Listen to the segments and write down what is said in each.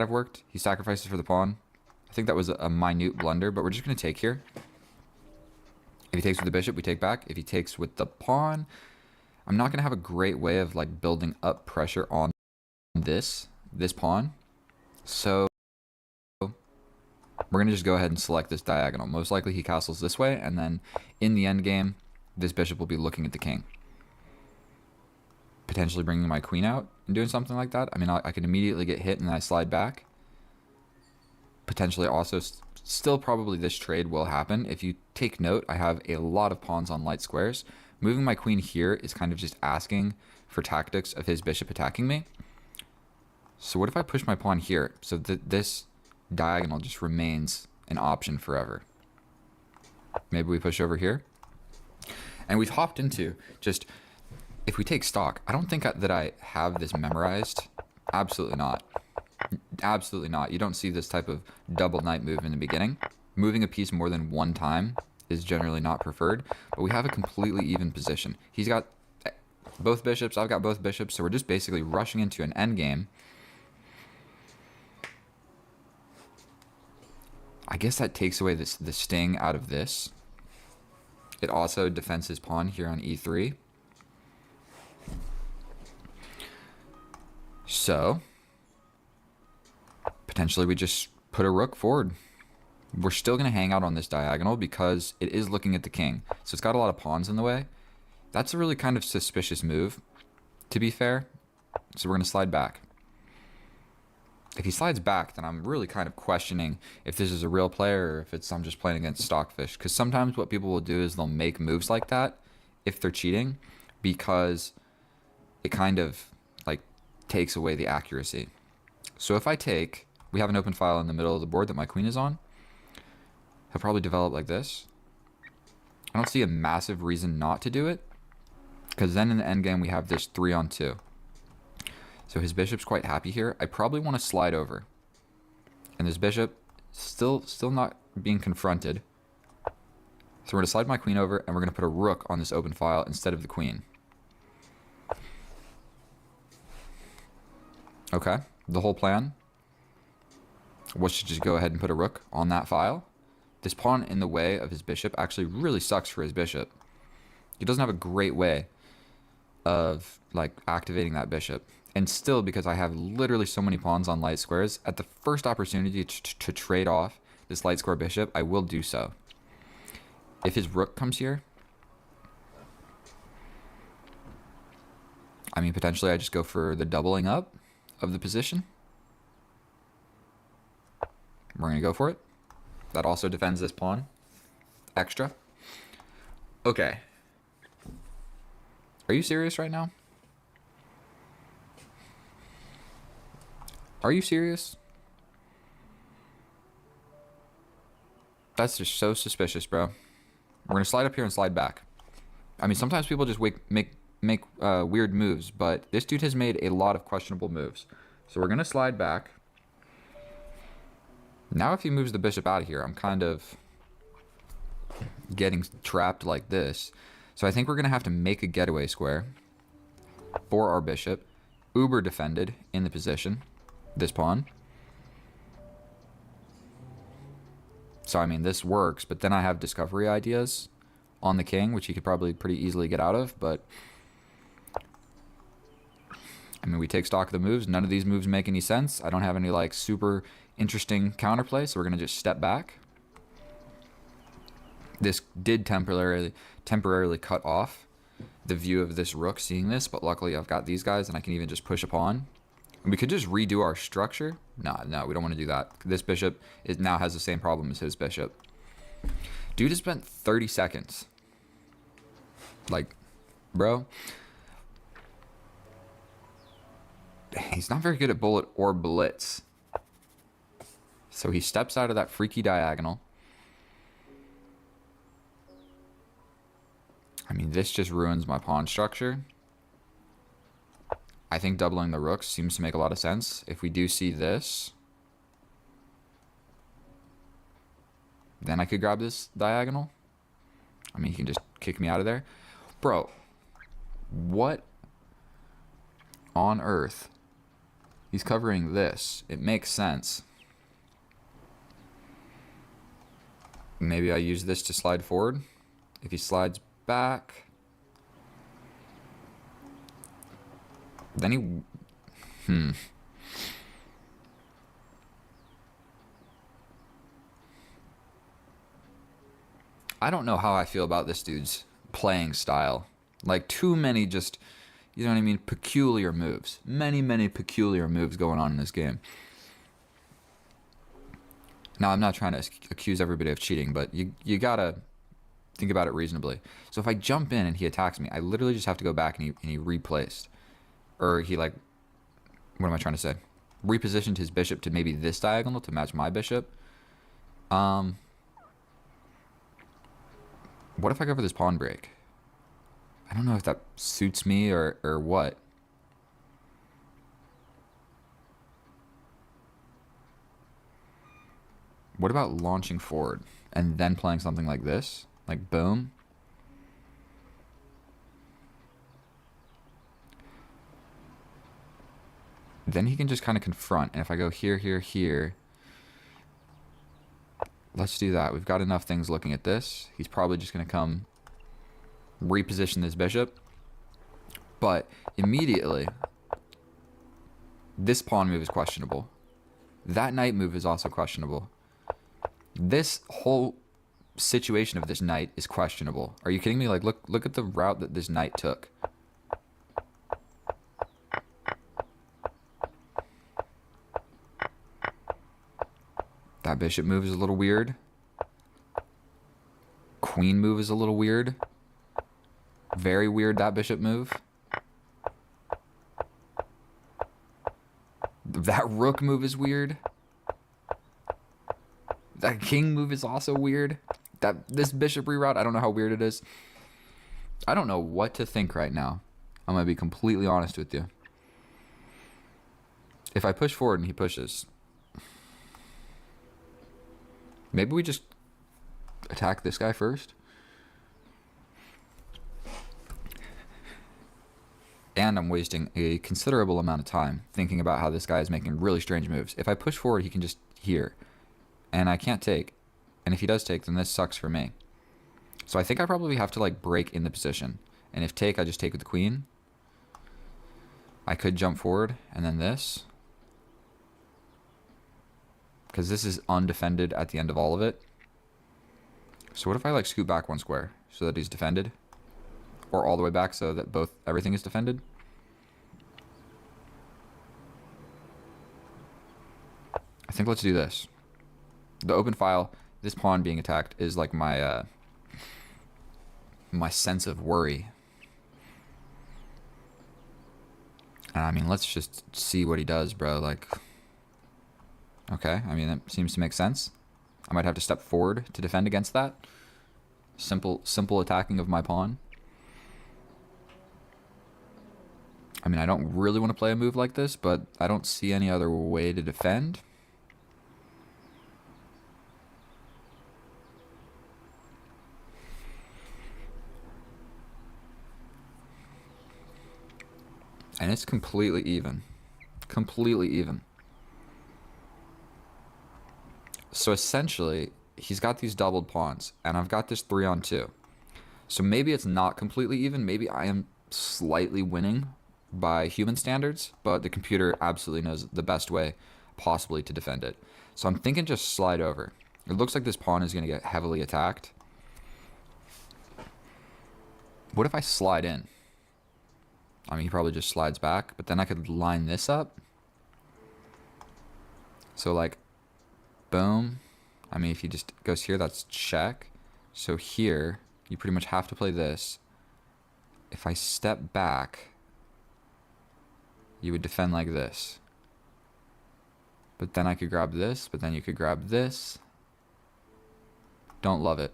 have worked. He sacrifices for the pawn. I think that was a minute blunder, but we're just going to take here. If he takes with the bishop, we take back. If he takes with the pawn, I'm not going to have a great way of like building up pressure on this pawn. So we're going to just go ahead and select this diagonal. Most likely he castles this way, and then in the end game, this bishop will be looking at the king. Potentially bringing my queen out and doing something like that. I mean, I could immediately get hit and then I slide back. Potentially also, still probably this trade will happen. If you take note, I have a lot of pawns on light squares. Moving my queen here is kind of just asking for tactics of his bishop attacking me. So what if I push my pawn here? So this diagonal just remains an option forever. Maybe we push over here. And we've hopped into just, if we take stock, I don't think that I have this memorized. Absolutely not. Absolutely not. You don't see this type of double knight move in the beginning. Moving a piece more than one time is generally not preferred, but we have a completely even position. He's got both bishops, I've got both bishops, so we're just basically rushing into an endgame. I guess that takes away the sting out of this. It also defends his pawn here on e3. So potentially we just put a rook forward. We're still going to hang out on this diagonal because it is looking at the king. So it's got a lot of pawns in the way. That's a really kind of suspicious move, to be fair. So we're going to slide back. If he slides back, then I'm really kind of questioning if this is a real player or if I'm just playing against Stockfish. Because sometimes what people will do is they'll make moves like that if they're cheating, because it kind of like takes away the accuracy. So if I take, we have an open file in the middle of the board that my queen is on. He'll probably develop like this. I don't see a massive reason not to do it, because then in the endgame we have this 3-on-2. So his bishop's quite happy here. I probably want to slide over. And this bishop still not being confronted. So we're going to slide my queen over and we're going to put a rook on this open file instead of the queen. Okay, the whole plan was to just go ahead and put a rook on that file. This pawn in the way of his bishop actually really sucks for his bishop. He doesn't have a great way of like activating that bishop. And still, because I have literally so many pawns on light squares, at the first opportunity to trade off this light square bishop, I will do so. If his rook comes here, I mean, potentially I just go for the doubling up of the position. We're going to go for it. That also defends this pawn extra. Okay. Are you serious right now? Are you serious? That's just so suspicious, bro. We're going to slide up here and slide back. I mean, sometimes people just make weird moves, but this dude has made a lot of questionable moves. So we're going to slide back. Now if he moves the bishop out of here, I'm kind of getting trapped like this. So I think we're going to have to make a getaway square for our bishop. Uber defended in the position. This pawn. So I mean, this works, but then I have discovery ideas on the king, which he could probably pretty easily get out of, but I mean, we take stock of the moves. None of these moves make any sense. I don't have any like super interesting counterplay, so we're going to just step back. This did temporarily cut off the view of this rook seeing this, but luckily I've got these guys and I can even just push a pawn. And we could just redo our structure. No, we don't want to do that. This bishop now has the same problem as his bishop. Dude has spent 30 seconds. Like, bro. He's not very good at bullet or blitz. So he steps out of that freaky diagonal. I mean, this just ruins my pawn structure. I think doubling the rooks seems to make a lot of sense. If we do see this, then I could grab this diagonal. I mean, he can just kick me out of there. Bro, what on earth He's covering this. It makes sense. Maybe I use this to slide forward. If he slides back, then he... I don't know how I feel about this dude's playing style. Like, too many just, you know what I mean, peculiar moves. Many, many peculiar moves going on in this game. Now, I'm not trying to accuse everybody of cheating, but you gotta think about it reasonably. So if I jump in and he attacks me, I literally just have to go back and he replaced. Or he, like, what am I trying to say? Repositioned his bishop to maybe this diagonal to match my bishop. What if I go for this pawn break? I don't know if that suits me or what. What about launching forward and then playing something like this? Like, boom. Then he can just kind of confront. And if I go here, here, here... Let's do that. We've got enough things looking at this. He's probably just going to come reposition this bishop. But immediately, this pawn move is questionable. That knight move is also questionable. This whole situation of this knight is questionable. Are you kidding me? Like, look at the route that this knight took. That bishop move is a little weird. Queen move is a little weird. Very weird, that bishop move. That rook move is weird. That king move is also weird. This bishop reroute, I don't know how weird it is. I don't know what to think right now. I'm going to be completely honest with you. If I push forward and he pushes... Maybe we just attack this guy first. And I'm wasting a considerable amount of time thinking about how this guy is making really strange moves. If I push forward, he can just here. And I can't take. And if he does take, then this sucks for me. So I think I probably have to, like, break in the position. And if take, I just take with the queen. I could jump forward and then this. Because this is undefended at the end of all of it. So what if I, like, scoot back one square so that he's defended? Or all the way back so that everything is defended? I think let's do this. The open file, this pawn being attacked is like my my sense of worry. And I mean, let's just see what he does, bro. Like... Okay, I mean, that seems to make sense. I might have to step forward to defend against that. Simple attacking of my pawn. I mean, I don't really want to play a move like this, but I don't see any other way to defend. And it's completely even. Completely even. So essentially, he's got these doubled pawns, and I've got this 3-on-2. So maybe it's not completely even. Maybe I am slightly winning by human standards, but the computer absolutely knows the best way possibly to defend it. So I'm thinking just slide over. It looks like this pawn is going to get heavily attacked. What if I slide in? I mean, he probably just slides back, but then I could line this up. So, like... Boom. I mean, if he just goes here, that's check. So here, you pretty much have to play this. If I step back, you would defend like this. But then I could grab this, but then you could grab this. Don't love it.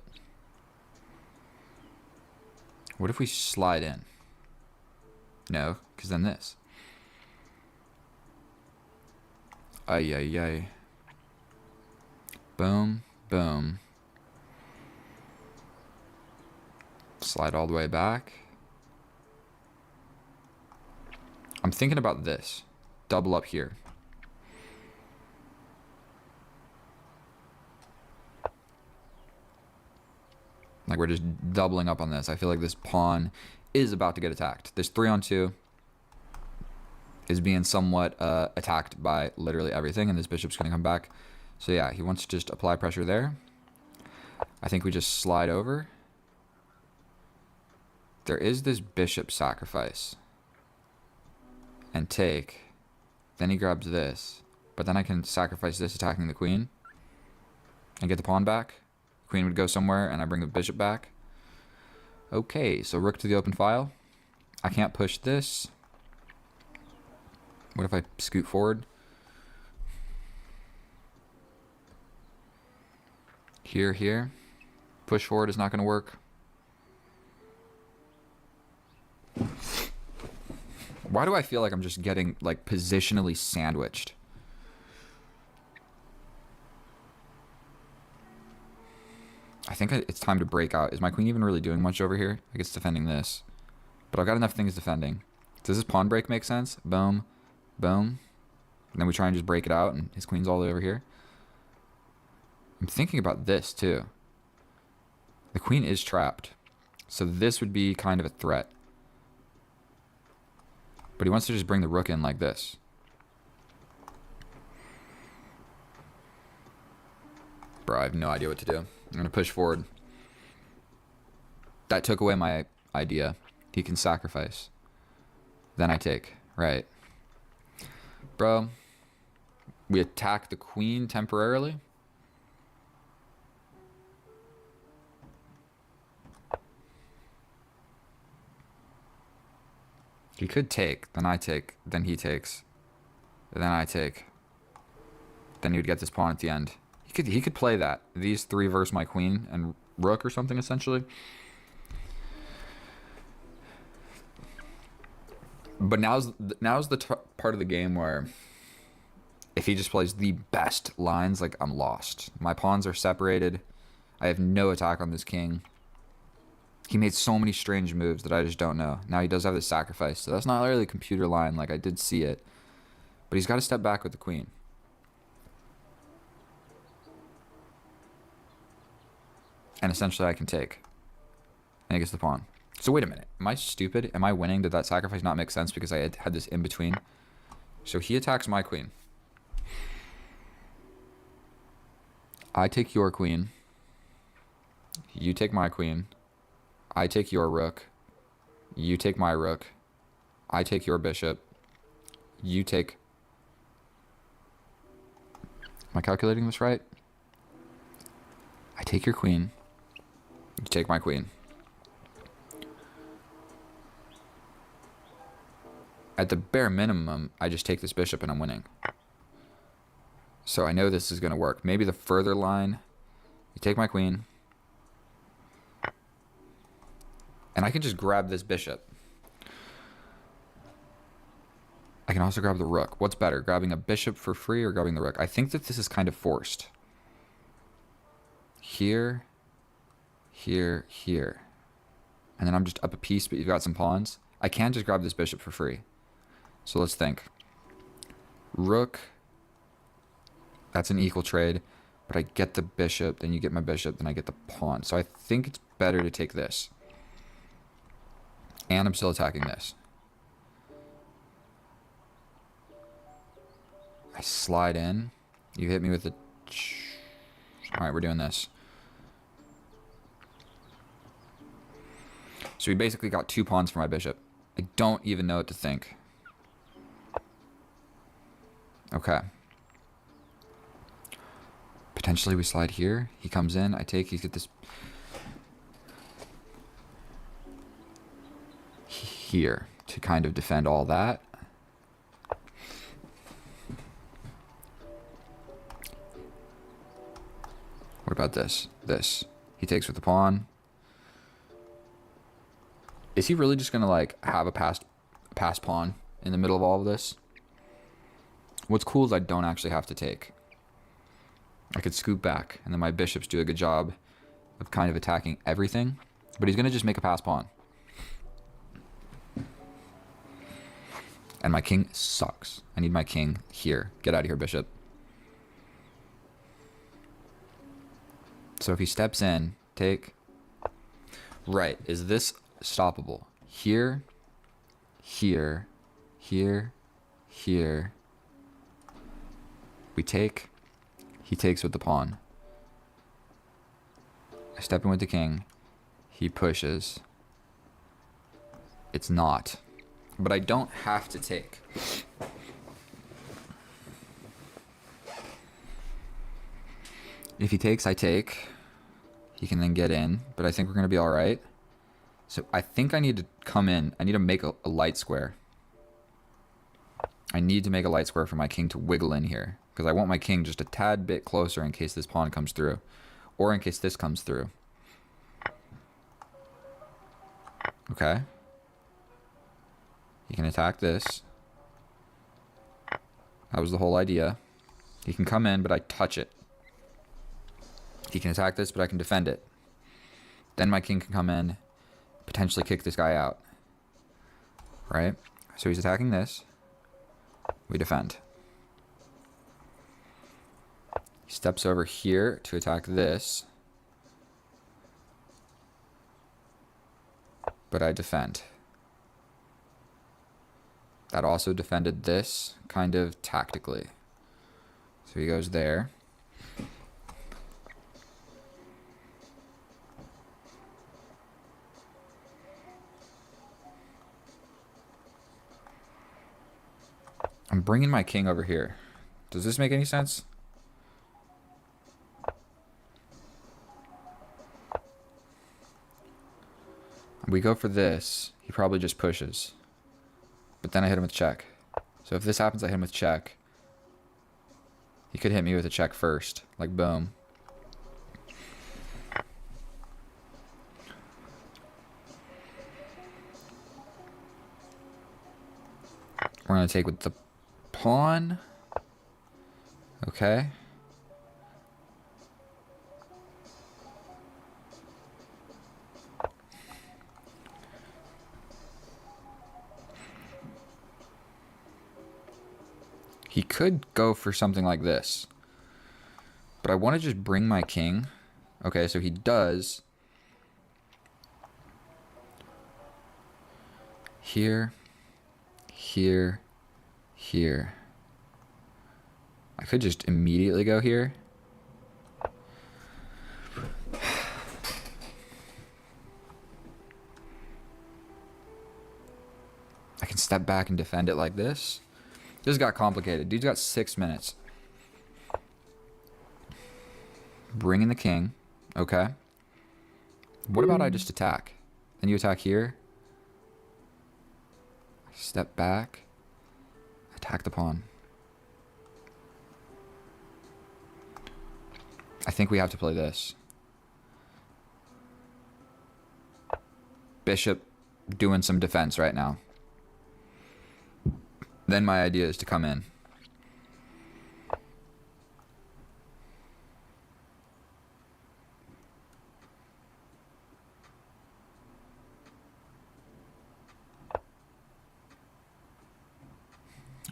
What if we slide in? No, because then this. Ay, ay, ay. Boom, boom. Slide all the way back. I'm thinking about this. Double up here. Like, we're just doubling up on this. I feel like this pawn is about to get attacked. This 3-on-2 is being somewhat attacked by literally everything, and this bishop's going to come back. So yeah, he wants to just apply pressure there. I think we just slide over. There is this bishop sacrifice. And take. Then he grabs this. But then I can sacrifice this, attacking the queen. And get the pawn back. Queen would go somewhere, and I bring the bishop back. Okay, so rook to the open file. I can't push this. What if I scoot forward? Here, here. Push forward is not going to work. Why do I feel like I'm just getting, like, positionally sandwiched? I think it's time to break out. Is my queen even really doing much over here? I guess defending this. But I've got enough things defending. Does this pawn break make sense? Boom. Boom. And then we try and just break it out, and his queen's all the way over here. I'm thinking about this, too. The queen is trapped. So this would be kind of a threat. But he wants to just bring the rook in like this. Bro, I have no idea what to do. I'm going to push forward. That took away my idea. He can sacrifice. Then I take. Right. Bro, we attack the queen temporarily. He could take, then I take, then he takes, then I take. Then he would get this pawn at the end. He could play that. These three versus my queen and rook or something, essentially. But now's the part of the game where if he just plays the best lines, like, I'm lost. My pawns are separated. I have no attack on this king. He made so many strange moves that I just don't know. Now he does have the sacrifice, so that's not really a computer line. Like, I did see it. But he's got to step back with the queen. And essentially I can take. And he gets the pawn. So wait a minute. Am I stupid? Am I winning? Did that sacrifice not make sense because I had this in between? So he attacks my queen. I take your queen. You take my queen. I take your rook. You take my rook. I take your bishop. You take... Am I calculating this right? I take your queen. You take my queen. At the bare minimum, I just take this bishop and I'm winning. So I know this is going to work. Maybe the further line, you take my queen. And I can just grab this bishop. I can also grab the rook. What's better, grabbing a bishop for free or grabbing the rook? I think that this is kind of forced. Here, here, here. And then I'm just up a piece, but you've got some pawns. I can just grab this bishop for free. So let's think. Rook. That's an equal trade. But I get the bishop, then you get my bishop, then I get the pawn. So I think it's better to take this. And I'm still attacking this. I slide in. You hit me with the... Alright, we're doing this. So we basically got 2 pawns for my bishop. I don't even know what to think. Okay. Potentially we slide here. He comes in. I take. He's got this... here to kind of defend all that. What about this? This. He takes with the pawn. Is he really just going to, like, have a passed pawn in the middle of all of this? What's cool is I don't actually have to take. I could scoop back, and then my bishops do a good job of kind of attacking everything. But he's going to just make a pass pawn. And my king sucks. I need my king here. Get out of here, bishop. So if he steps in, take. Right. Is this stoppable? Here, here, here, here. We take. He takes with the pawn. I step in with the king. He pushes. It's not. But I don't have to take. If he takes, I take. He can then get in, but I think we're going to be all right. So I think I need to come in. I need to make a light square. I need to make a light square for my king to wiggle in here, because I want my king just a tad bit closer in case this pawn comes through, or in case this comes through. Okay. He can attack this. That was the whole idea. He can come in, but I touch it. He can attack this, but I can defend it. Then my king can come in, potentially kick this guy out. Right? So he's attacking this. We defend. He steps over here to attack this. But I defend. That also defended this, kind of tactically. So he goes there. I'm bringing my king over here. Does this make any sense? We go for this. He probably just pushes. But then I hit him with check. So if this happens, I hit him with check. He could hit me with a check first. Like, boom. We're going to take with the pawn. Okay. He could go for something like this. But I want to just bring my king. Okay, so he does. Here. Here. Here. I could just immediately go here. I can step back and defend it like this. This got complicated. Dude's got 6 minutes. Bring in the king. Okay. What about I just attack? Then you attack here. Step back. Attack the pawn. I think we have to play this. Bishop doing some defense right now. Then my idea is to come in.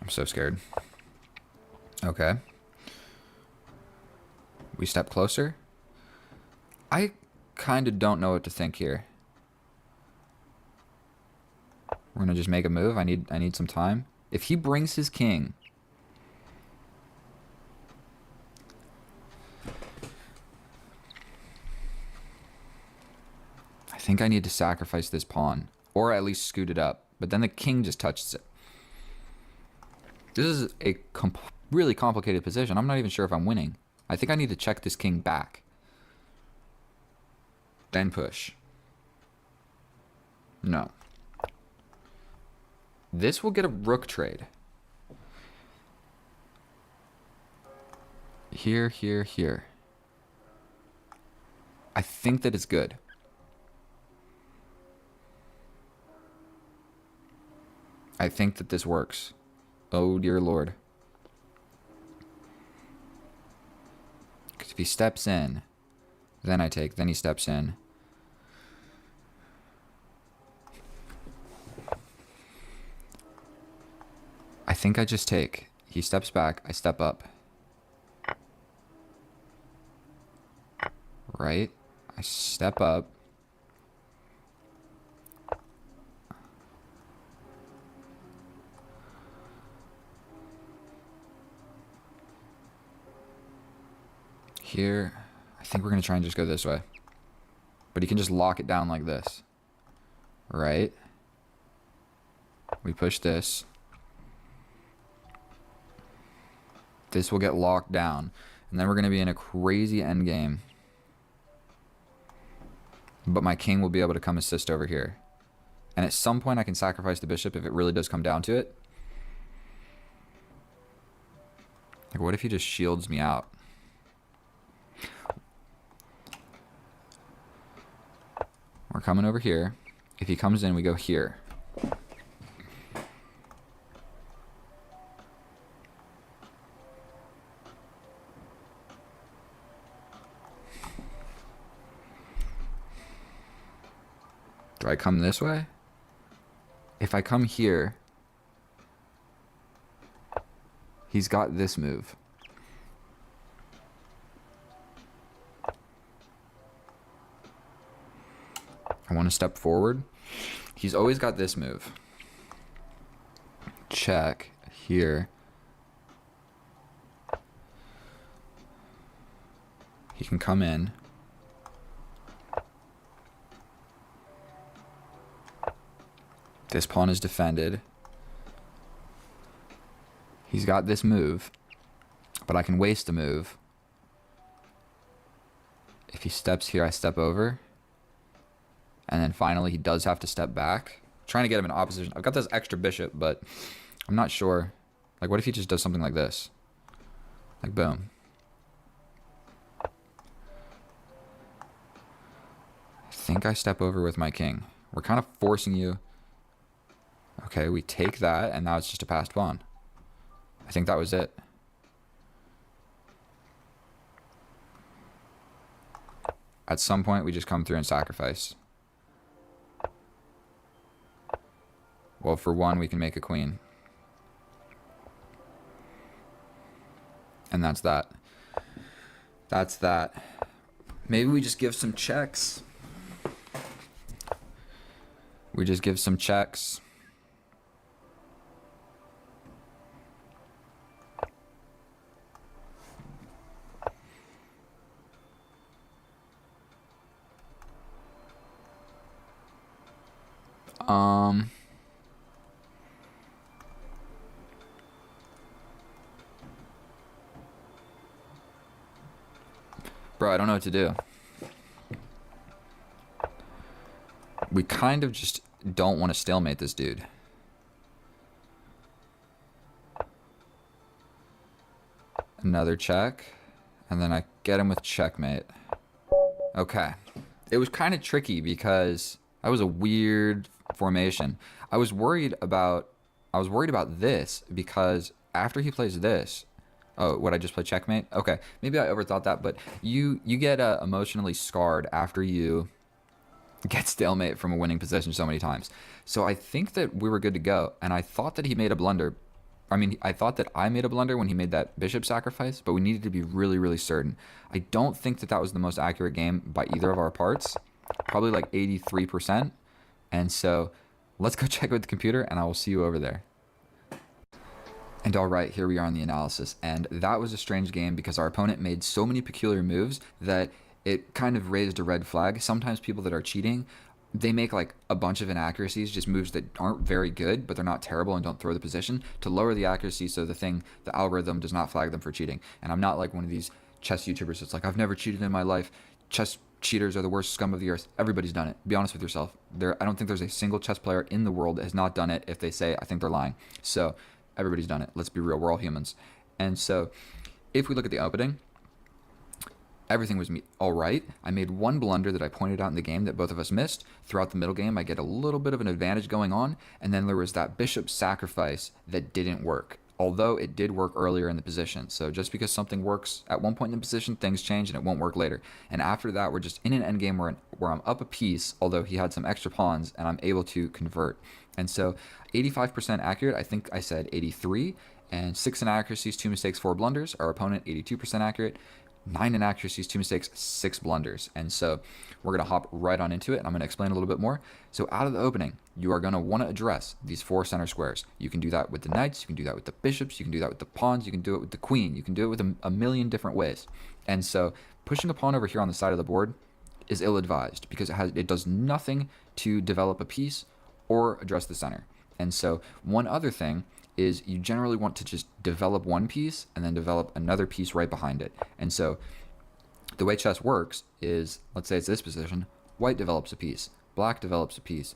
I'm so scared. Okay. We step closer. I kind of don't know what to think here. We're gonna just make a move. I need some time. If he brings his king, I think I need to sacrifice this pawn, or at least scoot it up. But then the king just touches it. This is a really complicated position. I'm not even sure if I'm winning. I think I need to check this king back. Then push. No. This will get a rook trade. Here, here, here. I think that it's good. I think that this works. Oh, dear Lord. Because if he steps in, then I take, then he steps in. I think I just take. He steps back, I step up. Right? I step up. here. I think we're going to try and just go this way. But he can just lock it down like this. Right? We push this. This will get locked down. And then we're going to be in a crazy endgame. But my king will be able to come assist over here. And at some point I can sacrifice the bishop if it really does come down to it. Like, what if he just shields me out? We're coming over here. If he comes in, we go here. Do I come this way? If I come here, he's got this move. I want to step forward. He's always got this move. Check here. He can come in. This pawn is defended. He's got this move, but I can waste a move. If he steps here, I step over. And then finally, he does have to step back. I'm trying to get him in opposition. I've got this extra bishop, but I'm not sure. Like, what if he just does something like this? Like, boom. I think I step over with my king. We're kind of forcing you. Okay, we take that, and now it's just a passed pawn. I think that was it. At some point, we just come through and sacrifice. Well, for one, we can make a queen. And that's that. That's that. Maybe we just give some checks. We just give some checks. Bro, I don't know what to do. We kind of just don't want to stalemate this dude. Another check. And then I get him with checkmate. Okay. It was kind of tricky because that was a weird formation. I was worried about this because after he plays this, oh, what, I just play checkmate? Okay, maybe I overthought that, but you get emotionally scarred after you get stalemate from a winning position so many times. So I think that we were good to go, and I thought that he made a blunder. I mean, I thought that I made a blunder when he made that bishop sacrifice, but we needed to be really, really certain. I don't think that that was the most accurate game by either of our parts. Probably like 83%. And so let's go check with the computer, and I will see you over there. And all right, here we are on the analysis. And that was a strange game because our opponent made so many peculiar moves that it kind of raised a red flag. Sometimes people that are cheating, they make like a bunch of inaccuracies, just moves that aren't very good, but they're not terrible and don't throw the position to lower the accuracy so the algorithm does not flag them for cheating. And I'm not like one of these chess YouTubers that's like, I've never cheated in my life. Chess cheaters are the worst scum of the earth. Everybody's done it. Be honest with yourself. I don't think there's a single chess player in the world that has not done it. If they say, I think they're lying. So everybody's done it. Let's be real. We're all humans. And so if we look at the opening, everything was all right. I made one blunder that I pointed out in the game that both of us missed. Throughout the middle game, I get a little bit of an advantage going on. And then there was that bishop sacrifice that didn't work, although it did work earlier in the position. So just because something works at one point in the position, things change and it won't work later. And after that, we're just in an endgame where I'm up a piece, although he had some extra pawns, and I'm able to convert. And so 85% accurate, I think I said 83, and 6 inaccuracies, 2 mistakes, 4 blunders. Our opponent, 82% accurate. 9 inaccuracies, 2 mistakes, 6 blunders. And so we're going to hop right on into it, and I'm going to explain a little bit more. So out of the opening, you are going to want to address these 4 center squares. You can do that with the knights, you can do that with the bishops, you can do that with the pawns, you can do it with the queen, you can do it with a million different ways. And so pushing a pawn over here on the side of the board is ill-advised because it does nothing to develop a piece or address the center. And so one other thing is you generally want to just develop one piece and then develop another piece right behind it. And so the way chess works is, let's say it's this position, white develops a piece, black develops a piece.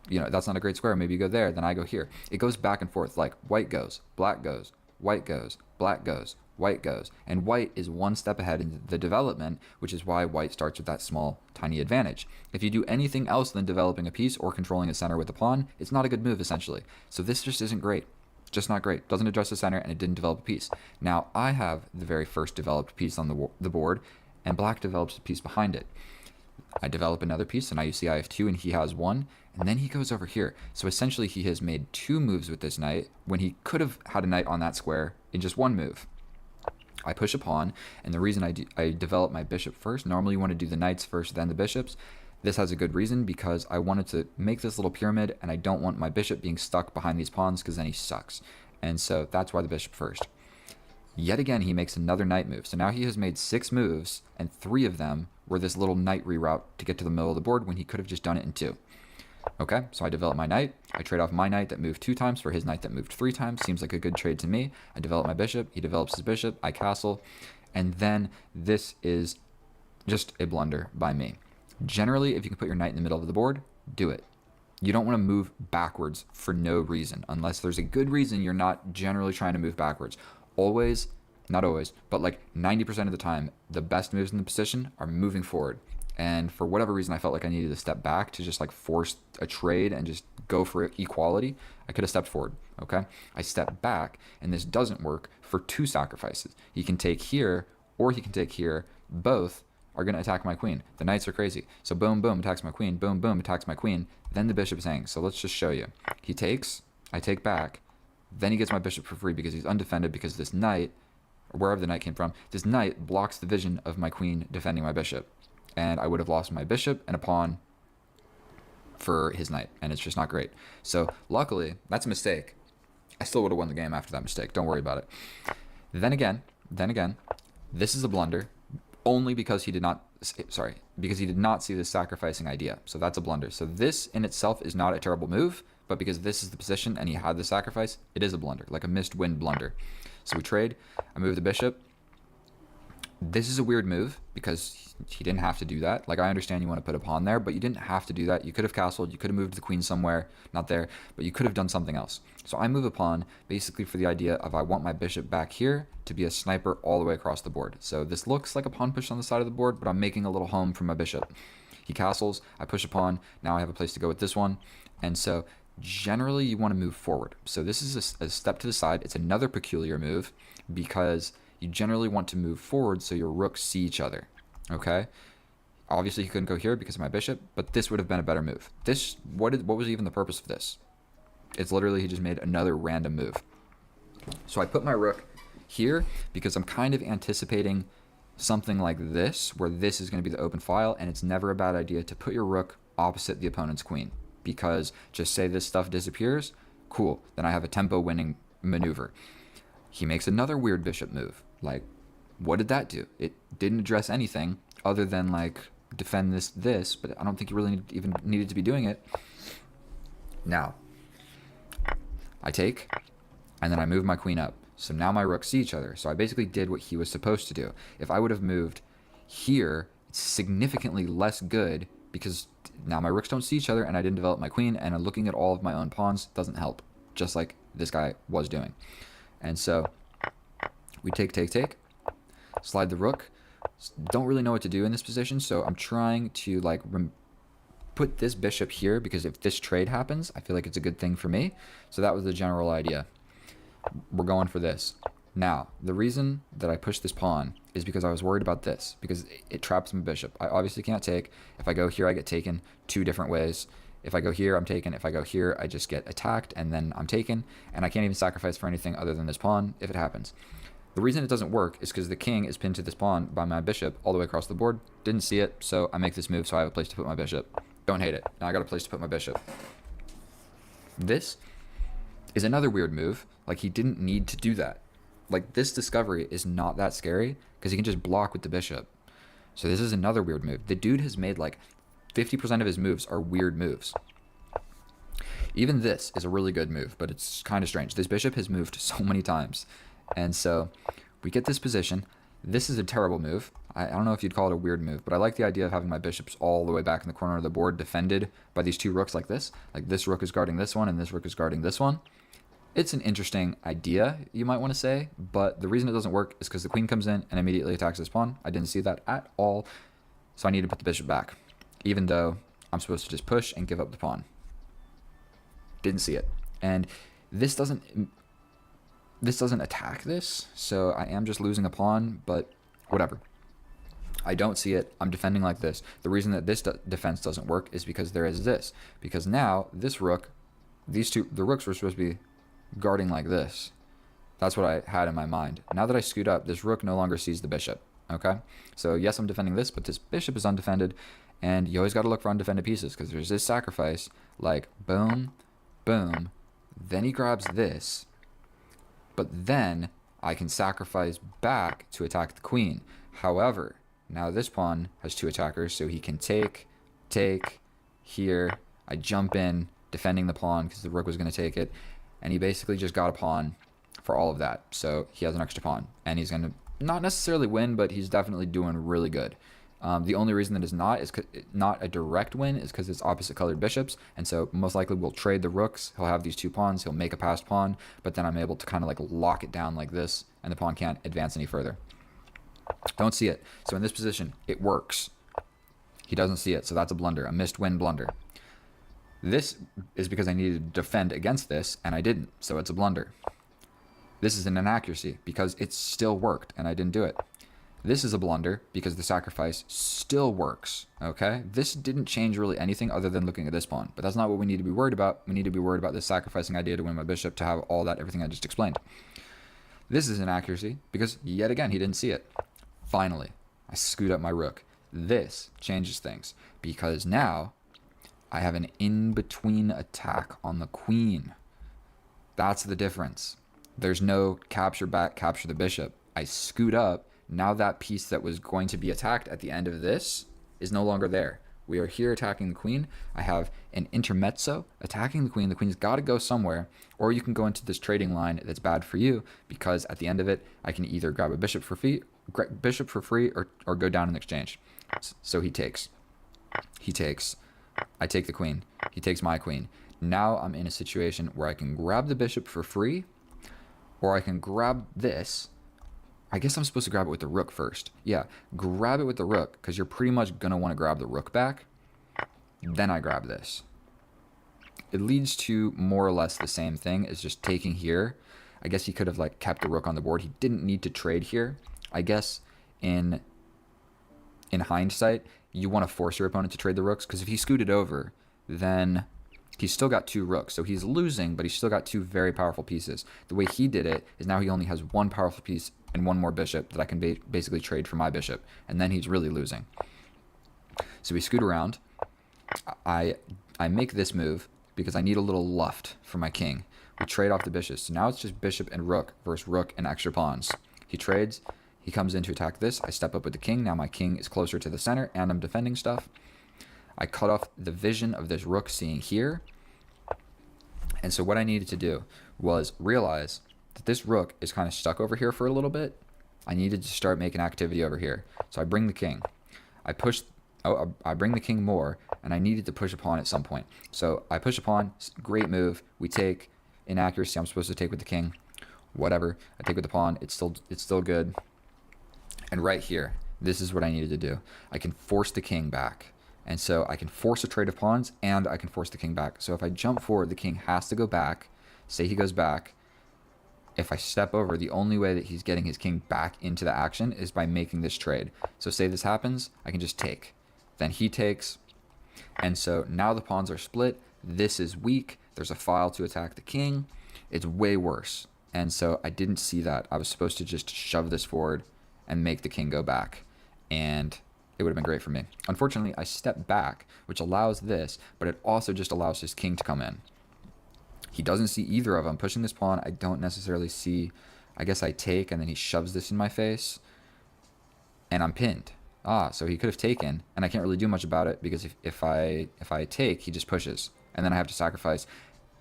You know, that's not a great square. Maybe you go there, then I go here. It goes back and forth, like white goes, black goes, white goes, black goes, white goes. And white is one step ahead in the development, which is why white starts with that small, tiny advantage. If you do anything else than developing a piece or controlling a center with a pawn, it's not a good move, essentially. So this just isn't great. Just not great. Doesn't address the center, and it didn't develop a piece. Now, I have the very first developed piece on the board, and black develops a piece behind it. I develop another piece, and now you see I have 2, and he has 1, and then he goes over here. So essentially, he has made 2 moves with this knight, when he could have had a knight on that square in just 1 move. I push a pawn, and the reason I develop my bishop first, normally you want to do the knights first, then the bishops. This has a good reason because I wanted to make this little pyramid, and I don't want my bishop being stuck behind these pawns because then he sucks. And so that's why the bishop first. Yet again, he makes another knight move. So now he has made 6 moves, and 3 of them were this little knight reroute to get to the middle of the board when he could have just done it in 2. Okay, so I develop my knight. I trade off my knight that moved 2 times for his knight that moved 3 times. Seems like a good trade to me. I develop my bishop. He develops his bishop. I castle. And then this is just a blunder by me. Generally, if you can put your knight in the middle of the board, do it. You don't want to move backwards for no reason, unless there's a good reason you're not generally trying to move backwards. Always, not always, but like 90% of the time, the best moves in the position are moving forward. And for whatever reason, I felt like I needed to step back to just like force a trade and just go for equality. I could have stepped forward, okay? I stepped back, and this doesn't work for 2 sacrifices. He can take here, or he can take here. Both are going to attack my queen. The knights are crazy. So boom, boom, attacks my queen. Boom, boom, attacks my queen. Then the bishop is hanging. So let's just show you. He takes, I take back. Then he gets my bishop for free because he's undefended, because this knight, or wherever the knight came from, this knight blocks the vision of my queen defending my bishop. And I would have lost my bishop and a pawn for his knight, and it's just not great. So luckily, that's a mistake. I still would have won the game after that mistake. Don't worry about it. Then again, this is a blunder only because he did not see the sacrificing idea. So that's a blunder. So this in itself is not a terrible move, but because this is the position and he had the sacrifice, it is a blunder, like a missed win blunder. So we trade. I move the bishop. This is a weird move because he didn't have to do that. Like, I understand you want to put a pawn there, but you didn't have to do that. You could have castled. You could have moved the queen somewhere, not there, but you could have done something else. So I move a pawn basically for the idea of I want my bishop back here to be a sniper all the way across the board. So this looks like a pawn push on the side of the board, but I'm making a little home for my bishop. He castles. I push a pawn. Now I have a place to go with this one. And so generally you want to move forward. So this is a step to the side. It's another peculiar move because you generally want to move forward so your rooks see each other, okay? Obviously, he couldn't go here because of my bishop, but this would have been a better move. What was even the purpose of this? It's literally he just made another random move. So I put my rook here because I'm kind of anticipating something like this, where this is going to be the open file, and it's never a bad idea to put your rook opposite the opponent's queen, because just say this stuff disappears, cool, then I have a tempo-winning maneuver. He makes another weird bishop move. Like, what did that do? It didn't address anything other than, like, defend this, but I don't think he really even needed to be doing it. Now, I take, and then I move my queen up. So now my rooks see each other. So I basically did what he was supposed to do. If I would have moved here, it's significantly less good because now my rooks don't see each other and I didn't develop my queen, and looking at all of my own pawns doesn't help, just like this guy was doing. And so we take, slide the rook. Don't really know what to do in this position, so I'm trying to like put this bishop here because if this trade happens, I feel like it's a good thing for me. So that was the general idea. We're going for this. Now, the reason that I pushed this pawn is because I was worried about this, because it traps my bishop. I obviously can't take. If I go here, I get taken 2 different ways. If I go here, I'm taken. If I go here, I just get attacked, and then I'm taken. And I can't even sacrifice for anything other than this pawn if it happens. The reason it doesn't work is because the king is pinned to this pawn by my bishop all the way across the board. Didn't see it, so I make this move so I have a place to put my bishop. Don't hate it. Now I got a place to put my bishop. This is another weird move. Like, he didn't need to do that. Like, this discovery is not that scary because he can just block with the bishop. So this is another weird move. The dude has made like 50% of his moves are weird moves. Even this is a really good move, but it's kind of strange. This bishop has moved so many times. And so we get this position. This is a terrible move. I don't know if you'd call it a weird move, but I like the idea of having my bishops all the way back in the corner of the board defended by these two rooks like this. Like, this rook is guarding this one and this rook is guarding this one. It's an interesting idea, you might want to say, but the reason it doesn't work is because the queen comes in and immediately attacks this pawn. I didn't see that at all, so I need to put the bishop back, even though I'm supposed to just push and give up the pawn. Didn't see it. And this doesn't attack this, so I am just losing a pawn, but whatever. I don't see it. I'm defending like this. The reason that this defense doesn't work is because there is this. Because now this rook, the rooks were supposed to be guarding like this. That's what I had in my mind. Now that I scoot up, this rook no longer sees the bishop. Okay? So yes, I'm defending this, but this bishop is undefended, and you always got to look for undefended pieces because there's this sacrifice, like boom, boom. Then he grabs this, but then I can sacrifice back to attack the queen. However, now this pawn has two attackers, so he can take here. I jump in, defending the pawn because the rook was going to take it, and he basically just got a pawn for all of that. So he has an extra pawn, and he's going to not necessarily win, but he's definitely doing really good. The only reason that it's not a direct win is because it's opposite colored bishops, and so most likely we'll trade the rooks. He'll have these two pawns, he'll make a passed pawn, but then I'm able to kind of like lock it down like this, and the pawn can't advance any further. Don't see it. So in this position, it works. He doesn't see it, so that's a blunder, a missed win blunder. This is because I needed to defend against this, and I didn't, so it's a blunder. This is an inaccuracy because it still worked, and I didn't do it. This is a blunder because the sacrifice still works, okay? This didn't change really anything other than looking at this pawn, but that's not what we need to be worried about. We need to be worried about this sacrificing idea to win my bishop, to have all that, everything I just explained. This is an accuracy because, yet again, he didn't see it. Finally, I scoot up my rook. This changes things because now I have an in-between attack on the queen. That's the difference. There's no capture back, capture the bishop. I scoot up. Now that piece that was going to be attacked at the end of this is no longer there. We are here attacking the queen. I have an intermezzo attacking the queen. The queen's got to go somewhere, or you can go into this trading line that's bad for you because at the end of it, I can either grab a bishop for free, or go down in exchange. So he takes. I take the queen. He takes my queen. Now I'm in a situation where I can grab the bishop for free, or I can grab this. I guess I'm supposed to grab it with the rook first. Yeah, grab it with the rook, because you're pretty much going to want to grab the rook back. Then I grab this. It leads to more or less the same thing as just taking here. I guess he could have like kept the rook on the board. He didn't need to trade here. I guess in hindsight, you want to force your opponent to trade the rooks, because if he scooted over, then he's still got two rooks. So he's losing, but he's still got two very powerful pieces. The way he did it is now he only has one powerful piece and one more bishop that I can basically trade for my bishop, and then he's really losing. So we scoot around. I make this move because I need a little luft for my king. We trade off the bishops. So now it's just bishop and rook versus rook and extra pawns. He trades. He comes in to attack this. I step up with the king. Now my king is closer to the center, and I'm defending stuff. I cut off the vision of this rook seeing here. And so what I needed to do was realize that this rook is kind of stuck over here for a little bit. I needed to start making activity over here. So I bring the king. I bring the king more, and I needed to push a pawn at some point. So I push a pawn. Great move. We take. Inaccuracy. I'm supposed to take with the king. Whatever. I take with the pawn. It's still good. And right here, this is what I needed to do. I can force the king back. And so I can force a trade of pawns, and I can force the king back. So if I jump forward, the king has to go back. Say he goes back. If I step over, the only way that he's getting his king back into the action is by making this trade. So say this happens, I can just take. Then he takes. And so now the pawns are split. This is weak. There's a file to attack the king. It's way worse. And so I didn't see that. I was supposed to just shove this forward and make the king go back. And it would have been great for me. Unfortunately, I stepped back, which allows this, but it also just allows his king to come in. He doesn't see either of them. Pushing this pawn, I don't necessarily see. I guess I take, and then he shoves this in my face. And I'm pinned. So he could have taken, and I can't really do much about it because if I take, he just pushes. And then I have to sacrifice.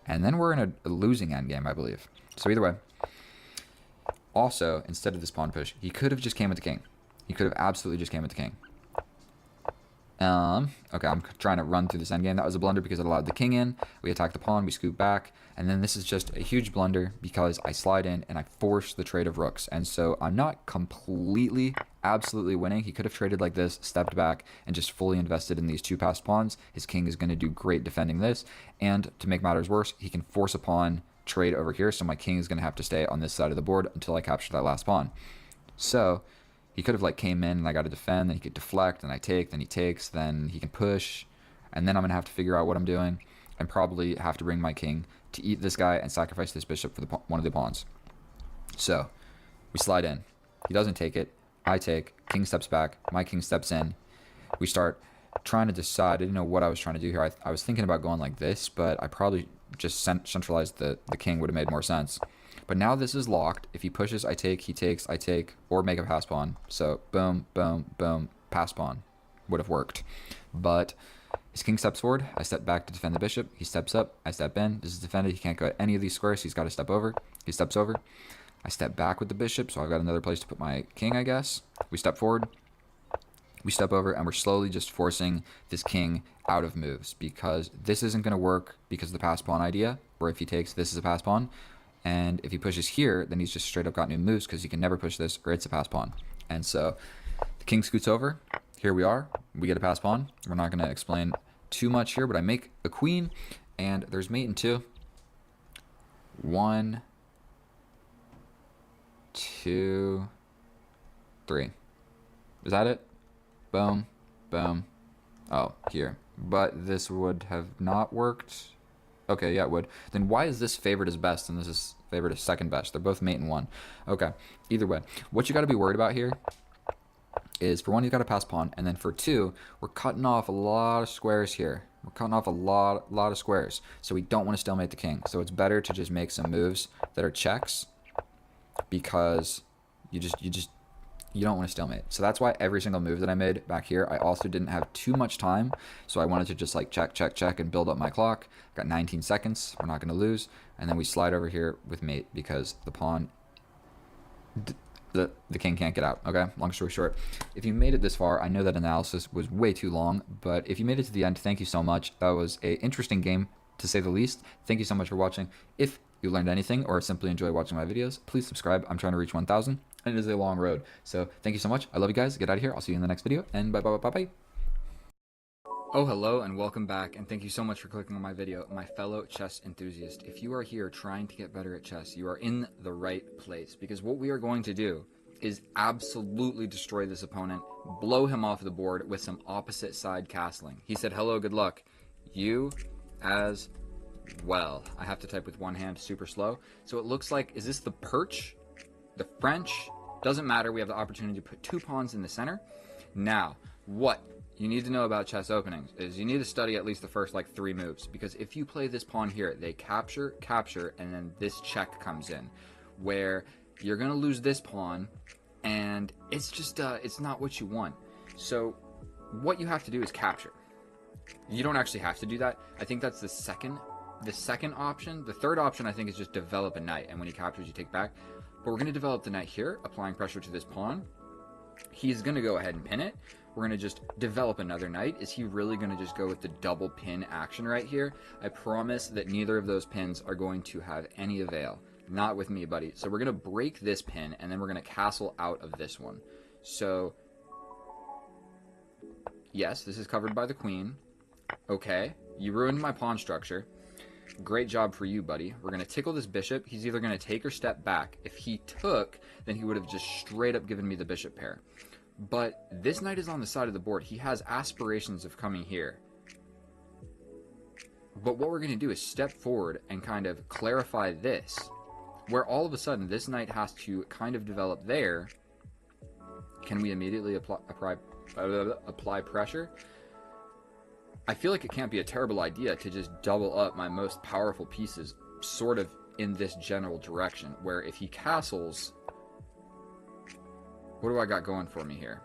And then we're in a losing endgame, I believe. So either way. Also, instead of this pawn push, he could have just came with the king. He could have absolutely just came with the king. Okay, I'm trying to run through this endgame. That was a blunder because it allowed the king in. We attack the pawn, we scoop back, and then this is just a huge blunder because I slide in and I force the trade of rooks. And so I'm not completely, absolutely winning. He could have traded like this, stepped back, and just fully invested in these two passed pawns. His king is going to do great defending this, and to make matters worse, he can force a pawn trade over here, so my king is going to have to stay on this side of the board until I capture that last pawn. So he could have like came in and I got to defend, then he could deflect, and I take, then he takes, then he can push, and then I'm going to have to figure out what I'm doing and probably have to bring my king to eat this guy and sacrifice this bishop for one of the pawns. So we slide in. He doesn't take it. I take. King steps back. My king steps in. We start trying to decide. I didn't know what I was trying to do here. I was thinking about going like this, but I probably just centralized the king would have made more sense. But now this is locked. If he pushes, I take, he takes, I take, or make a pass pawn. So boom, boom, boom, pass pawn would have worked. But his king steps forward. I step back to defend the bishop. He steps up. I step in. This is defended. He can't go at any of these squares. He's got to step over. He steps over. I step back with the bishop, so I've got another place to put my king, I guess. We step forward. We step over, and we're slowly just forcing this king out of moves because this isn't going to work because of the pass pawn idea, where if he takes, this is a pass pawn. And if he pushes here, then he's just straight up got new moves because he can never push this or it's a pass pawn. And so the king scoots over. Here we are. We get a pass pawn. We're not going to explain too much here, but I make a queen, and there's mate in 2. 1, 2, 3. Is that it? Boom, boom. Oh, here. But this would have not worked. Okay, yeah, it would. Then why is this favored as best and this is favored as second best? They're both mate in 1. Okay, either way. What you got to be worried about here is, for 1, you got to pass pawn, and then for 2, we're cutting off a lot of squares here. We're cutting off a lot of squares, so we don't want to stalemate the king. So it's better to just make some moves that are checks because you don't want to stalemate. So that's why every single move that I made back here, I also didn't have too much time. So I wanted to just like check, check, check and build up my clock. Got 19 seconds. We're not going to lose. And then we slide over here with mate because the pawn, the king can't get out. Okay, long story short, if you made it this far, I know that analysis was way too long, but if you made it to the end, thank you so much. That was an interesting game, to say the least. Thank you so much for watching. If you learned anything or simply enjoy watching my videos, please subscribe. I'm trying to reach 1,000, and it is a long road. So thank you so much. I love you guys. Get out of here. I'll see you in the next video, and bye, bye, bye, bye. Oh, hello, and welcome back, and thank you so much for clicking on my video, my fellow chess enthusiast. If you are here trying to get better at chess, you are in the right place, because what we are going to do is absolutely destroy this opponent, blow him off the board with some opposite side castling. He said, hello, good luck. You as well. I have to type with one hand super slow. So it looks like, is this the perch? The French? Doesn't matter. We have the opportunity to put 2 pawns in the center. Now, what you need to know about chess openings is you need to study at least the first like 3 moves, because if you play this pawn here, they capture, and then this check comes in, where you're going to lose this pawn, and it's just, it's not what you want. So what you have to do is capture. You don't actually have to do that. I think that's the second option. The third option, I think, is just develop a knight, and when he captures, you take back. But we're going to develop the knight here, applying pressure to this pawn. He's going to go ahead and pin it. We're going to just develop another knight. Is he really going to just go with the double pin action right here? I promise that neither of those pins are going to have any avail. Not with me, buddy. So we're going to break this pin, and then we're going to castle out of this one. So, yes, this is covered by the queen. Okay, you ruined my pawn structure. Great job for you, buddy. We're going to tickle this bishop. He's either going to take or step back. If he took, then he would have just straight up given me the bishop pair. But this knight is on the side of the board. He has aspirations of coming here. But what we're going to do is step forward and kind of clarify this. where all of a sudden this knight has to kind of develop there. Can we immediately apply pressure? I feel like it can't be a terrible idea to just double up my most powerful pieces sort of in this general direction, where if he castles, what do I got going for me here?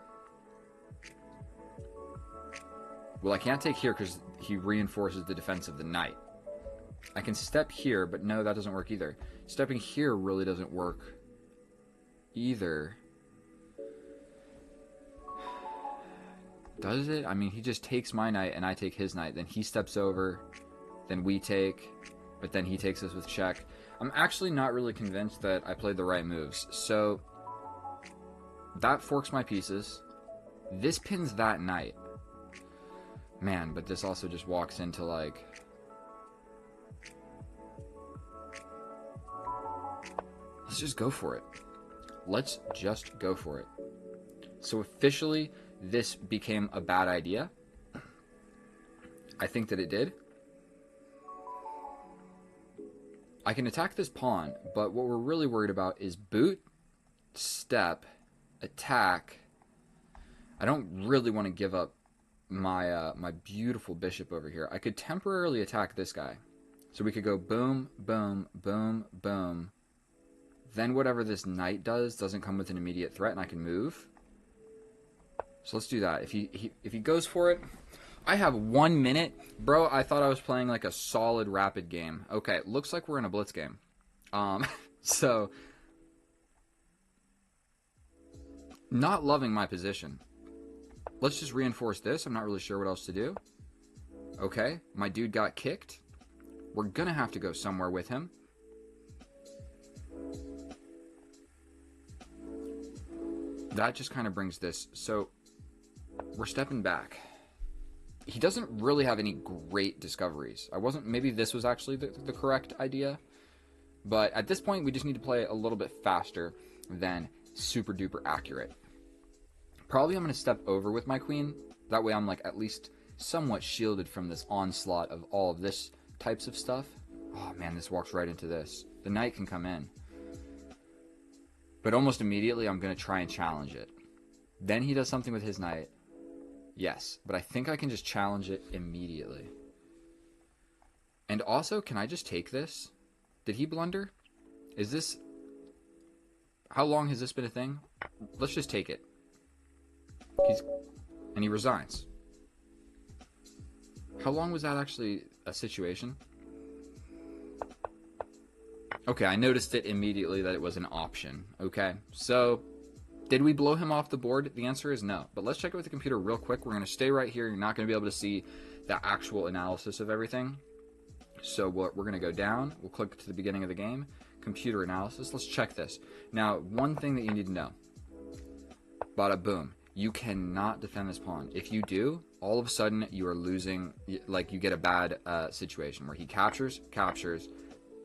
Well, I can't take here because he reinforces the defense of the knight. I can step here, but no, that doesn't work either. Stepping here really doesn't work either. Does it? I mean, he just takes my knight and I take his knight. Then he steps over. Then we take. But then he takes us with check. I'm actually not really convinced that I played the right moves. So that forks my pieces. This pins that knight. Man, but this also just walks into like... Let's just go for it. Let's just go for it. So officially, this became a bad idea. I think that it did. I can attack this pawn, but what we're really worried about is boot, step, attack. I don't really want to give up my my beautiful bishop over here. I could temporarily attack this guy. So we could go boom, boom, boom, boom. Then whatever this knight does doesn't come with an immediate threat and I can move. So let's do that. If he goes for it, I have 1 minute. Bro, I thought I was playing like a solid rapid game. Okay, looks like we're in a blitz game. So not loving my position. Let's just reinforce this. I'm not really sure what else to do. Okay, my dude got kicked. We're gonna have to go somewhere with him. That just kind of brings this. So we're stepping back. He doesn't really have any great discoveries. Maybe this was actually the correct idea. But at this point, we just need to play a little bit faster than super duper accurate. Probably I'm going to step over with my queen. That way I'm like at least somewhat shielded from this onslaught of all of this types of stuff. Oh man, this walks right into this. The knight can come in. But almost immediately I'm going to try and challenge it. Then he does something with his knight. Yes, but I think I can just challenge it immediately. And also, can I just take this? Did he blunder? Is this... How long has this been a thing? Let's just take it. And he resigns. How long was that actually a situation? Okay, I noticed it immediately that it was an option. Okay, so... Did we blow him off the board? The answer is no. But let's check it with the computer real quick. We're going to stay right here. You're not going to be able to see the actual analysis of everything. So we're going to go down. We'll click to the beginning of the game. Computer analysis. Let's check this. Now, one thing that you need to know. Bada boom. You cannot defend this pawn. If you do, all of a sudden you are losing, like you get a bad situation where he captures.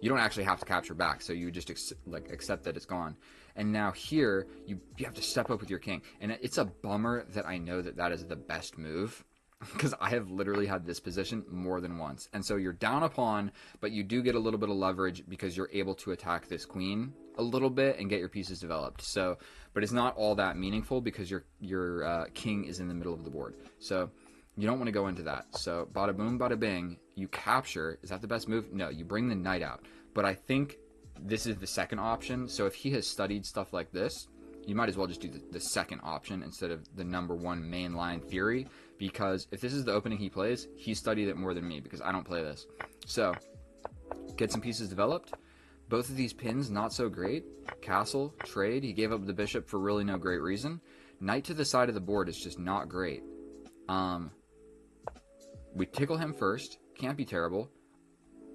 You don't actually have to capture back, so you just accept that it's gone. And now here, you have to step up with your king. And it's a bummer that I know that is the best move, because I have literally had this position more than once. And so you're down a pawn, but you do get a little bit of leverage because you're able to attack this queen a little bit and get your pieces developed. So, but it's not all that meaningful because your king is in the middle of the board. So you don't want to go into that. So bada boom, bada bing, you capture. Is that the best move? No, you bring the knight out. But I think this is the second option. So if he has studied stuff like this, you might as well just do the second option instead of the number one mainline theory. Because if this is the opening he plays, he studied it more than me because I don't play this. So get some pieces developed. Both of these pins, not so great. Castle, trade. He gave up the bishop for really no great reason. Knight to the side of the board is just not great. We tickle him first. Can't be terrible.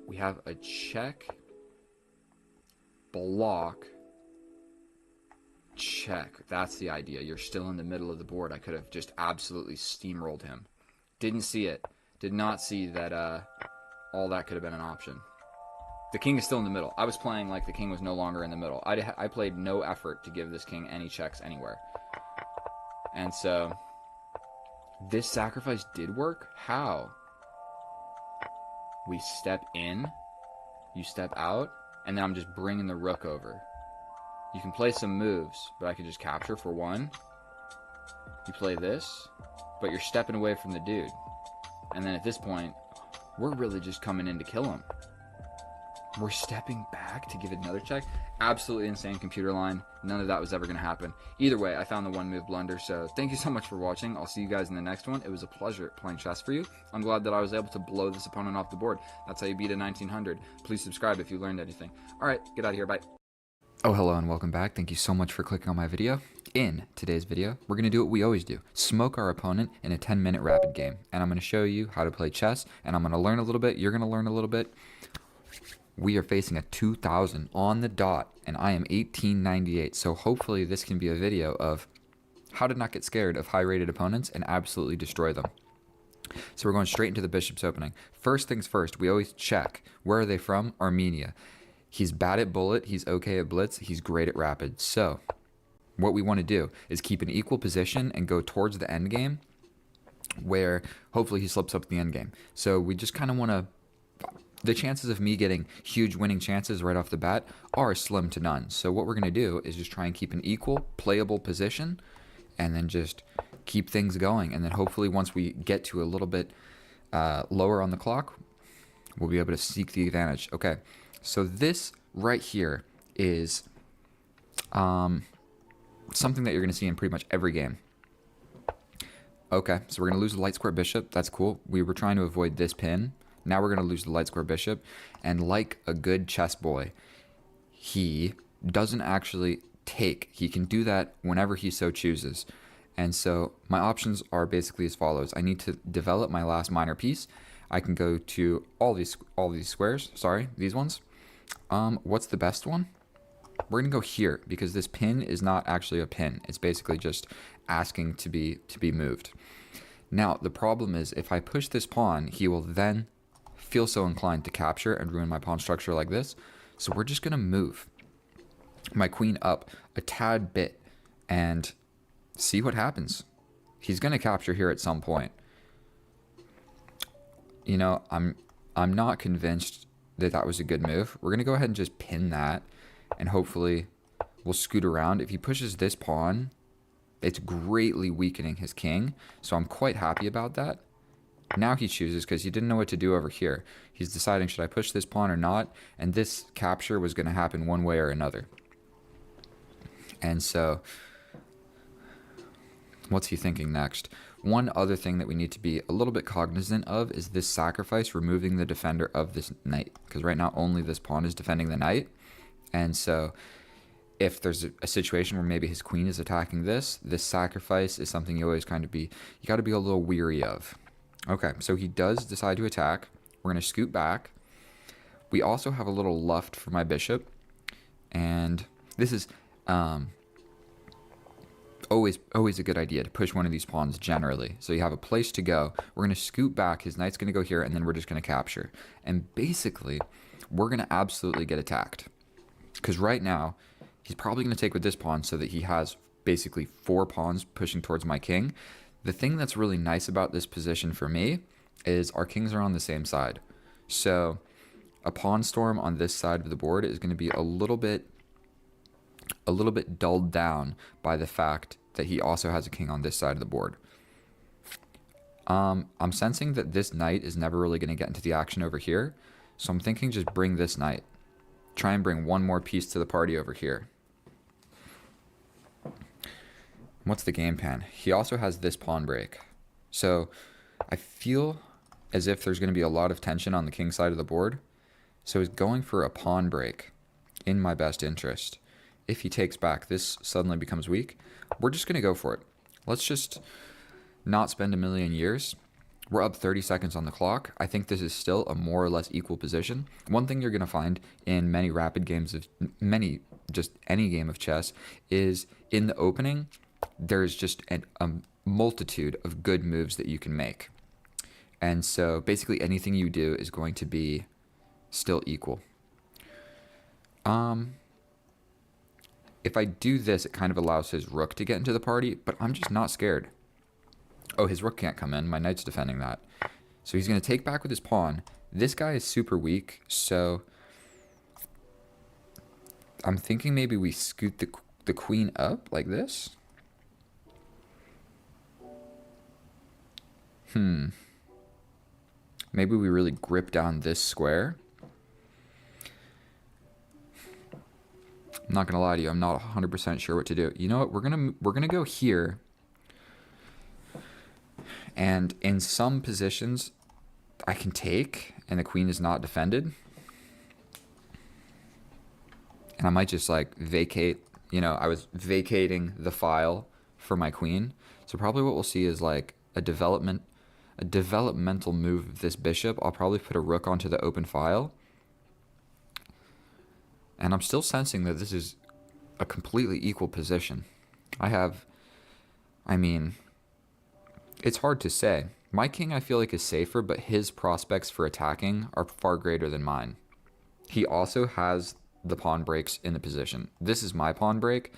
We have a check. Block. Check. That's the idea. You're still in the middle of the board. I could have just absolutely steamrolled him. Didn't see it. Did not see that all that could have been an option. The king is still in the middle. I was playing like the king was no longer in the middle. I played no effort to give this king any checks anywhere. And so this sacrifice did work? How? We step in. You step out. and then I'm just bringing the rook over. You can play some moves, but I could just capture for one. You play this, but you're stepping away from the dude. And then at this point, we're really just coming in to kill him. We're stepping back to give it another check. Absolutely insane computer line. None of that was ever going to happen. Either way, I found the one move blunder. So thank you so much for watching. I'll see you guys in the next one. It was a pleasure playing chess for you. I'm glad that I was able to blow this opponent off the board. That's how you beat a 1900. Please subscribe if you learned anything. All right, get out of here. Bye. Oh, hello and welcome back. Thank you so much for clicking on my video. In today's video, we're going to do what we always do. Smoke our opponent in a 10-minute rapid game. And I'm going to show you how to play chess. And I'm going to learn a little bit. You're going to learn a little bit. We are facing a 2000 on the dot, and I am 1898. So hopefully this can be a video of how to not get scared of high-rated opponents and absolutely destroy them. So we're going straight into the bishop's opening. First things first, we always check. Where are they from? Armenia. He's bad at bullet. He's okay at blitz. He's great at rapid. So what we want to do is keep an equal position and go towards the end game where hopefully he slips up the end game. So we just kind of want to... The chances of me getting huge winning chances right off the bat are slim to none. So what we're going to do is just try and keep an equal, playable position and then just keep things going. And then hopefully once we get to a little bit lower on the clock, we'll be able to seek the advantage. Okay, so this right here is something that you're going to see in pretty much every game. Okay, so we're going to lose the light square bishop. That's cool. We were trying to avoid this pin. Now we're going to lose the light square bishop. And like a good chess boy, he doesn't actually take. He can do that whenever he so chooses. And so my options are basically as follows. I need to develop my last minor piece. I can go to all these squares. Sorry, these ones. What's the best one? We're going to go here because this pin is not actually a pin. It's basically just asking to be moved. Now, the problem is if I push this pawn, he will then feel so inclined to capture and ruin my pawn structure like this. So we're just going to move my queen up a tad bit and see what happens. He's going to capture here at some point. You know, I'm not convinced that that was a good move. We're going to go ahead and just pin that and hopefully we'll scoot around. If he pushes this pawn, it's greatly weakening his king. So I'm quite happy about that. Now he chooses because he didn't know what to do over here. He's deciding, should I push this pawn or not? And this capture was going to happen one way or another. And so, what's he thinking next? One other thing that we need to be a little bit cognizant of is this sacrifice, removing the defender of this knight. Because right now only this pawn is defending the knight. And so, if there's a situation where maybe his queen is attacking this sacrifice is something you always kind of you got to be a little weary of. Okay, so he does decide to attack. We're going to scoot back. We also have a little luft for my bishop. And this is always a good idea to push one of these pawns generally. So you have a place to go. We're going to scoot back. His knight's going to go here, and then we're just going to capture. And basically, we're going to absolutely get attacked. Because right now, he's probably going to take with this pawn so that he has basically 4 pawns pushing towards my king. The thing that's really nice about this position for me is our kings are on the same side. So a pawn storm on this side of the board is going to be a little bit dulled down by the fact that he also has a king on this side of the board. I'm sensing that this knight is never really going to get into the action over here. So I'm thinking just bring this knight. Try and bring one more piece to the party over here. What's the game plan? He also has this pawn break. So I feel as if there's going to be a lot of tension on the king side of the board. So he's going for a pawn break in my best interest. If he takes back, this suddenly becomes weak. We're just going to go for it. Let's just not spend a million years. We're up 30 seconds on the clock. I think this is still a more or less equal position. One thing you're going to find in many rapid games of just any game of chess is in the opening, there's just a multitude of good moves that you can make. And so basically anything you do is going to be still equal. If I do this, it kind of allows his rook to get into the party, but I'm just not scared. Oh, his rook can't come in. My knight's defending that. So he's going to take back with his pawn. This guy is super weak, so I'm thinking maybe we scoot the queen up like this. Maybe we really grip down this square. I'm not gonna lie to you, I'm not 100% sure what to do. You know what? We're gonna go here, and in some positions, I can take, and the queen is not defended, and I might just like vacate. You know, I was vacating the file for my queen, so probably what we'll see is like a developmental move of this bishop. I'll probably put a rook onto the open file. And I'm still sensing that this is a completely equal position. I mean, it's hard to say. My king, I feel like, is safer, but his prospects for attacking are far greater than mine. He also has the pawn breaks in the position. This is my pawn break,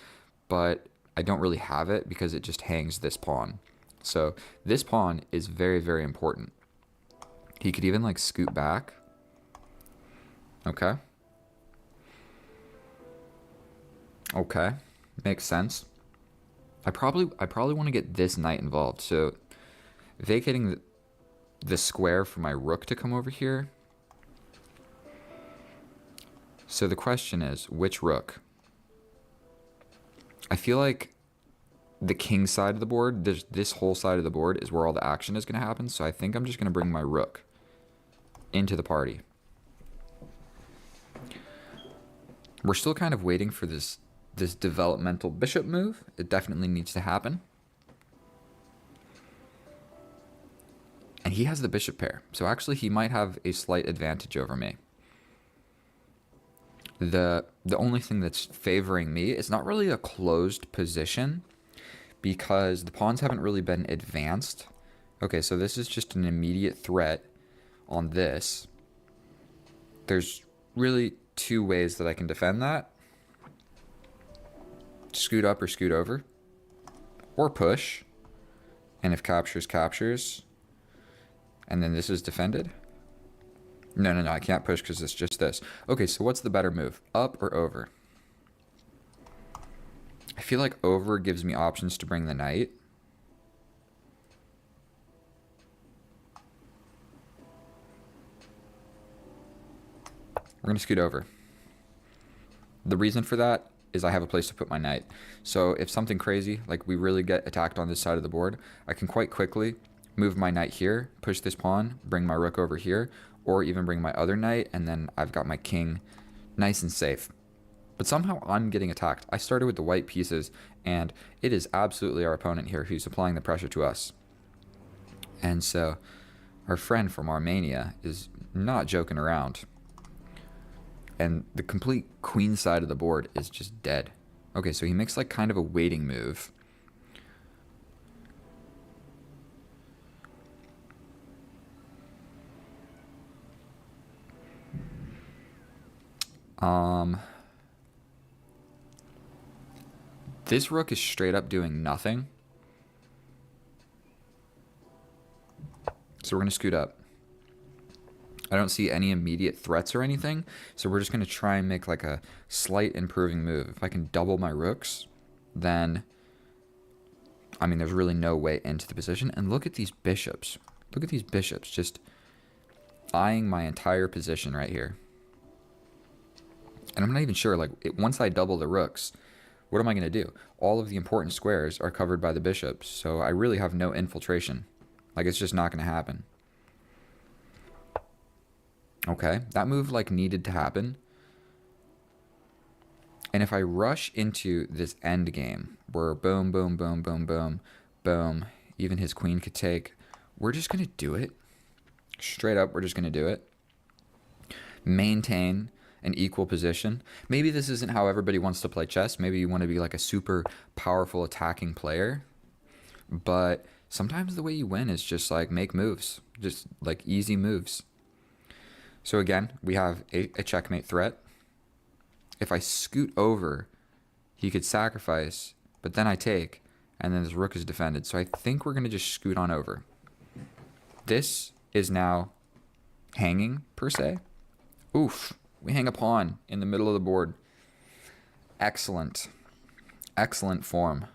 but I don't really have it because it just hangs this pawn. So this pawn is very, very important. He could even like scoot back. Okay. Okay, makes sense. I probably want to get this knight involved. So vacating the square for my rook to come over here. So the question is, which rook? I feel like the king side of the board, this whole side of the board is where all the action is going to happen. So I think I'm just going to bring my rook into the party. We're still kind of waiting for this developmental bishop move. It definitely needs to happen. And he has the bishop pair. So actually he might have a slight advantage over me. The only thing that's favoring me is not really a closed position because the pawns haven't really been advanced. Okay, so this is just an immediate threat on this. There's really two ways that I can defend that. Scoot up or scoot over. Or push. And if captures, captures. And then this is defended. No, I can't push because it's just this. Okay, so what's the better move? Up or over? I feel like over gives me options to bring the knight. We're going to scoot over. The reason for that is I have a place to put my knight. So if something crazy, like we really get attacked on this side of the board, I can quite quickly move my knight here, push this pawn, bring my rook over here, or even bring my other knight, and then I've got my king nice and safe. But somehow I'm getting attacked. I started with the white pieces, and it is absolutely our opponent here who's applying the pressure to us. And so our friend from Armenia is not joking around. And the complete queen side of the board is just dead. Okay, so he makes like kind of a waiting move. This rook is straight up doing nothing. So we're going to scoot up. I don't see any immediate threats or anything, so we're just going to try and make like a slight improving move. If I can double my rooks, then, I mean, there's really no way into the position. And look at these bishops. Look at these bishops just eyeing my entire position right here. And I'm not even sure, like, once I double the rooks, what am I going to do? All of the important squares are covered by the bishops, so I really have no infiltration. Like, it's just not going to happen. Okay, that move, like, needed to happen. And if I rush into this end game, where boom, boom, boom, boom, boom, boom, even his queen could take, we're just going to do it. Straight up, we're just going to do it. Maintain an equal position. Maybe this isn't how everybody wants to play chess. Maybe you want to be like a super powerful attacking player. But sometimes the way you win is just like make moves. Just like easy moves. So again, we have a checkmate threat. If I scoot over, he could sacrifice, but then I take, and then this rook is defended. So I think we're going to just scoot on over. This is now hanging, per se. Oof. We hang a pawn in the middle of the board. Excellent. Excellent form.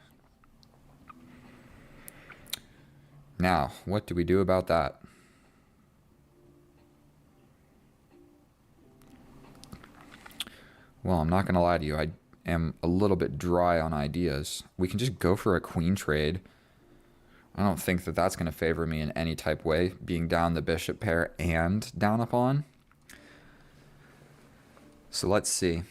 Now, what do we do about that? Well, I'm not going to lie to you. I am a little bit dry on ideas. We can just go for a queen trade. I don't think that that's going to favor me in any type way, being down the bishop pair and down a pawn. So let's see.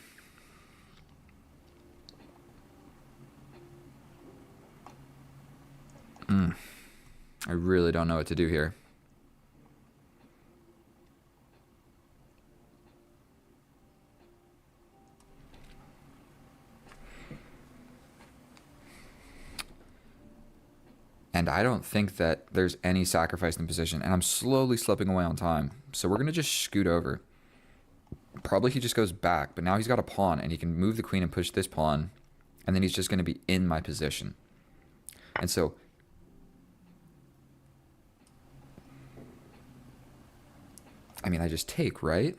I really don't know what to do here. And I don't think that there's any sacrifice in the position. And I'm slowly slipping away on time. So we're going to just scoot over. Probably he just goes back. But now he's got a pawn. And he can move the queen and push this pawn. And then he's just going to be in my position. And so... I mean, I just take, right?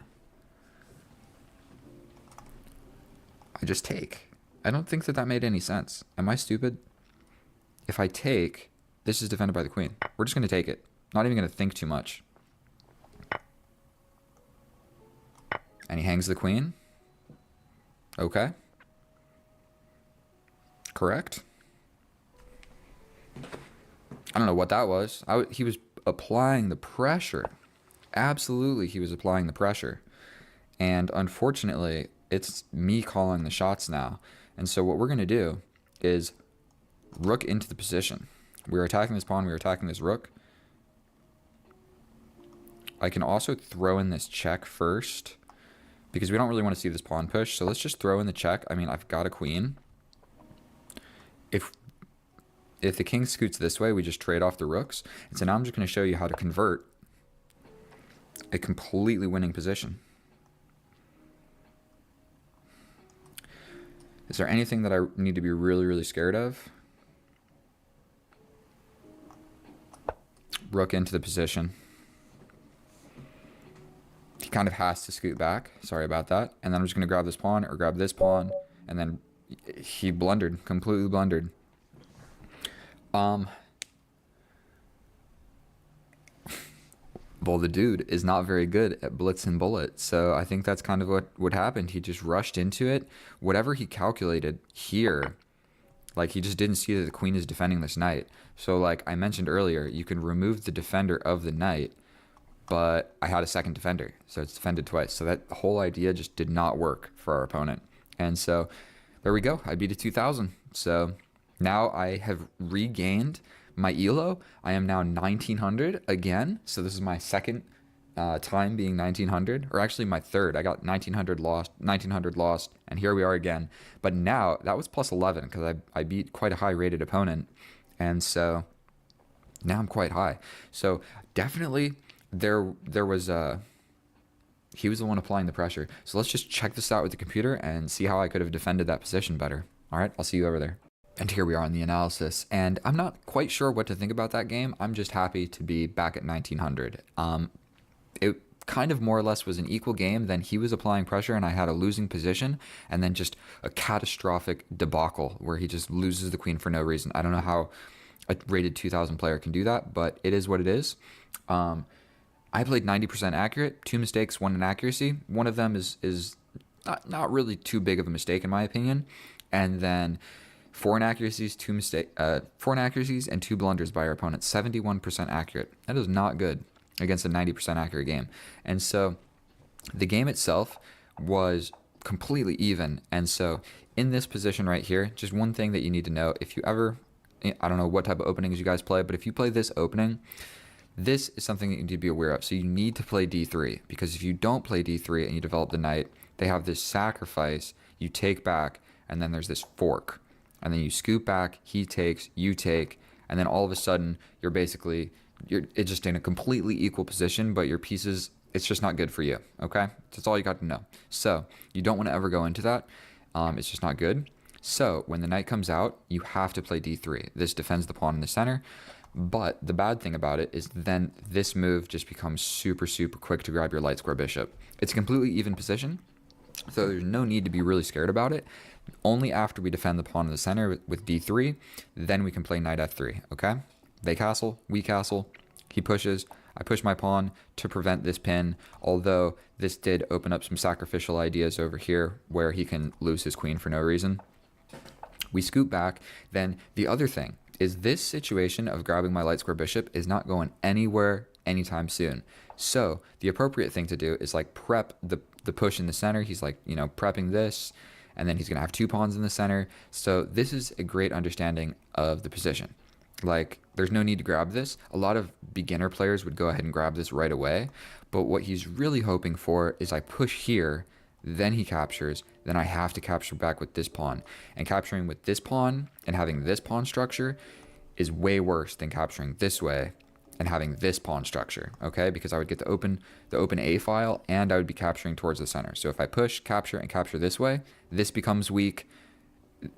I just take. I don't think that that made any sense. Am I stupid? If I take... This is defended by the queen. We're just going to take it. Not even going to think too much. And he hangs the queen. Okay. Correct. I don't know what that was. He was applying the pressure. Absolutely, he was applying the pressure. And unfortunately, it's me calling the shots now. And so what we're going to do is rook into the position. We're attacking this pawn, we're attacking this rook. I can also throw in this check first, because we don't really want to see this pawn push. So let's just throw in the check. I mean, I've got a queen. If the king scoots this way, we just trade off the rooks. And so now I'm just going to show you how to convert a completely winning position. Is there anything that I need to be really, really scared of? Rook into the position. He kind of has to scoot back. Sorry about that. And then I'm just going to grab this pawn or grab this pawn. And then he blundered. Completely blundered. Well, the dude is not very good at blitz and bullet. So I think that's kind of what happened. He just rushed into it. Whatever he calculated here, like he just didn't see that the queen is defending this knight. So like I mentioned earlier, you can remove the defender of the knight, but I had a second defender. So it's defended twice. So that whole idea just did not work for our opponent. And so there we go. I beat a 2000. So now I have regained my elo. I am now 1900 again. So this is my second time being 1900, or actually my third. I got 1900 lost, and here we are again. But now that was plus 11 because I beat quite a high rated opponent, and so now I'm quite high. So definitely there was he was the one applying the pressure. So let's just check this out with the computer and see how I could have defended that position better. All right, I'll see you over there. And here we are in the analysis, and I'm not quite sure what to think about that game. I'm just happy to be back at 1900. It kind of more or less was an equal game. Then he was applying pressure and I had a losing position, and then just a catastrophic debacle where he just loses the queen for no reason. I don't know how a rated 2000 player can do that, but it is what it is. I played 90% accurate, 2 mistakes, 1 inaccuracy. One of them is not really too big of a mistake in my opinion, and then 4 inaccuracies, 4 inaccuracies and 2 blunders by our opponent. 71% accurate. That is not good against a 90% accurate game. And so the game itself was completely even. And so in this position right here, just one thing that you need to know, if you ever, I don't know what type of openings you guys play, but if you play this opening, this is something that you need to be aware of. So you need to play d3, because if you don't play d3 and you develop the knight, they have this sacrifice, you take back, and then there's this fork. And then you scoop back, he takes, you take, and then all of a sudden it's just in a completely equal position, but your pieces, it's just not good for you, okay? That's all you got to know. So you don't want to ever go into that. It's just not good. So when the knight comes out, you have to play d3. This defends the pawn in the center, but the bad thing about it is then this move just becomes super, super quick to grab your light square bishop. It's a completely even position, So there's no need to be really scared about it. Only after we defend the pawn in the center with d3, then we can play knight f3, okay? They castle, we castle, he pushes, I push my pawn to prevent this pin, although this did open up some sacrificial ideas over here where he can lose his queen for no reason. We scoot back. Then the other thing is this situation of grabbing my light square bishop is not going anywhere anytime soon. So the appropriate thing to do is like prep the push in the center. He's like, you know, prepping this, and then he's going to have two pawns in the center. So this is a great understanding of the position. Like, there's no need to grab this. A lot of beginner players would go ahead and grab this right away. But what he's really hoping for is I push here, then he captures, then I have to capture back with this pawn. And capturing with this pawn and having this pawn structure is way worse than capturing this way and having this pawn structure, okay? Because I would get the open A file, and I would be capturing towards the center. So if I push, capture, and capture this way, this becomes weak.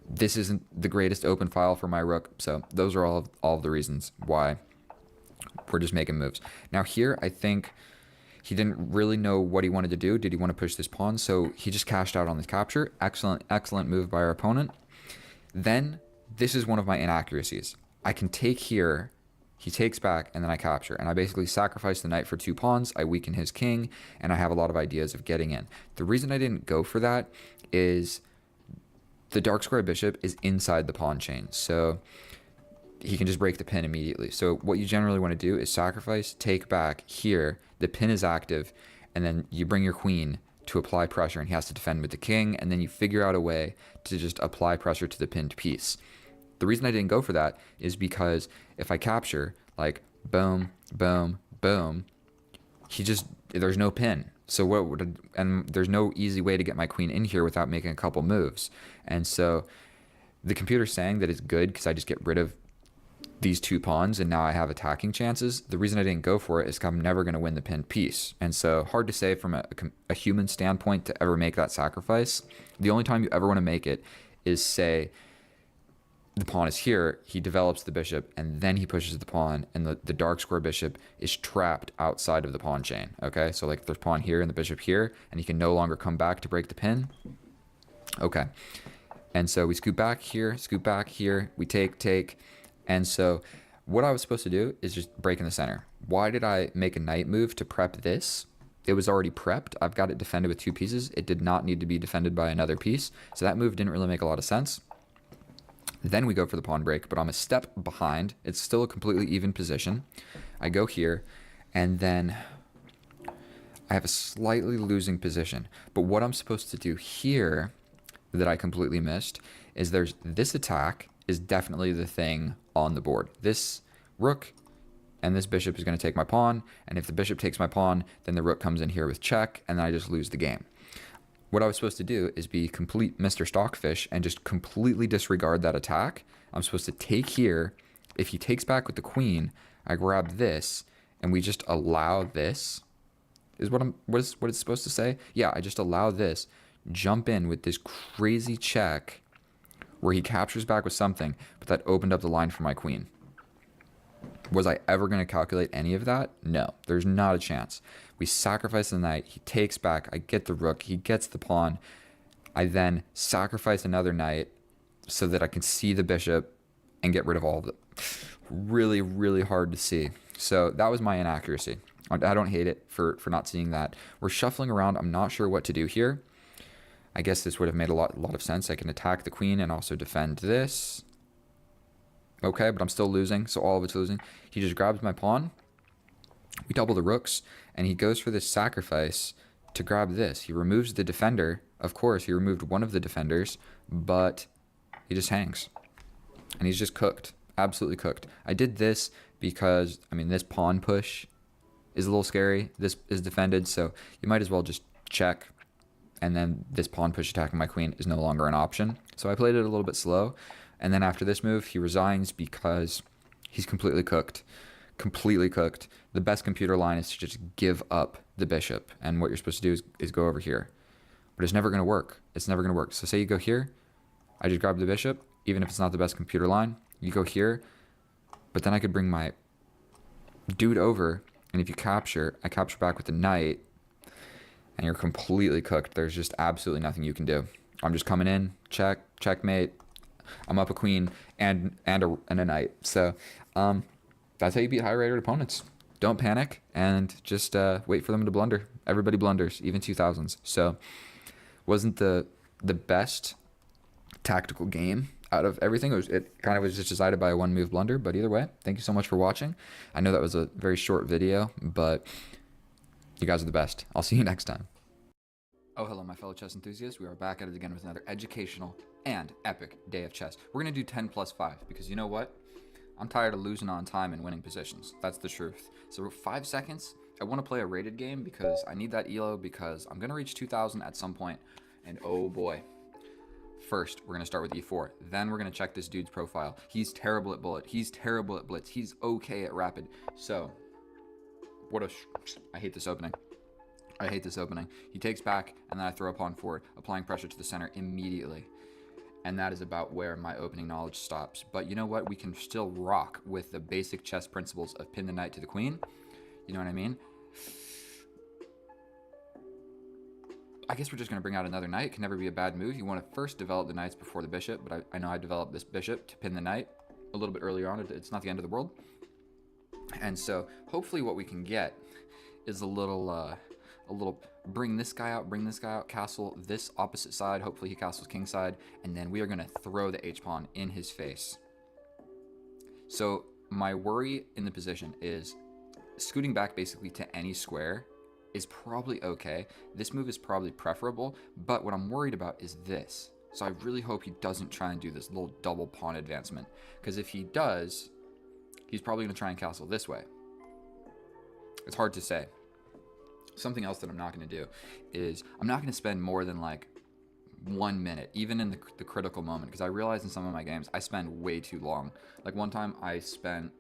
This isn't the greatest open file for my rook. So those are all of the reasons why we're just making moves. Now here, I think he didn't really know what he wanted to do. Did he want to push this pawn? So he just cashed out on this capture. Excellent move by our opponent. Then this is one of my inaccuracies. I can take here, he takes back, and then I capture. And I basically sacrifice the knight for two pawns. I weaken his king, and I have a lot of ideas of getting in. The reason I didn't go for that is the dark square bishop is inside the pawn chain. So he can just break the pin immediately. So what you generally want to do is sacrifice, take back here. The pin is active, and then you bring your queen to apply pressure, and he has to defend with the king, and then you figure out a way to just apply pressure to the pinned piece. The reason I didn't go for that is because if I capture, like, boom, boom, boom, there's no pin. So and there's no easy way to get my queen in here without making a couple moves. And so the computer's saying that it's good because I just get rid of these two pawns and now I have attacking chances. The reason I didn't go for it is because I'm never going to win the pinned piece. And so hard to say from a human standpoint to ever make that sacrifice. The only time you ever want to make it is, say, the pawn is here, he develops the bishop, and then he pushes the pawn, and the dark square bishop is trapped outside of the pawn chain, okay? So, like, there's pawn here and the bishop here, and he can no longer come back to break the pin. Okay. And so we scoot back here, we take, and so what I was supposed to do is just break in the center. Why did I make a knight move to prep this? It was already prepped. I've got it defended with two pieces. It did not need to be defended by another piece, so that move didn't really make a lot of sense. Then we go for the pawn break, but I'm a step behind. It's still a completely even position. I go here, and then I have a slightly losing position. But what I'm supposed to do here that I completely missed is there's this attack is definitely the thing on the board. This rook and this bishop is going to take my pawn, and if the bishop takes my pawn, then the rook comes in here with check, and then I just lose the game. What I was supposed to do is be complete Mr. Stockfish and just completely disregard that attack. I'm supposed to take here. If he takes back with the queen, I grab this, and we just allow this. Is what it's supposed to say? Yeah, I just allow this, jump in with this crazy check where he captures back with something, but that opened up the line for my queen. Was I ever going to calculate any of that? No, there's not a chance. We sacrifice the knight, he takes back, I get the rook, he gets the pawn. I then sacrifice another knight so that I can see the bishop and get rid of all of it. Really, really hard to see. So that was my inaccuracy. I don't hate it for not seeing that. We're shuffling around. I'm not sure what to do here. I guess this would have made a lot of sense. I can attack the queen and also defend this. Okay, but I'm still losing, so all of it's losing. He just grabs my pawn. We double the rooks, and he goes for this sacrifice to grab this. He removes the defender. Of course, he removed one of the defenders, but he just hangs. And he's just cooked. Absolutely cooked. I did this because, I mean, this pawn push is a little scary. This is defended, so you might as well just check. And then this pawn push attacking my queen is no longer an option. So I played it a little bit slow. And then after this move, he resigns because he's completely cooked. Completely cooked. The best computer line is to just give up the bishop. And what you're supposed to do is go over here. But it's never going to work. It's never going to work. So say you go here. I just grab the bishop. Even if it's not the best computer line. You go here. But then I could bring my dude over. And if you capture, I capture back with the knight. and you're completely cooked. There's just absolutely nothing you can do. I'm just coming in, checkmate. I'm up a queen and a knight. So that's how you beat high-rated opponents. Don't panic and just wait for them to blunder. Everybody blunders, even 2000s. So wasn't the best tactical game out of everything. It kind of was just decided by a one move blunder. But either way, thank you so much for watching. I know that was a very short video, but you guys are the best. I'll see you next time. Oh, hello, my fellow chess enthusiasts. We are back at it again with another educational and epic day of chess. We're going to do 10 plus 5 because you know what? I'm tired of losing on time and winning positions. That's the truth. So 5 seconds, I want to play a rated game because I need that elo because I'm going to reach 2000 at some point. And oh boy. First, we're going to start with e4. Then we're going to check this dude's profile. He's terrible at bullet. He's terrible at blitz. He's okay at rapid. So, I hate this opening. I hate this opening. He takes back, and then I throw a pawn forward, applying pressure to the center immediately. And that is about where my opening knowledge stops. But you know what? We can still rock with the basic chess principles of pin the knight to the queen. You know what I mean? I guess we're just going to bring out another knight. It can never be a bad move. You want to first develop the knights before the bishop, but I know I developed this bishop to pin the knight a little bit earlier on. It's not the end of the world. And so hopefully what we can get is a little bring this guy out, castle this opposite side. Hopefully he castles king side, and then we are going to throw the h-pawn in his face. So my worry in the position is scooting back basically to any square is probably okay. This move is probably preferable, but what I'm worried about is this. So I really hope he doesn't try and do this little double pawn advancement, because if he does, he's probably going to try and castle this way. It's hard to say. Something else that I'm not going to do is I'm not going to spend more than like 1 minute, even in the critical moment, because I realize in some of my games I spend way too long. Like one time I spent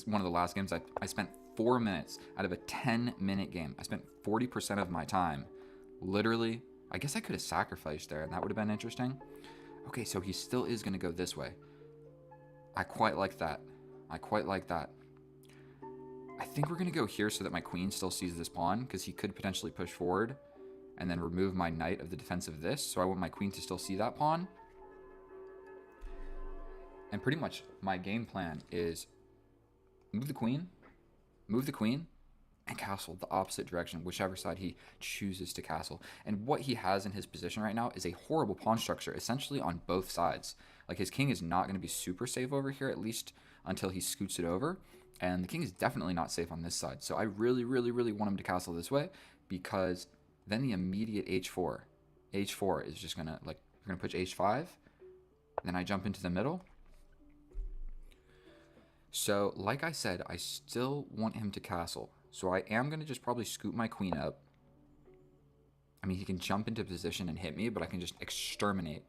one of the last games I spent 4 minutes out of a 10-minute game. I spent 40% of my time literally. I guess I could have sacrificed there and that would have been interesting. Okay, so he still is going to go this way. I quite like that. I think we're going to go here so that my queen still sees this pawn, because he could potentially push forward and then remove my knight of the defense of this. So I want my queen to still see that pawn. And pretty much my game plan is move the queen, and castle the opposite direction, whichever side he chooses to castle. And what he has in his position right now is a horrible pawn structure, essentially on both sides. Like his king is not going to be super safe over here, at least until he scoots it over. And the king is definitely not safe on this side. So I really, really, really want him to castle this way, because then the immediate h4 is just going to, like, you're going to push h5. Then I jump into the middle. So, like I said, I still want him to castle. So I am going to just probably scoop my queen up. I mean, he can jump into position and hit me, but I can just exterminate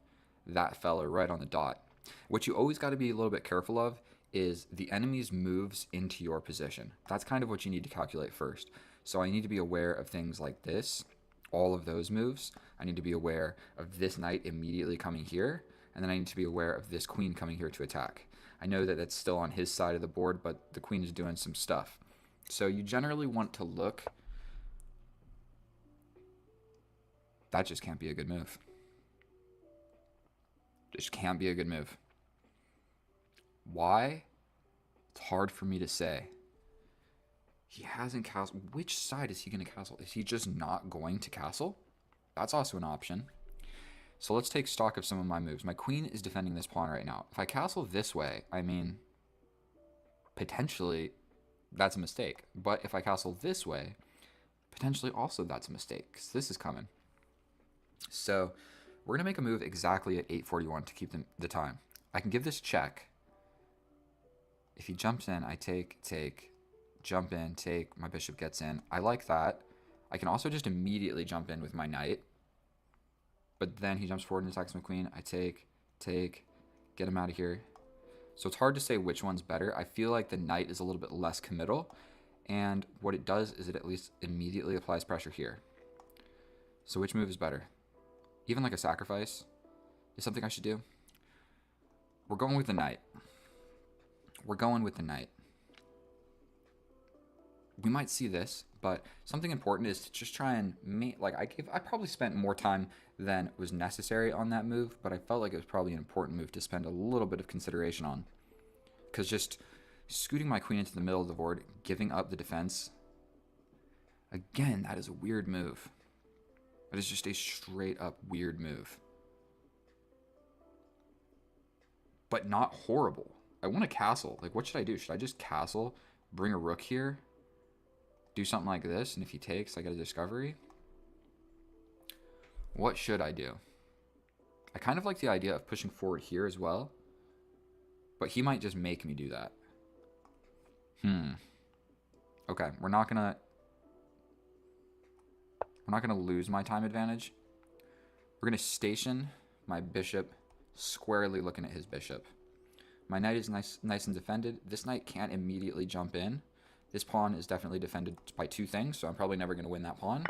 that fella right on the dot. What you always got to be a little bit careful of is the enemy's moves into your position. That's kind of what you need to calculate first. So I need to be aware of things like this, all of those moves. I need to be aware of this knight immediately coming here, and then I need to be aware of this queen coming here to attack. I know that that's still on his side of the board, but the queen is doing some stuff. So you generally want to look. That just can't be a good move. Just can't be a good move. Why? It's hard for me to say. He hasn't castled. Which side is he going to castle? Is he just not going to castle? That's also an option. So let's take stock of some of my moves. My queen is defending this pawn right now. If I castle this way, I mean, potentially that's a mistake. But if I castle this way, potentially also that's a mistake, because this is coming. So we're going to make a move exactly at 8:41 to keep the time. I can give this check. If he jumps in, I take, jump in, take, my bishop gets in. I like that. I can also just immediately jump in with my knight. But then he jumps forward and attacks my queen. I take, get him out of here. So it's hard to say which one's better. I feel like the knight is a little bit less committal. And what it does is it at least immediately applies pressure here. So which move is better? Even like a sacrifice is something I should do. We're going with the knight. We we might see this, but something important is to just try and I probably spent more time than was necessary on that move, but I felt like it was probably an important move to spend a little bit of consideration on. Because just scooting my queen into the middle of the board, giving up the defense, again, that is a weird move. That is just a straight up weird move. But not horrible. I want a castle. Like, what should I do? Should I just castle, bring a rook here, do something like this, and if he takes, I get a discovery? What should I do? I kind of like the idea of pushing forward here as well, but he might just make me do that. Okay, we're not gonna lose my time advantage. We're gonna station my bishop squarely looking at his bishop. My knight is nice and defended. This knight can't immediately jump in. This pawn is definitely defended by two things, so I'm probably never going to win that pawn.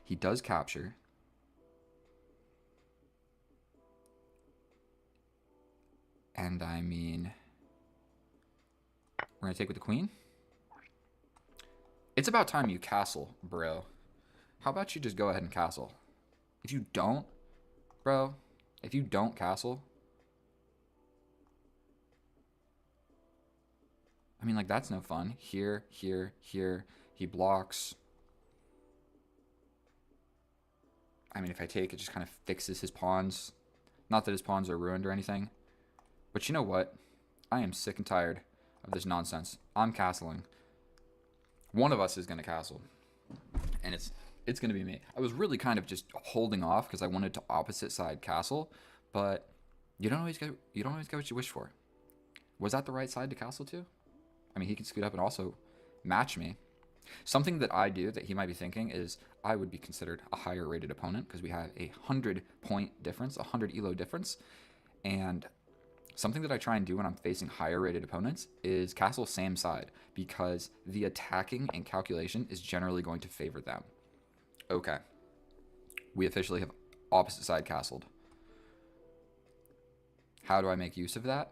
He does capture. And I mean, we're going to take with the queen. It's about time you castle, bro. How about you just go ahead and castle? If you don't, bro, if you don't castle, I mean, like, that's no fun. Here, here, here. He blocks. I mean, if I take, it just kind of fixes his pawns. Not that his pawns are ruined or anything. But you know what? I am sick and tired of this nonsense. I'm castling. One of us is going to castle. And it's going to be me. I was really kind of just holding off because I wanted to opposite side castle. But you don't always get what you wish for. Was that the right side to castle to? I mean, he can scoot up and also match me. Something that I do that he might be thinking is I would be considered a higher rated opponent because we have a 100-point difference, 100 elo difference. And something that I try and do when I'm facing higher rated opponents is castle same side because the attacking and calculation is generally going to favor them. Okay. We officially have opposite side castled. How do I make use of that?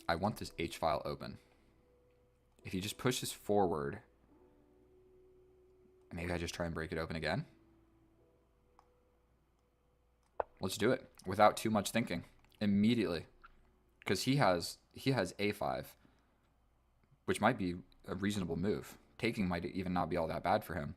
I want this H file open. If he just pushes forward, maybe I just try and break it open again. Let's do it without too much thinking immediately, because he has A5, which might be a reasonable move. Taking might even not be all that bad for him.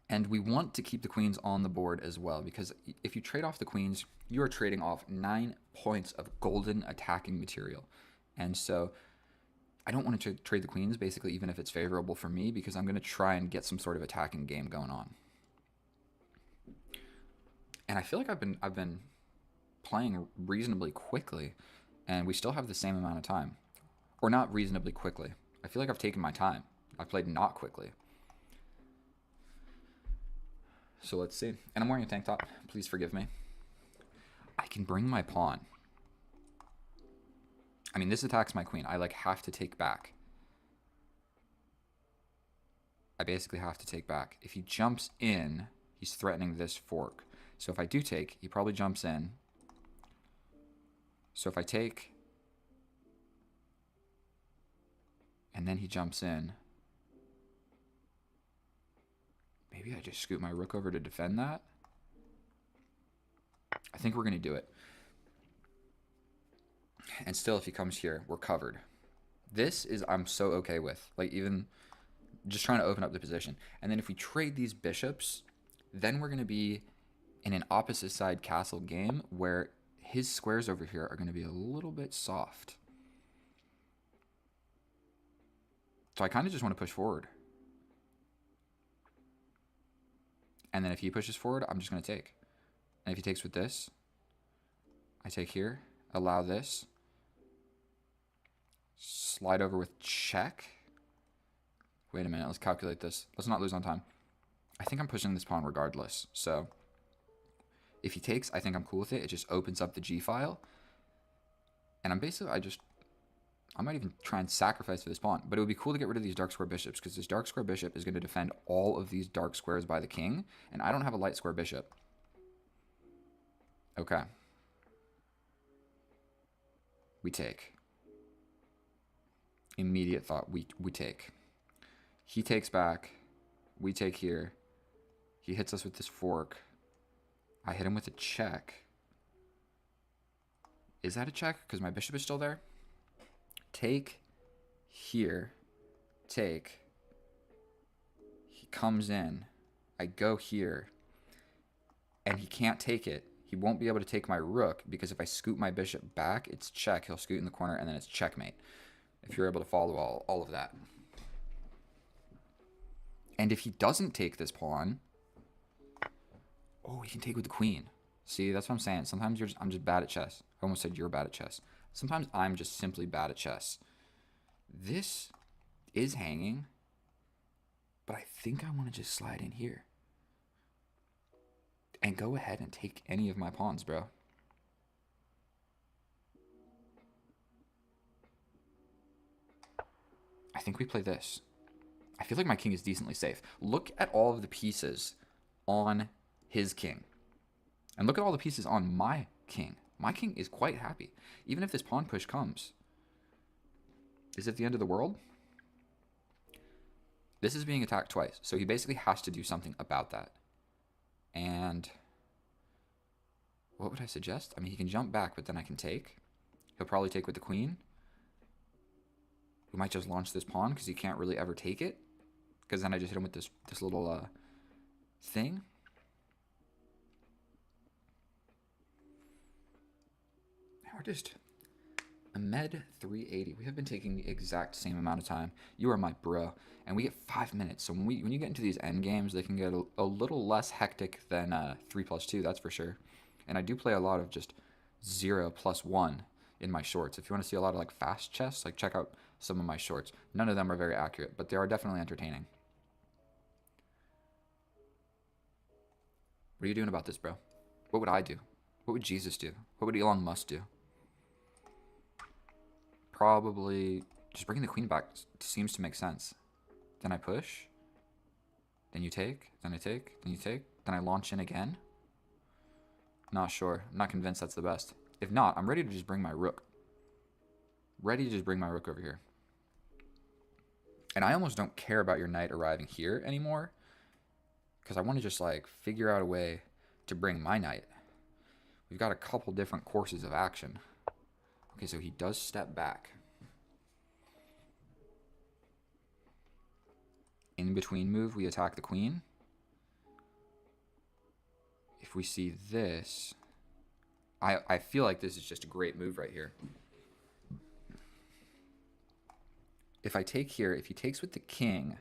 And we want to keep the queens on the board as well, because if you trade off the queens, you are trading off 9 points of golden attacking material. And so I don't want to trade the queens, basically, even if it's favorable for me, because I'm going to try and get some sort of attacking game going on. And I feel like I've been playing reasonably quickly, and we still have the same amount of time. Or not reasonably quickly. I feel like I've taken my time. I've played not quickly. So let's see. And I'm wearing a tank top. Please forgive me. I can bring my pawn. I mean, this attacks my queen. I have to take back. I basically have to take back. If he jumps in, he's threatening this fork. So if I do take, he probably jumps in. So if I take, and then he jumps in, maybe I just scoot my rook over to defend that. I think we're going to do it. And still, if he comes here, we're covered. This is I'm so okay with. Like, even just trying to open up the position. And then if we trade these bishops, then we're going to be in an opposite side castle game where his squares over here are going to be a little bit soft. So I kind of just want to push forward. And then if he pushes forward, I'm just going to take. And if he takes with this, I take here, allow this, slide over with check. Wait a minute, let's calculate this. Let's not lose on time. I think I'm pushing this pawn regardless. So if he takes, I think I'm cool with it. It just opens up the G file. And I'm basically, I might even try and sacrifice for this pawn. But it would be cool to get rid of these dark square bishops because this dark square bishop is going to defend all of these dark squares by the king. And I don't have a light square bishop. Okay. We take. Immediate thought, we take. He takes back. We take here. He hits us with this fork. I hit him with a check. Is that a check? Because my bishop is still there. Take here. Take. He comes in. I go here. And he can't take it. He won't be able to take my rook because if I scoot my bishop back, it's check. He'll scoot in the corner and then it's checkmate. If you're able to follow all of that. And if he doesn't take this pawn, oh, he can take with the queen. See, that's what I'm saying. Sometimes I'm just bad at chess. I almost said you're bad at chess. Sometimes I'm just simply bad at chess. This is hanging, but I think I want to just slide in here. And go ahead and take any of my pawns, bro. I think we play this. I feel like my king is decently safe. Look at all of the pieces on his king. And look at all the pieces on my king. My king is quite happy. Even if this pawn push comes. Is it the end of the world? This is being attacked twice. So he basically has to do something about that. And what would I suggest? I mean, he can jump back, but then I can take. He'll probably take with the queen. We might just launch this pawn because he can't really ever take it. Because then I just hit him with this little thing. Artist. Ahmed 380. We have been taking the exact same amount of time. You are my bro. And we get 5 minutes. So when you get into these end games, they can get a little less hectic than 3+2, that's for sure. And I do play a lot of just 0+1 in my shorts. If you want to see a lot of like fast chess, like check out some of my shorts. None of them are very accurate, but they are definitely entertaining. What are you doing about this, bro? What would I do? What would Jesus do? What would Elon Musk do? Probably just bringing the queen back seems to make sense. Then I push. Then you take. Then I take. Then you take. Then I launch in again. Not sure. I'm not convinced that's the best. If not, I'm ready to just bring my rook. Ready to just bring my rook over here. And I almost don't care about your knight arriving here anymore. Because I want to just like figure out a way to bring my knight. We've got a couple different courses of action. Okay, so he does step back. In between move, we attack the queen. If we see this, I feel like this is just a great move right here. If I take here, if he takes with the king,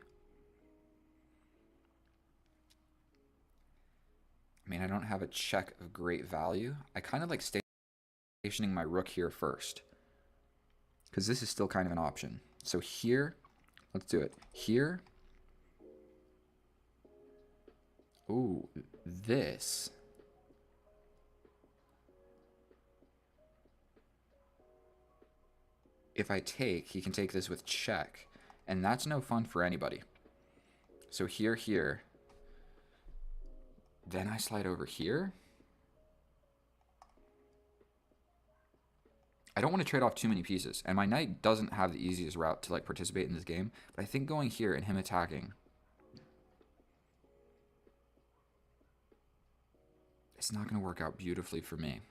I mean, I don't have a check of great value. I kind of like stationing my rook here first, because this is still kind of an option. So here, let's do it. Here. Ooh, this. If I take, he can take this with check, and that's no fun for anybody. So here, here. Then I slide over here. I don't want to trade off too many pieces, and my knight doesn't have the easiest route to like participate in this game, but I think going here and him attacking, it's not going to work out beautifully for me.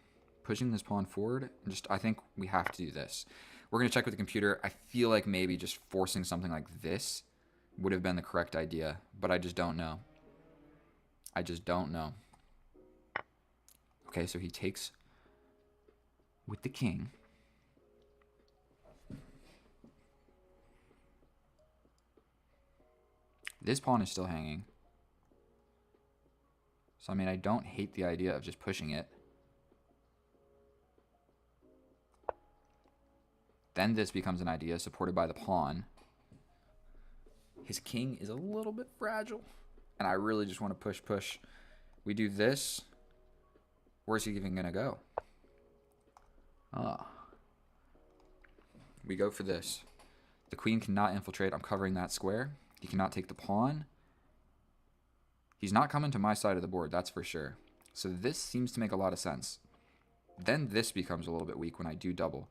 Pushing this pawn forward, I think we have to do this. We're going to check with the computer. I feel like maybe just forcing something like this would have been the correct idea, but I just don't know. I just don't know. Okay, so he takes with the king. This pawn is still hanging. So, I mean, I don't hate the idea of just pushing it. Then this becomes an idea supported by the pawn. His king is a little bit fragile. And I really just want to push, push. We do this. Where's he even going to go? We go for this. The queen cannot infiltrate. I'm covering that square. He cannot take the pawn. He's not coming to my side of the board, that's for sure. So this seems to make a lot of sense. Then this becomes a little bit weak when I do double.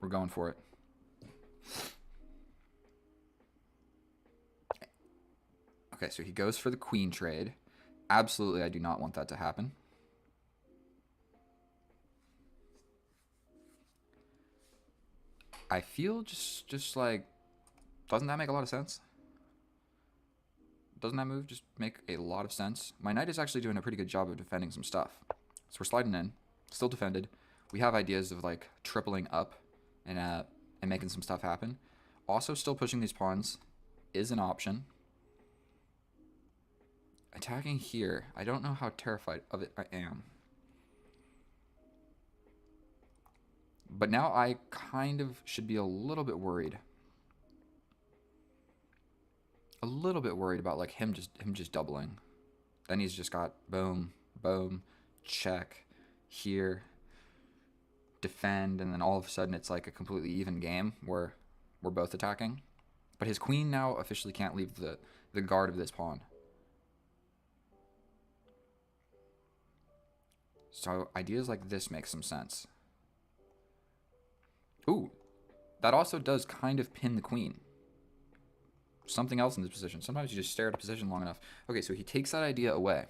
We're going for it. Okay, so he goes for the queen trade. Absolutely, I do not want that to happen. I feel just like, doesn't that make a lot of sense? Doesn't that move just make a lot of sense? My knight is actually doing a pretty good job of defending some stuff. So we're sliding in, still defended. We have ideas of like tripling up and making some stuff happen. Also still pushing these pawns is an option. Attacking here, I don't know how terrified of it I am. But now I kind of should be a little bit worried. A little bit worried about like him just doubling. Then he's just got boom, boom, check, here, defend, and then all of a sudden it's like a completely even game where we're both attacking. But his queen now officially can't leave the guard of this pawn. So ideas like this make some sense. Ooh, that also does kind of pin the queen. Something else in this position. Sometimes you just stare at a position long enough. Okay, so he takes that idea away.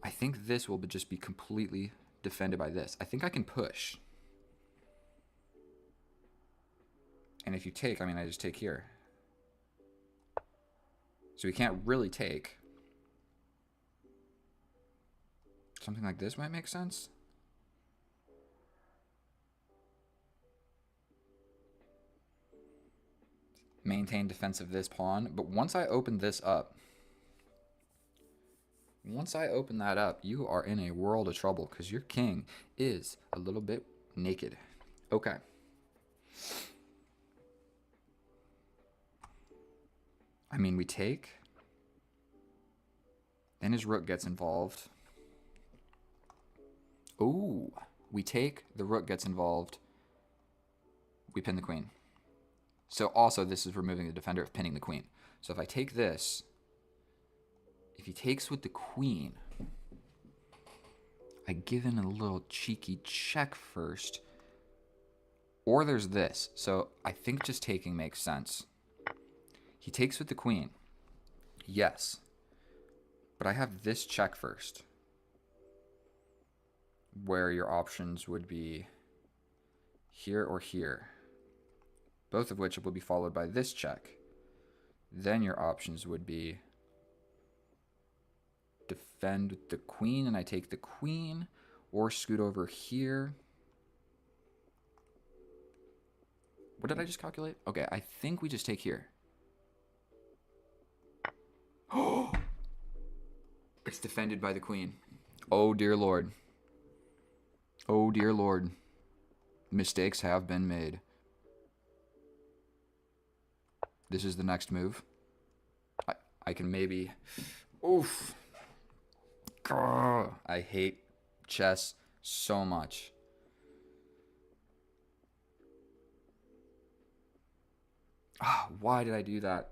I think this will just be completely defended by this. I think I can push. And if you take, I mean, I just take here. So we can't really take. Something like this might make sense. Maintain defense of this pawn. But once I open this up, once I open that up, you are in a world of trouble because your king is a little bit naked. Okay. I mean, we take. Then his rook gets involved. Ooh. We take, the rook gets involved. We pin the queen. So also this is removing the defender of pinning the queen. So if I take this, if he takes with the queen, I give in a little cheeky check first. Or there's this. So I think just taking makes sense. He takes with the queen. Yes. But I have this check first. Where your options would be here or here. Both of which will be followed by this check. Then your options would be defend with the queen and I take the queen, or scoot over here. What did I just calculate? Okay, I think we just take here. Oh! It's defended by the queen. Oh dear Lord. Oh dear Lord. Mistakes have been made. This is the next move. I can maybe... Oof. Grr. I hate chess so much. Why did I do that?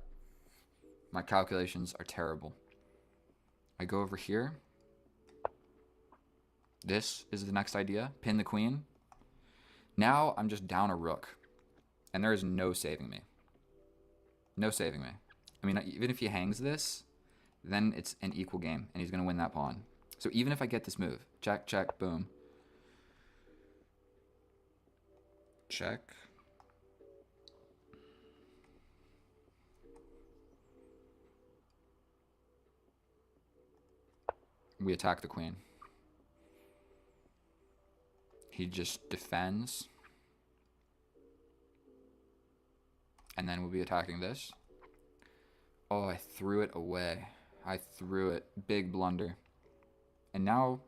My calculations are terrible. I go over here. This is the next idea. Pin the queen. Now I'm just down a rook. And there is no saving me. No saving me. I mean, even if he hangs this, then it's an equal game, and he's going to win that pawn. So even if I get this move, check, check, boom. Check. We attack the queen. He just defends. And then we'll be attacking this. Oh, I threw it away. I threw it. Big blunder. And now,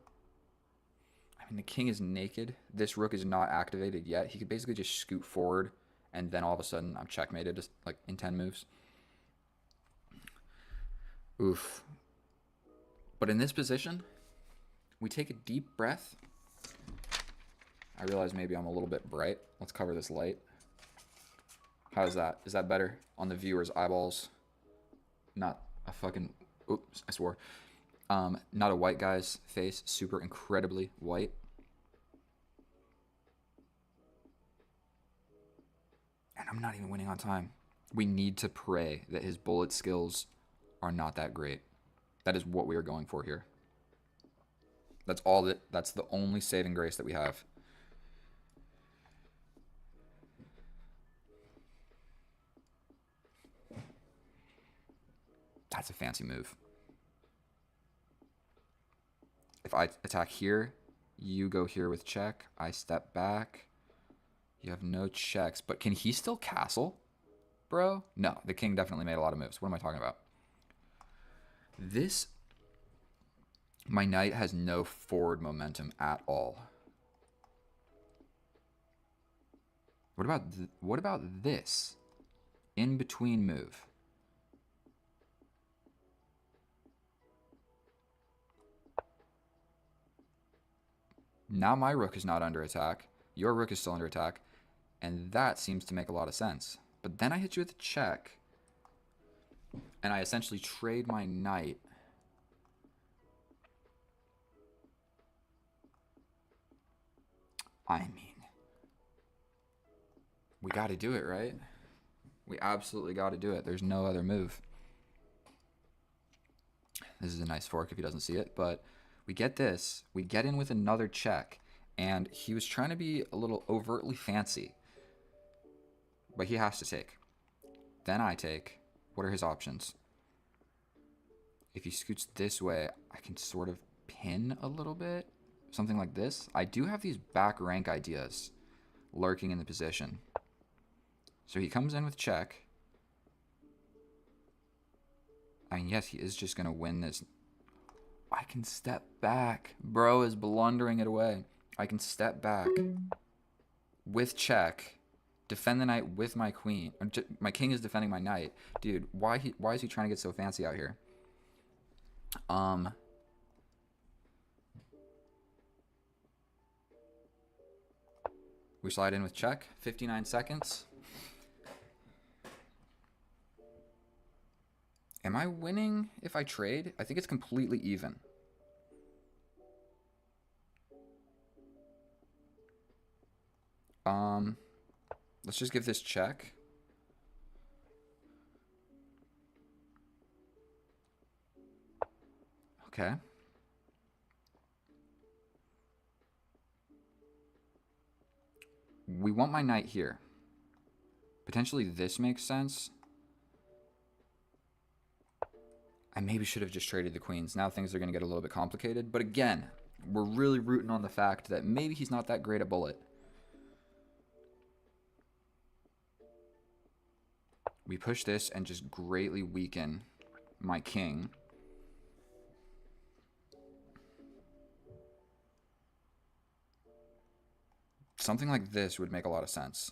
I mean, the king is naked. This rook is not activated yet. He could basically just scoot forward, and then all of a sudden I'm checkmated just like in 10 moves. Oof. But in this position, we take a deep breath. I realize maybe I'm a little bit bright. Let's cover this light. How's that? Is that better on the viewer's eyeballs? Not a fucking... Oops, I swore. Not a white guy's face. Super incredibly white. I'm not even winning on time. We need to pray that his bullet skills are not that great. That is what we are going for here. That's the only saving grace that we have. That's a fancy move. If I attack here, you go here with check. I step back. You have no checks. But can he still castle, bro? No, the king definitely made a lot of moves. What am I talking about? My knight has no forward momentum at all. What about this? In between move. Now my rook is not under attack. Your rook is still under attack. And that seems to make a lot of sense. But then I hit you with a check. And I essentially trade my knight. I mean, we got to do it, right? We absolutely got to do it. There's no other move. This is a nice fork if he doesn't see it, but we get this. We get in with another check, and he was trying to be a little overtly fancy, but he has to take. Then I take. What are his options? If he scoots this way, I can sort of pin a little bit. Something like this. I do have these back rank ideas lurking in the position. So he comes in with check. I mean, yes, he is just going to win this. I can step back. Bro is blundering it away. I can step back with check, defend the knight with my queen. My king is defending my knight. Dude, why is he trying to get so fancy out here? We slide in with check. 59 seconds. Am I winning if I trade? I think it's completely even. Let's just give this check. Okay. We want my knight here. Potentially this makes sense. I maybe should have just traded the queens. Now things are going to get a little bit complicated. But again, we're really rooting on the fact that maybe he's not that great at bullet. We push this and just greatly weaken my king. Something like this would make a lot of sense.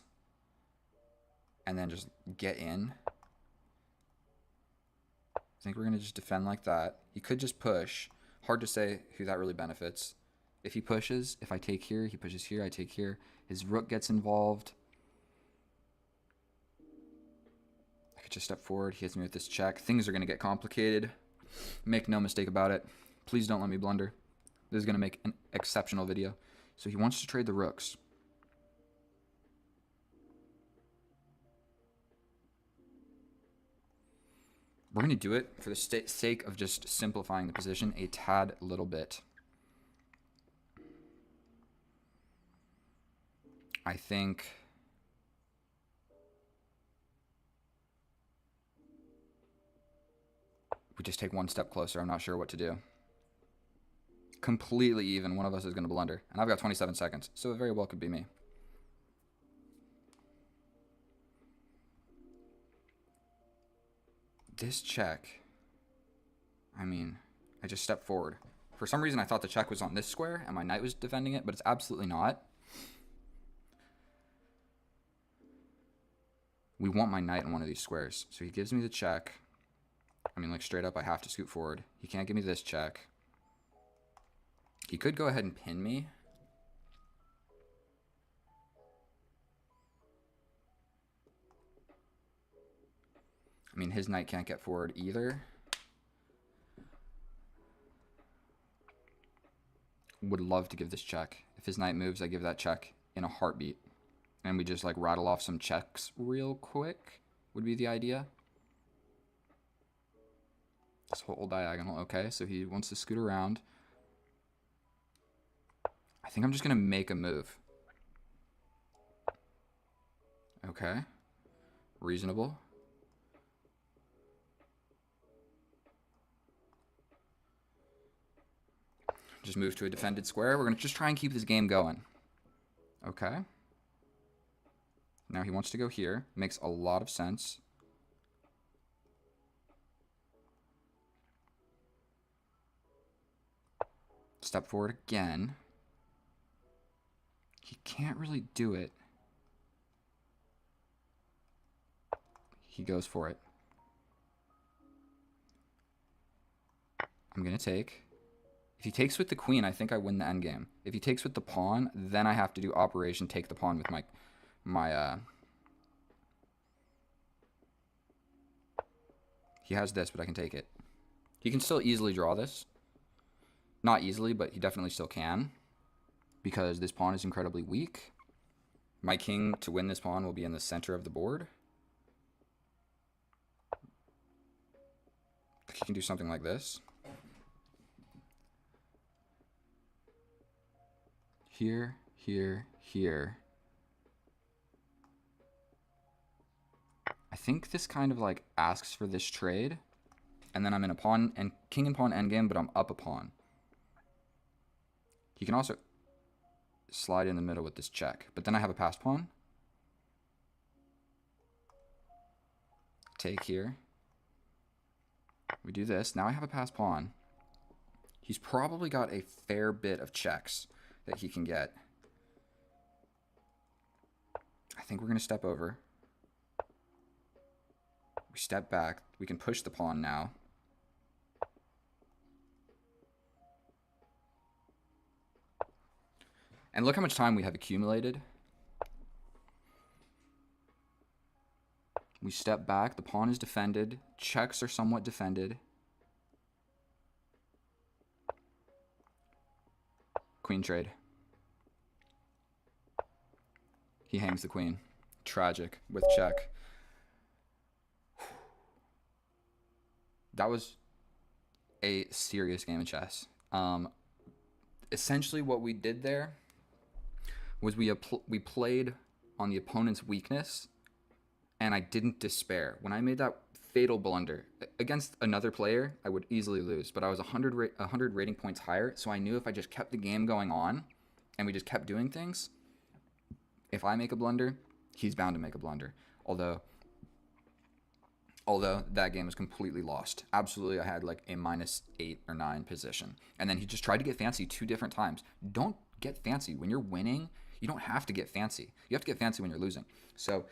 And then just get in. I think we're going to just defend like that. He could just push. Hard to say who that really benefits. If he pushes, if I take here, he pushes here, I take here. His rook gets involved. I could just step forward. He hits me with this check. Things are going to get complicated. Make no mistake about it. Please don't let me blunder. This is going to make an exceptional video. So he wants to trade the rooks. We're going to do it for the sake of just simplifying the position a tad little bit. I think we just take one step closer. I'm not sure what to do. Completely even. One of us is going to blunder. And I've got 27 seconds, so it very well could be me. This check, I mean, I just stepped forward. For some reason, I thought the check was on this square and my knight was defending it, but it's absolutely not. We want my knight in one of these squares. So he gives me the check. I mean, like straight up, I have to scoot forward. He can't give me this check. He could go ahead and pin me. I mean, his knight can't get forward either. Would love to give this check. If his knight moves, I give that check in a heartbeat. And we just like rattle off some checks real quick would be the idea. This whole diagonal. Okay, so he wants to scoot around. I think I'm just going to make a move. Okay. Reasonable. Just move to a defended square. We're going to just try and keep this game going. Okay. Now he wants to go here. Makes a lot of sense. Step forward again. He can't really do it. He goes for it. I'm going to take. If he takes with the queen, I think I win the endgame. If he takes with the pawn, then I have to do operation take the pawn with my he has this, but I can take it. He can still easily draw this. Not easily, but he definitely still can. Because this pawn is incredibly weak. My king to win this pawn will be in the center of the board. He can do something like this. Here, here, here. I think this kind of like asks for this trade. And then I'm in a pawn and king and pawn endgame, but I'm up a pawn. He can also slide in the middle with this check. But then I have a passed pawn. Take here. We do this. Now I have a passed pawn. He's probably got a fair bit of checks that he can get. I think we're going to step over. We step back. We can push the pawn now. And look how much time we have accumulated. We step back. The pawn is defended. Checks are somewhat defended. Queen trade. He hangs the queen. Tragic with check. That was a serious game of chess. Essentially what we did there was we played on the opponent's weakness, and I didn't despair. When I made that fatal blunder against another player, I would easily lose, but I was 100 rating points higher, so I knew if I just kept the game going on and we just kept doing things, if I make a blunder, he's bound to make a blunder. Although that game was completely lost. Absolutely, I had like a -8 or 9 position. And then he just tried to get fancy 2 different times. Don't get fancy. When you're winning, you don't have to get fancy. You have to get fancy when you're losing. So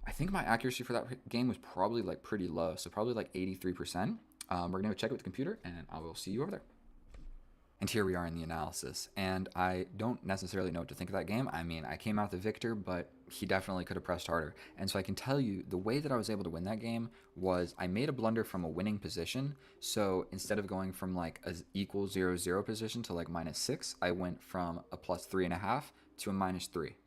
I think my accuracy for that game was probably like pretty low. So probably like 83%. We're going to go check it with the computer, and I will see you over there. And here we are in the analysis, and I don't necessarily know what to think of that game. I mean, I came out the victor, but he definitely could have pressed harder. And so I can tell you, the way that I was able to win that game was I made a blunder from a winning position. So instead of going from like a equal 0-0 position to like -6, I went from a +3.5 to a -3.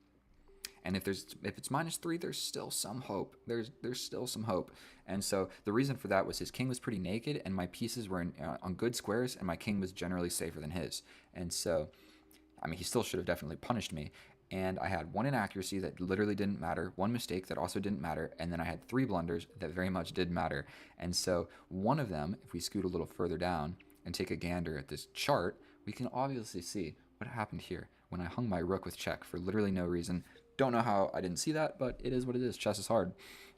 And if it's -3, there's still some hope. There's still some hope. And so the reason for that was his king was pretty naked, and my pieces were on good squares, and my king was generally safer than his. And so, I mean, he still should have definitely punished me. And I had 1 inaccuracy that literally didn't matter, 1 mistake that also didn't matter, and then I had 3 blunders that very much did matter. And so one of them, if we scoot a little further down and take a gander at this chart, we can obviously see what happened here when I hung my rook with check for literally no reason. Don't know how I didn't see that, but it is what it is. Chess is hard.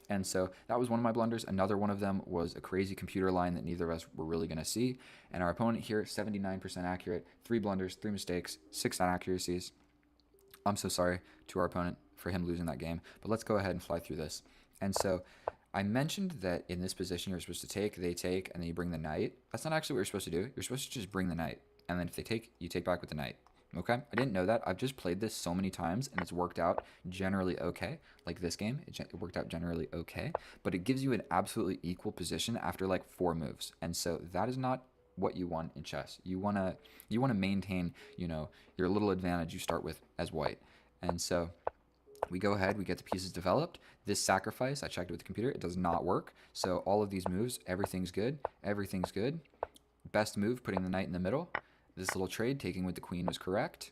And so that was one of my blunders. Another one of them was a crazy computer line that neither of us were really going to see. And our opponent here, 79% accurate, 3 blunders, 3 mistakes, 6 inaccuracies. I'm so sorry to our opponent for him losing that game, but let's go ahead and fly through this. And so I mentioned that in this position you're supposed to take, they take, and then you bring the knight. That's not actually what you're supposed to do. You're supposed to just bring the knight. And then if they take, you take back with the knight. Okay, I didn't know that. I've just played this so many times, and it's worked out generally okay. Like this game, it worked out generally okay, but it gives you an absolutely equal position after like 4 moves, and so that is not what you want in chess. You wanna maintain, you know, your little advantage you start with as white, and so We go ahead, we get the pieces developed. This sacrifice, I checked it with the computer, it does not work. So all of these moves, everything's good. Everything's good. Best move, putting the knight in the middle. This little trade, taking with the queen, was correct.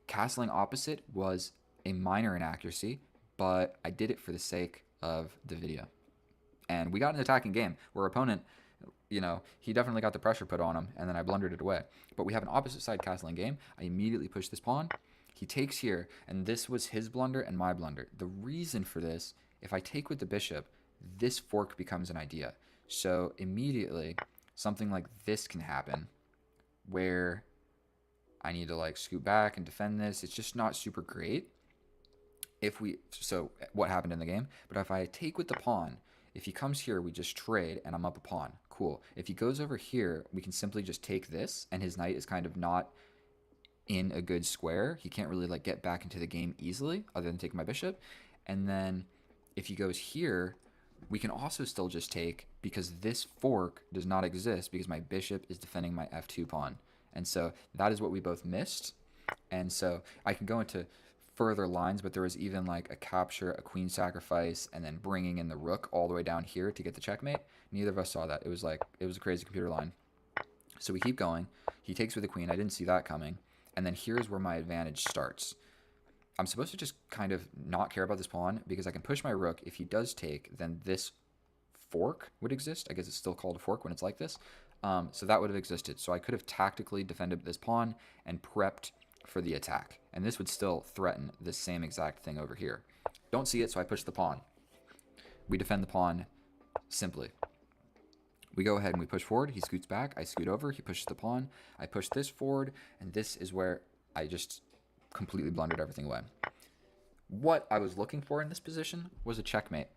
Castling opposite was a minor inaccuracy, but I did it for the sake of the video. And we got an attacking game where our opponent, he definitely got the pressure put on him, and then I blundered it away. But we have an opposite side castling game. I immediately push this pawn. He takes here, and this was his blunder and my blunder. The reason for this, if I take with the bishop, this fork becomes an idea. So immediately, something like this can happen, where I need to like scoot back and defend this. It's just not super great. So what happened in the game? But if I take with the pawn, if he comes here, we just trade, and I'm up a pawn. Cool. If he goes over here, we can simply just take this, and his knight is kind of not in a good square. He can't really like get back into the game easily other than taking my bishop. And then if he goes here, we can also still just take, because this fork does not exist because my bishop is defending my f2 pawn. And so that is what we both missed. And so I can go into further lines, but there was even like a capture, a queen sacrifice, and then bringing in the rook all the way down here to get the checkmate. Neither of us saw that. It was a crazy computer line. So we keep going. He takes with the queen. I didn't see that coming. And then here's where my advantage starts. I'm supposed to just kind of not care about this pawn because I can push my rook. If he does take, then this fork would exist. I guess it's still called a fork when it's like this. So that would have existed. So I could have tactically defended this pawn and prepped for the attack. And this would still threaten this same exact thing over here. Don't see it, so I push the pawn. We defend the pawn simply. We go ahead and we push forward. He scoots back. I scoot over. He pushes the pawn. I push this forward. And this is where I just completely blundered everything away. What I was looking for in this position was a checkmate.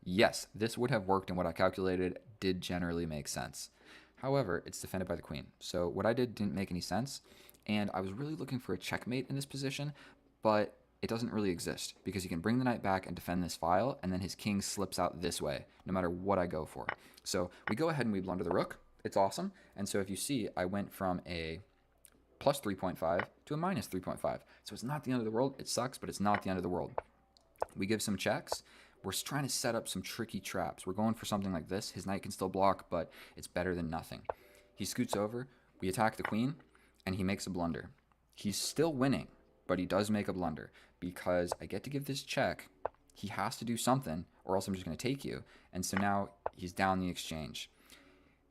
Yes, this would have worked, and what I calculated did generally make sense. However, it's defended by the queen. So what I did didn't make any sense. And I was really looking for a checkmate in this position, but it doesn't really exist because he can bring the knight back and defend this file, and then his king slips out this way, no matter what I go for. So we go ahead and we blunder the rook. It's awesome. And so if you see, I went from a plus 3.5 to a minus 3.5. So it's not the end of the world. It sucks, but it's not the end of the world. We give some checks. We're trying to set up some tricky traps. We're going for something like this. His knight can still block, but it's better than nothing. He scoots over. We attack the queen, and he makes a blunder. He's still winning, but he does make a blunder because I get to give this check. He has to do something, or else I'm just going to take you. And so now he's down the exchange.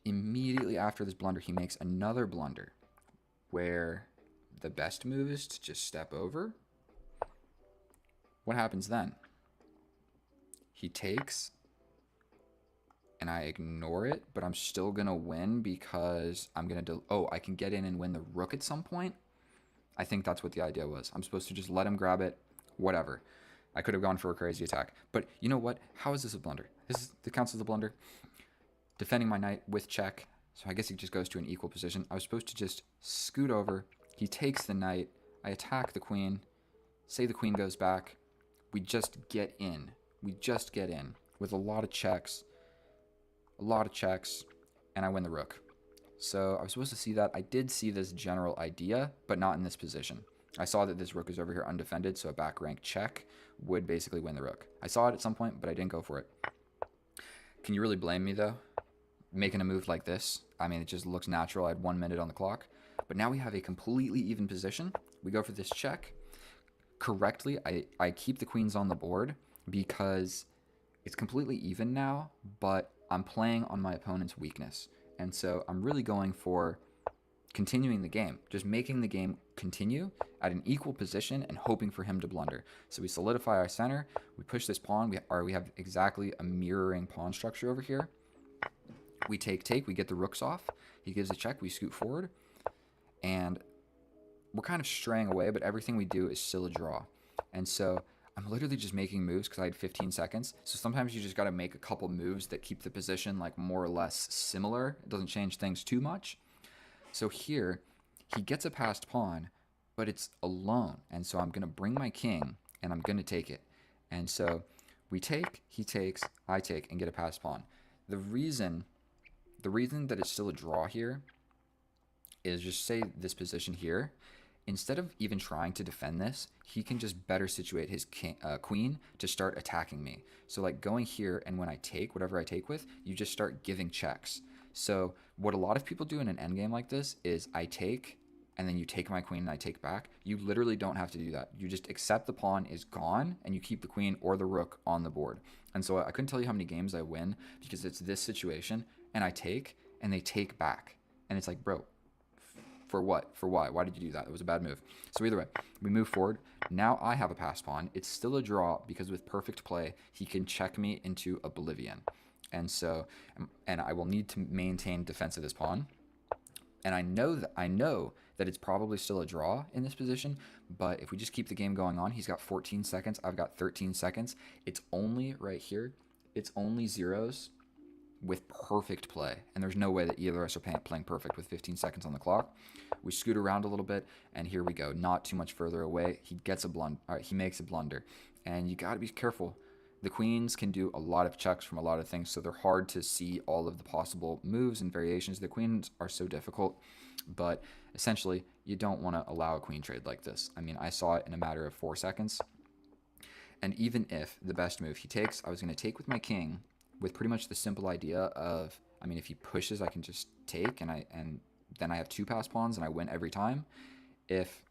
Immediately after this blunder, he makes another blunder where the best move is to just step over. What happens then? He takes, and I ignore it, but I'm still going to win because I'm going to... I can get in and win the rook at some point. I think that's what the idea was. I'm supposed to just let him grab it, whatever. I could have gone for a crazy attack. But you know what? How is this a blunder? This counts as a blunder. Defending my knight with check. So I guess he just goes to an equal position. I was supposed to just scoot over. He takes the knight. I attack the queen. Say the queen goes back. We just get in. We just get in with a lot of checks. And I win the rook. So I was supposed to see that. I did see this general idea, but not in this position. I saw that this rook is over here undefended, so a back rank check would basically win the rook. I saw it at some point, but I didn't go for it. Can you really blame me, though? Making a move like this, I mean, it just looks natural. I had 1 minute on the clock. But now we have a completely even position. We go for this check. Correctly, I keep the queens on the board because it's completely even now, but I'm playing on my opponent's weakness. And so I'm really going for continuing the game, just making the game continue at an equal position and hoping for him to blunder. So we solidify our center, we push this pawn, we have exactly a mirroring pawn structure over here. We take, we get the rooks off, he gives a check, we scoot forward, and we're kind of straying away, but everything we do is still a draw. And so I'm literally just making moves because I had 15 seconds. So sometimes you just got to make a couple moves that keep the position like more or less similar. It doesn't change things too much. So here, he gets a passed pawn, but it's alone. And so I'm going to bring my king, and I'm going to take it. And so we take, he takes, I take, and get a passed pawn. The reason that it's still a draw here is just say this position here. instead of even trying to defend this, he can just better situate his queen to start attacking me. So like going here, and when I take whatever I take with, you just start giving checks. So what a lot of people do in an endgame like this is I take, and then you take my queen and I take back. You literally don't have to do that. You just accept the pawn is gone and you keep the queen or the rook on the board. And so I couldn't tell you how many games I win because it's this situation and I take and they take back. And it's like, bro, for what? For why? Why did you do that? It was a bad move. So either way, we move forward. Now I have a passed pawn. It's still a draw because with perfect play, he can check me into oblivion. And so, and I will need to maintain defense of this pawn. And I know that it's probably still a draw in this position, but if we just keep the game going on, he's got 14 seconds, I've got 13 seconds. It's only right here. It's only zeros with perfect play, and there's no way that either of us are playing perfect with 15 seconds on the clock. We scoot around a little bit, and here we go. Not too much further away. He gets a blunder. All right, he makes a blunder, and you got to be careful. The queens can do a lot of checks from a lot of things, so they're hard to see all of the possible moves and variations. The queens are so difficult, but essentially, you don't want to allow a queen trade like this. I mean, I saw it in a matter of 4 seconds, and even if the best move he takes, I was going to take with my king with pretty much the simple idea of, I mean, if he pushes, I can just take, and then I have 2 passed pawns, and I win every time. If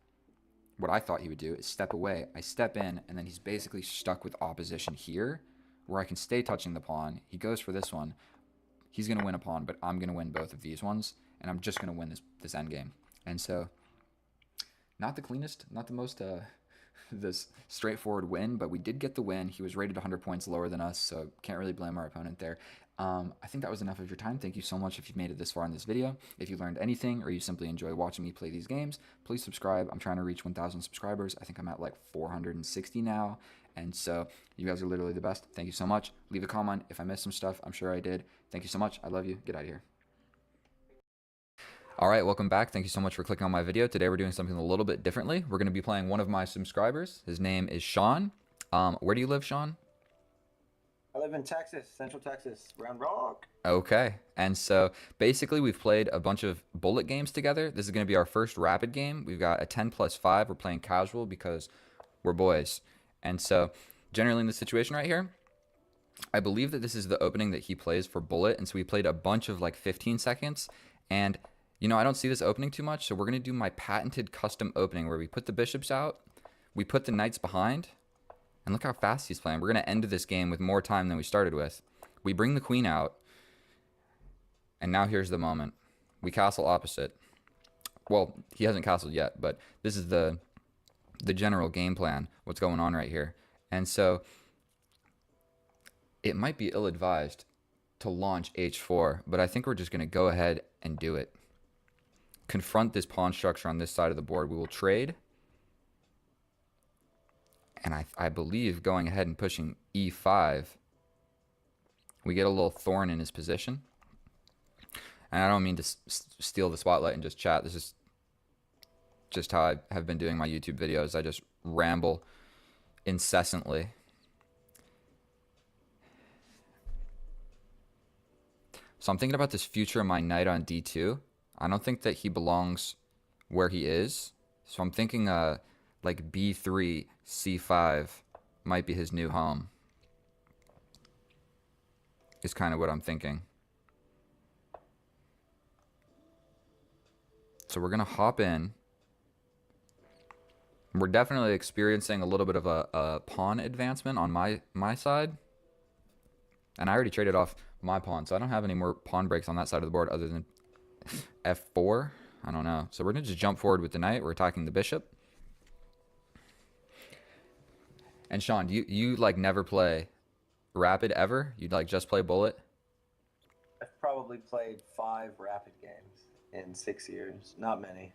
what I thought he would do is step away, I step in, and then he's basically stuck with opposition here, where I can stay touching the pawn. He goes for this one. He's going to win a pawn, but I'm going to win both of these ones, and I'm just going to win this endgame. And so, not the cleanest, not the most this straightforward win, but we did get the win. He was rated 100 points lower than us, so can't really blame our opponent there. I think that was enough of your time. Thank you so much if you've made it this far in this video. If you learned anything or you simply enjoy watching me play these games, please subscribe. I'm trying to reach 1,000 subscribers. I think I'm at like 460 now. And so you guys are literally the best. Thank you so much. Leave a comment if I missed some stuff. I'm sure I did. Thank you so much. I love you. Get out of here. All right, welcome back. Thank you so much for clicking on my video. Today we're doing something a little bit differently. We're going to be playing one of my subscribers. His name is Sean. Where do you live, Sean? I live in Texas, Central Texas, Round Rock. Okay, and so basically we've played a bunch of bullet games together. This is going to be our first rapid game. We've got a 10+5. We're playing casual because we're boys. And so generally in this situation right here, I believe that this is the opening that he plays for bullet. And so we played a bunch of like 15 seconds. And, you know, I don't see this opening too much. So we're going to do my patented custom opening where we put the bishops out, we put the knights behind, and look how fast he's playing. We're going to end this game with more time than we started with. We bring the queen out. And now here's the moment. We castle opposite. Well, he hasn't castled yet, but this is the general game plan, what's going on right here. And so it might be ill-advised to launch h4, but I think we're just going to go ahead and do it. Confront this pawn structure on this side of the board. We will trade. And I believe going ahead and pushing e5, we get a little thorn in his position. And I don't mean to steal the spotlight and just chat. This is just how I have been doing my YouTube videos. I just ramble incessantly. So I'm thinking about this future of my knight on d2. I don't think that he belongs where he is. So I'm thinking like b3, c5 might be his new home. Is kind of what I'm thinking. So we're going to hop in. We're definitely experiencing a little bit of a pawn advancement on my side. And I already traded off my pawn, so I don't have any more pawn breaks on that side of the board other than f4. I don't know. So we're going to just jump forward with the knight. We're attacking the bishop. And Sean, do you like never play rapid ever? You'd like just play bullet? I've probably played 5 rapid games in 6 years. Not many.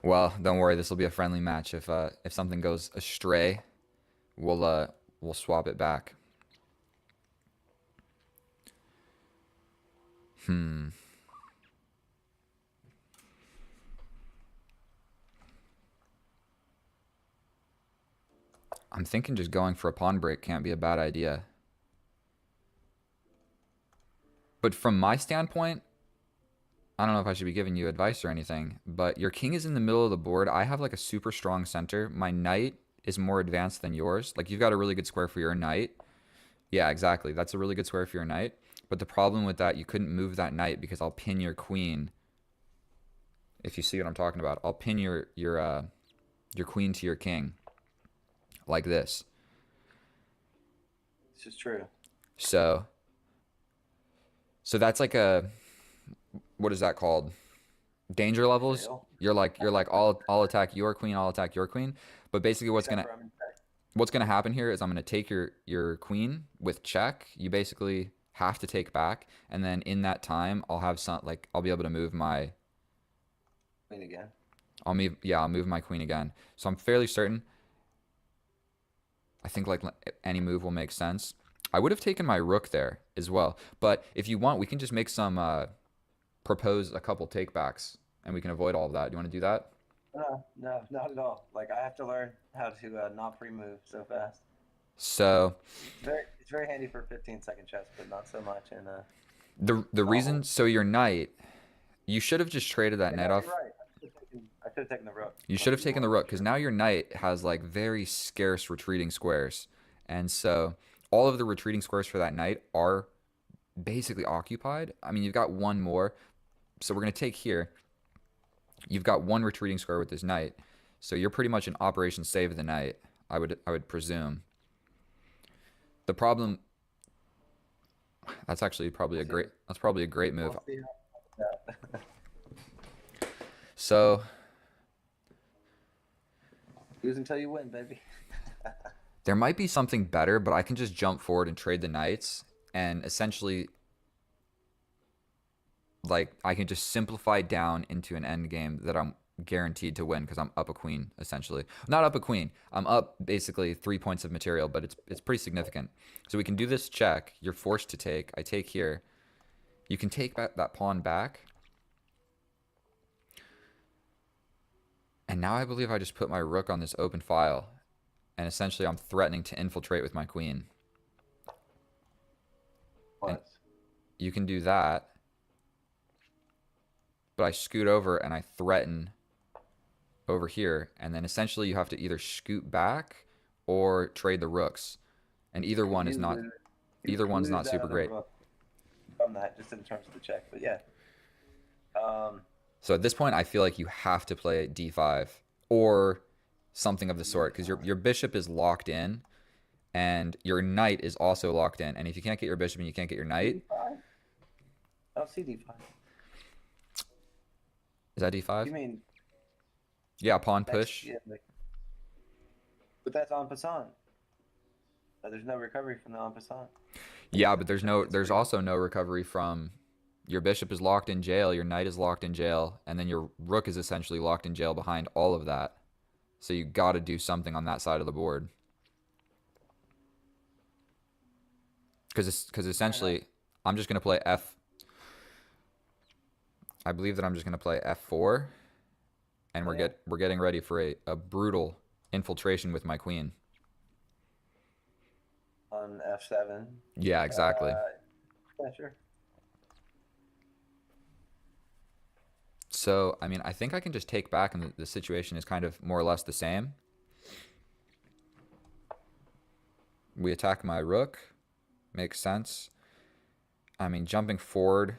Well, don't worry. This will be a friendly match. If something goes astray, we'll swap it back. I'm thinking just going for a pawn break can't be a bad idea. But from my standpoint, I don't know if I should be giving you advice or anything, but your king is in the middle of the board. I have like a super strong center. My knight is more advanced than yours. Like you've got a really good square for your knight. Yeah, exactly. That's a really good square for your knight. But the problem with that, you couldn't move that knight because I'll pin your queen. If you see what I'm talking about, I'll pin your queen to your king like this. This is true. So so that's like a, what is that called? Danger levels. Fail. You're like I'll attack your queen, I'll attack your queen. But basically Except for I'm in check. what's gonna happen here is I'm gonna take your queen with check. You basically have to take back, and then in that time I'll have some, like I'll be able to move my, Queen again. I'll move my queen again. So I'm fairly certain. I think like any move will make sense. I would have taken my rook there as well, but if you want, we can just make some propose a couple takebacks, and we can avoid all of that. Do you want to do that? No, no, not at all. Like I have to learn how to not pre-move so fast. So It's very handy for 15-second chess, but not so much in the reason, novels. so your knight, you should have just traded that Yeah, knight no, off. you're right. I should have taken the rook. You should Like have you taken the want rook to. because now your knight has like very scarce retreating squares, and so all of the retreating squares for that knight are basically occupied. I mean, you've got one more, so we're gonna take here. You've got one retreating square with this knight, so you're pretty much in Operation Save the Knight. I would presume. The problem, that's probably a great move. We'll see how that. So Lose until you win, baby. there might be something better, but I can just jump forward and trade the knights, and essentially like I can just simplify down into an end game that I'm guaranteed to win because I'm up a queen essentially. Not up a queen. I'm up basically 3 points of material, but it's pretty significant. So we can do this check. You're forced to take. I take here. You can take that pawn back. And now I believe I just put my rook on this open file, and essentially I'm threatening to infiltrate with my queen. And What? you can do that, but I scoot over and I threaten over here, and then essentially you have to either scoot back or trade the rooks, and You lose. either You one's lose not that super on the great. rook from that, just in terms of the check. But yeah. Um. So at this point, I feel like you have to play d5 or something of the sort because D5. your bishop is locked in, and your knight is also locked in. And if you can't get your bishop and you can't get your knight, D5. I don't see D5. is that d5? You mean Yeah, pawn next? push. Yeah. But that's en passant. There's no recovery from the en passant. Yeah, but It's there's free. also no recovery from, your bishop is locked in jail, your knight is locked in jail, and then your rook is essentially locked in jail behind all of that. So you got to do something on that side of the board. Because Fair enough. essentially, I'm just going to play I believe that I'm just going to play f4, and Yeah. we're getting ready for a brutal infiltration with my queen. On F7. Yeah, exactly. Yeah, sure. So, I mean, I think I can just take back, and the situation is kind of more or less the same. We attack my rook. Makes sense. I mean, jumping forward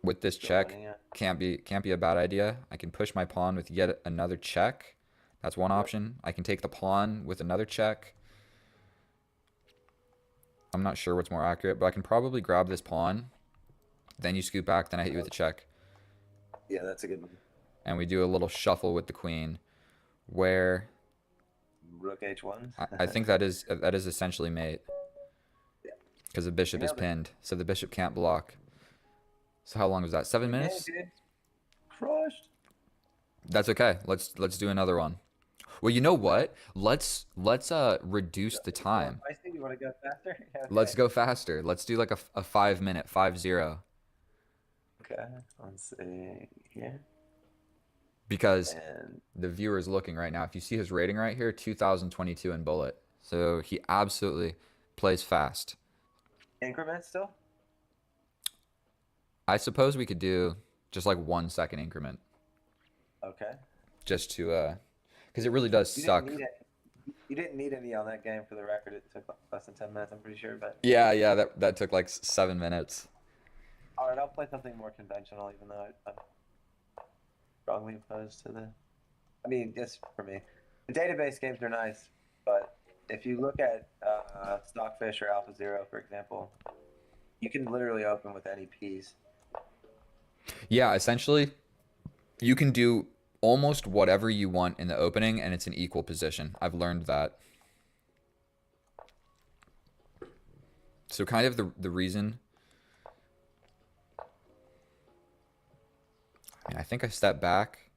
with this Still check winning it. can't be a bad idea. I can push my pawn with yet another check. That's one Yep. option. I can take the pawn with another check. I'm not sure what's more accurate, but I can probably grab this pawn. Then you scoot back, then I hit you with a check. Yeah, that's a good one. And we do a little shuffle with the queen where Rook H1. I think that is essentially mate Yeah. because the You bishop is nailed it. pinned, so the bishop can't block. So how long was that? 7 minutes? Hey, dude. Crushed. That's okay. Let's do another one. Well, you know what? Let's reduce the time. I see you want to go faster? Yeah, Let's okay. go faster. Let's do like a 5 minute, 5-0. Okay. Let's see here. Because And the viewer is looking right now. If you see his rating right here, 2022 in bullet. So he absolutely plays fast. increment still? I suppose we could do just like 1 second increment, Okay. just to because it really does You didn't suck. need it. You didn't need any on that game for the record. It took less than 10 minutes. I'm pretty sure. But Yeah, yeah, that took like 7 minutes. all right, I'll play something more conventional, even though I'm strongly opposed to the. I mean, just for me, the database games are nice, but if you look at Stockfish or Alpha Zero, for example, you can literally open with any piece. Yeah, essentially, you can do almost whatever you want in the opening, and it's an equal position. I've learned that. So kind of the reason. I mean, I think I step back,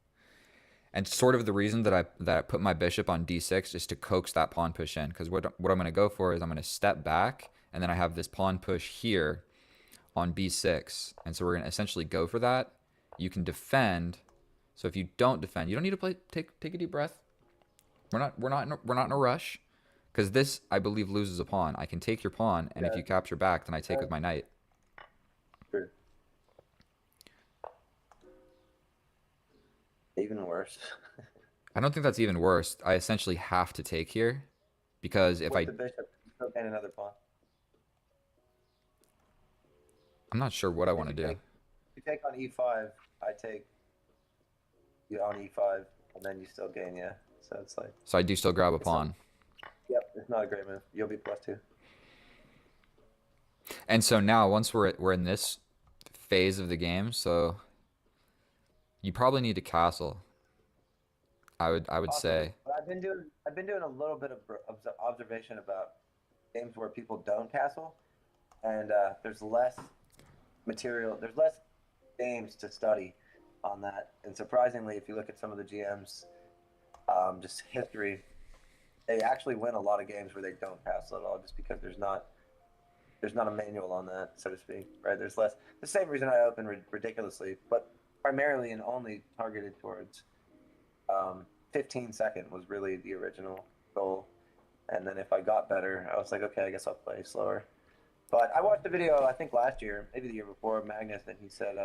and sort of the reason that I put my bishop on d6 is to coax that pawn push in. Because what I'm going to go for is I'm going to step back, and then I have this pawn push here on b6, and so we're going to essentially go for that. You can defend. So if you don't defend, you don't need to play. Take a deep breath. We're not in a rush, because this I believe loses a pawn. I can take your pawn, and if Yeah, you capture back, then I take with my knight. true. Even worse. I don't think that's even worse. I essentially have to take here, because if With I the bishop, you still gain another pawn. I'm not sure what I If want to do. you take on e5, I take you on e5, and then you still gain, yeah. So it's like, So I do still grab a it's not, pawn. yep, it's not a great move. You'll be +2. And so now once we're in this phase of the game, so you probably need to castle. I would Possibly, say. but I've been doing a little bit of observation about games where people don't castle, and there's less material, there's less games to study on that. And surprisingly, if you look at some of the GMs, just history, they actually win a lot of games where they don't castle at all, just because there's not a manual on that, so to speak. Right? There's less. The same reason I open ridiculously, but primarily and only targeted towards 15 second was really the original goal. And then if I got better, I was like, okay, I guess I'll play slower. But I watched a video, I think last year, maybe the year before, of Magnus, and he said,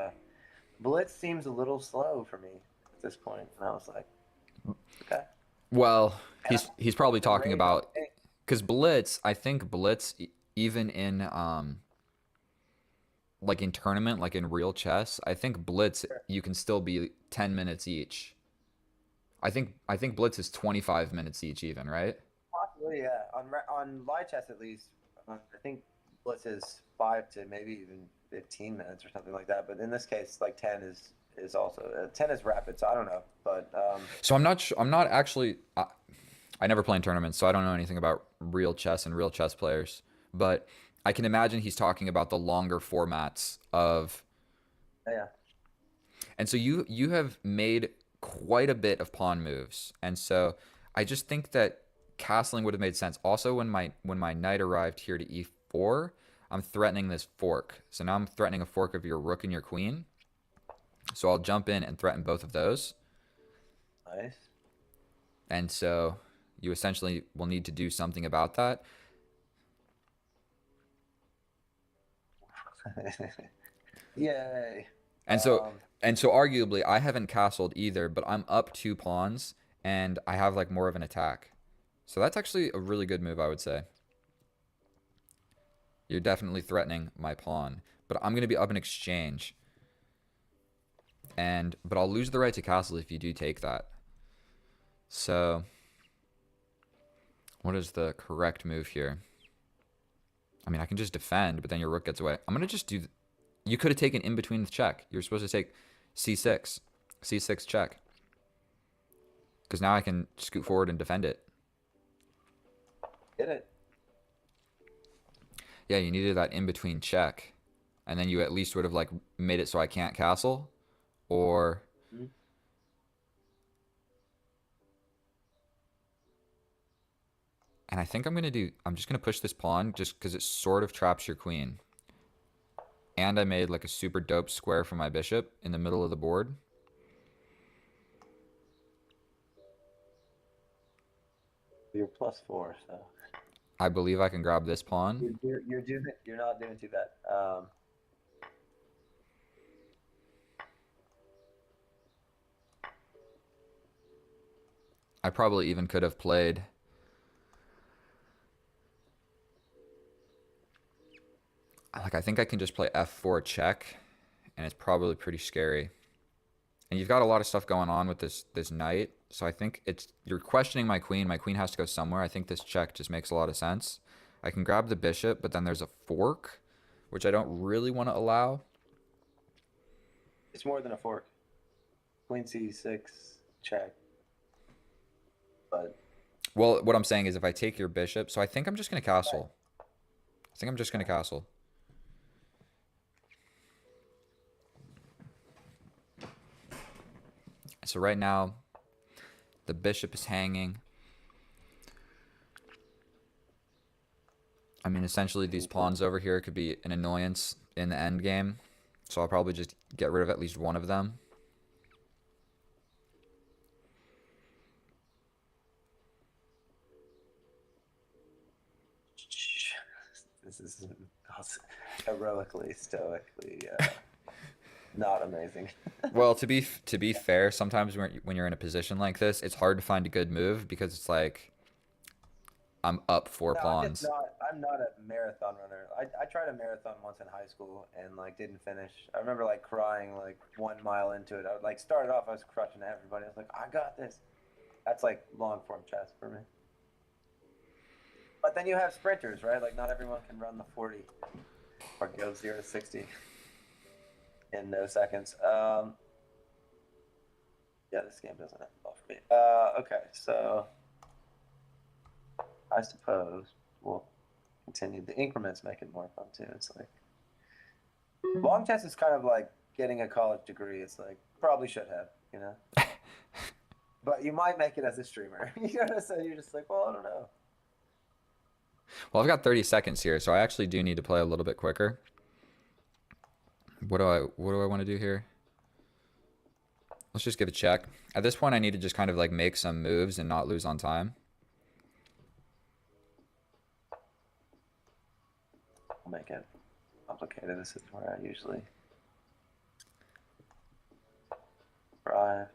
Blitz seems a little slow for me at this point. And I was like, okay. Well, And he's probably the talking rage on about, pink. because Blitz, I think Blitz even in like in tournament, like in real chess, I think Blitz you can still be 10 minutes each. I think Blitz is 25 minutes each even, right? Possibly, yeah. On live chess, at least, I think Blitz is 5 to maybe even 15 minutes or something like that. But in this case, like 10 is also 10 is rapid, so I don't know. But So I'm not actually I never play in tournaments, so I don't know anything about real chess and real chess players. But I can imagine he's talking about the longer formats of, yeah, and so you have made quite a bit of pawn moves, and so I just think that castling would have made sense. Also, when my knight arrived here to e4, I'm threatening this fork. So now I'm threatening a fork of your rook and your queen. So I'll jump in and threaten both of those. nice. And so you essentially will need to do something about that. Yay. And so Um, and so arguably I haven't castled either, but I'm up 2 pawns and I have like more of an attack. So that's actually a really good move, I would say. You're definitely threatening my pawn, but I'm going to be up in exchange. And but I'll lose the right to castle if you do take that. So what is the correct move here? I mean, I can just defend, but then your rook gets away. I'm going to just do you could have taken in between the check. You're supposed to take c6. C6 check. Because now I can scoot forward and defend it. Get it. Yeah, you needed that in between check. And then you at least would have like made it so I can't castle. Or Mhm. and I think I'm just gonna push this pawn just because it sort of traps your queen. And I made like a super dope square for my bishop in the middle of the board. You're +4, so I believe I can grab this pawn. you're not doing too bad. I probably even could have played. Like, I think I can just play f4 check, and it's probably pretty scary. And you've got a lot of stuff going on with this knight, so I think it's you're questioning my queen. My queen has to go somewhere. I think this check just makes a lot of sense. I can grab the bishop, but then there's a fork, which I don't really want to allow. It's more than a fork. Queen c6 check. But Well, what I'm saying is if I take your bishop, so I think I'm just going to castle. I think I'm just going to castle. So right now, the bishop is hanging. I mean, essentially these pawns over here could be an annoyance in the end game. So I'll probably just get rid of at least one of them. this is heroically, stoically not amazing. Well, to be fair, sometimes when you're in a position like this, it's hard to find a good move because it's like I'm up 4 No, pawns. I'm not a marathon runner. I tried a marathon once in high school and like didn't finish. I remember like crying like 1 mile into it. I would like started off, I was crushing everybody. I was like, I got this. That's like long form chess for me. But then you have sprinters, right? Like not everyone can run the 40 or go 0 to 60 in no seconds. Yeah, this game doesn't have well for me. Okay, so I suppose we'll continue. The increments make it more fun too. It's like long chess is kind of like getting a college degree. It's like probably should have, you know. But you might make it as a streamer. You know what I'm saying? You're just like, well, I don't know. Well, I've got 30 seconds here, so I actually do need to play a little bit quicker. What do I want to do here? Let's just give a check. At this point, I need to just kind of like make some moves and not lose on time. I'll make it complicated. This is where I usually drive.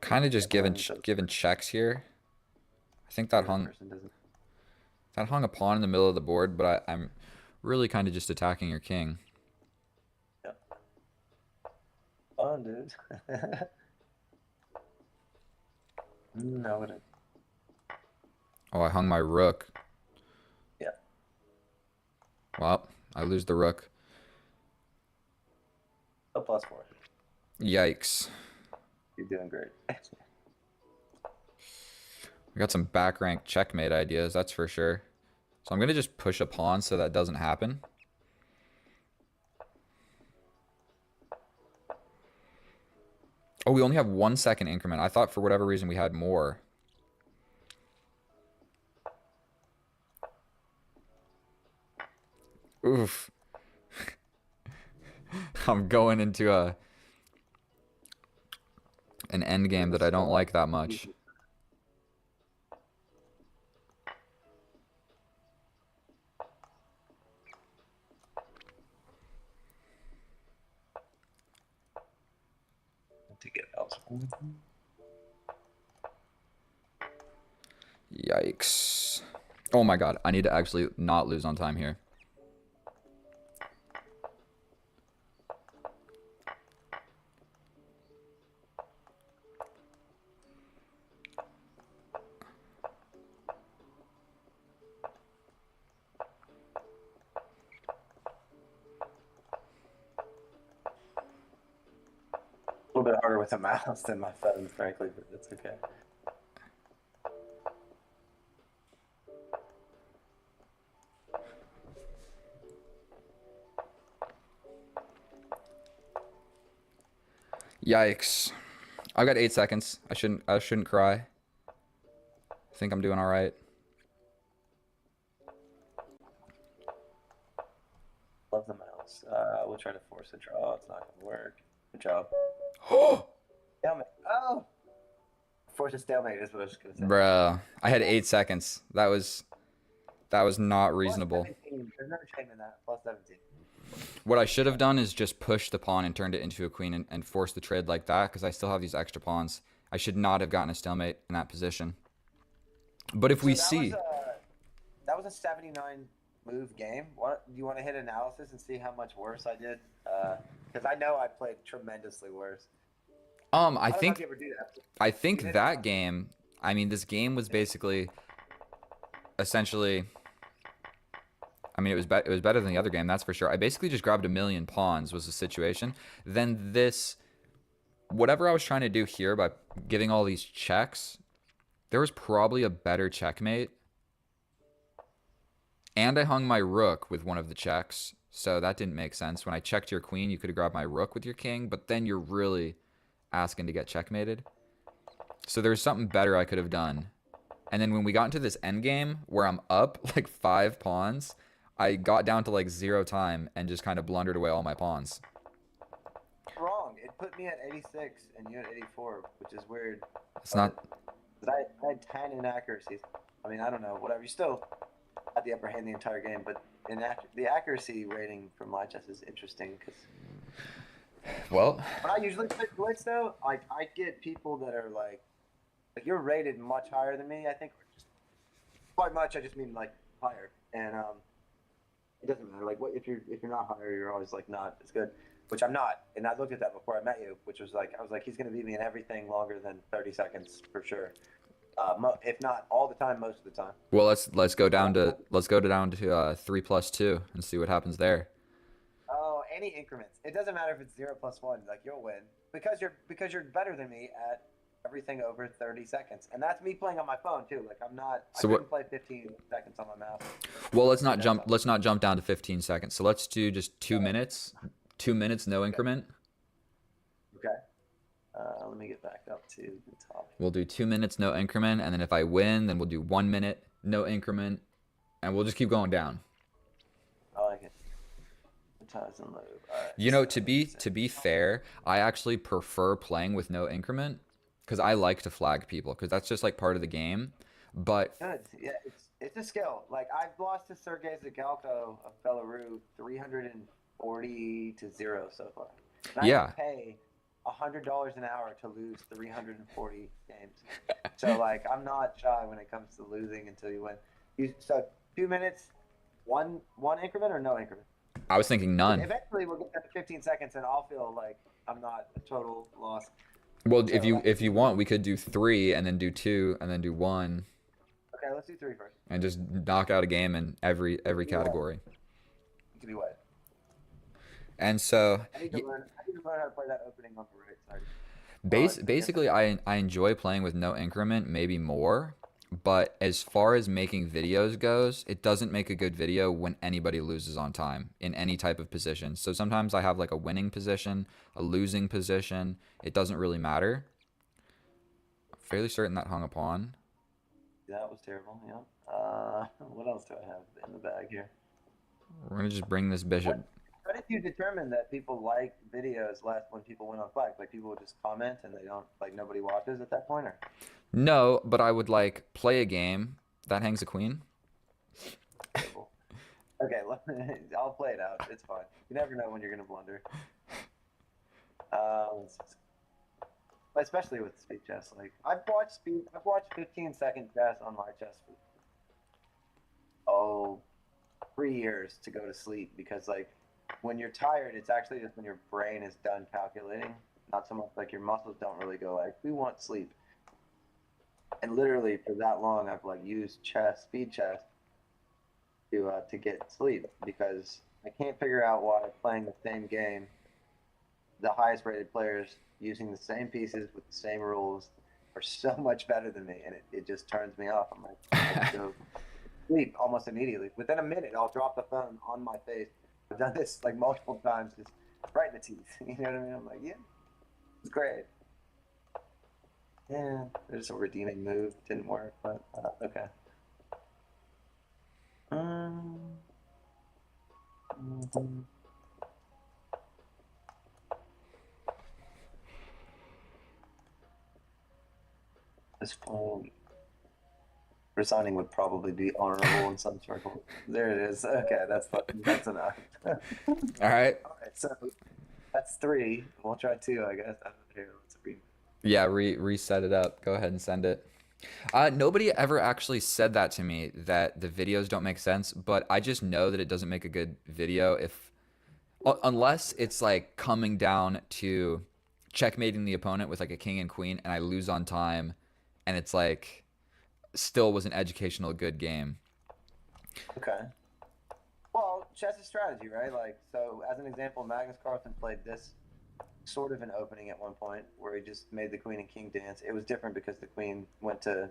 Kind of just giving checks here. I think that hung a pawn in the middle of the board, but I'm really kind of just attacking your king. Yep. Fun, dude. No, it. Oh, I hung my rook. Yeah. Well, I lose the rook. A +4. Yikes. You're doing great. We got some back rank checkmate ideas, that's for sure. So I'm going to just push a pawn so that doesn't happen. Oh, we only have 1 second increment. I thought for whatever reason we had more. Oof. I'm going into an end game that I don't like that much. To get else. Yikes. Oh my god, I need to actually not lose on time here. A little bit harder with a mouse than my phone, frankly, but it's okay. Yikes. I've got 8 seconds. I shouldn't cry. I think I'm doing all right. Love the mouse. We'll try to force a draw. It's not gonna work. Good job. Stalemate. Oh! Force a stalemate is what I was gonna say. Bruh. I had 8 seconds. That was not reasonable. +17. There's no shame in that. +17. What I should have done is just push the pawn and turned it into a queen and force the trade like that, because I still have these extra pawns. I should not have gotten a stalemate in that position. But if So we that was see, a 79 move game. What do you want to hit analysis and see how much worse I did? Because I know I played tremendously worse. I I don't know if you think ever do that. I You think did. that game. I mean, this game was basically essentially. I mean, it was better than the other game, that's for sure. I basically just grabbed a million pawns was the situation. Then this, whatever I was trying to do here by giving all these checks, there was probably a better checkmate. And I hung my rook with one of the checks, so that didn't make sense. When I checked your queen, you could have grabbed my rook with your king, but then you're really asking to get checkmated. So there's something better I could have done. And then when we got into this endgame where I'm up like 5 pawns, I got down to like 0 time and just kind of blundered away all my pawns. Wrong. It put me at 86 and you at 84, which is weird. It's not. But I had 10 inaccuracies. I mean, I don't know. Whatever. You still had the upper hand the entire game, but the accuracy rating from Lichess is interesting because Well, when I usually play Blitz though, like I get people that are like you're rated much higher than me. I think by much I just mean like higher, and it doesn't matter. Like what if you're not higher, you're always like not as good, which I'm not. And I looked at that before I met you, which was like I was like he's gonna beat me in everything longer than 30 seconds for sure. If not all the time, most of the time. well, let's go down to 3+2 and see what happens there. Oh, any increments. It doesn't matter if it's 0+1. Like you'll win because you're better than me at everything over 30 seconds, and that's me playing on my phone too. Like I'm not. So I what? couldn't play 15 seconds on my mouse. Well, let's not jump down to 15 seconds. So let's do just 2 minutes. 2 minutes, no increment. Okay. Let me get back up to the top. We'll do 2 minutes, no increment, and then if I win, then we'll do 1 minute, no increment, and we'll just keep going down. I like it. Ties and load. All right. You know, to be fair, I actually prefer playing with no increment because I like to flag people because that's just like part of the game. But Good. Yeah, it's a skill. Like I've lost to Sergei Zagalko of Belarus 340 to 0 so far. And I yeah, have to pay $100 an hour to lose 340 games. So like I'm not shy when it comes to losing until you win. So 2 minutes, one increment or no increment. I was thinking none. Eventually we'll get to 15 seconds and I'll feel like I'm not a total loss. Well, So, if you want, we could do 3 and then do 2 and then do 1 okay, let's do 3 first. and just knock out a game in every category. You can be wet. And so I need to learn how to play that opening on the right side. basically, I enjoy playing with no increment, maybe more. But as far as making videos goes, it doesn't make a good video when anybody loses on time in any type of position. So sometimes I have like a winning position, a losing position. It doesn't really matter. I'm fairly certain that hung a pawn. That was terrible. Yeah. What else do I have in the bag here? We're gonna just bring this bishop. How did you determine that people like videos less when people win on flag? Like people would just comment and they don't like nobody watches at that point, or? No, but I would like play a game that hangs a queen. Cool. Okay, I'll play it out. It's fine. You never know when you're gonna blunder. Especially with speed chess. Like I've watched 15-second chess on my chess for 3 years to go to sleep because like when you're tired, it's actually just when your brain is done calculating. Not so much like your muscles don't really go like we want sleep. And literally for that long, I've like used speed chess, to get sleep because I can't figure out why playing the same game, the highest rated players using the same pieces with the same rules are so much better than me, and it just turns me off. I'm like, I go sleep almost immediately. Within a minute, I'll drop the phone on my face. I've done this like multiple times, just right in the teeth. You know what I mean? I'm like, yeah, it's great. Yeah, there's a redeeming move. Didn't work, but okay. This phone resigning would probably be honorable in some circles. There it is. Okay, that's enough. All right. All right, so that's 3. We'll try 2, I guess. Here, let's read. Yeah, reset it up. Go ahead and send it. Nobody ever actually said that to me, that the videos don't make sense, but I just know that it doesn't make a good video if unless it's like coming down to checkmating the opponent with like a king and queen and I lose on time and it's like still was an educational good game. Okay. Well, chess is strategy, right? Like, so as an example, Magnus Carlsen played this sort of an opening at one point where he just made the queen and king dance. It was different because the queen went to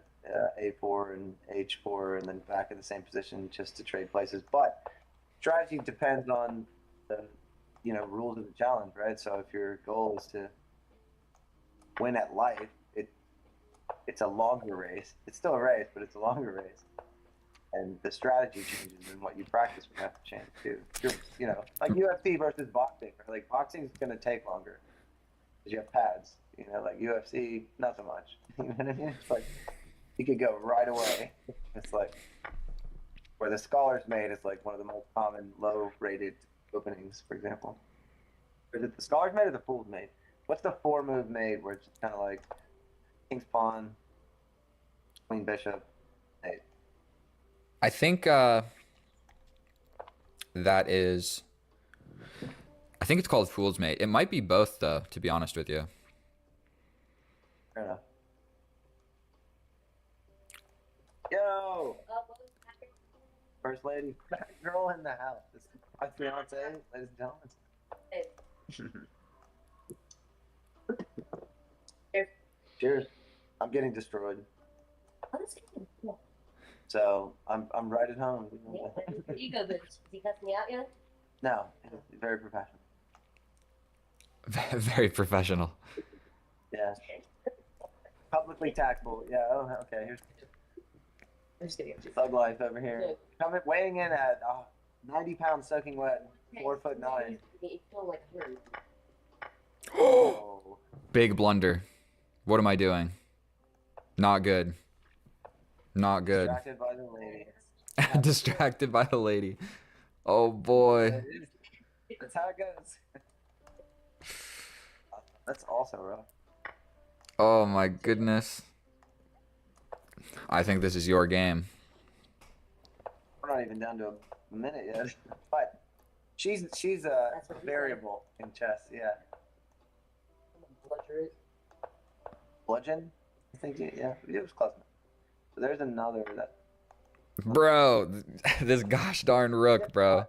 a4 and h4 and then back in the same position just to trade places. But strategy depends on the rules of the challenge, right? So if your goal is to win at life, it's a longer race. It's still a race, but it's a longer race. And the strategy changes, and what you practice would have to change too. Like UFC versus boxing. Like boxing is going to take longer because you have pads. Like UFC, not so much. You know what I mean? It's like you could go right away. It's like where the Scholars Made is like one of the most common low-rated openings, for example. Or is it the Scholars Made or the Fool's Made? What's the 4-move made where it's kind of like King's Pawn, Queen Bishop, made? I think that is. I think it's called Fool's Mate. It might be both, though, to be honest with you. Fair enough. Yo! First lady. Girl in the house. This is my fiance, ladies and gentlemen. Cheers. I'm getting destroyed. So I'm right at home. You go, but is he cussing me out yet? No, he's very professional. Very professional. Yeah. Publicly tactful. Yeah. Oh, okay. Here's I'm just kidding. Thug Life over here. Weighing in at 90 pounds soaking wet, 4'9". You feel like hurt. Oh. Big blunder. What am I doing? Not good. Not good. Distracted by the lady. Distracted by the lady. Oh boy. That's how it goes. That's also rough. Oh my goodness. I think this is your game. We're not even down to a minute yet. But she's variable in chess, yeah. Bludgeon? I think, yeah, it was close enough. So there's another that. Bro, this gosh darn rook, bro.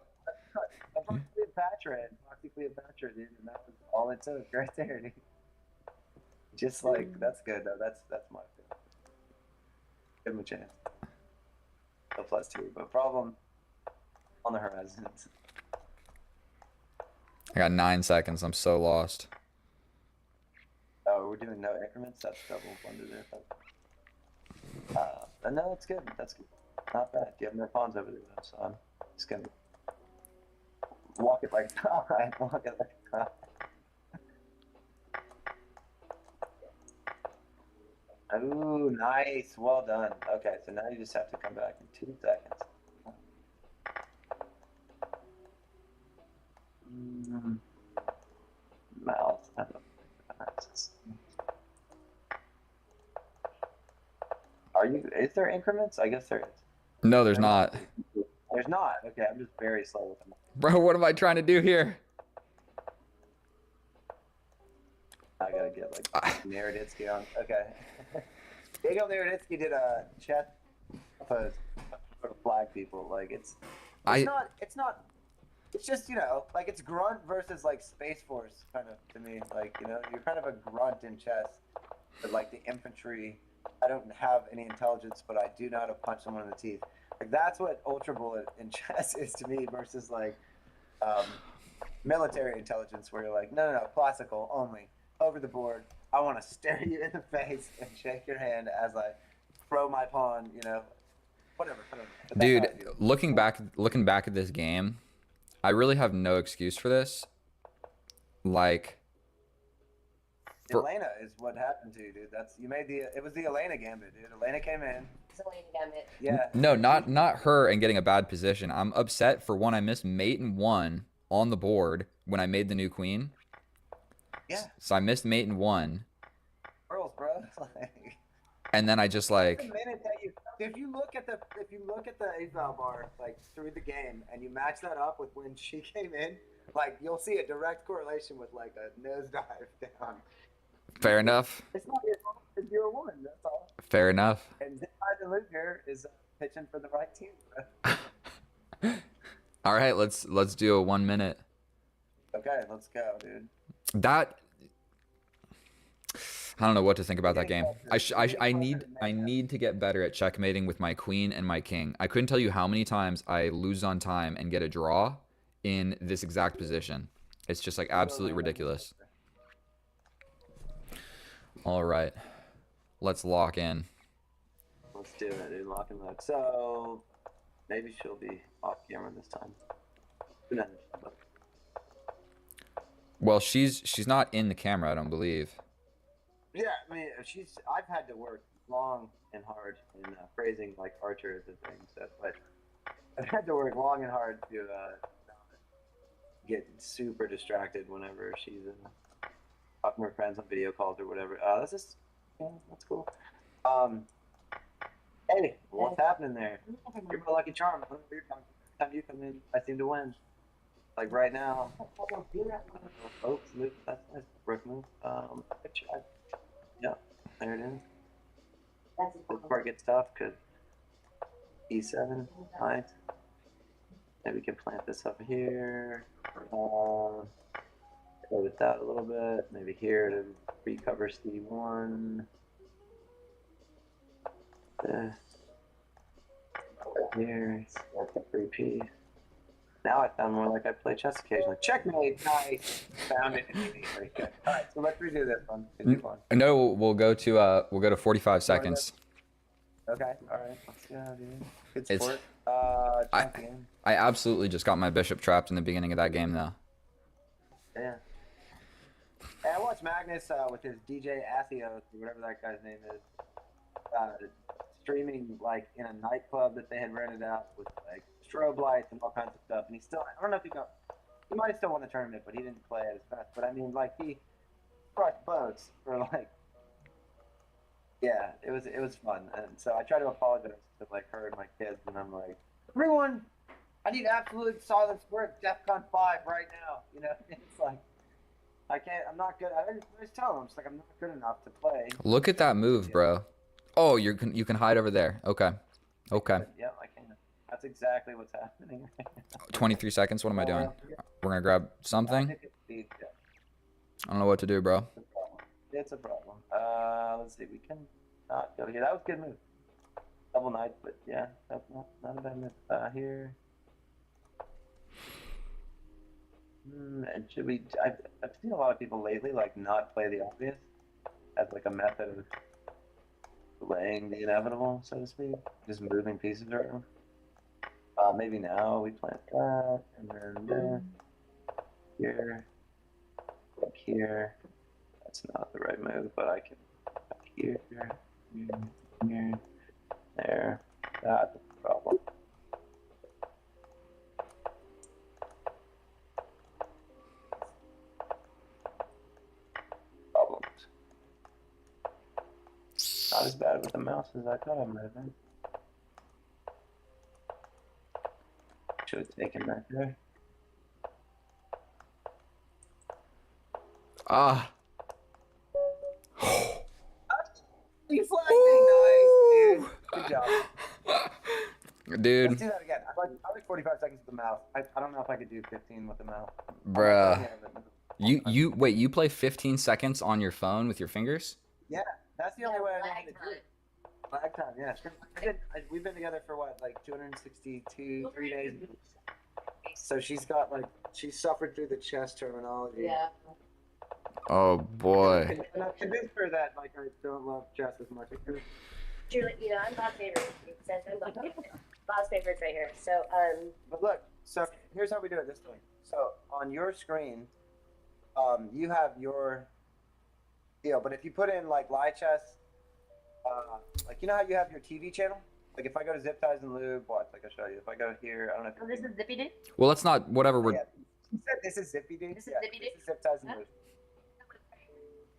Foxy Cleopatra, dude, and that was all it took right there, dude. Just like, that's good though. That's my favorite. Give him a chance. No +2, but problem on the horizon. I got 9 seconds. I'm so lost. Oh, we're doing no increments? That's double blunder there. No, that's good. That's good. Not bad. You have no pawns over there, though, so I'm just going to walk it like that. Walk it like that. Ooh, nice. Well done. Okay, so now you just have to come back in 2 seconds. Mouth. Is there increments? I guess there is. No, there's not. There's not. Okay, I'm just very slow with them. Bro, what am I trying to do here? I gotta get like Naroditsky on. Okay. Diego Naroditsky did a chess pose for flag people. Like it's just, like it's grunt versus like Space Force kind of to me. Like, you're kind of a grunt in chess. But like the infantry, I don't have any intelligence, but I do know how to punch someone in the teeth. Like that's what Ultra Bullet in chess is to me versus like military intelligence where you're like, no, classical only. Over the board. I want to stare you in the face and shake your hand as I throw my pawn, whatever. Dude, looking back at this game, I really have no excuse for this. Like, Elena is what happened to you, dude. It was the Elena gambit, dude. Elena came in. It's Elena Gambit. Yeah. No, not her and getting a bad position. I'm upset for one, I missed mate and 1 on the board when I made the new queen. Yeah. So I missed mate and 1. Bro, bro. Like, And then I just the like, minute that if you look at the 8-val bar like through the game and you match that up with when she came in, like you'll see a direct correlation with like a nosedive down. fair enough. It's not your fault. It's your one. That's all. Fair enough. And Zip Ties and Luke here is pitching for the right team. Bro. All right, let's do a 1 minute. Okay, let's go, dude. That I don't know what to think about that game. I need to get better at checkmating with my queen and my king. I couldn't tell you how many times I lose on time and get a draw in this exact position. It's just like absolutely ridiculous. All right, let's lock in. Let's do it, dude. Lock and load. So maybe she'll be off camera this time. Who knows? Well, she's not in the camera, I don't believe. Yeah, I mean, I've had to work long and hard in phrasing like Archer is a thing. So, but I've had to work long and hard to get super distracted whenever she's talking to her friends on video calls or whatever. That's cool. Hey, what's happening there? You're my lucky charm. Every time you come in, I seem to win. Like right now. Oh, smooth. That's nice. Rook move. Picture. Yeah, there it is. This part gets tough because E7. Nice. Maybe we can plant this up here. Go with that a little bit. Maybe here to recover C1. This. Right here. That's a 3P. Now I sound more like I play chess occasionally. Checkmate! Nice! Found it immediately. Good. Alright, so let's redo this one. It's fun. No, we'll go to 45 seconds. Okay, alright. Let's go, dude. Good It's- sport. Champion. I absolutely just got my bishop trapped in the beginning of that game, though. Yeah. Hey, I watched Magnus with his DJ Athios, or whatever that guy's name is, streaming like in a nightclub that they had rented out with like strobe lights and all kinds of stuff. And I don't know if he might have still won the tournament, but he didn't play at his best. But I mean, like he crushed boats for like, yeah, it was fun. And so I try to apologize to like her and my kids, and I'm like, everyone, I need absolute silence. We're at DEFCON 5 right now. You know, it's like I'm not good. I just tell them, I'm just like, I'm not good enough to play. Look at that move, bro. Oh, you can hide over there. Okay. Okay. Yeah, I can. That's exactly what's happening. 23 seconds. What am I doing? We're gonna grab something. I don't know what to do, bro. It's a problem. Let's see. We can not go here. That was a good move. Double knight, but yeah, that's not a bad move. Here. And should we? I've seen a lot of people lately like not play the obvious as like a method of delaying the inevitable, so to speak. Just moving pieces around. Maybe now we plant that, and then this, here, like here. That's not the right move, but I can here, here, there. That's the problem. Problems. Not as bad with the mouse as I thought I might have been. Should have taken that there. Ah. You flagged me, nice, dude. Good job. Dude, Let's do that again. I like 45 seconds with the mouse. I don't know if I could do 15 with the mouse. bruh. You wait. You play 15 seconds on your phone with your fingers? Yeah, that's the only way I know how to do it. Lag time, yeah. We've been together for what, like 262, 3 days. So she suffered through the chess terminology. Yeah. Oh boy. And I convinced her that like I don't love chess as much. Julie, I'm Bob's favorite. Bob's favorite's right here. So, But look, so here's how we do it this way. So on your screen, you have your deal. But if you put in like live chess, like you know how you have your TV channel? Like if I go to Zip Ties and Lube, watch, like I'll show you. If I go here, I don't know if oh, this is Zippy Dude? Well, let's not. Whatever we're. Yeah. You said this is Zippy Dude? This is Yeah, Zippy Dude? This is Zip Ties and Huh? Lube.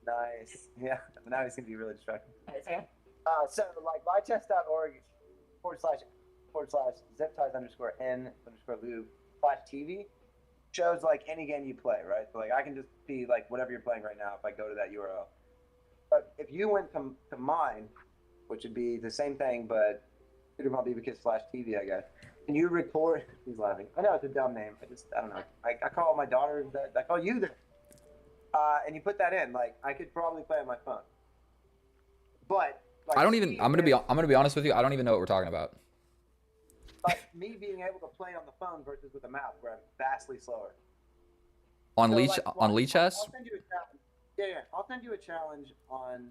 Nice. Yeah. Now he's gonna be really distracted. Okay. So like mychess.org // zip ties underscore n underscore lube /TV shows like any game you play, right? So like I can just be like whatever you're playing right now if I go to that URL. But if you went to mine, which would be the same thing, but BBKids /TV, I guess. Can you record? He's laughing. I know it's a dumb name. I don't know. I call my daughter that. I call you that. And you put that in. Like I could probably play on my phone. But like, I don't even. I'm gonna be honest with you. I don't even know what we're talking about. Like me being able to play on the phone versus with a mouse, where I'm vastly slower. On So, Lee like, on Lee Chess. I'll send you a challenge. Yeah. I'll send you a challenge on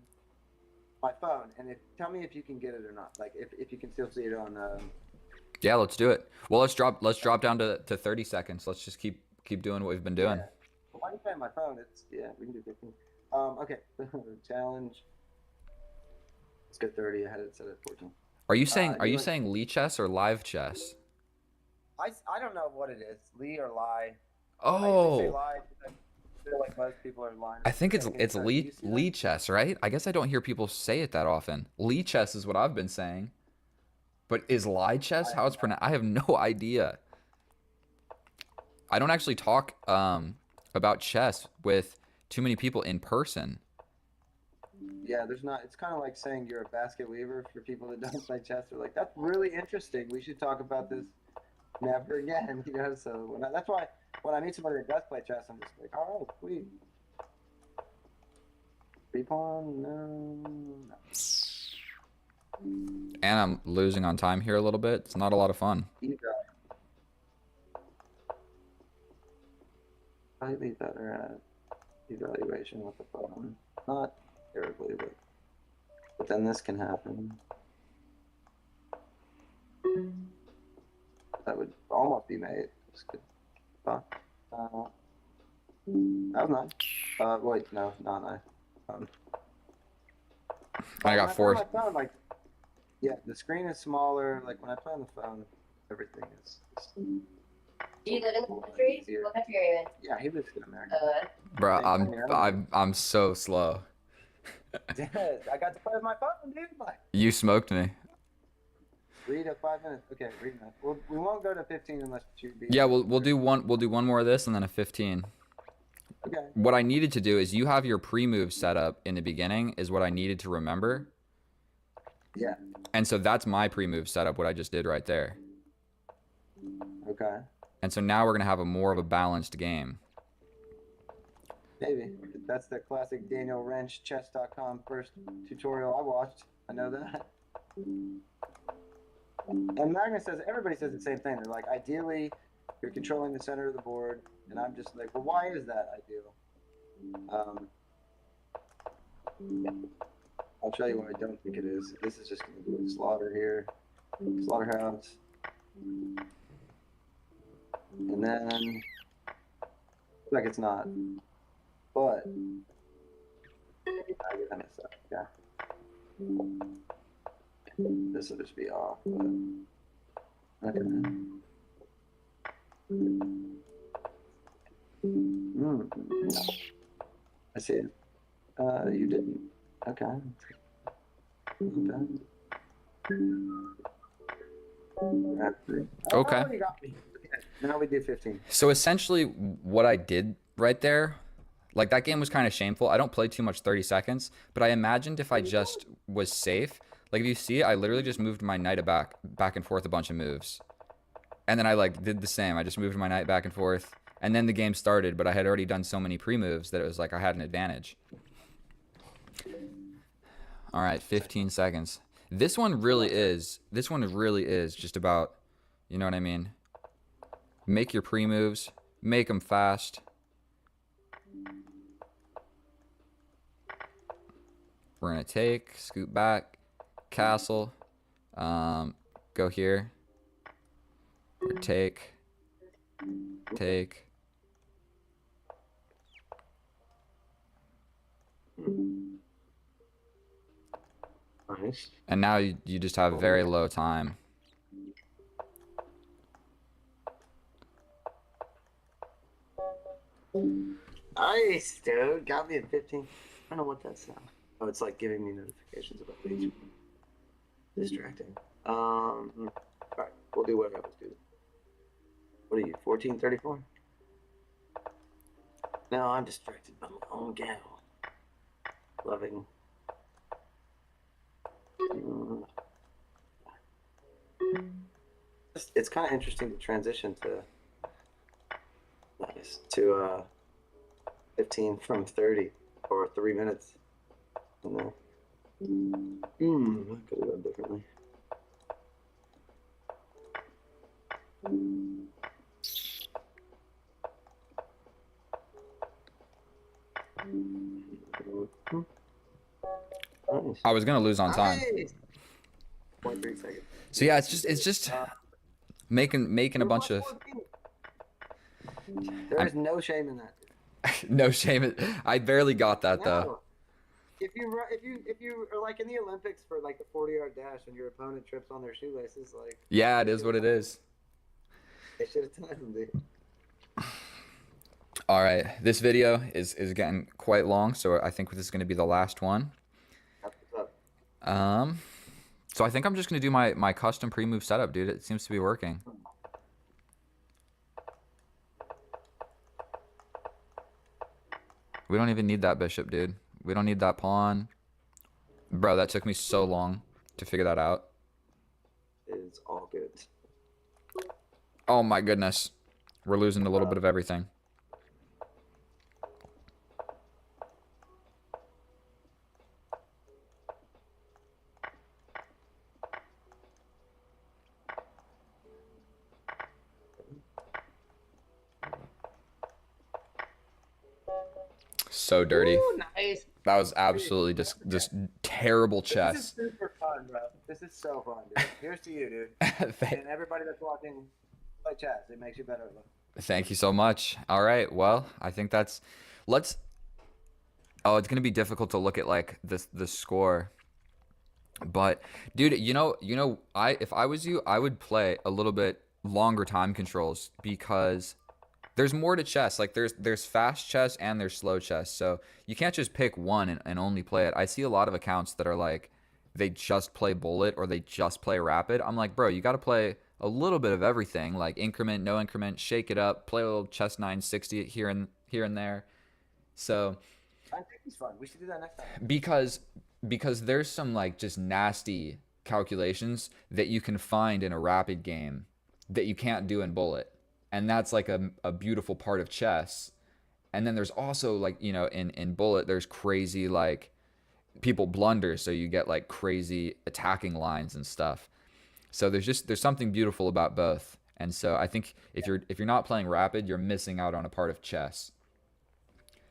my phone, and tell me if you can get it or not. Like if you can still see it on. Yeah, let's do it. Well, let's drop down to 30 seconds. Let's just keep doing what we've been doing. Yeah. Well, why are you playing my phone? We can do 15. Okay. Challenge. Let's go 30. I had it set at 14. Are you saying Lee Chess or Live Chess? I don't know what it is. Lee or Lie. I usually say Oh, Lie because I feel like most people are lying. I think it's Lee Chess, right? I guess I don't hear people say it that often. Lee Chess is what I've been saying. But is Lie Chess how it's pronounced? I have no idea. I don't actually talk about chess with too many people in person. Yeah, there's not. It's kind of like saying you're a basket weaver for people that don't play chess. They're like, that's really interesting. We should talk about this never again. You know, so that's why when I meet somebody that does play chess, I'm just like, all right, sweet. Free pawn, no. And I'm losing on time here a little bit. It's not a lot of fun. You got slightly better at evaluation with the phone. Not terribly, but then this can happen. That would almost be made. That's good. That was nice. Wait, no, not nice. I got four. Phone, like, yeah, the screen is smaller. Like when I play on the phone, everything is. Do you live in the country? What country are you in? Yeah, he lives in America. Bro, I'm so slow. I got to play with my phone, dude. Like, You smoked me. read at 5 minutes. Okay, read that. We won't go to 15 unless you beat. Yeah, we'll do one more of this and then a 15. Okay. What I needed to do is you have your pre-move set up in the beginning is what I needed to remember. Yeah. And so that's my pre-move setup, what I just did right there. Okay. And so now we're going to have more of a balanced game. Maybe. That's the classic Daniel Wrench chess.com first tutorial I watched. I know that. And Magnus says, everybody says the same thing. They're like, ideally, you're controlling the center of the board. And I'm just like, well, why is that ideal? I'll tell you what I don't think it is. This is just going to be a slaughter here. Slaughterhouse. And then, like it's not. But, I messed up. Yeah. This will just be off. But, okay. No. I see it. You didn't. Okay. Okay. Oh, you got me. Okay. Now we do 15. So essentially what I did right there, like that game was kind of shameful. I don't play too much 30 seconds, but I imagined if I just was safe, like if you see, I literally just moved my knight back and forth a bunch of moves. And then I like did the same. I just moved my knight back and forth. And then the game started, but I had already done so many pre-moves that it was like I had an advantage. All right, 15 seconds. This one really is just about, you know what I mean? Make your pre-moves, make them fast. We're going to take, scoot back, castle, go here, or take. Nice. And now you just have very low time. Nice, dude. Got me at 15. I don't know what that's now. Oh, it's like giving me notifications about things. Distracting. All right, we'll do whatever happens, dude. What are you, 1434? No, I'm distracted by my own gal. Loving. It's kind of interesting to transition to 15 from 30 or 3 minutes. I could have done differently. Nice. I was gonna lose on time. Nice. 0.3 seconds. So yeah, it's just making a bunch of There is no shame in that. no shame. I barely got that though. No. If you are like in the Olympics for like the 40-yard dash and your opponent trips on their shoelaces, like Yeah, it is what it is. they should have timed them, dude. All right, this video is getting quite long, so I think this is going to be the last one. That's what's up. So I think I'm just going to do my custom pre-move setup, dude. It seems to be working. We don't even need that bishop, dude. We don't need that pawn. Bro, that took me so long to figure that out. It's all good. Oh my goodness. We're losing a little bit of everything. So dirty. Ooh, nice. That was absolutely just terrible This is chess. super fun, bro. This is so fun, dude. Here's to you, dude. And everybody that's watching, play chess. It makes you better. Thank you so much. All right. Well, I think that's oh, it's going to be difficult to look at like the score. But dude, if I was you, I would play a little bit longer time controls because there's more to chess. Like there's fast chess and there's slow chess. So you can't just pick one and only play it. I see a lot of accounts that are like they just play bullet or they just play rapid. I'm like, bro, you got to play a little bit of everything, like increment, no increment, shake it up, play a little chess 960 here and there. So I think it's fun. We should do that next time. because there's some like just nasty calculations that you can find in a rapid game that you can't do in bullet. And that's like a beautiful part of chess. And then there's also like, in bullet, there's crazy like people blunder. So you get like crazy attacking lines and stuff. So there's something beautiful about both. And so I think if you're not playing rapid, you're missing out on a part of chess.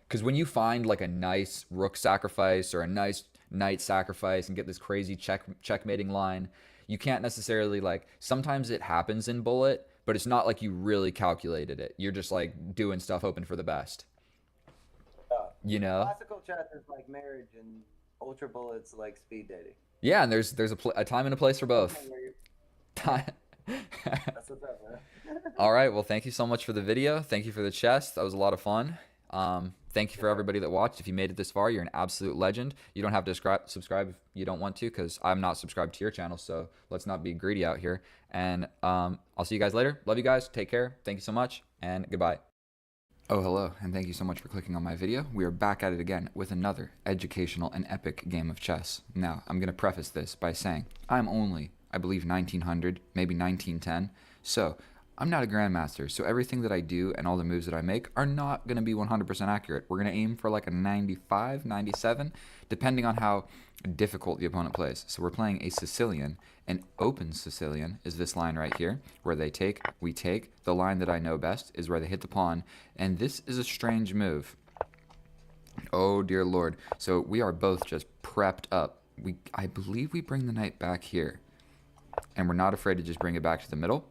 Because when you find like a nice rook sacrifice or a nice knight sacrifice and get this crazy checkmating line, you can't necessarily like, sometimes it happens in bullet, but it's not like you really calculated it. You're just like doing stuff hoping for the best. Classical chess is like marriage and ultra bullets like speed dating. Yeah, and there's a time and a place for both. That's what's up, man. All right, well, thank you so much for the video. Thank you for the chess. That was a lot of fun. Thank you for everybody that watched. If you made it this far, you're an absolute legend. You don't have to subscribe if you don't want to, because I'm not subscribed to your channel, so let's not be greedy out here. And I'll see you guys later. Love you guys. Take care. Thank you so much, and goodbye. Oh, hello, and thank you so much for clicking on my video. We are back at it again with another educational and epic game of chess. Now, I'm going to preface this by saying I'm only, I believe, 1900, maybe 1910, so I'm not a grandmaster, so everything that I do and all the moves that I make are not going to be 100% accurate. We're going to aim for like a 95, 97, depending on how difficult the opponent plays. So we're playing a Sicilian. An open Sicilian is this line right here, where they take, we take. The line that I know best is where they hit the pawn, and this is a strange move. Oh, dear Lord. So we are both just prepped up. I believe we bring the knight back here, and we're not afraid to just bring it back to the middle.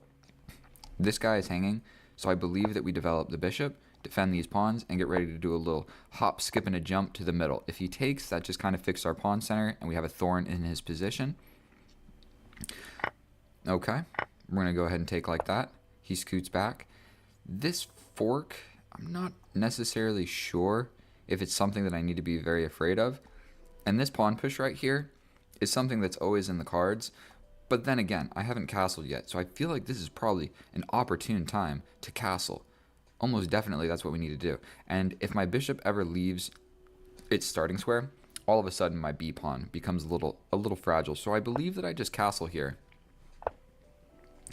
This guy is hanging, so I believe that we develop the bishop, defend these pawns, and get ready to do a little hop, skip, and a jump to the middle. If he takes, that just kind of fixes our pawn center, and we have a thorn in his position. Okay, we're going to go ahead and take like that. He scoots back. This fork, I'm not necessarily sure if it's something that I need to be very afraid of. And this pawn push right here is something that's always in the cards. But then again, I haven't castled yet, so I feel like this is probably an opportune time to castle. Almost definitely that's what we need to do. And if my bishop ever leaves its starting square, all of a sudden my b pawn becomes a little fragile. So I believe that I just castle here.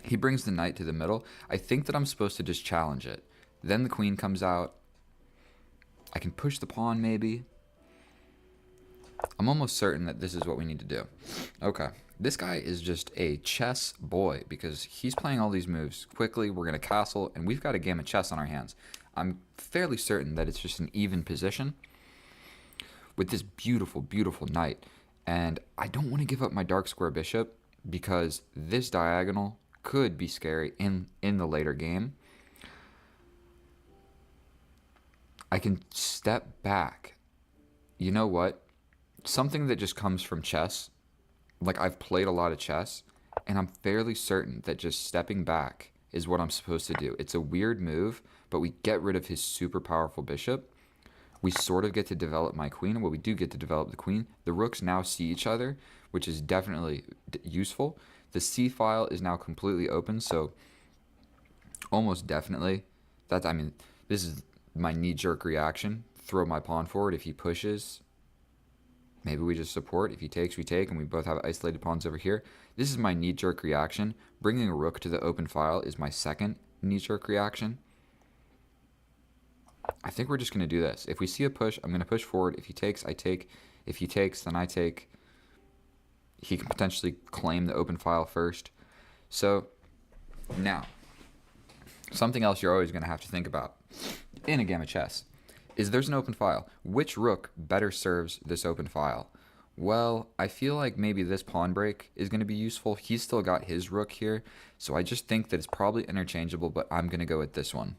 He brings the knight to the middle. I think that I'm supposed to just challenge it. Then the queen comes out. I can push the pawn maybe. I'm almost certain that this is what we need to do. Okay. This guy is just a chess boy because he's playing all these moves quickly. We're going to castle, and we've got a game of chess on our hands. I'm fairly certain that it's just an even position with this beautiful, beautiful knight. And I don't want to give up my dark square bishop because this diagonal could be scary in the later game. I can step back. You know what? Something that just comes from chess, like I've played a lot of chess, and I'm fairly certain that just stepping back is what I'm supposed to do. It's a weird move, but we get rid of his super powerful bishop. We sort of get to develop my queen. Well, we do get to develop the queen. The rooks now see each other, which is definitely useful. The c file is now completely open, so almost definitely, this is my knee-jerk reaction. Throw my pawn forward. If he pushes, maybe we just support. If he takes, we take, and we both have isolated pawns over here. This is my knee-jerk reaction. Bringing a rook to the open file is my second knee-jerk reaction. I think we're just going to do this. If we see a push, I'm going to push forward. If he takes, I take. If he takes, then I take. He can potentially claim the open file first. So, now, something else you're always going to have to think about in a game of chess is there's an open file. Which rook better serves this open file? Well, I feel like maybe this pawn break is going to be useful. He's still got his rook here, so I just think that it's probably interchangeable, but I'm going to go with this one.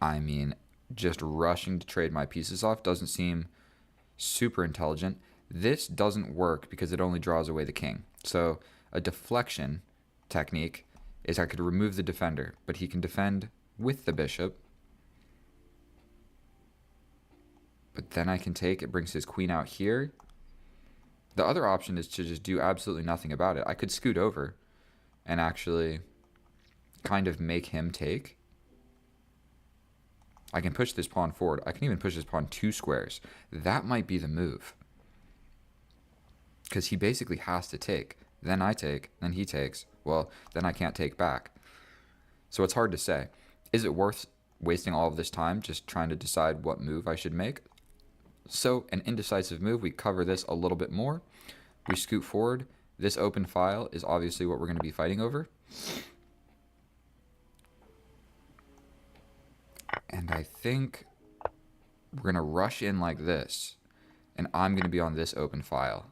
I mean, just rushing to trade my pieces off doesn't seem super intelligent. This doesn't work because it only draws away the king. So a deflection technique is I could remove the defender, but he can defend with the bishop. But then I can take, it brings his queen out here. The other option is to just do absolutely nothing about it. I could scoot over and actually kind of make him take. I can push this pawn forward. I can even push this pawn 2 squares. That might be the move. Because he basically has to take. Then I take, then he takes. Well, then I can't take back. So it's hard to say. Is it worth wasting all of this time just trying to decide what move I should make? So an indecisive move, we cover this a little bit more. We scoot forward. This open file is obviously what we're going to be fighting over. And I think we're going to rush in like this. And I'm going to be on this open file.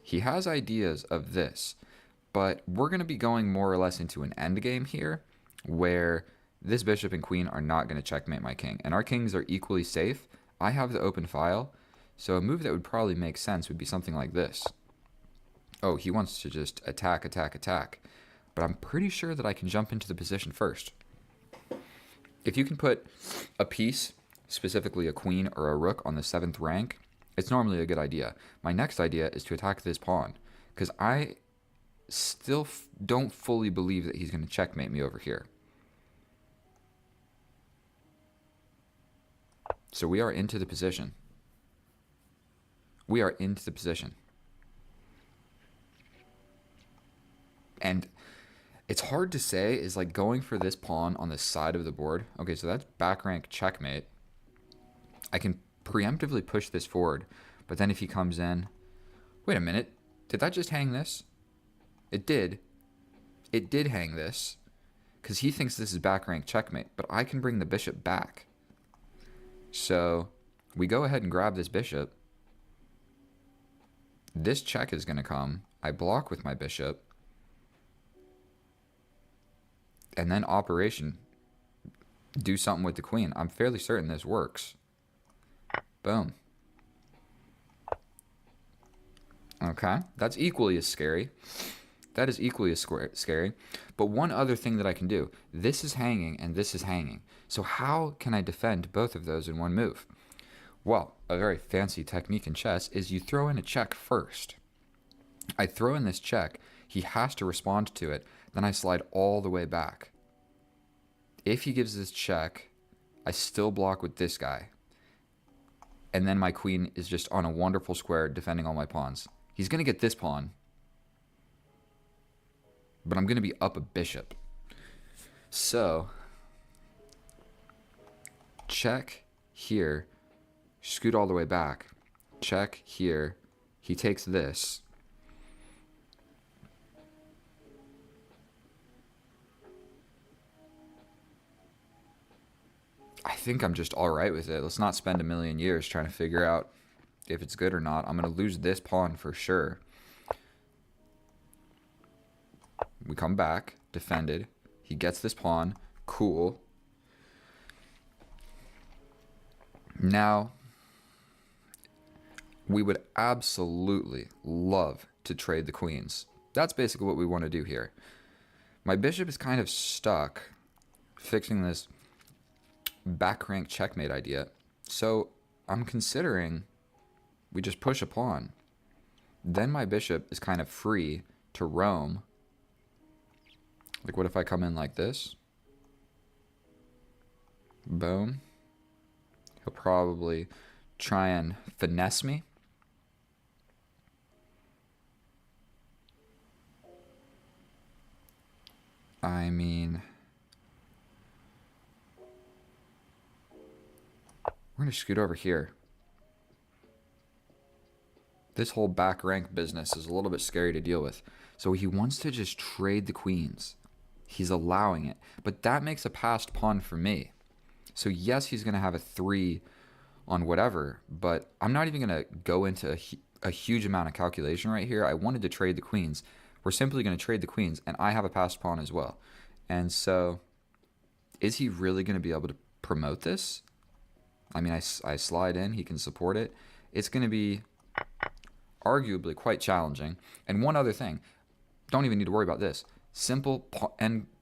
He has ideas of this. But we're going to be going more or less into an endgame here. Where this bishop and queen are not going to checkmate my king. And our kings are equally safe. I have the open file. So a move that would probably make sense would be something like this. Oh, he wants to just attack, attack, attack. But I'm pretty sure that I can jump into the position first. If you can put a piece, specifically a queen or a rook, on the 7th rank, it's normally a good idea. My next idea is to attack this pawn, because I still don't fully believe that he's going to checkmate me over here. So we are into the position. We are into the position. And it's hard to say, is like going for this pawn on the side of the board. Okay, so that's back rank checkmate. I can preemptively push this forward, but then if he comes in... Wait a minute, did that just hang this? It did. It did hang this, because he thinks this is back rank checkmate, but I can bring the bishop back. So we go ahead and grab this bishop. This check is going to come. I block with my bishop. And then operation, do something with the queen. I'm fairly certain this works. Boom. Okay, that's equally as scary. That is equally as scary. But one other thing that I can do, this is hanging and this is hanging. So how can I defend both of those in one move? Well, a very fancy technique in chess is you throw in a check first. I throw in this check, he has to respond to it, then I slide all the way back. If he gives this check, I still block with this guy. And then my queen is just on a wonderful square defending all my pawns. He's going to get this pawn, but I'm going to be up a bishop. So, check here, scoot all the way back. Check here, he takes this. I think I'm just all right with it. Let's not spend a million years trying to figure out if it's good or not. I'm going to lose this pawn for sure. We come back, defended. He gets this pawn. Cool. Now, we would absolutely love to trade the queens. That's basically what we want to do here. My bishop is kind of stuck fixing this back rank checkmate idea. So I'm considering we just push a pawn. Then my bishop is kind of free to roam. Like, what if I come in like this? Boom. He'll probably try and finesse me. I mean, we're going to scoot over here. This whole back rank business is a little bit scary to deal with. So he wants to just trade the queens. He's allowing it. But that makes a passed pawn for me. So yes, he's going to have a 3 on whatever, but I'm not even going to go into a huge amount of calculation right here. I wanted to trade the queens. We're simply going to trade the queens, and I have a passed pawn as well. And so, is he really going to be able to promote this? I mean, I slide in, he can support it. It's going to be arguably quite challenging. And one other thing, don't even need to worry about this. Simple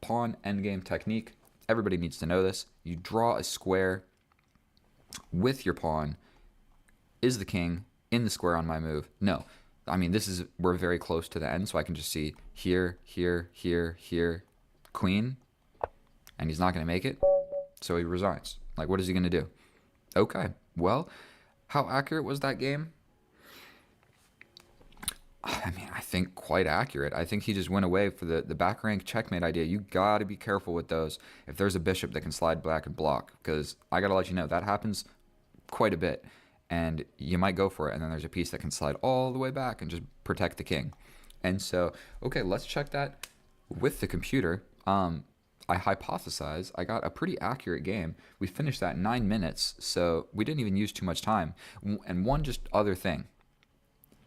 pawn endgame technique. Everybody needs to know this. You draw a square with your pawn. Is the king in the square on my move? No. I mean, we're very close to the end, so I can just see here, here, here, here, queen, and he's not going to make it, so he resigns. Like, what is he going to do? Okay, well, how accurate was that game? I mean, I think quite accurate. I think he just went away for the back rank checkmate idea. You got to be careful with those if there's a bishop that can slide back and block, because I got to let you know, that happens quite a bit. And you might go for it, and then there's a piece that can slide all the way back and just protect the king. And so, okay, let's check that with the computer. I hypothesize I got a pretty accurate game. We finished that in 9 minutes, so we didn't even use too much time. And one just other thing.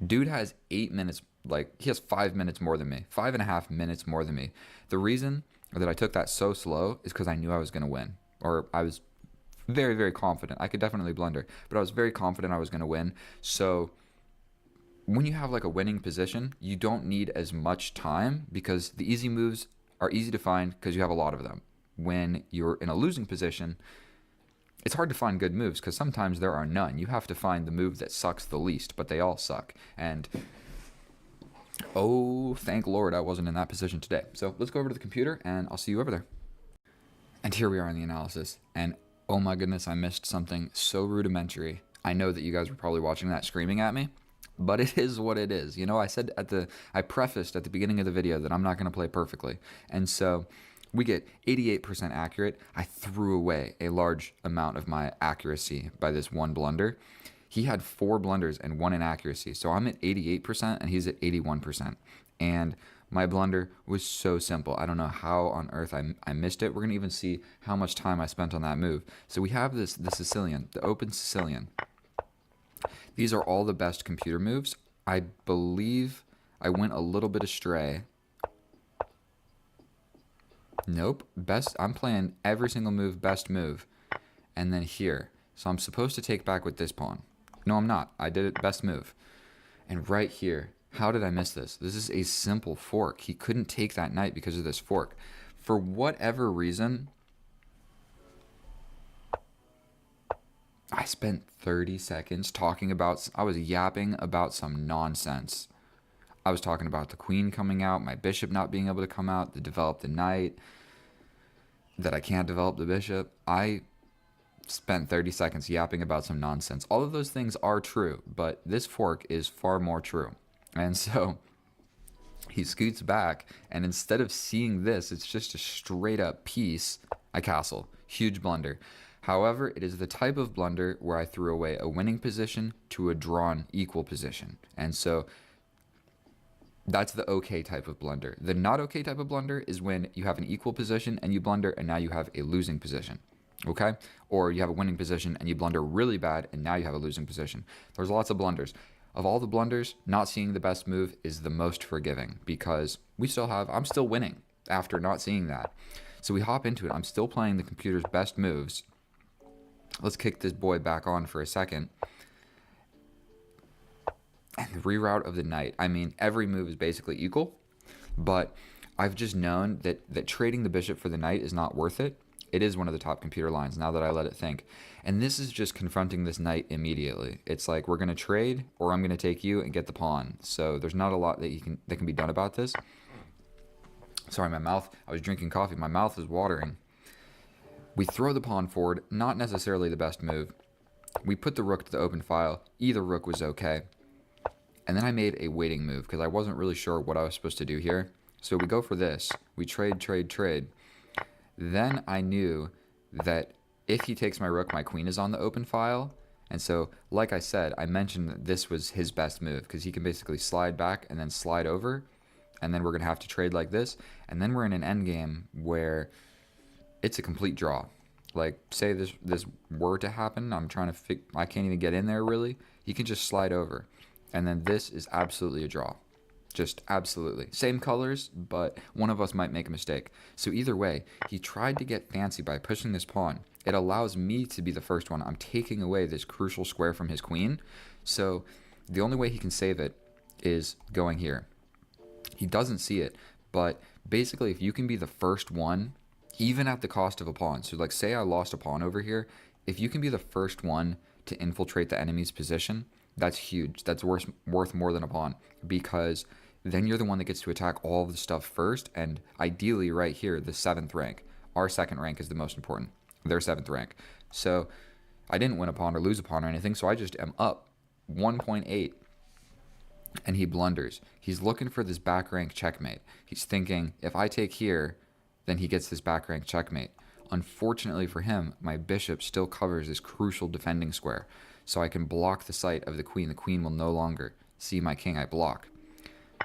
Dude has 8 minutes, like, he has 5 minutes more than me. 5.5 minutes more than me. The reason that I took that so slow is because I knew I was going to win. Or I was very, very confident. I could definitely blunder, but I was very confident I was going to win. So when you have like a winning position, you don't need as much time because the easy moves are easy to find because you have a lot of them. When you're in a losing position, it's hard to find good moves because sometimes there are none. You have to find the move that sucks the least, but they all suck. And oh, thank Lord I wasn't in that position today. So let's go over to the computer and I'll see you over there. And here we are in the analysis. And oh my goodness, I missed something so rudimentary. I know that you guys were probably watching that screaming at me, but it is what it is. You know, I prefaced at the beginning of the video that I'm not going to play perfectly. And so we get 88% accurate. I threw away a large amount of my accuracy by this one blunder. He had 4 blunders and 1 inaccuracy. So I'm at 88% and he's at 81%. And my blunder was so simple. I don't know how on earth I missed it. We're going to even see how much time I spent on that move. So we have the Sicilian, the open Sicilian. These are all the best computer moves. I believe I went a little bit astray. Nope. I'm playing every single move, best move. And then here. So I'm supposed to take back with this pawn. No, I'm not. I did it best move. And right here, How did I miss this? This is a simple fork. He couldn't take that knight because of this fork. For whatever reason, I spent 30 seconds talking about, I was yapping about some nonsense. I was talking about the queen coming out, my bishop not being able to come out, the develop the knight, that I can't develop the bishop. I spent 30 seconds yapping about some nonsense. All of those things are true, but this fork is far more true. And so he scoots back, and instead of seeing this, it's just a straight up piece. I castle. Huge blunder. However, it is the type of blunder where I threw away a winning position to a drawn equal position. And so that's the okay type of blunder. The not okay type of blunder is when you have an equal position and you blunder and now you have a losing position. Okay? Or you have a winning position and you blunder really bad and now you have a losing position. There's lots of blunders. Of all the blunders, not seeing the best move is the most forgiving because I'm still winning after not seeing that. So we hop into it. I'm still playing the computer's best moves. Let's kick this boy back on for a second. And the reroute of the knight. I mean, every move is basically equal, but I've just known that trading the bishop for the knight is not worth it. It is one of the top computer lines now that I let it think. And this is just confronting this knight immediately. It's like, we're going to trade or I'm going to take you and get the pawn. So there's not a lot that can be done about this. Sorry, I was drinking coffee. My mouth is watering. We throw the pawn forward, not necessarily the best move. We put the rook to the open file. Either rook was okay. And then I made a waiting move because I wasn't really sure what I was supposed to do here. So we go for this. We trade. Then I knew that if he takes my rook, my queen is on the open file. And so, like I said, I mentioned that this was his best move because he can basically slide back and then slide over. And then we're going to have to trade like this. And then we're in an endgame where it's a complete draw. Like, say this were to happen, I can't even get in there really. He can just slide over. And then this is absolutely a draw. Just absolutely. Same colors, but one of us might make a mistake. So either way, he tried to get fancy by pushing this pawn. It allows me to be the first one. I'm taking away this crucial square from his queen. So the only way he can save it is going here. He doesn't see it, but basically if you can be the first one, even at the cost of a pawn. So like say I lost a pawn over here, if you can be the first one to infiltrate the enemy's position, that's huge. That's worth more than a pawn because then you're the one that gets to attack all of the stuff first. And ideally right here, the 7th rank. Our 2nd rank is the most important. Their 7th rank. So I didn't win a pawn or lose a pawn or anything. So I just am up 1.8. And he blunders. He's looking for this back rank checkmate. He's thinking, if I take here, then he gets this back rank checkmate. Unfortunately for him, my bishop still covers this crucial defending square. So I can block the sight of the queen. The queen will no longer see my king. I block.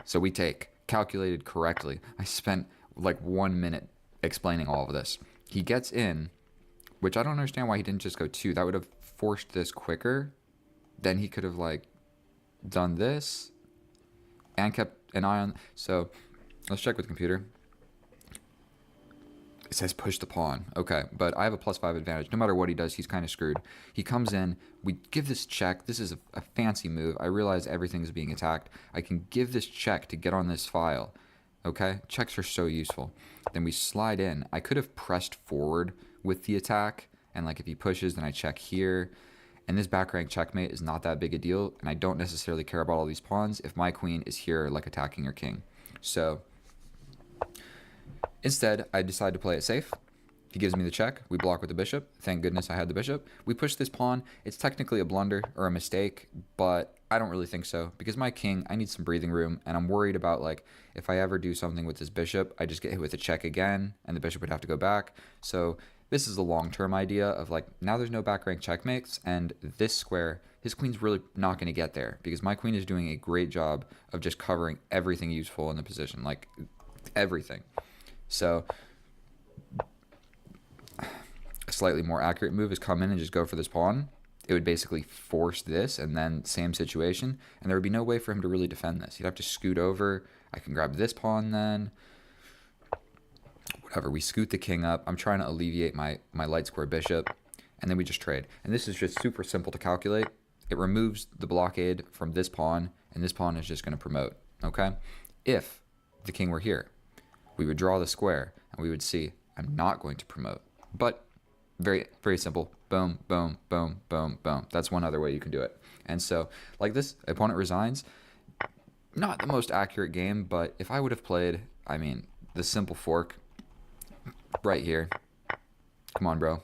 So we take. Calculated correctly. I spent like 1 minute explaining all of this. He gets in, which I don't understand why he didn't just go 2. That would have forced this quicker. Then he could have like done this and kept an eye on. So let's check with the computer. It says push the pawn. Okay, but I have a +5 advantage. No matter what he does, he's kind of screwed. He comes in. We give this check. This is a fancy move. I realize everything is being attacked. I can give this check to get on this file. Okay, checks are so useful. Then we slide in. I could have pressed forward with the attack. And like if he pushes, then I check here. And this back rank checkmate is not that big a deal. And I don't necessarily care about all these pawns if my queen is here like attacking your king. So instead, I decide to play it safe. He gives me the check. We block with the bishop. Thank goodness I had the bishop. We push this pawn. It's technically a blunder or a mistake, but I don't really think so. Because my king, I need some breathing room, and I'm worried about, like, if I ever do something with this bishop, I just get hit with a check again, and the bishop would have to go back. So this is the long-term idea of, like, now there's no back rank checkmates, and this square, his queen's really not going to get there, because my queen is doing a great job of just covering everything useful in the position, like, everything. So a slightly more accurate move is come in and just go for this pawn. It would basically force this and then same situation. And there would be no way for him to really defend this. He'd have to scoot over. I can grab this pawn then. Whatever, we scoot the king up. I'm trying to alleviate my light square bishop. And then we just trade. And this is just super simple to calculate. It removes the blockade from this pawn. and this pawn is just going to promote, okay? If the king were here, we would draw the square, and we would see I'm not going to promote. But very, very simple. Boom, boom, boom, boom, boom. That's one other way you can do it. And so, like this, opponent resigns. Not the most accurate game, but if I would have played, I mean, the simple fork right here. Come on, bro.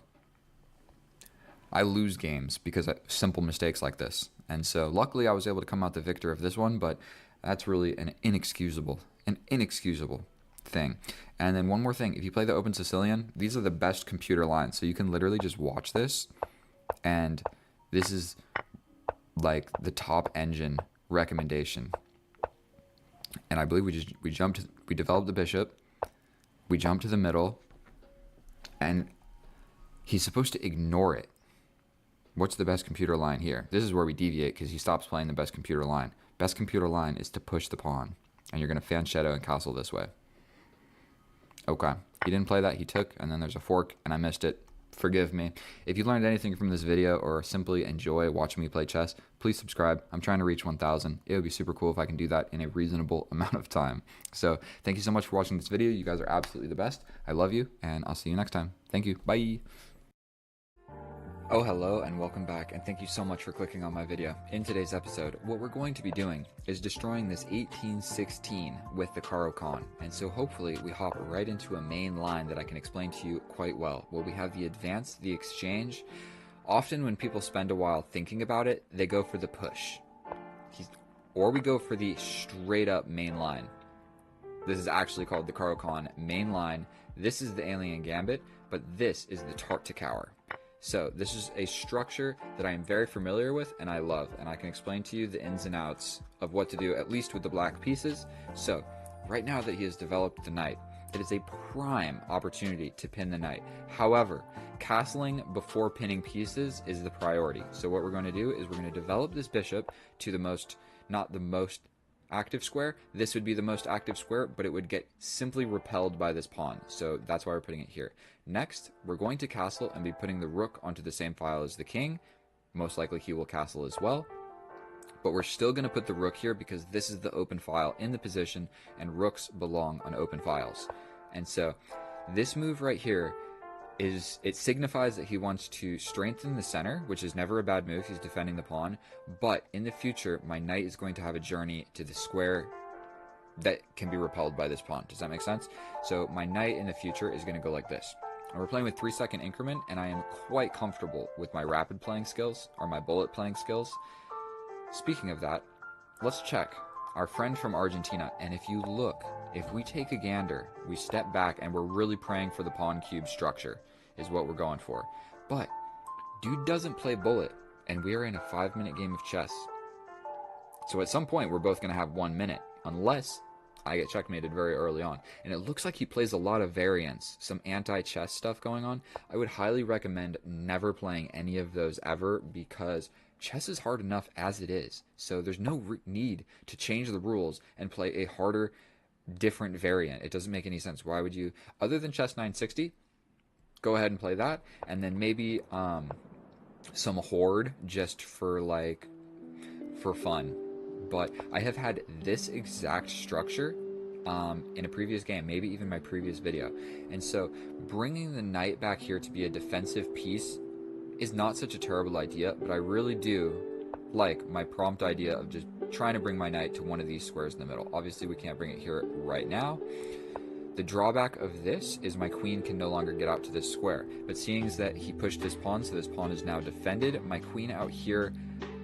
I lose games because of simple mistakes like this. And so, luckily, I was able to come out the victor of this one, but that's really an inexcusable thing. And then one more thing, if you play the Open Sicilian, these are the best computer lines. So you can literally just watch this, and this is like the top engine recommendation. And I believe we developed the bishop, we jumped to the middle, and he's supposed to ignore it. What's the best computer line here? This is where we deviate because he stops playing the best computer line. Best computer line is to push the pawn, and you're going to fanshadow and castle this way. Okay, he didn't play that, he took, and then there's a fork, and I missed it. Forgive me. If you learned anything from this video or simply enjoy watching me play chess, please subscribe. I'm trying to reach 1,000. It would be super cool if I can do that in a reasonable amount of time. So thank you so much for watching this video. You guys are absolutely the best. I love you, and I'll see you next time. Thank you. Bye. Oh, hello and welcome back, and thank you so much for clicking on my video. In today's episode, what we're going to be doing is destroying this 1816 with the Caro-Kann, and so hopefully we hop right into a main line that I can explain to you quite well. Well, we have the advance, the exchange. Often when people spend a while thinking about it, they go for the push. Or we go for the straight up main line. This is actually called the Caro-Kann main line. This is the Alien Gambit, but this is the Tart to Cower. So this is a structure that I am very familiar with and I love, and I can explain to you the ins and outs of what to do, at least with the black pieces. So right now that he has developed the knight, it is a prime opportunity to pin the knight. However, castling before pinning pieces is the priority. So what we're going to do is we're going to develop this bishop to the most, not the most active square. This would be the most active square, but it would get simply repelled by this pawn. So that's why we're putting it here. Next, we're going to castle and be putting the rook onto the same file as the king. Most likely he will castle as well. But we're still going to put the rook here because this is the open file in the position, and rooks belong on open files. And so this move right here it signifies that he wants to strengthen the center, which is never a bad move. He's defending the pawn. But in the future, my knight is going to have a journey to the square that can be repelled by this pawn. Does that make sense? So my knight in the future is going to go like this. And we're playing with 3-second increment, and I am quite comfortable with my rapid playing skills, or my bullet playing skills. Speaking of that, let's check our friend from Argentina. And if you look, if we take a gander, we step back, and we're really praying for the pawn cube structure is what we're going for. But dude doesn't play bullet, and we are in a 5-minute game of chess. So at some point, we're both going to have 1 minute, unless I get checkmated very early on. And it looks like he plays a lot of variants, some anti-chess stuff going on. I would highly recommend never playing any of those ever, because chess is hard enough as it is. So there's no need to change the rules and play a harder, different variant. It doesn't make any sense. Why would you, other than chess 960, go ahead and play that, and then maybe some horde just for fun. But I have had this exact structure in a previous game, maybe even my previous video. And so bringing the knight back here to be a defensive piece is not such a terrible idea, but I really do like my prompt idea of just trying to bring my knight to one of these squares in the middle. Obviously, we can't bring it here right now. The drawback of this is my queen can no longer get out to this square. But seeing as that he pushed this pawn, so this pawn is now defended, my queen out here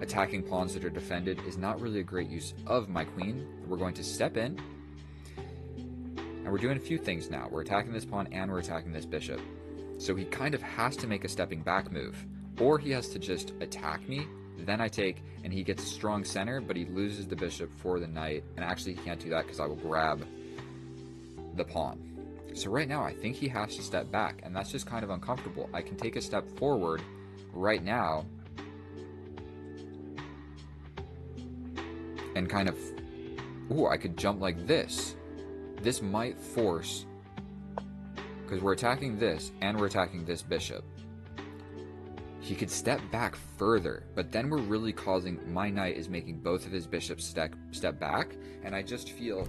attacking pawns that are defended is not really a great use of my queen. We're going to step in, and we're doing a few things now. We're attacking this pawn and we're attacking this bishop. So he kind of has to make a stepping back move, or he has to just attack me, then I take, and he gets a strong center, but he loses the bishop for the knight. And actually he can't do that because I will grab the pawn. So right now I think he has to step back, and that's just kind of uncomfortable. I can take a step forward right now and kind of, ooh, I could jump like this. This might force, because we're attacking this and we're attacking this bishop. He could step back further, but then we're really causing my knight is making both of his bishops step back, and I just feel...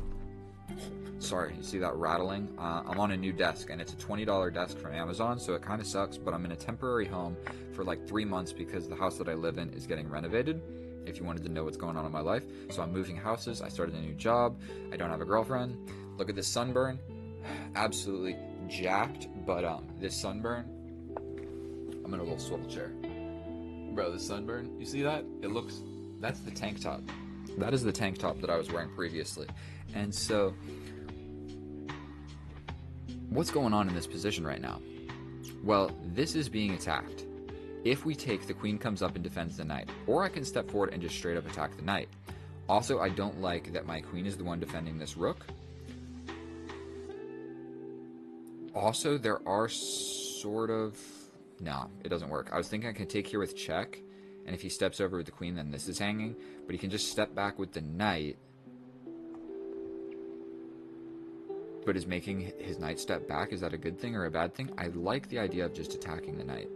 Sorry, you see that rattling? I'm on a new desk, and it's a $20 desk from Amazon, so it kind of sucks, but I'm in a temporary home for like 3 months because the house that I live in is getting renovated, if you wanted to know what's going on in my life. So I'm moving houses, I started a new job, I don't have a girlfriend. Look at this sunburn. Absolutely jacked, but this sunburn... I'm in a little swivel chair. Bro, the sunburn, you see that? It looks... That's the tank top. That is the tank top that I was wearing previously. And so... what's going on in this position right now? Well, this is being attacked. If we take, the queen comes up and defends the knight. Or I can step forward and just straight up attack the knight. Also, I don't like that my queen is the one defending this rook. Also, there are sort of... No, it doesn't work. I was thinking I can take here with check, and if he steps over with the queen, then this is hanging. But he can just step back with the knight, but is making his knight step back. Is that a good thing or a bad thing? I like the idea of just attacking the knight.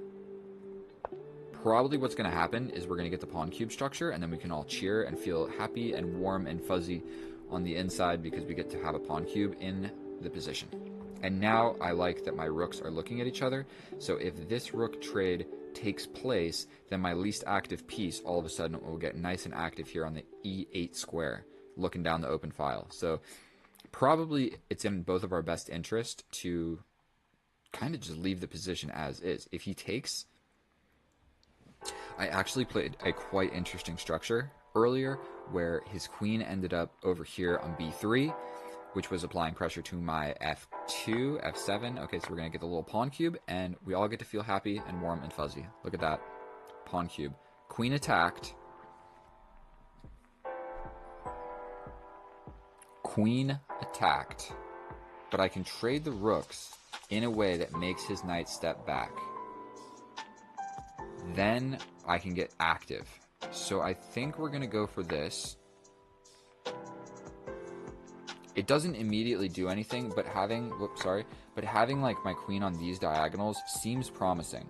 Probably what's going to happen is we're going to get the pawn cube structure, and then we can all cheer and feel happy and warm and fuzzy on the inside because we get to have a pawn cube in the position. And now I like that my rooks are looking at each other. So if this rook trade takes place, then my least active piece all of a sudden will get nice and active here on the E8 square, looking down the open file. So probably it's in both of our best interest to kind of just leave the position as is. If he takes... I actually played a quite interesting structure earlier where his queen ended up over here on b3, which was applying pressure to my f2, f7. Okay, so we're going to get the little pawn cube, and we all get to feel happy and warm and fuzzy. Look at that. Pawn cube. Queen attacked. Queen attacked. But I can trade the rooks in a way that makes his knight step back. Then I can get active. So I think we're going to go for this. It doesn't immediately do anything, but having, but having like my queen on these diagonals seems promising.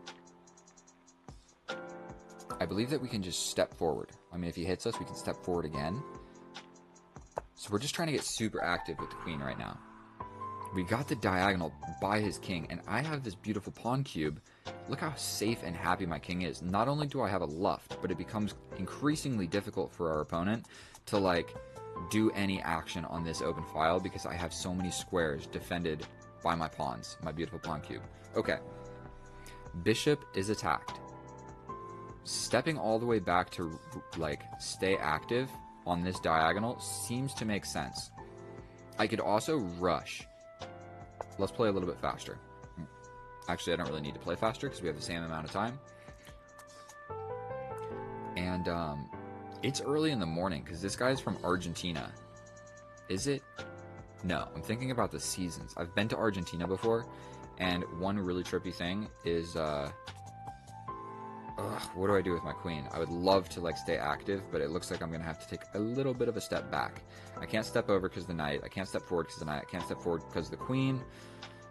I believe that we can just step forward. I mean, if he hits us, we can step forward again. So we're just trying to get super active with the queen right now. We got the diagonal by his king, and I have this beautiful pawn cube. Look how safe and happy my king is. Not only do I have a luft, but it becomes increasingly difficult for our opponent to like do any action on this open file because I have so many squares defended by my pawns, my beautiful pawn cube. Okay, bishop is attacked. Stepping all the way back to like stay active on this diagonal seems to make sense. I could also rush. Let's play a little bit faster. Actually, I don't really need to play faster because we have the same amount of time. And it's early in the morning because this guy's from Argentina. Is it? No, I'm thinking about the seasons. I've been to Argentina before, and one really trippy thing is, what do I do with my queen? I would love to like stay active, but it looks like I'm gonna have to take a little bit of a step back. I can't step over because of the knight. I can't step forward because of the knight. I can't step forward because of the queen.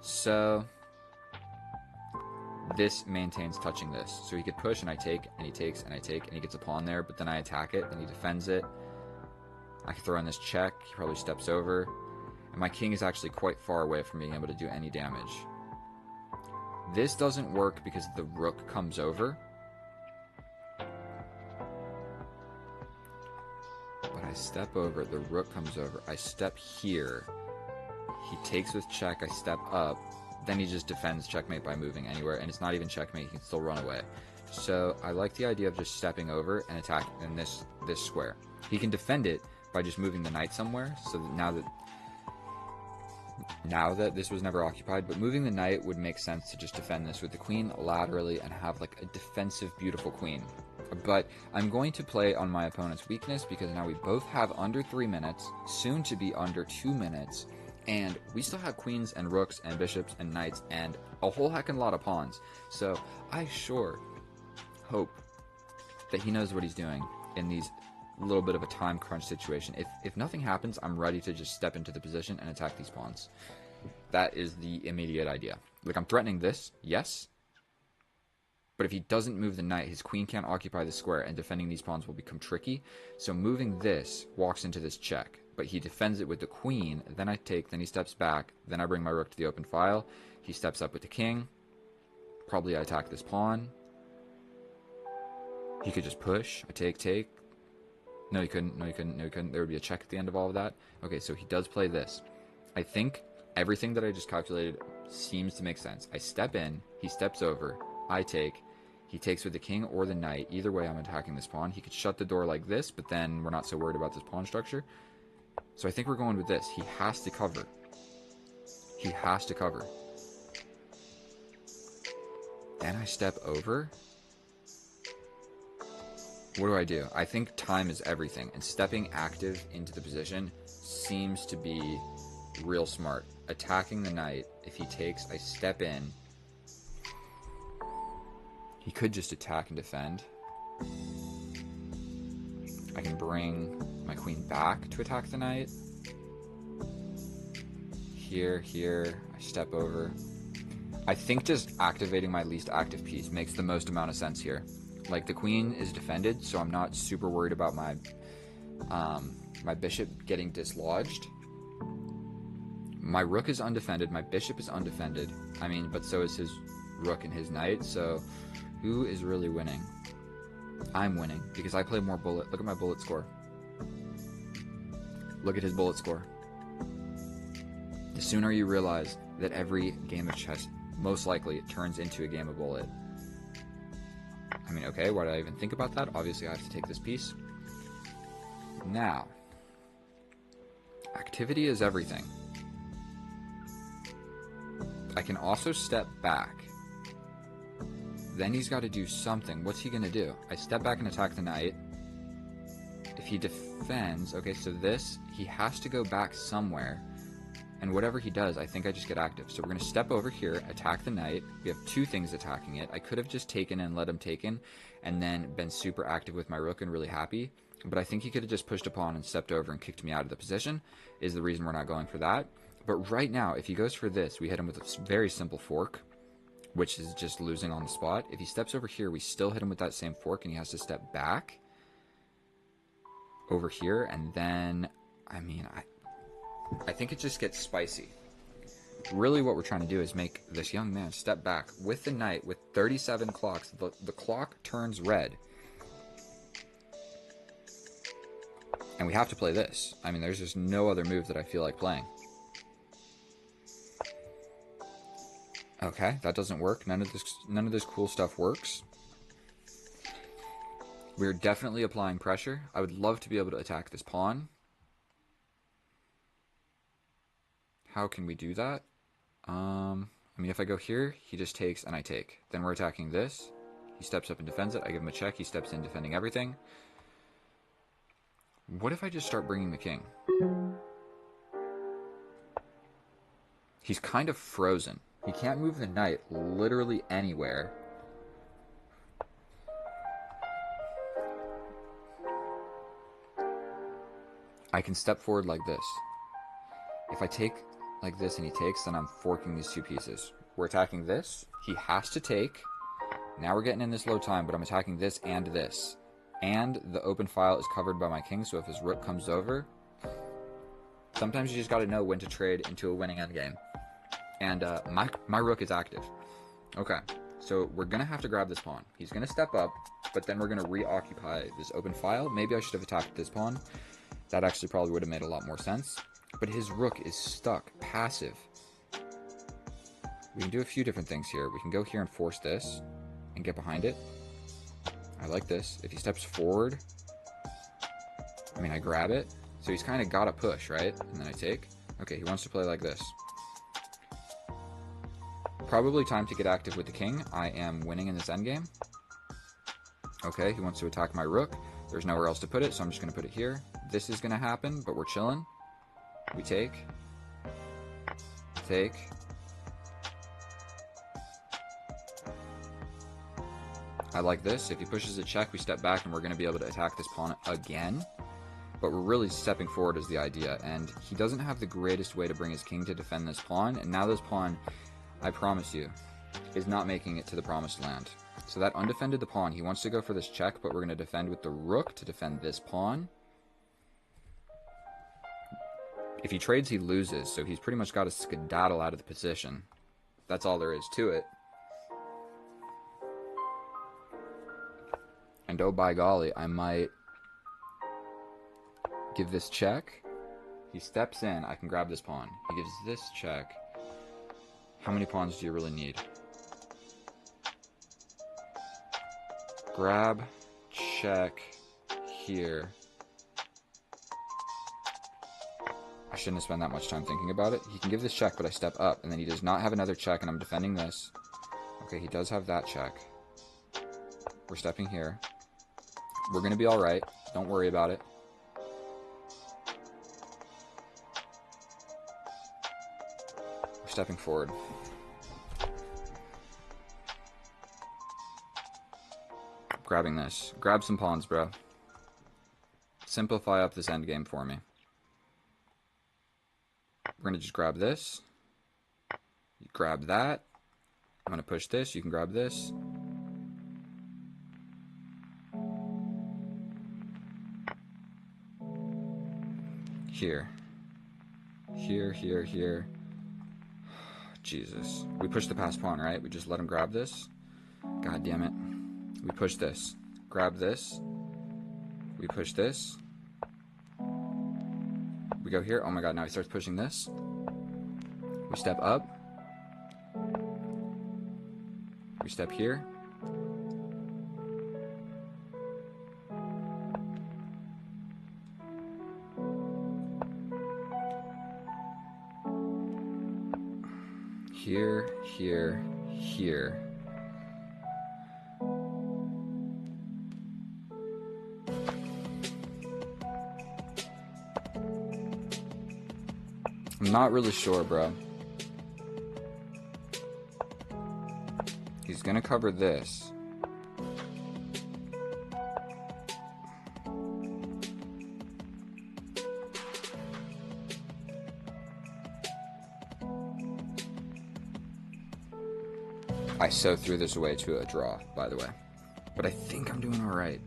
So this maintains touching this. So he could push and I take, and he takes and I take, and he gets a pawn there, but then I attack it, then he defends it. I can throw in this check. He probably steps over. And my king is actually quite far away from being able to do any damage. This doesn't work because the rook comes over. But I step over, the rook comes over. I step here. He takes with check, I step up. Then he just defends checkmate by moving anywhere, and it's not even checkmate, he can still run away. So I like the idea of just stepping over and attacking in this square. He can defend it by just moving the knight somewhere, so that now that this was never occupied, but moving the knight would make sense to just defend this with the queen laterally and have like a defensive, beautiful queen. But I'm going to play on my opponent's weakness because now we both have under 3 minutes, soon to be under 2 minutes, and we still have queens and rooks and bishops and knights and a whole heckin' lot of pawns. So I sure hope that he knows what he's doing in these little bit of a time crunch situation. If nothing happens, I'm ready to just step into the position and attack these pawns. That is the immediate idea. Like, I'm threatening this, yes, but But if he doesn't move the knight, his queen can't occupy the square, and defending these pawns will become tricky. So moving this walks into this check. But he defends it with the queen, then I take, then he steps back, then I bring my rook to the open file. He steps up with the king. Probably I attack this pawn. He could just push. I take. No, he couldn't. No, he couldn't. No, he couldn't. There would be a check at the end of all of that. Okay, so he does play this. I think everything that I just calculated seems to make sense. I step in. He steps over. I take. He takes with the king or the knight. Either way, I'm attacking this pawn. He could shut the door like this, but then we're not so worried about this pawn structure. So I think we're going with this. He has to cover. He has to cover. Then I step over. What do? I think time is everything, and stepping active into the position seems to be real smart. Attacking the knight, if he takes, I step in. He could just attack and defend. I can bring my queen back to attack the knight. Here, I step over. I think just activating my least active piece makes the most amount of sense here. Like, the queen is defended, so I'm not super worried about my my bishop getting dislodged. My rook is undefended, my bishop is undefended. I mean, but so is his rook and his knight, so who is really winning? I'm winning, because I play more bullet. Look at my bullet score. Look at his bullet score. The sooner you realize that every game of chess, most likely, it turns into a game of bullet. I mean, okay, why did I even think about that? Obviously, I have to take this piece. Now, activity is everything. I can also step back. Then he's got to do something. What's he going to do? I step back and attack the knight. If he defends, okay, so this, he has to go back somewhere. And whatever he does, I think I just get active. So we're going to step over here, attack the knight. We have two things attacking it. I could have just taken and let him take in, and then been super active with my rook and really happy. But I think he could have just pushed a pawn and stepped over and kicked me out of the position, is the reason we're not going for that. But right now, if he goes for this, we hit him with a very simple fork, which is just losing on the spot. If he steps over here, we still hit him with that same fork, and he has to step back over here. And then, I mean, I think it just gets spicy. Really what we're trying to do is make this young man step back with the knight with 37 clocks. The clock turns red. And we have to play this. I mean, there's just no other move that I feel like playing. Okay, that doesn't work. None of this cool stuff works. We're definitely applying pressure. I would love to be able to attack this pawn. How can we do that? I mean, if I go here, he just takes and I take. Then we're attacking this. He steps up and defends it. I give him a check. He steps in, defending everything. What if I just start bringing the king? He's kind of frozen. He can't move the knight literally anywhere. I can step forward like this. If I take like this and he takes, then I'm forking these two pieces. We're attacking this. He has to take. Now we're getting in this low time, but I'm attacking this and this. And the open file is covered by my king, so if his rook comes over, sometimes you just got to know when to trade into a winning endgame. And my rook is active. Okay, so we're going to have to grab this pawn. He's going to step up, but then we're going to reoccupy this open file. Maybe I should have attacked this pawn. That actually probably would have made a lot more sense. But his rook is stuck, passive. We can do a few different things here. We can go here and force this and get behind it. I like this. If he steps forward, I mean, I grab it. So he's kind of got to push, right? And then I take. Okay, he wants to play like this. Probably time to get active with the king. I am winning in this endgame. Okay, he wants to attack my rook. There's nowhere else to put it, so I'm just going to put it here. This is going to happen, but we're chilling. We take. Take. I like this. If he pushes a check, we step back, and we're going to be able to attack this pawn again. But we're really stepping forward is the idea, and he doesn't have the greatest way to bring his king to defend this pawn, and now this pawn, I promise you, is not making it to the promised land. So that undefended the pawn. He wants to go for this check, but we're going to defend with the rook to defend this pawn. If he trades, he loses, so he's pretty much got to skedaddle out of the position. That's all there is to it. And oh by golly, I might give this check. He steps in, I can grab this pawn. He gives this check. How many pawns do you really need? Grab, check, here. I shouldn't have spent that much time thinking about it. He can give this check, but I step up, and then he does not have another check, and I'm defending this. Okay, he does have that check. We're stepping here. We're going to be alright. Don't worry about it. We're stepping forward. Grabbing this. Grab some pawns, bro. Simplify up this endgame for me. We're going to just grab this. You grab that. I'm going to push this. You can grab this. Here. Here, here, here. Jesus. We push the pass pawn, right? We just let him grab this. God damn it. We push this. Grab this. We push this. We go here. Oh my god, now he starts pushing this. We step up. We step here. Here, here, here. I'm not really sure, bro. He's gonna cover this. I so threw this away to a draw, by the way. But I think I'm doing alright.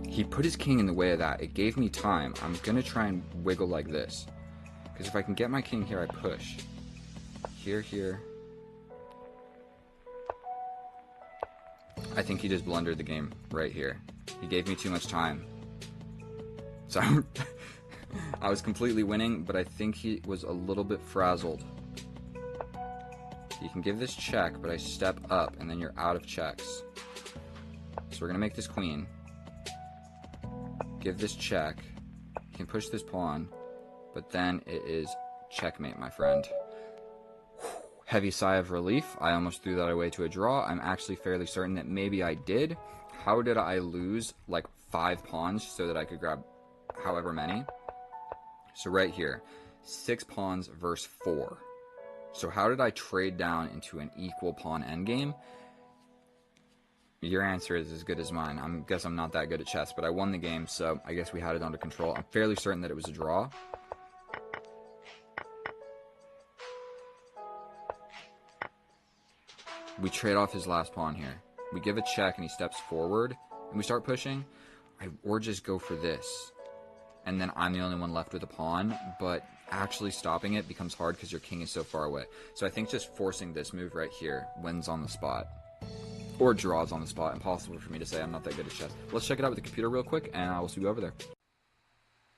He put his king in the way of that. It gave me time. I'm going to try and wiggle like this. Because if I can get my king here, I push. Here, here. I think he just blundered the game right here. He gave me too much time. So I was completely winning, but I think he was a little bit frazzled. You can give this check, but I step up, and then you're out of checks. So we're going to make this queen. Give this check. You can push this pawn, but then it is checkmate, my friend. Heavy sigh of relief. I almost threw that away to a draw. I'm actually fairly certain that maybe I did. How did I lose like 5 pawns so that I could grab however many? So right here, 6 pawns versus 4. So how did I trade down into an equal pawn endgame? Your answer is as good as mine. I guess I'm not that good at chess, but I won the game, so I guess we had it under control. I'm fairly certain that it was a draw. We trade off his last pawn here. We give a check and he steps forward, and we start pushing. Or just go for this. And then I'm the only one left with a pawn, but actually stopping it becomes hard because your king is so far away. So I think just forcing this move right here wins on the spot. Or draws on the spot. Impossible for me to say. I'm not that good at chess. Let's check it out with the computer real quick, and I will see you over there.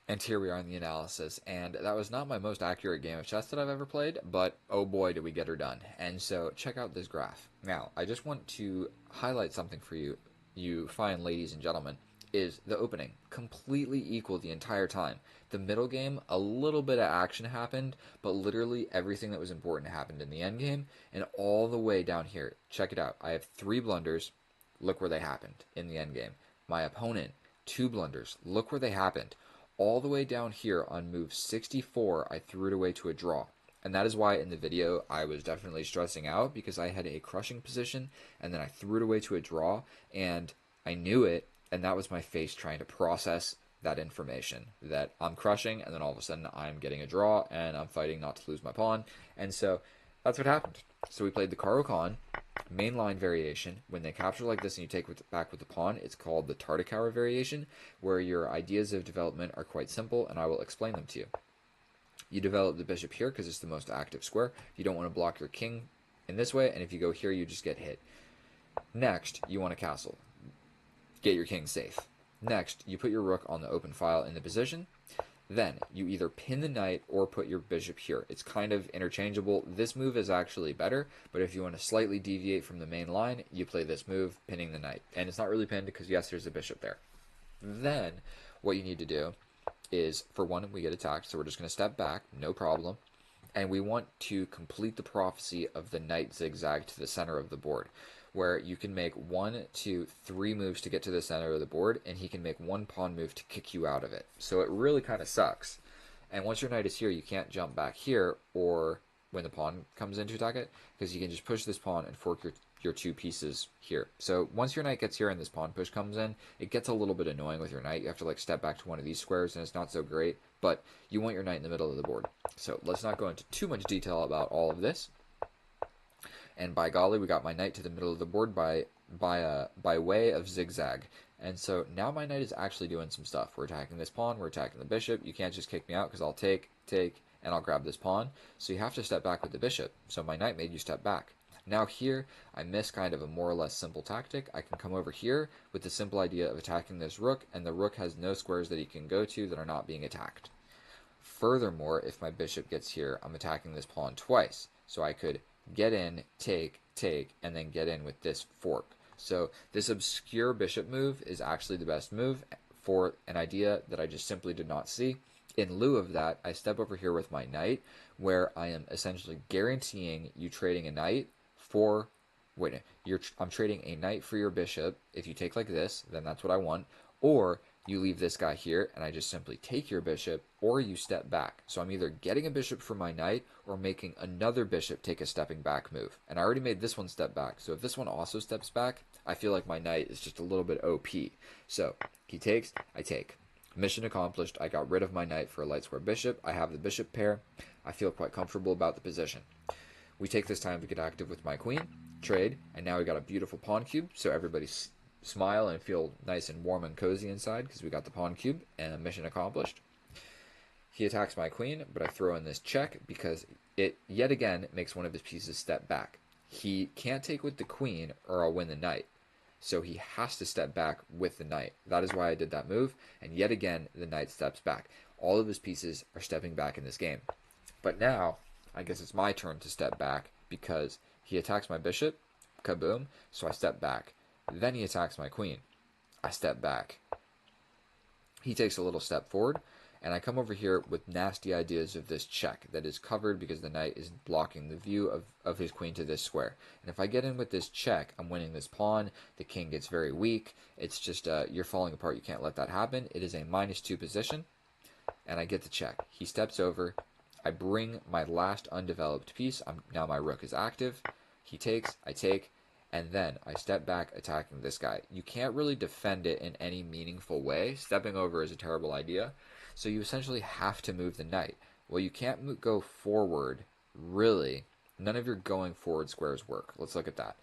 And here we are in the analysis, and that was not my most accurate game of chess that I've ever played, but oh boy did we get her done. And so check out this graph. Now, I just want to highlight something for you, you fine ladies and gentlemen, is the opening. Completely equal the entire time. The middle game, a little bit of action happened, but literally everything that was important happened in the end game, and all the way down here. Check it out. I have 3 blunders. Look where they happened in the end game. My opponent, 2 blunders. Look where they happened. All the way down here on move 64, I threw it away to a draw. And that is why in the video I was definitely stressing out, because I had a crushing position, and then I threw it away to a draw, and I knew it, and that was my face trying to process that information that I'm crushing, and then all of a sudden I'm getting a draw, and I'm fighting not to lose my pawn. And so that's what happened. So we played the Caro-Kann mainline variation. When they capture like this and you take back with the pawn, it's called the Tartakower variation, where your ideas of development are quite simple, and I will explain them to you. You develop the bishop here because it's the most active square. You don't want to block your king in this way, and if you go here, you just get hit. Next, you want a castle. Get your king safe. Next, you put your rook on the open file in the position. Then, you either pin the knight or put your bishop here. It's kind of interchangeable. This move is actually better, but if you want to slightly deviate from the main line, you play this move, pinning the knight. And it's not really pinned because, yes, there's a bishop there. Then, what you need to do is, for one, we get attacked, so we're just going to step back, no problem. And we want to complete the prophecy of the knight zigzag to the center of the board, where you can make 1, 2, 3 moves to get to the center of the board, and he can make 1 pawn move to kick you out of it. So it really kind of sucks. And once your knight is here, you can't jump back here, or when the pawn comes in to attack it, because you can just push this pawn and fork your 2 pieces here. So once your knight gets here and this pawn push comes in, it gets a little bit annoying with your knight. You have to like step back to one of these squares, and it's not so great, but you want your knight in the middle of the board. So let's not go into too much detail about all of this. And by golly, we got my knight to the middle of the board by way of zigzag. And so now my knight is actually doing some stuff. We're attacking this pawn, we're attacking the bishop. You can't just kick me out because I'll take, and I'll grab this pawn. So you have to step back with the bishop. So my knight made you step back. Now here, I miss kind of a more or less simple tactic. I can come over here with the simple idea of attacking this rook, and the rook has no squares that he can go to that are not being attacked. Furthermore, if my bishop gets here, I'm attacking this pawn twice. So I could get in, take, and then get in with this fork. So this obscure bishop move is actually the best move for an idea that I just simply did not see. In lieu of that, I step over here with my knight, where I am essentially guaranteeing you trading a knight for... I'm trading a knight for your bishop. If you take like this, then that's what I want. Or you leave this guy here, and I just simply take your bishop, or you step back. So I'm either getting a bishop for my knight, or making another bishop take a stepping back move. And I already made this one step back, so if this one also steps back, I feel like my knight is just a little bit OP. So, he takes, I take. Mission accomplished. I got rid of my knight for a light square bishop. I have the bishop pair. I feel quite comfortable about the position. We take this time to get active with my queen, trade, and now we got a beautiful pawn cube, so everybody smile and feel nice and warm and cozy inside because we got the pawn cube and mission accomplished. He attacks my queen, but I throw in this check because it yet again makes one of his pieces step back. He can't take with the queen or I'll win the knight. So he has to step back with the knight. That is why I did that move, and yet again the knight steps back. All of his pieces are stepping back in this game. But now, I guess it's my turn to step back because he attacks my bishop, kaboom, so I step back. Then he attacks my queen. I step back. He takes a little step forward, and I come over here with nasty ideas of this check that is covered because the knight is blocking the view of his queen to this square. And if I get in with this check, I'm winning this pawn. The king gets very weak. It's just, you're falling apart. You can't let that happen. It is a -2 position, and I get the check. He steps over. I bring my last undeveloped piece. Now my rook is active. He takes, I take, and then I step back attacking this guy. You can't really defend it in any meaningful way. Stepping over is a terrible idea. So you essentially have to move the knight. Well, you can't go forward, really. None of your going forward squares work. Let's look at that.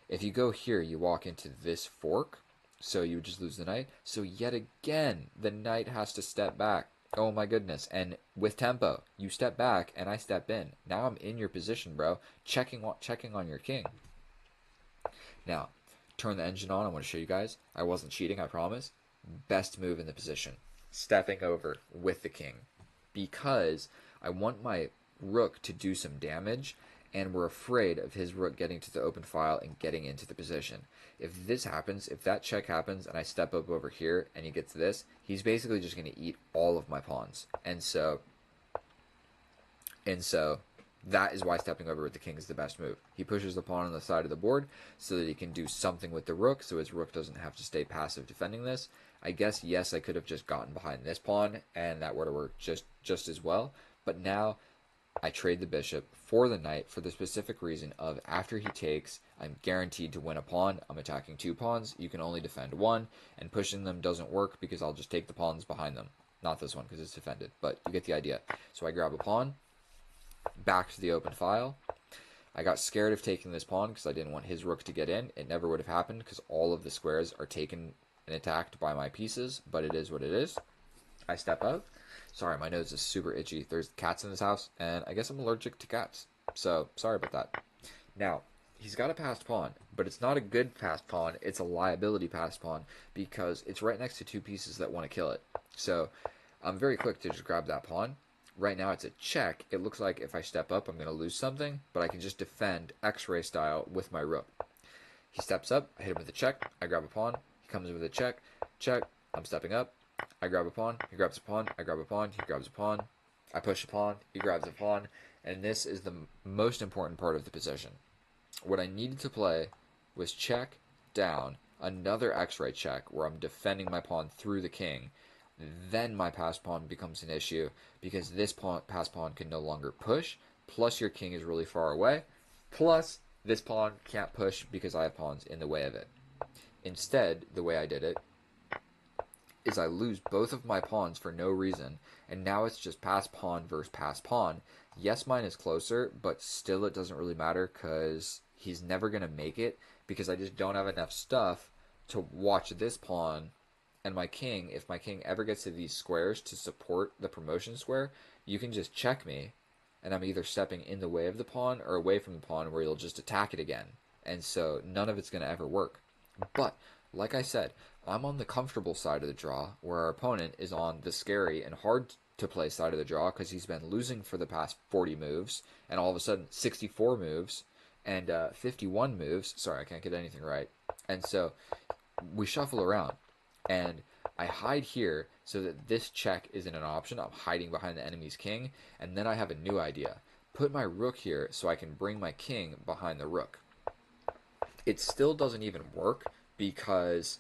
If you go here, you walk into this fork, so you would just lose the knight. So yet again, the knight has to step back. Oh my goodness. And with tempo, you step back and I step in. Now I'm in your position, bro. Checking on your king. Now, turn the engine on. I want to show you guys. I wasn't cheating, I promise. Best move in the position. Stepping over with the king. Because I want my rook to do some damage, and we're afraid of his rook getting to the open file and getting into the position. If this happens, if that check happens, and I step up over here, and he gets this, he's basically just going to eat all of my pawns. And so that is why stepping over with the king is the best move. He pushes the pawn on the side of the board so that he can do something with the rook, so his rook doesn't have to stay passive defending this. I guess, yes, I could have just gotten behind this pawn, and that would have worked just as well. But now, I trade the bishop for the knight for the specific reason of after he takes, I'm guaranteed to win a pawn. I'm attacking 2 pawns. You can only defend 1, and pushing them doesn't work because I'll just take the pawns behind them. Not this one because it's defended, but you get the idea. So I grab a pawn, back to the open file. I got scared of taking this pawn because I didn't want his rook to get in. It never would have happened because all of the squares are taken and attacked by my pieces, but it is what it is. I step out. Sorry, my nose is super itchy. There's cats in this house, and I guess I'm allergic to cats. So, sorry about that. Now, he's got a passed pawn, but it's not a good passed pawn. It's a liability passed pawn because it's right next to 2 pieces that want to kill it. So, I'm very quick to just grab that pawn. Right now, it's a check. It looks like if I step up, I'm going to lose something, but I can just defend X-ray style with my rook. He steps up. I hit him with a check. I grab a pawn. He comes in with a check. Check. I'm stepping up. I grab a pawn, he grabs a pawn, I grab a pawn, he grabs a pawn, I push a pawn, he grabs a pawn, and this is the most important part of the position. What I needed to play was check, down, another X-ray check where I'm defending my pawn through the king. Then my passed pawn becomes an issue because this passed pawn can no longer push, plus your king is really far away, plus this pawn can't push because I have pawns in the way of it. Instead, the way I did it is I lose both of my pawns for no reason, and now it's just pass pawn versus pass pawn. Yes, mine is closer, but still it doesn't really matter because he's never going to make it because I just don't have enough stuff to watch this pawn and my king. If my king ever gets to these squares to support the promotion square, you can just check me, and I'm either stepping in the way of the pawn or away from the pawn where you'll just attack it again. And so none of it's going to ever work. But like I said, I'm on the comfortable side of the draw, where our opponent is on the scary and hard to play side of the draw because he's been losing for the past 40 moves, and all of a sudden 64 moves and 51 moves. Sorry, I can't get anything right. And so we shuffle around, and I hide here so that this check isn't an option. I'm hiding behind the enemy's king, and then I have a new idea. Put my rook here so I can bring my king behind the rook. It still doesn't even work because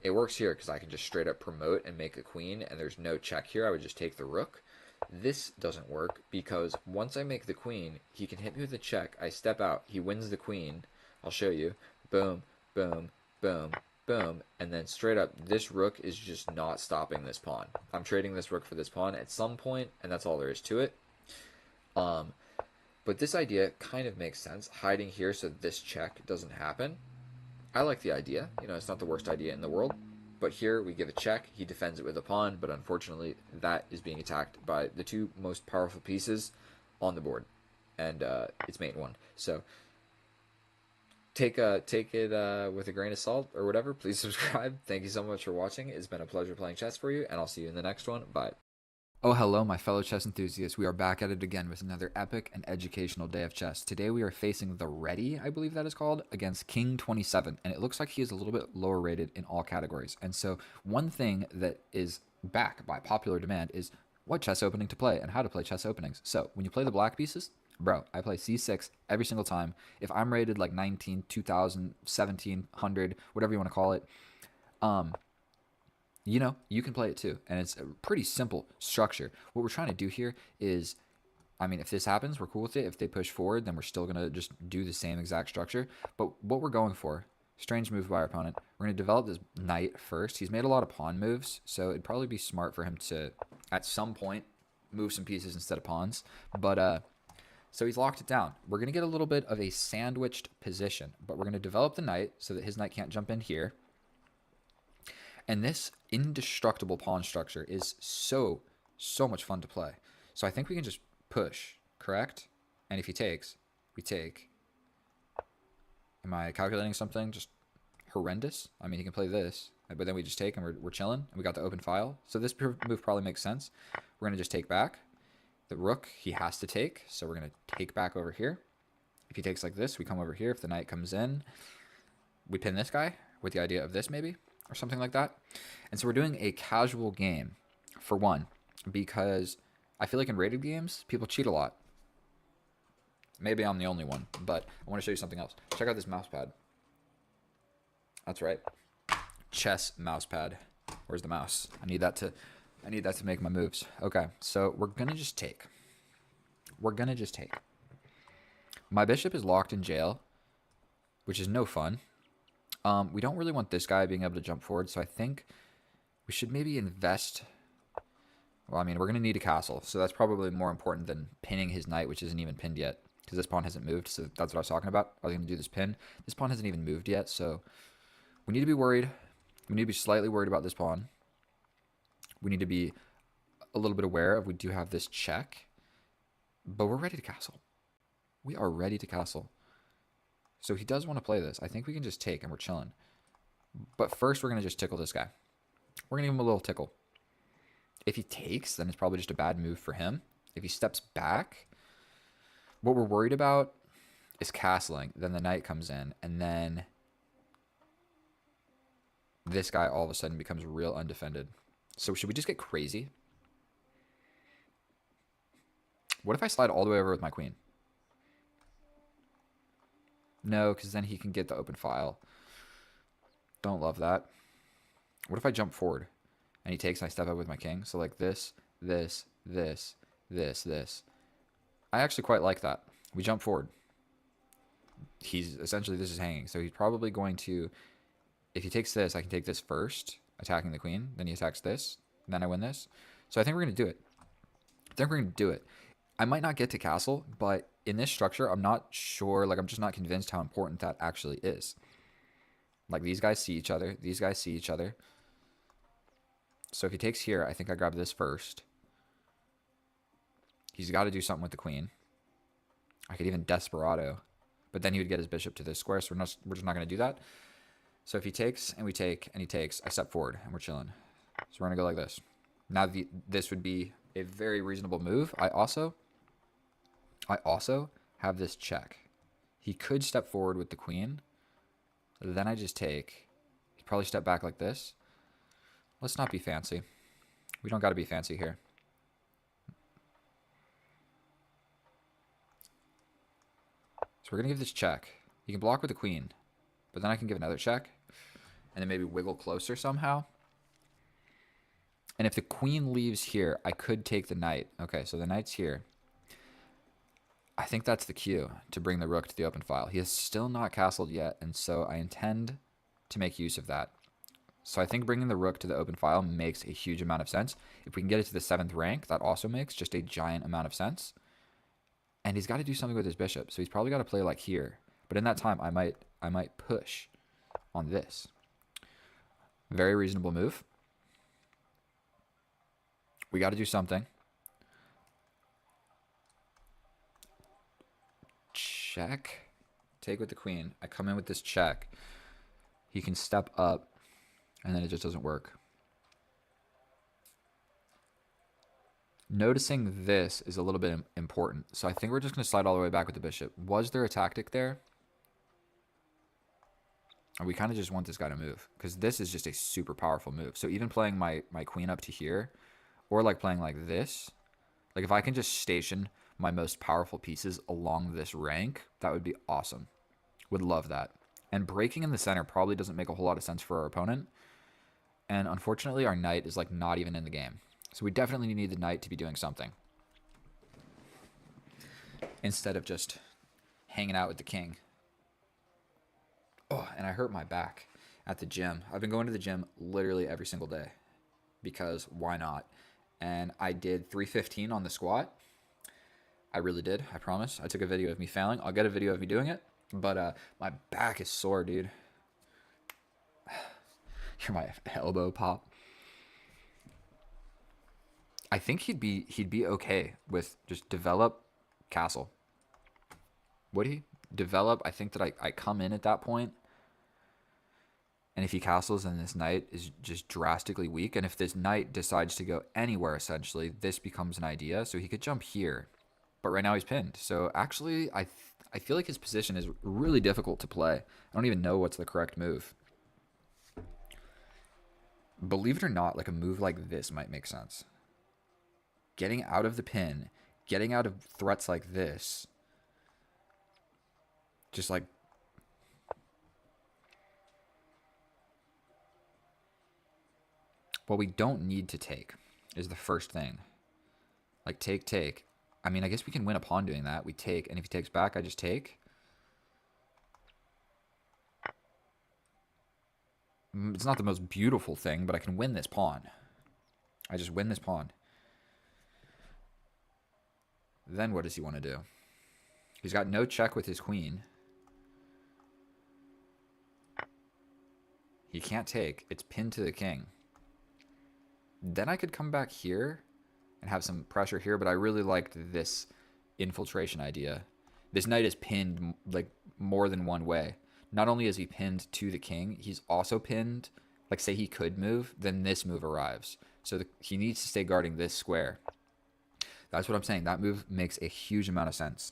it works here because I can just straight up promote and make a queen, and there's no check here. I would just take the rook. This doesn't work because once I make the queen, he can hit me with a check. I step out. He wins the queen. I'll show you. Boom, boom, boom, boom. And then straight up, this rook is just not stopping this pawn. I'm trading this rook for this pawn at some point, and that's all there is to it. But this idea kind of makes sense. Hiding here so this check doesn't happen. I like the idea. You know, it's not the worst idea in the world. But here we give a check. He defends it with a pawn, but unfortunately that is being attacked by the 2 most powerful pieces on the board. And it's mate 1. So take it with a grain of salt or whatever. Please subscribe. Thank you so much for watching. It's been a pleasure playing chess for you, and I'll see you in the next one. Bye. Oh, hello, my fellow chess enthusiasts. We are back at it again with another epic and educational day of chess. Today we are facing the Ready, I believe that is called, against King 27, and it looks like he is a little bit lower rated in all categories. And so one thing that is back by popular demand is what chess opening to play and how to play chess openings. So when you play the black pieces, bro, I play c6 every single time. If I'm rated like 19, 2000, 1700, whatever you want to call it, you know, you can play it too. And it's a pretty simple structure. What we're trying to do here is, I mean, if this happens, we're cool with it. If they push forward, then we're still going to just do the same exact structure. But what we're going for, strange move by our opponent, we're going to develop this knight first. He's made a lot of pawn moves, so it'd probably be smart for him to, at some point, move some pieces instead of pawns. But, so he's locked it down. We're going to get a little bit of a sandwiched position, but we're going to develop the knight so that his knight can't jump in here. And this indestructible pawn structure is so much fun to play. So I think we can just push, correct? And if he takes, we take. Am I calculating something just horrendous? I mean, he can play this, but then we just take and we're chilling, and we got the open file. So this move probably makes sense. We're going to just take back. The rook, he has to take, so we're going to take back over here. If he takes like this, we come over here. If the knight comes in, we pin this guy with the idea of this maybe, or something like that. And so we're doing a casual game, for one, because I feel like in rated games, people cheat a lot. Maybe I'm the only one, but I want to show you something else. Check out this mouse pad. That's right. Chess mouse pad. Where's the mouse? I need that to I need that to make my moves. Okay, so we're gonna just take. We're gonna just take. My bishop is locked in jail, which is no fun. We don't really want this guy being able to jump forward, so I think we should maybe invest. Well, I mean, we're going to need a castle, so that's probably more important than pinning his knight, which isn't even pinned yet, because this pawn hasn't moved, so that's what I was talking about. I was going to do this pin. This pawn hasn't even moved yet, so we need to be worried. We need to be slightly worried about this pawn. We need to be a little bit aware of we do have this check, but we're ready to castle. We are ready to castle. So he does want to play this. I think we can just take, and we're chilling. But first, we're going to just tickle this guy. We're going to give him a little tickle. If he takes, then it's probably just a bad move for him. If he steps back, what we're worried about is castling. Then the knight comes in, and then this guy all of a sudden becomes real undefended. So should we just get crazy? What if I slide all the way over with my queen? No, because then he can get the open file. Don't love that. What if I jump forward and he takes and I step up with my king? So like this, this, this, this, this. I actually quite like that. We jump forward. He's essentially, this is hanging. So he's probably going to, if he takes this, I can take this first, attacking the queen. Then he attacks this. And then I win this. So I think we're going to do it. I think we're going to do it. I might not get to castle, but in this structure, I'm not sure. Like, I'm just not convinced how important that actually is. Like, these guys see each other. These guys see each other. So if he takes here, I think I grab this first. He's got to do something with the queen. I could even desperado. But then he would get his bishop to this square, so we're just not going to do that. So if he takes, and we take, and he takes, I step forward, and we're chilling. So we're going to go like this. Now, this would be a very reasonable move. I also have this check. He could step forward with the queen. Then I just take. He'd probably step back like this. Let's not be fancy. We don't got to be fancy here. So we're going to give this check. He can block with the queen. But then I can give another check. And then maybe wiggle closer somehow. And if the queen leaves here, I could take the knight. Okay, so the knight's here. I think that's the cue to bring the rook to the open file. He is still not castled yet, and so I intend to make use of that. So I think bringing the rook to the open file makes a huge amount of sense. If we can get it to the 7th rank, that also makes just a giant amount of sense. And he's got to do something with his bishop, so he's probably got to play like here. But in that time, I might push on this. Very reasonable move. We got to do something. Check. Take with the queen. I come in with this check. He can step up, and then it just doesn't work. Noticing this is a little bit important. So I think we're just going to slide all the way back with the bishop. Was there a tactic there? And we kind of just want this guy to move, because this is just a super powerful move. So even playing my queen up to here, or like playing like this, like if I can just station my most powerful pieces along this rank, that would be awesome. Would love that. And breaking in the center probably doesn't make a whole lot of sense for our opponent. And unfortunately, our knight is like not even in the game. So we definitely need the knight to be doing something, instead of just hanging out with the king. Oh, and I hurt my back at the gym. I've been going to the gym literally every single day, because why not? And I did 315 on the squat. I really did, I promise. I took a video of me failing. I'll get a video of me doing it. But my back is sore, dude. Hear my elbow pop. I think he'd be okay with just develop castle. Would he? Develop, I think that I come in at that point. And if he castles, then this knight is just drastically weak. And if this knight decides to go anywhere, essentially, this becomes an idea. So he could jump here. But right now he's pinned. So actually, I feel like his position is really difficult to play. I don't even know what's the correct move. Believe it or not, like a move like this might make sense. Getting out of the pin, getting out of threats like this. Just like... Well, we don't need to take. is the first thing. Like, take. I mean, I guess we can win a pawn doing that. We take, and if he takes back, I just take. It's not the most beautiful thing, but I can win this pawn. I just win this pawn. Then what does he want to do? He's got no check with his queen. He can't take. It's pinned to the king. Then I could come back here and have some pressure here, but I really liked this infiltration idea. This knight is pinned like more than one way. Not only is he pinned to the king, he's also pinned, like say he could move, then this move arrives. So he needs to stay guarding this square. That's what I'm saying. That move makes a huge amount of sense.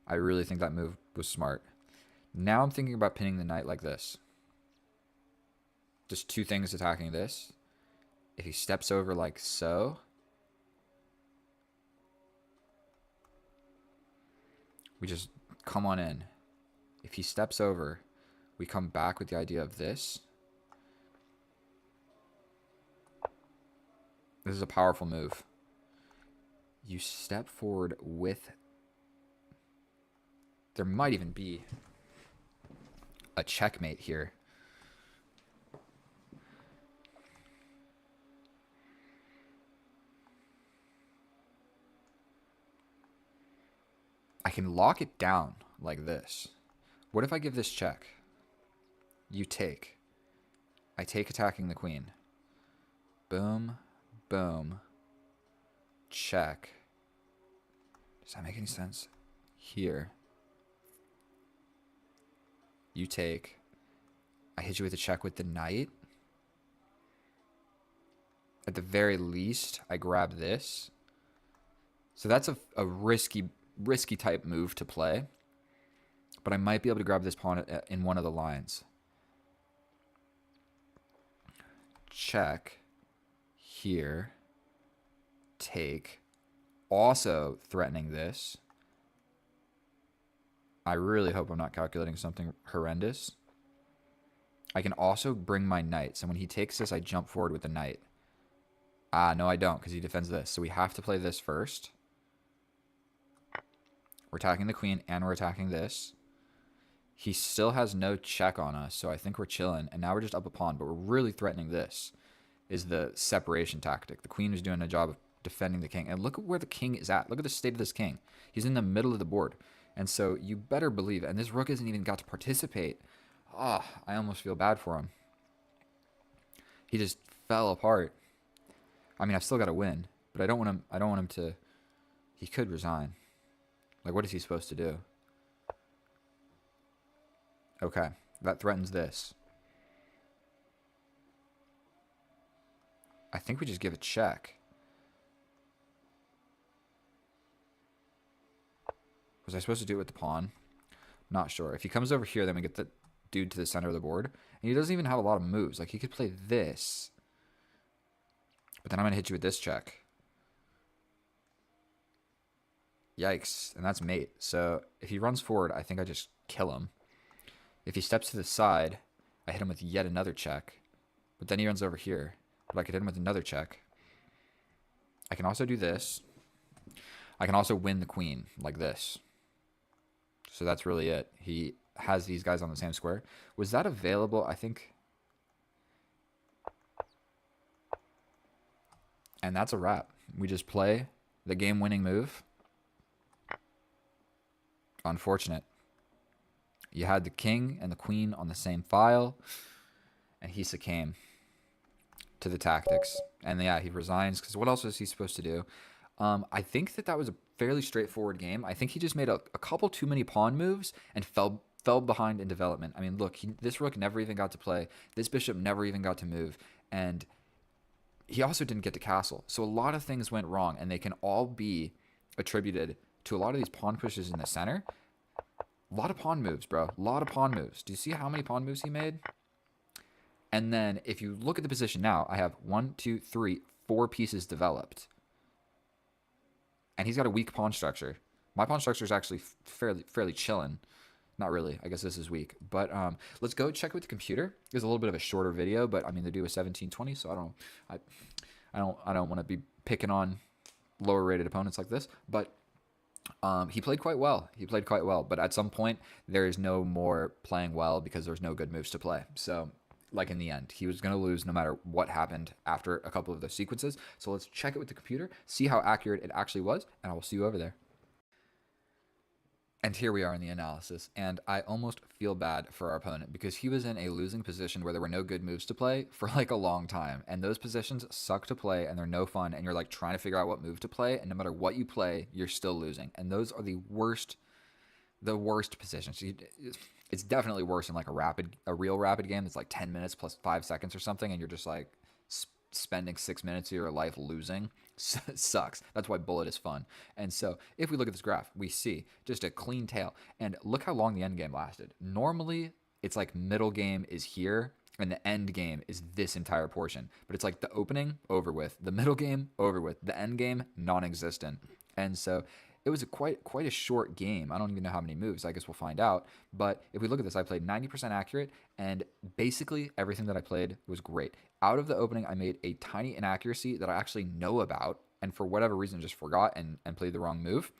I really think that move was smart. Now I'm thinking about pinning the knight like this. Just two things attacking this. If he steps over like so, we just come on in. If he steps over, we come back with the idea of this. This is a powerful move. You step forward with... There might even be a checkmate here. I can lock it down like this. What if I give this check? You take. I take attacking the queen. Boom, boom. Check. Does that make any sense? Here. You take. I hit you with a check with the knight. At the very least, I grab this. So that's a risky type move to play. But I might be able to grab this pawn in one of the lines. Check. Here. Take. Also threatening this. I really hope I'm not calculating something horrendous. I can also bring my knight. So when he takes this, I jump forward with the knight. Ah, no, I don't, because he defends this. So we have to play this first. We're attacking the queen, and we're attacking this. He still has no check on us, so I think we're chilling. And now we're just up a pawn, but we're really threatening this, is the separation tactic. The queen is doing a job of defending the king. And look at where the king is at. Look at the state of this king. He's in the middle of the board. And so you better believe, and this rook hasn't even got to participate. Ah, I almost feel bad for him. He just fell apart. I mean, I've still got to win, but I don't want him to... He could resign. Like, what is he supposed to do? Okay, that threatens this. I think we just give a check. Was I supposed to do it with the pawn? Not sure. If he comes over here, then we get the dude to the center of the board. And he doesn't even have a lot of moves. Like, he could play this. But then I'm going to hit you with this check. Yikes. And that's mate. So if he runs forward, I think I just kill him. If he steps to the side, I hit him with yet another check. But then he runs over here. But I could hit him with another check. I can also do this. I can also win the queen like this. So that's really it. He has these guys on the same square. Was that available? I think. And that's a wrap. We just play the game-winning move. Unfortunate. You had the king and the queen on the same file, and he succumbed to the tactics. And yeah, he resigns, because what else is he supposed to do? I think that was a fairly straightforward game. I think he just made a couple too many pawn moves and fell behind in development. I mean, look, this rook never even got to play. This bishop never even got to move. And he also didn't get to castle. So a lot of things went wrong, and they can all be attributed to a lot of these pawn pushes in the center. A lot of pawn moves, bro. A lot of pawn moves. Do you see how many pawn moves he made? And then if you look at the position now, I have 1, 2, 3, 4 pieces developed. And he's got a weak pawn structure. My pawn structure is actually fairly chilling. Not really. I guess this is weak. But let's go check with the computer. It was a little bit of a shorter video, but I mean, they do a 1720, so I I don't want to be picking on lower rated opponents like this, but he played quite well. He played quite well, but at some point there is no more playing well because there's no good moves to play. So, like in the end, he was going to lose no matter what happened after a couple of those sequences. So let's check it with the computer, see how accurate it actually was, and I will see you over there. And here we are in the analysis, and I almost feel bad for our opponent because he was in a losing position where there were no good moves to play for like a long time, and those positions suck to play and they're no fun, and you're like trying to figure out what move to play, and no matter what you play, you're still losing, and those are the worst positions. It's definitely worse in like a real rapid game that's like 10 minutes plus 5 seconds or something, and you're just like spending 6 minutes of your life losing. Sucks. That's why Bullet is fun. And so if we look at this graph, we see just a clean tail, and look how long the end game lasted. Normally it's like middle game is here and the end game is this entire portion, but it's like the opening over with, the middle game over with, the end game non-existent. And so it was quite a short game. I don't even know how many moves. I guess we'll find out. But if we look at this, I played 90% accurate, and basically everything that I played was great. Out of the opening, I made a tiny inaccuracy that I actually know about, and for whatever reason just forgot and played the wrong move.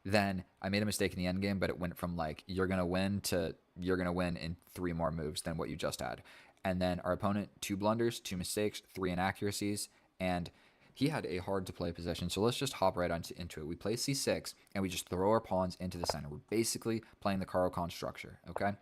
Then I made a mistake in the end game, but it went from like you're gonna win to you're gonna win in 3 more moves than what you just had. And then our opponent, 2 blunders, 2 mistakes, 3 inaccuracies, and he had a hard to play position. So let's just hop right into it. We play c6 and we just throw our pawns into the center. We're basically playing the Caro-Kann structure, okay?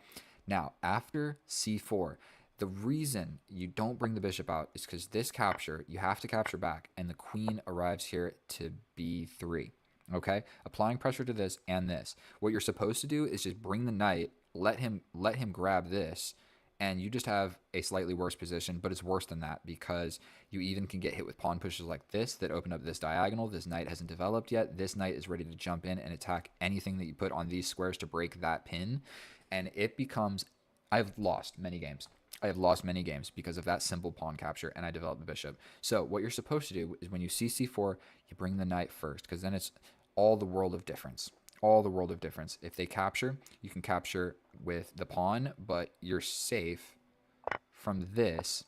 Now, after c4, the reason you don't bring the bishop out is because this capture, you have to capture back, and the queen arrives here to b3, okay? Applying pressure to this and this. What you're supposed to do is just bring the knight, let him grab this, and you just have a slightly worse position, but it's worse than that because you even can get hit with pawn pushes like this that open up this diagonal. This knight hasn't developed yet. This knight is ready to jump in and attack anything that you put on these squares to break that pin, and it becomes... I've lost many games. I have lost many games because of that simple pawn capture, and I developed the bishop. So what you're supposed to do is when you see c4, you bring the knight first, because then it's all the world of difference. All the world of difference. If they capture, you can capture with the pawn, but you're safe from this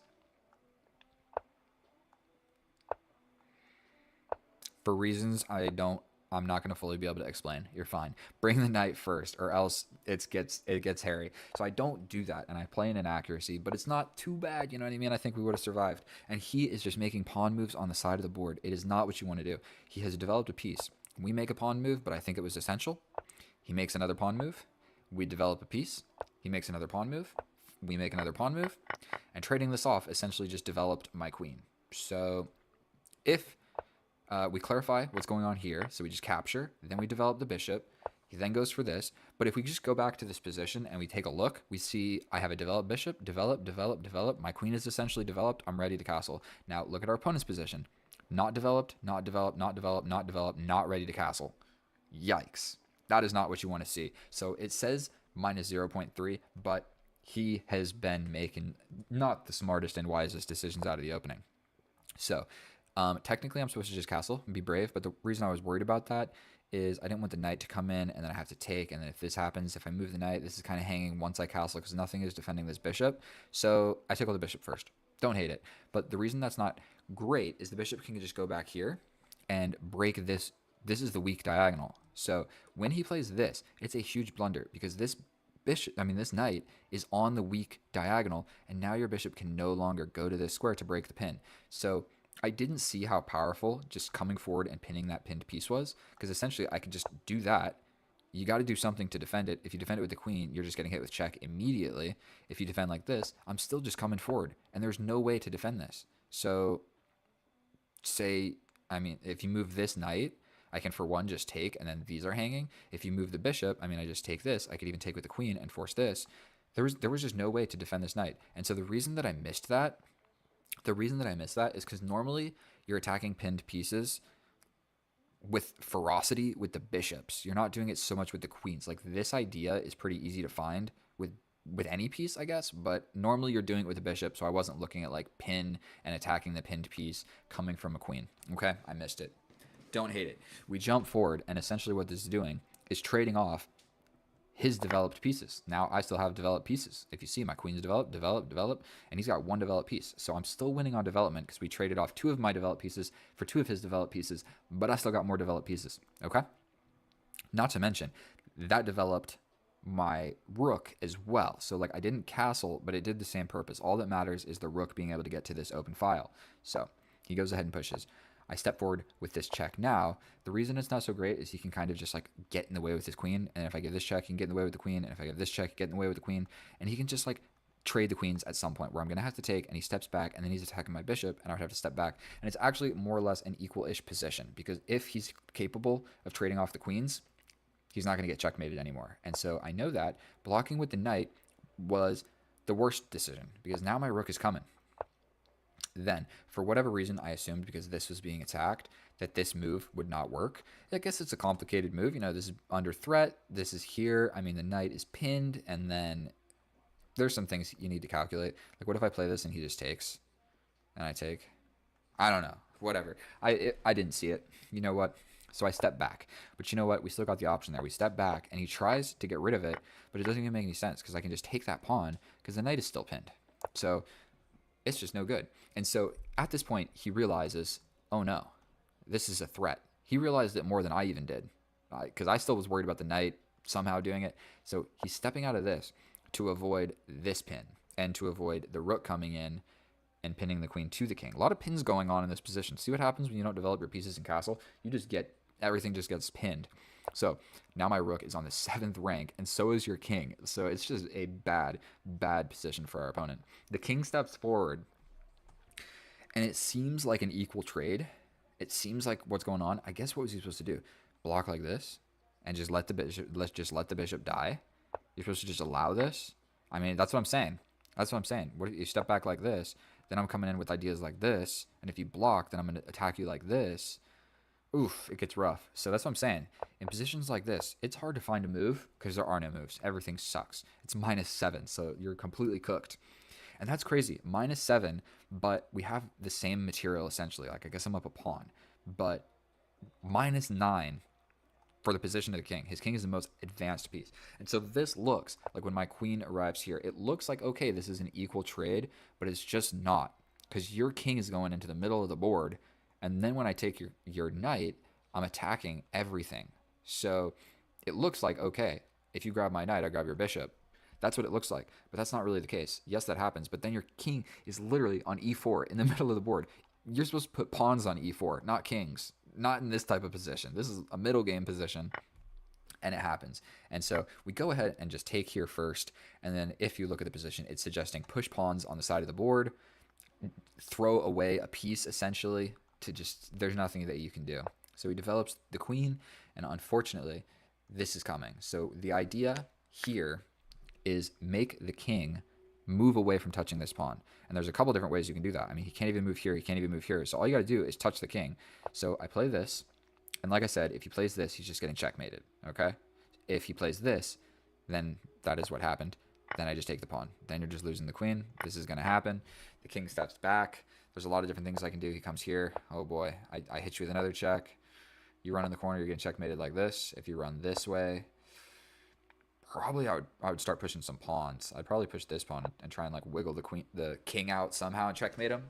for reasons I'm not going to fully be able to explain. You're fine. Bring the knight first, or else it gets hairy. So I don't do that, and I play an inaccuracy, but it's not too bad, you know what I mean? I think we would have survived. And he is just making pawn moves on the side of the board. It is not what you want to do. He has developed a piece. We make a pawn move, but I think it was essential. He makes another pawn move. We develop a piece. He makes another pawn move. We make another pawn move. And trading this off essentially just developed my queen. So if we clarify what's going on here, so we just capture, then we develop the bishop. He then goes for this. But if we just go back to this position and we take a look, we see I have a developed bishop, develop. My queen is essentially developed. I'm ready to castle. Now look at our opponent's position. Not developed, not developed, not developed, not developed, not ready to castle. Yikes. That is not what you want to see. So it says minus 0.3, but he has been making not the smartest and wisest decisions out of the opening. So technically I'm supposed to just castle and be brave, but the reason I was worried about that is I didn't want the knight to come in and then I have to take, and then if this happens, if I move the knight, this is kind of hanging once I castle because nothing is defending this bishop. So I took all the bishop first. Don't hate it. But the reason that's not great is the bishop can just go back here and break this. This is the weak diagonal. So when he plays this, it's a huge blunder because this this knight is on the weak diagonal, and now your bishop can no longer go to this square to break the pin. So I didn't see how powerful just coming forward and pinning that pinned piece was, because essentially I could just do that. You got to do something to defend it. If you defend it with the queen, you're just getting hit with check immediately. If you defend like this, I'm still just coming forward, and there's no way to defend this. So if you move this knight, I can for one just take, and then these are hanging. If you move the bishop, I just take this. I could even take with the queen and force this. There was just no way to defend this knight. And so the reason that I missed that is because normally you're attacking pinned pieces with ferocity with the bishops. You're not doing it so much with the queens. Like, this idea is pretty easy to find with any piece, I guess, but normally you're doing it with a bishop, so I wasn't looking at like pin and attacking the pinned piece coming from a queen. Okay, I missed it. Don't hate it. We jump forward, and essentially what this is doing is trading off his developed pieces. Now I still have developed pieces. If you see, my queen's developed, and he's got one developed piece. So I'm still winning on development because we traded off 2 of my developed pieces for 2 of his developed pieces, but I still got more developed pieces, okay? Not to mention, that developed my rook as well. So like I didn't castle, but it did the same purpose. All that matters is the rook being able to get to this open file. So he goes ahead and pushes. I step forward with this check now. The reason it's not so great is he can kind of just like get in the way with his queen. And if I give this check, he can get in the way with the queen. And if I give this check, he can get in the way with the queen. And he can just like trade the queens at some point where I'm going to have to take, and he steps back, and then he's attacking my bishop, and I would have to step back. And it's actually more or less an equal-ish position, because if he's capable of trading off the queens, he's not going to get checkmated anymore. And so I know that blocking with the knight was the worst decision, because now my rook is coming. Then, for whatever reason, I assumed because this was being attacked that this move would not work. I guess it's a complicated move. You know, this is under threat. This is here. I mean, the knight is pinned, and then there's some things you need to calculate. Like, what if I play this and he just takes, and I take? I don't know. Whatever. I didn't see it. You know what? So I step back. But you know what? We still got the option there. We step back, and he tries to get rid of it, but it doesn't even make any sense because I can just take that pawn because the knight is still pinned. So it's just no good. And so at this point, he realizes, oh no, this is a threat. He realized it more than I even did, because I still was worried about the knight somehow doing it. So he's stepping out of this to avoid this pin and to avoid the rook coming in and pinning the queen to the king. A lot of pins going on in this position. See what happens when you don't develop your pieces in castle? You just get, everything just gets pinned. So now my rook is on the 7th rank, and so is your king. So it's just a bad, bad position for our opponent. The king steps forward, and it seems like an equal trade. It seems like what's going on. I guess what was he supposed to do? Block like this and just let the bishop, let's let the bishop die? You're supposed to just allow this? I mean, that's what I'm saying. That's what I'm saying. What if you step back like this? Then I'm coming in with ideas like this, and if you block, then I'm going to attack you like this. Oof, it gets rough. So that's what I'm saying. In positions like this, it's hard to find a move because there are no moves. Everything sucks. It's -7, so you're completely cooked. And that's crazy. -7, but we have the same material essentially. Like, I guess I'm up a pawn, but -9 for the position of the king. His king is the most advanced piece. And so this looks like, when my queen arrives here, it looks like, okay, this is an equal trade, but it's just not, because your king is going into the middle of the board. And then when I take your knight, I'm attacking everything. So it looks like, okay, if you grab my knight, I grab your bishop. That's what it looks like. But that's not really the case. Yes, that happens. But then your king is literally on e4 in the middle of the board. You're supposed to put pawns on e4, not kings. Not in this type of position. This is a middle game position, and it happens. And so we go ahead and just take here first. And then if you look at the position, it's suggesting push pawns on the side of the board, throw away a piece essentially, to just, there's nothing that you can do. So he develops the queen, and unfortunately, this is coming. So the idea here is make the king move away from touching this pawn. And there's a couple different ways you can do that. I mean, he can't even move here. He can't even move here. So all you got to do is touch the king. So I play this. And like I said, if he plays this, he's just getting checkmated. Okay? If he plays this, then that is what happened. Then I just take the pawn. Then you're just losing the queen. This is going to happen. The king steps back. There's a lot of different things I can do. He comes here. Oh boy. I hit you with another check. You run in the corner, you're getting checkmated like this. If you run this way, probably I would start pushing some pawns. I'd probably push this pawn and try and like wiggle the king out somehow and checkmate him.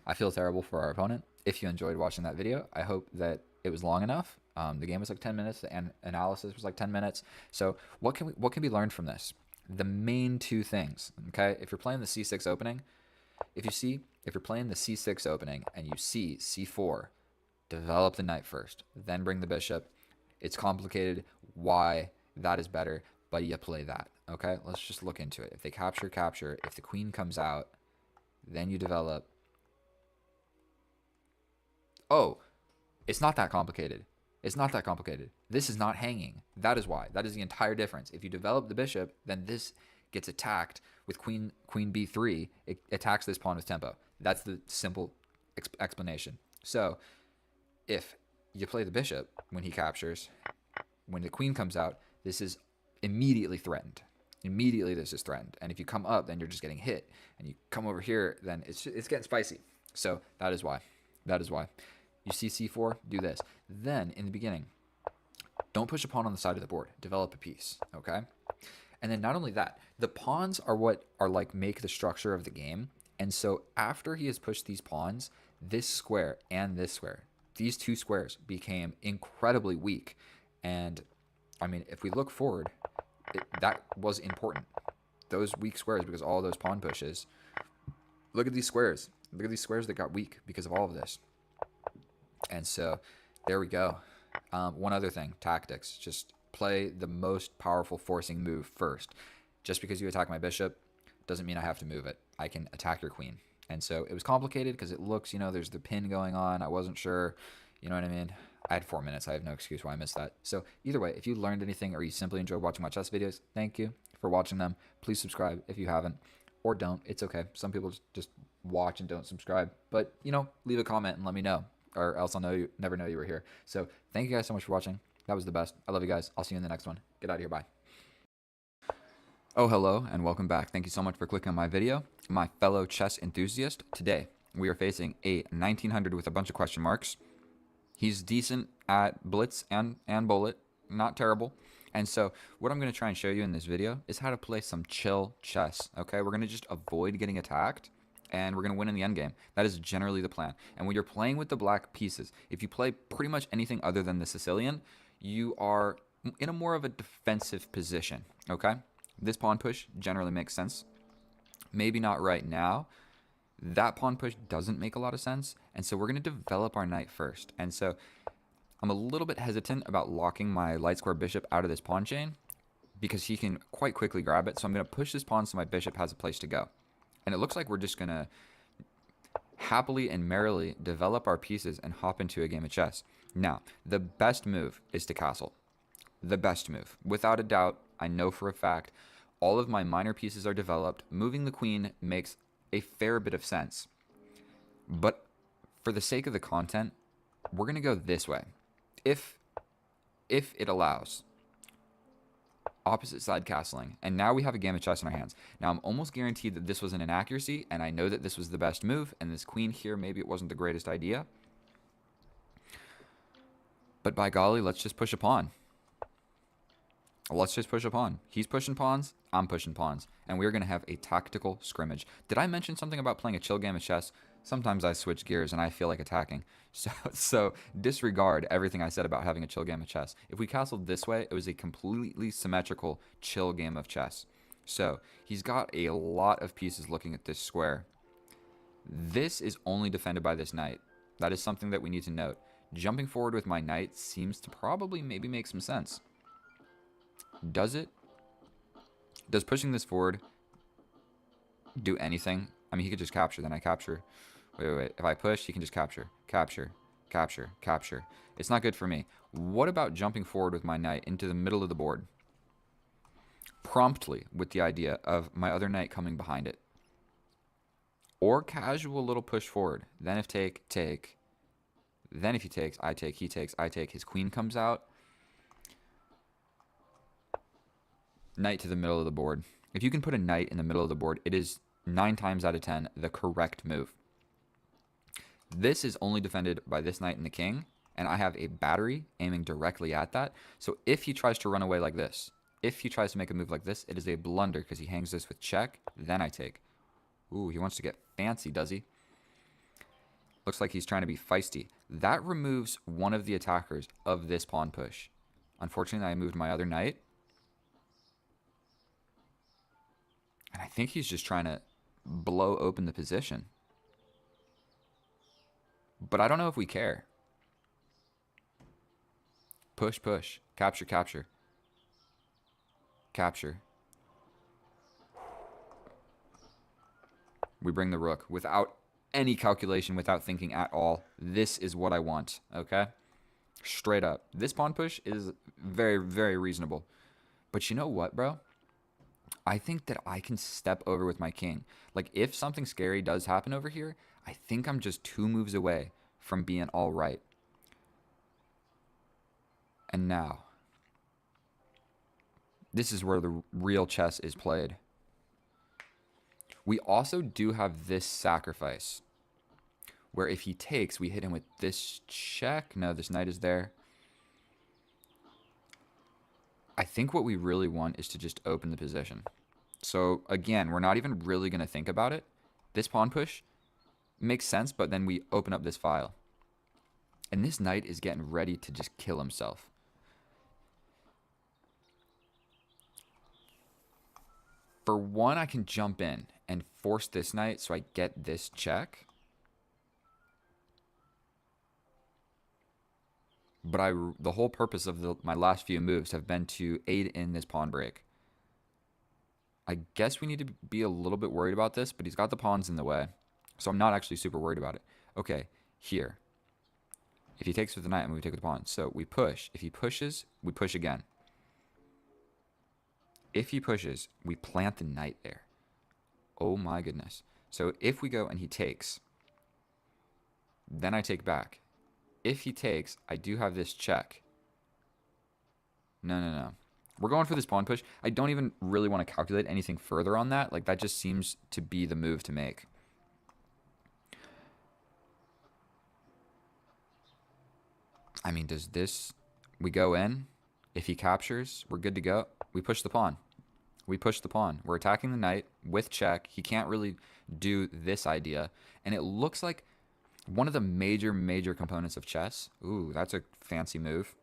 I feel terrible for our opponent. If you enjoyed watching that video, I hope that it was long enough. The game was like 10 minutes. The analysis was like 10 minutes. So what can be learned from this? The main 2 things. Okay, if you're playing the c6 opening, if you're playing the c6 opening and you see c4, develop the knight first, then bring the bishop. It's complicated why that is better, but you play that. Okay, let's just look into it. If they capture, if the queen comes out, then you develop. Oh, it's not that complicated. It's not that complicated. This is not hanging. That is why. That is the entire difference. If you develop the bishop, then this gets attacked with queen b3. It attacks this pawn with tempo. That's the simple explanation. So if you play the bishop when he captures, when the queen comes out, this is immediately threatened. Immediately this is threatened. And if you come up, then you're just getting hit. And you come over here, then it's getting spicy. So that is why. That is why. You see c4, do this. Then in the beginning, Don't push a pawn on the side of the board. Develop a piece, okay? And then not only that, the pawns are what are like make the structure of the game. And so after he has pushed these pawns, this square and this square, these two squares became incredibly weak. And I mean, if we look forward, that was important. Those weak squares, because all those pawn pushes. Look at these squares. Look at these squares that got weak because of all of this. And so there we go. One other thing, tactics. Just play the most powerful forcing move first. Just because you attack my bishop doesn't mean I have to move it. I can attack your queen. And so it was complicated because it looks, there's the pin going on. I wasn't sure, you know what I mean? I had 4 minutes. I have no excuse why I missed that. So either way, if you learned anything or you simply enjoyed watching my chess videos, thank you for watching them. Please subscribe if you haven't, or don't. It's okay. Some people just watch and don't subscribe. But, leave a comment and let me know, or else I'll never know you were here. So thank you guys so much for watching. That was the best. I love you guys. I'll see you in the next one. Get out of here. Bye. Oh, hello, and welcome back. Thank you so much for clicking on my video. My fellow chess enthusiast, today we are facing a 1900 with a bunch of question marks. He's decent at blitz and bullet, not terrible. And so what I'm going to try and show you in this video is how to play some chill chess, okay? We're going to just avoid getting attacked, and we're going to win in the endgame. That is generally the plan. And when you're playing with the black pieces, if you play pretty much anything other than the Sicilian, you are in a more of a defensive position, okay? This pawn push generally makes sense. Maybe not right now. That pawn push doesn't make a lot of sense. And so we're going to develop our knight first. And so I'm a little bit hesitant about locking my light square bishop out of this pawn chain because he can quite quickly grab it. So I'm going to push this pawn so my bishop has a place to go. And it looks like we're just going to happily and merrily develop our pieces and hop into a game of chess. Now, the best move is to castle. The best move. Without a doubt, I know for a fact, all of my minor pieces are developed. Moving the queen makes a fair bit of sense. But for the sake of the content, we're going to go this way. If it allows. Opposite side castling. And now we have a game of chess in our hands. Now, I'm almost guaranteed that this was an inaccuracy, and I know that this was the best move, and this queen here, maybe it wasn't the greatest idea. But by golly, let's just push a pawn. Let's just push a pawn. He's pushing pawns, I'm pushing pawns. And we're going to have a tactical scrimmage. Did I mention something about playing a chill game of chess? Sometimes I switch gears and I feel like attacking. So disregard everything I said about having a chill game of chess. If we castled this way, it was a completely symmetrical, chill game of chess. So he's got a lot of pieces looking at this square. This is only defended by this knight. That is something that we need to note. Jumping forward with my knight seems to probably maybe make some sense. Does it? Does pushing this forward do anything? I mean, he could just capture. Then I capture. Wait. If I push, he can just capture. Capture. Capture. Capture. It's not good for me. What about jumping forward with my knight into the middle of the board? Promptly with the idea of my other knight coming behind it. Or casual little push forward. Then if take, take. Then if he takes, I take, he takes, I take. His queen comes out. Knight to the middle of the board. If you can put a knight in the middle of the board, it is 9 times out of 10 the correct move. This is only defended by this knight and the king, and I have a battery aiming directly at that. So if he tries to run away like this, if he tries to make a move like this, it is a blunder because he hangs this with check, then I take. Ooh, he wants to get fancy, does he? Looks like he's trying to be feisty. That removes one of the attackers of this pawn push. Unfortunately, I moved my other knight. And I think he's just trying to blow open the position. But I don't know if we care. Push, push. Capture, capture. Capture. We bring the rook without any calculation, without thinking at all. This is what I want, okay? Straight up. This pawn push is very, very reasonable. But you know what, bro? I think that I can step over with my king. Like, if something scary does happen over here, I think I'm just 2 moves away from being all right. And now, this is where the real chess is played. We also do have this sacrifice, where if he takes, we hit him with this check. No, this knight is there. I think what we really want is to just open the position. So again, we're not even really going to think about it. This pawn push makes sense, but then we open up this file. And this knight is getting ready to just kill himself. For one, I can jump in and force this knight so I get this check. But the whole purpose of my last few moves have been to aid in this pawn break. I guess we need to be a little bit worried about this, but he's got the pawns in the way. So I'm not actually super worried about it. Okay, here. If he takes with the knight, I'm going to take with the pawn. So we push. If he pushes, we push again. If he pushes, we plant the knight there. Oh my goodness. So if we go and he takes, then I take back. If he takes, I do have this check. No. We're going for this pawn push. I don't even really want to calculate anything further on that. Like, that just seems to be the move to make. I mean, does this... We go in. If he captures, we're good to go. We push the pawn. We push the pawn. We're attacking the knight with check. He can't really do this idea. And it looks like one of the major components of chess. Ooh, that's a fancy move.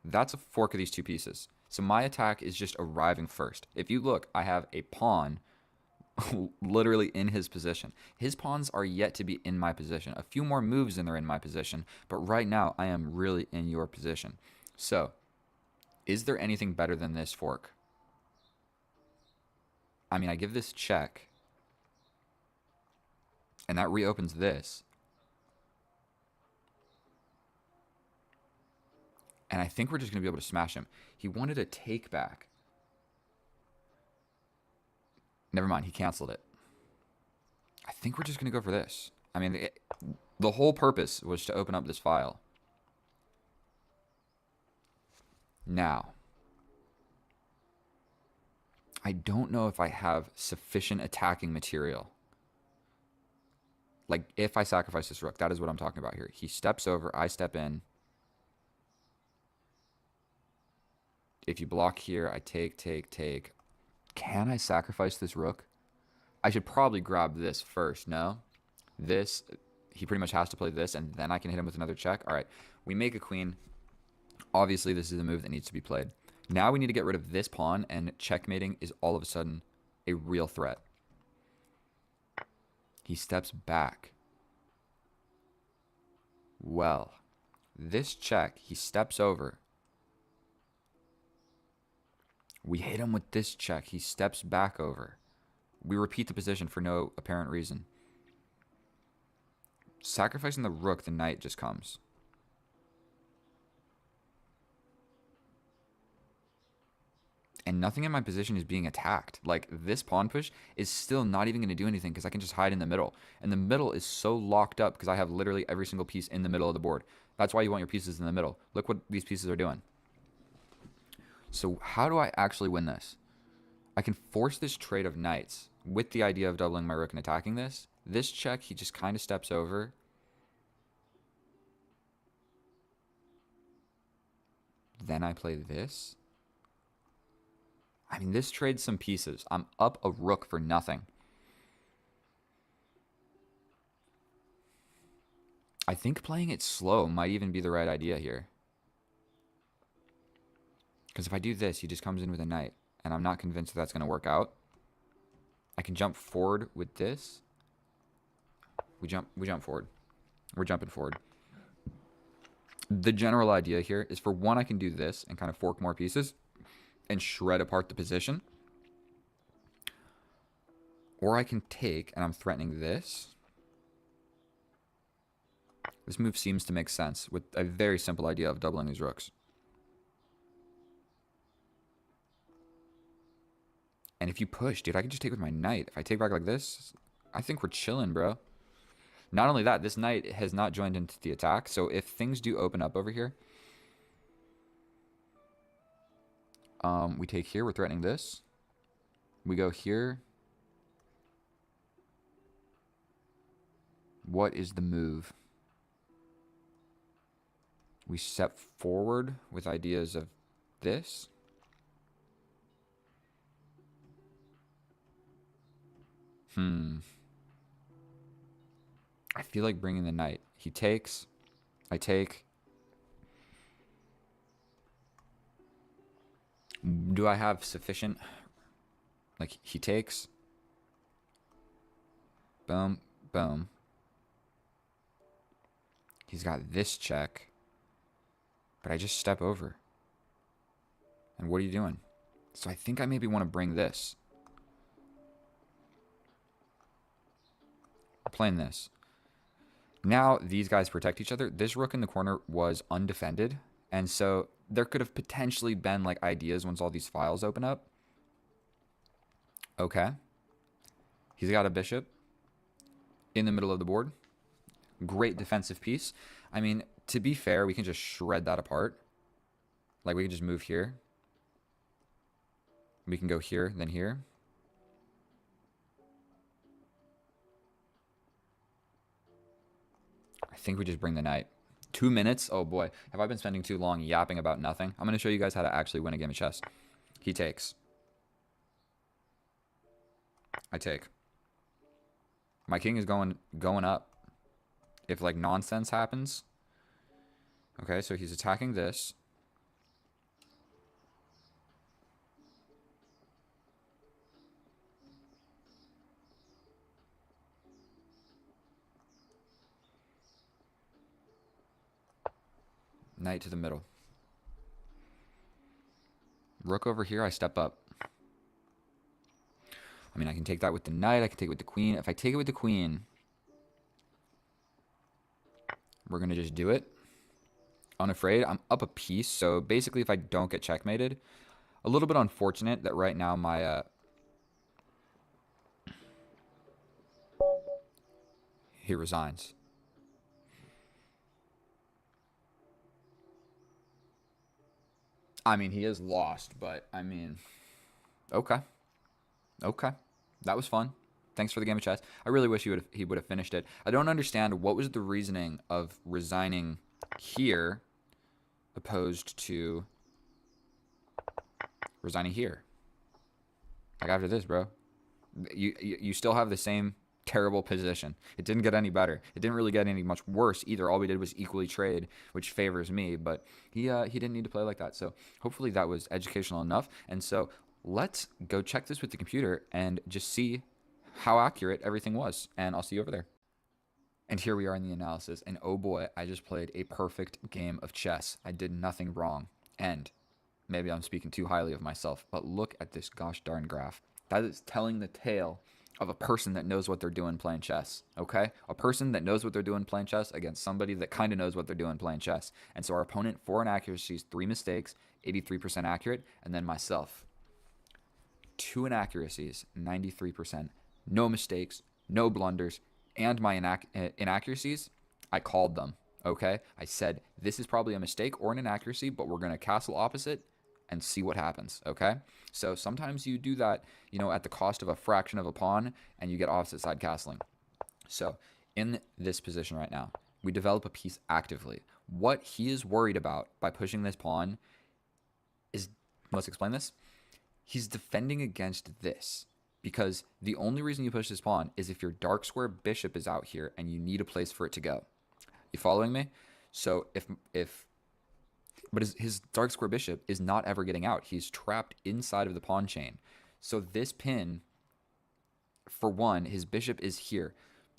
That's a fork of these two pieces. So my attack is just arriving first. If you look, I have a pawn literally in his position. His pawns are yet to be in my position. A few more moves and they're in my position. But right now, I am really in your position. So, is there anything better than this fork? I mean, I give this check. And that reopens this. And I think we're just going to be able to smash him. He wanted a take back. Never mind, he canceled it. I think we're just going to go for this. I mean, the whole purpose was to open up this file. Now, I don't know if I have sufficient attacking material. Like, if I sacrifice this rook, that is what I'm talking about here. He steps over, I step in. If you block here, I take. Can I sacrifice this rook? I should probably grab this first, no? This, he pretty much has to play this, and then I can hit him with another check. All right, we make a queen. Obviously, this is a move that needs to be played. Now we need to get rid of this pawn, and checkmating is all of a sudden a real threat. He steps back. Well, this check, he steps over. We hit him with this check. He steps back over. We repeat the position for no apparent reason. Sacrificing the rook, the knight just comes. And nothing in my position is being attacked. Like, this pawn push is still not even going to do anything because I can just hide in the middle. And the middle is so locked up because I have literally every single piece in the middle of the board. That's why you want your pieces in the middle. Look what these pieces are doing. So how do I actually win this? I can force this trade of knights with the idea of doubling my rook and attacking this. This check, he just kind of steps over. Then I play this. I mean, this trades some pieces. I'm up a rook for nothing. I think playing it slow might even be the right idea here. Because if I do this, he just comes in with a knight. And I'm not convinced that that's going to work out. I can jump forward with this. We jump forward. We're jumping forward. The general idea here is, for one, I can do this and kind of fork more pieces and shred apart the position. Or I can take, and I'm threatening this. This move seems to make sense with a very simple idea of doubling these rooks. And if you push, dude, I can just take with my knight. If I take back like this, I think we're chilling, bro. Not only that, this knight has not joined into the attack. So if things do open up over here, we take here. We're threatening this. We go here. What is the move? We step forward with ideas of this. I feel like bringing the knight. He takes. I take. Do I have sufficient? Like, he takes. Boom, boom. He's got this check. But I just step over. And what are you doing? So I think I maybe want to bring this. We're playing this. Now these guys protect each other. This rook in the corner was undefended. And so there could have potentially been like ideas once all these files open up. Okay. He's got a bishop in the middle of the board. Great defensive piece. I mean, to be fair, we can just shred that apart. Like, we can just move here. We can go here, then here. I think we just bring the knight. 2 minutes? Oh boy. Have I been spending too long yapping about nothing? I'm going to show you guys how to actually win a game of chess. He takes. I take. My king is going up. If like nonsense happens. Okay, so he's attacking this. Knight to the middle. Rook over here, I step up. I mean, I can take that with the knight. I can take it with the queen. If I take it with the queen, we're going to just do it. Unafraid. I'm up a piece. So basically, if I don't get checkmated, a little bit unfortunate that right now my... he resigns. I mean, he is lost, but I mean, okay. Okay. That was fun. Thanks for the game of chess. I really wish he would have finished it. I don't understand what was the reasoning of resigning here opposed to resigning here. Like after this, bro. You still have the same terrible position. It didn't get any better. It didn't really get any much worse either. All we did was equally trade, which favors me, but he didn't need to play like that. So hopefully that was educational enough. And so let's go check this with the computer and just see how accurate everything was. And I'll see you over there. And here we are in the analysis. And oh boy, I just played a perfect game of chess. I did nothing wrong. And maybe I'm speaking too highly of myself, but look at this gosh darn graph. That is telling the tale of a person that knows what they're doing playing chess, okay? A person that knows what they're doing playing chess against somebody that kind of knows what they're doing playing chess. And so our opponent, 4 inaccuracies, 3 mistakes, 83% accurate, and then myself, 2 inaccuracies, 93%, no mistakes, no blunders, and my inaccuracies, I called them, okay? I said, this is probably a mistake or an inaccuracy, but we're going to castle opposite and see what happens, okay? So sometimes you do that, you know, at the cost of a fraction of a pawn, and you get opposite side castling. So in this position right now, we develop a piece actively. What he is worried about by pushing this pawn is, let's explain this. He's defending against this, because the only reason you push this pawn is if your dark square bishop is out here and you need a place for it to go. You following me? So but his dark square bishop is not ever getting out. He's trapped inside of the pawn chain. So this pin, for 1, his bishop is here.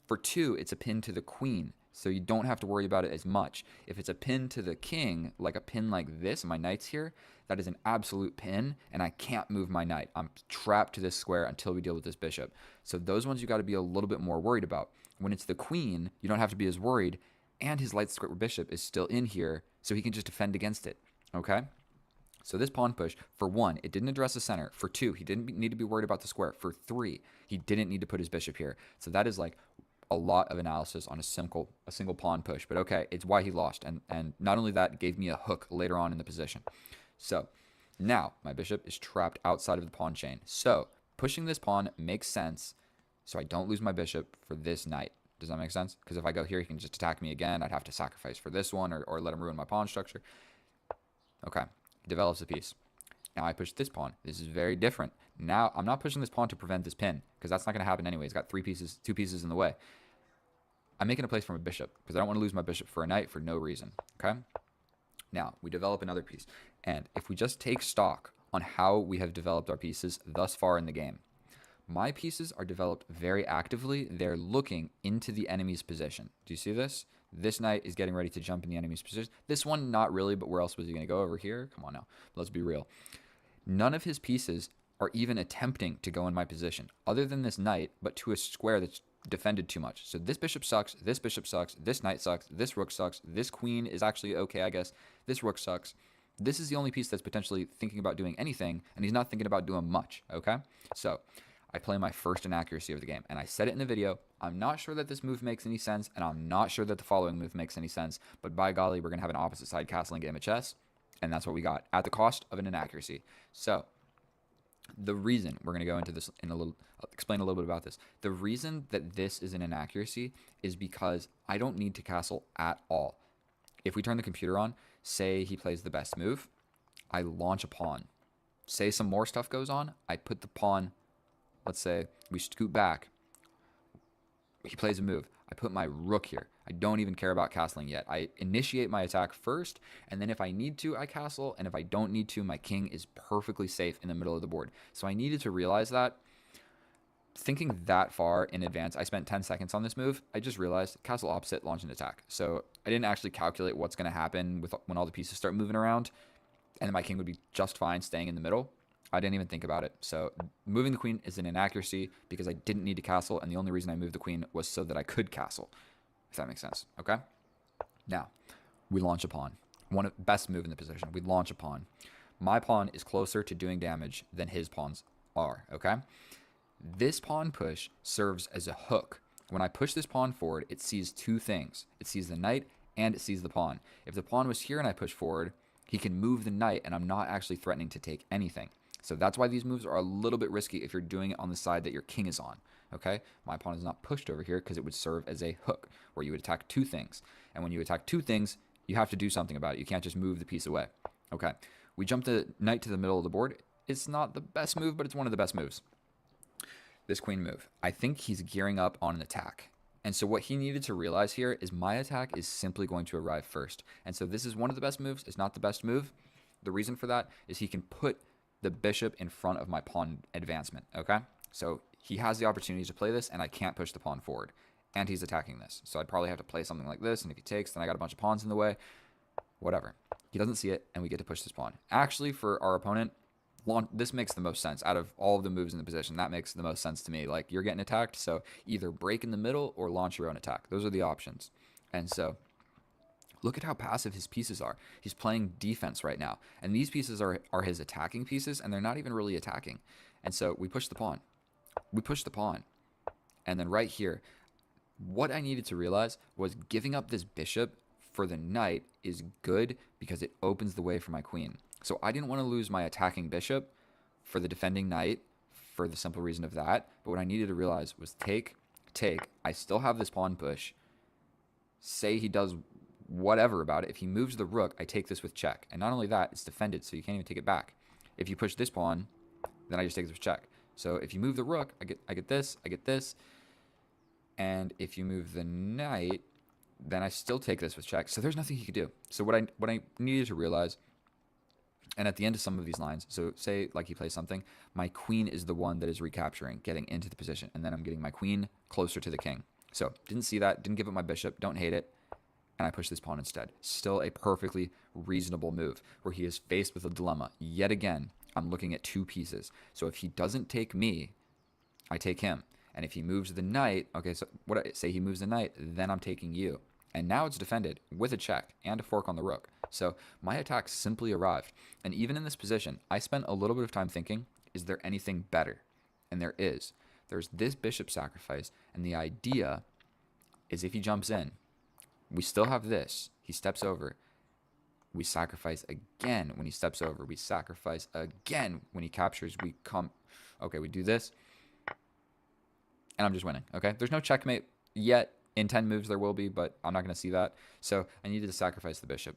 For 2, it's a pin to the queen, so you don't have to worry about it as much. If it's a pin to the king, like a pin like this, and my knight's here, that is an absolute pin, and I can't move my knight. I'm trapped to this square until we deal with this bishop. So those ones you got to be a little bit more worried about. When it's the queen, you don't have to be as worried, and his light square bishop is still in here, so he can just defend against it, okay? So this pawn push, for 1, it didn't address the center. For 2, he didn't need to be worried about the square. For 3, he didn't need to put his bishop here. So that is like a lot of analysis on a single pawn push. But okay, it's why he lost. And not only that, it gave me a hook later on in the position. So now my bishop is trapped outside of the pawn chain. So pushing this pawn makes sense so I don't lose my bishop for this knight. Does that make sense? Because if I go here, he can just attack me again. I'd have to sacrifice for this one or let him ruin my pawn structure. Okay. He develops a piece. Now I push this pawn. This is very different. Now I'm not pushing this pawn to prevent this pin, because that's not going to happen anyway. It's got 2 pieces in the way. I'm making a place for my bishop, because I don't want to lose my bishop for a knight for no reason, okay? Now, we develop another piece. And if we just take stock on how we have developed our pieces thus far in the game, my pieces are developed very actively. They're looking into the enemy's position. Do you see this? This knight is getting ready to jump in the enemy's position. This one, not really, but where else was he going to go? Over here? Come on now. Let's be real. None of his pieces are even attempting to go in my position, other than this knight, but to a square that's defended too much. So this bishop sucks, this knight sucks, this rook sucks, this queen is actually okay, I guess. This rook sucks. This is the only piece that's potentially thinking about doing anything, and he's not thinking about doing much, okay? So I play my first inaccuracy of the game, and I said it in the video. I'm not sure that this move makes any sense, and I'm not sure that the following move makes any sense, but by golly, we're going to have an opposite side castling game of chess, and that's what we got, at the cost of an inaccuracy. So the reason, we're going to go into this in a little, explain a little bit about this. The reason that this is an inaccuracy is because I don't need to castle at all. If we turn the computer on, say he plays the best move, I launch a pawn. Say some more stuff goes on, I put the pawn, let's say we scoot back. He plays a move. I put my rook here. I don't even care about castling yet. I initiate my attack first, and then if I need to, I castle, and if I don't need to, my king is perfectly safe in the middle of the board. So I needed to realize that. Thinking that far in advance, I spent 10 seconds on this move. I just realized castle opposite, launch an attack. So I didn't actually calculate what's going to happen with when all the pieces start moving around, and my king would be just fine staying in the middle. I didn't even think about it. So moving the queen is an inaccuracy because I didn't need to castle, and the only reason I moved the queen was so that I could castle, if that makes sense. Okay? Now, we launch a pawn. Best move in the position. We launch a pawn. My pawn is closer to doing damage than his pawns are. Okay? This pawn push serves as a hook. When I push this pawn forward, it sees 2 things. It sees the knight and it sees the pawn. If the pawn was here and I push forward, he can move the knight, and I'm not actually threatening to take anything. So that's why these moves are a little bit risky if you're doing it on the side that your king is on, okay? My pawn is not pushed over here because it would serve as a hook where you would attack 2 things. And when you attack 2 things, you have to do something about it. You can't just move the piece away, okay? We jump the knight to the middle of the board. It's not the best move, but it's one of the best moves. This queen move. I think he's gearing up on an attack. And so what he needed to realize here is my attack is simply going to arrive first. And so this is one of the best moves. It's not the best move. The reason for that is he can put the bishop in front of my pawn advancement, okay? So he has the opportunity to play this, and I can't push the pawn forward. And he's attacking this. So I'd probably have to play something like this, and if he takes, then I got a bunch of pawns in the way. Whatever. He doesn't see it, and we get to push this pawn. Actually, for our opponent, this makes the most sense. Out of all of the moves in the position, that makes the most sense to me. Like, you're getting attacked, so either break in the middle or launch your own attack. Those are the options. And so look at how passive his pieces are. He's playing defense right now. And these pieces are his attacking pieces, and they're not even really attacking. And so we push the pawn. We push the pawn. And then right here, what I needed to realize was giving up this bishop for the knight is good because it opens the way for my queen. So I didn't want to lose my attacking bishop for the defending knight for the simple reason of that. But what I needed to realize was take. I still have this pawn push. Say he does whatever about it. If he moves the rook, I take this with check. And not only that, it's defended, so you can't even take it back. If you push this pawn, then I just take this with check. So if you move the rook, I get this. And if you move the knight, then I still take this with check. So there's nothing he could do. So what I needed to realize, and at the end of some of these lines, so say like he plays something, my queen is the one that is recapturing, getting into the position, and then I'm getting my queen closer to the king. So didn't see that, didn't give up my bishop, don't hate it, and I push this pawn instead. Still a perfectly reasonable move where he is faced with a dilemma. Yet again, I'm looking at 2 pieces. So if he doesn't take me, I take him. And if he moves the knight, okay, so what I say he moves the knight, then I'm taking you. And now it's defended with a check and a fork on the rook. So my attack simply arrived. And even in this position, I spent a little bit of time thinking, is there anything better? And there is. There's this bishop sacrifice, and the idea is if he jumps in, we still have this. He steps over. We sacrifice again when he steps over. We sacrifice again when he captures. We come. Okay, we do this. And I'm just winning, okay? There's no checkmate yet. In 10 moves there will be, but I'm not going to see that. So I needed to sacrifice the bishop.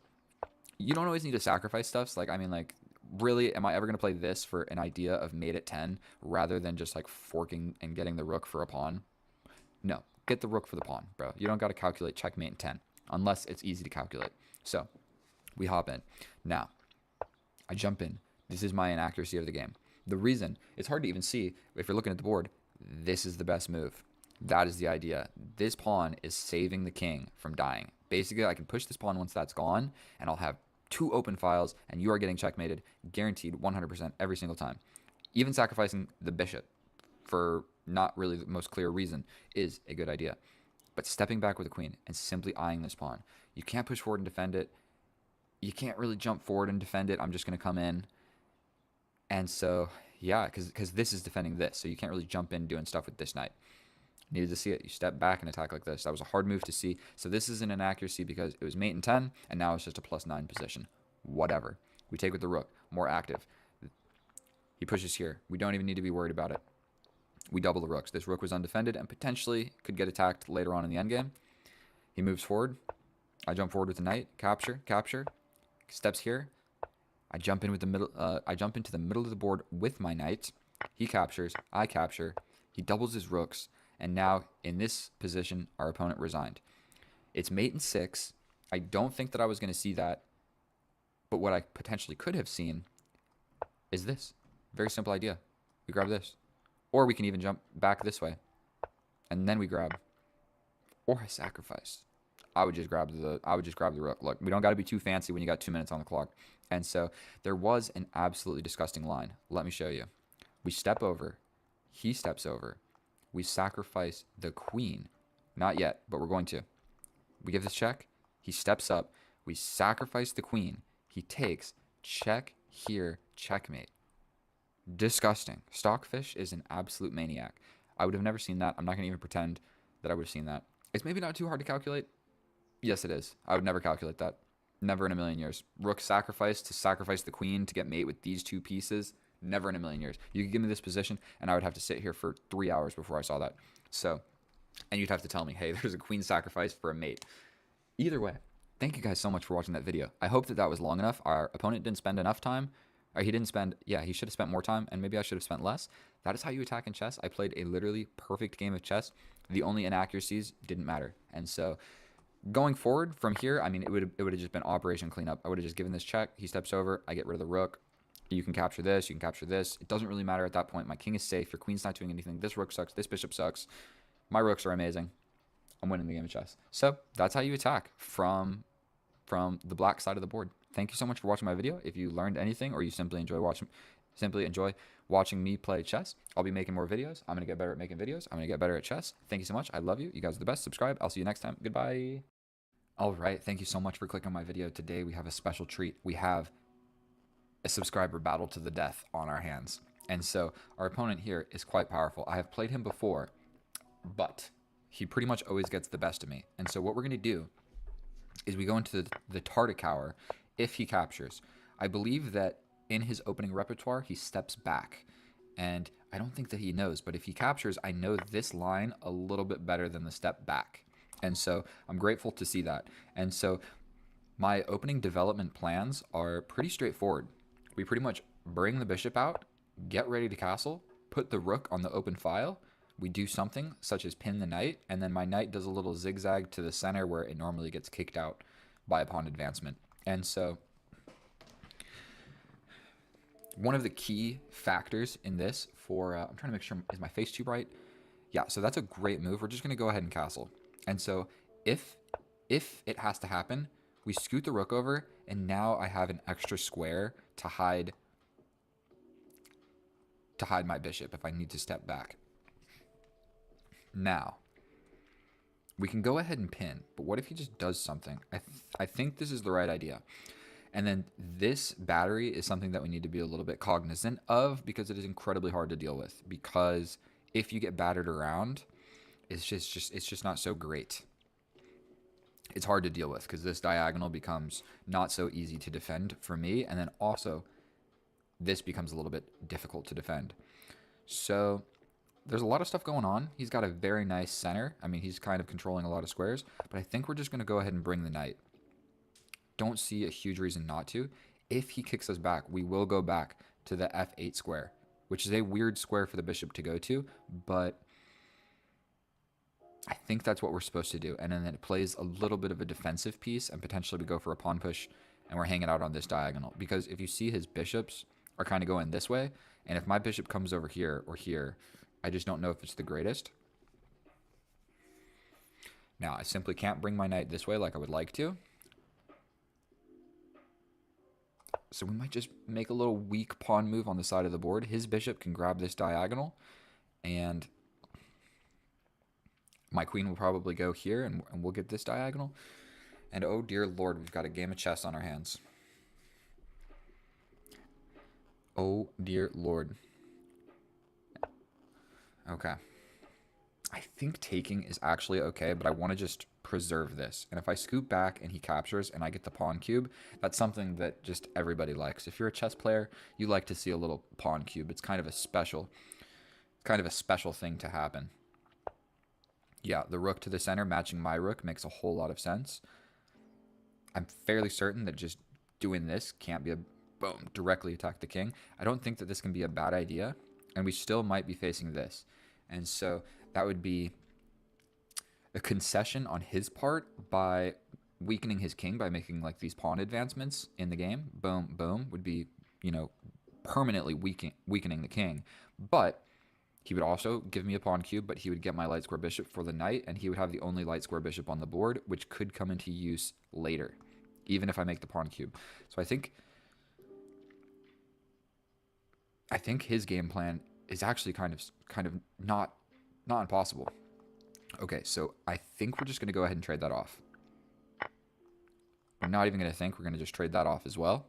You don't always need to sacrifice stuff. Like, I mean, like, really, am I ever going to play this for an idea of mate at 10 rather than just like forking and getting the rook for a pawn? No, get the rook for the pawn, bro. You don't got to calculate checkmate in 10 unless it's easy to calculate. So we hop in. Now, I jump in. This is my inaccuracy of the game. The reason, it's hard to even see if you're looking at the board, this is the best move. That is the idea. This pawn is saving the king from dying. Basically, I can push this pawn once that's gone, and I'll have 2 open files, and you are getting checkmated, guaranteed 100% every single time. Even sacrificing the bishop for not really the most clear reason is a good idea. But stepping back with the queen and simply eyeing this pawn. You can't push forward and defend it. You can't really jump forward and defend it. I'm just going to come in. And so, yeah, because this is defending this. So you can't really jump in doing stuff with this knight. Needed to see it. You step back and attack like this. That was a hard move to see. So this is an inaccuracy because it was mate in 10, and now it's just a +9 position. Whatever. We take with the rook. More active. He pushes here. We don't even need to be worried about it. We double the rooks. This rook was undefended and potentially could get attacked later on in the endgame. He moves forward. I jump forward with the knight. Capture. Capture. Steps here. I jump in with the middle. I jump into the middle of the board with my knight. He captures. I capture. He doubles his rooks. And now, in this position, our opponent resigned. It's mate in 6. I don't think that I was going to see that. But what I potentially could have seen is this. Very simple idea. We grab this. Or we can even jump back this way. And then we grab. Or I sacrifice. I would just grab the rook. Look, we don't got to be too fancy when you got 2 minutes on the clock. And so there was an absolutely disgusting line. Let me show you. We step over. He steps over. We sacrifice the queen. Not yet, but we're going to. We give this check. He steps up. We sacrifice the queen. He takes. Check here. Checkmate. Disgusting. Stockfish is an absolute maniac. I would have never seen that. I'm not going to even pretend that I would have seen that. It's maybe not too hard to calculate. Yes, it is. I would never calculate that. Never in a million years. Rook sacrifice to sacrifice the queen to get mate with these 2 pieces. Never in a million years. You could give me this position, and I would have to sit here for 3 hours before I saw that. So, and you'd have to tell me, hey, there's a queen sacrifice for a mate. Either way, thank you guys so much for watching that video. I hope that that was long enough. Our opponent didn't spend enough time. Or he didn't spend, yeah, he should have spent more time, and maybe I should have spent less. That is how you attack in chess. I played a literally perfect game of chess. The only inaccuracies didn't matter. And so, going forward from here, I mean, it would have just been operation cleanup. I would have just given this check. He steps over. I get rid of the rook. You can capture this. You can capture this. It doesn't really matter at that point. My king is safe. Your queen's not doing anything. This rook sucks. This bishop sucks. My rooks are amazing. I'm winning the game of chess. So that's how you attack from the black side of the board. Thank you so much for watching my video. If you learned anything or you simply enjoy watching me play chess, I'll be making more videos. I'm going to get better at making videos. I'm going to get better at chess. Thank you so much. I love you. You guys are the best. Subscribe. I'll see you next time. Goodbye. All right. Thank you so much for clicking on my video. Today we have a special treat. We have a subscriber battle to the death on our hands. And so our opponent here is quite powerful. I have played him before, but he pretty much always gets the best of me. And so what we're going to do is we go into the Tartakower if he captures. I believe that in his opening repertoire, he steps back. And I don't think that he knows, but if he captures, I know this line a little bit better than the step back. And so I'm grateful to see that. And so my opening development plans are pretty straightforward. We pretty much bring the bishop out, get ready to castle, put the rook on the open file. We do something such as pin the knight, and then my knight does a little zigzag to the center where it normally gets kicked out by a pawn advancement. And so one of the key factors in this for, I'm trying to make sure, is my face too bright? Yeah, so that's a great move. We're just going to go ahead and castle. And so if it has to happen, we scoot the rook over, and now I have an extra square to hide my bishop if I need to step back. Now, we can go ahead and pin, but what if he just does something? I think this is the right idea. And then this battery is something that we need to be a little bit cognizant of because it is incredibly hard to deal with. Because if you get battered around, it's just not so great. It's hard to deal with because this diagonal becomes not so easy to defend for me. And then also, this becomes a little bit difficult to defend. So there's a lot of stuff going on. He's got a very nice center. I mean, he's kind of controlling a lot of squares. But I think we're just going to go ahead and bring the knight. Don't see a huge reason not to. if he kicks us back, we will go back to the f8 square, which is a weird square for the bishop to go to, but I think that's what we're supposed to do. And then it plays a little bit of a defensive piece, and potentially we go for a pawn push, and we're hanging out on this diagonal. Because if you see, his bishops are kind of going this way, and if my bishop comes over here or here, I just don't know if it's the greatest. Now, I simply can't bring my knight this way like I would like to. So we might just make a little weak pawn move on the side of the board. His bishop can grab this diagonal, and my queen will probably go here, and we'll get this diagonal. And oh dear lord, we've got a game of chess on our hands. Oh dear lord. Okay. I think taking is actually okay, but I want to just preserve this. And if I scoop back and he captures and I get the pawn cube, that's something that just everybody likes. If you're a chess player, you like to see a little pawn cube. It's kind of a special thing to happen. Yeah, the rook to the center matching my rook makes a whole lot of sense. I'm fairly certain that just doing this can't be a boom, directly attack the king. I don't think that this can be a bad idea, and we still might be facing this. And so that would be a concession on his part by weakening his king by making like these pawn advancements in the game. Boom, boom, would be, you know, permanently weakening the king. But he would also give me a pawn cube, but he would get my light square bishop for the knight, and he would have the only light square bishop on the board, which could come into use later, even if I make the pawn cube. So I think his game plan is actually kind of not impossible. Okay, so I think we're just going to go ahead and trade that off. We're not even going to think. We're going to just trade that off as well.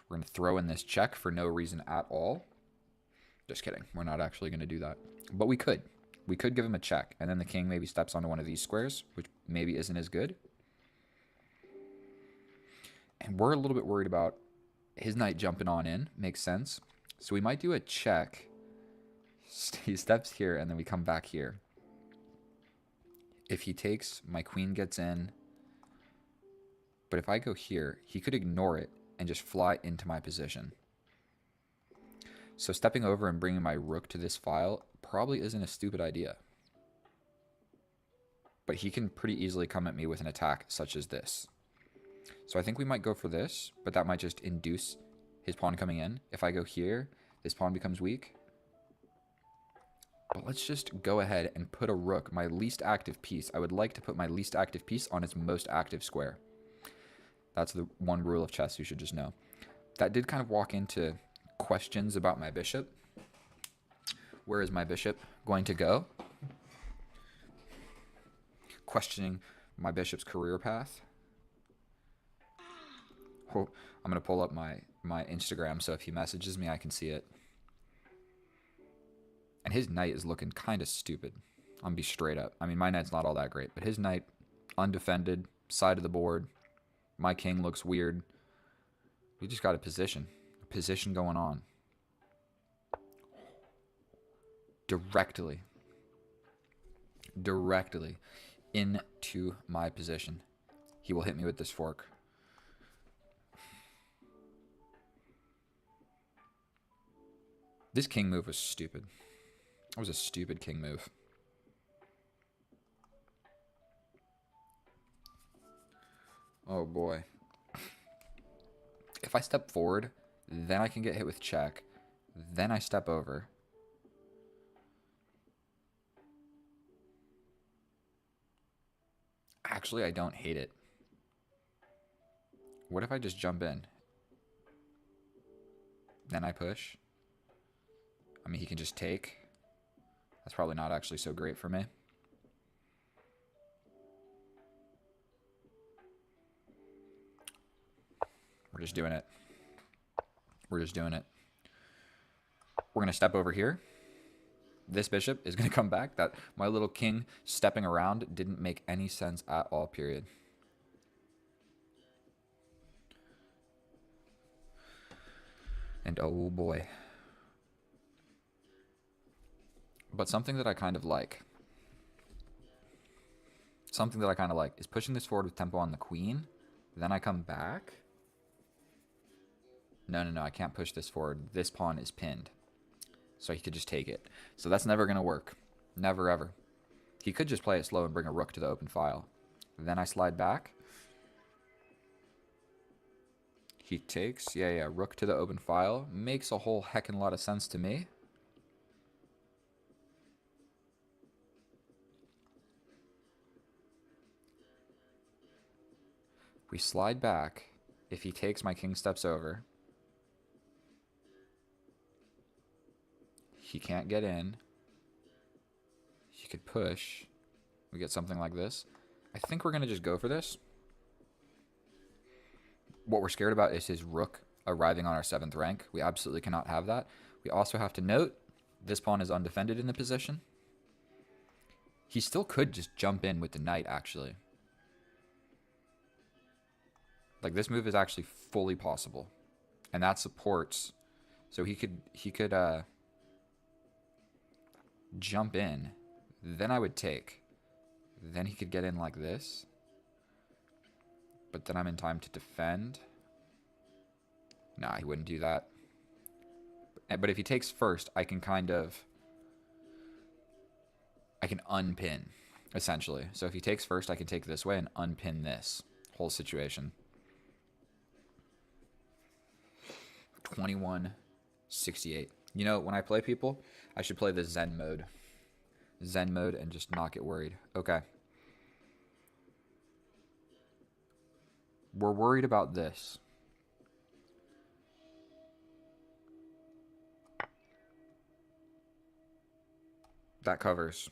We're going to throw in this check for no reason at all. Just kidding. We're not actually going to do that. But we could. We could give him a check, and then the king maybe steps onto one of these squares, which maybe isn't as good. And we're a little bit worried about his knight jumping on in. Makes sense. So we might do a check. He steps here, and then we come back here. If he takes, my queen gets in. But if I go here, he could ignore it and just fly into my position. So stepping over and bringing my rook to this file probably isn't a stupid idea. But he can pretty easily come at me with an attack such as this. So I think we might go for this, but that might just induce his pawn coming in. If I go here, this pawn becomes weak. But let's just go ahead and put a rook, my least active piece. I would like to put my least active piece on its most active square. That's the one rule of chess you should just know. That did kind of walk into questions about my bishop. Where is my bishop going to go? Questioning my bishop's career path. Oh, I'm going to pull up my Instagram, so if he messages me, I can see it. And his knight is looking kind of stupid. I'm going to be straight up. I mean, my knight's not all that great, but his knight, undefended, side of the board. My king looks weird. We just got a position going on. Directly into my position. He will hit me with this fork. This king move was stupid. That was a stupid king move. Oh boy. If I step forward, then I can get hit with check. Then I step over. Actually, I don't hate it. What if I just jump in? Then I push. I mean, he can just take. That's probably not actually so great for me. We're just doing it. We're just doing it. We're going to step over here. This bishop is going to come back. That my little king stepping around didn't make any sense at all, period. And oh boy. But something that I kind of like. Is pushing this forward with tempo on the queen. Then I come back. No, I can't push this forward. This pawn is pinned. So he could just take it. So that's never going to work. Never, ever. He could just play it slow and bring a rook to the open file. Then I slide back. He takes, yeah, rook to the open file. Makes a whole heckin' lot of sense to me. We slide back. If he takes, my king steps over. He can't get in. He could push. We get something like this. I think we're going to just go for this. What we're scared about is his rook arriving on our 7th rank. We absolutely cannot have that. We also have to note this pawn is undefended in the position. He still could just jump in with the knight, actually. Like, this move is actually fully possible. And that supports. So he could jump in. Then I would take. Then he could get in like this. But then I'm in time to defend. Nah, he wouldn't do that. But if he takes first, I can I can unpin, essentially. So if he takes first, I can take this way and unpin this whole situation. 21-68. You know, when I play people, I should play the Zen mode. Zen mode and just not get worried. Okay. We're worried about this. That covers.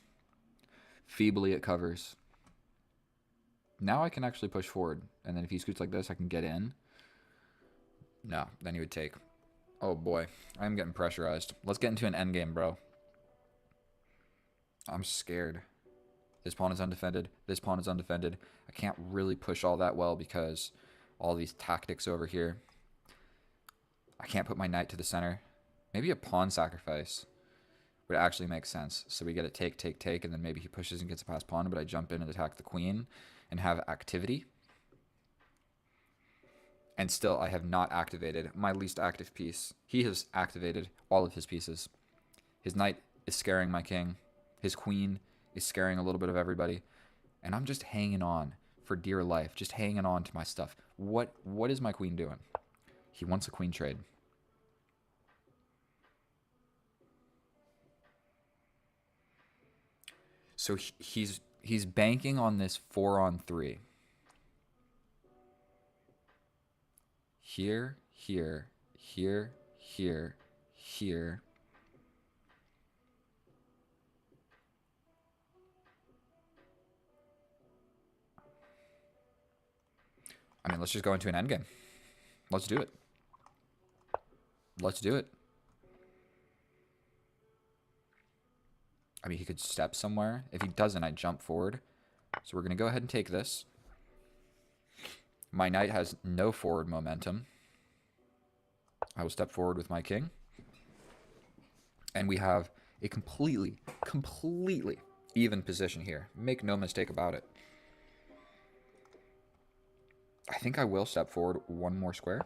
Feebly it covers. Now I can actually push forward. And then if he scoots like this, I can get in. No, then he would take. Oh boy, I'm getting pressurized. Let's get into an endgame, bro. I'm scared. This pawn is undefended. This pawn is undefended. I can't really push all that well because all these tactics over here. I can't put my knight to the center. Maybe a pawn sacrifice would actually make sense. So we get a take, and then maybe he pushes and gets a pass pawn, but I jump in and attack the queen and have activity. And still, I have not activated my least active piece. He has activated all of his pieces. His knight is scaring my king. His queen is scaring a little bit of everybody. And I'm just hanging on for dear life. Just hanging on to my stuff. What is my queen doing? He wants a queen trade. So he's banking on this 4-on-3. Here, here, here, here, here. I mean, let's just go into an endgame. Let's do it. Let's do it. I mean, he could step somewhere. If he doesn't, I jump forward. So we're going to go ahead and take this. My knight has no forward momentum. I will step forward with my king. And we have a completely even position here. Make no mistake about it. I think I will step forward one more square.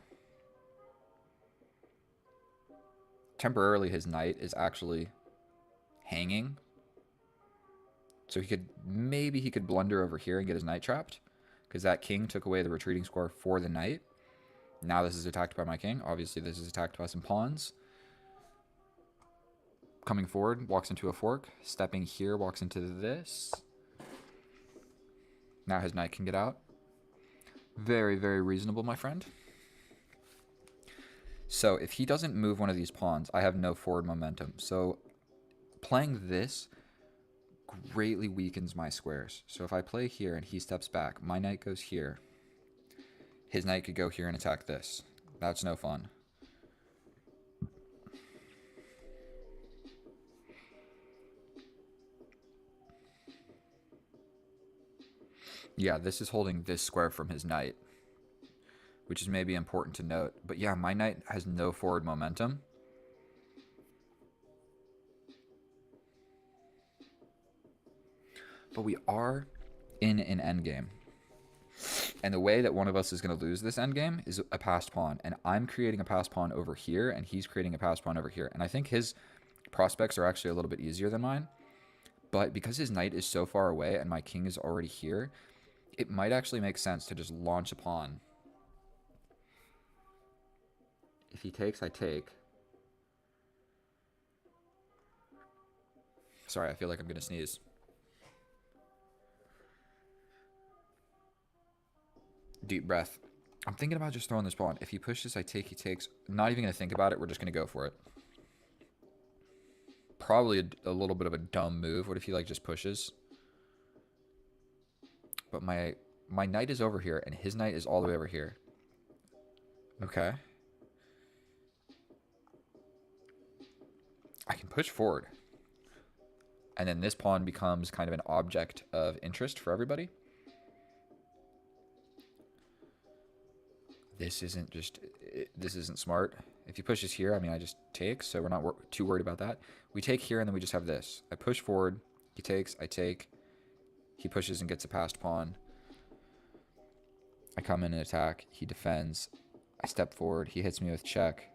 Temporarily, his knight is actually hanging. So maybe he could blunder over here and get his knight trapped. Because that king took away the retreating square for the knight. Now this is attacked by my king. Obviously, this is attacked by some pawns. Coming forward, walks into a fork. Stepping here, walks into this. Now his knight can get out. Very, very reasonable, my friend. So if he doesn't move one of these pawns, I have no forward momentum. So playing this greatly weakens my squares. So if I play here and he steps back, my knight goes here. His knight could go here and attack this. That's no fun. Yeah, this is holding this square from his knight, which is maybe important to note. But yeah, my knight has no forward momentum. But we are in an endgame. And the way that one of us is going to lose this endgame is a passed pawn. And I'm creating a passed pawn over here, and he's creating a passed pawn over here. And I think his prospects are actually a little bit easier than mine. But because his knight is so far away and my king is already here, it might actually make sense to just launch a pawn. If he takes, I take. Sorry, I feel like I'm going to sneeze. Deep breath. I'm thinking about just throwing this pawn. If he pushes, I take, he takes. Not even going to think about it. We're just going to go for it. Probably a little bit of a dumb move. What if he like just pushes? But my knight is over here, and his knight is all the way over here. Okay. I can push forward. And then this pawn becomes kind of an object of interest for everybody. This isn't smart. If he pushes here, I mean, I just take, so we're not too worried about that. We take here, and then we just have this. I push forward. He takes. I take. He pushes and gets a passed pawn. I come in and attack. He defends. I step forward. He hits me with check.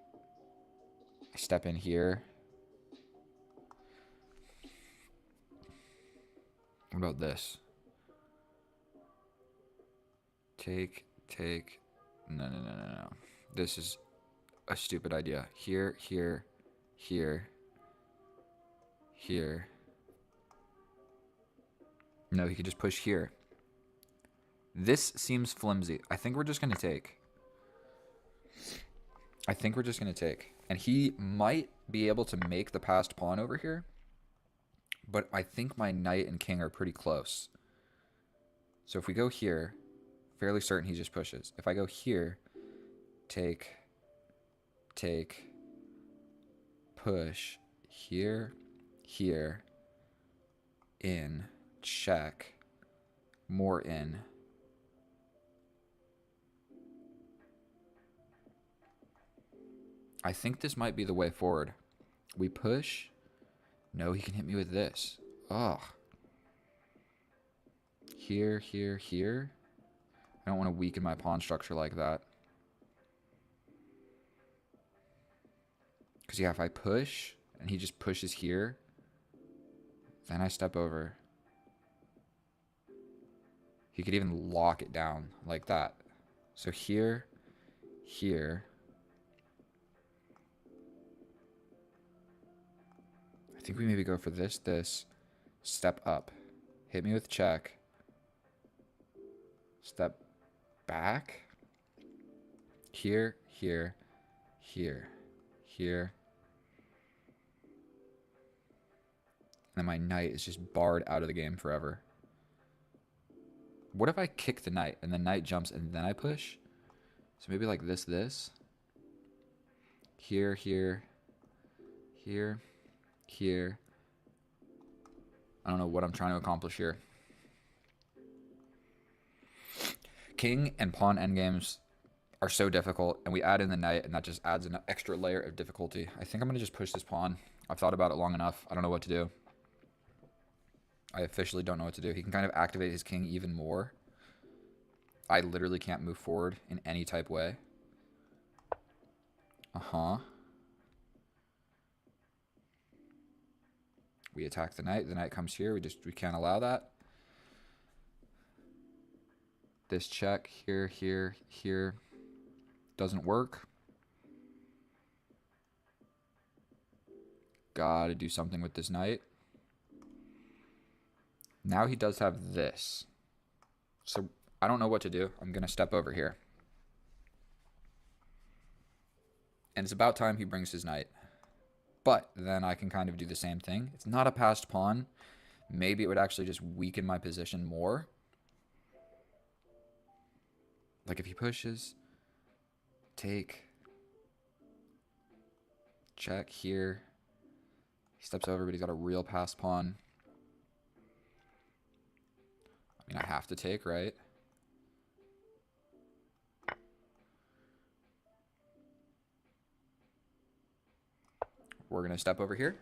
I step in here. What about this? Take. No. This is a stupid idea. Here. No, he could just push here. This seems flimsy. I think we're just going to take. And he might be able to make the passed pawn over here. But I think my knight and king are pretty close. So if we go here, fairly certain he just pushes. If I go here, take, push, here, in, check, more in. I think this might be the way forward. We push. No, he can hit me with this. Ugh. Here. I don't want to weaken my pawn structure like that. Because, yeah, if I push and he just pushes here, then I step over. He could even lock it down like that. So here. I think we maybe go for this, step up. Hit me with check. Step back. Here. And my knight is just barred out of the game forever. What if I kick the knight and the knight jumps and then I push? So maybe like this. Here. I don't know what I'm trying to accomplish here. King and pawn endgames are so difficult, and we add in the knight, and that just adds an extra layer of difficulty. I think I'm going to just push this pawn. I've thought about it long enough. I don't know what to do. I officially don't know what to do. He can kind of activate his king even more. I literally can't move forward in any type way. We attack the knight. The knight comes here. We can't allow that. This check here doesn't work. Gotta do something with this knight. Now he does have this. So I don't know what to do. I'm gonna step over here. And it's about time he brings his knight. But then I can kind of do the same thing. It's not a passed pawn. Maybe it would actually just weaken my position more. Like if he pushes, take, check here. He steps over, but he's got a real passed pawn. I mean, I have to take, right? We're going to step over here.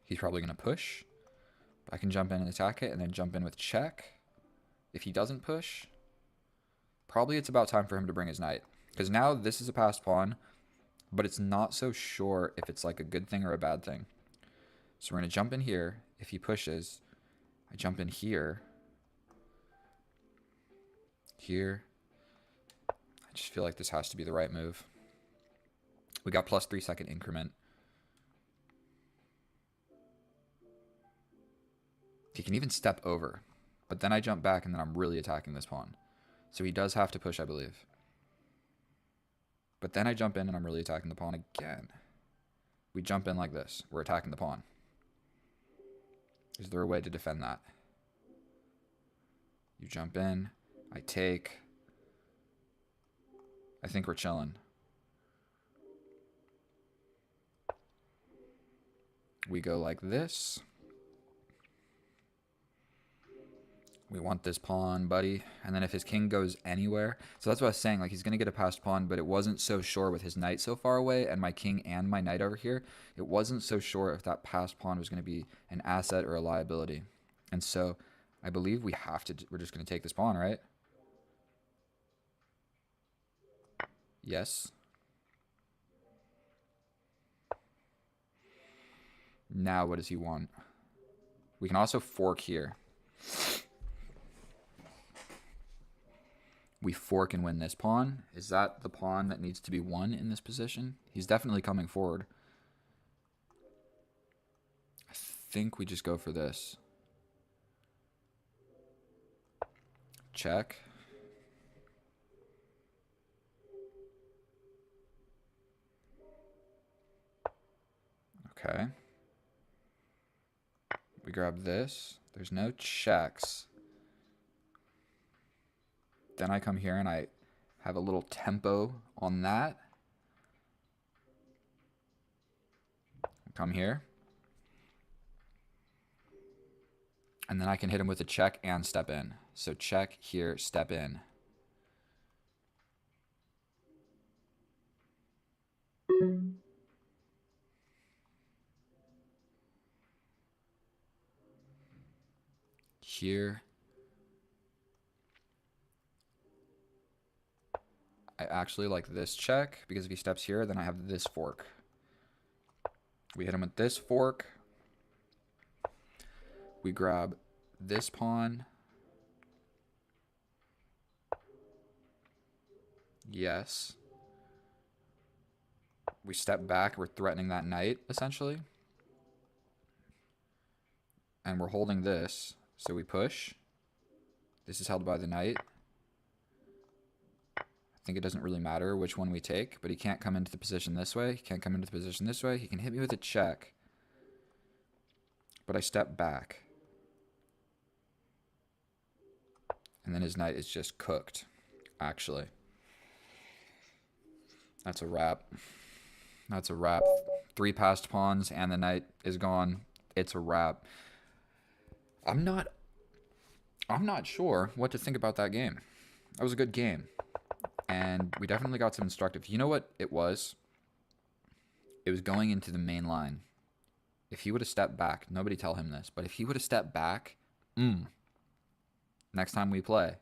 He's probably going to push. I can jump in and attack it and then jump in with check. if he doesn't push, probably it's about time for him to bring his knight. Because now this is a passed pawn, but it's not so sure if it's like a good thing or a bad thing. So we're going to jump in here. If he pushes, I jump in here. Here. I just feel like this has to be the right move. We got plus 3 second increment. He can even step over. But then I jump back and then I'm really attacking this pawn. So he does have to push, I believe. But then I jump in and I'm really attacking the pawn again. We jump in like this. We're attacking the pawn. Is there a way to defend that? You jump in. I take. I think we're chilling. We go like this. We want this pawn, buddy. And then if his king goes anywhere... So that's what I was saying. Like, he's going to get a passed pawn, but it wasn't so sure with his knight so far away and my king and my knight over here. It wasn't so sure if that passed pawn was going to be an asset or a liability. And so I believe we have to... We're just going to take this pawn, right? Yes. Now what does he want? We can also fork here. We fork and win this pawn. Is that the pawn that needs to be won in this position? He's definitely coming forward. I think we just go for this. Check. Okay. We grab this. There's no checks. Then I come here and I have a little tempo on that. Come here. And then I can hit him with a check and step in. So check here, step in. Here. I actually like this check because if he steps here, then I have this fork. We hit him with this fork. We grab this pawn. Yes. We step back. We're threatening that knight, essentially. And we're holding this. So we push. This is held by the knight. I think it doesn't really matter which one we take, but he can't come into the position this way. He can't come into the position this way. He can hit me with a check. But I step back. And then his knight is just cooked, actually. That's a wrap. That's a wrap. 3 passed pawns and the knight is gone. It's a wrap. I'm not sure what to think about that game. That was a good game. And we definitely got some instructive. You know what it was? It was going into the main line. If he would have stepped back, nobody tell him this, but if he would have stepped back, next time we play,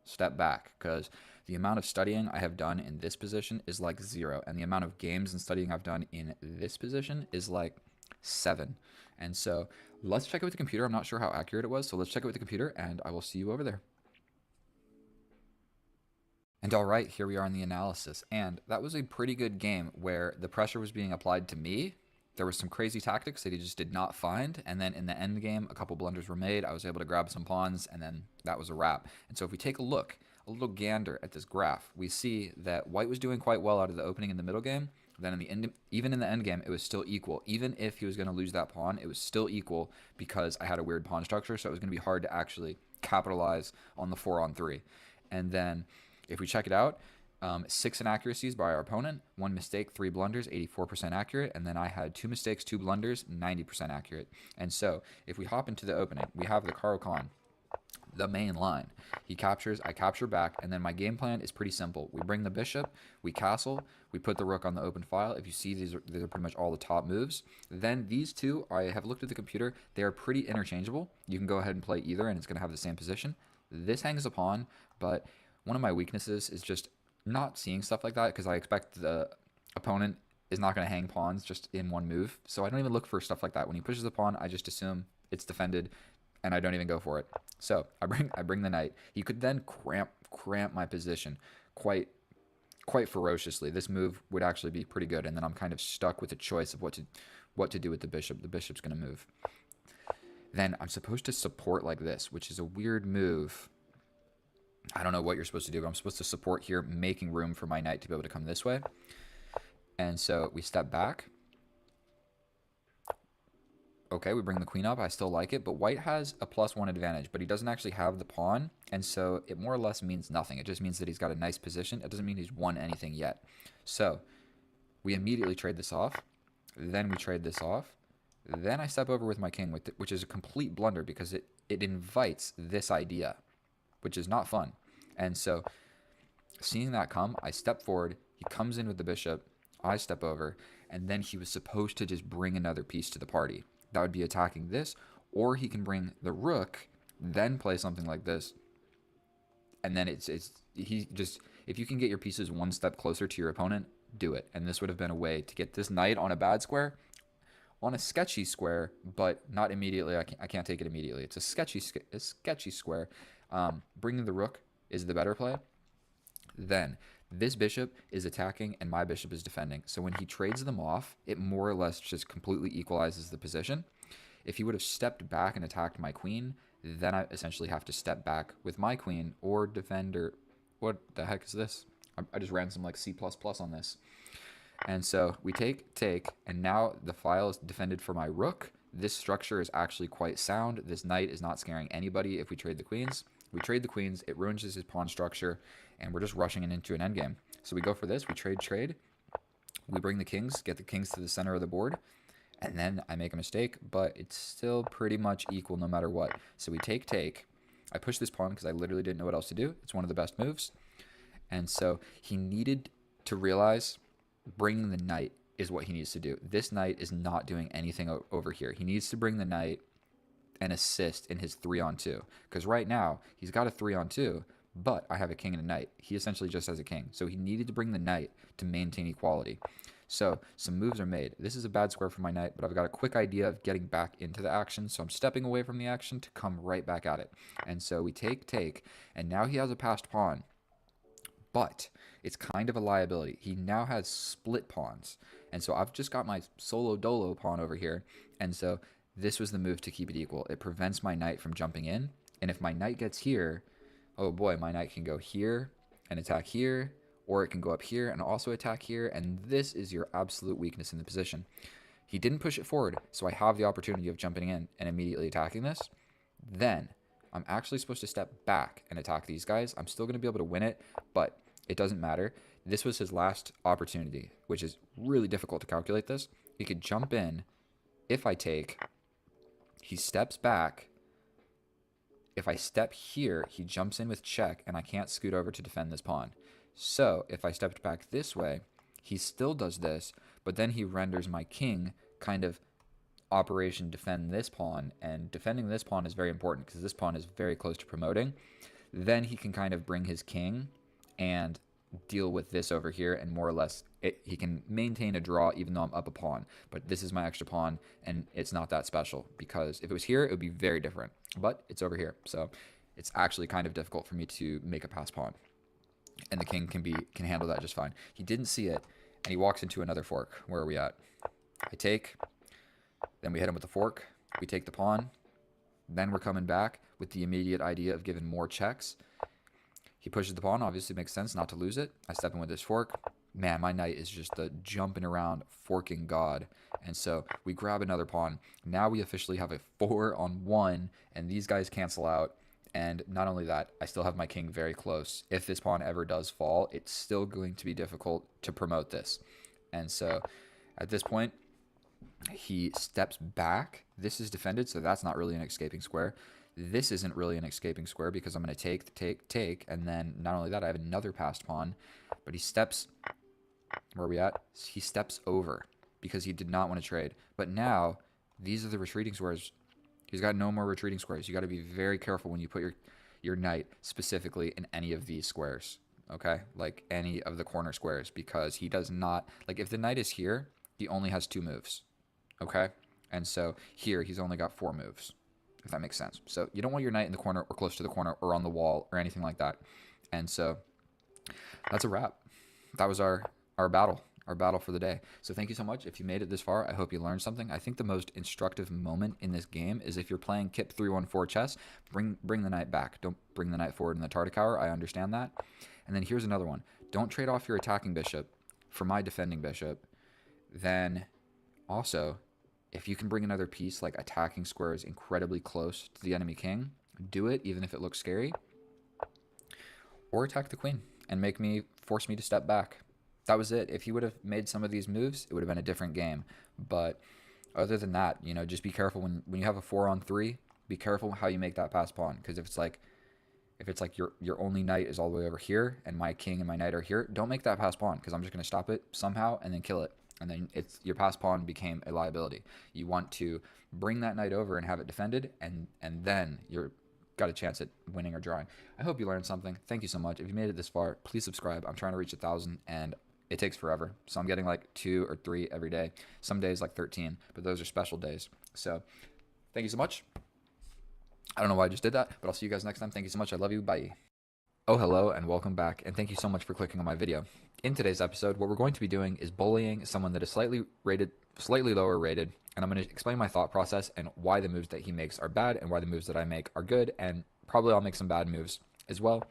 step back. Because the amount of studying I have done in this position is like 0. And the amount of games and studying I've done in this position is like 7. And so let's check it with the computer. I'm not sure how accurate it was. So let's check it with the computer and I will see you over there. And all right, here we are in the analysis. And that was a pretty good game where the pressure was being applied to me. There was some crazy tactics that he just did not find. And then in the end game, a couple blunders were made. I was able to grab some pawns and then that was a wrap. And so if we take a look, a little gander at this graph, we see that white was doing quite well out of the opening in the middle game. Then in the end, even in the end game, it was still equal. Even if he was going to lose that pawn, it was still equal because I had a weird pawn structure. So it was going to be hard to actually capitalize on the 4-on-3. And then if we check it out, 6 inaccuracies by our opponent, 1 mistake, 3 blunders, 84% accurate, and then I had 2 mistakes, 2 blunders, 90% accurate. And so if we hop into the opening, we have the Caro-Kann, the main line. He captures, I capture back, and then my game plan is pretty simple. We bring the bishop, we castle, we put the rook on the open file. If you see, these are pretty much all the top moves. Then these two, I have looked at the computer, they are pretty interchangeable. You can go ahead and play either, and it's going to have the same position. This hangs a pawn, but one of my weaknesses is just not seeing stuff like that because I expect the opponent is not going to hang pawns just in one move. So I don't even look for stuff like that. When he pushes the pawn, I just assume it's defended, and I don't even go for it. So I bring the knight. He could then cramp my position quite ferociously. This move would actually be pretty good, and then I'm kind of stuck with a choice of what to do with the bishop. The bishop's going to move. Then I'm supposed to support like this, which is a weird move. I don't know what you're supposed to do, but I'm supposed to support here, making room for my knight to be able to come this way. And so we step back. Okay, we bring the queen up. I still like it, but white has a +1 advantage, but he doesn't actually have the pawn, and so it more or less means nothing. It just means that he's got a nice position. It doesn't mean he's won anything yet. So we immediately trade this off. Then we trade this off. Then I step over with my king, which is a complete blunder because it invites this idea, which is not fun. And so seeing that come, I step forward. He comes in with the bishop. I step over, and then he was supposed to just bring another piece to the party. That would be attacking this, or he can bring the rook, then play something like this, and then if you can get your pieces one step closer to your opponent, do it. And this would have been a way to get this knight on a bad square, on a sketchy square, but not immediately. I can't take it immediately. It's a sketchy square. Bringing the rook is the better play. Then this bishop is attacking and my bishop is defending. So when he trades them off, it more or less just completely equalizes the position. If he would have stepped back and attacked my queen, then I essentially have to step back with my queen or defend, or what the heck is this? I just ran some like C++ on this. And so we take, and now the file is defended for my rook. This structure is actually quite sound. This knight is not scaring anybody if we trade the queens. We trade the queens, it ruins his pawn structure, and we're just rushing it into an endgame. So we go for this, we trade. We bring the kings, get the kings to the center of the board, and then I make a mistake, but it's still pretty much equal no matter what. So we take. I push this pawn because I literally didn't know what else to do. It's one of the best moves. And so he needed to realize bringing the knight is what he needs to do. This knight is not doing anything over here. He needs to bring the knight and assist in his 3-on-2, because right now he's got a 3-on-2, but I have a king and a knight. He essentially just has a king, so he needed to bring the knight to maintain equality. So some moves are made. This is a bad square for my knight, but I've got a quick idea of getting back into the action, so I'm stepping away from the action to come right back at it. And so we take, and now he has a passed pawn, but it's kind of a liability. He now has split pawns, and so I've just got my solo dolo pawn over here, and so this was the move to keep it equal. It prevents my knight from jumping in, and if my knight gets here, oh boy, my knight can go here and attack here, or it can go up here and also attack here, and this is your absolute weakness in the position. He didn't push it forward, so I have the opportunity of jumping in and immediately attacking this. Then I'm actually supposed to step back and attack these guys. I'm still going to be able to win it, but it doesn't matter. This was his last opportunity, which is really difficult to calculate this. He could jump in. If I take, he steps back. If I step here, he jumps in with check, and I can't scoot over to defend this pawn. So if I stepped back this way, he still does this, but then he renders my king kind of operation defend this pawn, and defending this pawn is very important because this pawn is very close to promoting. Then he can kind of bring his king and deal with this over here, and more or less he can maintain a draw even though I'm up a pawn. But this is my extra pawn, and it's not that special because if it was here, it would be very different. But it's over here, so it's actually kind of difficult for me to make a pass pawn, and the king can handle that just fine. He didn't see it, and he walks into another fork. Where are we at? I take, then we hit him with the fork. We take the pawn. Then we're coming back with the immediate idea of giving more checks. He pushes the pawn, obviously makes sense not to lose it. I step in with this fork. Man, my knight is just the jumping around forking god. And so we grab another pawn. Now we officially have a 4-on-1, and these guys cancel out. And not only that, I still have my king very close. If this pawn ever does fall, it's still going to be difficult to promote this. And so at this point, he steps back. This is defended, so that's not really an escaping square. This isn't really an escaping square because I'm going to take, and then not only that, I have another passed pawn. But he steps, where are we at? He steps over because he did not want to trade. But now, these are the retreating squares. He's got no more retreating squares. You got to be very careful when you put your knight specifically in any of these squares, okay? Like any of the corner squares, because he does not, like if the knight is here, he only has 2 moves, okay? And so here, he's only got 4 moves, if that makes sense. So you don't want your knight in the corner or close to the corner or on the wall or anything like that. And so that's a wrap. That was our battle for the day. So thank you so much. If you made it this far, I hope you learned something. I think the most instructive moment in this game is if you're playing Kip 314 chess, bring the knight back. Don't bring the knight forward in the Tartakower. I understand that. And then here's another one. Don't trade off your attacking bishop for my defending bishop. Then also, if you can bring another piece, like attacking squares incredibly close to the enemy king, do it even if it looks scary. Or attack the queen and force me to step back. That was it. If he would have made some of these moves, it would have been a different game. But other than that, you know, just be careful when you have a 4-on-3. Be careful how you make that pass pawn, because if it's like your only knight is all the way over here and my king and my knight are here, don't make that pass pawn, because I'm just going to stop it somehow and then kill it. And then your pass pawn became a liability. You want to bring that knight over and have it defended, and then you're got a chance at winning or drawing. I hope you learned something. Thank you so much. If you made it this far, please subscribe. I'm trying to reach 1,000, and it takes forever. So I'm getting like 2 or 3 every day. Some days like 13, but those are special days. So thank you so much. I don't know why I just did that, but I'll see you guys next time. Thank you so much. I love you. Bye. Oh, hello, and welcome back, and thank you so much for clicking on my video. In today's episode, what we're going to be doing is bullying someone that is slightly lower rated, and I'm going to explain my thought process and why the moves that he makes are bad and why the moves that I make are good, and probably I'll make some bad moves as well.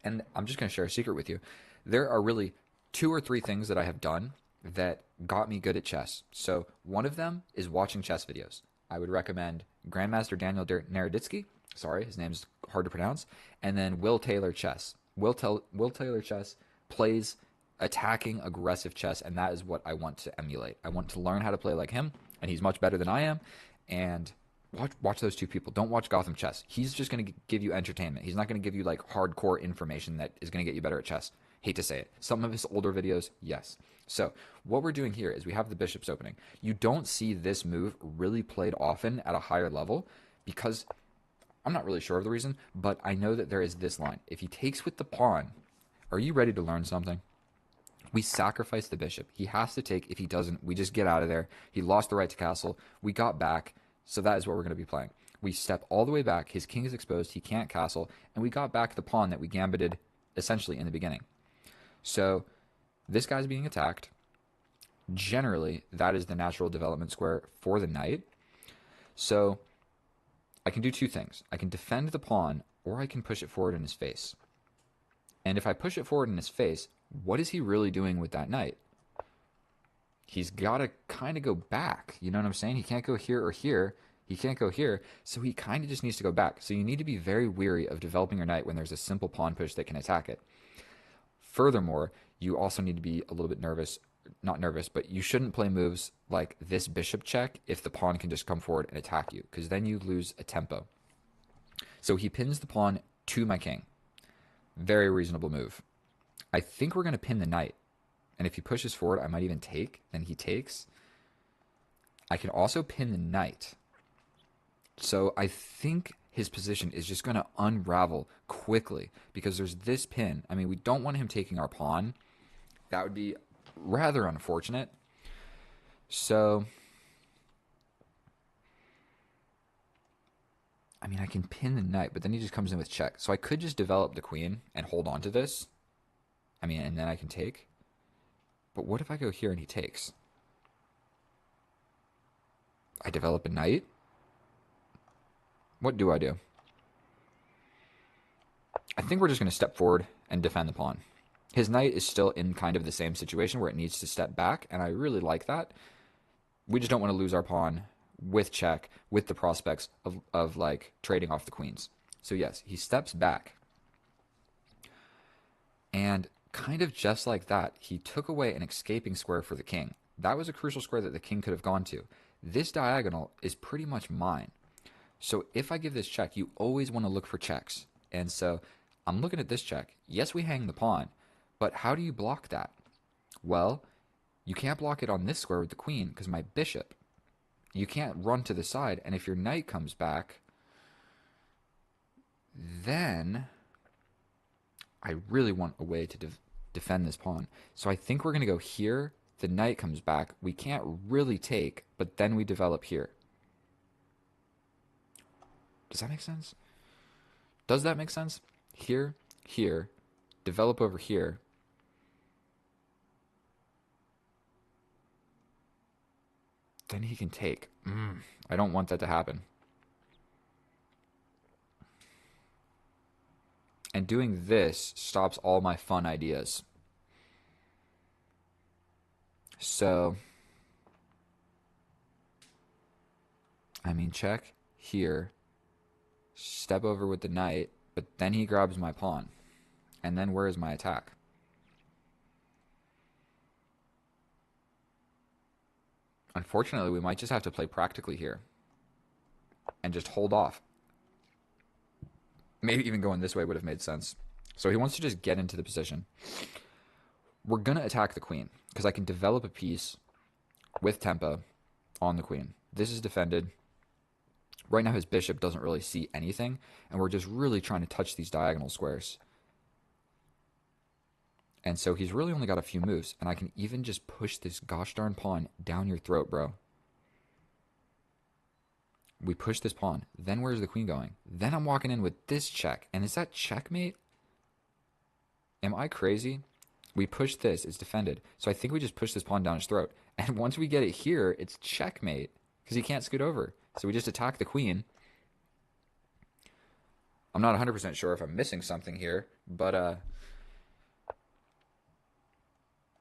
And I'm just going to share a secret with you. There are really 2 or 3 things that I have done that got me good at chess. So one of them is watching chess videos. I would recommend Grandmaster Daniel Naroditsky. Sorry, his name's hard to pronounce. And then Will Taylor Chess. Will Taylor Chess plays attacking, aggressive chess, and that is what I want to emulate. I want to learn how to play like him, and he's much better than I am. And watch those 2 people. Don't watch Gotham Chess. He's just going to give you entertainment. He's not going to give you like hardcore information that is going to get you better at chess. Hate to say it. Some of his older videos, yes. So what we're doing here is we have the bishop's opening. You don't see this move really played often at a higher level because I'm not really sure of the reason, but I know that there is this line. If he takes with the pawn, are you ready to learn something? We sacrifice the bishop. He has to take. If he doesn't, we just get out of there. He lost the right to castle. We got back. So that is what we're going to be playing. We step all the way back. His king is exposed. He can't castle. And we got back the pawn that we gambited essentially in the beginning. So this guy's being attacked. Generally, that is the natural development square for the knight. So I can do 2 things. I can defend the pawn, or I can push it forward in his face. And if I push it forward in his face, what is he really doing with that knight? He's got to kind of go back. You know what I'm saying? He can't go here or here. He can't go here. So he kind of just needs to go back. So you need to be very weary of developing your knight when there's a simple pawn push that can attack it. Furthermore, you also need to be a little bit nervous. Not nervous, but you shouldn't play moves like this bishop check if the pawn can just come forward and attack you, because then you lose a tempo. So he pins the pawn to my king. Very reasonable move. I think we're going to pin the knight. And if he pushes forward, I might even take. Then he takes. I can also pin the knight. So I think his position is just going to unravel quickly because there's this pin. I mean, we don't want him taking our pawn. That would be rather unfortunate. So, I mean, I can pin the knight, but then he just comes in with check. So I could just develop the queen and hold on to this. I mean, and then I can take. But what if I go here and he takes? I develop a knight? What do I do? I think we're just going to step forward and defend the pawn. His knight is still in kind of the same situation where it needs to step back, and I really like that. We just don't want to lose our pawn with check, with the prospects of like trading off the queens. So yes, he steps back. And kind of just like that, he took away an escaping square for the king. That was a crucial square that the king could have gone to. This diagonal is pretty much mine. So if I give this check, you always want to look for checks. And so I'm looking at this check. Yes, we hang the pawn, but how do you block that? Well, you can't block it on this square with the queen because my bishop. You can't run to the side, and if your knight comes back, Then I really want a way to defend this pawn. So I think we're going to go here. The knight comes back. We can't really take, but then we develop here. Does that make sense? Does that make sense? Here, here, develop over here. Then he can take. I don't want that to happen. And doing this stops all my fun ideas. So, I mean, check here. Step over with the knight, but then he grabs my pawn. And then where is my attack? Unfortunately, we might just have to play practically here. And just hold off. Maybe even going this way would have made sense. So he wants to just get into the position. We're going to attack the queen, because I can develop a piece with tempo on the queen. This is defended. Right now his bishop doesn't really see anything, and we're just really trying to touch these diagonal squares. And so he's really only got a few moves, and I can even just push this gosh darn pawn down your throat, bro. We push this pawn. Then where's the queen going? Then I'm walking in with this check. And is that checkmate? Am I crazy? We push this. It's defended. So I think we just push this pawn down his throat. And once we get it here, it's checkmate. Because he can't scoot over. So we just attack the queen. I'm not 100% sure if I'm missing something here. But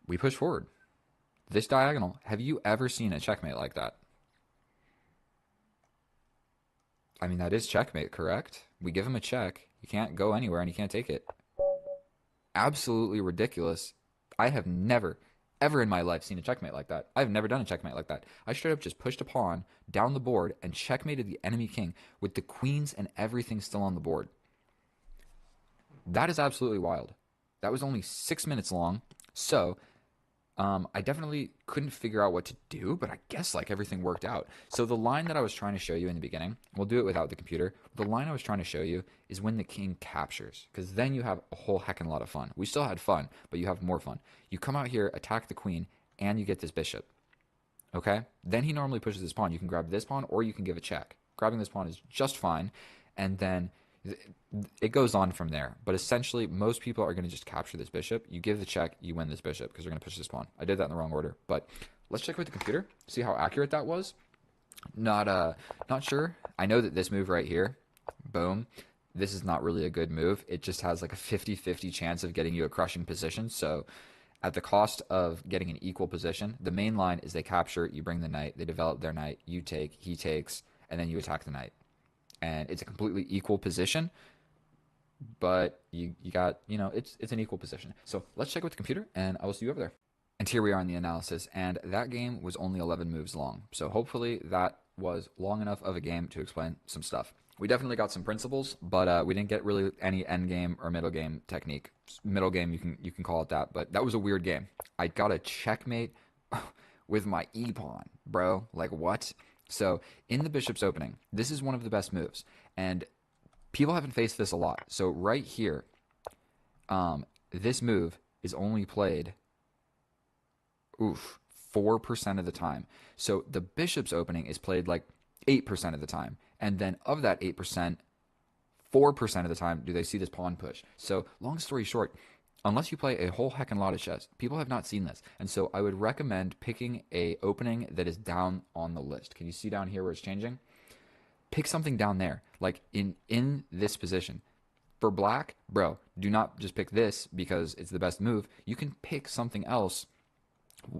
we push forward. This diagonal. Have you ever seen a checkmate like that? I mean, that is checkmate, correct? We give him a check. You can't go anywhere and you can't take it. Absolutely ridiculous. I have never, ever in my life seen a checkmate like that. I've never done a checkmate like that. I straight up just pushed a pawn down the board and checkmated the enemy king with the queens and everything still on the board. That is absolutely wild. That was only 6 minutes long. So I definitely couldn't figure out what to do, but I guess like everything worked out. So the line that I was trying to show you in the beginning, we'll do it without the computer. The line I was trying to show you is when the king captures, because then you have a whole heckin' lot of fun. We still had fun, but you have more fun. You come out here, attack the queen, and you get this bishop. Okay? Then he normally pushes this pawn. You can grab this pawn, or you can give a check. Grabbing this pawn is just fine, and then it goes on from there. But essentially, most people are going to just capture this bishop. You give the check, you win this bishop because they're going to push this pawn. I did that in the wrong order, but let's check with the computer, see how accurate that was. Not sure. I know that this move right here, boom, this is not really a good move. It just has like a 50-50 chance of getting you a crushing position. So at the cost of getting an equal position, the main line is they capture, you bring the knight, they develop their knight, you take, he takes, and then you attack the knight. And it's a completely equal position, but you got, it's an equal position. So let's check with the computer, and I will see you over there. And here we are in the analysis, and that game was only 11 moves long. So hopefully that was long enough of a game to explain some stuff. We definitely got some principles, but we didn't get really any end game or middle game technique. Middle game, you can call it that, but that was a weird game. I got a checkmate with my e-pawn, bro. Like, what? So in the bishop's opening, this is one of the best moves, and people haven't faced this a lot. So right here, this move is only played 4% of the time. So the bishop's opening is played like 8% of the time, and then of that 8%, 4% of the time do they see this pawn push. So long story short, unless you play a whole heckin' lot of chess, people have not seen this. And so I would recommend picking a opening that is down on the list. Can you see down here where it's changing? Pick something down there, like in this position. For black, bro, do not just pick this because it's the best move. You can pick something else,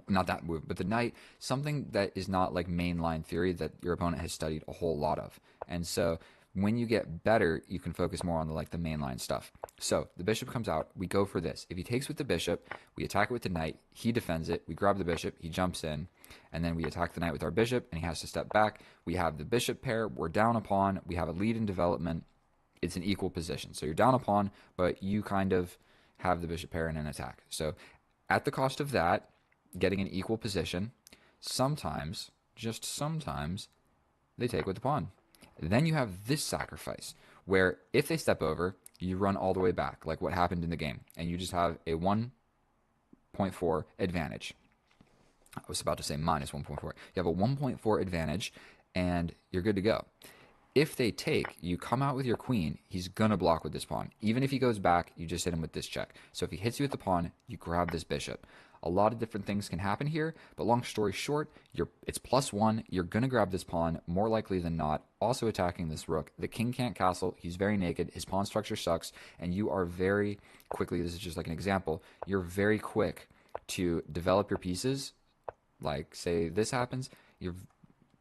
not that move, but the knight, something that is not like mainline theory that your opponent has studied a whole lot of. And so when you get better, you can focus more on the mainline stuff. So the bishop comes out. We go for this. If he takes with the bishop, we attack it with the knight. He defends it. We grab the bishop. He jumps in. And then we attack the knight with our bishop, and he has to step back. We have the bishop pair. We're down a pawn. We have a lead in development. It's an equal position. So you're down a pawn, but you kind of have the bishop pair in an attack. So at the cost of that, getting an equal position, sometimes, just sometimes, they take with the pawn. Then you have this sacrifice, where if they step over, you run all the way back, like what happened in the game, and you just have a 1.4 advantage. I was about to say minus 1.4. You have a 1.4 advantage, and you're good to go. If they take, you come out with your queen, he's going to block with this pawn. Even if he goes back, you just hit him with this check. So if he hits you with the pawn, you grab this bishop. A lot of different things can happen here, but long story short, it's +1. You're going to grab this pawn, more likely than not, also attacking this rook. The king can't castle. He's very naked. His pawn structure sucks, and you are very quickly, this is just like an example, you're very quick to develop your pieces. Like, say this happens,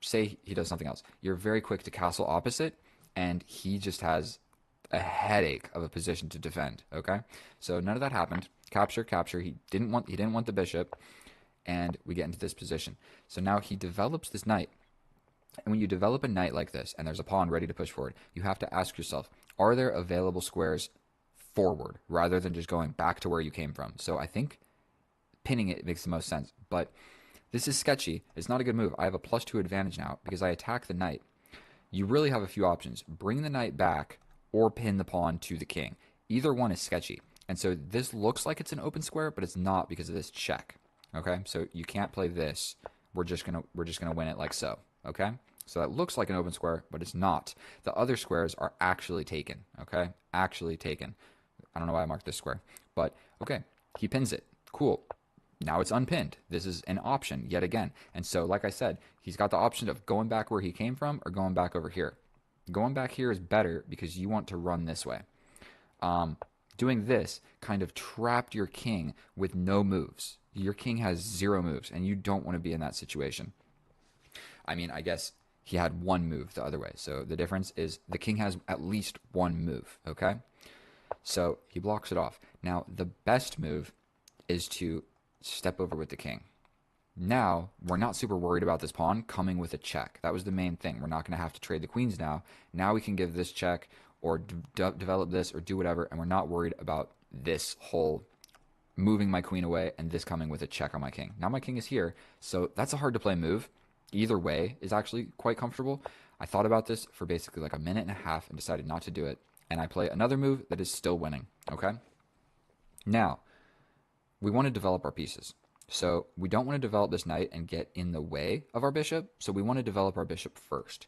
say he does something else. You're very quick to castle opposite, and he just has a headache of a position to defend. Okay, so none of that happened. Capture, capture. He didn't want the bishop, and we get into this position. So now he develops this knight, and when you develop a knight like this, and there's a pawn ready to push forward, you have to ask yourself: are there available squares forward rather than just going back to where you came from? So I think pinning it makes the most sense, but this is sketchy. It's not a good move. I have a +2 advantage now because I attack the knight. You really have a few options. Bring the knight back or pin the pawn to the king. Either one is sketchy. And so this looks like it's an open square, but it's not because of this check. Okay? So you can't play this. We're just gonna win it like so. Okay? So that looks like an open square, but it's not. The other squares are actually taken. Okay? Actually taken. I don't know why I marked this square. But okay, he pins it. Cool. Now it's unpinned. This is an option yet again. And so, like I said, he's got the option of going back where he came from or going back over here. Going back here is better because you want to run this way. Doing this kind of trapped your king with no moves. Your king has 0 moves, and you don't want to be in that situation. I mean, I guess he had 1 move the other way. So the difference is the king has at least 1 move, okay? So he blocks it off. Now, the best move is to step over with the king. Now, we're not super worried about this pawn coming with a check. That was the main thing. We're not going to have to trade the queens now. Now we can give this check or develop this or do whatever, and we're not worried about this whole moving my queen away and this coming with a check on my king. Now my king is here, so that's a hard to play move. Either way is actually quite comfortable. I thought about this for basically like a minute and a half and decided not to do it, and I play another move that is still winning, okay? Now, we want to develop our pieces. So we don't want to develop this knight and get in the way of our bishop, so we want to develop our bishop first.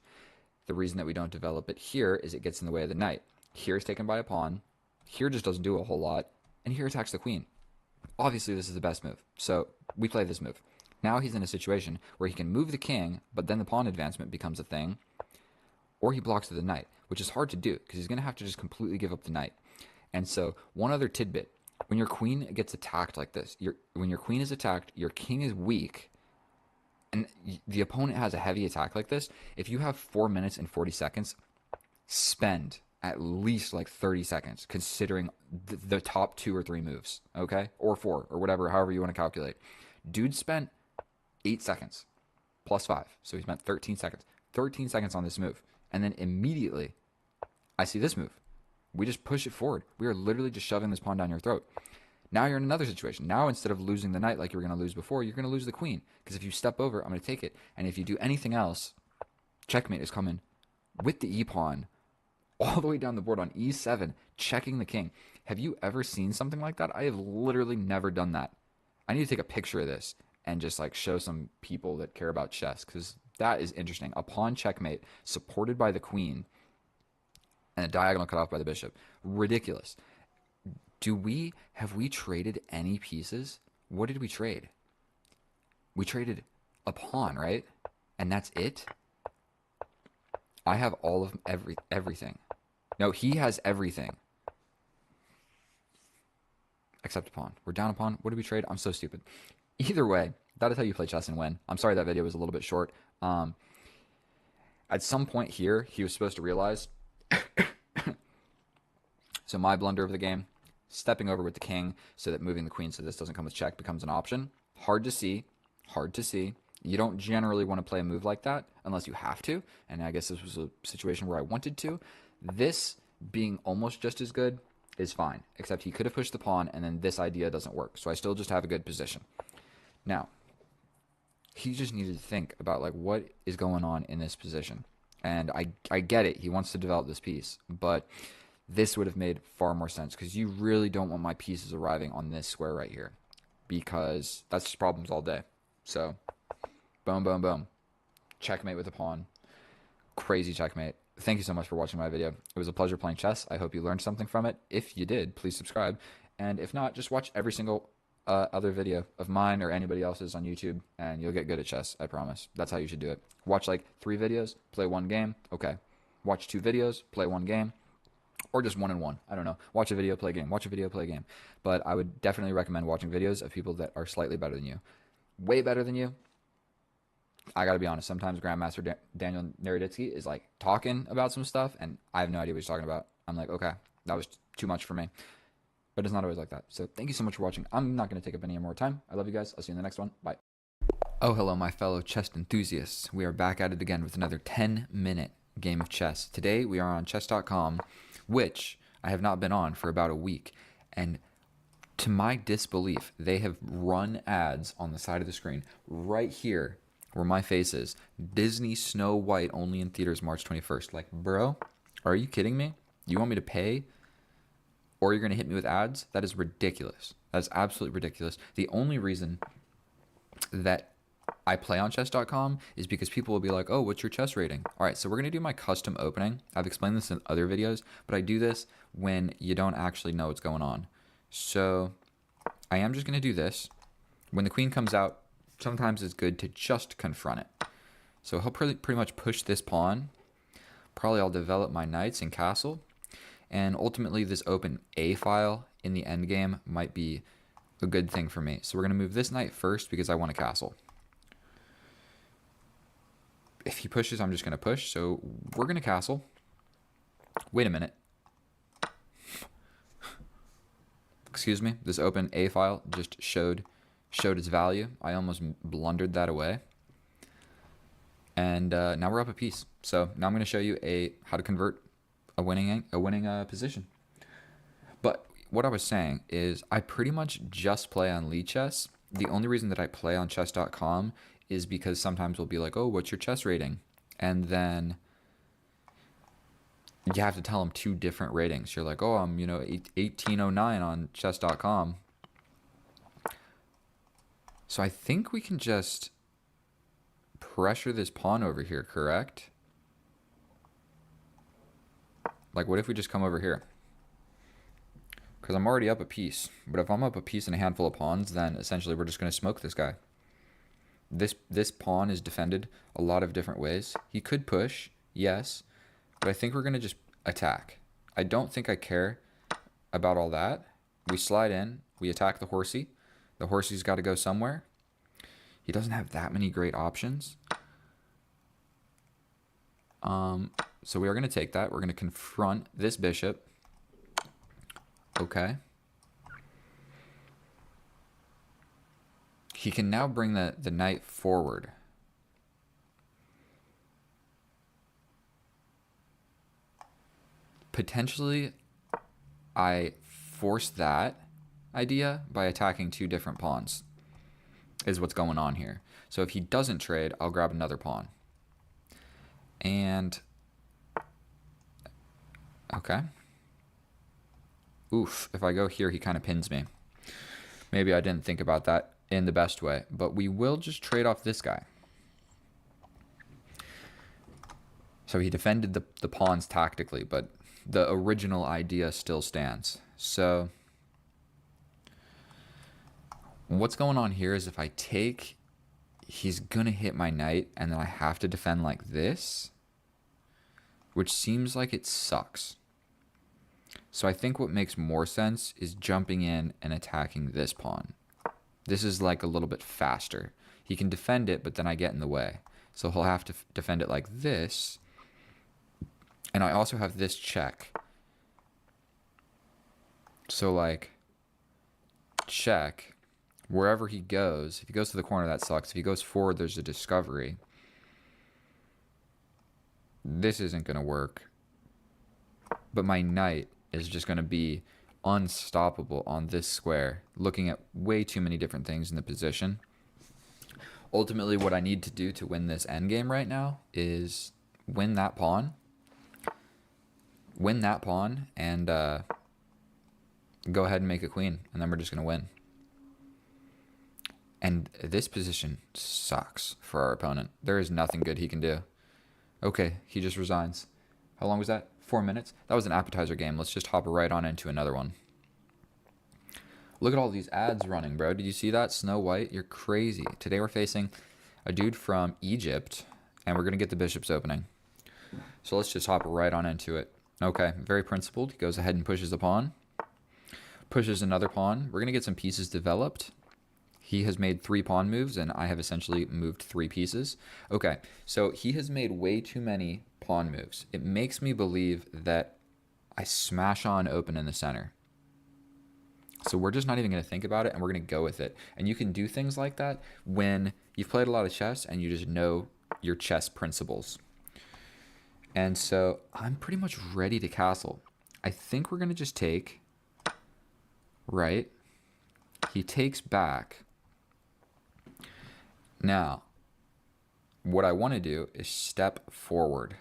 The reason that we don't develop it here is it gets in the way of the knight. Here is taken by a pawn. Here just doesn't do a whole lot. And here attacks the queen. Obviously, this is the best move. So we play this move. Now he's in a situation where he can move the king, but then the pawn advancement becomes a thing. Or he blocks to the knight, which is hard to do because he's going to have to just completely give up the knight. And so one other tidbit. When your queen gets attacked like this, when your queen is attacked, your king is weak, and the opponent has a heavy attack like this, if you have 4 minutes and 40 seconds, spend at least like 30 seconds considering the top 2 or 3 moves, okay? Or 4, or whatever, however you want to calculate. Dude spent 8 seconds, plus 5, so he spent 13 seconds. 13 seconds on this move, and then immediately, I see this move. We just push it forward. We are literally just shoving this pawn down your throat. Now you're in another situation. Now instead of losing the knight like you were going to lose before, you're going to lose the queen. Because if you step over, I'm going to take it. And if you do anything else, checkmate is coming with the e-pawn all the way down the board on e7, checking the king. Have you ever seen something like that? I have literally never done that. I need to take a picture of this and just like show some people that care about chess because that is interesting. A pawn checkmate supported by the queen and a diagonal cut off by the bishop. Ridiculous. Have we traded any pieces? What did we trade? We traded a pawn, right? And that's it? I have all of everything. No, he has everything. Except a pawn. We're down a pawn. What did we trade? I'm so stupid. Either way, that is how you play chess and win. I'm sorry that video was a little bit short. At some point here, he was supposed to realize... So my blunder of the game, stepping over with the king so that moving the queen so this doesn't come with check becomes an option. Hard to see. Hard to see. You don't generally want to play a move like that unless you have to. And I guess this was a situation where I wanted to. This being almost just as good is fine. Except he could have pushed the pawn and then this idea doesn't work. So I still just have a good position. Now, he just needed to think about like what is going on in this position. And I get it. He wants to develop this piece, but this would have made far more sense because you really don't want my pieces arriving on this square right here because that's just problems all day. So, boom, boom, boom. Checkmate with a pawn. Crazy checkmate. Thank you so much for watching my video. It was a pleasure playing chess. I hope you learned something from it. If you did, please subscribe. And if not, just watch every single other video of mine or anybody else's on YouTube, and you'll get good at chess. I promise. That's how you should do it. Watch like 3 videos, play 1 game. Okay. Watch 2 videos, play 1 game. Or just 1 and 1. I don't know. Watch a video, play a game. Watch a video, play a game. But I would definitely recommend watching videos of people that are slightly better than you. Way better than you. I gotta be honest, sometimes Grandmaster Daniel Naroditsky is like talking about some stuff, and I have no idea what he's talking about. I'm like, okay, that was too much for me. But it's not always like that. So thank you so much for watching. I'm not gonna take up any more time. I love you guys. I'll see you in the next one. Bye. Oh, hello, my fellow chess enthusiasts. We are back at it again with another 10-minute game of chess. Today we are on chess.com, which I have not been on for about a week. And to my disbelief, they have run ads on the side of the screen right here where my face is. Disney Snow White only in theaters March 21st. Like, bro, are you kidding me? You want me to pay? Or you're going to hit me with ads? That is ridiculous. That is absolutely ridiculous. The only reason that I play on chess.com is because people will be like, oh, what's your chess rating? All right, so we're going to do my custom opening. I've explained this in other videos, but I do this when you don't actually know what's going on. So I am just going to do this. When the queen comes out, sometimes it's good to just confront it. So he'll pretty much push this pawn. Probably I'll develop my knights and castle. And ultimately this open A file in the endgame might be a good thing for me. So we're going to move this knight first because I want a castle. If he pushes, I'm just going to push. So we're going to castle. Wait a minute. Excuse me. This open A file just showed its value. I almost blundered that away. And now we're up a piece. So now I'm going to show you how to convert a winning position. But what I was saying is I pretty much just play on Lichess. The only reason that I play on chess.com is because sometimes we'll be like, oh, what's your chess rating? And then you have to tell them 2 different ratings. You're like, oh, I'm 1809 on chess.com. So I think we can just pressure this pawn over here, correct? Like, what if we just come over here? Because I'm already up a piece. But if I'm up a piece and a handful of pawns, then essentially we're just going to smoke this guy. This pawn is defended a lot of different ways. He could push, yes. But I think we're going to just attack. I don't think I care about all that. We slide in. We attack the horsey. The horsey's got to go somewhere. He doesn't have that many great options. So we are going to take that. We're going to confront this bishop. Okay. He can now bring the knight forward. Potentially, I force that idea by attacking 2 different pawns, is what's going on here. So if he doesn't trade, I'll grab another pawn. And, okay. Oof, if I go here, he kind of pins me. Maybe I didn't think about that in the best way, but we will just trade off this guy. So he defended the pawns tactically, but the original idea still stands. So what's going on here is if I take, he's going to hit my knight, and then I have to defend like this, which seems like it sucks. So I think what makes more sense is jumping in and attacking this pawn. This is like a little bit faster. He can defend it, but then I get in the way. So he'll have to defend it like this. And I also have this check. So like, check. Wherever he goes, if he goes to the corner, that sucks. If he goes forward, there's a discovery. This isn't going to work. But my knight is just going to be unstoppable on this square, looking at way too many different things in the position. Ultimately, what I need to do to win this endgame right now is win that pawn, and go ahead and make a queen, and then we're just going to win. And this position sucks for our opponent. There is nothing good he can do. Okay, he just resigns. How long was that? 4 minutes? That was an appetizer game. Let's just hop right on into another one. Look at all these ads running, bro. Did you see that? Snow White, you're crazy. Today we're facing a dude from Egypt, and we're going to get the bishop's opening. So let's just hop right on into it. Okay, very principled. He goes ahead and pushes a pawn. Pushes another pawn. We're going to get some pieces developed. He has made 3 pawn moves, and I have essentially moved 3 pieces. Okay, so he has made way too many pawn moves. It makes me believe that I smash on open in the center. So we're just not even going to think about it, and we're going to go with it. And you can do things like that when you've played a lot of chess and you just know your chess principles. And so I'm pretty much ready to castle. I think we're going to just take, right? He takes back. Now, what I want to do is step forward,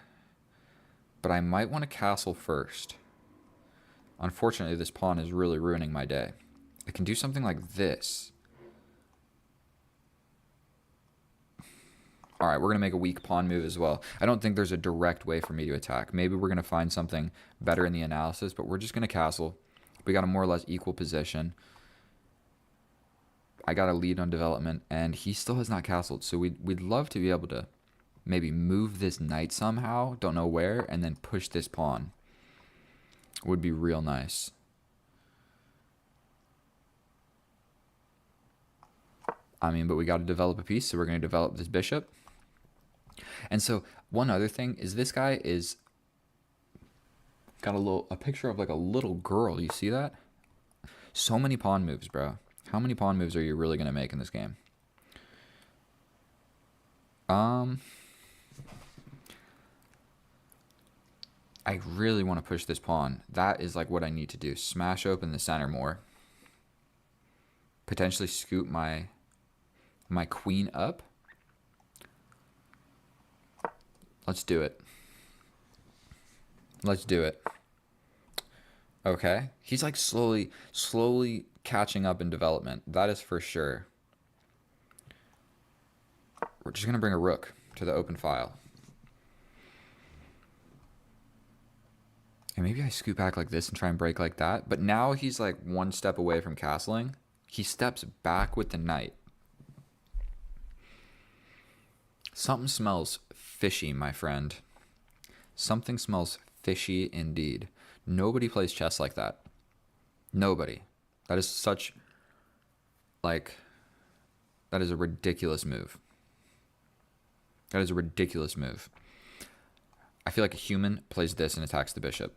but I might want to castle first. Unfortunately, this pawn is really ruining my day. I can do something like this. All right, we're going to make a weak pawn move as well. I don't think there's a direct way for me to attack. Maybe we're going to find something better in the analysis, but we're just going to castle. We got a more or less equal position. I got a lead on development, and he still has not castled. So we'd love to be able to maybe move this knight somehow, don't know where, and then push this pawn. Would be real nice. I mean, but we got to develop a piece, so we're going to develop this bishop. And so one other thing is this guy is got a picture of like a little girl. You see that? So many pawn moves, bro. How many pawn moves are you really going to make in this game? I really want to push this pawn. That is like what I need to do. Smash open the center more. Potentially scoop my queen up. Let's do it. Let's do it. Okay. He's like slowly catching up in development. That is for sure. We're just going to bring a rook to the open file. And maybe I scoot back like this and try and break like that. But now he's like one step away from castling. He steps back with the knight. Something smells fishy, my friend. Something smells fishy indeed. Nobody plays chess like that. Nobody. That is such, like, that is a ridiculous move. That is a ridiculous move. I feel like a human plays this and attacks the bishop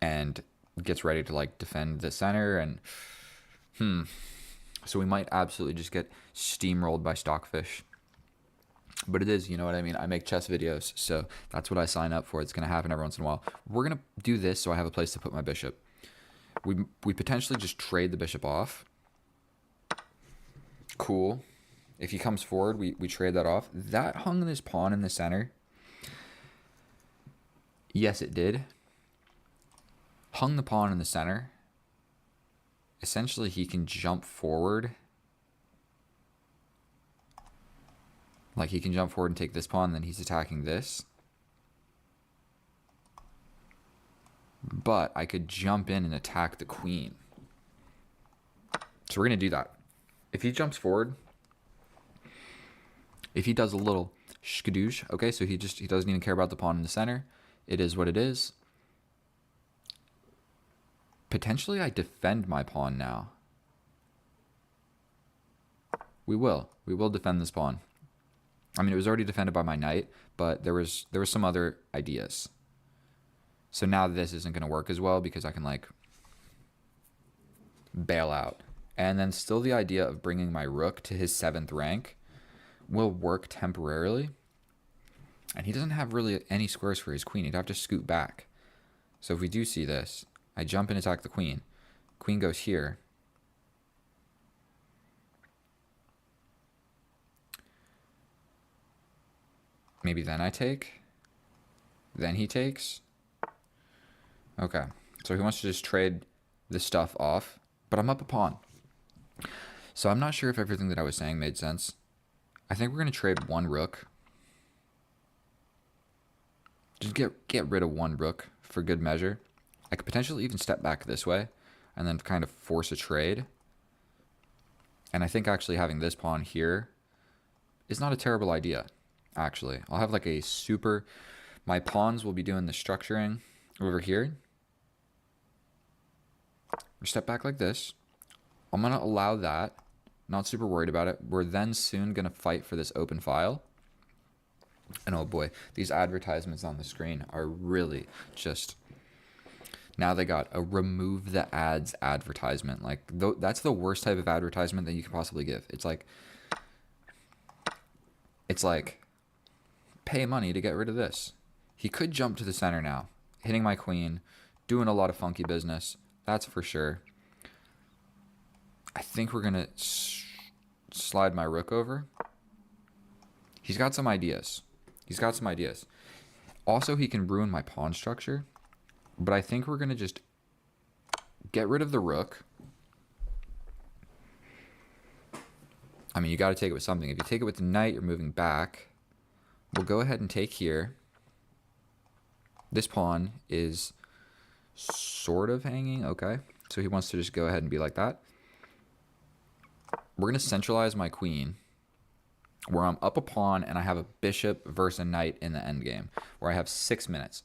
and gets ready to, like, defend the center and, So we might absolutely just get steamrolled by Stockfish. But it is, you know what I mean? I make chess videos, so that's what I sign up for. It's going to happen every once in a while. We're going to do this so I have a place to put my bishop. We potentially just trade the bishop off. Cool. If he comes forward, we trade that off. That hung this pawn in the center. Yes, it did. Hung the pawn in the center. Essentially, he can jump forward. Like, he can jump forward and take this pawn, then he's attacking this. But I could jump in and attack the queen. So we're going to do that. If he jumps forward, if he does a little skadoosh, okay, so he doesn't even care about the pawn in the center. It is what it is. Potentially I defend my pawn now. We will defend this pawn. I mean, it was already defended by my knight, but there was some other ideas. So now this isn't going to work as well because I can, like, bail out. And then still the idea of bringing my rook to his 7th rank will work temporarily. And he doesn't have really any squares for his queen. He'd have to scoot back. So if we do see this, I jump and attack the queen. Queen goes here. Maybe then I take. then he takes. Okay, so he wants to just trade this stuff off, but I'm up a pawn. So I'm not sure if everything that I was saying made sense. I think we're going to trade one rook. Just get rid of one rook for good measure. I could potentially even step back this way and then kind of force a trade. And I think actually having this pawn here is not a terrible idea, actually. I'll have like a super... My pawns will be doing the structuring over here. We step back like this. I'm going to allow that. Not super worried about it. We're then soon going to fight for this open file. And oh boy, these advertisements on the screen are really just... Now they got a remove the ads advertisement. Like, that's the worst type of advertisement that you could possibly give. It's like, pay money to get rid of this. He could jump to the center now, hitting my queen, doing a lot of funky business. That's for sure. I think we're going to slide my rook over. He's got some ideas. Also, he can ruin my pawn structure. But I think we're going to just get rid of the rook. I mean, you got to take it with something. If you take it with the knight, you're moving back. We'll go ahead and take here. This pawn is sort of hanging. Okay. So he wants to just go ahead and be like that. We're going to centralize my queen, where I'm up a pawn and I have a bishop versus a knight in the endgame, where I have 6 minutes.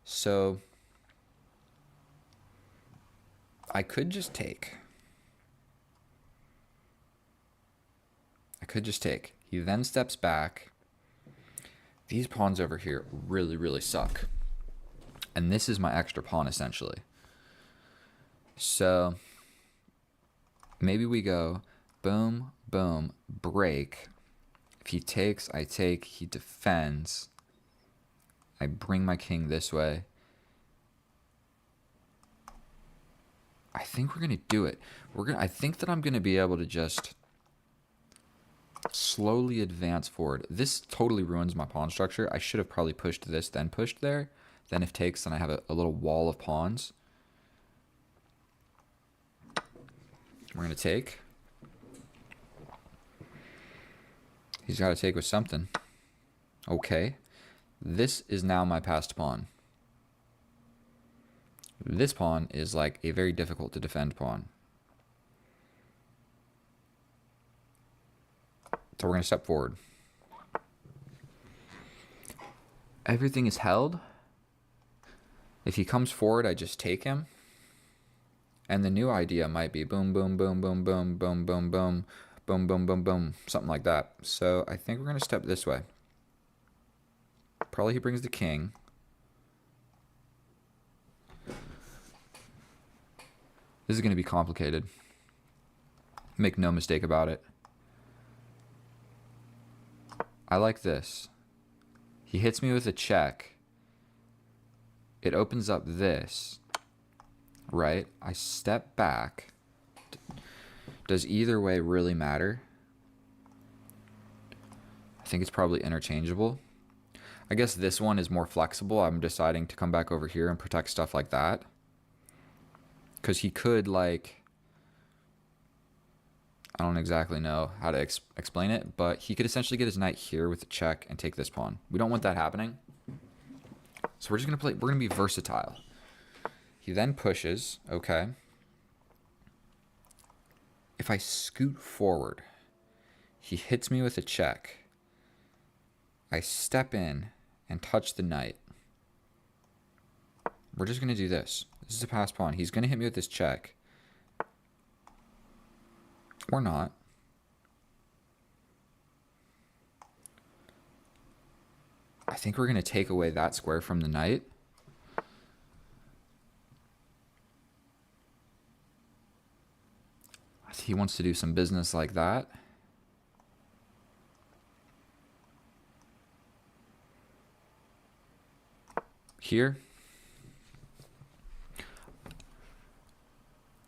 So I could just take. He then steps back. These pawns over here really, really suck. And this is my extra pawn, essentially. So maybe we go boom, boom, break. If he takes, I take. He defends. I bring my king this way. I think we're going to do it. I think that I'm going to be able to just slowly advance forward. This totally ruins my pawn structure. I should have probably pushed this, then pushed there. Then if takes, then I have a little wall of pawns. We're going to take. He's got to take with something. Okay. This is now my passed pawn. This pawn is like a very difficult to defend pawn. So we're going to step forward. Everything is held. If he comes forward, I just take him. And the new idea might be boom, boom, boom, boom, boom, boom, boom, boom, boom, boom, boom, boom, something like that. So I think we're going to step this way. Probably he brings the king. This is going to be complicated. Make no mistake about it. I like this. He hits me with a check. It opens up this. Right? I step back. Does either way really matter? I think it's probably interchangeable. I guess this one is more flexible. I'm deciding to come back over here and protect stuff like that. Because he could, like... I don't exactly know how to explain it, but he could essentially get his knight here with a check and take this pawn. We don't want that happening. So we're just going to play... We're going to be versatile. He then pushes. Okay. If I scoot forward, he hits me with a check. I step in and touch the knight. We're just going to do this. This is a pass pawn. He's going to hit me with this check. Or not. I think we're going to take away that square from the knight. He wants to do some business like that. Here.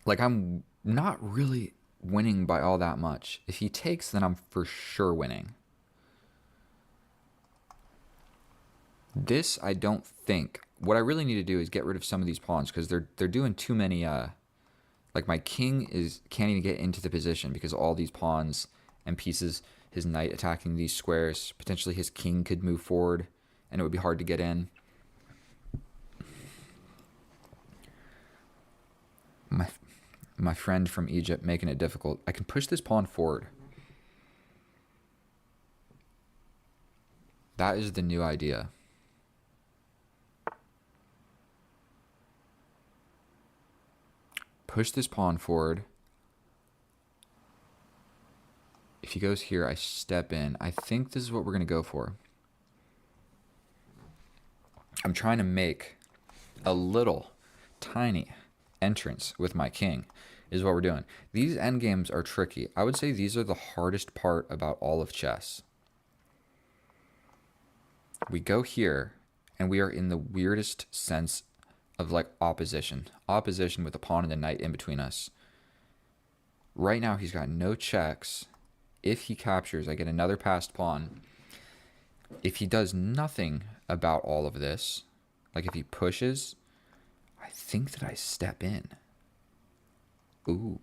Like, I'm not really winning by all that much. If he takes, then I'm for sure winning. This, I don't think. What I really need to do is get rid of some of these pawns because they're doing too many. Like my king can't even get into the position because all these pawns and pieces. His knight attacking these squares. Potentially his king could move forward, and it would be hard to get in. My friend from Egypt making it difficult. I can push this pawn forward. That is the new idea. Push this pawn forward. If he goes here, I step in. I think this is what we're going to go for. I'm trying to make a little tiny entrance with my king is what we're doing. These endgames are tricky. I would say these are the hardest part about all of chess. We go here, and we are in the weirdest sense of like opposition. Opposition with the pawn and the knight in between us. Right now, he's got no checks. If he captures, I get another passed pawn. If he does nothing about all of this, like if he pushes, I think that I step in. Ooh.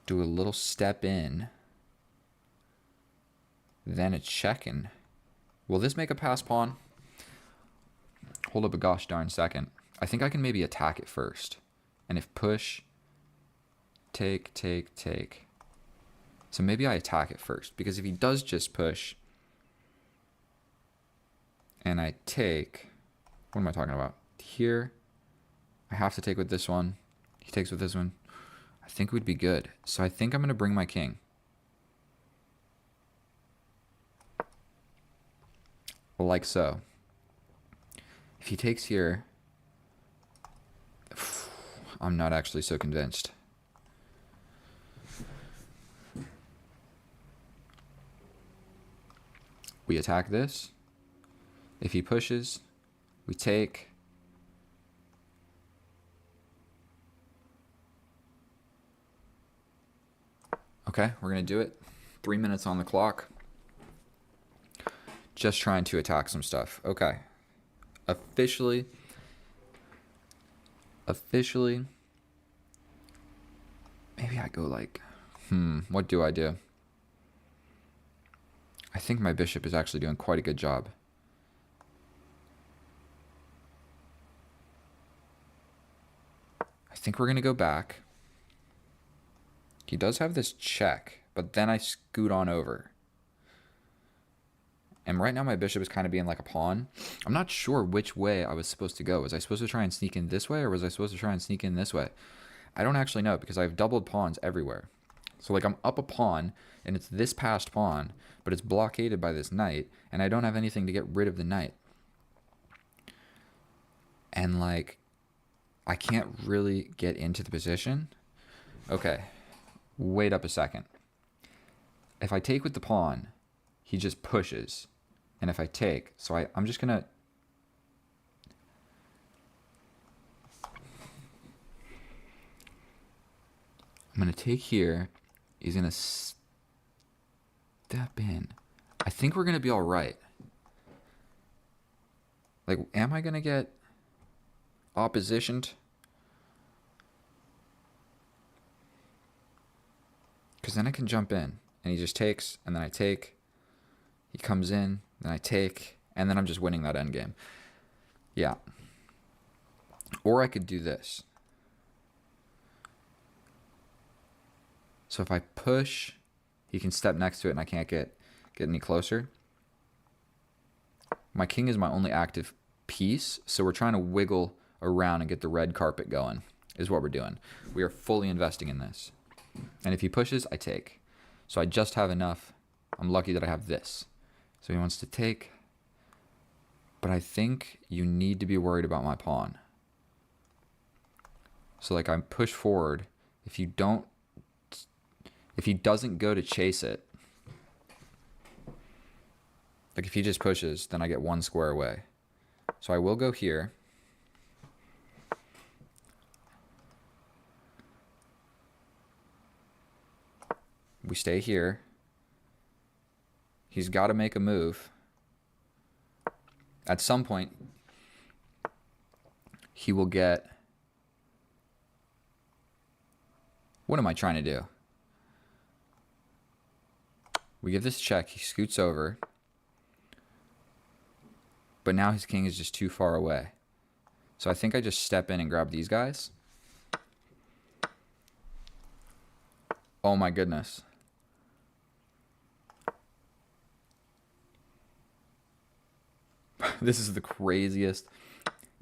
Do a little step in. Then a check-in. Will this make a pass pawn? Hold up a gosh darn second. I think I can maybe attack it first. And if push, take. So maybe I attack it first. Because if he does just push, and I take, what am I talking about? Here, I have to take with this one. He takes with this one. I think we'd be good. So I think I'm going to bring my king. Like so. If he takes here, I'm not actually so convinced. We attack this. If he pushes, we take. Okay, we're going to do it. 3 minutes on the clock. Just trying to attack some stuff. Okay. Officially, maybe I go like, what do I do? I think my bishop is actually doing quite a good job. I think we're going to go back. He does have this check, but then I scoot on over. And right now my bishop is kind of being like a pawn. I'm not sure which way I was supposed to go. Was I supposed to try and sneak in this way, or was I supposed to try and sneak in this way? I don't actually know because I have doubled pawns everywhere. So like I'm up a pawn, and it's this passed pawn, but it's blockaded by this knight, and I don't have anything to get rid of the knight. And like, I can't really get into the position. Okay, wait up a second. If I take with the pawn, he just pushes. And if I take, so I'm just going to... I'm going to take here. He's going to step in. I think we're going to be all right. Like, am I going to get oppositioned? Because then I can jump in. And he just takes, and then I take. He comes in, then I take, and then I'm just winning that endgame. Yeah. Or I could do this. So if I push, he can step next to it, and I can't get any closer. My king is my only active piece, so we're trying to wiggle around and get the red carpet going, is what we're doing. We are fully investing in this. And if he pushes, I take. So I just have enough. I'm lucky that I have this. So he wants to take. But I think you need to be worried about my pawn. So like I'm push forward. If he doesn't go to chase it, like if he just pushes, then I get one square away. So I will go here. We stay here. He's got to make a move. At some point, he will get... What am I trying to do? We give this check. He scoots over. But now his king is just too far away. So I think I just step in and grab these guys. Oh my goodness. This is the craziest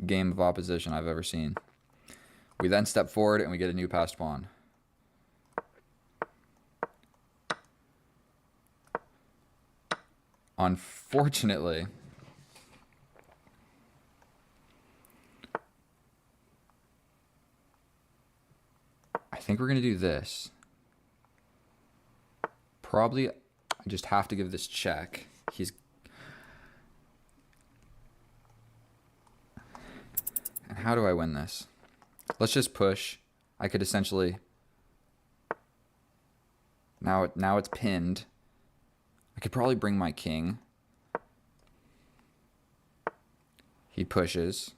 game of opposition I've ever seen. We then step forward and we get a new passed pawn. Unfortunately, I think we're going to do this. Probably I just have to give this check. And how do I win this? Let's just push. I could essentially... Now it's pinned. I could probably bring my king. He pushes.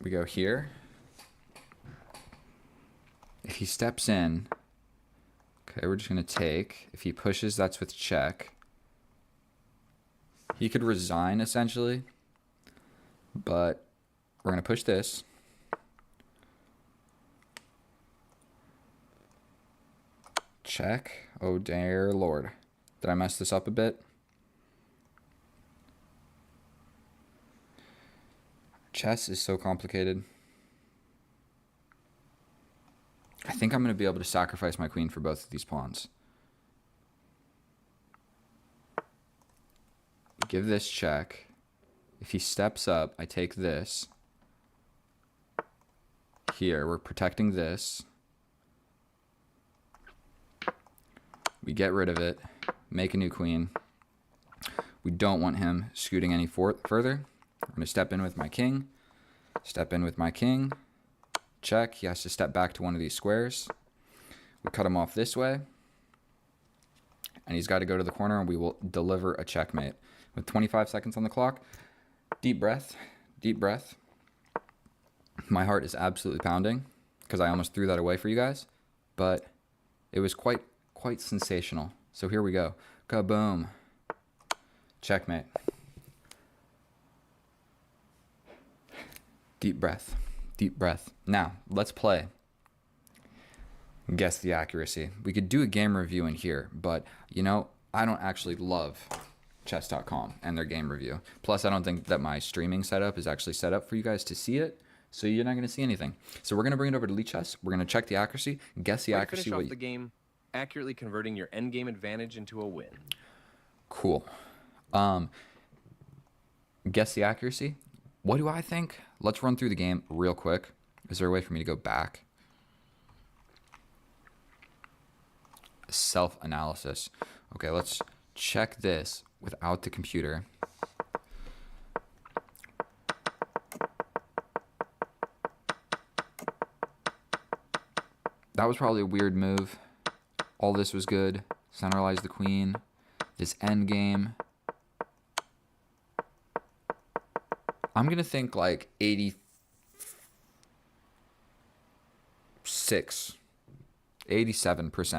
We go here. If he steps in, okay, we're just going to take. If he pushes, that's with check. He could resign, essentially. But we're going to push this. Check. Oh, dear Lord. Did I mess this up a bit? Chess is so complicated. I think I'm going to be able to sacrifice my queen for both of these pawns. Give this check. If he steps up, I take this. Here, we're protecting this. We get rid of it. Make a new queen. We don't want him scooting any further. I'm going to step in with my king. Step in with my king. Check. He has to step back to one of these squares. We cut him off this way. And he's got to go to the corner, and we will deliver a checkmate. With 25 seconds on the clock, deep breath, deep breath. My heart is absolutely pounding because I almost threw that away for you guys, but it was quite sensational. So here we go. Kaboom. Checkmate. Deep breath. Deep breath. Now, let's play. Guess the accuracy. We could do a game review in here, but, you know, I don't actually love chess.com and their game review. Plus, I don't think that my streaming setup is actually set up for you guys to see it, so you're not going to see anything. So we're going to bring it over to Lichess. We're going to check the accuracy, guess the accuracy. Finish off the game, accurately converting your endgame advantage into a win. Cool. Guess the accuracy. What do I think? Let's run through the game real quick. Is there a way for me to go back? Self-analysis. Okay, let's check this without the computer. That was probably a weird move. All this was good. Centralize the queen. This end game. I'm going to think like 87%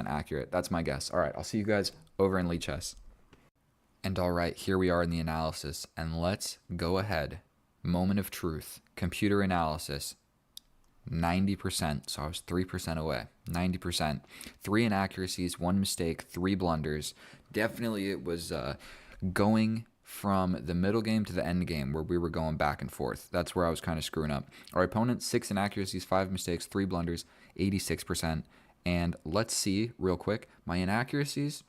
accurate. That's my guess. All right, I'll see you guys over in Lichess. And all right, here we are in the analysis. And let's go ahead. Moment of truth. Computer analysis. 90%. So I was 3% away. 90%. 3 inaccuracies, 1 mistake, 3 blunders. Definitely it was going from the middle game to the end game where we were going back and forth. That's where I was kind of screwing up. Our opponent, 6 inaccuracies, 5 mistakes, 3 blunders, 86%. And let's see real quick. My inaccuracies,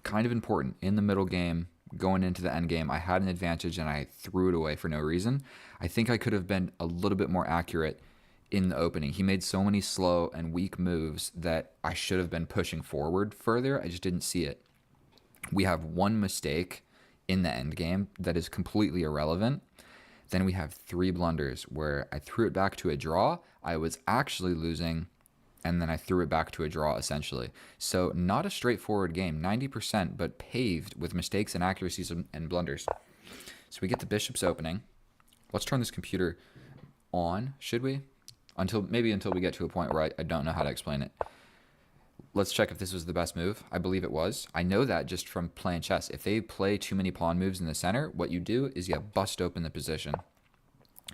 kind of important. In the middle game, going into the end game, I had an advantage and I threw it away for no reason. I think I could have been a little bit more accurate in the opening. He made so many slow and weak moves that I should have been pushing forward further. I just didn't see it. We have 1 mistake in the end game that is completely irrelevant. Then we have 3 blunders where I threw it back to a draw. I was actually losing and then I threw it back to a draw, essentially. So not a straightforward game, 90%, but paved with mistakes and accuracies and blunders. So we get the bishop's opening. Let's turn this computer on, should we? Until we get to a point where I don't know how to explain it. Let's check if this was the best move. I believe it was. I know that just from playing chess. If they play too many pawn moves in the center, what you do is you bust open the position.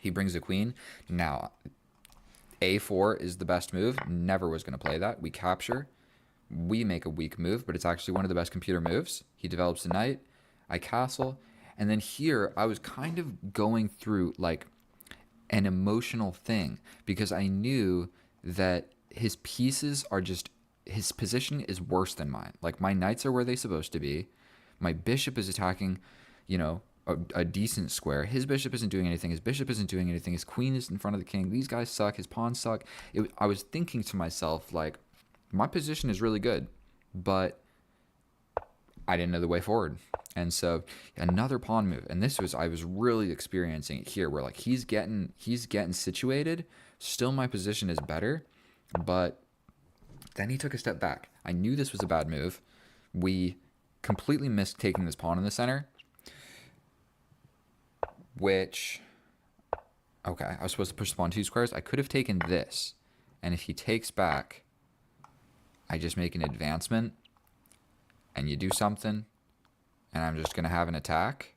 He brings the queen. Now, a4 is the best move. Never was going to play that. We capture. We make a weak move, but it's actually one of the best computer moves. He develops the knight. I castle. And then here, I was kind of going through like an emotional thing because I knew that his pieces are just, his position is worse than mine. Like my knights are where they're supposed to be. My bishop is attacking, you know, a decent square. His bishop isn't doing anything. His bishop isn't doing anything. His queen is in front of the king. These guys suck. His pawns suck. I was thinking to myself, like, my position is really good, but I didn't know the way forward. And so another pawn move. And this was, I was really experiencing it here where like he's getting situated. Still my position is better, but then he took a step back. I knew this was a bad move. We completely missed taking this pawn in the center, which, okay, I was supposed to push the pawn 2 squares. I could have taken this, and if he takes back, I just make an advancement, and you do something, and I'm just going to have an attack.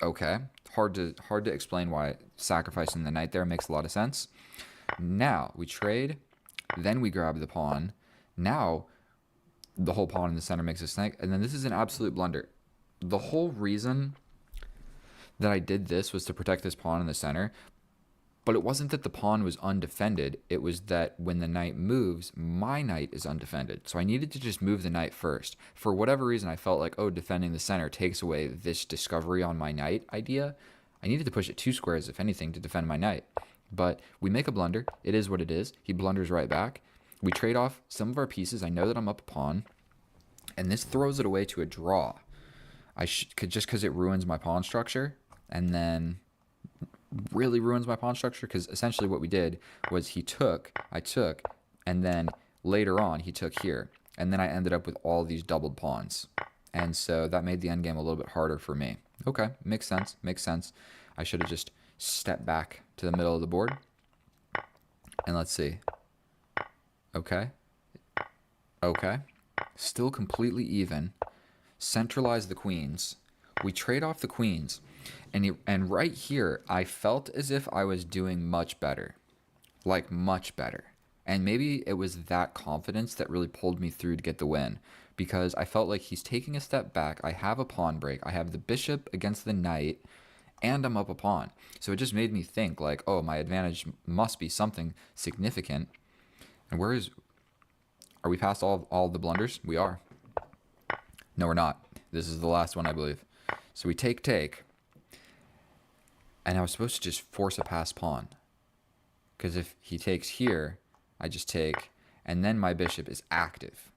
Okay, hard to explain why sacrificing the knight there makes a lot of sense. Now, we trade, then we grab the pawn. Now, the whole pawn in the center makes a snake, and then this is an absolute blunder. The whole reason that I did this was to protect this pawn in the center, but it wasn't that the pawn was undefended. It was that when the knight moves, my knight is undefended. So I needed to just move the knight first. For whatever reason, I felt like, oh, defending the center takes away this discovery on my knight idea. I needed to push it 2 squares, if anything, to defend my knight. But we make a blunder. It is what it is. He blunders right back. We trade off some of our pieces. I know that I'm up a pawn, and this throws it away to a draw. Just because it ruins my pawn structure, and then really ruins my pawn structure, because essentially what we did was I took, and then later on he took here, and then I ended up with all these doubled pawns, and so that made the endgame a little bit harder for me. Okay, makes sense. I should have just stepped back to the middle of the board, and let's see. Okay, still completely even. Centralize the queens. We trade off the queens. And right here, I felt as if I was doing much better. Like, much better. And maybe it was that confidence that really pulled me through to get the win. Because I felt like he's taking a step back. I have a pawn break. I have the bishop against the knight. And I'm up a pawn. So it just made me think, like, oh, my advantage must be something significant. And are we past all the blunders? We are. No, we're not. This is the last one, I believe. So we take. And I was supposed to just force a pass pawn. Because if he takes here, I just take. And then my bishop is active.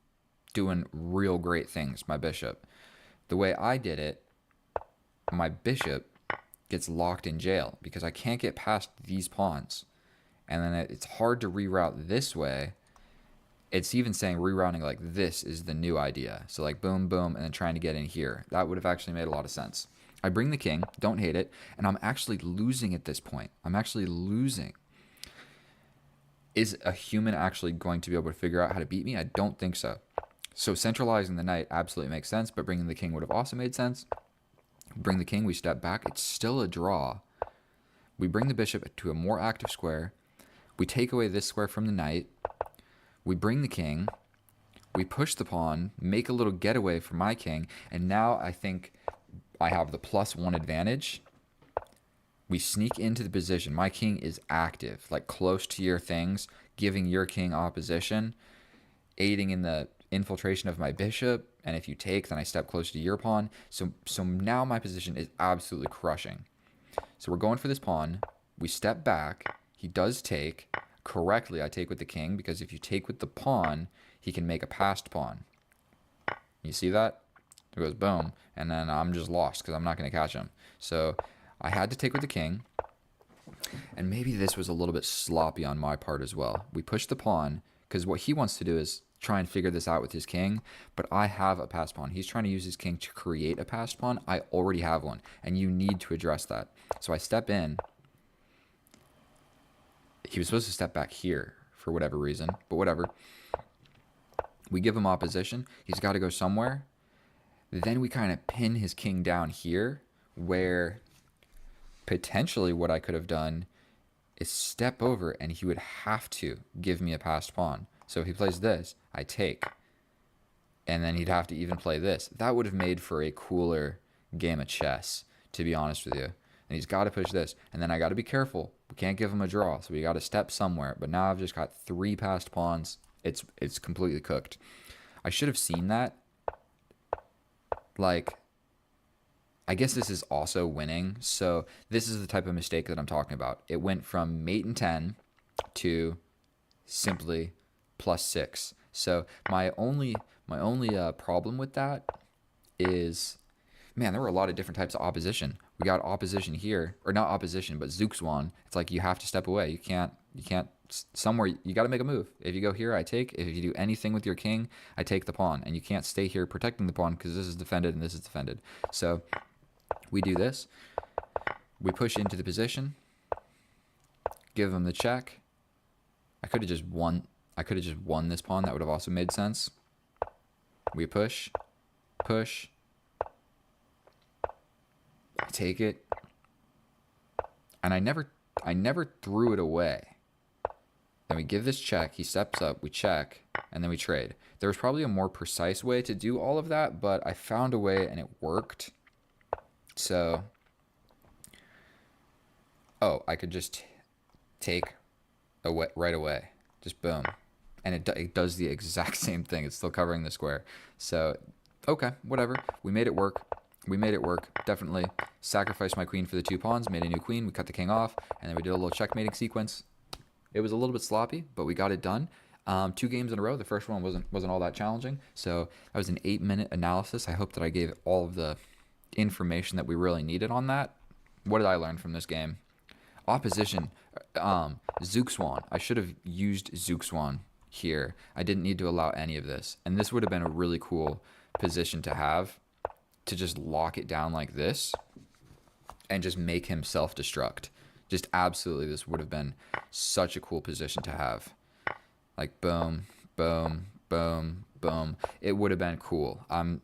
Doing real great things, my bishop. The way I did it, my bishop gets locked in jail. Because I can't get past these pawns. And then it's hard to reroute this way. It's even saying rerouting like this is the new idea. So like boom, boom, and then trying to get in here. That would have actually made a lot of sense. I bring the king, don't hate it, and I'm actually losing at this point. I'm actually losing. Is a human actually going to be able to figure out how to beat me? I don't think so. So centralizing the knight absolutely makes sense, but bringing the king would have also made sense. Bring the king, we step back. It's still a draw. We bring the bishop to a more active square. We take away this square from the knight. We bring the king. We push the pawn, make a little getaway for my king, and now I think I have the +1 advantage. We sneak into the position. My king is active, like close to your things, giving your king opposition, aiding in the infiltration of my bishop, and if you take, then I step closer to your pawn. So now my position is absolutely crushing. So we're going for this pawn. We step back. He does take. Correctly, I take with the king, because if you take with the pawn, he can make a passed pawn. You see that? It goes boom, and then I'm just lost because I'm not going to catch him. So I had to take with the king, and maybe this was a little bit sloppy on my part as well. We push the pawn, because what he wants to do is try and figure this out with his king, but I have a passed pawn. He's trying to use his king to create a passed pawn. I already have one, and you need to address that. So I step in. He was supposed to step back here for whatever reason, but whatever. We give him opposition. He's got to go somewhere. Then we kind of pin his king down here, where potentially what I could have done is step over, and he would have to give me a passed pawn. So if he plays this, I take. And then he'd have to even play this. That would have made for a cooler game of chess, to be honest with you. And he's got to push this. And then I got to be careful. We can't give him a draw, so we got to step somewhere. But now I've just got 3 passed pawns. It's completely cooked. I should have seen that. Like, I guess this is also winning. So this is the type of mistake that I'm talking about. It went from mate and 10 to simply +6. So my only problem with that is, man, there were a lot of different types of opposition. We got opposition here, or not opposition, but Zugzwang. It's like you have to step away. You can't somewhere. You got to make a move. If you go here, I take. If you do anything with your king, I take the pawn, and you can't stay here protecting the pawn because this is defended and this is defended. So we do this. We push into the position. Give him the check. I could have just won this pawn. That would have also made sense. We push. I take it. And I never threw it away. Then we give this check. He steps up. We check. And then we trade. There was probably a more precise way to do all of that, but I found a way and it worked. So, I could just take right away. Just boom. And it does the exact same thing. It's still covering the square. So, okay, whatever. We made it work. Definitely sacrificed my queen for the 2 pawns, made a new queen. We cut the king off, and then we did a little checkmating sequence. It was a little bit sloppy, but we got it done. 2 games in a row. The first one wasn't all that challenging. So that was an 8-minute analysis. I hope that I gave all of the information that we really needed on that. What did I learn from this game? Opposition, Zugzwang. I should have used Zugzwang here. I didn't need to allow any of this. And this would have been a really cool position to have, to just lock it down like this and just make him self-destruct. Just absolutely, this would have been such a cool position to have. Like boom, boom, boom, boom. It would have been cool. I'm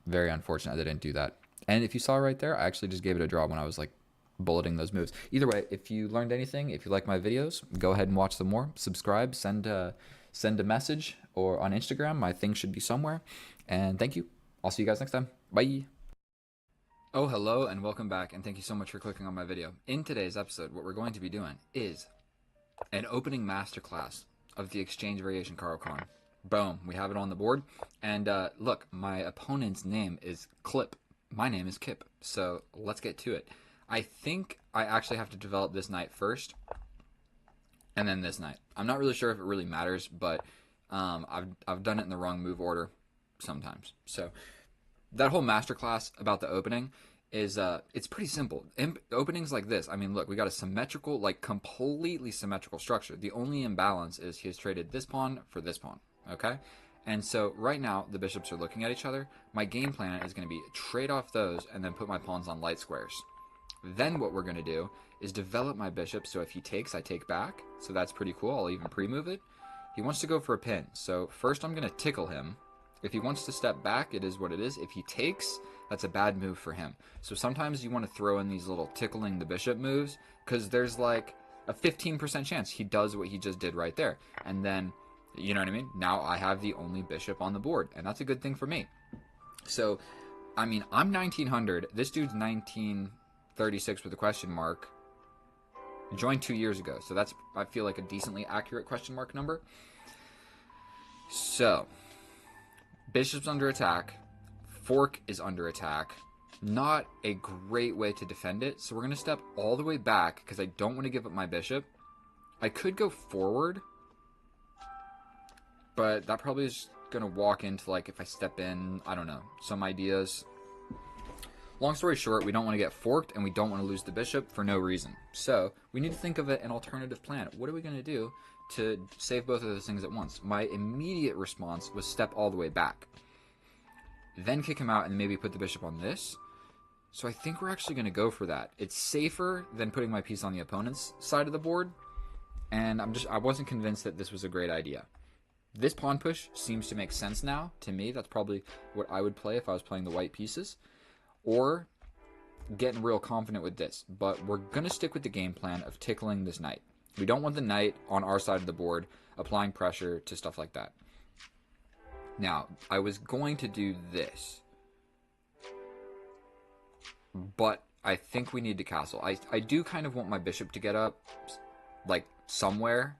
very unfortunate I didn't do that. And if you saw right there, I actually just gave it a draw when I was like bulleting those moves. Either way, if you learned anything, if you like my videos, go ahead and watch some more. Subscribe, send a message, or on Instagram. My thing should be somewhere. And thank you. I'll see you guys next time. Bye. Oh, hello and welcome back, and thank you so much for clicking on my video. In today's episode, what we're going to be doing is an opening masterclass of the Exchange Variation Caro-Kann. Boom, we have it on the board. And look, my opponent's name is Clip. My name is Kip, so let's get to it. I think I actually have to develop this knight first, and then this knight. I'm not really sure if it really matters, but I've done it in the wrong move order sometimes. So that whole masterclass about the opening is it's pretty simple. Openings like this, I mean, look, we got a symmetrical, like completely symmetrical structure. The only imbalance is he has traded this pawn for this pawn, okay? And so right now the bishops are looking at each other. My game plan is going to be trade off those and then put my pawns on light squares. Then what we're going to do is develop my bishop, so if he takes, I take back. So that's pretty cool. I'll even pre-move it. He wants to go for a pin. So first I'm going to tickle him. If he wants to step back, it is what it is. If he takes, that's a bad move for him. So sometimes you want to throw in these little tickling the bishop moves, because there's like a 15% chance he does what he just did right there. And then, you know what I mean? Now I have the only bishop on the board, and that's a good thing for me. So, I mean, I'm 1900. This dude's 1936 with a question mark. Joined 2 years ago. So that's, I feel like, a decently accurate question mark number. So bishop's under attack. Fork is under attack. Not a great way to defend it. So we're going to step all the way back because I don't want to give up my bishop. I could go forward, but that probably is going to walk into, like, if I step in, I don't know, some ideas. Long story short, we don't want to get forked and we don't want to lose the bishop for no reason. So we need to think of an alternative plan. What are we going to do to save both of those things at once. My immediate response was step all the way back. Then kick him out and maybe put the bishop on this. So I think we're actually going to go for that. It's safer than putting my piece on the opponent's side of the board. And I wasn't convinced that this was a great idea. This pawn push seems to make sense now. To me, that's probably what I would play if I was playing the white pieces. Or getting real confident with this. But we're going to stick with the game plan of tickling this knight. We don't want the knight on our side of the board applying pressure to stuff like that. Now, I was going to do this. But I think we need to castle. I do kind of want my bishop to get up, like, somewhere.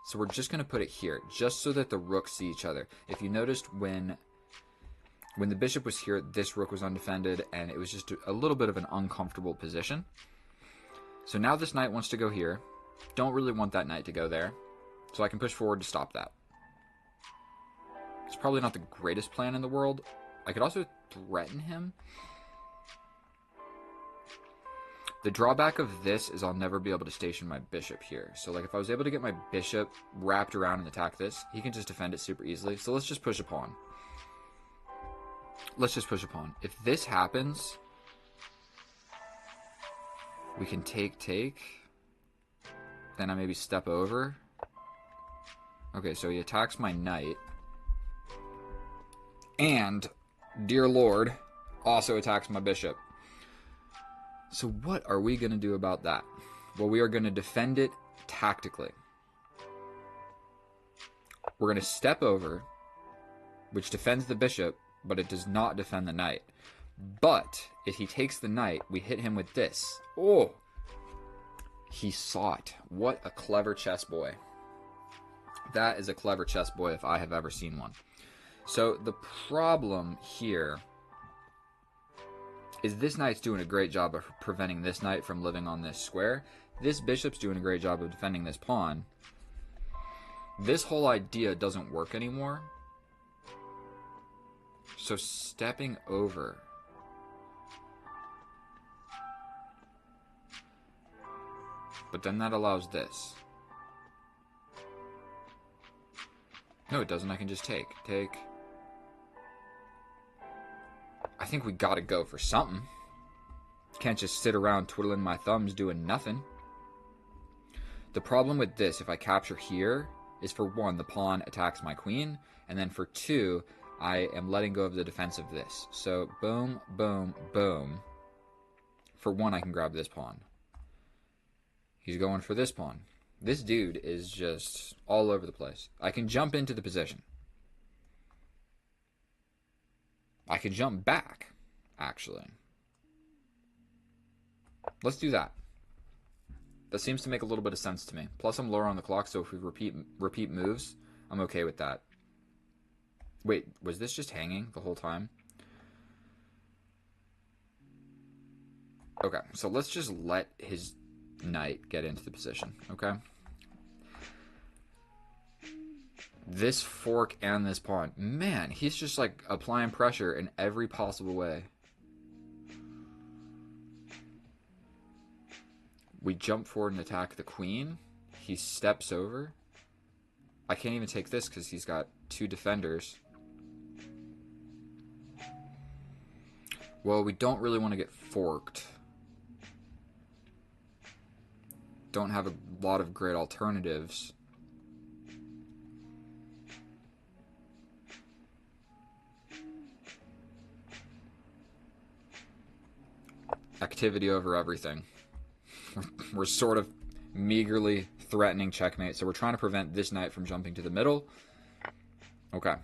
So we're just going to put it here, just so that the rooks see each other. If you noticed when the bishop was here, this rook was undefended, and it was just a little bit of an uncomfortable position. So now this knight wants to go here. Don't really want that knight to go there. So I can push forward to stop that. It's probably not the greatest plan in the world. I could also threaten him. The drawback of this is I'll never be able to station my bishop here. So like if I was able to get my bishop wrapped around and attack this, he can just defend it super easily. So let's just push a pawn. Let's just push a pawn. If this happens, we can take. Then I maybe step over. Okay, so he attacks my knight. And, dear lord, also attacks my bishop. So what are we going to do about that? Well, we are going to defend it tactically. We're going to step over, which defends the bishop, but it does not defend the knight. But if he takes the knight, we hit him with this. Oh! He saw it. What a clever chess boy. That is a clever chess boy if I have ever seen one. So the problem here is this knight's doing a great job of preventing this knight from living on this square. This bishop's doing a great job of defending this pawn. This whole idea doesn't work anymore. So stepping over. But then that allows this. No, it doesn't. I can just take. I think we gotta go for something. Can't just sit around twiddling my thumbs doing nothing. The problem with this, if I capture here, is for one, the pawn attacks my queen, and then for two, I am letting go of the defense of this. So boom, boom, boom. For one, I can grab this pawn. He's going for this pawn. This dude is just all over the place. I can jump into the position. I can jump back, actually. Let's do that. That seems to make a little bit of sense to me. Plus, I'm lower on the clock, so if we repeat moves, I'm okay with that. Wait, was this just hanging the whole time? Okay, so let's just let his knight get into the position, okay? This fork and this pawn. Man, he's just like applying pressure in every possible way. We jump forward and attack the queen. He steps over. I can't even take this because he's got two defenders. Well, we don't really want to get forked. Don't have a lot of great alternatives. Activity over everything. We're sort of meagerly threatening checkmate, so we're trying to prevent this knight from jumping to the middle. Okay,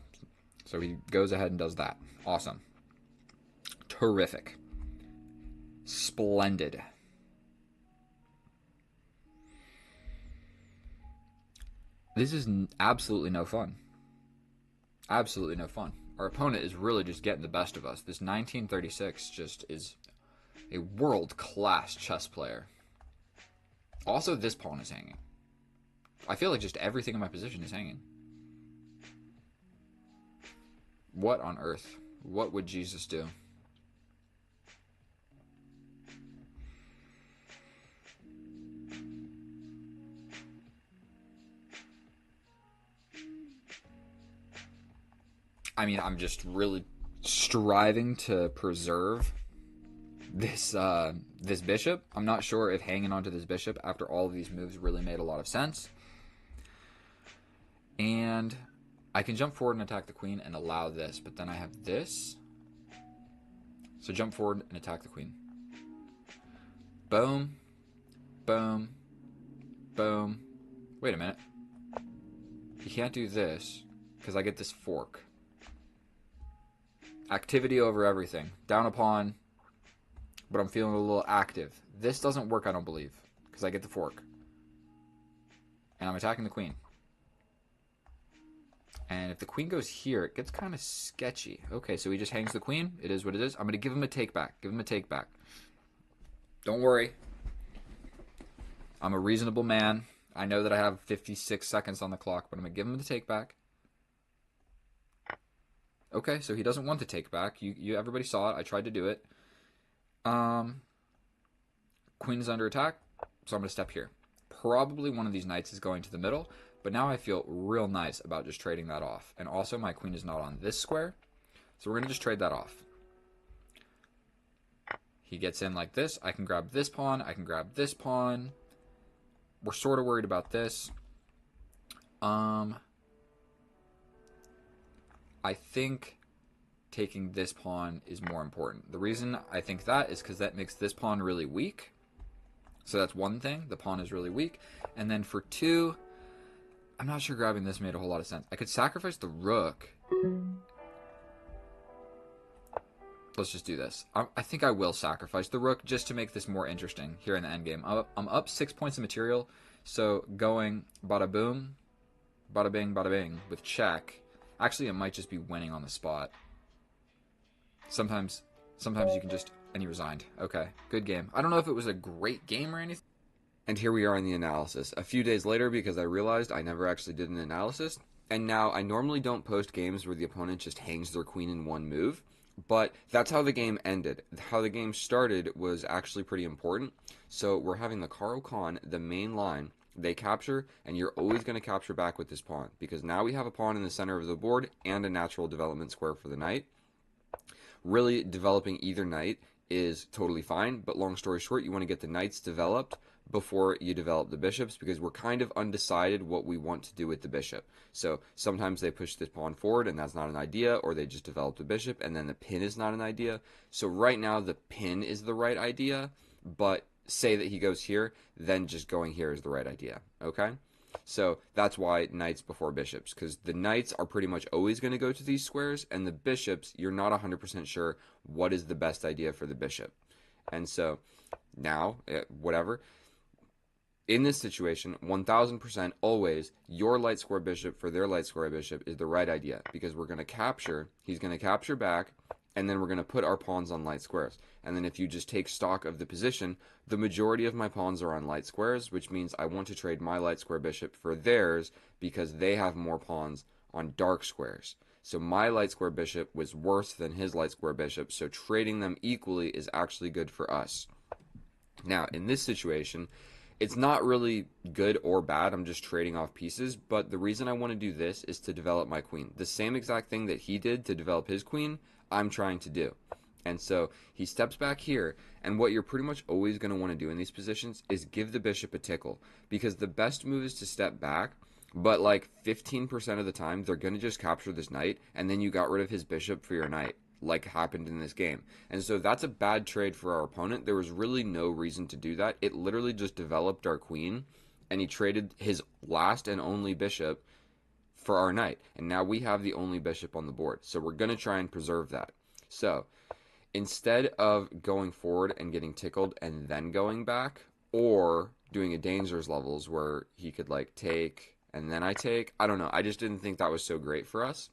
so he goes ahead and does that. Awesome. Terrific. Splendid. This is absolutely no fun. Absolutely no fun. Our opponent is really just getting the best of us. This 1936 just is a world-class chess player. Also, this pawn is hanging. I feel like just everything in my position is hanging. What on earth? What would Jesus do? I mean, I'm just really striving to preserve this bishop. I'm not sure if hanging onto this bishop after all of these moves really made a lot of sense. And I can jump forward and attack the queen and allow this, but then I have this. So jump forward and attack the queen. Boom. Boom. Boom. Wait a minute. You can't do this because I get this fork. Activity over everything. Down a pawn, but I'm feeling a little active. This doesn't work, I don't believe, because I get the fork. And I'm attacking the queen. And if the queen goes here, it gets kind of sketchy. Okay, so he just hangs the queen. It is what it is. I'm going to give him a take back. Give him a take back. Don't worry. I'm a reasonable man. I know that I have 56 seconds on the clock, but I'm going to give him the take back. Okay, so he doesn't want the take back. Everybody saw it. I tried to do it. Queen is under attack, so I'm going to step here. Probably one of these knights is going to the middle, but now I feel real nice about just trading that off. And also, my queen is not on this square, so we're going to just trade that off. He gets in like this. I can grab this pawn. I can grab this pawn. We're sort of worried about this. I think taking this pawn is more important. The reason I think that is because that makes this pawn really weak. So that's one thing. The pawn is really weak. And then for two, I'm not sure grabbing this made a whole lot of sense. I could sacrifice the rook. Let's just do this. I think I will sacrifice the rook just to make this more interesting here in the endgame. I'm up 6 points of material. So going bada boom, bada bing with check. Actually, it might just be winning on the spot. Sometimes you can just... And he resigned. Okay, good game. I don't know if it was a great game or anything. And here we are in the analysis. A few days later, because I realized I never actually did an analysis. And now, I normally don't post games where the opponent just hangs their queen in one move. But that's how the game ended. How the game started was actually pretty important. So we're having the Caro-Kann, the main line. They capture, and you're always going to capture back with this pawn. Because now we have a pawn in the center of the board and a natural development square for the knight. Really, developing either knight is totally fine. But long story short, you want to get the knights developed before you develop the bishops, because we're kind of undecided what we want to do with the bishop. So sometimes they push this pawn forward and that's not an idea, or they just develop the bishop and then the pin is not an idea. So right now the pin is the right idea, but say that he goes here, then just going here is the right idea, okay? So that's why knights before bishops, because the knights are pretty much always going to go to these squares, and the bishops, you're not 100% sure what is the best idea for the bishop. And so now, whatever, in this situation, 1000% always, your light square bishop for their light square bishop is the right idea, because we're going to capture, he's going to capture back, and then we're going to put our pawns on light squares. And then if you just take stock of the position, the majority of my pawns are on light squares, which means I want to trade my light square bishop for theirs because they have more pawns on dark squares. So my light square bishop was worse than his light square bishop, so trading them equally is actually good for us. Now, in this situation, it's not really good or bad, I'm just trading off pieces, but the reason I want to do this is to develop my queen. The same exact thing that he did to develop his queen, I'm trying to do. And so he steps back here, and what you're pretty much always going to want to do in these positions is give the bishop a tickle, because the best move is to step back, but like 15% of the time they're going to just capture this knight, and then you got rid of his bishop for your knight, like happened in this game. And so that's a bad trade for our opponent. There was really no reason to do that. It literally just developed our queen, and he traded his last and only bishop for our knight, and now we have the only bishop on the board. So we're going to try and preserve that. So instead of going forward and getting tickled and then going back, or doing a Danger's levels where he could like take and then I take, I don't know, I just didn't think that was so great for us.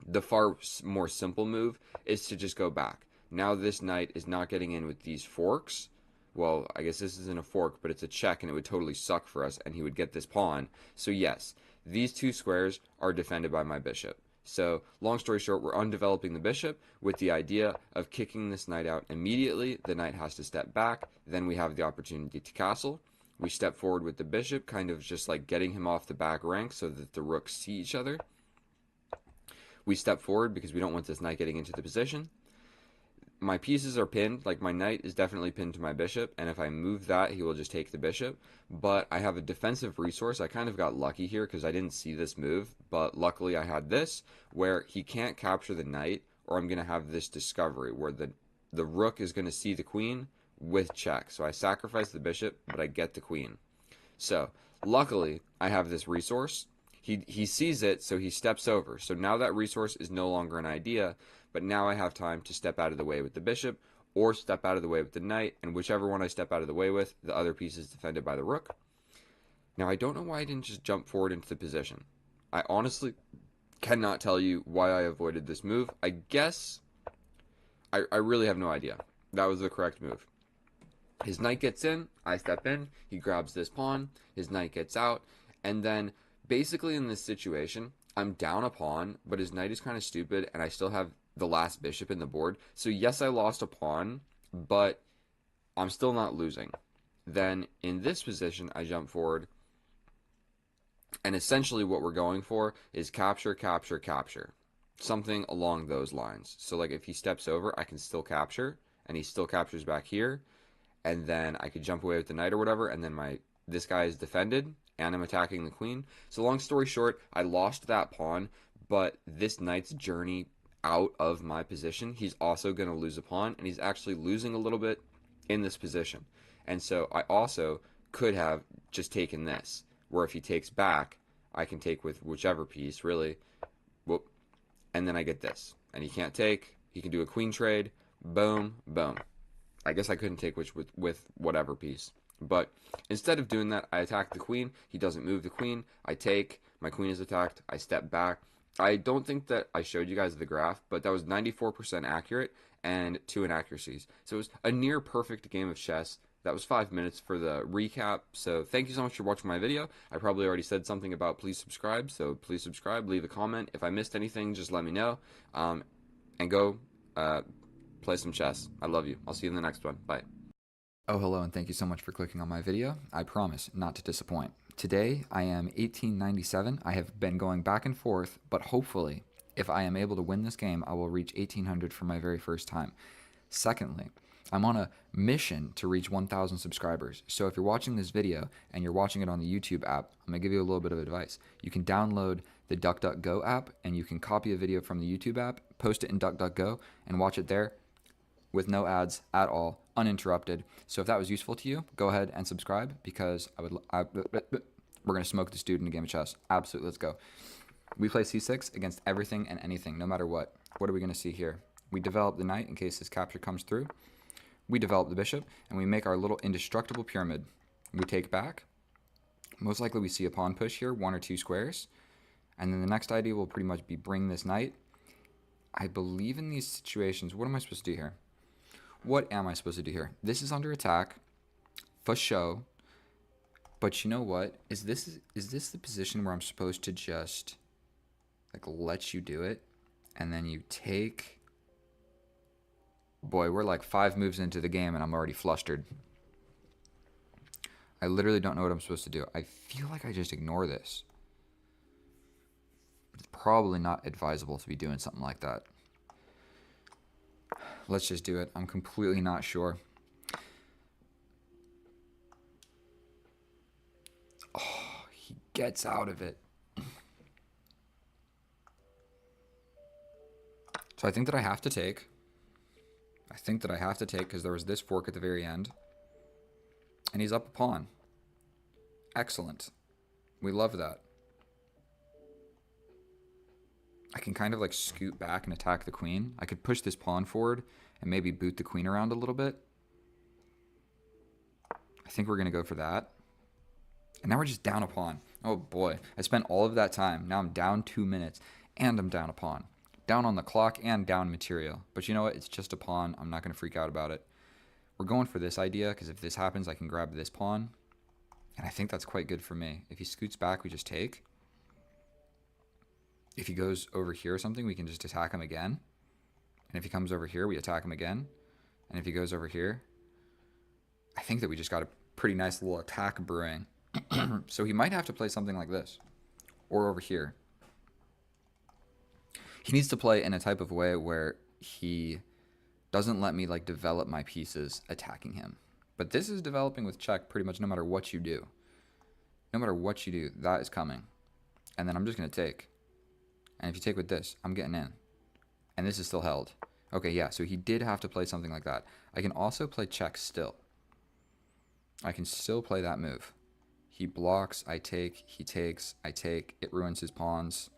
The far more simple move is to just go back. Now this knight is not getting in with these forks. Well, I guess this isn't a fork, but it's a check, and it would totally suck for us, and he would get this pawn. So yes, these two squares are defended by my bishop. So, long story short, we're undeveloping the bishop with the idea of kicking this knight out immediately. The knight has to step back. Then we have the opportunity to castle. We step forward with the bishop, kind of just like getting him off the back rank so that the rooks see each other. we step forward because we don't want this knight getting into the position. My pieces are pinned, like my knight is definitely pinned to my bishop, and if I move that, he will just take the bishop. But I have a defensive resource. I kind of got lucky here because I didn't see this move, but luckily I had this, where he can't capture the knight, or I'm going to have this discovery, where the rook is going to see the queen with check. So I sacrifice the bishop, but I get the queen. So, luckily, I have this resource. He sees it, so he steps over. So now that resource is no longer an idea, but now I have time to step out of the way with the bishop, or step out of the way with the knight, and whichever one I step out of the way with, the other piece is defended by the rook. Now, I don't know why I didn't just jump forward into the position. I honestly cannot tell you why I avoided this move. I guess I really have no idea. That was the correct move. His knight gets in, I step in, he grabs this pawn, his knight gets out, and then basically in this situation, I'm down a pawn, but his knight is kind of stupid, and I still have the last bishop in the board. So yes, I lost a pawn, but I'm still not losing. Then in this position, I jump forward, and essentially what we're going for is capture, capture, capture. Something along those lines. So like if he steps over, I can still capture, and he still captures back here, and then I could jump away with the knight or whatever, and then this guy is defended, and I'm attacking the queen. So long story short, I lost that pawn, but this knight's journey out of my position, he's also going to lose a pawn, and he's actually losing a little bit in this position. And so I also could have just taken this, where if he takes back, I can take with whichever piece, really. Whoop. And then I get this. And he can't take. He can do a queen trade. Boom, boom. I guess I couldn't take with whatever piece. But instead of doing that, I attack the queen. He doesn't move the queen. I take. My queen is attacked. I step back. I don't think that I showed you guys the graph, but that was 94% accurate and 2 inaccuracies. So it was a near perfect game of chess. That was 5 minutes for the recap. So thank you so much for watching my video. I probably already said something about please subscribe. So please subscribe, leave a comment. If I missed anything, just let me know. And go play some chess. I love you. I'll see you in the next one. Bye. Oh, hello, and thank you so much for clicking on my video. I promise not to disappoint. Today, I am 1897. I have been going back and forth, but hopefully, if I am able to win this game, I will reach 1800 for my very first time. Secondly, I'm on a mission to reach 1,000 subscribers. So if you're watching this video and you're watching it on the YouTube app, I'm going to give you a little bit of advice. You can download the DuckDuckGo app, and you can copy a video from the YouTube app, post it in DuckDuckGo, and watch it there with no ads at all, uninterrupted. So if that was useful to you, go ahead and subscribe, because we're going to smoke this dude in a game of chess. Absolutely, let's go. We play c6 against everything and anything, no matter what. What are we going to see here? We develop the knight in case his capture comes through. We develop the bishop, and we make our little indestructible pyramid. We take back. Most likely we see a pawn push here, 1 or 2 squares. And then the next idea will pretty much be bring this knight. I believe in these situations, what am I supposed to do here? What am I supposed to do here? This is under attack, for show. But you know what? Is this the position where I'm supposed to just like let you do it, and then you take? Boy, we're like 5 moves into the game and I'm already flustered. I literally don't know what I'm supposed to do. I feel like I just ignore this. It's probably not advisable to be doing something like that. Let's just do it. I'm completely not sure. Oh, he gets out of it. So I think that I have to take. Because there was this fork at the very end. And he's up a pawn. Excellent. We love that. I can kind of like scoot back and attack the queen. I could push this pawn forward and maybe boot the queen around a little bit. I think we're going to go for that. And now we're just down a pawn. Oh boy. I spent all of that time. Now I'm down 2 minutes and I'm down a pawn. Down on the clock and down material. But you know what? It's just a pawn. I'm not going to freak out about it. We're going for this idea because if this happens, I can grab this pawn. And I think that's quite good for me. If he scoots back, we just take. If he goes over here or something, we can just attack him again. And if he comes over here, we attack him again. And if he goes over here, I think that we just got a pretty nice little attack brewing. So he might have to play something like this. Or over here. He needs to play in a type of way where he doesn't let me like develop my pieces attacking him. But this is developing with check pretty much no matter what you do. No matter what you do, that is coming. And then I'm just going to take. And if you take with this, I'm getting in. And this is still held. Okay, yeah, so he did have to play something like that. I can also play check still. I can still play that move. He blocks, I take, he takes, I take. It ruins his pawns.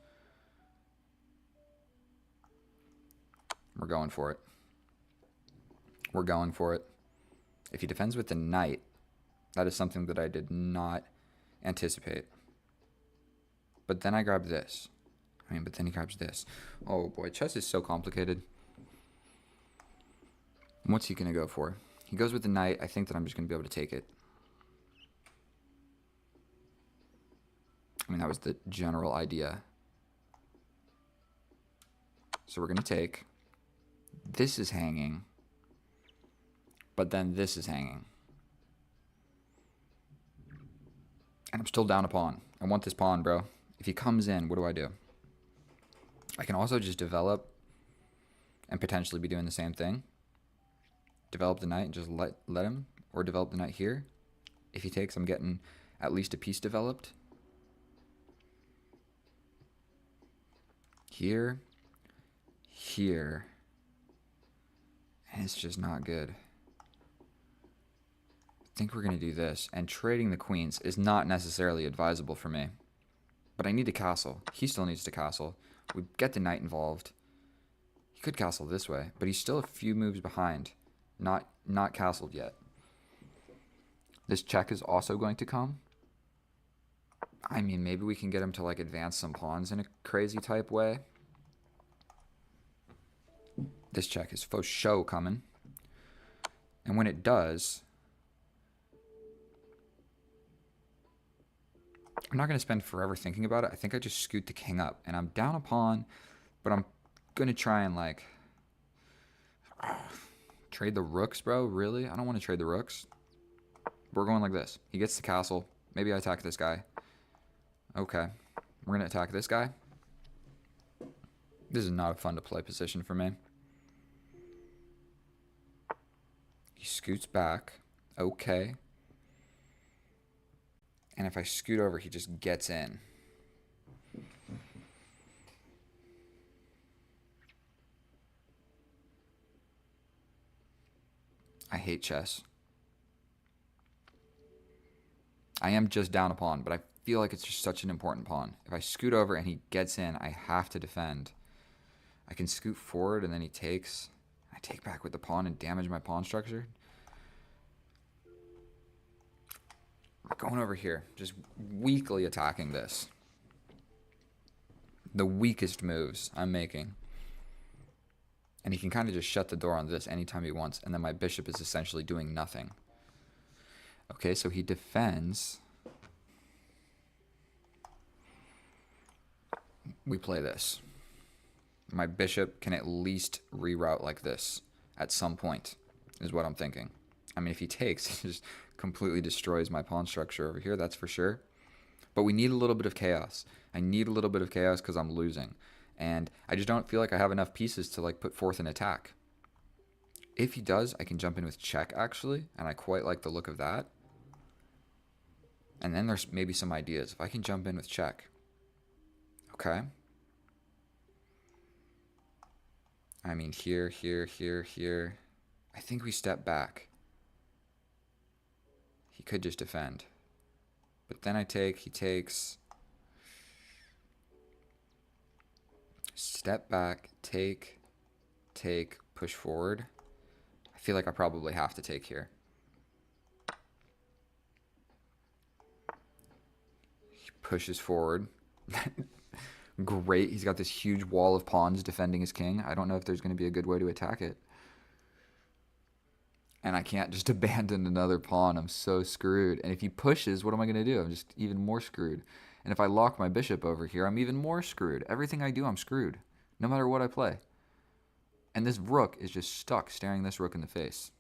We're going for it. We're going for it. If he defends with the knight, that is something that I did not anticipate. But then I grab this. But then he grabs this. Oh boy, chess is so complicated. What's he going to go for? He goes with the knight. I think that I'm just going to be able to take it. That was the general idea. So we're going to take. This is hanging. But then this is hanging. And I'm still down a pawn. I want this pawn, bro. If he comes in, what do? I can also just develop and potentially be doing the same thing. Develop the knight and just let him. Or develop the knight here. If he takes, I'm getting at least a piece developed. Here. Here. And it's just not good. I think we're going to do this. And trading the queens is not necessarily advisable for me. But I need to castle. He still needs to castle. We get the knight involved. He could castle this way, but he's still a few moves behind. Not castled yet. This check is also going to come. Maybe we can get him to like advance some pawns in a crazy type way. This check is for show coming. And when it does, I'm not going to spend forever thinking about it. I think I just scoot the king up. And I'm down a pawn, but I'm going to try and like trade the rooks, bro. Really? I don't want to trade the rooks. We're going like this. He gets the castle. Maybe I attack this guy. Okay. We're going to attack this guy. This is not a fun to play position for me. He scoots back. Okay. And if I scoot over, he just gets in. I hate chess. I am just down a pawn, but I feel like it's just such an important pawn. If I scoot over and he gets in, I have to defend. I can scoot forward and then he takes. I take back with the pawn and damage my pawn structure. We're going over here, just weakly attacking this. The weakest moves I'm making. And he can kind of just shut the door on this anytime he wants, and then my bishop is essentially doing nothing. Okay, so he defends. We play this. My bishop can at least reroute like this at some point, is what I'm thinking. If he takes, he just completely destroys my pawn structure over here, that's for sure. But we need a little bit of chaos. I need a little bit of chaos because I'm losing. And I just don't feel like I have enough pieces to like put forth an attack. If he does, I can jump in with check actually, and I quite like the look of that. And then there's maybe some ideas. If I can jump in with check. Okay. Here, here, here, here. I think we step back. He could just defend. But then I take, he takes. Step back, take, push forward. I feel like I probably have to take here. He pushes forward. Great. He's got this huge wall of pawns defending his king. I don't know if there's going to be a good way to attack it. And I can't just abandon another pawn. I'm so screwed. And if he pushes, what am I going to do? I'm just even more screwed. And if I lock my bishop over here, I'm even more screwed. Everything I do, I'm screwed. No matter what I play. And this rook is just stuck staring this rook in the face.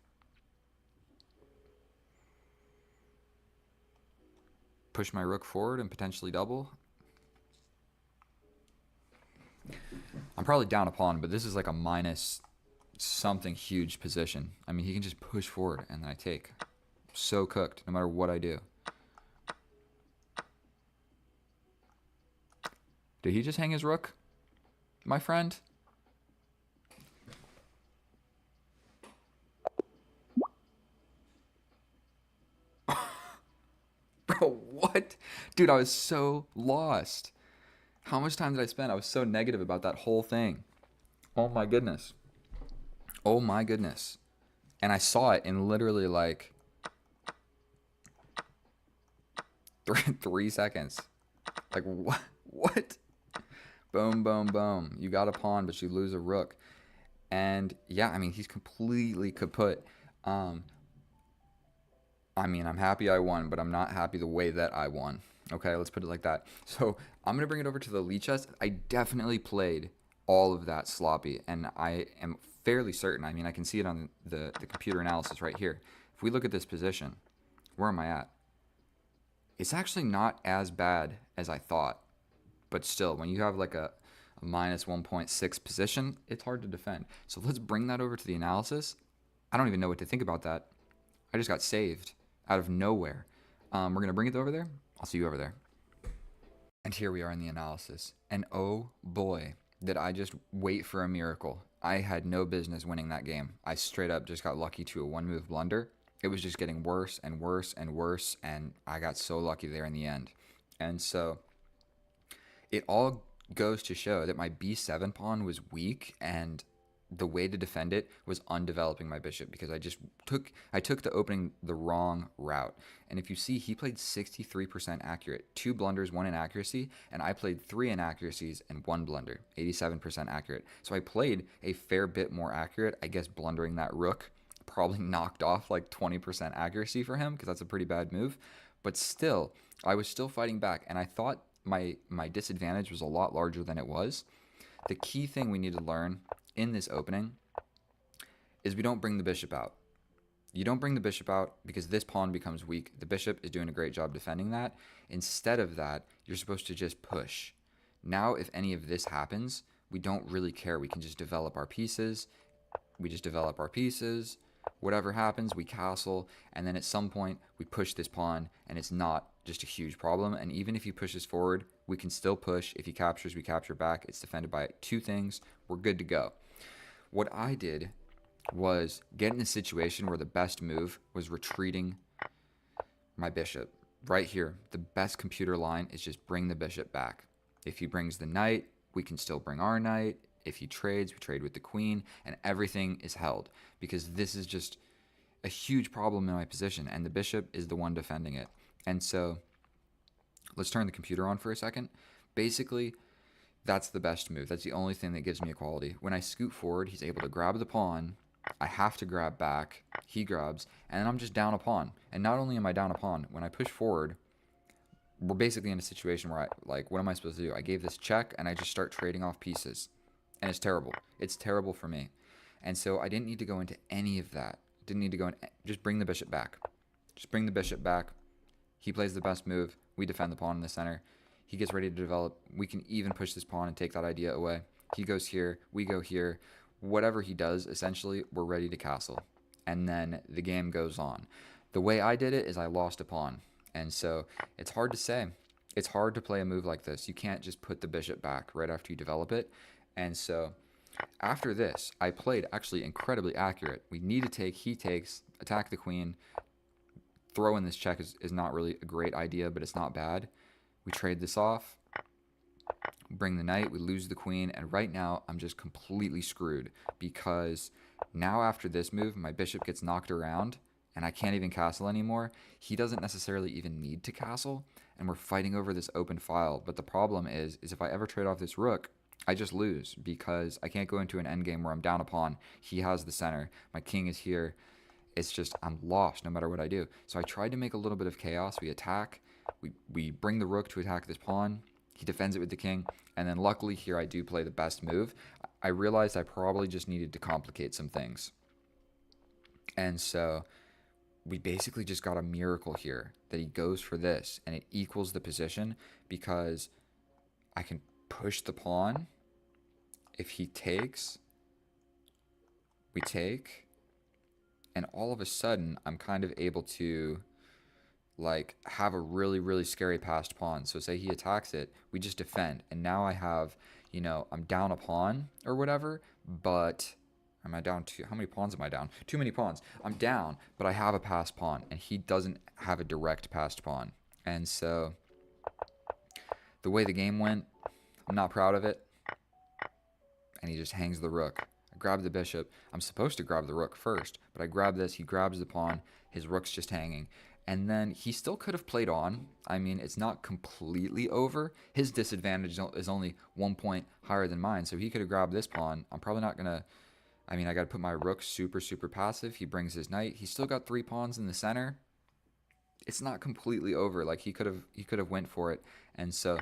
Push my rook forward and potentially double. I'm probably down a pawn, but this is like a minus something huge position. I mean, he can just push forward, and then I take. So cooked, no matter what I do. Did he just hang his rook, my friend? Bro, what? Dude, I was so lost. How much time did I spend? I was so negative about that whole thing. Oh my goodness. Oh my goodness. And I saw it in literally like 3 seconds. Like, what? What? Boom, boom, boom. You got a pawn, but you lose a rook. And yeah, I mean, he's completely kaput. I mean, I'm happy I won, but I'm not happy the way that I won. Okay, let's put it like that. So I'm going to bring it over to the lead chest. I definitely played all of that sloppy, and I am fairly certain. I mean, I can see it on the computer analysis right here. If we look at this position, where am I at? It's actually not as bad as I thought. But still, when you have like a minus 1.6 position, it's hard to defend. So let's bring that over to the analysis. I don't even know what to think about that. I just got saved out of nowhere. We're going to bring it over there. I'll see you over there. And here we are in the analysis. And oh boy, did I just wait for a miracle. I had no business winning that game. I straight up just got lucky to a one-move blunder. It was just getting worse and worse and worse, and I got so lucky there in the end. And so it all goes to show that my b7 pawn was weak, and the way to defend it was undeveloping my bishop, because I took the opening the wrong route. And if you see, he played 63% accurate, 2 blunders, 1 inaccuracy, and I played 3 inaccuracies and 1 blunder, 87% accurate. So I played a fair bit more accurate. I guess blundering that rook probably knocked off like 20% accuracy for him, because that's a pretty bad move. But still, I was still fighting back, and I thought my disadvantage was a lot larger than it was. The key thing we need to learn in this opening is we don't bring the bishop out. You don't bring the bishop out because this pawn becomes weak. The bishop is doing a great job defending that. Instead of that, you're supposed to just push. Now, if any of this happens, we don't really care. We can just develop our pieces. Whatever happens, we castle, and then at some point, we push this pawn, and it's not just a huge problem. And even if he pushes forward, we can still push. If he captures, we capture back. It's defended by 2 things. We're good to go. What I did was get in a situation where the best move was retreating my bishop. Right here, the best computer line is just bring the bishop back. If he brings the knight, we can still bring our knight. If he trades, we trade with the queen, and everything is held, because this is just a huge problem in my position, and the bishop is the one defending it. And so let's turn the computer on for a second. Basically, that's the best move. That's the only thing that gives me equality. When I scoot forward, he's able to grab the pawn. I have to grab back. He grabs, and then I'm just down a pawn. And not only am I down a pawn, when I push forward, we're basically in a situation where what am I supposed to do? I gave this check, and I just start trading off pieces. And it's terrible. It's terrible for me. And so I didn't need to go into any of that. Just bring the bishop back. Just bring the bishop back. He plays the best move. We defend the pawn in the center. He gets ready to develop. We can even push this pawn and take that idea away. He goes here. We go here. Whatever he does, essentially, we're ready to castle. And then the game goes on. The way I did it is I lost a pawn. And so it's hard to say. It's hard to play a move like this. You can't just put the bishop back right after you develop it. And so after this, I played actually incredibly accurate. We need to take, he takes, attack the queen. Throw in this check is not really a great idea, but it's not bad. We trade this off, bring the knight, we lose the queen, and right now I'm just completely screwed, because now after this move, my bishop gets knocked around, and I can't even castle anymore. He doesn't necessarily even need to castle, and we're fighting over this open file. But the problem is if I ever trade off this rook, I just lose, because I can't go into an endgame where I'm down a pawn. He has the center. My king is here. It's just, I'm lost no matter what I do. So I tried to make a little bit of chaos. We attack. We bring the rook to attack this pawn. He defends it with the king. And then luckily here I do play the best move. I realized I probably just needed to complicate some things. And so we basically just got a miracle here that he goes for this, and it equals the position, because I can push the pawn if he takes, we take, and all of a sudden I'm kind of able to like have a really, really scary passed pawn. So say he attacks it, we just defend, and now I have, you know, I'm down a pawn or whatever, but am I down to, how many pawns am I down? Too many pawns. I'm down, but I have a passed pawn, and he doesn't have a direct passed pawn. And so the way the game went, I'm not proud of it. And he just hangs the rook. I grab the bishop. I'm supposed to grab the rook first, but I grab this. He grabs the pawn. His rook's just hanging. And then he still could have played on. I mean, it's not completely over. His disadvantage is only 1 point higher than mine, so he could have grabbed this pawn. I'm probably not going to... I mean, I got to put my rook super, super passive. He brings his knight. He's still got 3 pawns in the center. It's not completely over. Like, he could have went for it. And so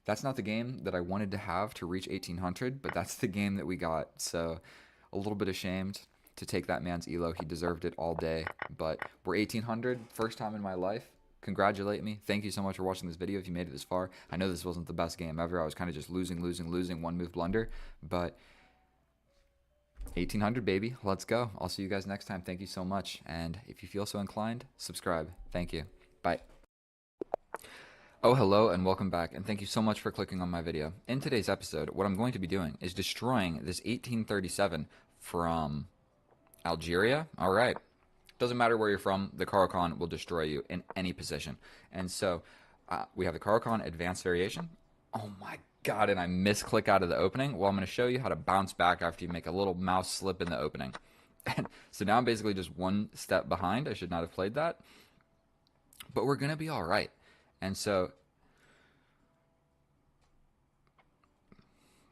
that's not the game that I wanted to have to reach 1800, but that's the game that we got. So a little bit ashamed to take that man's elo. He deserved it all day, but we're 1800, first time in my life. Congratulate me. Thank you so much for watching this video if you made it this far. I know this wasn't the best game ever. I was kind of just losing, one move blunder, but 1800, baby. Let's go. I'll see you guys next time. Thank you so much. And if you feel so inclined, subscribe. Thank you. Bye. Oh, hello and welcome back, and thank you so much for clicking on my video. In today's episode, what I'm going to be doing is destroying this 1837 from Algeria. All right. Doesn't matter where you're from, the Caro-Kann will destroy you in any position. And so we have the Caro-Kann advanced variation. Oh my god, and I misclick out of the opening. Well, I'm going to show you how to bounce back after you make a little mouse slip in the opening. And so now I'm basically just one step behind. I should not have played that. But we're going to be all right. And so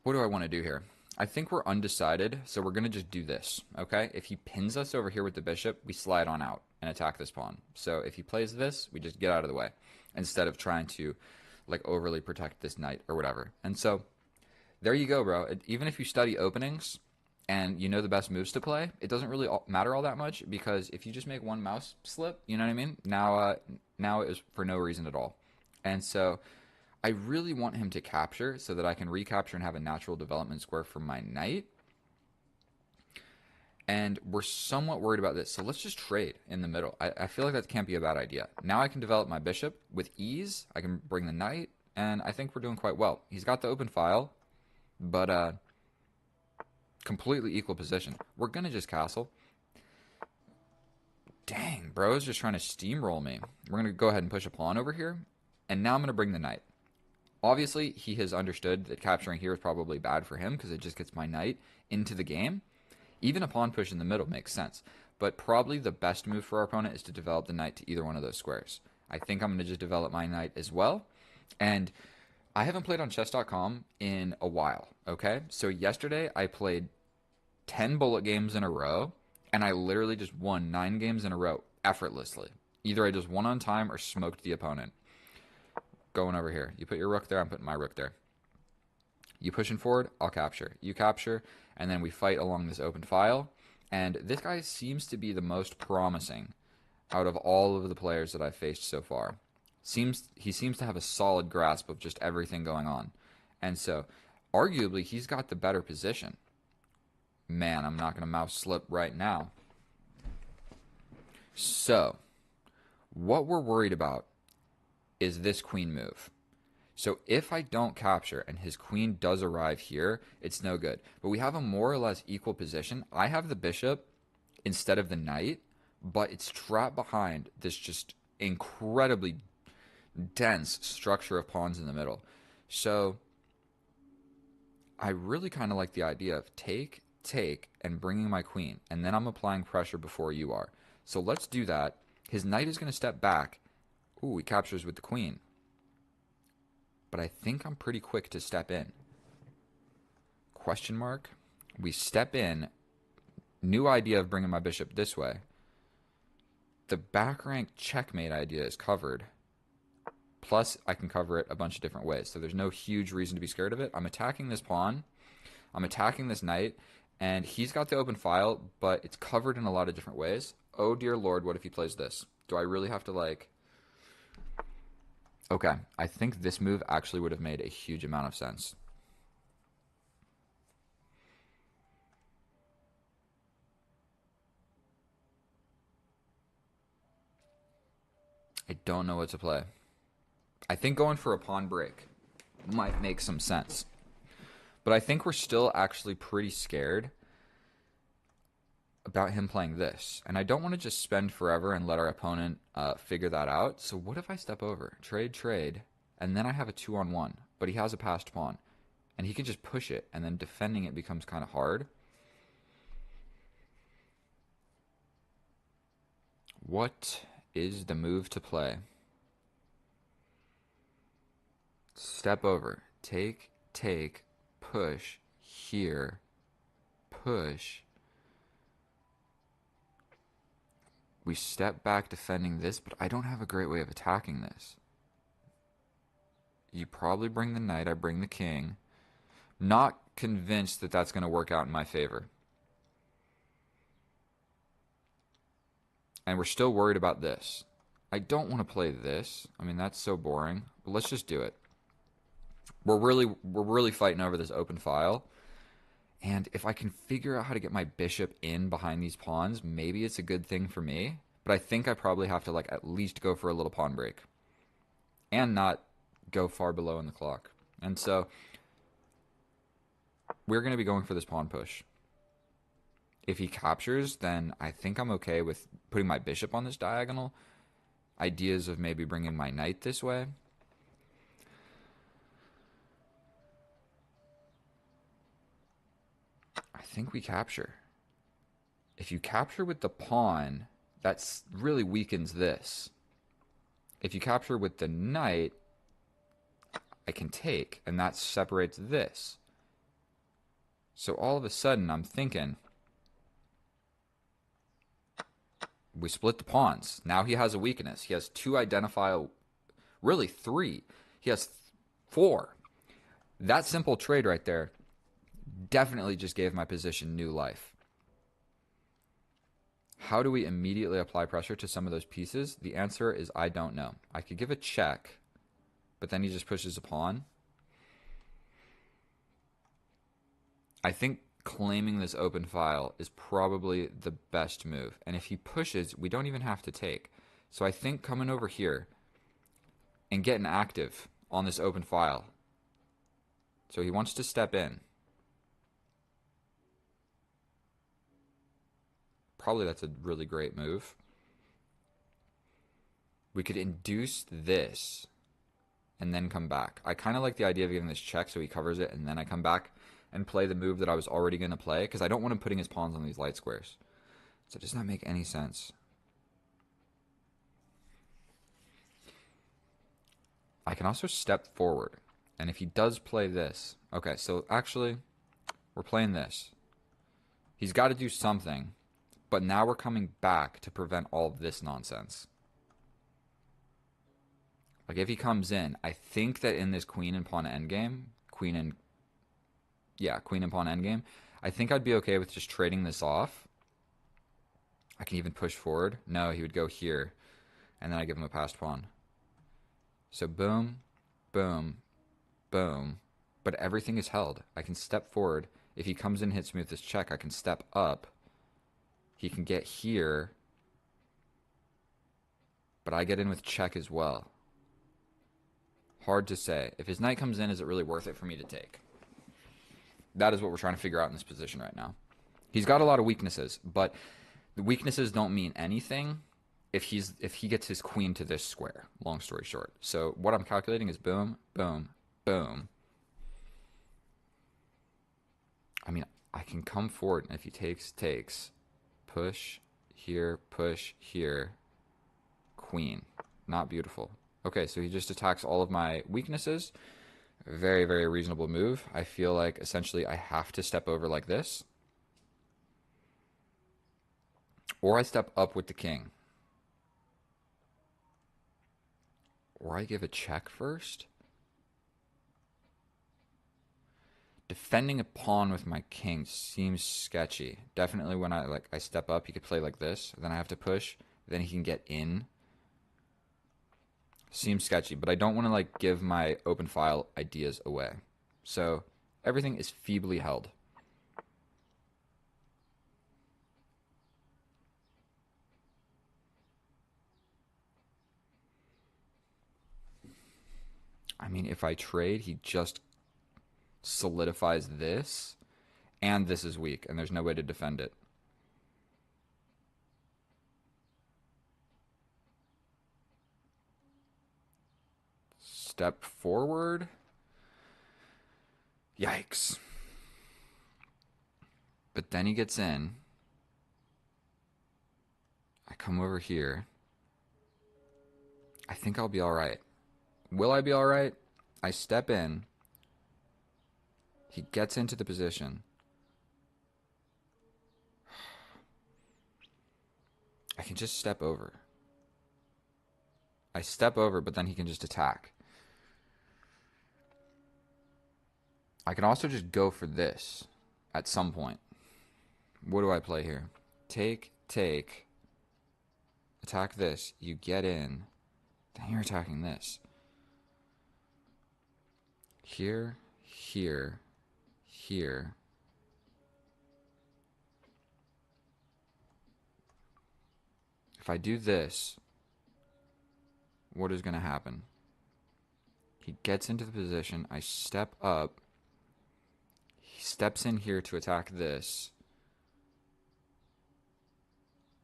what do I want to do here? I think we're undecided, so we're going to just do this, okay? If he pins us over here with the bishop, we slide on out and attack this pawn. So if he plays this, we just get out of the way instead of trying to like overly protect this knight or whatever. And so there you go, bro. Even if you study openings and you know the best moves to play, it doesn't really matter all that much, because if you just make one mouse slip, you know what I mean? Now it is for no reason at all. And so I really want him to capture so that I can recapture and have a natural development square for my knight. And we're somewhat worried about this, so let's just trade in the middle. I feel like that can't be a bad idea. Now I can develop my bishop with ease. I can bring the knight, and I think we're doing quite well. He's got the open file, but completely equal position. We're going to just castle. Dang, bro is just trying to steamroll me. We're going to go ahead and push a pawn over here, and now I'm going to bring the knight. Obviously, he has understood that capturing here is probably bad for him because it just gets my knight into the game. Even a pawn push in the middle makes sense, but probably the best move for our opponent is to develop the knight to either one of those squares. I think I'm going to just develop my knight as well, and I haven't played on chess.com in a while, okay? So yesterday I played 10 bullet games in a row, and I literally just won 9 games in a row effortlessly. Either I just won on time or smoked the opponent. Going over here. You put your rook there, I'm putting my rook there. You pushing forward, I'll capture. You capture, and then we fight along this open file. And this guy seems to be the most promising out of all of the players that I've faced so far. He seems to have a solid grasp of just everything going on. And so, arguably, he's got the better position. Man, I'm not going to mouse slip right now. So, what we're worried about is this queen move. So if I don't capture and his queen does arrive here, it's no good. But we have a more or less equal position. I have the bishop instead of the knight, but it's trapped behind this just incredibly dense structure of pawns in the middle. So I really kind of like the idea of take, and bringing my queen, and then I'm applying pressure before you are. So let's do that. His knight is going to step back. Ooh, he captures with the queen. But I think I'm pretty quick to step in. Question mark. We step in. New idea of bringing my bishop this way. The back rank checkmate idea is covered. Plus, I can cover it a bunch of different ways. So there's no huge reason to be scared of it. I'm attacking this pawn. I'm attacking this knight. And he's got the open file, but it's covered in a lot of different ways. Oh, dear Lord, what if he plays this? Do I really have to, like... Okay, I think this move actually would have made a huge amount of sense. I don't know what to play. I think going for a pawn break might make some sense. But I think we're still actually pretty scared about him playing this. And I don't want to just spend forever and let our opponent figure that out. So what if I step over? Trade, and then I have a 2-on-1. But he has a passed pawn. And he can just push it, and then defending it becomes kind of hard. What is the move to play? Step over. Take, push, here, push. We step back defending this, but I don't have a great way of attacking this. You probably bring the knight, I bring the king. Not convinced that that's going to work out in my favor. And we're still worried about this. I don't want to play this. I mean, that's so boring. But let's just do it. We're really fighting over this open file. And if I can figure out how to get my bishop in behind these pawns, maybe it's a good thing for me. But I think I probably have to like at least go for a little pawn break. And not go far below in the clock. And so we're going to be going for this pawn push. If he captures, then I think I'm okay with putting my bishop on this diagonal. Ideas of maybe bringing my knight this way. I think we capture. If you capture with the pawn, that really weakens this. If you capture with the knight, I can take, and that separates this. So all of a sudden, I'm thinking, we split the pawns. Now he has a weakness. He has two identifiable, really three. He has four. That simple trade right there definitely just gave my position new life. How do we immediately apply pressure to some of those pieces? The answer is I don't know. I could give a check, but then he just pushes a pawn. I think claiming this open file is probably the best move. And if he pushes, we don't even have to take. So I think coming over here and getting active on this open file. So he wants to step in. Probably that's a really great move. We could induce this and then come back. I kind of like the idea of giving this check so he covers it and then I come back and play the move that I was already going to play because I don't want him putting his pawns on these light squares. So it does not make any sense. I can also step forward. And if he does play this... Okay, so actually, we're playing this. He's got to do something. But now we're coming back to prevent all of this nonsense. Like if he comes in, I think that in this queen and pawn endgame, queen and pawn endgame, I think I'd be okay with just trading this off. I can even push forward. No, he would go here, and then I give him a passed pawn. So boom, boom, boom. But everything is held. I can step forward. If he comes in and hits me with this check, I can step up. He can get here, but I get in with check as well. Hard to say. If his knight comes in, is it really worth it for me to take? That is what we're trying to figure out in this position right now. He's got a lot of weaknesses, but the weaknesses don't mean anything if he gets his queen to this square, long story short. So what I'm calculating is boom, boom, boom. I mean, I can come forward, and if he takes, push here, queen. Not beautiful. Okay, so he just attacks all of my weaknesses. Very, very reasonable move. I feel like essentially I have to step over like this. Or I step up with the king. Or I give a check first. Defending a pawn with my king seems sketchy. Definitely when I step up, he could play like this. Then I have to push. Then he can get in. Seems sketchy, but I don't want to give my open file ideas away. So everything is feebly held. mean, if I trade, he just solidifies this, and this is weak, and there's no way to defend it. Step forward. Yikes. But then he gets in. I come over here. I think I'll be all right. Will I be all right? I step in. He gets into the position. I can just step over. I step over, but then he can just attack. I can also just go for this at some point. What do I play here? Take, take. Attack this. You get in. Then you're attacking this. Here, here, here. If I do this, what is going to happen? He gets into the position. I step up. He steps in here to attack this.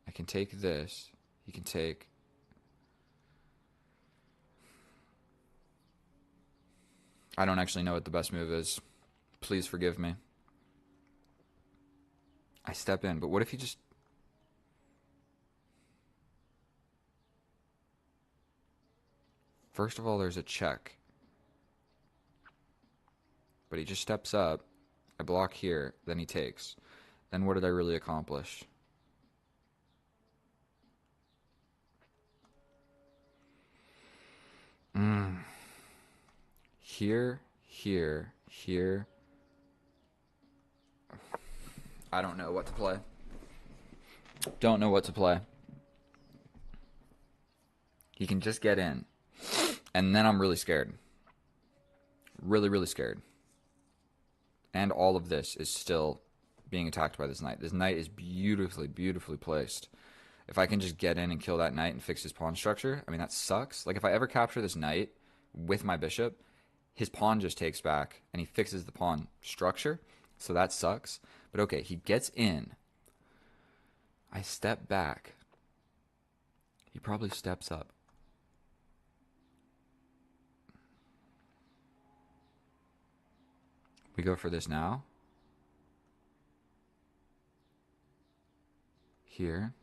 I can take this. He can take... I don't actually know what the best move is. Please forgive me. I step in, but what if he just... First of all, there's a check. But he just steps up. I block here, then he takes. Then what did I really accomplish? Here, here, here. I don't know what to play. Don't know what to play. He can just get in. And then I'm really scared. Really, really scared. And all of this is still being attacked by this knight. This knight is beautifully, beautifully placed. If I can just get in and kill that knight and fix his pawn structure, I mean, that sucks. Like, if I ever capture this knight with my bishop, his pawn just takes back, and he fixes the pawn structure, so that sucks. But okay, he gets in. I step back. He probably steps up. We go for this now. Here.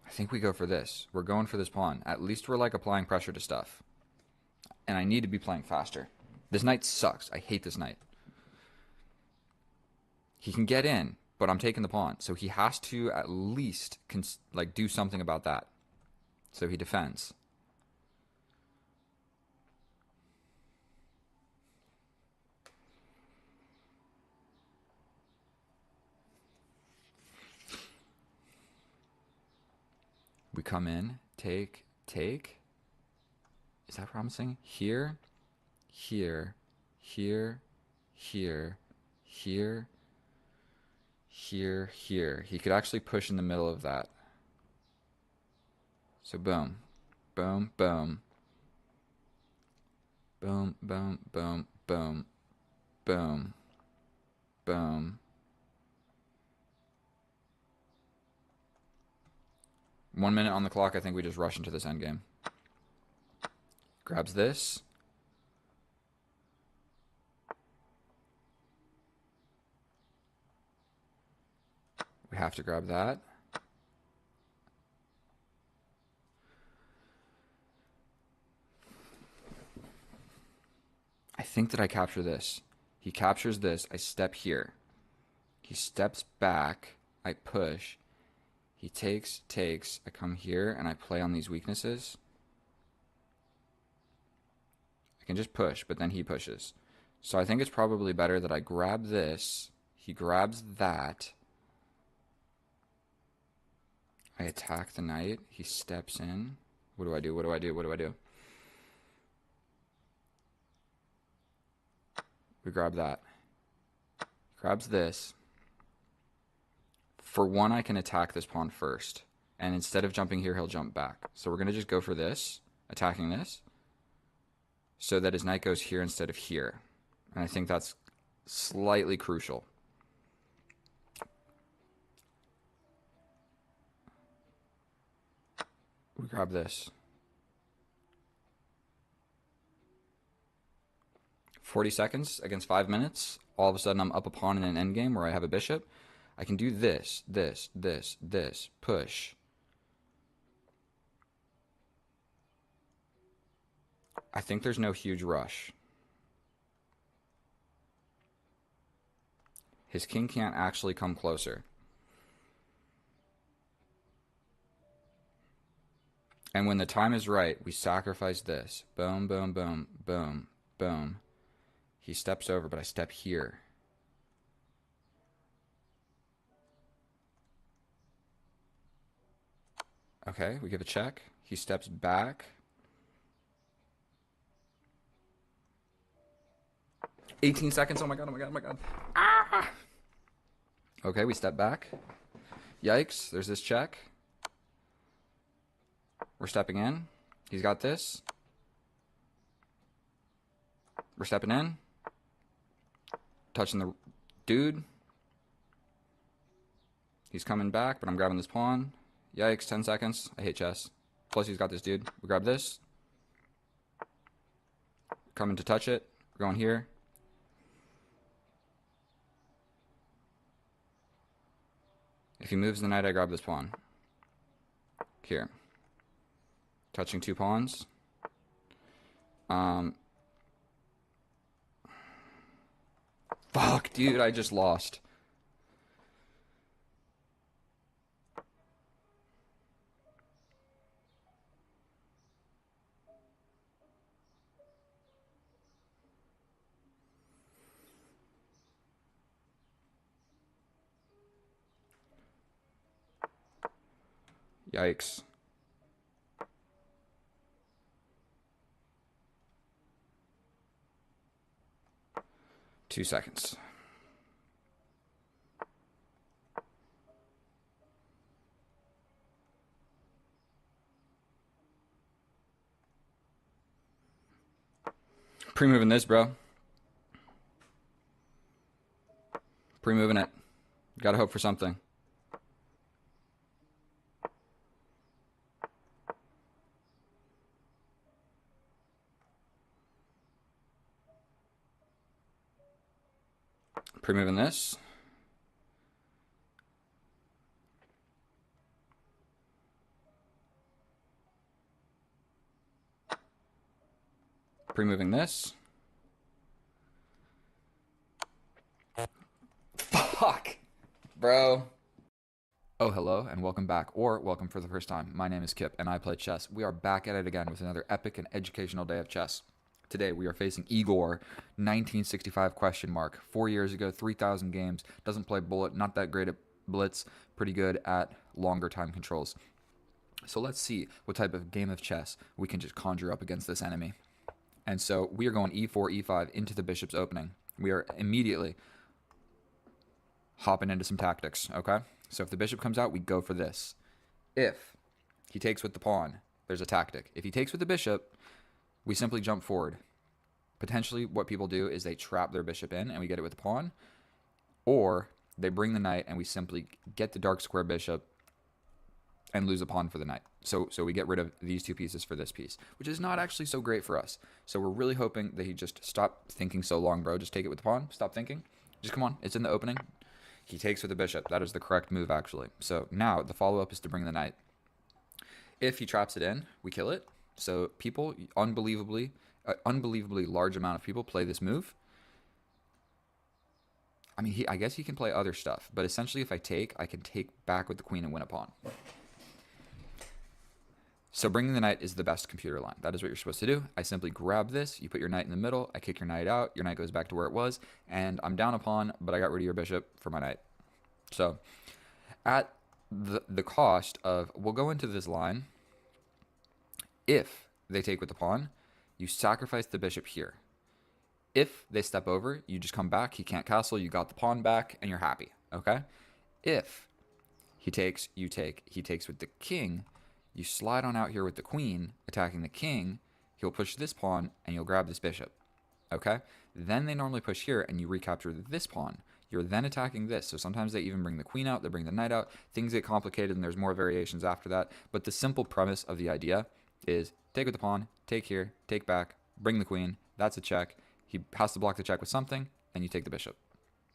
I think we go for this. We're going for this pawn. At least we're like applying pressure to stuff. And I need to be playing faster. This knight sucks. I hate this knight. He can get in, but I'm taking the pawn. So he has to at least like do something about that. So he defends. We come in, take, take. Is that promising? Here, here, here, here, here, here, here. He could actually push in the middle of that. So boom, boom, boom. Boom, boom, boom, boom, boom, boom. 1 minute on the clock. I think we just rush into this endgame. Grabs this. We have to grab that. I think that I capture this. He captures this. I step here. He steps back. I push. He takes, takes. I come here and I play on these weaknesses. I can just push, but then he pushes. So I think it's probably better that I grab this. He grabs that. I attack the knight. He steps in. What do I do? What do I do? What do I do? We grab that. Grabs this. For one, I can attack this pawn first. And instead of jumping here, he'll jump back. So we're going to just go for this, attacking this, so that his knight goes here instead of here. And I think that's slightly crucial. We grab this. 40 seconds against 5 minutes. All of a sudden, I'm up a pawn in an endgame where I have a bishop. I can do this, push. I think there's no huge rush. His king can't actually come closer. And when the time is right, we sacrifice this. Boom, boom, boom, boom, boom. He steps over, but I step here. Okay, we give a check. He steps back. 18 seconds. Oh my god, oh my god, oh my god. Ah! Okay, we step back. Yikes, there's this check. We're stepping in. He's got this. We're stepping in. Touching the dude. He's coming back, but I'm grabbing this pawn. Yikes, 10 seconds. I hate chess. Plus, he's got this dude. We grab this. Coming to touch it. We're going here. If he moves the knight, I grab this pawn. Here. Touching 2 pawns. Fuck, dude, I just lost. Yikes. Two seconds. Pre-moving this, bro. Pre-moving it. Gotta hope for something. Pre-moving this. Pre-moving this. Fuck, bro. Oh, hello, and welcome back, or welcome for the first time. My name is Kip, and I play chess. We are back at it again with another epic and educational day of chess. Today, we are facing Igor, 1965 question mark. 4 years ago, 3,000 games, doesn't play bullet, not that great at blitz, pretty good at longer time controls. So let's see what type of game of chess we can just conjure up against this enemy. And so we are going e4, e5 into the bishop's opening. We are immediately hopping into some tactics, okay? So if the bishop comes out, we go for this. If he takes with the pawn, there's a tactic. If he takes with the bishop, we simply jump forward. Potentially what people do is they trap their bishop in and we get it with the pawn, or they bring the knight and we simply get the dark square bishop and lose a pawn for the knight. So we get rid of these 2 pieces for this piece, which is not actually so great for us. So we're really hoping that he just stop thinking so long, bro. Just take it with the pawn. Stop thinking. Just come on. It's in the opening. He takes with the bishop. That is the correct move, actually. So now the follow-up is to bring the knight. If he traps it in, we kill it. So people, unbelievably large amount of people play this move. I mean, I guess he can play other stuff, but essentially if I can take back with the queen and win a pawn. So bringing the knight is the best computer line. That is what you're supposed to do. I simply grab this, you put your knight in the middle, I kick your knight out, your knight goes back to where it was, and I'm down a pawn, but I got rid of your bishop for my knight. So at the cost of, we'll go into this line. If they take with the pawn, you sacrifice the bishop here. If they step over, you just come back, he can't castle, you got the pawn back, and you're happy, okay? If He takes, you take. He takes with the king. You slide on out here with the queen, attacking the king. He'll push this pawn, and you'll grab this bishop. Okay? Then they normally push here, and you recapture this pawn. You're then attacking this. So sometimes they even bring the queen out, they bring the knight out. Things get complicated, and there's more variations after that. But the simple premise of the idea is take with the pawn, take here, take back, bring the queen. That's a check. He has to block the check with something, and you take the bishop.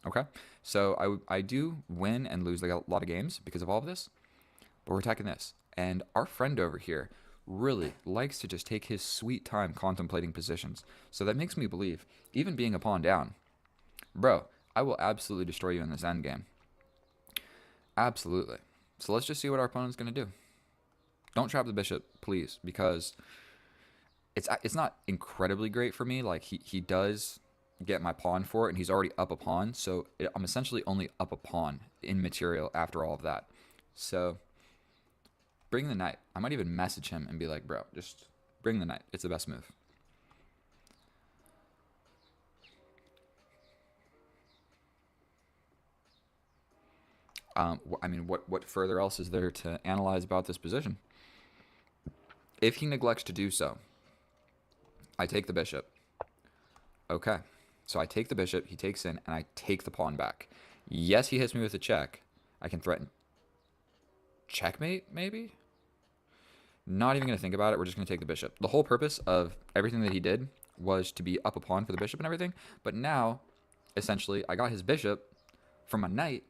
Okay? So I do win and lose like a lot of games because of all of this. But we're attacking this. And our friend over here really likes to just take his sweet time contemplating positions. So that makes me believe, even being a pawn down, bro, I will absolutely destroy you in this endgame. Absolutely. So let's just see what our opponent's going to do. Don't trap the bishop, please, because it's not incredibly great for me. Like, he does get my pawn for it, and he's already up a pawn. So I'm essentially only up a pawn in material after all of that. So bring the knight. I might even message him and be like, bro, just bring the knight. It's the best move. I mean, what further else is there to analyze about this position? If he neglects to do so, I take the bishop. Okay. So I take the bishop, he takes in, and I take the pawn back. Yes, he hits me with a check. I can threaten checkmate, maybe? Not even going to think about it. We're just going to take the bishop. The whole purpose of everything that he did was to be up a pawn for the bishop and everything. But now, essentially, I got his bishop from a knight.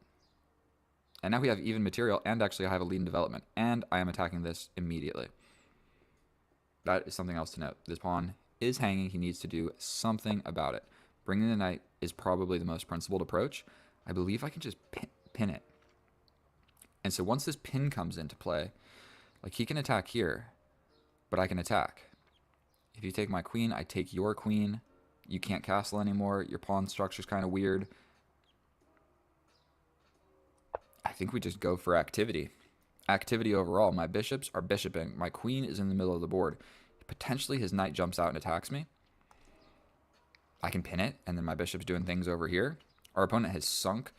And now we have even material, and actually I have a lead in development. And I am attacking this immediately. That is something else to note. This pawn is hanging. He needs to do something about it. Bringing the knight is probably the most principled approach. I believe I can just pin it. And so once this pin comes into play, like, he can attack here, but I can attack. If you take my queen, I take your queen. You can't castle anymore. Your pawn structure's kind of weird. I think we just go for activity. Activity overall. My bishops are bishoping. My queen is in the middle of the board. Potentially his knight jumps out and attacks me. I can pin it, and then my bishop's doing things over here. Our opponent has sunk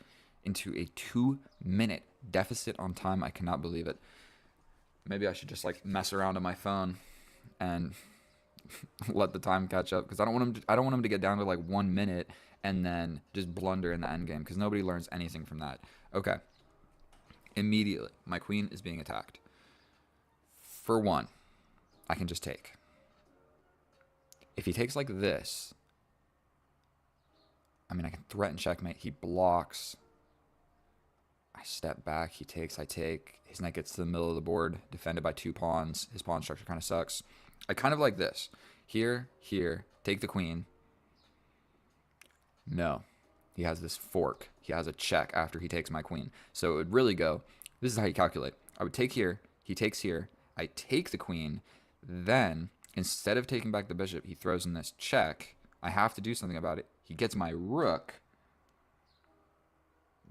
into a 2-minute deficit on time. I cannot believe it. Maybe I should just like mess around on my phone and let the time catch up, because I don't want him to get down to like 1 minute and then just blunder in the end game, because nobody learns anything from that. Okay. Immediately, my queen is being attacked. For one, I can just take. If he takes like this, I mean, I can threaten checkmate. He blocks. I step back. He takes. I take. His knight gets to the middle of the board, defended by 2 pawns. His pawn structure kind of sucks. I kind of like this. Here, here, take the queen. No. He has this fork. He has a check after he takes my queen. So it would really go, this is how you calculate. I would take here. He takes here. I take the queen. Then, instead of taking back the bishop, he throws in this check. I have to do something about it. He gets my rook.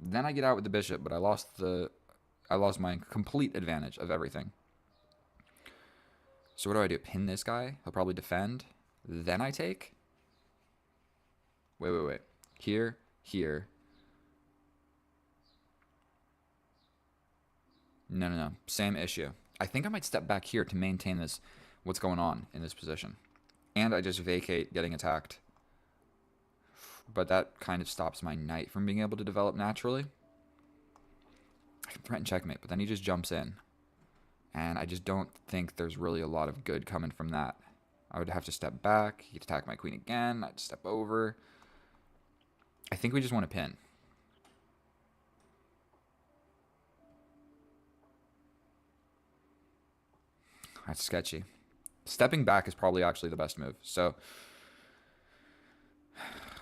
Then I get out with the bishop, but I lost my complete advantage of everything. So what do? Pin this guy? He'll probably defend. Then I take? Wait. Here, here. No. Same issue. I think I might step back here to maintain this, what's going on in this position. And I just vacate getting attacked. But that kind of stops my knight from being able to develop naturally. I can threaten checkmate, but then he just jumps in. And I just don't think there's really a lot of good coming from that. I would have to step back. He'd attack my queen again. I'd step over. I think we just want to pin. That's sketchy. Stepping back is probably actually the best move. So,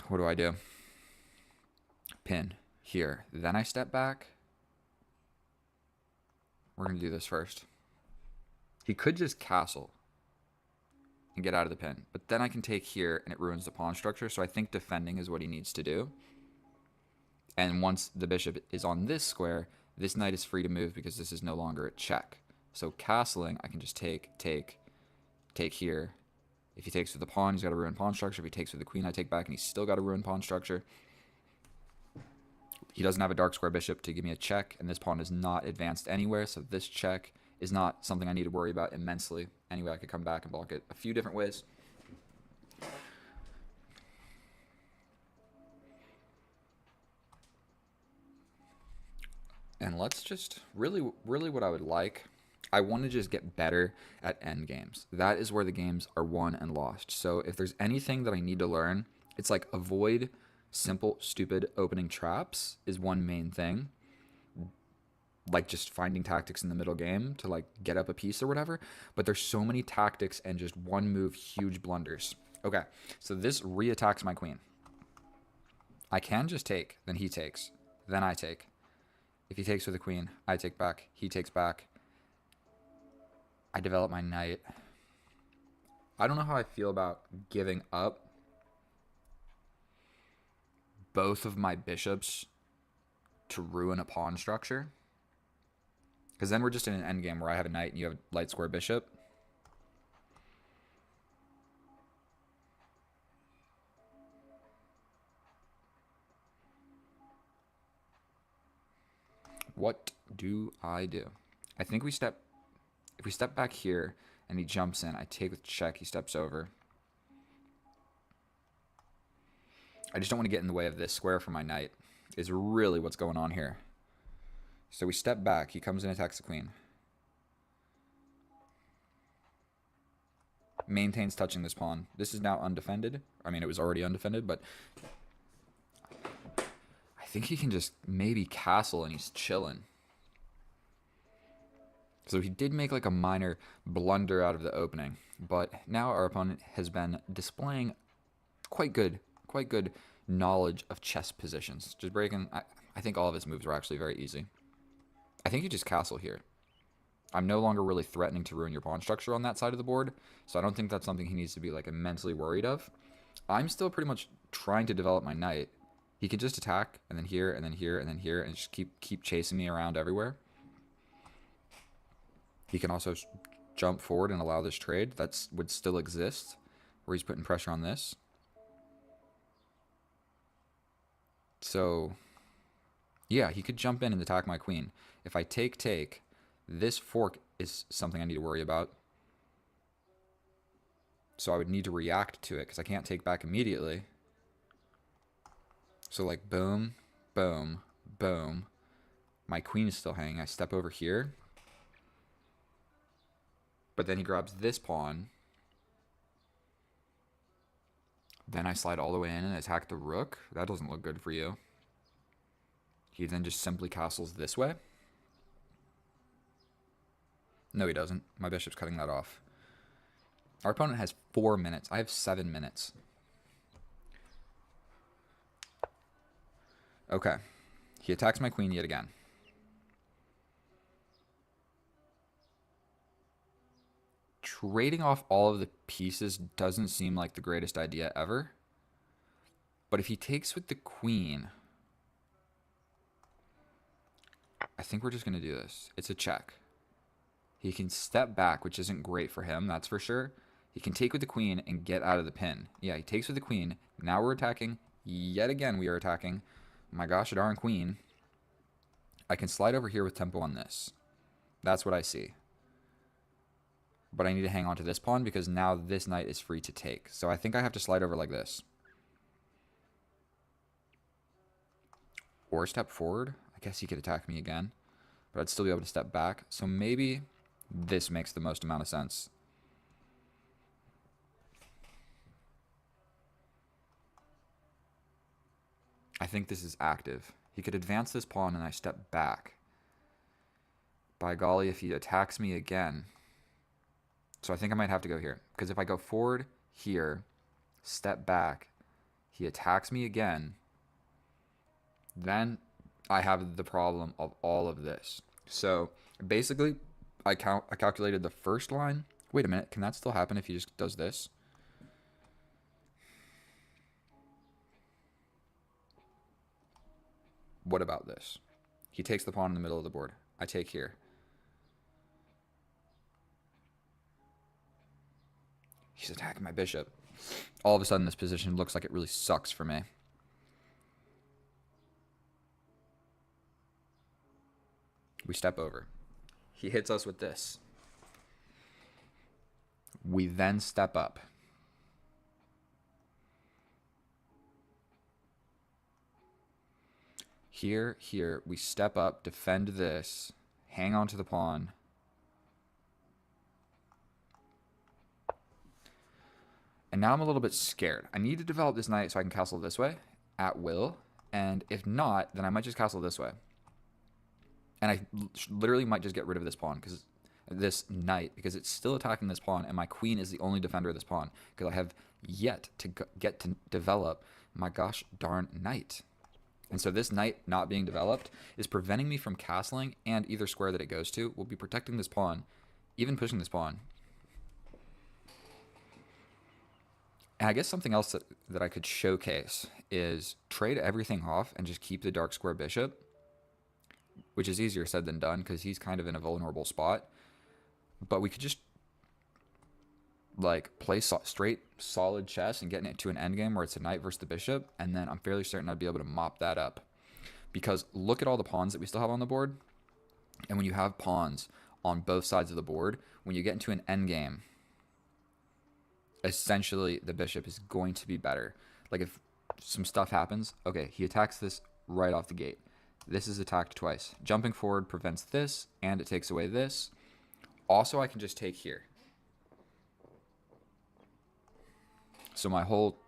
what do? Pin here. Then I step back. We're going to do this first. He could just castle and get out of the pin. But then I can take here and it ruins the pawn structure. So I think defending is what he needs to do. And once the bishop is on this square, this knight is free to move because this is no longer a check. So castling, I can just take here. If he takes with the pawn, he's got a ruined pawn structure. If he takes with the queen, I take back and he's still got a ruined pawn structure. He doesn't have a dark square bishop to give me a check, and this pawn is not advanced anywhere, so this check is not something I need to worry about immensely. Anyway, I could come back and block it a few different ways. And let's just really what I would like, I want to just get better at end games. That is where the games are won and lost. So if there's anything that I need to learn, it's like avoid simple, stupid opening traps is one main thing. Like just finding tactics in the middle game to like get up a piece or whatever. But there's so many tactics and just one move, huge blunders. Okay, so this re-attacks my queen. I can just take, then he takes, then I take. If he takes with the queen, I take back, he takes back. I develop my knight. I don't know how I feel about giving up both of my bishops to ruin a pawn structure. Because then we're just in an endgame where I have a knight and you have a light square bishop. What do? I think if we step back here and he jumps in, I take with check, he steps over. I just don't want to get in the way of this square for my knight, is really what's going on here. So we step back, he comes in and attacks the queen. Maintains touching this pawn. This is now undefended. I mean, it was already undefended, but I think he can just maybe castle and he's chilling. So he did make like a minor blunder out of the opening, but now our opponent has been displaying quite good knowledge of chess positions. Just breaking, I think all of his moves are actually very easy. I think you just castle here. I'm no longer really threatening to ruin your pawn structure on that side of the board, so I don't think that's something he needs to be like immensely worried of. I'm still pretty much trying to develop my knight. He could just attack, and then here, and then here, and then here, and just keep chasing me around everywhere. He can also jump forward and allow this trade. That would still exist, where he's putting pressure on this. So, yeah, he could jump in and attack my queen. If I take, this fork is something I need to worry about. So I would need to react to it, because I can't take back immediately. So like boom, boom, boom. My queen is still hanging. I step over here. But then he grabs this pawn. Then I slide all the way in and attack the rook. That doesn't look good for you. He then just simply castles this way. No, he doesn't. My bishop's cutting that off. Our opponent has 4 minutes. I have 7 minutes. Okay. He attacks my queen yet again. Trading off all of the pieces doesn't seem like the greatest idea ever. But if he takes with the queen, I think we're just going to do this. It's a check. He can step back, which isn't great for him, that's for sure. He can take with the queen and get out of the pin. Yeah, he takes with the queen. Now we're attacking. Yet again, we are attacking. My gosh darn queen. I can slide over here with tempo on this. That's what I see. But I need to hang on to this pawn because now this knight is free to take. So I think I have to slide over like this. Or step forward. I guess he could attack me again. But I'd still be able to step back. So maybe this makes the most amount of sense. I think this is active. He could advance this pawn and I step back. By golly, if he attacks me again. So I think I might have to go here. Because if I go forward here, step back, he attacks me again, then I have the problem of all of this. So basically, I calculated the first line. Wait a minute, can that still happen if he just does this? What about this? He takes the pawn in the middle of the board. I take here. He's attacking my bishop. All of a sudden, this position looks like it really sucks for me. We step over. He hits us with this. We then step up. Here, we step up, defend this, hang on to the pawn. And now I'm a little bit scared. I need to develop this knight so I can castle this way at will. And if not, then I might just castle this way. And I literally might just get rid of this pawn, because this knight, because it's still attacking this pawn, and my queen is the only defender of this pawn, because I have yet to get to develop my gosh darn knight. And so this knight not being developed is preventing me from castling, and either square that it goes to will be protecting this pawn, even pushing this pawn. And I guess something else that I could showcase is trade everything off and just keep the dark square bishop, which is easier said than done because he's kind of in a vulnerable spot. But we could just like play straight solid chess and get it to an endgame where it's a knight versus the bishop, and then I'm fairly certain I'd be able to mop that up. Because look at all the pawns that we still have on the board, and when you have pawns on both sides of the board, when you get into an endgame, essentially the bishop is going to be better. Like if some stuff happens, okay, he attacks this right off the gate. This is attacked twice. Jumping forward prevents this, and it takes away this. Also, I can just take here. So my whole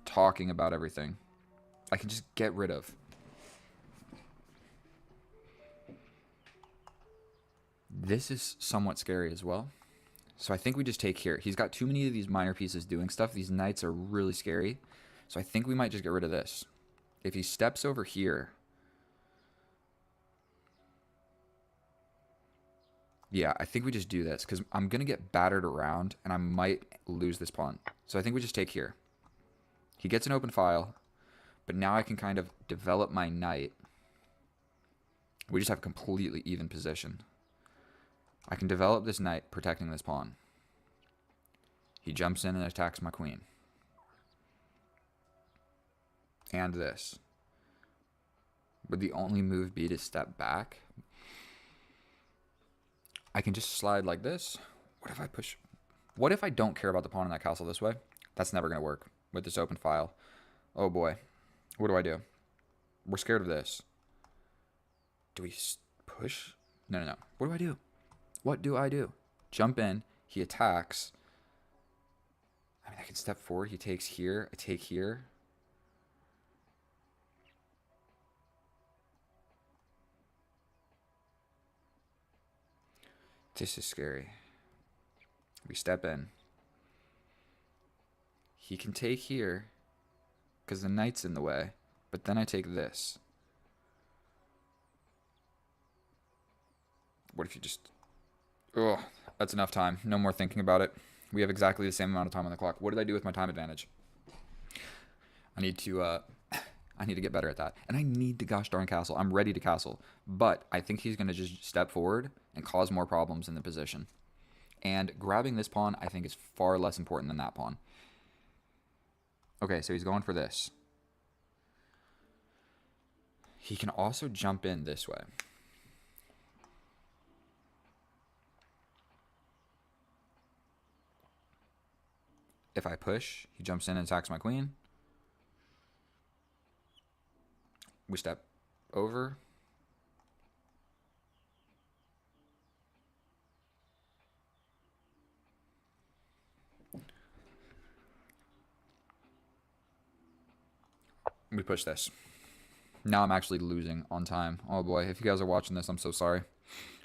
talking about everything, I can just get rid of. This is somewhat scary as well. So I think we just take here. He's got too many of these minor pieces doing stuff. These knights are really scary. So I think we might just get rid of this. If he steps over here, yeah, I think we just do this because I'm going to get battered around and I might lose this pawn. So I think we just take here. He gets an open file, but now I can kind of develop my knight. We just have a completely even position. I can develop this knight protecting this pawn. He jumps in and attacks my queen. And this. Would the only move be to step back? I can just slide like this. What if I push? What if I don't care about the pawn in that castle this way? That's never going to work with this open file. Oh boy. What do I do? We're scared of this. Do we push? No. What do I do? What do I do? Jump in. He attacks. I mean, I can step forward. He takes here. I take here. This is scary. We step in. He can take here because the knight's in the way, but then I take this. What if you just... Oh, that's enough time. No more thinking about it. We have exactly the same amount of time on the clock. What did I do with my time advantage? I need to get better at that. And I need to gosh darn castle. I'm ready to castle. But I think he's going to just step forward and cause more problems in the position. And grabbing this pawn, I think, is far less important than that pawn. Okay, so he's going for this. He can also jump in this way. If I push, he jumps in and attacks my queen. We step over. We push this. Now I'm actually losing on time. Oh boy, if you guys are watching this, I'm so sorry.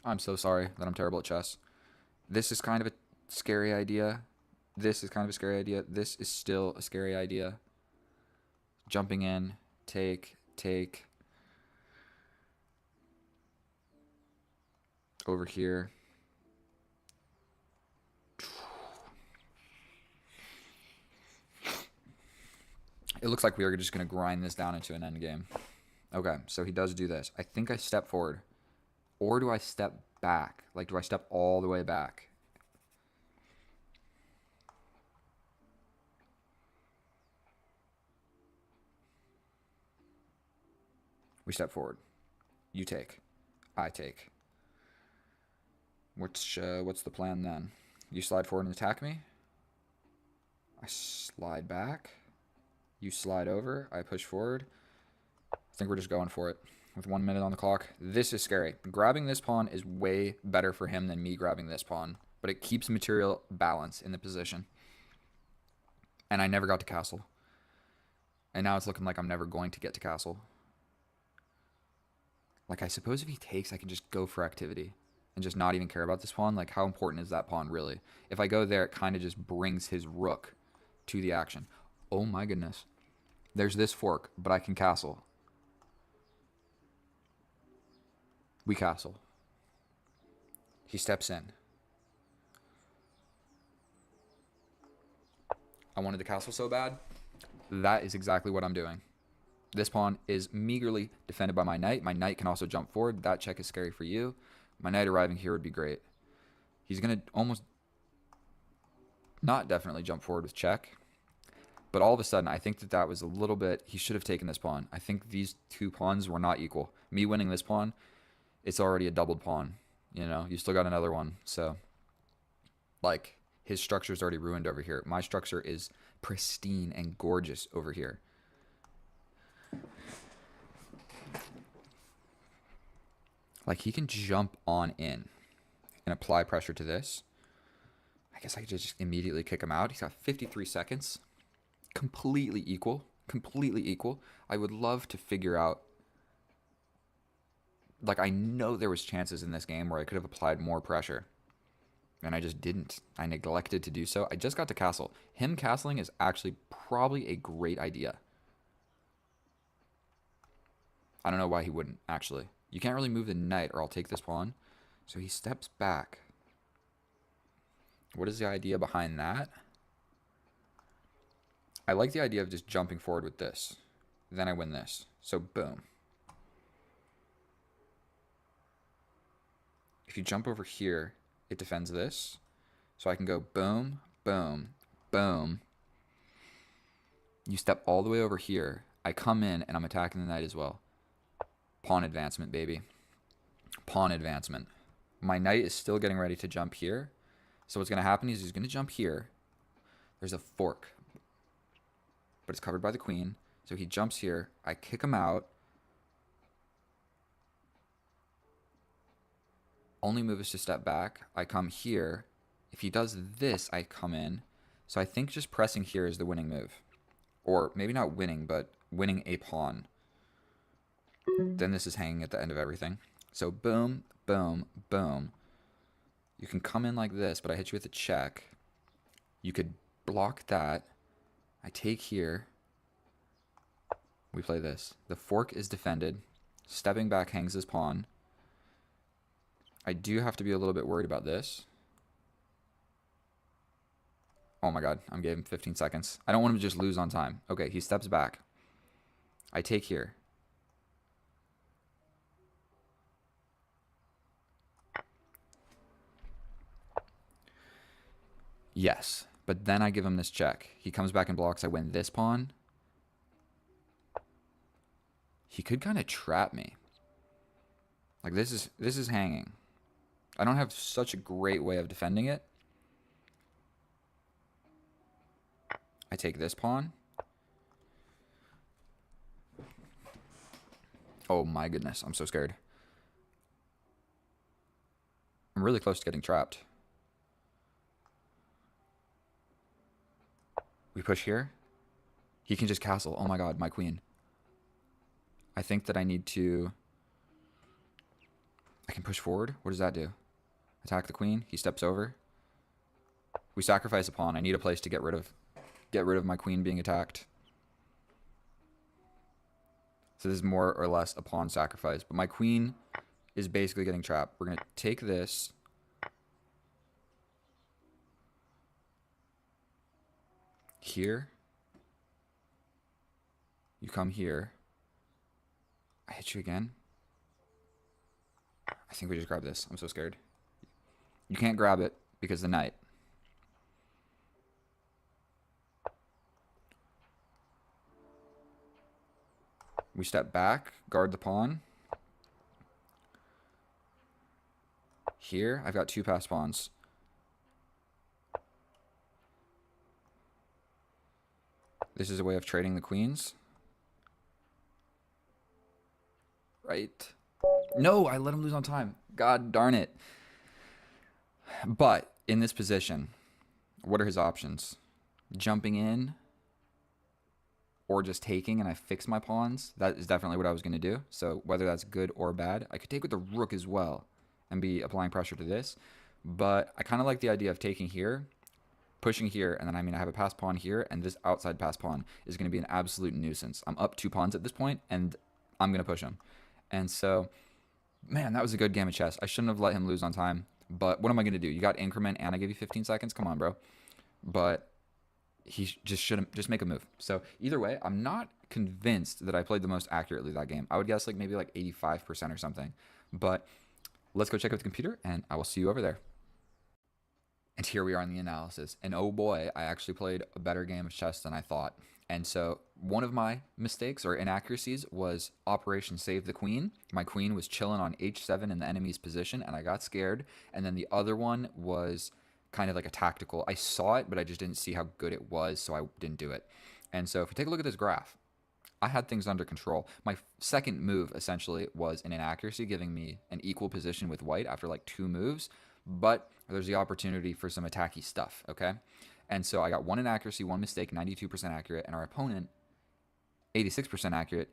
I'm so sorry that I'm terrible at chess. This is kind of a scary idea. This is kind of a scary idea. This is still a scary idea. Jumping in, take. Over here. It looks like we are just going to grind this down into an endgame. Okay, so he does do this. I think I step forward. Or do I step back? Like, do I step all the way back? We step forward. You take. I take. What's the plan then? You slide forward and attack me. I slide back. You slide over. I push forward. I think we're just going for it with 1 minute on the clock. This is scary. Grabbing this pawn is way better for him than me grabbing this pawn, but it keeps material balance in the position. And I never got to castle. And now it's looking like I'm never going to get to castle. Like, I suppose if he takes, I can just go for activity and just not even care about this pawn. Like, how important is that pawn, really? If I go there, it kind of just brings his rook to the action. Oh, my goodness. There's this fork, but I can castle. We castle. He steps in. I wanted to castle so bad. That is exactly what I'm doing. This pawn is meagerly defended by my knight. My knight can also jump forward. That check is scary for you. My knight arriving here would be great. He's going to almost not definitely jump forward with check. But all of a sudden, I think that was a little bit... He should have taken this pawn. I think these two pawns were not equal. Me winning this pawn, it's already a doubled pawn. You know, you still got another one. So, like, his structure is already ruined over here. My structure is pristine and gorgeous over here. Like, he can jump on in and apply pressure to this. I guess I could just immediately kick him out. He's got 53 seconds. Completely equal. Completely equal. I would love to figure out... Like, I know there was chances in this game where I could have applied more pressure. And I just didn't. I neglected to do so. I just got to castle. Him castling is actually probably a great idea. I don't know why he wouldn't, actually. You can't really move the knight or I'll take this pawn. So he steps back. What is the idea behind that? I like the idea of just jumping forward with this. Then I win this. So boom. If you jump over here, it defends this. So I can go boom, boom, boom. You step all the way over here. I come in and I'm attacking the knight as well. Pawn advancement, baby. Pawn advancement. My knight is still getting ready to jump here. So what's going to happen is he's going to jump here. There's a fork. But it's covered by the queen. So he jumps here. I kick him out. Only move is to step back. I come here. If he does this, I come in. So I think just pressing here is the winning move. Or maybe not winning, but winning a pawn. Then this is hanging at the end of everything. So boom, boom, boom. You can come in like this, but I hit you with a check. You could block that. I take here. We play this. The fork is defended. Stepping back hangs his pawn. I do have to be a little bit worried about this. Oh my god, I'm giving him 15 seconds. I don't want him to just lose on time. Okay, he steps back. I take here. Yes, but then I give him this check. He comes back and blocks. I win this pawn. He could kind of trap me. Like this is hanging. I don't have such a great way of defending it. I take this pawn. Oh my goodness, I'm so scared. I'm really close to getting trapped. We push here. He can just castle. Oh my god, my queen. I think that I need to... I can push forward. What does that do? Attack the queen. He steps over. We sacrifice a pawn. I need a place to get rid of my queen being attacked. So this is more or less a pawn sacrifice. But my queen is basically getting trapped. We're going to take this. Here. You come here. I hit you again. I think we just grab this. I'm so scared. You can't grab it because the knight. We step back, guard the pawn. Here, I've got 2 passed pawns. This is a way of trading the queens. Right. No, I let him lose on time. God darn it. But in this position, what are his options? Jumping in or just taking, and I fix my pawns. That is definitely what I was going to do. So whether that's good or bad, I could take with the rook as well and be applying pressure to this. But I kind of like the idea of taking here, pushing here, and then I have a pass pawn here, and this outside pass pawn is going to be an absolute nuisance. I'm up 2 pawns at this point, and I'm going to push him. And so, man, that was a good game of chess. I shouldn't have let him lose on time. But what am I going to do? You got increment, and I give you 15 seconds? Come on, bro. But he just shouldn't just make a move. So either way, I'm not convinced that I played the most accurately that game. I would guess maybe 85% or something. But let's go check out the computer, and I will see you over there. And here we are in the analysis. And oh boy, I actually played a better game of chess than I thought. And so one of my mistakes or inaccuracies was Operation Save the Queen. My queen was chilling on h7 in the enemy's position, and I got scared. And then the other one was kind of like a tactical. I saw it, but I just didn't see how good it was, so I didn't do it. And so if we take a look at this graph, I had things under control. My second move essentially was an inaccuracy, giving me an equal position with white after 2 moves. But there's the opportunity for some attacky stuff, okay? And so I got 1 inaccuracy, 1 mistake, 92% accurate, and our opponent, 86% accurate,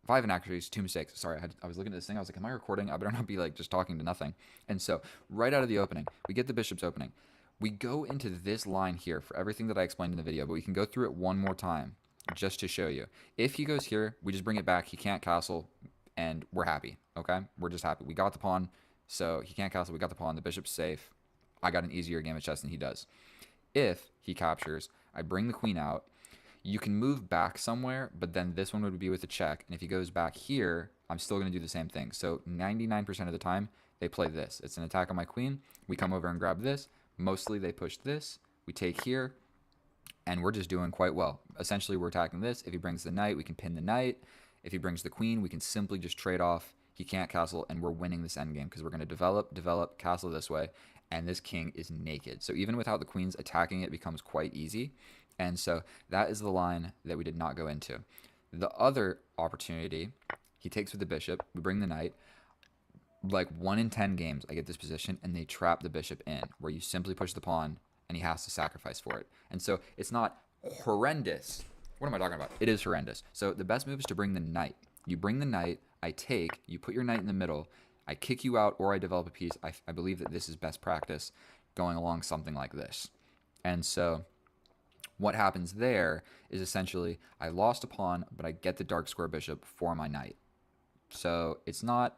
5 inaccuracies, 2 mistakes. Sorry, I was looking at this thing. I was like, am I recording? I better not be just talking to nothing. And so right out of the opening, we get the bishop's opening. We go into this line here for everything that I explained in the video, but we can go through it one more time just to show you. If he goes here, we just bring it back. He can't castle, and we're happy, okay? We're just happy. We got the pawn, so he can't castle. We got the pawn. The bishop's safe. I got an easier game of chess than he does. If he captures, I bring the queen out. You can move back somewhere, but then this one would be with a check. And if he goes back here, I'm still going to do the same thing. So 99% of the time, they play this. It's an attack on my queen. We come over and grab this. Mostly they push this. We take here, and we're just doing quite well. Essentially, we're attacking this. If he brings the knight, we can pin the knight. If he brings the queen, we can simply just trade off. He can't castle, and we're winning this endgame because we're going to develop, castle this way. And this king is naked. So even without the queens, attacking it becomes quite easy. And so that is the line that we did not go into. The other opportunity, he takes with the bishop. We bring the knight. 1 in 10 games, I get this position, and they trap the bishop in, where you simply push the pawn, and he has to sacrifice for it. And so it's not horrendous. What am I talking about? It is horrendous. So the best move is to bring the knight. You bring the knight, I take, you put your knight in the middle, I kick you out, or I develop a piece. I believe that this is best practice going along something like this. And so what happens there is essentially I lost a pawn, but I get the dark square bishop for my knight. So it's not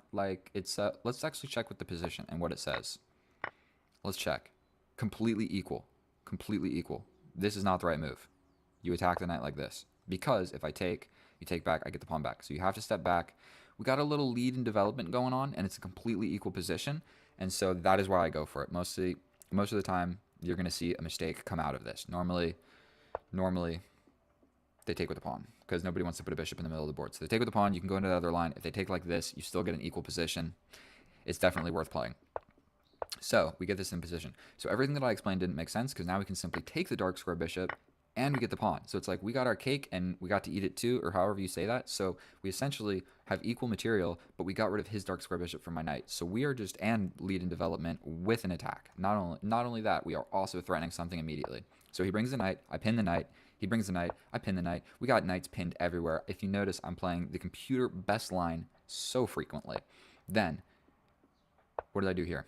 it's let's actually check with the position and what it says. Let's check. Completely equal. Completely equal. This is not the right move. You attack the knight like this. Because if I take, you take back, I get the pawn back. So you have to step back. We got a little lead in development going on, and it's a completely equal position. And so that is why I go for it. Most of the time, you're going to see a mistake come out of this. Normally, they take with the pawn because nobody wants to put a bishop in the middle of the board. So they take with the pawn. You can go into the other line. If they take like this, you still get an equal position. It's definitely worth playing. So we get this in position. So everything that I explained didn't make sense because now we can simply take the dark square bishop and we get the pawn. So it's we got our cake and we got to eat it too, or however you say that. So we essentially have equal material, but we got rid of his dark square bishop from my knight. So we are just and lead in development with an attack. Not only that, we are also threatening something immediately. So he brings the knight, I pin the knight. He brings the knight, I pin the knight. We got knights pinned everywhere. If you notice, I'm playing the computer best line so frequently. Then, what did I do here?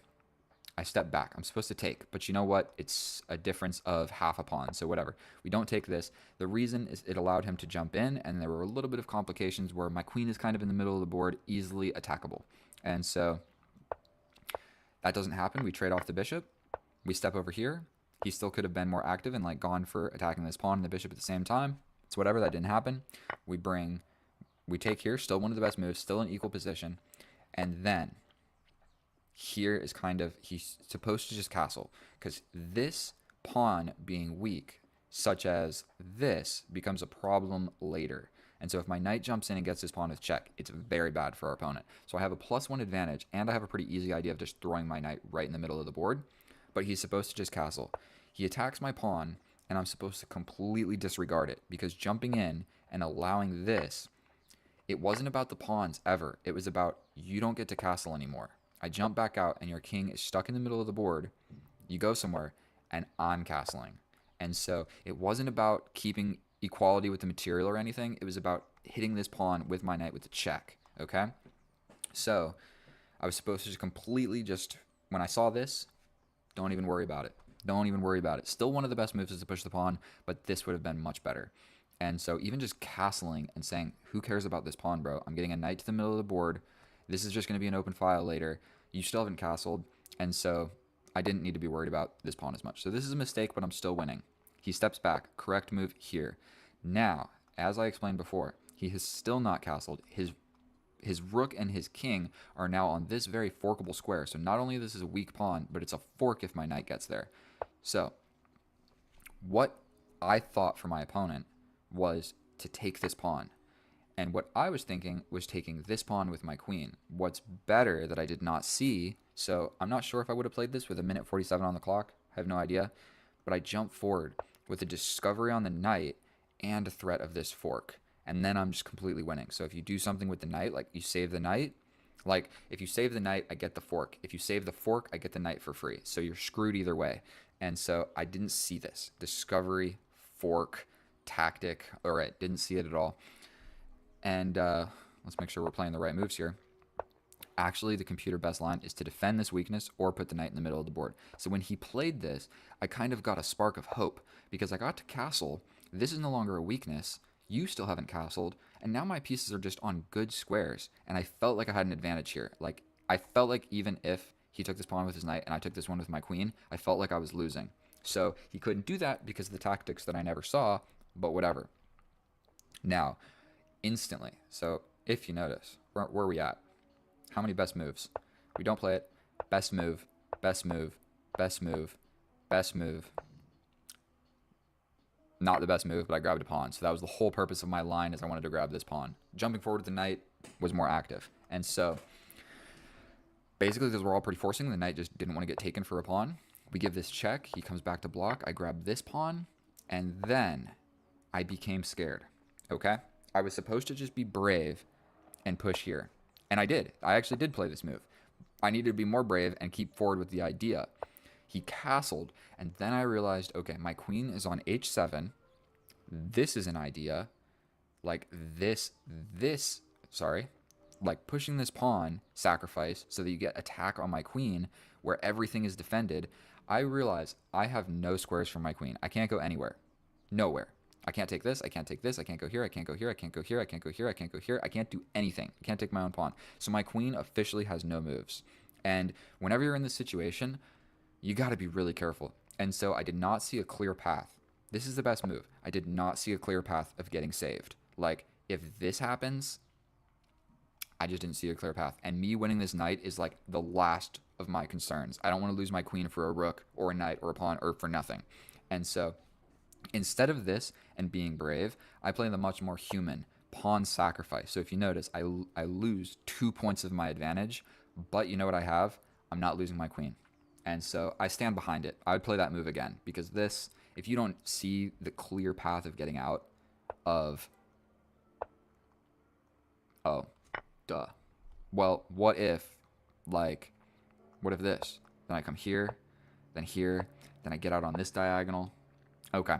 I step back. I'm supposed to take, but you know what? It's a difference of half a pawn, so whatever. We don't take this. The reason is it allowed him to jump in, and there were a little bit of complications where my queen is kind of in the middle of the board, easily attackable. And so that doesn't happen. We trade off the bishop. We step over here. He still could have been more active and gone for attacking this pawn and the bishop at the same time. It's whatever. That didn't happen. We take here. Still one of the best moves. Still in equal position. And then here is he's supposed to just castle because this pawn being weak, such as this, becomes a problem later. And so if my knight jumps in and gets this pawn with check, it's very bad for our opponent. So I have a +1 advantage, and I have a pretty easy idea of just throwing my knight right in the middle of the board. But he's supposed to just castle. He attacks my pawn, and I'm supposed to completely disregard it, because jumping in and allowing this, it wasn't about the pawns ever. It was about, you don't get to castle anymore. I jump back out, and your king is stuck in the middle of the board. You go somewhere, and I'm castling. And so it wasn't about keeping equality with the material or anything. It was about hitting this pawn with my knight with the check, okay? So I was supposed to just completely just, when I saw this, don't even worry about it. Don't even worry about it. Still one of the best moves is to push the pawn, but this would have been much better. And so even just castling and saying, who cares about this pawn, bro? I'm getting a knight to the middle of the board. This is just going to be an open file later. You still haven't castled. And so I didn't need to be worried about this pawn as much. So this is a mistake, but I'm still winning. He steps back. Correct move here. Now, as I explained before, he has still not castled. His rook and his king are now on this very forkable square. So not only this is a weak pawn, but it's a fork if my knight gets there. So what I thought for my opponent was to take this pawn. And what I was thinking was taking this pawn with my queen. What's better that I did not see, so I'm not sure if I would have played this with 1:47 on the clock. I have no idea. But I jump forward with a discovery on the knight and a threat of this fork. And then I'm just completely winning. So if you do something with the knight, like you save the knight, like if you save the knight, I get the fork. If you save the fork, I get the knight for free. So you're screwed either way. And so I didn't see this. Discovery, fork, tactic. All right, didn't see it at all. And let's make sure we're playing the right moves here. Actually, the computer best line is to defend this weakness or put the knight in the middle of the board. So when he played this, I kind of got a spark of hope because I got to castle. This is no longer a weakness. You still haven't castled. And now my pieces are just on good squares. And I felt like I had an advantage here. Like, I felt like even if he took this pawn with his knight and I took this one with my queen, I felt like I was losing. So he couldn't do that because of the tactics that I never saw, but whatever. Now, instantly. So if you notice, where are we at? How many best moves? We don't play it. Best move, best move, best move, best move. Not the best move, but I grabbed a pawn. So that was the whole purpose of my line, is I wanted to grab this pawn. Jumping forward with the knight was more active. And so basically, because we're all pretty forcing, the knight just didn't want to get taken for a pawn. We give this check. He comes back to block. I grab this pawn. And then I became scared. Okay? I was supposed to just be brave and push here. And I did. I actually did play this move. I needed to be more brave and keep forward with the idea. He castled, and then I realized, okay, my queen is on h7. This is an idea. Like like pushing this pawn, sacrifice, so that you get attack on my queen, where everything is defended. I realize I have no squares for my queen. I can't go anywhere. Nowhere. I can't take this, I can't take this, I can't go here, I can't go here, I can't go here, I can't go here, I can't go here, I can't do anything. I can't take my own pawn. So my queen officially has no moves. And whenever you're in this situation, you got to be really careful. And so I did not see a clear path. This is the best move. I did not see a clear path of getting saved. Like, if this happens, I just didn't see a clear path. And me winning this knight is like the last of my concerns. I don't want to lose my queen for a rook or a knight or a pawn or for nothing. And so instead of this and being brave, I play the much more human pawn sacrifice. So if you notice, I lose 2 points of my advantage, but you know what I have? I'm not losing my queen. And so I stand behind it. I would play that move again, because this, if you don't see the clear path of getting out of, oh, duh. Well, what if this? Then I come here, then I get out on this diagonal. Okay.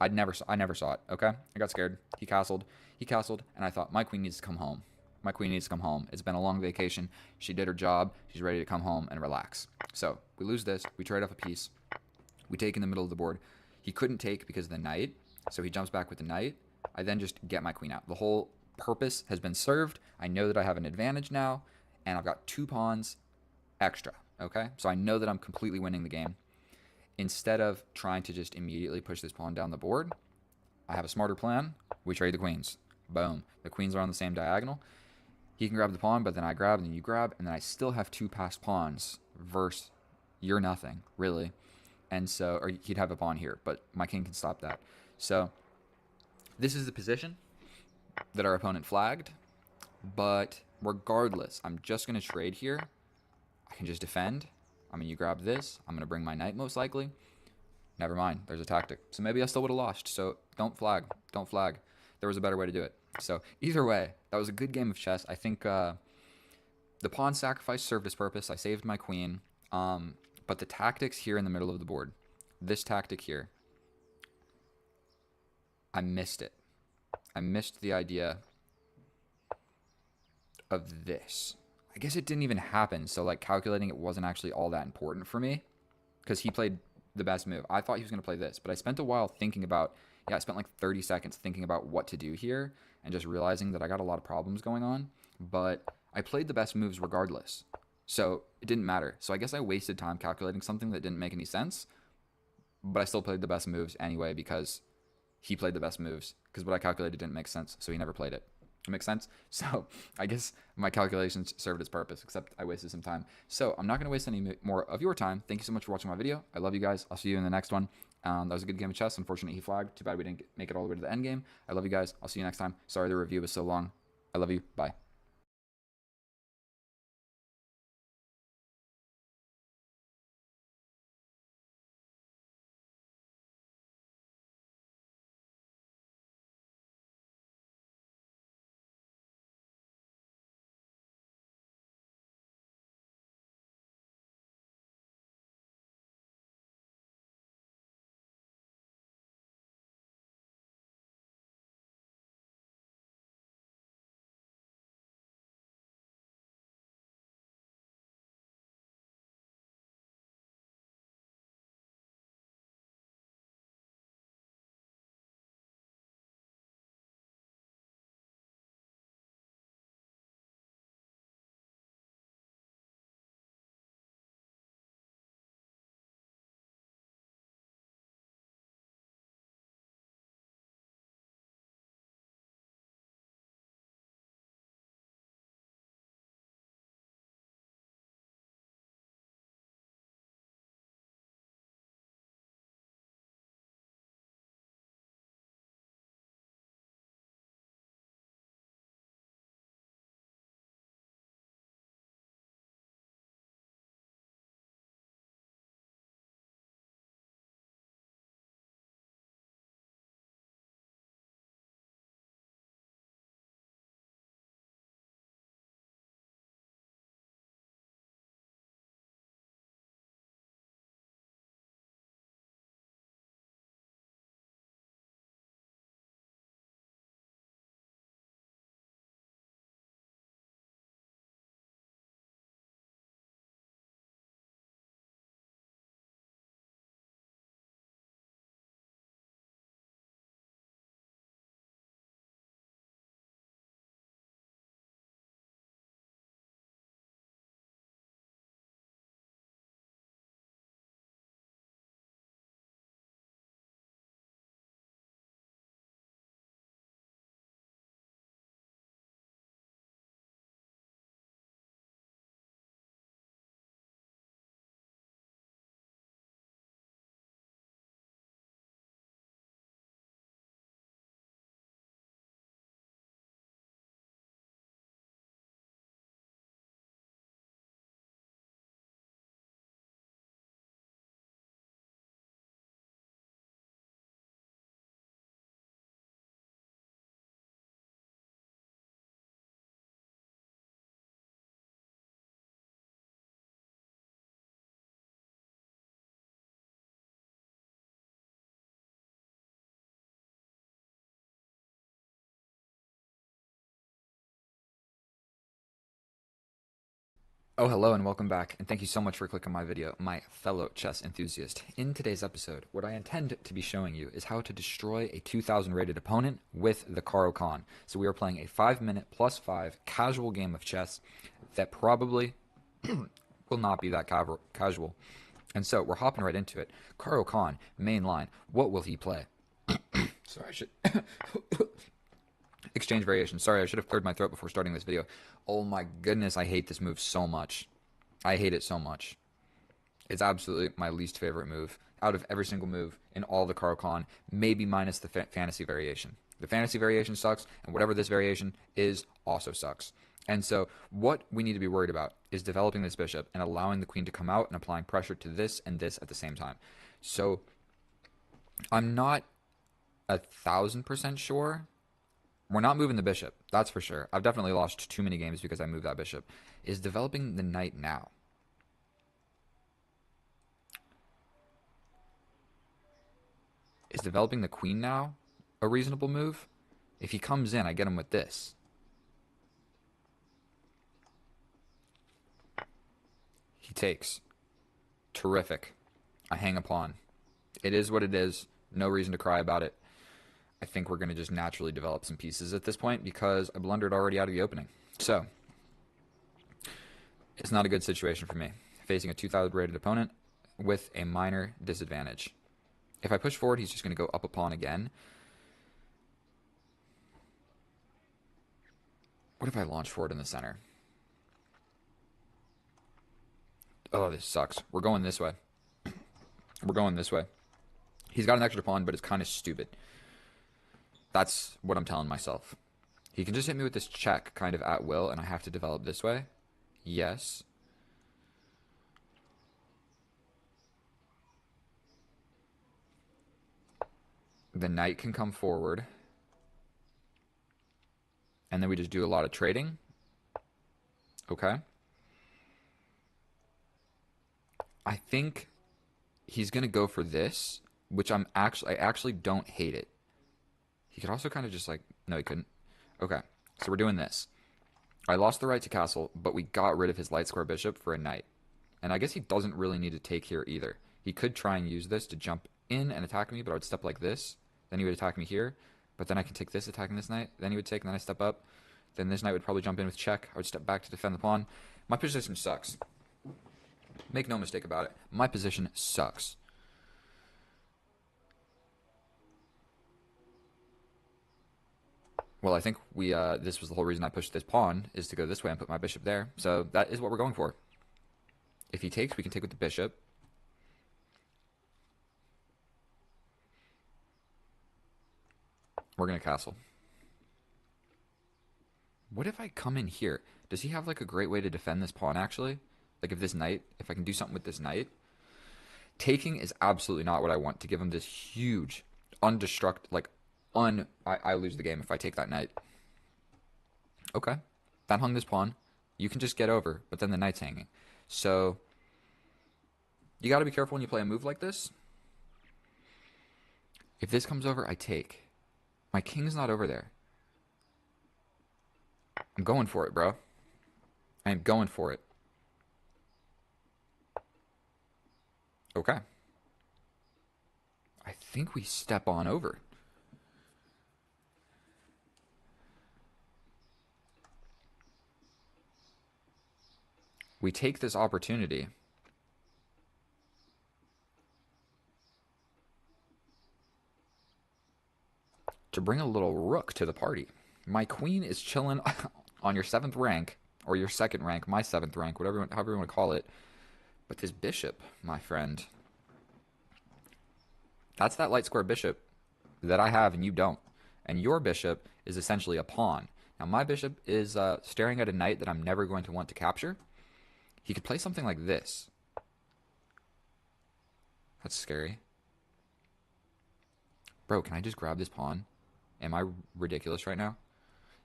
I never saw it, okay? I got scared. He castled, and I thought, my queen needs to come home. My queen needs to come home. It's been a long vacation. She did her job. She's ready to come home and relax. So we lose this. We trade off a piece. We take in the middle of the board. He couldn't take because of the knight, so he jumps back with the knight. I then just get my queen out. The whole purpose has been served. I know that I have an advantage now, and I've got 2 pawns extra, okay? So I know that I'm completely winning the game. Instead of trying to just immediately push this pawn down the board, I have a smarter plan. We trade the queens. Boom. The queens are on the same diagonal. He can grab the pawn, but then I grab, and then you grab, and then I still have 2 passed pawns versus you're nothing, really. And so, or he'd have a pawn here, but my king can stop that. So this is the position. that our opponent flagged. But regardless, I'm just going to trade here. I can just defend. I mean, you grab this. I'm going to bring my knight most likely. Never mind. There's a tactic. So maybe I still would have lost. So don't flag. Don't flag. There was a better way to do it. So either way, that was a good game of chess. I think the pawn sacrifice served its purpose. I saved my queen. But the tactics here in the middle of the board, this tactic here, I missed it. I missed the idea of this. I guess it didn't even happen. So like calculating it wasn't actually all that important for me because he played the best move. I thought he was going to play this, but I spent a while thinking about, I spent like 30 seconds thinking about what to do here and just realizing that I got a lot of problems going on, but I played the best moves regardless. So it didn't matter. So I guess I wasted time calculating something that didn't make any sense, but I still played the best moves anyway because he played the best moves because what I calculated didn't make sense. So he never played it. It makes sense? So I guess my calculations served its purpose, except I wasted some time. So I'm not going to waste any more of your time. Thank you so much for watching my video. I love you guys. I'll see you in the next one. That was a good game of chess. Unfortunately, he flagged. Too bad we didn't make it all the way to the end game. I love you guys. I'll see you next time. Sorry the review was so long. I love you. Bye. Oh, hello and welcome back, and thank you so much for clicking my video, my fellow chess enthusiast. In today's episode, what I intend to be showing you is how to destroy a 2000 rated opponent with the Caro-Kann. So we are playing a 5-minute +5 casual game of chess that probably will not be that casual. And so we're hopping right into it. Caro-Kann, main line, what will he play? Sorry, I should... Exchange variation. Sorry, I should have cleared my throat before starting this video. Oh my goodness, I hate this move so much. I hate it so much. It's absolutely my least favorite move out of every single move in all the Caro-Kann, maybe minus the fantasy variation. The fantasy variation sucks, and whatever this variation is also sucks. And so what we need to be worried about is developing this bishop and allowing the queen to come out and applying pressure to this and this at the same time. So I'm not 1,000% sure. We're not moving the bishop, that's for sure. I've definitely lost too many games because I moved that bishop. Is developing the knight now? Is developing the queen now a reasonable move? If he comes in, I get him with this. He takes. Terrific. I hang a pawn. It is what it is. No reason to cry about it. I think we're going to just naturally develop some pieces at this point because I blundered already out of the opening. So, it's not a good situation for me. Facing a 2,000 rated opponent with a minor disadvantage. If I push forward, he's just going to go up a pawn again. What if I launch forward in the center? Oh, this sucks. We're going this way. We're going this way. He's got an extra pawn, but it's kind of stupid. That's what I'm telling myself. He can just hit me with this check kind of at will, and I have to develop this way. Yes. The knight can come forward. And then we just do a lot of trading. Okay. I think he's going to go for this, which I actually don't hate it. He could also kind of just like, no, he couldn't. Okay, so we're doing this. I lost the right to castle, but we got rid of his light square bishop for a knight. And I guess he doesn't really need to take here either. He could try and use this to jump in and attack me, but I would step like this. Then he would attack me here. But then I can take this, attacking this knight. Then he would take, and then I step up. Then this knight would probably jump in with check. I would step back to defend the pawn. My position sucks. Make no mistake about it. My position sucks. Well, I think this was the whole reason I pushed this pawn, is to go this way and put my bishop there. So that is what we're going for. If he takes, we can take with the bishop. We're going to castle. What if I come in here? Does he have like a great way to defend this pawn, actually? Like if I can do something with this knight. Taking is absolutely not what I want, to give him this huge, I lose the game if I take that knight. Okay. That hung this pawn. You can just get over, but then the knight's hanging. So, you got to be careful when you play a move like this. If this comes over, I take. My king's not over there. I'm going for it, bro. I am going for it. Okay. I think we step on over. We take this opportunity to bring a little rook to the party. My queen is chilling on your 7th rank, or your 2nd rank, my 7th rank, however you want to call it. But this bishop, my friend, that's that light square bishop that I have and you don't. And your bishop is essentially a pawn. Now my bishop is staring at a knight that I'm never going to want to capture. He could play something like this. That's scary. Bro, can I just grab this pawn? Am I ridiculous right now?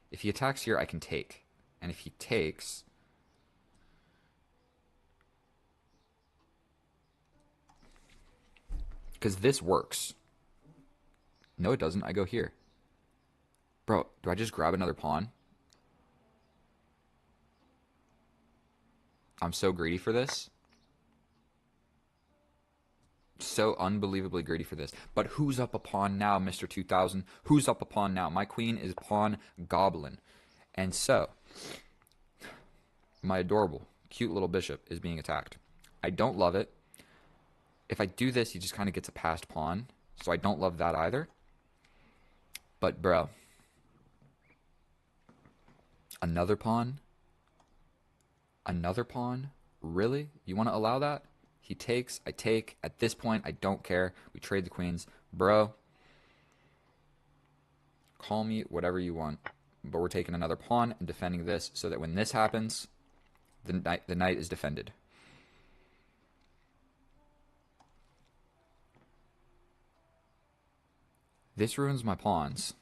If he attacks here, I can take. And if he takes... because this works. No, it doesn't. I go here. Bro, do I just grab another pawn? I'm so greedy for this. So unbelievably greedy for this. But who's up a pawn now, Mr. 2000? Who's up a pawn now? My queen is pawn goblin. And so, my adorable, cute little bishop is being attacked. I don't love it. If I do this, he just kind of gets a passed pawn. So I don't love that either. But, bro. Another pawn? Another pawn? Really? You want to allow that? He takes, I take. At this point, I don't care. We trade the queens. Bro. call me whatever you want, but we're taking another pawn and defending this so that when this happens, the knight is defended. This ruins my pawns.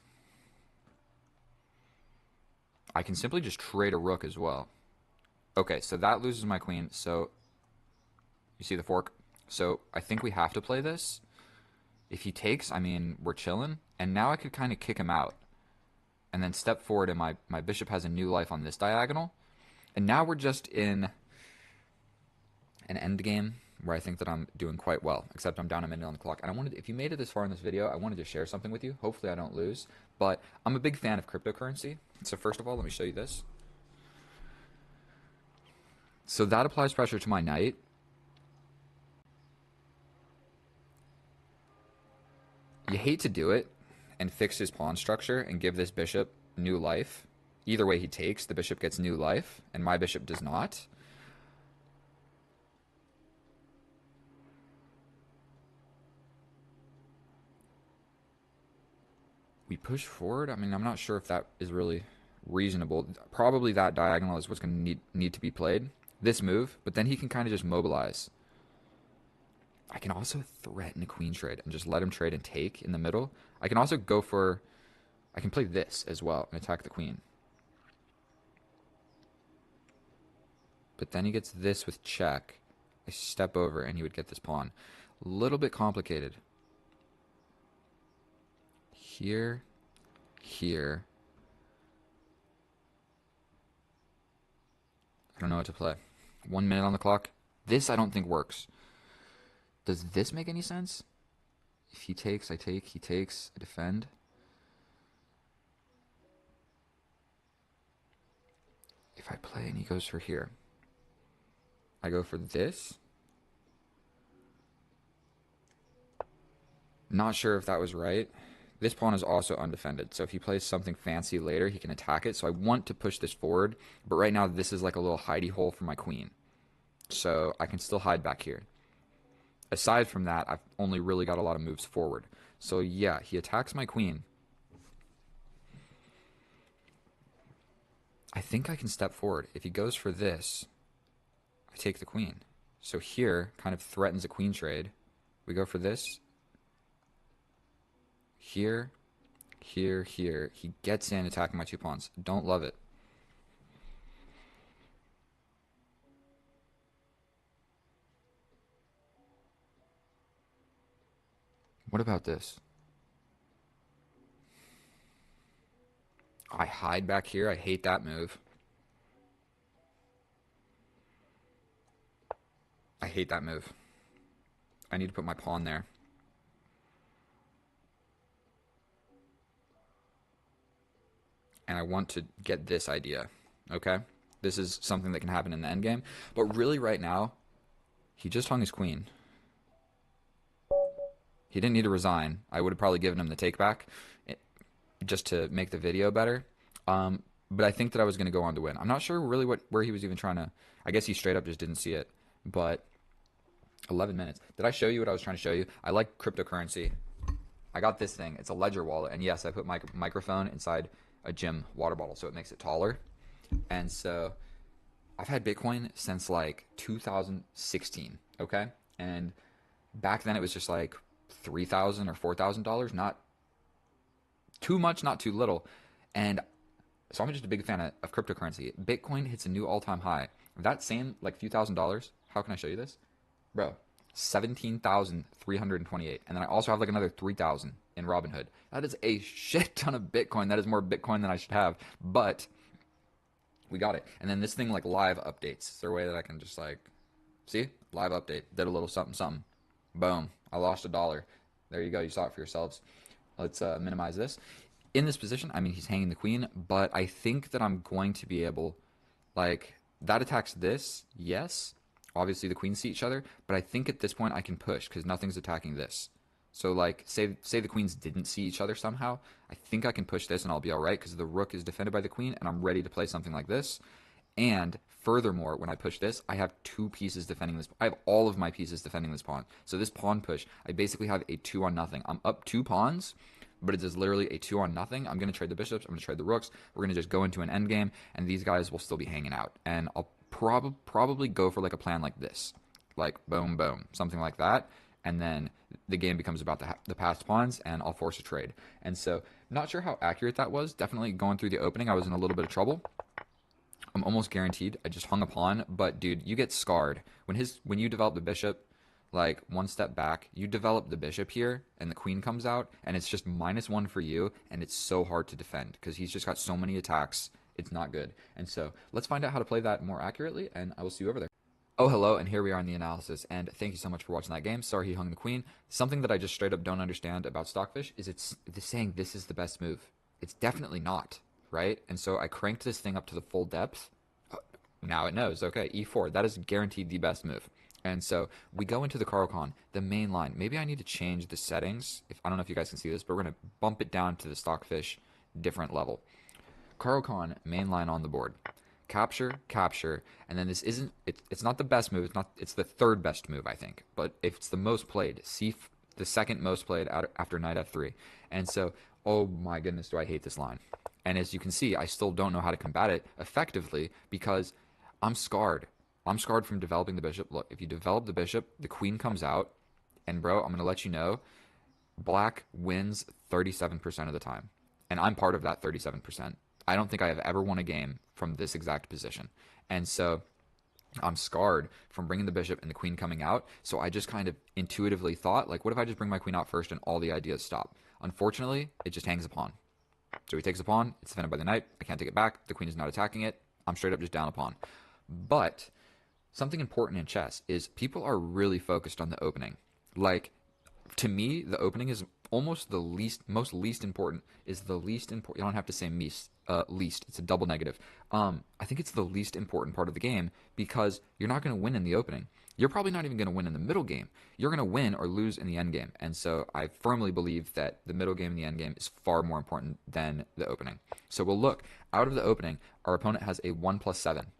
I can simply just trade a rook as well. Okay, so that loses my queen. So, you see the fork? So, I think we have to play this. If he takes, I mean, we're chilling. And now I could kind of kick him out. And then step forward, and my bishop has a new life on this diagonal. And now we're just in an endgame where I think that I'm doing quite well, except I'm down a minute on the clock. And I wanted, if you made it this far in this video, I wanted to share something with you. Hopefully I don't lose. But I'm a big fan of cryptocurrency. So first of all, let me show you this. So that applies pressure to my knight. You hate to do it and fix his pawn structure and give this bishop new life. Either way he takes, the bishop gets new life, and my bishop does not. We push forward. I mean, I'm not sure if that is really reasonable. Probably that diagonal is what's going to need to be played. This move, but then he can kind of just mobilize. I can also threaten a queen trade and just let him trade and take in the middle. I can also go for... I can play this as well and attack the queen. But then he gets this with check. I step over and he would get this pawn. A little bit complicated. Here, here. I don't know what to play. 1 minute on the clock. This I don't think works. Does this make any sense? If he takes, I take. He takes, I defend. If I play and he goes for here, I go for this. Not sure if that was right. This pawn is also undefended, so if he plays something fancy later, he can attack it. So I want to push this forward, but right now this is like a little hidey hole for my queen. So I can still hide back here. Aside from that, I've only really got a lot of moves forward. So yeah, he attacks my queen. I think I can step forward. If he goes for this, I take the queen. So here, kind of threatens a queen trade. We go for this. Here, here, here. He gets in, attacking my two pawns. Don't love it. What about this? I hide back here. I hate that move. I hate that move. I need to put my pawn there. And I want to get this idea, okay? This is something that can happen in the endgame. But really right now, he just hung his queen. He didn't need to resign. I would have probably given him the take back just to make the video better. But I think that I was going to go on to win. I'm not sure really where he was even trying to... I guess he straight up just didn't see it. But 11 minutes. Did I show you what I was trying to show you? I like cryptocurrency. I got this thing. It's a Ledger wallet. And yes, I put my microphone inside a gym water bottle, so it makes it taller. And so I've had Bitcoin since like 2016, okay? And back then it was just like $3,000 or $4,000, not too much, not too little. And so I'm just a big fan of cryptocurrency. Bitcoin hits a new all-time high. That same like few $1,000s, how can I show you this? Bro, 17,328. And then I also have like another 3,000 in Robinhood. That is a shit ton of Bitcoin. That is more Bitcoin than I should have, but we got it. And then this thing like live updates. Is there a way that I can just like, see? Live update. Did a little something, something. Boom. I lost $1. There you go. You saw it for yourselves. Let's minimize this. In this position, I mean, he's hanging the queen, but I think that I'm going to be able, like, that attacks this, yes. Obviously, the queens see each other, but I think at this point I can push because nothing's attacking this. So, like, say the queens didn't see each other somehow, I think I can push this and I'll be all right because the rook is defended by the queen and I'm ready to play something like this. And furthermore, when I push this, I have two pieces defending this. I have all of my pieces defending this pawn. So this pawn push, I basically have a 2-on-0. I'm up 2 pawns, but it is literally a 2 on nothing. I'm going to trade the bishops. I'm going to trade the rooks. We're going to just go into an endgame, and these guys will still be hanging out. And I'll probably go for like a plan like this, like boom, boom, something like that. And then the game becomes about the passed pawns, and I'll force a trade. And so, not sure how accurate that was. Definitely going through the opening, I was in a little bit of trouble. I'm almost guaranteed I just hung a pawn, but dude, you get scarred when you develop the bishop. Like one step back, you develop the bishop here, and the queen comes out, and it's just -1 for you, and it's so hard to defend because he's just got so many attacks. It's not good. And so let's find out how to play that more accurately, and I will see you over there. Oh, hello, and here we are in the analysis, and thank you so much for watching that game. Sorry he hung the queen. Something that I just straight up don't understand about Stockfish is it's saying this is the best move. It's definitely not, right? And so I cranked this thing up to the full depth. Now it knows. Okay, e4. That is guaranteed the best move. And so we go into the Caro-Kann, the main line. Maybe I need to change the settings. I don't know if you guys can see this, but we're going to bump it down to the Stockfish different level. Caro-Kann, main line on the board. Capture, capture, and then this isn't, it's not the best move, it's the third best move, I think, but if it's the most played, the second most played after knight f3. And so, oh my goodness, do I hate this line. And as you can see, I still don't know how to combat it effectively because I'm scarred. I'm scarred from developing the bishop. Look, if you develop the bishop, the queen comes out, and bro, I'm going to let you know, black wins 37% of the time. And I'm part of that 37%. I don't think I have ever won a game from this exact position. And so I'm scarred from bringing the bishop and the queen coming out. So I just kind of intuitively thought, like, what if I just bring my queen out first and all the ideas stop? Unfortunately, it just hangs a pawn. So he takes a pawn. It's defended by the knight. I can't take it back. The queen is not attacking it. I'm straight up just down a pawn. But something important in chess is people are really focused on the opening. Like, to me, the opening is almost the least important. You don't have to say least. It's a double negative. I think it's the least important part of the game because you're not going to win in the opening. You're probably not even going to win in the middle game. You're going to win or lose in the end game. And so I firmly believe that the middle game and the end game is far more important than the opening. So we'll look. Out of the opening, our opponent has a 1+7.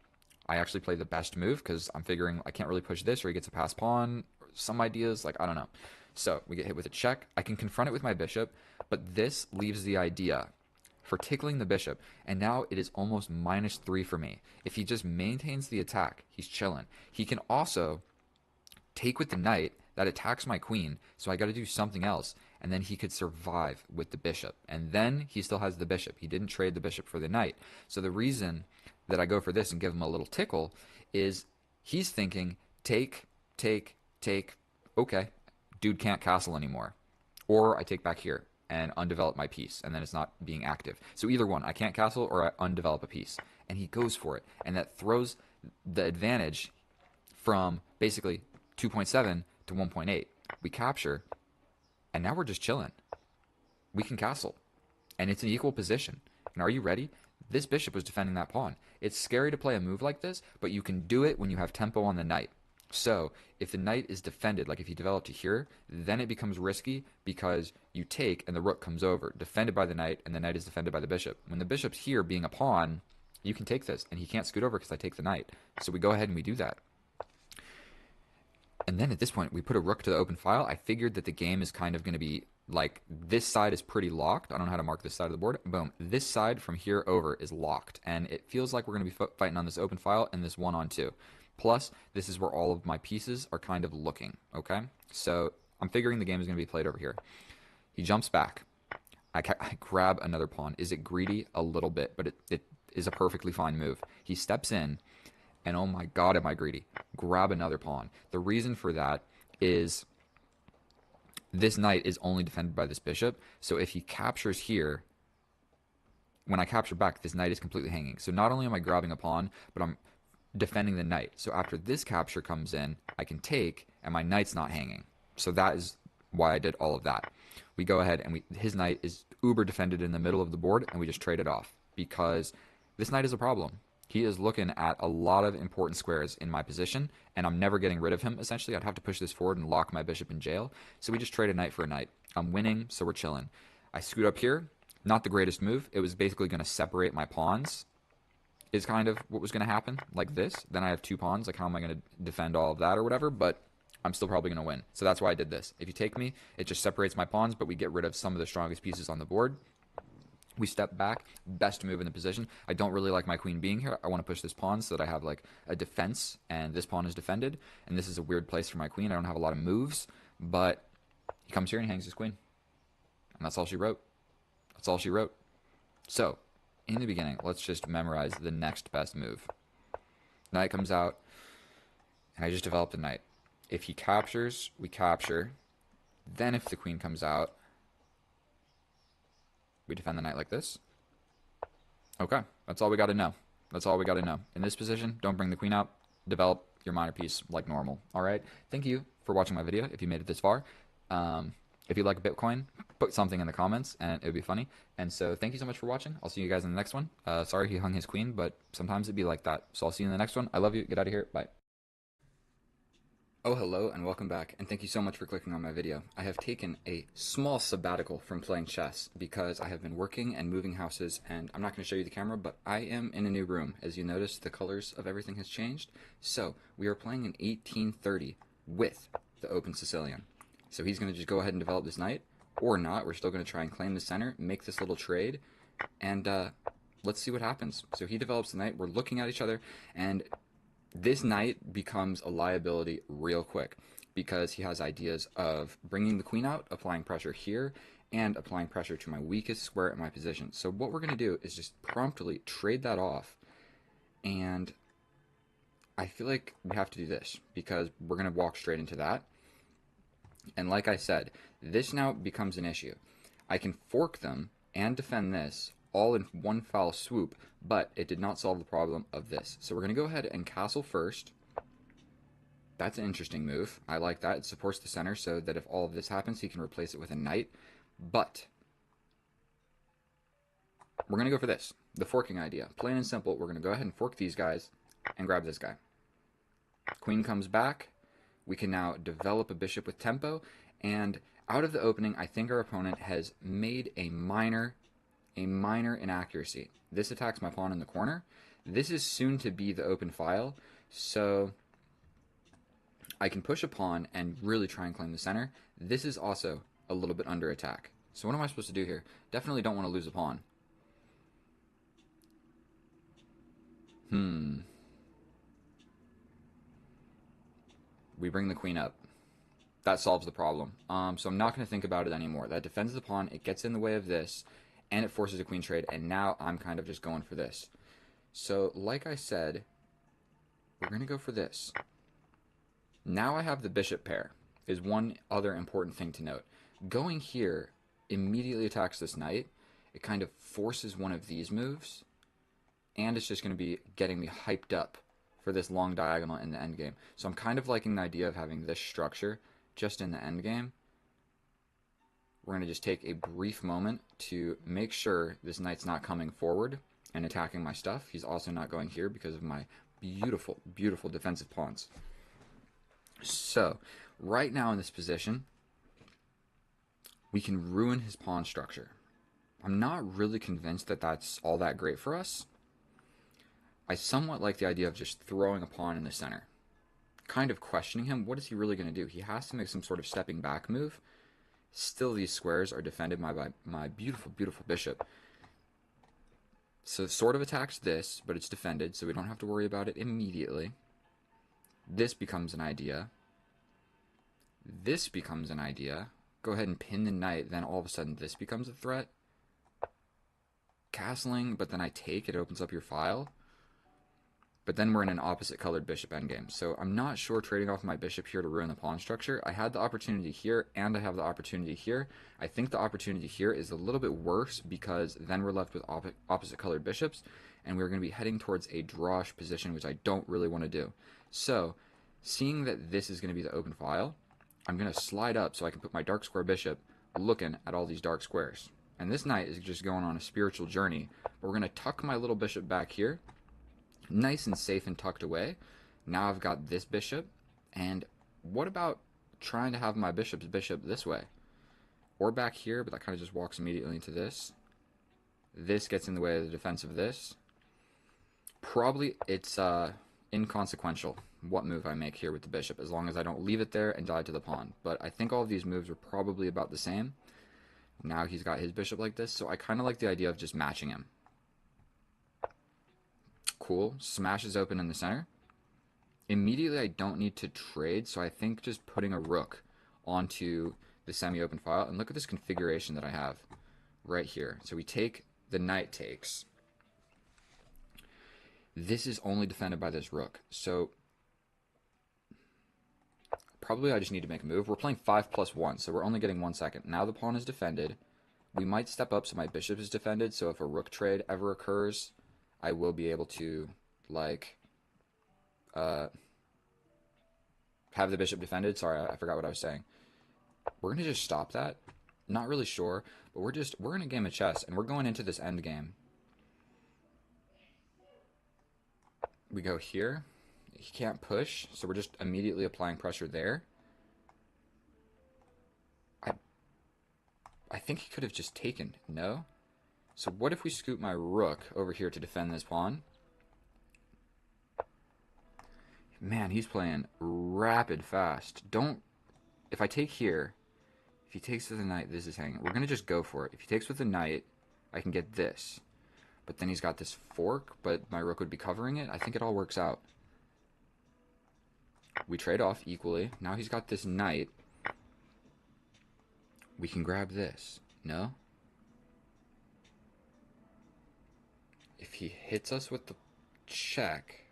I actually play the best move because I'm figuring I can't really push this or he gets a pass pawn. Some ideas, like, I don't know. So we get hit with a check. I can confront it with my bishop, but this leaves the idea for tickling the bishop, and now it is almost -3 for me. If he just maintains the attack, he's chilling. He can also take with the knight. That attacks my queen, so I got to do something else, and then he could survive with the bishop. And then he still has the bishop. He didn't trade the bishop for the knight. So the reason that I go for this and give him a little tickle is he's thinking, take, okay, dude can't castle anymore. Or I take back here and undevelop my piece, and then it's not being active. So either one, I can't castle or I undevelop a piece. And he goes for it, and that throws the advantage from basically 2.7 to 1.8. We capture, and now we're just chilling. We can castle, and it's an equal position. And are you ready? This bishop was defending that pawn. It's scary to play a move like this, but you can do it when you have tempo on the knight. So if the knight is defended, like if you develop to here, then it becomes risky because you take and the rook comes over, defended by the knight, and the knight is defended by the bishop. When the bishop's here being a pawn, you can take this, and he can't scoot over because I take the knight. So we go ahead and we do that. And then at this point, we put a rook to the open file. I figured that the game is kind of going to be like, this side is pretty locked. I don't know how to mark this side of the board. Boom. This side from here over is locked. And it feels like we're going to be fighting on this open file and this 1-on-2. Plus, this is where all of my pieces are kind of looking, okay? So I'm figuring the game is going to be played over here. He jumps back. I grab another pawn. Is it greedy? A little bit, but it is a perfectly fine move. He steps in, and oh my god, am I greedy. Grab another pawn. The reason for that is this knight is only defended by this bishop, so if he captures here, when I capture back, this knight is completely hanging. So not only am I grabbing a pawn, but I'm defending the knight. So after this capture comes in, I can take, and my knight's not hanging. So that is why I did all of that. We go ahead, and his knight is uber defended in the middle of the board, and we just trade it off, because this knight is a problem. He is looking at a lot of important squares in my position, and I'm never getting rid of him, essentially. I'd have to push this forward and lock my bishop in jail. So we just trade a knight for a knight. I'm winning, so we're chilling. I scoot up here. Not the greatest move. It was basically going to separate my pawns, is kind of what was going to happen, like this. Then I have two pawns. Like, how am I going to defend all of that or whatever? But I'm still probably going to win. So that's why I did this. If you take me, it just separates my pawns, but we get rid of some of the strongest pieces on the board. We step back, best move in the position. I don't really like my queen being here. I want to push this pawn so that I have like a defense, and this pawn is defended. And this is a weird place for my queen. I don't have a lot of moves, but he comes here and hangs his queen. And that's all she wrote. That's all she wrote. So, in the beginning, let's just memorize the next best move. Knight comes out, and I just developed a knight. If he captures, we capture. Then if the queen comes out, we defend the knight like this. Okay, that's all we got to know. That's all we got to know. In this position, don't bring the queen out. Develop your minor piece like normal. All right? Thank you for watching my video if you made it this far. If you like Bitcoin, put something in the comments, and it would be funny. And so thank you so much for watching. I'll see you guys in the next one. Sorry he hung his queen, but sometimes it'd be like that. So I'll see you in the next one. I love you. Get out of here. Bye. Oh, hello, and welcome back, and thank you so much for clicking on my video. I have taken a small sabbatical from playing chess because I have been working and moving houses, and I'm not going to show you the camera, but I am in a new room. As you notice, the colors of everything has changed. So, we are playing in 1830 with the Open Sicilian. So he's going to just go ahead and develop this knight, or not. We're still going to try and claim the center, make this little trade, and let's see what happens. So he develops the knight, we're looking at each other, and this knight becomes a liability real quick because he has ideas of bringing the queen out, applying pressure here, and applying pressure to my weakest square at my position. So what we're going to do is just promptly trade that off, and I feel like we have to do this because we're going to walk straight into that. And like I said, this now becomes an issue. I can fork them and defend this all in one foul swoop, but it did not solve the problem of this. So we're going to go ahead and castle first. That's an interesting move. I like that. It supports the center so that if all of this happens, he can replace it with a knight. But we're going to go for this, the forking idea. Plain and simple, we're going to go ahead and fork these guys and grab this guy. Queen comes back. We can now develop a bishop with tempo, and out of the opening, I think our opponent has made a minor inaccuracy. This attacks my pawn in the corner. This is soon to be the open file, so I can push a pawn and really try and claim the center. This is also a little bit under attack. So what am I supposed to do here? Definitely don't want to lose a pawn. We bring the queen up. That solves the problem. So I'm not going to think about it anymore. That defends the pawn, it gets in the way of this, and it forces a queen trade, and now I'm kind of just going for this. So, like I said, we're going to go for this. Now I have the bishop pair, is one other important thing to note. Going here immediately attacks this knight. It kind of forces one of these moves, and it's just going to be getting me hyped up for this long diagonal in the endgame. So I'm kind of liking the idea of having this structure just in the endgame. We're going to just take a brief moment to make sure this knight's not coming forward and attacking my stuff. He's also not going here because of my beautiful, beautiful defensive pawns. So, right now in this position, we can ruin his pawn structure. I'm not really convinced that that's all that great for us. I somewhat like the idea of just throwing a pawn in the center. Kind of questioning him, what is he really going to do? He has to make some sort of stepping back move. Still, these squares are defended by my beautiful, beautiful bishop. So it sort of attacks this, but it's defended, so we don't have to worry about it immediately. This becomes an idea. This becomes an idea. Go ahead and pin the knight, then all of a sudden this becomes a threat. Castling, but then I take, it opens up your file. But then we're in an opposite colored bishop endgame. So I'm not sure trading off my bishop here to ruin the pawn structure. I had the opportunity here, and I have the opportunity here. I think the opportunity here is a little bit worse because then we're left with opposite colored bishops, and we're going to be heading towards a drawish position, which I don't really want to do. So, seeing that this is going to be the open file, I'm going to slide up so I can put my dark square bishop looking at all these dark squares. And this knight is just going on a spiritual journey. But we're going to tuck my little bishop back here. Nice and safe and tucked away. Now I've got this bishop. And what about trying to have my bishop's bishop this way? Or back here, but that kind of just walks immediately into this. This gets in the way of the defense of this. Probably it's inconsequential what move I make here with the bishop, as long as I don't leave it there and die to the pawn. But I think all of these moves are probably about the same. Now he's got his bishop like this, so I kind of like the idea of just matching him. Cool. Smash is open in the center. Immediately I don't need to trade, so I think just putting a rook onto the semi-open file, and look at this configuration that I have right here. So we take, the knight takes. This is only defended by this rook, so probably I just need to make a move. We're playing 5+1, so we're only getting 1 second. Now the pawn is defended. We might step up so my bishop is defended, so if a rook trade ever occurs, I will be able to, like, have the bishop defended. Sorry, I forgot what I was saying. We're going to just stop that. Not really sure, but we're in a game of chess, and we're going into this end game. We go here. He can't push, so we're just immediately applying pressure there. I think he could have just taken. No? So what if we scoot my rook over here to defend this pawn? Man, he's playing rapid fast. Don't... If I take here, if he takes with the knight, this is hanging. We're going to just go for it. If he takes with the knight, I can get this. But then he's got this fork, but my rook would be covering it. I think it all works out. We trade off equally. Now he's got this knight. We can grab this. No? If he hits us with the check,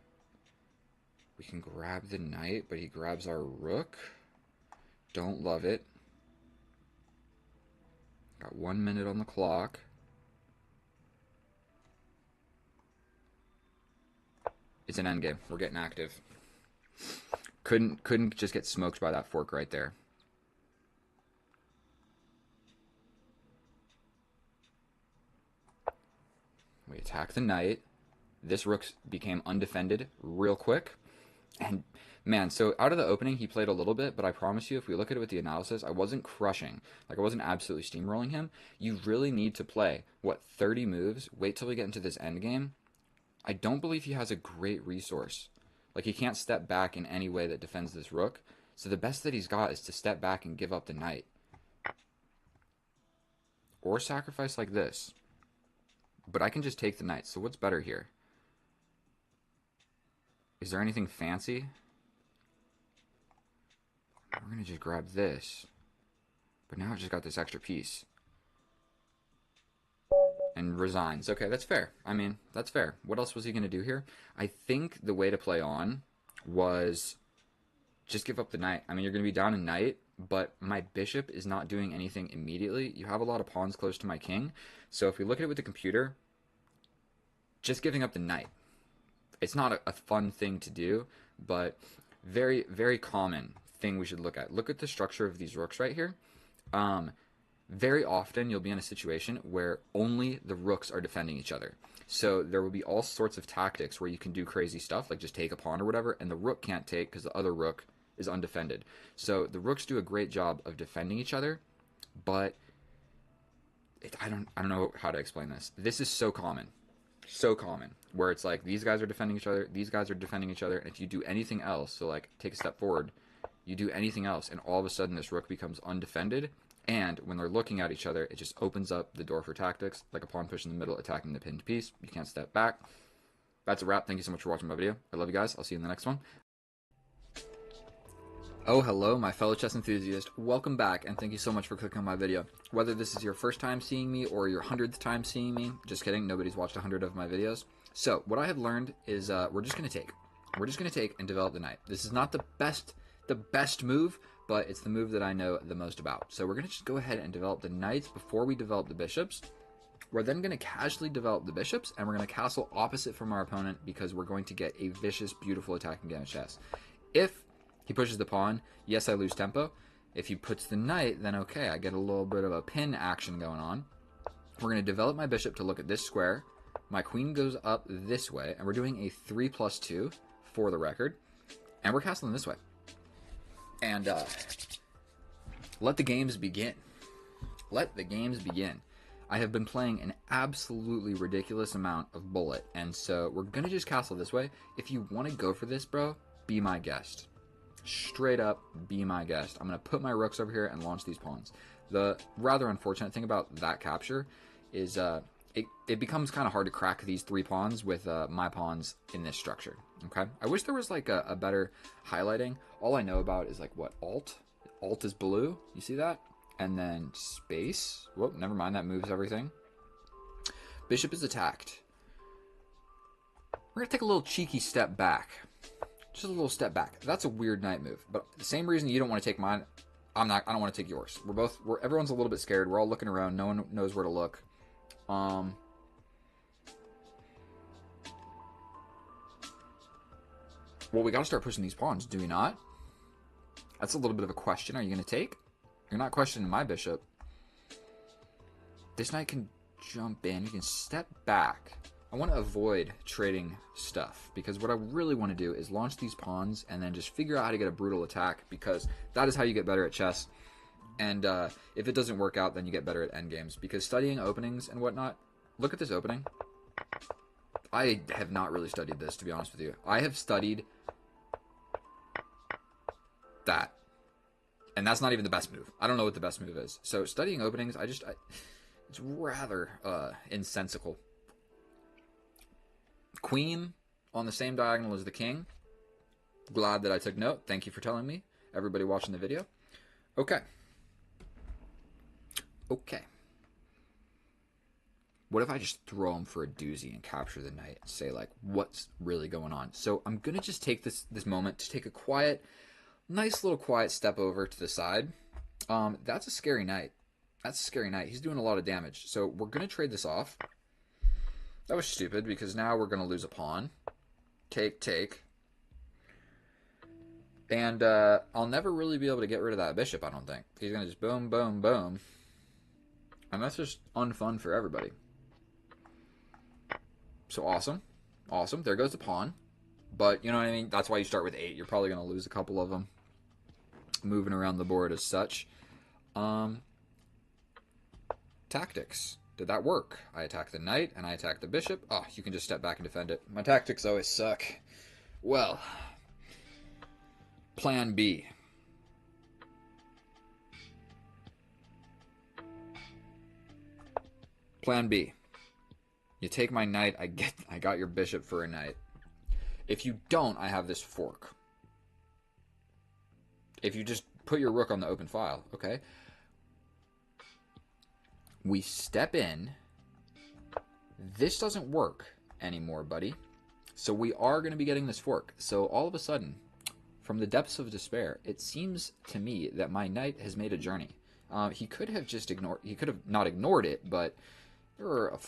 we can grab the knight, but he grabs our rook. Don't love it. Got 1 minute on the clock. It's an endgame. We're getting active. Couldn't just get smoked by that fork right there. We attack the knight. This rook became undefended real quick. And man, so out of the opening, he played a little bit, but I promise you, if we look at it with the analysis, I wasn't crushing. Like, I wasn't absolutely steamrolling him. You really need to play, what, 30 moves? Wait till we get into this endgame. I don't believe he has a great resource. Like, he can't step back in any way that defends this rook. So the best that he's got is to step back and give up the knight. Or sacrifice like this. But I can just take the knight. So what's better here? Is there anything fancy? We're going to just grab this. But now I've just got this extra piece. And resigns. Okay, that's fair. I mean, that's fair. What else was he going to do here? I think the way to play on was just give up the knight. I mean, you're going to be down a knight, but my bishop is not doing anything immediately. You have a lot of pawns close to my king. So if we look at it with the computer, just giving up the knight. It's not a fun thing to do, but very, very common thing we should look at. Look at the structure of these rooks right here. Very often you'll be in a situation where only the rooks are defending each other. So there will be all sorts of tactics where you can do crazy stuff, like just take a pawn or whatever, and the rook can't take because the other rook is undefended. So the rooks do a great job of defending each other, but I don't know how to explain this. This is so common. So common, where it's like these guys are defending each other, these guys are defending each other, and if you do anything else, so like take a step forward, you do anything else, and all of a sudden this rook becomes undefended, and when they're looking at each other, it just opens up the door for tactics, like a pawn push in the middle, attacking the pinned piece. You can't step back. That's a wrap. Thank you so much for watching my video. I love you guys. I'll see you in the next one. Oh, hello, my fellow chess enthusiast. Welcome back, and thank you so much for clicking on my video. Whether this is your first time seeing me or your 100th time seeing me, just kidding, nobody's watched 100 of my videos. So, what I have learned is we're just going to take and develop the knight. This is not the best move, but it's the move that I know the most about. So we're going to just go ahead and develop the knights before we develop the bishops. We're then going to casually develop the bishops, and we're going to castle opposite from our opponent because we're going to get a vicious, beautiful attacking game of chess. If he pushes the pawn, yes, I lose tempo. If he puts the knight, then okay, I get a little bit of a pin action going on. We're going to develop my bishop to look at this square. My queen goes up this way, and we're doing a 3+2 for the record. And we're castling this way. And let the games begin. Let the games begin. I have been playing an absolutely ridiculous amount of Bullet, and so we're going to just castle this way. If you want to go for this, bro, be my guest. Straight up, be my guest. I'm going to put my rooks over here and launch these pawns. The rather unfortunate thing about that capture is it becomes kind of hard to crack these 3 pawns with my pawns in this structure. Okay, I wish there was like a better highlighting. All I know about is like what alt is blue. You see that? And then space. Whoop, never mind. That moves everything. Bishop is attacked. We're gonna take a little cheeky step back. Just a little step back. That's a weird knight move. But the same reason you don't want to take mine, I don't want to take yours. Everyone's a little bit scared. We're all looking around. No one knows where to look. Well, we got to start pushing these pawns, do we not? That's a little bit of a question. Are you going to take? You're not questioning my bishop. This knight can jump in. You can step back. I want to avoid trading stuff because what I really want to do is launch these pawns and then just figure out how to get a brutal attack, because that is how you get better at chess. And if it doesn't work out, then you get better at endgames, because studying openings and whatnot, look at this opening. I have not really studied this, to be honest with you. I have studied that. And that's not even the best move. I don't know what the best move is. So studying openings, it's rather insensical. Queen on the same diagonal as the king. Glad that I took note. Thank you for telling me. Everybody watching the video. Okay. Okay. What if I just throw him for a doozy and capture the knight and say, like, what's really going on? So I'm going to just take this moment to take a nice little quiet step over to the side. That's a scary knight. That's a scary knight. He's doing a lot of damage. So we're going to trade this off. That was stupid, because now we're going to lose a pawn. Take. And I'll never really be able to get rid of that bishop, I don't think. He's going to just boom, boom, boom. And that's just unfun for everybody. So awesome. Awesome. There goes the pawn. But, you know what I mean? That's why you start with 8. You're probably going to lose a couple of them moving around the board as such. Tactics. Did that work? I attack the knight and I attack the bishop. Oh, you can just step back and defend it. My tactics always suck. Well, plan B. Plan B. You take my knight, I got your bishop for a knight. If you don't, I have this fork. If you just put your rook on the open file, okay? We step in. This doesn't work anymore, buddy. So we are going to be getting this fork. So all of a sudden, from the depths of despair, it seems to me that my knight has made a journey. He could have just ignored. He could have not ignored it, but there were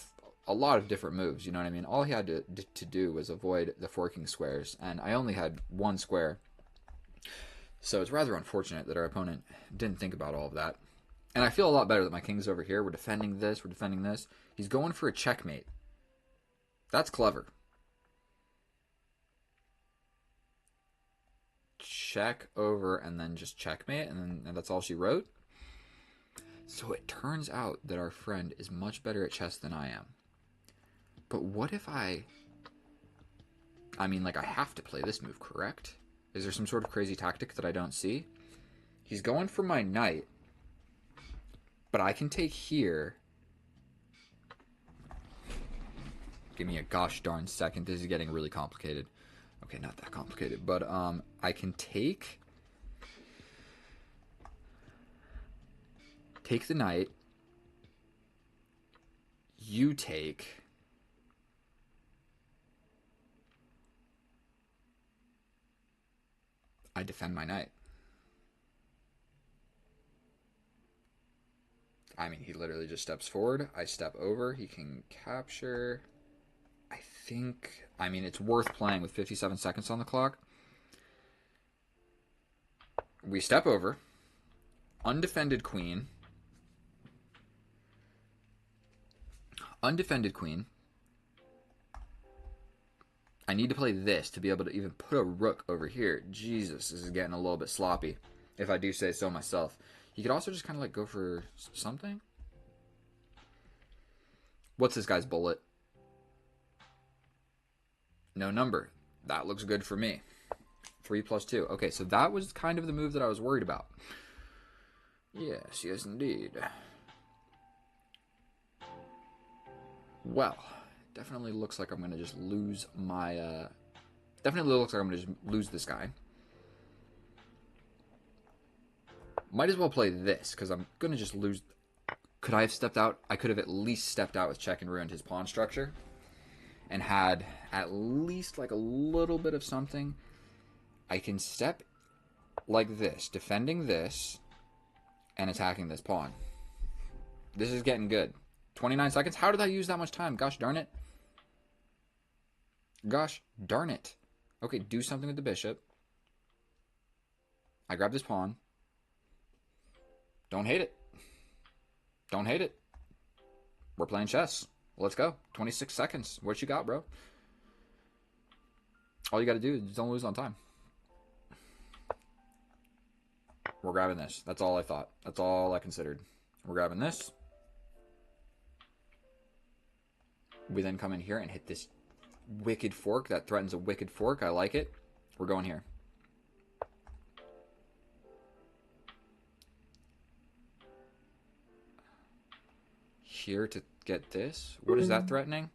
a lot of different moves. You know what I mean? All he had to do was avoid the forking squares, and I only had one square. So it's rather unfortunate that our opponent didn't think about all of that. And I feel a lot better that my king's over here. We're defending this. We're defending this. He's going for a checkmate. That's clever. Check over and then just checkmate, and that's all she wrote. So it turns out that our friend is much better at chess than I am. But what if I mean, like, I have to play this move, correct? Is there some sort of crazy tactic that I don't see? He's going for my knight, but I can take here. Give me a gosh darn second. This is getting really complicated. Okay, not that complicated, but I can take the knight. You take. I defend my knight. I mean, he literally just steps forward. I step over. He can capture. I mean, it's worth playing with 57 seconds on the clock. We step over. Undefended queen. Undefended queen. I need to play this to be able to even put a rook over here. Jesus, this is getting a little bit sloppy, if I do say so myself. He could also just kind of like go for something. What's this guy's bullet? No number. That looks good for me. 3 plus 2. Okay, so that was kind of the move that I was worried about. Yes, yes indeed. Well, definitely looks like I'm going to just lose my... Definitely looks like I'm going to just lose this guy. Might as well play this, because I'm going to just lose... Could I have stepped out? I could have at least stepped out with check and ruined his pawn structure. And had at least like a little bit of something. I can step like this, defending this, and attacking this pawn. This is getting good. 29 seconds? How did I use that much time? Gosh darn it. Gosh darn it. Okay, do something with the bishop. I grab this pawn. Don't hate it. Don't hate it. We're playing chess. Let's go. 26 seconds. What you got, bro? All you got to do is don't lose on time. We're grabbing this. That's all I thought. That's all I considered. We're grabbing this. We then come in here and hit this wicked fork. That threatens a wicked fork. I like it. We're going here. Here to get this. What is that threatening?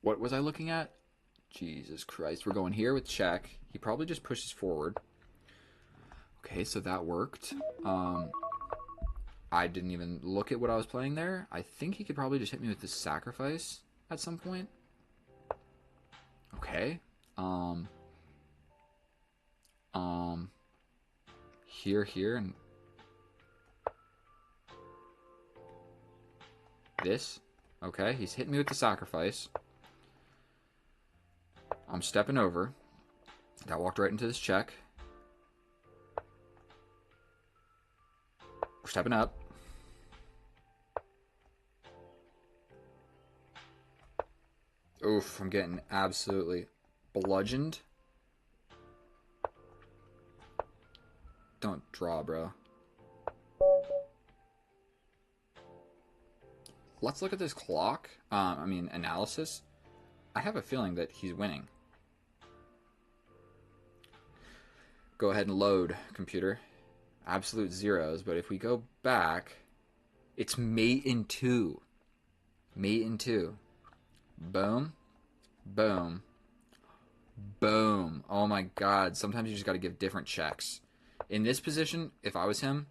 What was I looking at? Jesus Christ. We're going here with check. He probably just pushes forward. Okay, so that worked. I didn't even look at what I was playing there. I think he could probably just hit me with this sacrifice at some point. Okay. Here, and this. Okay, he's hitting me with the sacrifice. I'm stepping over. That walked right into this check. We're stepping up. Oof, I'm getting absolutely bludgeoned. Don't draw, bro. Let's look at this clock. Analysis. I have a feeling that he's winning. Go ahead and load, computer. Absolute zeros, but if we go back, it's mate in 2. Mate in 2. Boom. Boom. Boom. Oh my god. Sometimes you just got to give different checks. In this position, if I was him,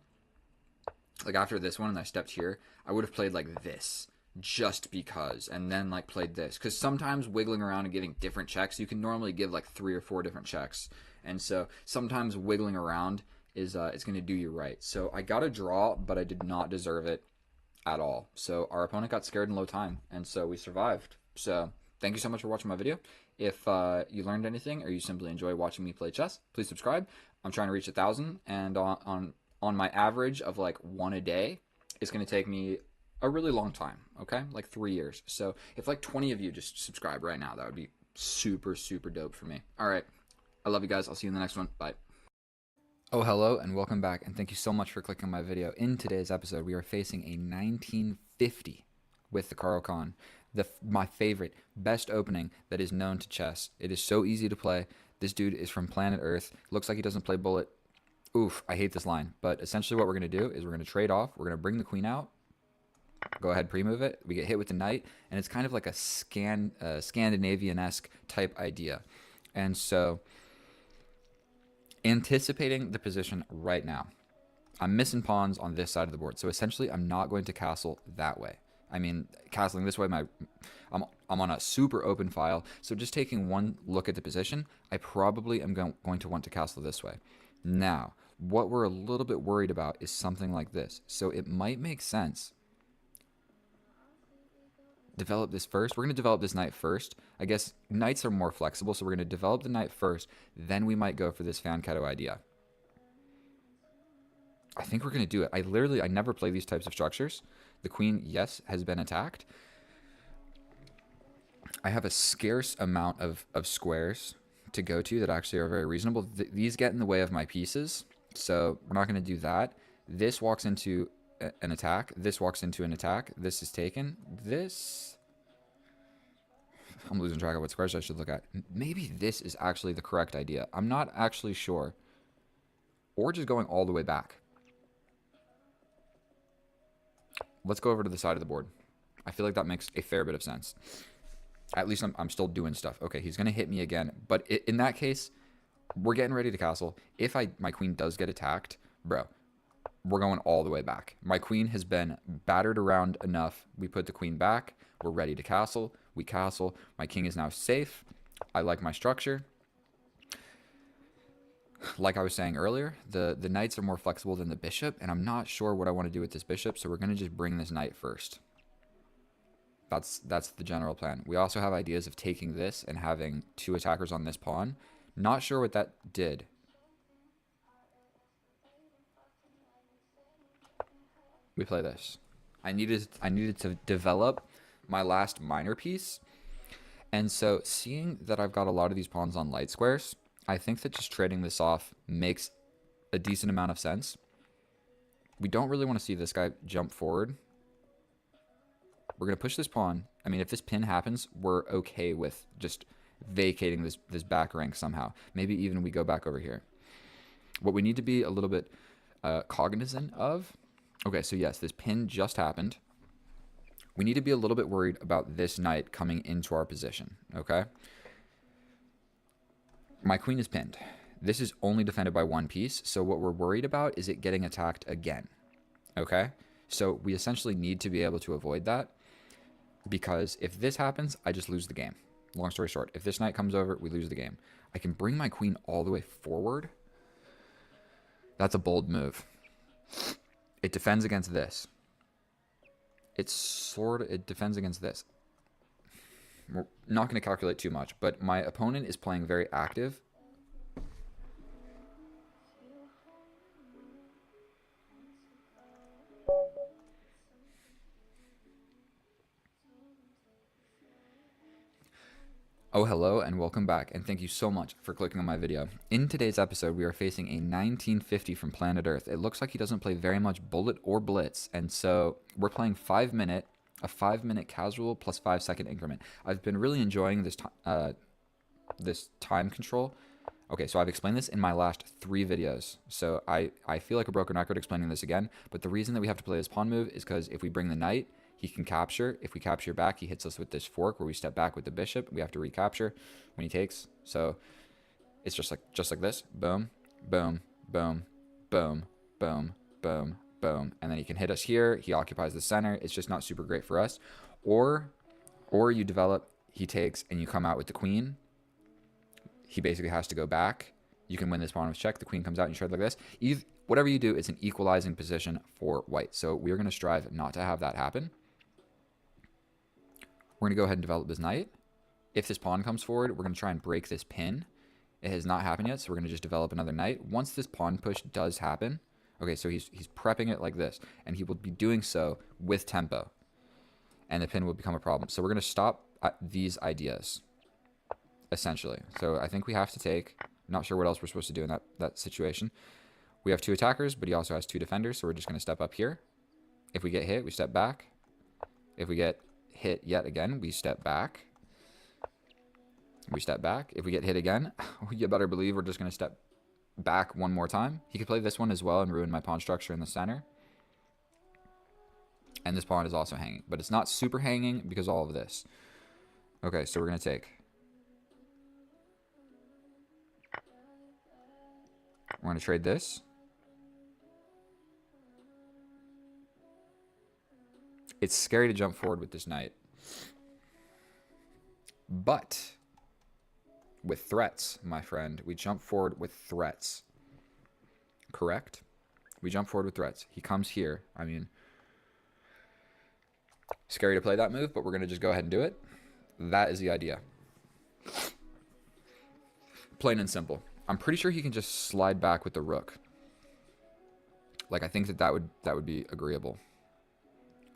like after this one and I stepped here, I would have played like this. Just because. And then like played this. Because sometimes wiggling around and giving different checks, you can normally give like 3 or 4 different checks. And so sometimes wiggling around is it's going to do you right. So I got a draw, but I did not deserve it at all. So our opponent got scared in low time. And so we survived. So thank you so much for watching my video. If you learned anything or you simply enjoy watching me play chess, please subscribe. I'm trying to reach 1,000, and on my average of like 1 a day, it's going to take me a really long time, okay? Like 3 years. So if like 20 of you just subscribe right now, that would be super, super dope for me. All right. I love you guys. I'll see you in the next one. Bye. Oh, hello, and welcome back, and thank you so much for clicking on my video. In today's episode, we are facing a 1950 with the Caro-Kann. My favorite, best opening that is known to chess. It is so easy to play. This dude is from planet Earth. Looks like he doesn't play bullet. Oof, I hate this line. But essentially what we're going to do is we're going to trade off. We're going to bring the queen out. Go ahead, pre-move it. We get hit with the knight. And it's kind of like a Scandinavian-esque type idea. And so, anticipating the position right now. I'm missing pawns on this side of the board. So essentially, I'm not going to castle that way. I mean, castling this way, I'm on a super open file. So just taking one look at the position, I probably am going to want to castle this way. Now, what we're a little bit worried about is something like this. So it might make sense. Develop this first. We're going to develop this knight first. I guess knights are more flexible, so we're going to develop the knight first. Then we might go for this Fianchetto idea. I think we're going to do it. I never play these types of structures. The queen, yes, has been attacked. I have a scarce amount of squares to go to that actually are very reasonable. These get in the way of my pieces, so we're not going to do that. This walks into an attack. This walks into an attack. This is taken. This... I'm losing track of what squares I should look at. Maybe this is actually the correct idea. I'm not actually sure. Or just going all the way back. Let's go over to the side of the board. I feel like that makes a fair bit of sense. At least I'm still doing stuff. Okay, he's going to hit me again. But in that case, we're getting ready to castle. If my queen does get attacked, bro, we're going all the way back. My queen has been battered around enough. We put the queen back. We're ready to castle. We castle. My king is now safe. I like my structure. Like I was saying earlier, the knights are more flexible than the bishop, and I'm not sure what I want to do with this bishop, so we're going to just bring this knight first. That's the general plan. We also have ideas of taking this and having 2 attackers on this pawn. Not sure what that did. We play this. I needed to develop my last minor piece. And so seeing that I've got a lot of these pawns on light squares, I think that just trading this off makes a decent amount of sense. We don't really want to see this guy jump forward. We're going to push this pawn. I mean, if this pin happens, we're okay with just vacating this back rank somehow. Maybe even we go back over here. What we need to be a little bit cognizant of... Okay, so yes, this pin just happened. We need to be a little bit worried about this knight coming into our position, okay? My queen is pinned. This is only defended by 1 piece, so what we're worried about is it getting attacked again, okay? So we essentially need to be able to avoid that, because if this happens, I just lose the game. Long story short, if this knight comes over, we lose the game. I can bring my queen all the way forward. That's a bold move. It defends against this. It defends against this. We're not going to calculate too much, but my opponent is playing very active. Oh, hello and welcome back, and thank you so much for clicking on my video. In today's episode, we are facing a 1950 from Planet Earth. It looks like he doesn't play very much bullet or blitz, and so we're playing a 5-minute casual plus 5-second increment. I've been really enjoying this time control. Okay, so I've explained this in my last 3 videos, so I feel like a broken record explaining this again, but the reason that we have to play this pawn move is because if we bring the knight, he can capture. If we capture back, he hits us with this fork where we step back with the bishop. We have to recapture when he takes. So it's just like this. Boom, boom, boom, boom, boom, boom, boom. And then he can hit us here. He occupies the center. It's just not super great for us. Or you develop, he takes, and you come out with the queen. He basically has to go back. You can win this pawn with check. The queen comes out and you trade like this. Whatever you do, it's an equalizing position for white. So we're going to strive not to have that happen. We're going to go ahead and develop this knight. If this pawn comes forward, we're going to try and break this pin. It has not happened yet, so we're going to just develop another knight. Once this pawn push does happen, okay, so he's prepping it like this, and he will be doing so with tempo, and the pin will become a problem. So we're going to stop at these ideas, essentially. So I think we have to take, not sure what else we're supposed to do in that situation. We have 2 attackers, but he also has 2 defenders, so we're just going to step up here. If we get hit, we step back. If we get hit yet again, we step back. We step back. If we get hit again, you better believe we're just going to step back one more time. He could play this one as well and ruin my pawn structure in the center. And this pawn is also hanging, but it's not super hanging because all of this. Okay, so we're going to take. We're going to trade this. It's scary to jump forward with this knight. But with threats, my friend, we jump forward with threats. Correct? We jump forward with threats. He comes here. I mean, scary to play that move, but we're going to just go ahead and do it. That is the idea. Plain and simple. I'm pretty sure he can just slide back with the rook. Like, I think that would be agreeable.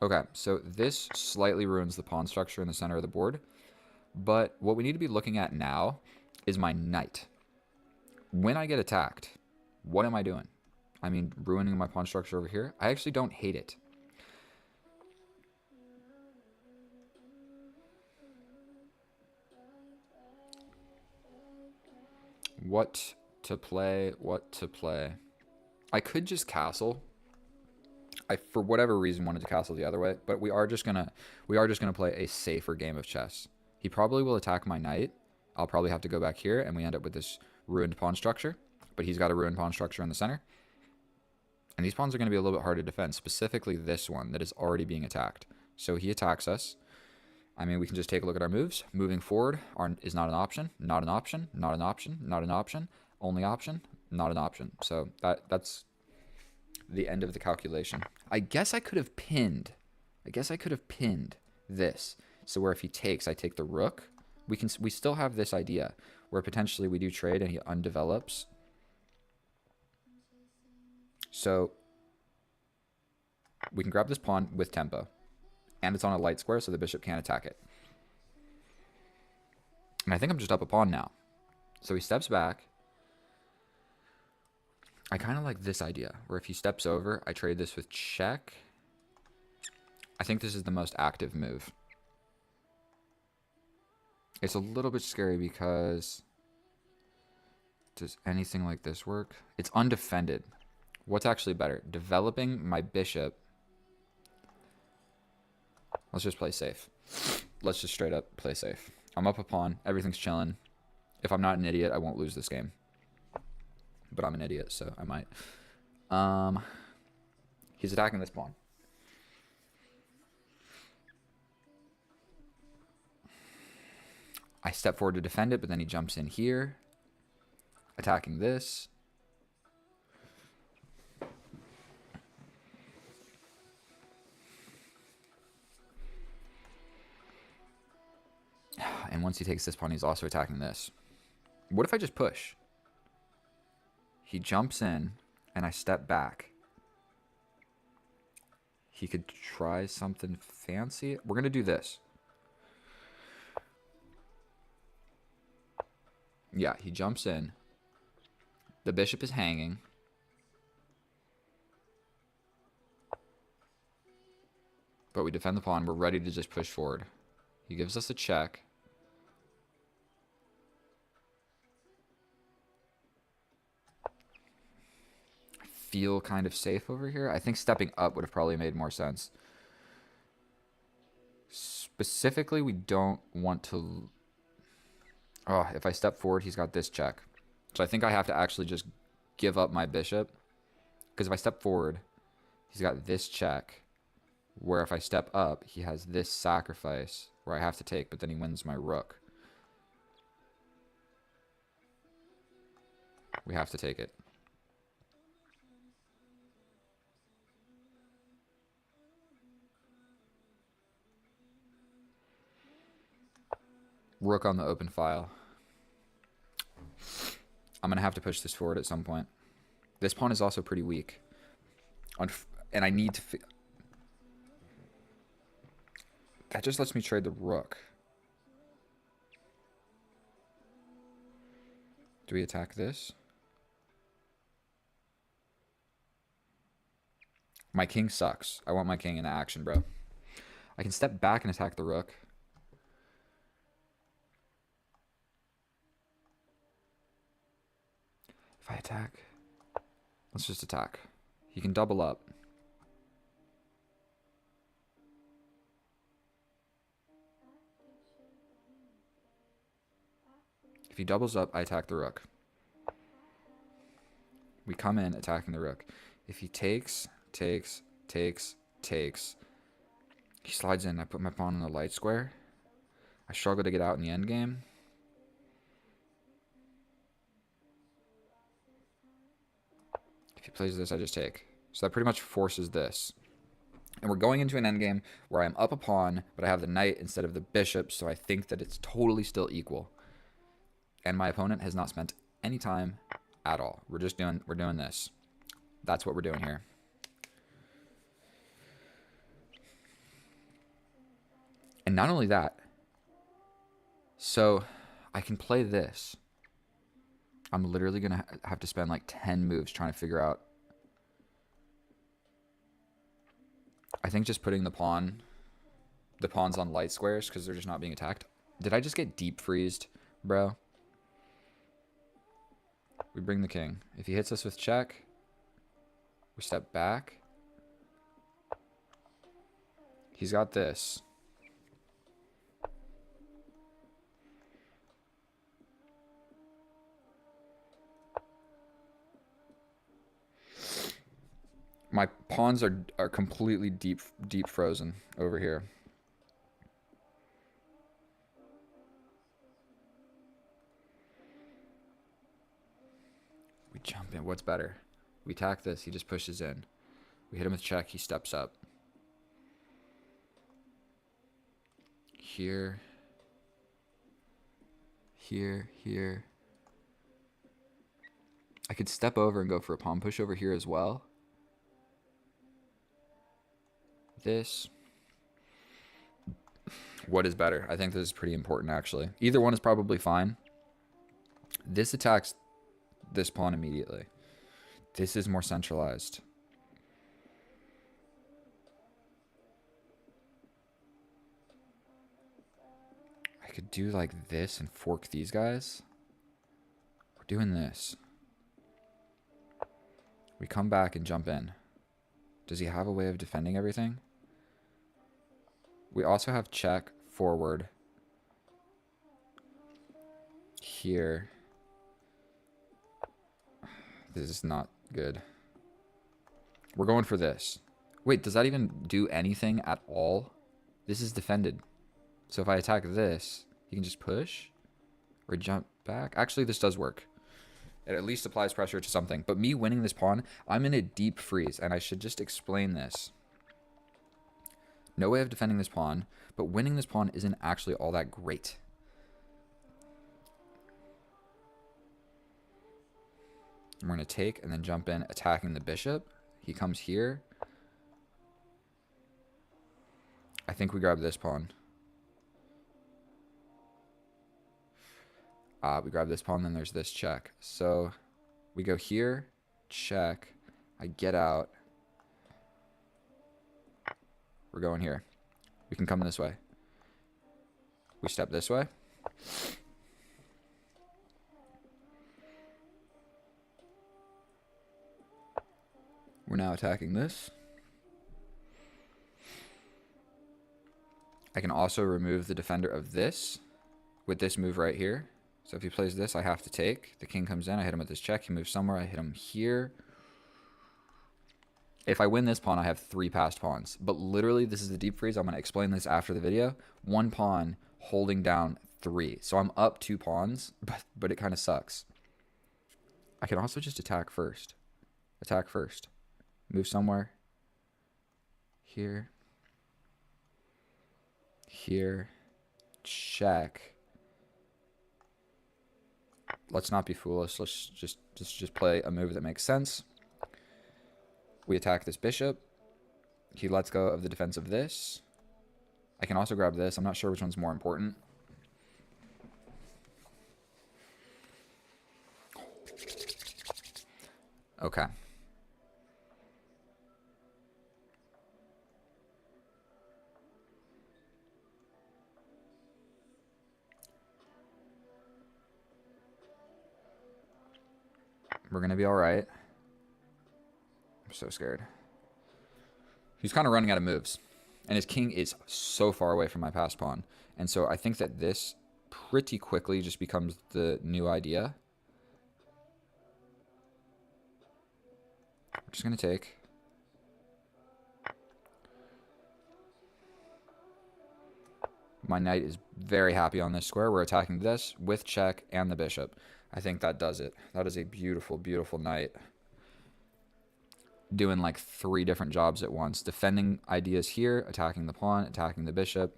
Okay, so this slightly ruins the pawn structure in the center of the board. But what we need to be looking at now is my knight. When I get attacked, what am I doing? I mean, ruining my pawn structure over here. I actually don't hate it. What to play? What to play? I could just castle. I, for whatever reason, wanted to castle the other way, but we are just gonna play a safer game of chess. He probably will attack my knight. I'll probably have to go back here, and we end up with this ruined pawn structure. But he's got a ruined pawn structure in the center. And these pawns are going to be a little bit hard to defend, specifically this one that is already being attacked. So he attacks us. I mean, we can just take a look at our moves. Moving forward is not an option, not an option, not an option, not an option, only option, not an option. So that's the end of the calculation. I guess I could have pinned. This. So where if he takes, I take the rook. We still have this idea where potentially we do trade and he undevelops. So we can grab this pawn with tempo. And it's on a light square, so the bishop can't attack it. And I think I'm just up a pawn now. So he steps back. I kind of like this idea, where if he steps over, I trade this with check. I think this is the most active move. It's a little bit scary because... does anything like this work? It's undefended. What's actually better? Developing my bishop. Let's just play safe. Let's just straight up play safe. I'm up a pawn. Everything's chilling. If I'm not an idiot, I won't lose this game. But I'm an idiot, so I might. He's attacking this pawn. I step forward to defend it, but then he jumps in here. Attacking this. And once he takes this pawn, he's also attacking this. What if I just push? He jumps in, and I step back. He could try something fancy. We're going to do this. Yeah, he jumps in. The bishop is hanging. But we defend the pawn. We're ready to just push forward. He gives us a check. I feel kind of safe over here. I think stepping up would have probably made more sense. Specifically, we don't want to... Oh, if I step forward, he's got this check. So I think I have to actually just give up my bishop. Because if I step forward, he's got this check. Where if I step up, he has this sacrifice where I have to take, but then he wins my rook. We have to take it. Rook on the open file. I'm going to have to push this forward at some point. This pawn is also pretty weak. And I need to... That just lets me trade the rook. Do we attack this? My king sucks. I want my king in action, bro. I can step back and attack the rook. If I attack... Let's just attack. He can double up. If he doubles up, I attack the rook. We come in attacking the rook. If he takes, he slides in. I put my pawn in the light square. I struggle to get out in the endgame. If he plays this, I just take. So that pretty much forces this. And we're going into an endgame where I'm up a pawn, but I have the knight instead of the bishop, so I think that it's totally still equal. And my opponent has not spent any time at all. We're doing this. That's what we're doing here. And not only that, so I can play this. I'm literally going to have to spend like 10 moves trying to figure out I think just putting the pawns on light squares because they're just not being attacked. Did I just get deep freezed, bro? We bring the king. If he hits us with check, we step back. He's got this. My pawns are completely deep frozen over here. We jump in. What's better? We attack this. He just pushes in. We hit him with check. He steps up. Here. Here. Here. I could step over and go for a pawn push over here as well. This. What is better? I think this is pretty important, actually. Either one is probably fine. This attacks this pawn immediately. This is more centralized. I could do like this and fork these guys. We're doing this. We come back and jump in. Does he have a way of defending everything? We also have check forward here. This is not good. We're going for this. Wait, does that even do anything at all? This is defended. So if I attack this, he can just push or jump back. Actually, this does work. It at least applies pressure to something. But me winning this pawn, I'm in a deep freeze, and I should just explain this. No way of defending this pawn, but winning this pawn isn't actually all that great. We're going to take and then jump in, attacking the bishop. He comes here. I think we grab this pawn. We grab this pawn, then there's this check. So we go here, check. I get out. We're going here. We can come this way. We step this way. We're now attacking this. I can also remove the defender of this with this move right here. So if he plays this, I have to take. The king comes in. I hit him with this check. He moves somewhere. I hit him here. If I win this pawn, I have 3 passed pawns. But literally, this is the deep freeze. I'm going to explain this after the video. 1 pawn holding down 3. So I'm up 2 pawns, but it kind of sucks. I can also just attack first. Attack first. Move somewhere. Here. Here. Check. Let's not be foolish. Let's just play a move that makes sense. We attack this bishop. He lets go of the defense of this. I can also grab this. I'm not sure which one's more important. Okay. We're going to be all right. I'm so scared. He's kind of running out of moves. And his king is so far away from my passed pawn. And so I think that this pretty quickly just becomes the new idea. We're just going to take. My knight is very happy on this square. We're attacking this with check and the bishop. I think that does it. That is a beautiful, beautiful knight. Doing like 3 different jobs at once. Defending ideas here, attacking the pawn, attacking the bishop.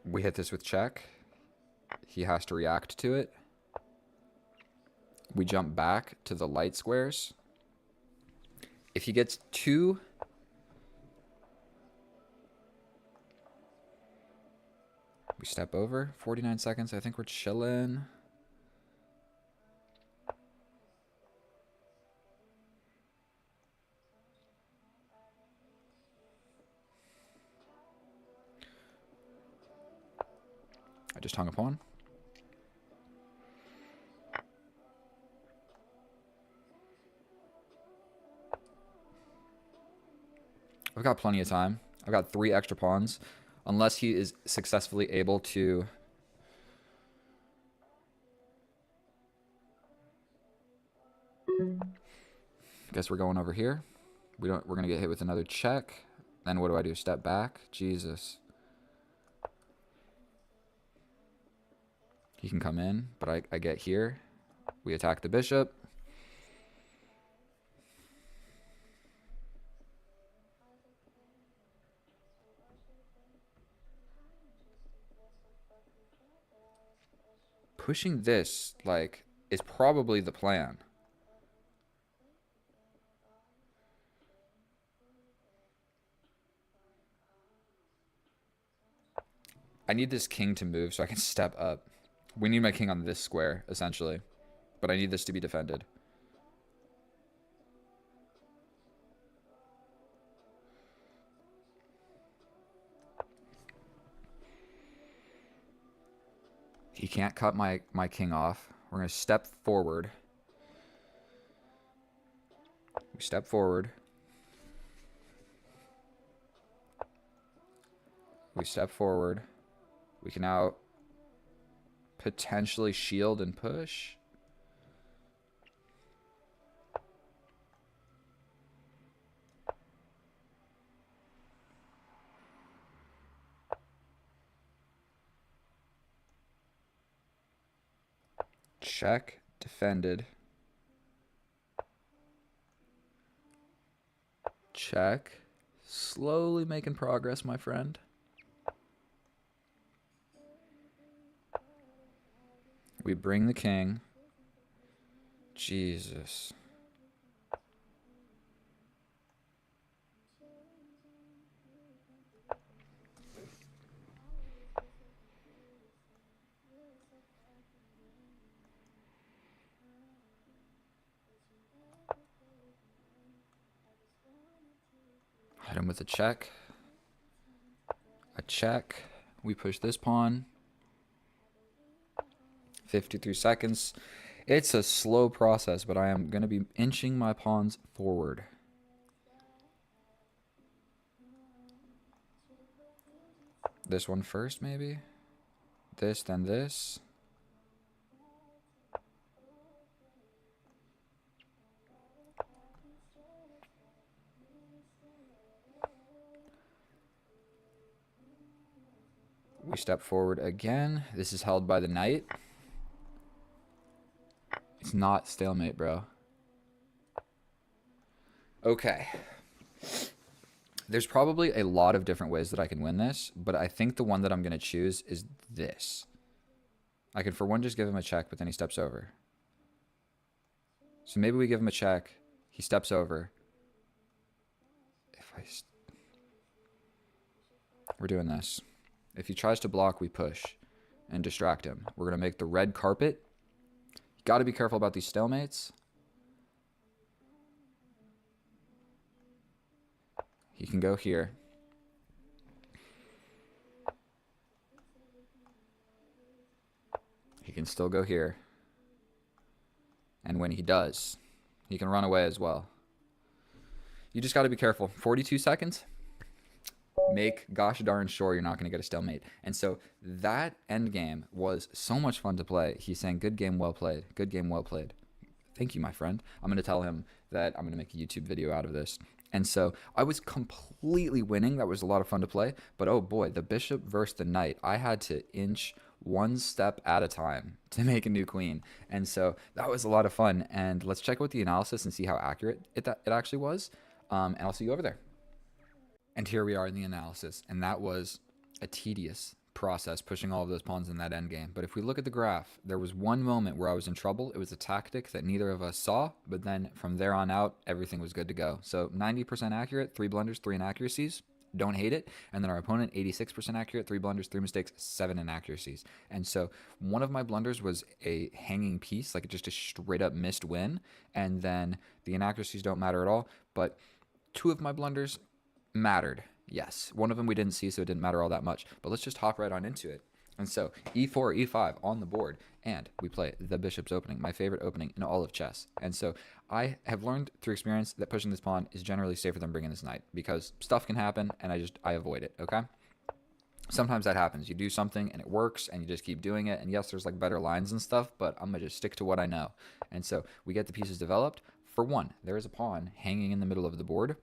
We hit this with check. He has to react to it. We jump back to the light squares. If he gets 2... We step over. 49 seconds. I think we're chilling. I just hung a pawn. I've got plenty of time. I've got 3 extra pawns. Unless he is successfully able to... Guess we're going over here. We're gonna get hit with another check. Then what do? Step back? Jesus. He can come in, but I get here. We attack the bishop. Pushing this, like, is probably the plan. I need this king to move so I can step up. We need my king on this square, essentially. But I need this to be defended. He can't cut my king off. We're going to step forward. We step forward. We step forward. We can now potentially shield and push. Check, defended. Check. Slowly making progress, my friend. We bring the king. Jesus. Hit him with a check. A check. We push this pawn. 53 seconds. It's a slow process, but I am going to be inching my pawns forward. This one first, maybe? This, then this. We step forward again. This is held by the knight. It's not stalemate, bro. Okay. There's probably a lot of different ways that I can win this, but I think the one that I'm going to choose is this. I could, for one, just give him a check, but then he steps over. So maybe we give him a check. He steps over. We're doing this. If he tries to block, we push and distract him. We're going to make the red carpet. You got to be careful about these stalemates. He can go here. He can still go here. And when he does, he can run away as well. You just got to be careful. 42 seconds. Make gosh darn sure you're not going to get a stalemate. And so that end game was so much fun to play. He's saying, good game, well played. Good game, well played. Thank you, my friend. I'm going to tell him that I'm going to make a YouTube video out of this. And so I was completely winning. That was a lot of fun to play. But oh boy, the bishop versus the knight. I had to inch one step at a time to make a new queen. And so that was a lot of fun. And let's check out the analysis and see how accurate it actually was. And I'll see you over there. And here we are in the analysis, and that was a tedious process, pushing all of those pawns in that endgame. But if we look at the graph, there was one moment where I was in trouble. It was a tactic that neither of us saw, but then from there on out, everything was good to go. So 90% accurate, 3 blunders, 3 inaccuracies. Don't hate it. And then our opponent, 86% accurate, 3 blunders, 3 mistakes, 7 inaccuracies. And so one of my blunders was a hanging piece, like just a straight up missed win. And then the inaccuracies don't matter at all, but 2 of my blunders mattered. Yes, one of them we didn't see, so it didn't matter all that much. But let's just hop right on into it. And so e4, e5 on the board, and we play the bishop's opening, my favorite opening in all of chess. And so I have learned through experience that pushing this pawn is generally safer than bringing this knight, because stuff can happen, and I avoid it, okay? Sometimes that happens. You do something and it works and you just keep doing it. And yes, there's like better lines and stuff, but I'm going to just stick to what I know. And so we get the pieces developed. For one, there is a pawn hanging in the middle of the board.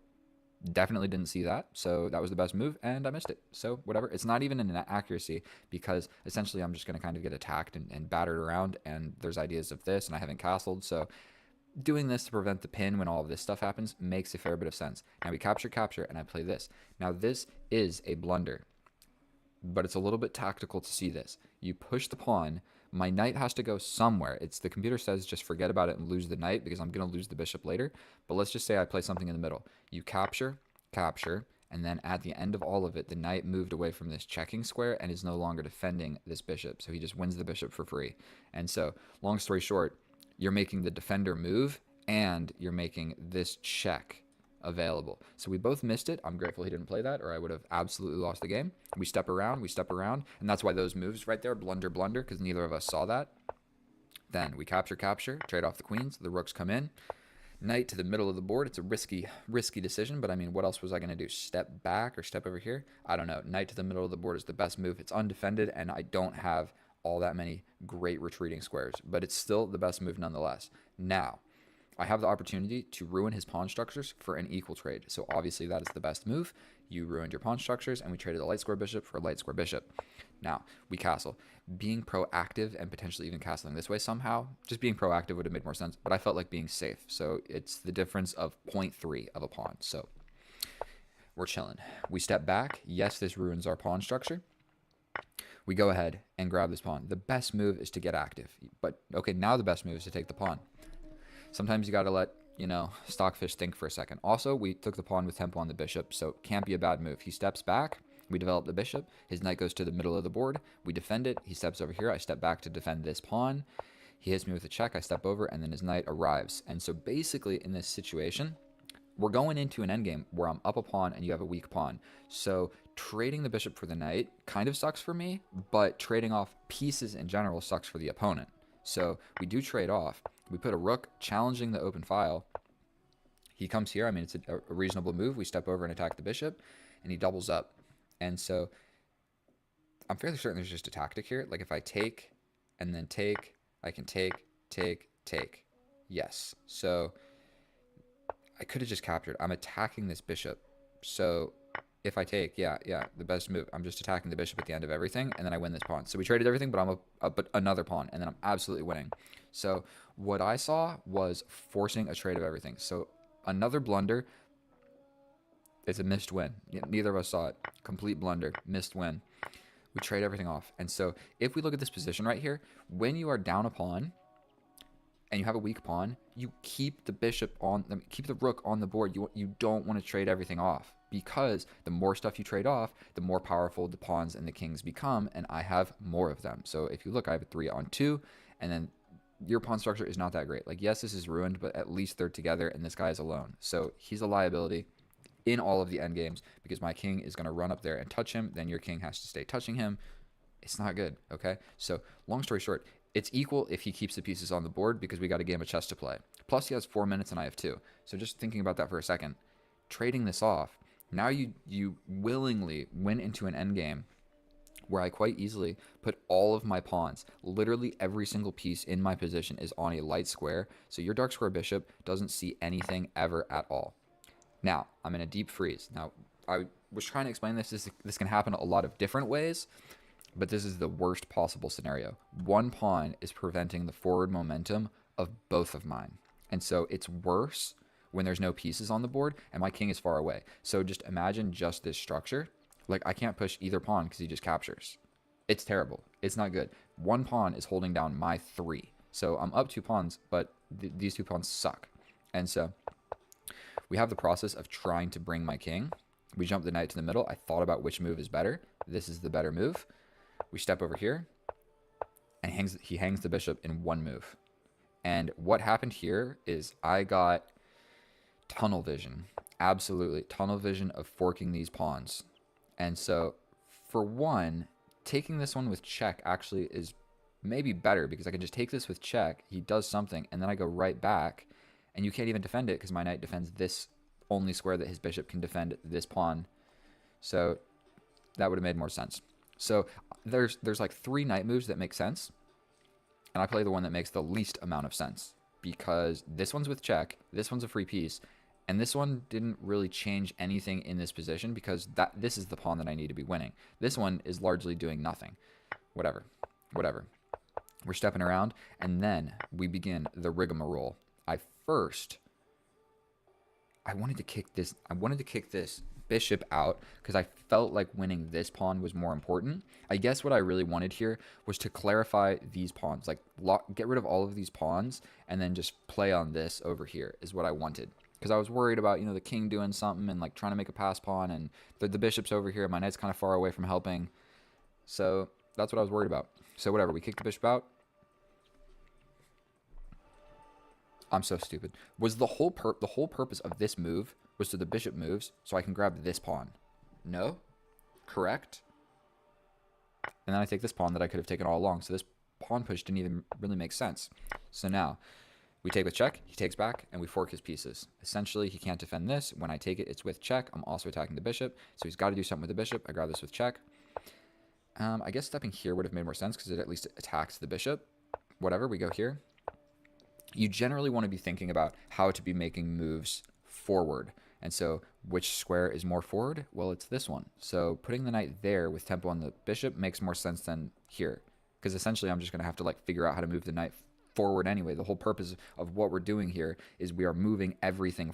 Definitely didn't see that. So that was the best move and I missed it. So whatever. It's not even an accuracy because essentially I'm just going to kind of get attacked and battered around. And there's ideas of this and I haven't castled. So doing this to prevent the pin when all of this stuff happens makes a fair bit of sense. Now we capture and I play this. Now this is a blunder, but it's a little bit tactical to see this. You push the pawn. My knight has to go somewhere. It's the computer says just forget about it and lose the knight because I'm going to lose the bishop later. But let's just say I play something in the middle. You capture, and then at the end of all of it, the knight moved away from this checking square and is no longer defending this bishop. So he just wins the bishop for free. And so, long story short, you're making the defender move and you're making this check available. So we both missed it. I'm grateful he didn't play that or I would have absolutely lost the game. We step around, and that's why those moves right there, blunder, because neither of us saw that. Then we capture, trade off the queens, the rooks come in. Knight to the middle of the board. It's a risky decision, but I mean, what else was I going to do? Step back or step over here? I don't know. Knight to the middle of the board is the best move. It's undefended, and I don't have all that many great retreating squares, but it's still the best move nonetheless. Now, I have the opportunity to ruin his pawn structures for an equal trade. So obviously that is the best move. You ruined your pawn structures and we traded a light square bishop for a light square bishop. Now we castle. Being proactive and potentially even castling this way somehow, just being proactive would have made more sense, but I felt like being safe. So it's the difference of 0.3 of a pawn. So we're chilling. We step back. Yes, this ruins our pawn structure. We go ahead and grab this pawn. The best move is to get active. But okay, now the best move is to take the pawn. Sometimes you got to let, Stockfish think for a second. Also, we took the pawn with tempo on the bishop, so it can't be a bad move. He steps back. We develop the bishop. His knight goes to the middle of the board. We defend it. He steps over here. I step back to defend this pawn. He hits me with a check. I step over, and then his knight arrives. And so basically in this situation, we're going into an endgame where I'm up a pawn and you have a weak pawn. So trading the bishop for the knight kind of sucks for me, but trading off pieces in general sucks for the opponent. So we do trade off. We put a rook challenging the open file. He comes here. I mean, it's a reasonable move. We step over and attack the bishop, and he doubles up. And so I'm fairly certain there's just a tactic here. Like if I take and then take, I can take. Yes. So I could have just captured. I'm attacking this bishop. So if I take, yeah, the best move. I'm just attacking the bishop at the end of everything, and then I win this pawn. So we traded everything, but I'm but another pawn, and then I'm absolutely winning. So what I saw was forcing a trade of everything. So another blunder. It's a missed win. Neither of us saw it. Complete blunder. Missed win. We trade everything off. And so if we look at this position right here, when you are down a pawn and you have a weak pawn, you keep the bishop on, keep the rook on the board. You don't want to trade everything off, because the more stuff you trade off, the more powerful the pawns and the kings become, and I have more of them. So if you look, I have a 3-on-2, and then your pawn structure is not that great. Like, yes, this is ruined, but at least they're together, and this guy is alone. So he's a liability in all of the endgames, because my king is going to run up there and touch him, then your king has to stay touching him. It's not good, okay? So long story short, it's equal if he keeps the pieces on the board, because we got a game of chess to play. Plus he has 4 minutes and I have 2. So just thinking about that for a second, trading this off, now you willingly went into an endgame where I quite easily put all of my pawns, literally every single piece in my position is on a light square, so your dark square bishop doesn't see anything ever at all. Now, I'm in a deep freeze. Now, I was trying to explain this. This can happen a lot of different ways, but this is the worst possible scenario. One pawn is preventing the forward momentum of both of mine. And so it's worse when there's no pieces on the board and my king is far away. So just imagine just this structure. Like, I can't push either pawn because he just captures. It's terrible. It's not good. One pawn is holding down my 3. So I'm up 2 pawns, but these 2 pawns suck. And so we have the process of trying to bring my king. We jump the knight to the middle. I thought about which move is better. This is the better move. We step over here, and he hangs the bishop in 1 move. And what happened here is I got tunnel vision. Absolutely. Tunnel vision of forking these pawns. And so, for one, taking this one with check actually is maybe better because I can just take this with check. He does something, and then I go right back, and you can't even defend it because my knight defends this only square that his bishop can defend this pawn. So that would have made more sense. So there's like 3 knight moves that make sense, and I play the one that makes the least amount of sense because this one's with check, this one's a free piece, and this one didn't really change anything in this position because this is the pawn that I need to be winning. This one is largely doing nothing. Whatever. We're stepping around, and then we begin the rigmarole. I wanted to kick this bishop out because I felt like winning this pawn was more important. I guess what I really wanted here was to clarify these pawns, like get rid of all of these pawns and then just play on this over here is what I wanted. Because I was worried about, the king doing something and like trying to make a pass pawn, and the bishop's over here. My knight's kind of far away from helping. So that's what I was worried about. So whatever, we kick the bishop out. I'm so stupid. Was the whole purpose of this move was so the bishop moves so I can grab this pawn? No? Correct? And then I take this pawn that I could have taken all along. So this pawn push didn't even really make sense. So now we take with check, he takes back, and we fork his pieces. Essentially, he can't defend this. When I take it, it's with check. I'm also attacking the bishop. So he's got to do something with the bishop. I grab this with check. I guess stepping here would have made more sense because it at least attacks the bishop. Whatever, we go here. You generally want to be thinking about how to be making moves forward. And so which square is more forward? Well, it's this one. So putting the knight there with tempo on the bishop makes more sense than here. Because essentially I'm just going to have to like figure out how to move the knight forward anyway. The whole purpose of what we're doing here is we are moving everything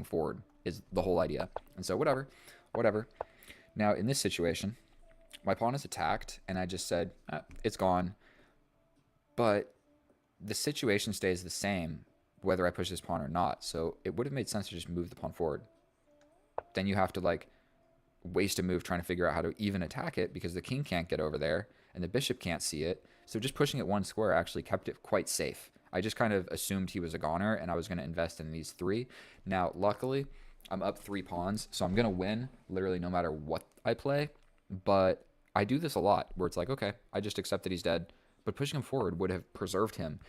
forward is the whole idea. And so whatever. Now in this situation, my pawn is attacked and I just said, it's gone. But the situation stays the same whether I push this pawn or not. So it would have made sense to just move the pawn forward. Then you have to like waste a move trying to figure out how to even attack it because the king can't get over there and the bishop can't see it. So just pushing it one square actually kept it quite safe. I just kind of assumed he was a goner and I was going to invest in these 3. Now, luckily, I'm up 3 pawns, so I'm going to win literally no matter what I play. But I do this a lot where it's like, okay, I just accept that he's dead. But pushing him forward would have preserved him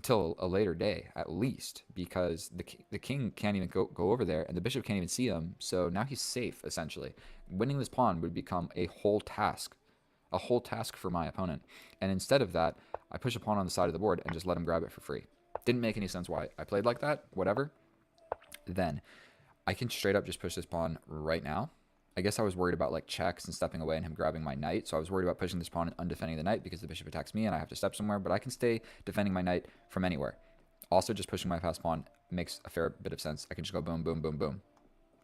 till a later day, at least, because the king can't even go over there, and the bishop can't even see him. So now he's safe, essentially. Winning this pawn would become a whole task for my opponent. And instead of that, I push a pawn on the side of the board and just let him grab it for free. Didn't make any sense why I played like that, whatever. Then I can straight up just push this pawn right now. I guess I was worried about like checks and stepping away and him grabbing my knight. So I was worried about pushing this pawn and undefending the knight because the bishop attacks me and I have to step somewhere. But I can stay defending my knight from anywhere. Also, just pushing my pass pawn makes a fair bit of sense. I can just go boom, boom, boom, boom.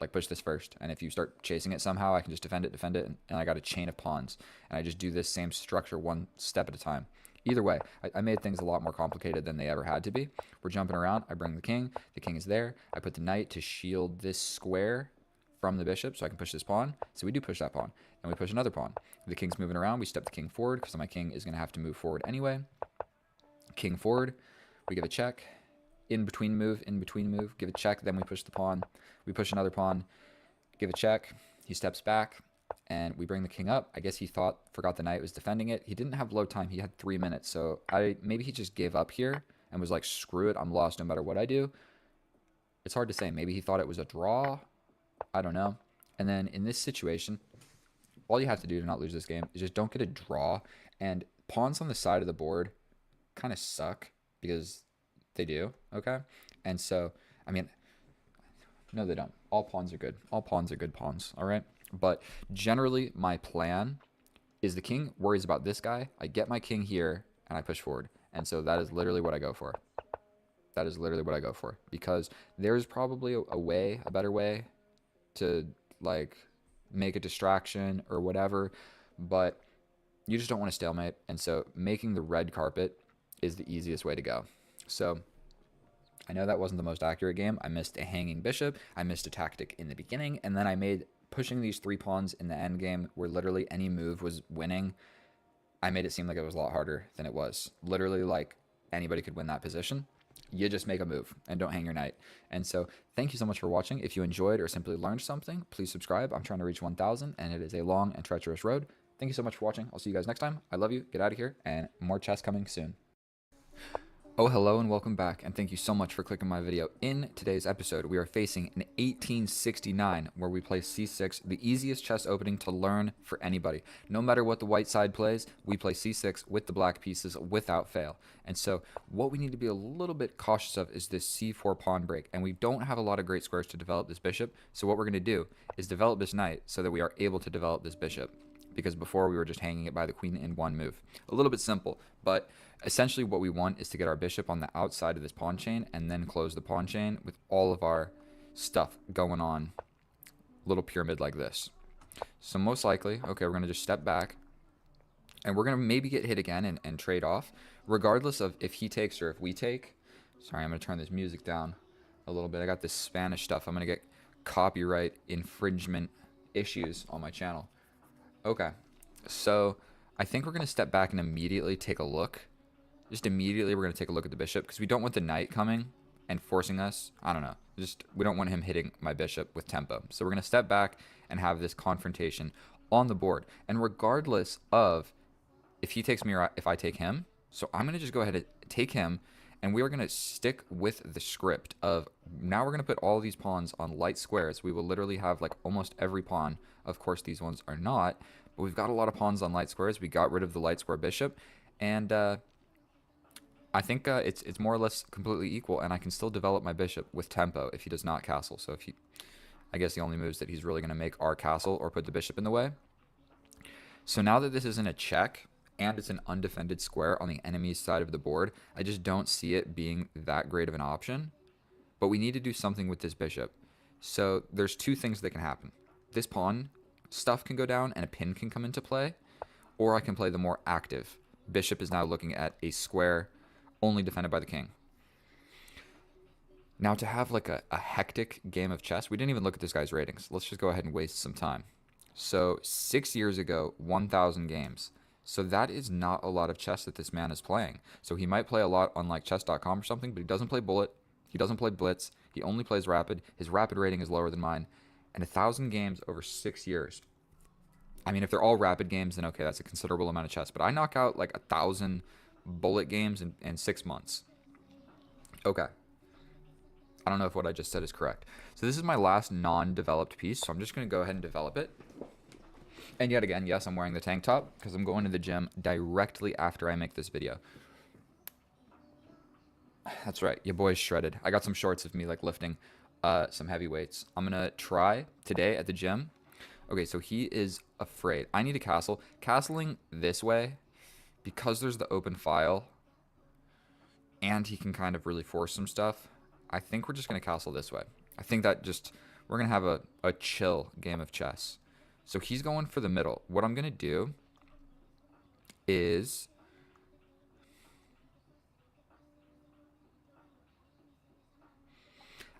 Like push this first. And if you start chasing it somehow, I can just defend it. And I got a chain of pawns. And I just do this same structure one step at a time. Either way, I made things a lot more complicated than they ever had to be. We're jumping around. I bring the king. The king is there. I put the knight to shield this square from the bishop so I can push this pawn. So we do push that pawn. And we push another pawn. The king's moving around. We step the king forward because my king is going to have to move forward anyway. King forward. We give a check. In between move. Give a check. Then we push the pawn. We push another pawn. Give a check. He steps back. And we bring the king up. I guess he forgot the knight was defending it. He didn't have load time. He had 3 minutes. So maybe he just gave up here and was like, screw it. I'm lost no matter what I do. It's hard to say. Maybe he thought it was a draw. I don't know. And then in this situation, all you have to do to not lose this game is just don't get a draw. And pawns on the side of the board kind of suck because they do, okay? And so, I mean, no, they don't. All pawns are good. All pawns are good pawns, all right? But generally, my plan is the king worries about this guy. I get my king here, and I push forward. And so that is literally what I go for. That is literally what I go for. Because there's probably a better way to like make a distraction or whatever, but you just don't want to stalemate. And so making the red carpet is the easiest way to go. So I know that wasn't the most accurate game. I missed a hanging bishop. I missed a tactic in the beginning. And then I made pushing these 3 pawns in the end game where literally any move was winning. I made it seem like it was a lot harder than it was. Literally like anybody could win that position. You just make a move and don't hang your knight. And so thank you so much for watching. If you enjoyed or simply learned something, please subscribe. I'm trying to reach 1,000 and it is a long and treacherous road. Thank you so much for watching. I'll see you guys next time. I love you. Get out of here, and more chess coming soon. Oh, hello and welcome back, and thank you so much for clicking my video. In today's episode, we are facing an 1869 where we play c6, the easiest chess opening to learn for anybody. No matter what the white side plays, we play c6 with the black pieces without fail. And so what we need to be a little bit cautious of is this c4 pawn break, and we don't have a lot of great squares to develop this bishop, so what we're going to do is develop this knight so that we are able to develop this bishop, because before we were just hanging it by the queen in one move. A little bit simple, but essentially what we want is to get our bishop on the outside of this pawn chain and then close the pawn chain with all of our stuff going on, little pyramid like this. So most likely, okay, we're going to just step back, and we're going to maybe get hit again and trade off, regardless of if he takes or if we take. Sorry, I'm going to turn this music down a little bit. I got this Spanish stuff. I'm going to get copyright infringement issues on my channel. Okay, so I think we're going to step back and immediately take a look. Just immediately we're going to take a look at the bishop, because we don't want the knight coming and forcing us. I don't know. We don't want him hitting my bishop with tempo. So we're going to step back and have this confrontation on the board. And regardless of if he takes me or if I take him, so I'm going to just go ahead and take him, and we are going to stick with the script of now we're going to put all these pawns on light squares. We will literally have like almost every pawn. Of course, these ones are not, but we've got a lot of pawns on light squares. We got rid of the light square bishop, and I think it's more or less completely equal, and I can still develop my bishop with tempo if he does not castle. So if he, I guess the only moves that he's really going to make are castle or put the bishop in the way. So now that this isn't a check and it's an undefended square on the enemy's side of the board, I just don't see it being that great of an option. But we need to do something with this bishop. So there's two things that can happen. This pawn stuff can go down and a pin can come into play, or I can play the more active. Bishop is now looking at a square only defended by the king. Now, to have like a hectic game of chess, we didn't even look at this guy's ratings. Let's just go ahead and waste some time. So 6 years ago, 1,000 games. So that is not a lot of chess that this man is playing. So he might play a lot on like chess.com or something, but he doesn't play bullet. He doesn't play blitz. He only plays rapid. His rapid rating is lower than mine. And 1,000 games over 6 years. I mean, if they're all rapid games, then okay, that's a considerable amount of chess. But I knock out like 1,000 bullet games in 6 months. Okay. I don't know if what I just said is correct. So this is my last non-developed piece, so I'm just going to go ahead and develop it. And yet again, yes, I'm wearing the tank top because I'm going to the gym directly after I make this video. That's right, your boy's shredded. I got some shorts of me like lifting some heavy weights. I'm going to try today at the gym. Okay, so he is afraid. I need a castle. Castling this way, because there's the open file, and he can kind of really force some stuff, I think we're just going to castle this way. I think that we're going to have a chill game of chess. So he's going for the middle. What I'm going to do is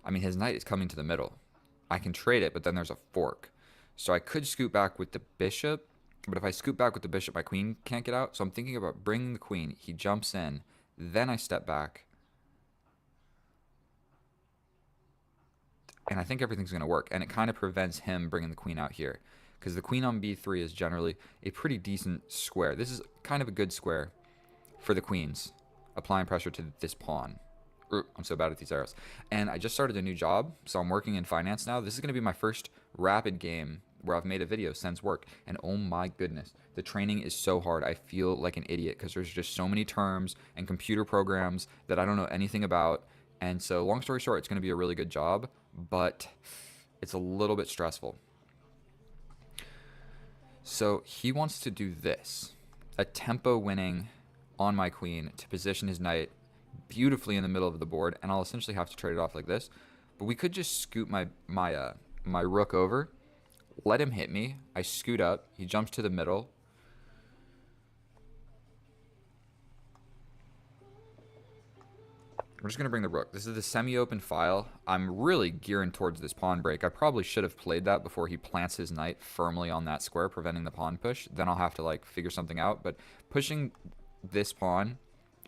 I mean, his knight is coming to the middle. I can trade it, but then there's a fork. So I could scoot back with the bishop, but if I scoot back with the bishop, my queen can't get out. So I'm thinking about bringing the queen. He jumps in. Then I step back. And I think everything's going to work. And it kind of prevents him bringing the queen out here, because the queen on b3 is generally a pretty decent square. This is kind of a good square for the queens, applying pressure to this pawn. I'm so bad at these arrows. And I just started a new job, so I'm working in finance now. This is going to be my first rapid game where I've made a video since work. And oh my goodness, the training is so hard. I feel like an idiot because there's just so many terms and computer programs that I don't know anything about. And so long story short, it's going to be a really good job, but it's a little bit stressful. So he wants to do this, a tempo winning on my queen to position his knight beautifully in the middle of the board, and I'll essentially have to trade it off like this. But we could just scoot my rook over, let him hit me. I scoot up. He jumps to the middle. We're just going to bring the rook. This is the semi-open file. I'm really gearing towards this pawn break. I probably should have played that before he plants his knight firmly on that square, preventing the pawn push. Then I'll have to like figure something out. But pushing this pawn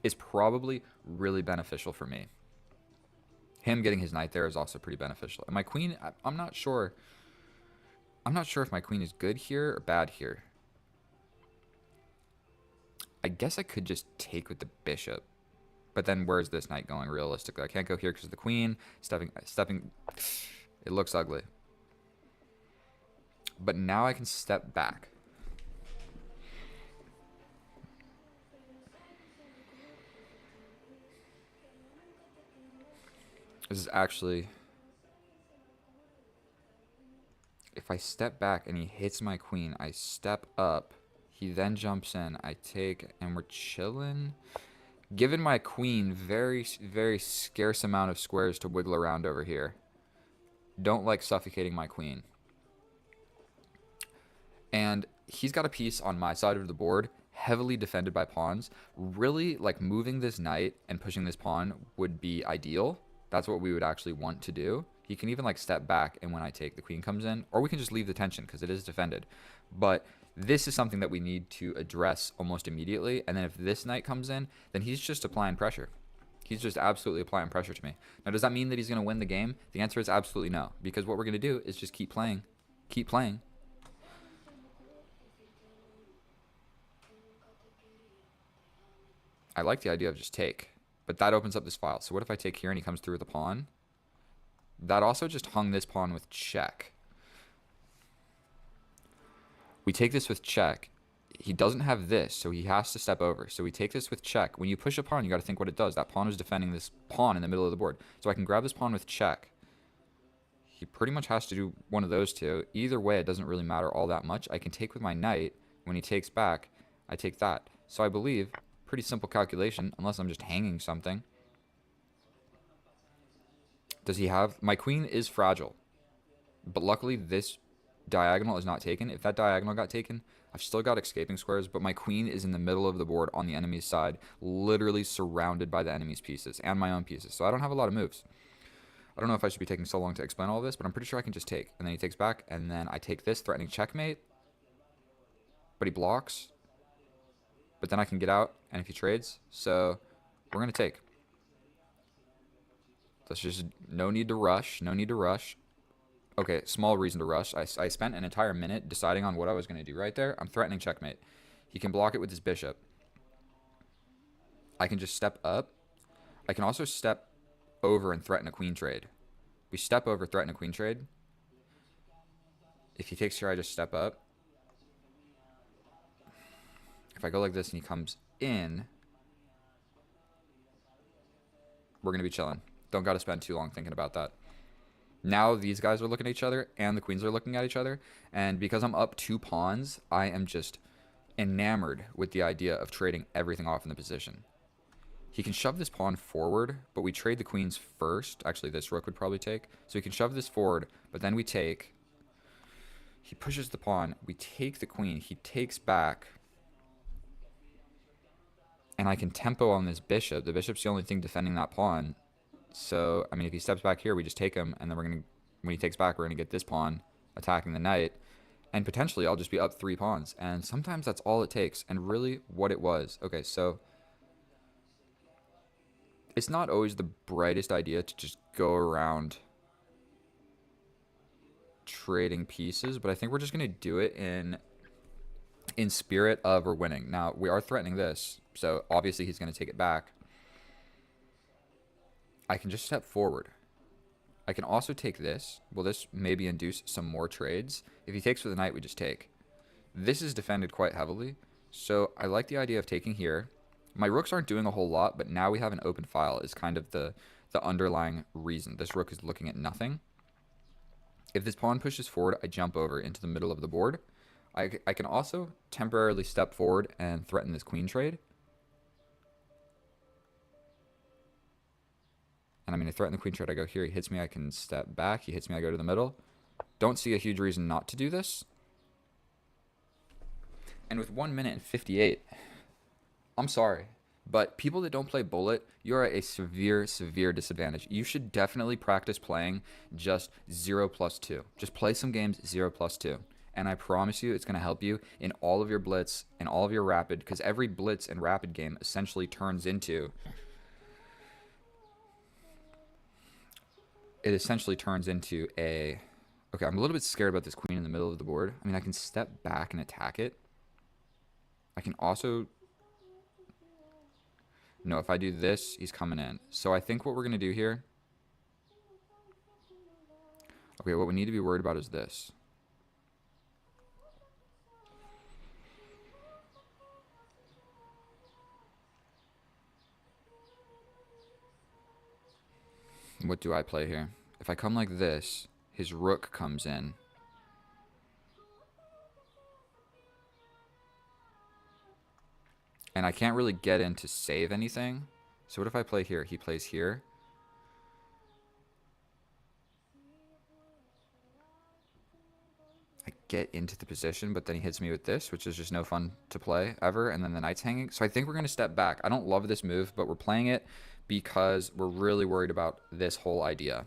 is probably really beneficial for me. Him getting his knight there is also pretty beneficial. And my queen, I'm not sure. I'm not sure if my queen is good here or bad here. I guess I could just take with the bishop. But then where's this knight going realistically? I can't go here because of the queen. Stepping. It looks ugly. But now I can step back. This is actually... If I step back and he hits my queen, I step up. He then jumps in. I take, and we're chilling. Given my queen very, very scarce amount of squares to wiggle around over here. Don't like suffocating my queen. And he's got a piece on my side of the board, heavily defended by pawns. Really, like, moving this knight and pushing this pawn would be ideal. That's what we would actually want to do. He can even, like, step back, and when I take, the queen comes in. Or we can just leave the tension, because it is defended. But this is something that we need to address almost immediately. And then if this knight comes in, then he's just applying pressure. He's just absolutely applying pressure to me. Now, does that mean that he's going to win the game? The answer is absolutely no. Because what we're going to do is just keep playing. Keep playing. I like the idea of just take. But that opens up this file. So what if I take here and he comes through with a pawn? That also just hung this pawn with check. We take this with check. He doesn't have this, so he has to step over. So we take this with check. When you push a pawn, you got to think what it does. That pawn is defending this pawn in the middle of the board. So I can grab this pawn with check. He pretty much has to do one of those two. Either way, it doesn't really matter all that much. I can take with my knight. When he takes back, I take that. So I believe, pretty simple calculation, unless I'm just hanging something. Does he have... My queen is fragile. But luckily, this diagonal is not taken. If that diagonal got taken, I've still got escaping squares, but my queen is in the middle of the board on the enemy's side, literally surrounded by the enemy's pieces and my own pieces. So I don't have a lot of moves. I don't know if I should be taking so long to explain all this, but I'm pretty sure I can just take. And then he takes back, and then I take this, threatening checkmate. But he blocks. But then I can get out, and if he trades, so we're going to take. That's just no need to rush, no need to rush. Okay, small reason to rush. I spent an entire minute deciding on what I was going to do right there. I'm threatening checkmate. He can block it with his bishop. I can just step up. I can also step over and threaten a queen trade. We step over, threaten a queen trade. If he takes here, I just step up. If I go like this and he comes in, we're going to be chilling. Don't got to spend too long thinking about that. Now these guys are looking at each other and the queens are looking at each other. And because I'm up 2 pawns, I am just enamored with the idea of trading everything off in the position. He can shove this pawn forward, but we trade the queens first. Actually, this rook would probably take. So he can shove this forward, but then we take. He pushes the pawn. We take the queen. He takes back. And I can tempo on this bishop. The bishop's the only thing defending that pawn. So, I mean, if he steps back here, we just take him, and then we're going to, when he takes back, we're going to get this pawn attacking the knight, and potentially I'll just be up 3 pawns, and sometimes that's all it takes, and really what it was. Okay, so it's not always the brightest idea to just go around trading pieces, but I think we're just going to do it in spirit of we're winning. Now, we are threatening this, so obviously he's going to take it back. I can just step forward. I can also take this. Will this maybe induce some more trades? If he takes with the knight, we just take. This is defended quite heavily, so I like the idea of taking here. My rooks aren't doing a whole lot, but now we have an open file is kind of the underlying reason. This rook is looking at nothing. If this pawn pushes forward, I jump over into the middle of the board. I can also temporarily step forward and threaten this queen trade. And I'm going to threaten the queen trade. I go here. He hits me. I can step back. He hits me. I go to the middle. Don't see a huge reason not to do this. And with 1 minute and 58, I'm sorry, but people that don't play Bullet, you're at a severe, severe disadvantage. You should definitely practice playing just 0+2. Just play some games 0+2. And I promise you it's going to help you in all of your Blitz and all of your Rapid, because every Blitz and Rapid game essentially turns into... It essentially turns into a... Okay, I'm a little bit scared about this queen in the middle of the board. I mean, I can step back and attack it. I can also No, if I do this, he's coming in. So I think what we're going to do here... Okay, what we need to be worried about is this. What do I play here? If I come like this, his rook comes in. And I can't really get in to save anything. So what if I play here? He plays here. I get into the position, but then he hits me with this, which is just no fun to play ever. And then the knight's hanging. So I think we're going to step back. I don't love this move, but we're playing it because we're really worried about this whole idea.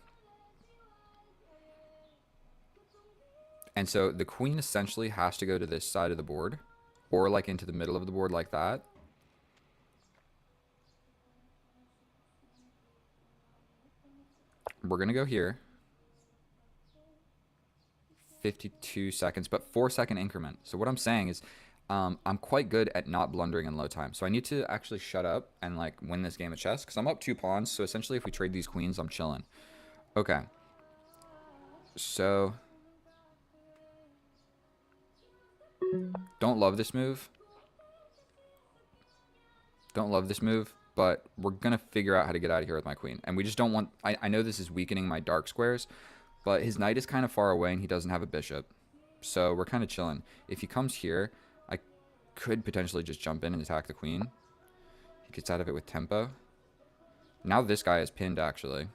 And so the queen essentially has to go to this side of the board, or like into the middle of the board like that. We're going to go here. 52 seconds, but 4-second increment. So what I'm saying is I'm quite good at not blundering in low time. So I need to actually shut up and like win this game of chess because I'm up 2 pawns. So essentially if we trade these queens, I'm chilling. Okay. So don't love this move. Don't love this move, but we're going to figure out how to get out of here with my queen. And we just don't want... I know this is weakening my dark squares, but his knight is kind of far away and he doesn't have a bishop. So we're kind of chilling. If he comes here, I could potentially just jump in and attack the queen. He gets out of it with tempo. Now this guy is pinned, actually.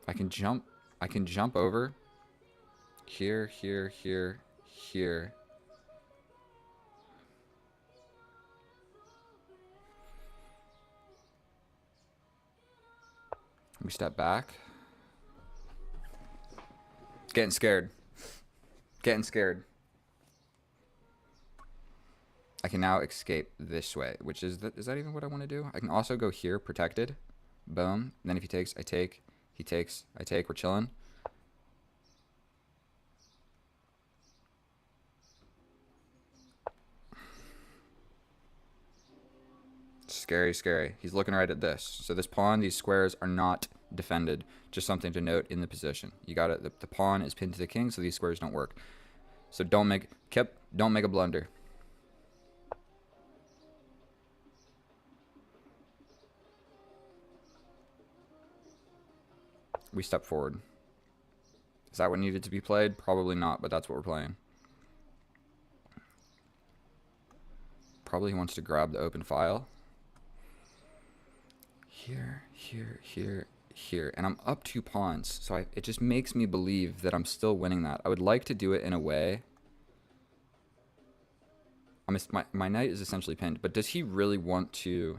I can jump over. Here, here, here, here. We step back. Getting scared. Getting scared. I can now escape this way, which is that even what I want to do? I can also go here, protected. Boom. And then if he takes, I take. He takes, I take. We're chilling. Scary, scary. He's looking right at this. So this pawn, these squares are not defended. Just something to note in the position. You got it. The pawn is pinned to the king, so these squares don't work. So don't make a blunder. We step forward. Is that what needed to be played? Probably not, but that's what we're playing. Probably he wants to grab the open file. Here, here, here, here. And I'm up 2 pawns, so it just makes me believe that I'm still winning that. I would like to do it in a way. My knight is essentially pinned, but does he really want to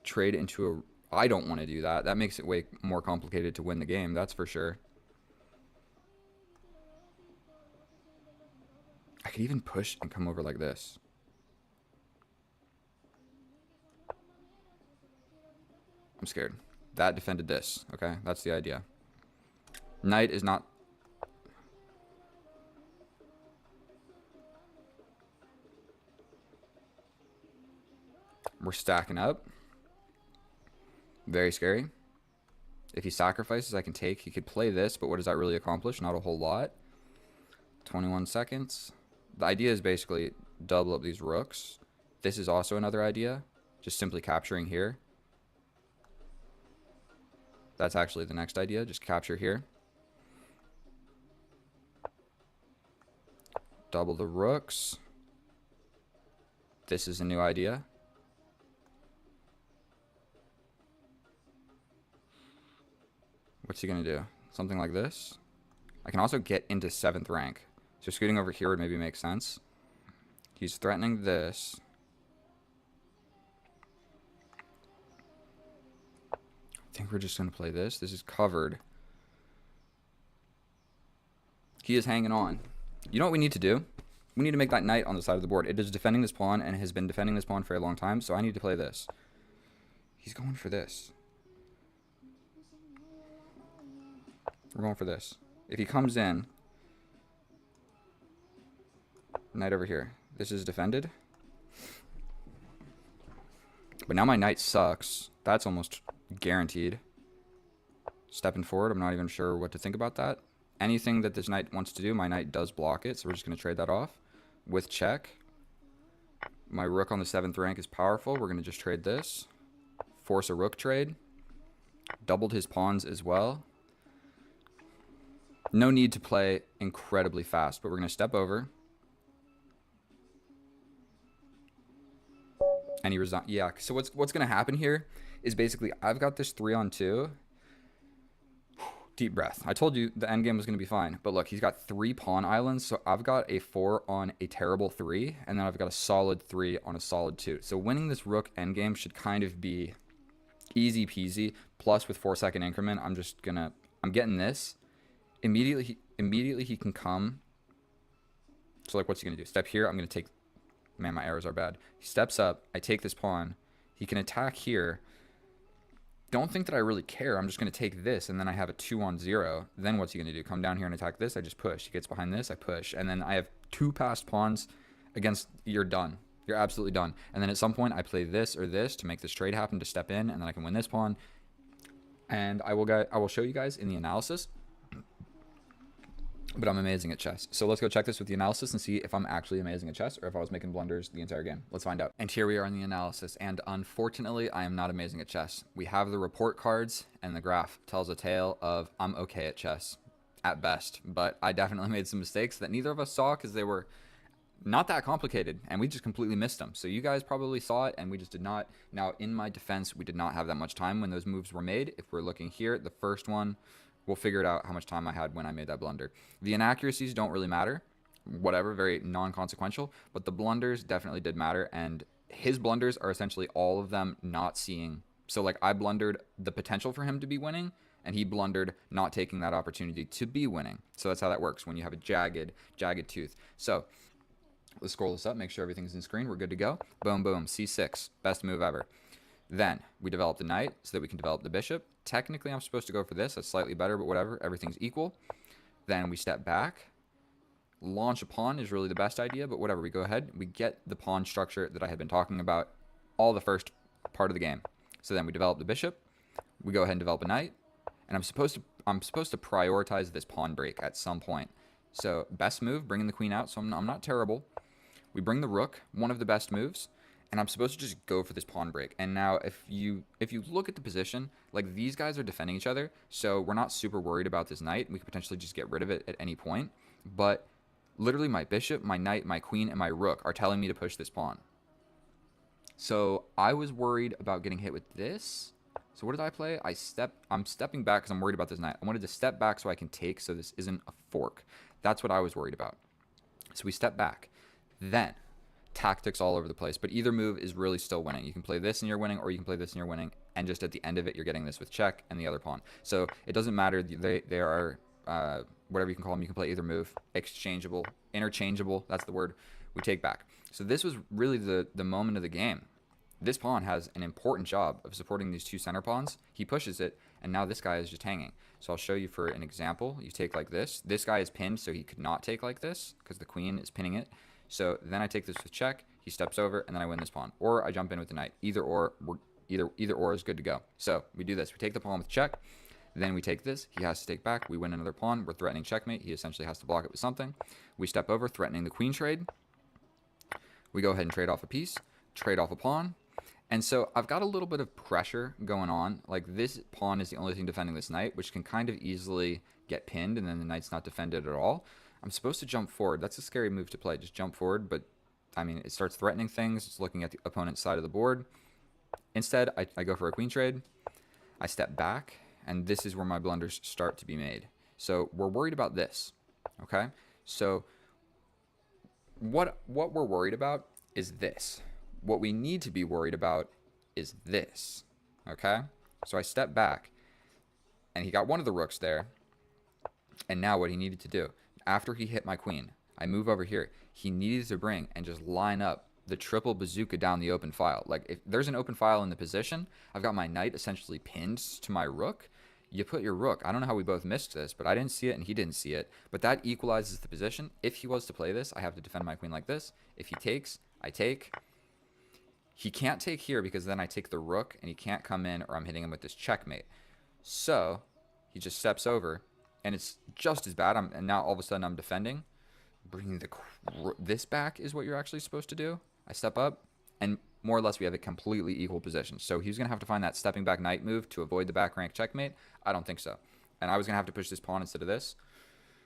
trade into a... I don't want to do that. That makes it way more complicated to win the game, that's for sure. I could even push and come over like this. I'm scared. That defended this, okay? That's the idea. Knight is not... We're stacking up. Very scary. If he sacrifices, I can take. He could play this, but what does that really accomplish? Not a whole lot. 21 seconds. The idea is basically double up these rooks. This is also another idea. Just simply capturing here. That's actually the next idea. Just capture here. Double the rooks. This is a new idea. What's he going to do? Something like this? I can also get into 7th rank. So scooting over here would maybe make sense. He's threatening this. I think we're just going to play this. This is covered. He is hanging on. You know what we need to do? We need to make that knight on the side of the board. It is defending this pawn and has been defending this pawn for a long time, so I need to play this. He's going for this. We're going for this. If he comes in, knight over here. This is defended. But now my knight sucks. That's almost guaranteed. Stepping forward, I'm not even sure what to think about that. Anything that this knight wants to do, my knight does block it, so we're just going to trade that off. With check. My rook on the 7th rank is powerful. We're going to just trade this. Force a rook trade. Doubled his pawns as well. No need to play incredibly fast, but we're going to step over. And he resign. Yeah, so what's going to happen here is basically I've got this 3-on-2. Deep breath. I told you the endgame was going to be fine. But look, he's got 3 pawn islands. So I've got a 4 on a terrible 3. And then I've got a solid 3 on a solid 2. So winning this rook endgame should kind of be easy peasy. Plus with 4-second increment, I'm getting this. Immediately he can come. So like, what's he going to do? Step here. I'm going to take... Man, my arrows are bad. He steps up. I take this pawn. He can attack here. Don't think that I really care. I'm just going to take this, and then I have a 2-on-0. Then what's he going to do? Come down here and attack this? I just push. He gets behind this. I push. And then I have 2 passed pawns against... You're done. You're absolutely done. And then at some point, I play this or this to make this trade happen, to step in, and then I can win this pawn. And I will show you guys in the analysis. But I'm amazing at chess. So let's go check this with the analysis and see if I'm actually amazing at chess or if I was making blunders the entire game. Let's find out. And here we are in the analysis. And unfortunately, I am not amazing at chess. We have the report cards, and the graph tells a tale of I'm okay at chess at best. But I definitely made some mistakes that neither of us saw because they were not that complicated, and we just completely missed them. So you guys probably saw it, and we just did not. Now, in my defense, we did not have that much time when those moves were made. If we're looking here, the first one... We'll figure it out how much time I had when I made that blunder. The inaccuracies don't really matter. Whatever, very non-consequential. But the blunders definitely did matter. And his blunders are essentially all of them not seeing. So, like, I blundered the potential for him to be winning, and he blundered not taking that opportunity to be winning. So that's how that works when you have a jagged tooth. So, let's scroll this up, make sure everything's in screen. We're good to go. Boom, boom. C6. Best move ever. Then we develop the knight so that we can develop the bishop. Technically, I'm supposed to go for this. That's slightly better, but whatever. Everything's equal. Then we step back. Launch a pawn is really the best idea, but whatever. We go ahead. We get the pawn structure that I had been talking about all the first part of the game. So then we develop the bishop. We go ahead and develop a knight. And I'm supposed to prioritize this pawn break at some point. So best move, bringing the queen out. So I'm not terrible. We bring the rook, one of the best moves. And I'm supposed to just go for this pawn break. And now if you look at the position, like these guys are defending each other. So we're not super worried about this knight. We could potentially just get rid of it at any point. But literally my bishop, my knight, my queen, and my rook are telling me to push this pawn. So I was worried about getting hit with this. So what did I play? I'm stepping back because I'm worried about this knight. I wanted to step back so I can take so this isn't a fork. That's what I was worried about. So we step back. Then... tactics all over the place, but either move is really still winning. You can play this and you're winning, or you can play this and you're winning, and just at the end of it, you're getting this with check and the other pawn. So it doesn't matter. They are whatever you can call them. You can play either move, exchangeable, interchangeable. That's the word. We take back. So this was really the moment of the game. This pawn has an important job of supporting these 2 center pawns. He pushes it, and now this guy is just hanging. So I'll show you for an example. You take like this. This guy is pinned, so he could not take like this because the queen is pinning it. So then I take this with check, he steps over, and then I win this pawn. Or I jump in with the knight. Either or is good to go. So we do this. We take the pawn with check. Then we take this. He has to take back. We win another pawn. We're threatening checkmate. He essentially has to block it with something. We step over, threatening the queen trade. We go ahead and trade off a piece, trade off a pawn. And so I've got a little bit of pressure going on. Like this pawn is the only thing defending this knight, which can kind of easily get pinned, and then the knight's not defended at all. I'm supposed to jump forward. That's a scary move to play. Just jump forward, but I mean, it starts threatening things. It's looking at the opponent's side of the board. Instead, I go for a queen trade. I step back, and this is where my blunders start to be made. So we're worried about this, okay? So what we're worried about is this. What we need to be worried about is this, okay? So I step back, and he got one of the rooks there, and now what he needed to do, after he hit my queen, I move over here. He needed to bring and just line up the triple bazooka down the open file. Like, if there's an open file in the position, I've got my knight essentially pinned to my rook. You put your rook. I don't know how we both missed this, but I didn't see it and he didn't see it. But that equalizes the position. If he was to play this, I have to defend my queen like this. If he takes, I take. He can't take here because then I take the rook and he can't come in or I'm hitting him with this checkmate. So he just steps over and it's just as bad. And now all of a sudden I'm defending. Bringing this back is what you're actually supposed to do. I step up and more or less we have a completely equal position. So he's going to have to find that stepping back knight move to avoid the back rank checkmate. I don't think so. And I was going to have to push this pawn instead of this.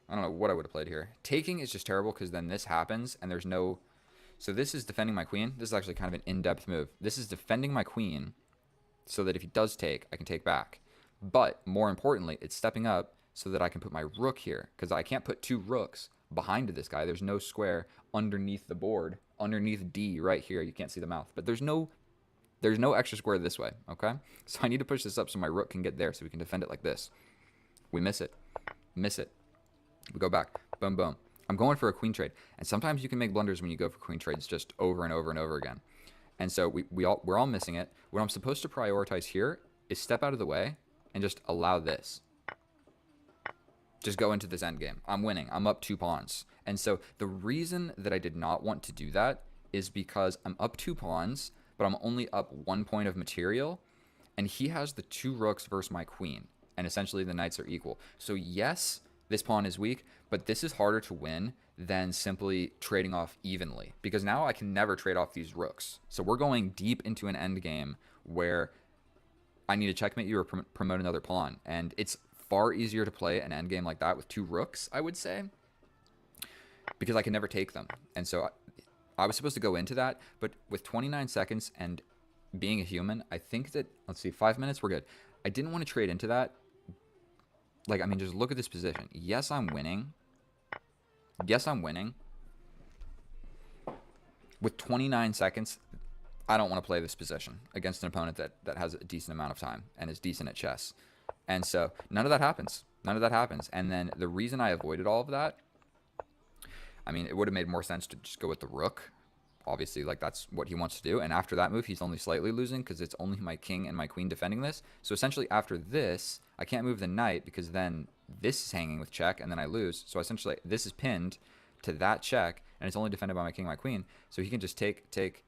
I don't know what I would have played here. Taking is just terrible because then this happens and there's no... So this is defending my queen. This is actually kind of an in-depth move. This is defending my queen so that if he does take, I can take back. But more importantly, it's stepping up so that I can put my rook here because I can't put two rooks behind this guy. There's no square underneath the board, underneath D right here. You can't see the mouth, but there's no extra square this way, okay? So I need to push this up so my rook can get there so we can defend it like this. We miss it. Miss it. We go back. Boom, boom. I'm going for a queen trade. And sometimes you can make blunders when you go for queen trades just over and over and over again. And so we're all missing it. What I'm supposed to prioritize here is step out of the way and just allow this. Just go into this endgame. I'm winning. I'm up 2 pawns. And so the reason that I did not want to do that is because I'm up 2 pawns, but I'm only up 1 point of material. And he has the 2 rooks versus my queen. And essentially the knights are equal. So yes, this pawn is weak, but this is harder to win than simply trading off evenly. Because now I can never trade off these rooks. So we're going deep into an endgame where I need to checkmate you or promote another pawn. And it's far easier to play an endgame like that with 2 rooks, I would say, because I can never take them. And so I was supposed to go into that, but with 29 seconds and being a human, I think that, let's see, 5 minutes, we're good. I didn't want to trade into that. Like, I mean, just look at this position. Yes, I'm winning. Yes, I'm winning. With 29 seconds, I don't want to play this position against an opponent that has a decent amount of time and is decent at chess. And so none of that happens. None of that happens. And then the reason I avoided all of that, I mean, it would have made more sense to just go with the rook. Obviously, like, that's what he wants to do. And after that move, he's only slightly losing because it's only my king and my queen defending this. So essentially after this, I can't move the knight because then this is hanging with check and then I lose. So essentially this is pinned to that check and it's only defended by my king and my queen. So he can just take,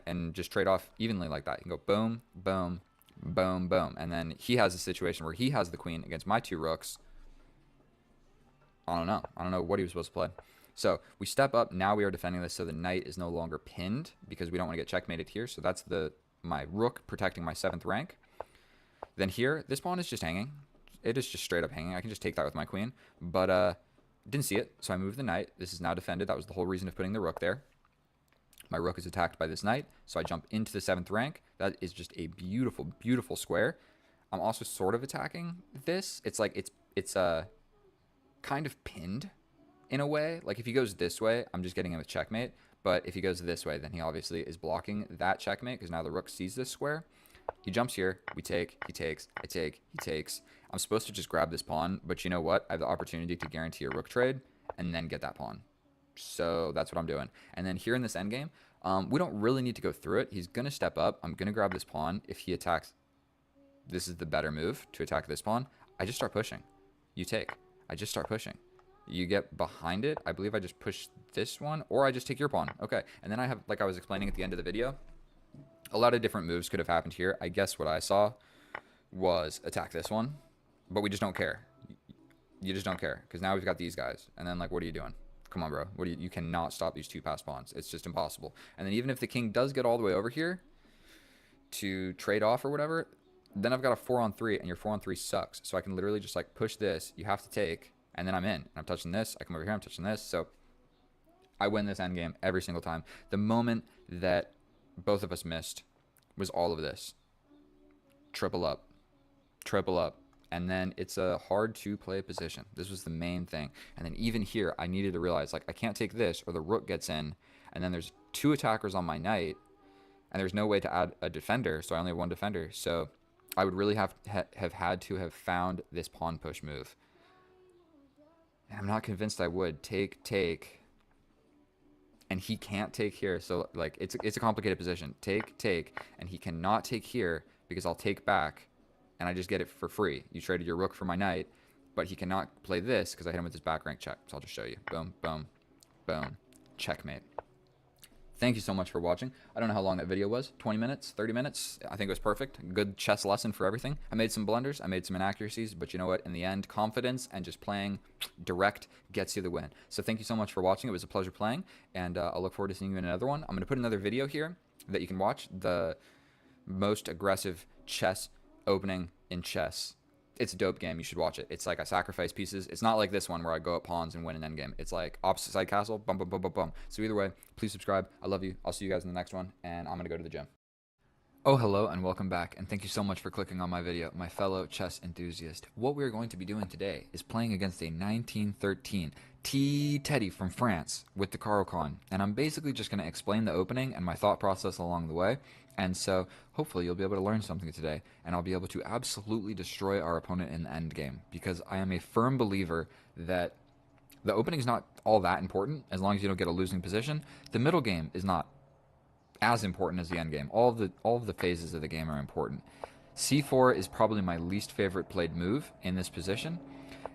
and just trade off evenly like that. He can go boom, boom, boom, boom. And then he has a situation where he has the queen against my 2 rooks. I don't know. I don't know what he was supposed to play. So we step up. Now we are defending this so the knight is no longer pinned because we don't want to get checkmated here. So that's my rook protecting my 7th rank. Then here, this pawn is just hanging. It is just straight up hanging. I can just take that with my queen. But didn't see it, so I moved the knight. This is now defended. That was the whole reason of putting the rook there. My rook is attacked by this knight, so I jump into the 7th rank. That is just a beautiful, beautiful square. I'm also sort of attacking this. It's like it's kind of pinned in a way. Like if he goes this way, I'm just getting him with checkmate. But if he goes this way, then he obviously is blocking that checkmate because now the rook sees this square. He jumps here. We take. He takes. I take. He takes. I'm supposed to just grab this pawn, but you know what? I have the opportunity to guarantee a rook trade and then get that pawn. So that's what I'm doing. And then here in this endgame, we don't really need to go through it. He's going to step up. I'm going to grab this pawn. If he attacks, this is the better move to attack this pawn. I just start pushing. You take. I just start pushing. You get behind it. I believe I just push this one, or I just take your pawn. Okay. And then I have, like I was explaining at the end of the video, a lot of different moves could have happened here. I guess what I saw was attack this one, but we just don't care. You just don't care because now we've got these guys. And then, like, what are you doing? Come on, bro. You cannot stop these 2 passed pawns. It's just impossible. And then even if the king does get all the way over here to trade off or whatever, then I've got a 4-on-3, and your 4-on-3 sucks. So I can literally just, like, push this. You have to take, and then I'm in. And I'm touching this. I come over here. I'm touching this. So I win this endgame every single time. The moment that both of us missed was all of this. Triple up. Triple up. And then it's a hard to play position. This was the main thing. And then even here, I needed to realize, like, I can't take this or the rook gets in. And then there's 2 attackers on my knight. And there's no way to add a defender. So I only have 1 defender. So I would really have had to have found this pawn push move. And I'm not convinced I would. Take. And he can't take here. So, like, it's a complicated position. Take. And he cannot take here because I'll take back. And I just get it for free. You traded your rook for my knight, but he cannot play this because I hit him with his back rank check. So I'll just show you. Boom, boom, boom. Checkmate. Thank you so much for watching. I don't know how long that video was. 20 minutes, 30 minutes. I think it was perfect. Good chess lesson for everything. I made some blunders. I made some inaccuracies. But you know what? In the end, confidence and just playing direct gets you the win. So thank you so much for watching. It was a pleasure playing. And I'll look forward to seeing you in another one. I'm going to put another video here that you can watch. The most aggressive chess opening in chess. It's a dope game. You should watch it. It's like I sacrifice pieces. It's not like this one where I go up pawns and win an endgame. It's like opposite side castle, bum, bum, bum, bum, bum. So either way, please subscribe. I love you. I'll see you guys in the next one, and I'm going to go to the gym. Oh, hello, and welcome back, and thank you so much for clicking on my video, my fellow chess enthusiast. What we're going to be doing today is playing against a 1913 T. Teddy from France with the Caro-Kann, and I'm basically just going to explain the opening and my thought process along the way. And so, hopefully you'll be able to learn something today, and I'll be able to absolutely destroy our opponent in the end game, because I am a firm believer that the opening is not all that important, as long as you don't get a losing position. The middle game is not as important as the end game. All of the phases of the game are important. C4 is probably my least favorite played move in this position,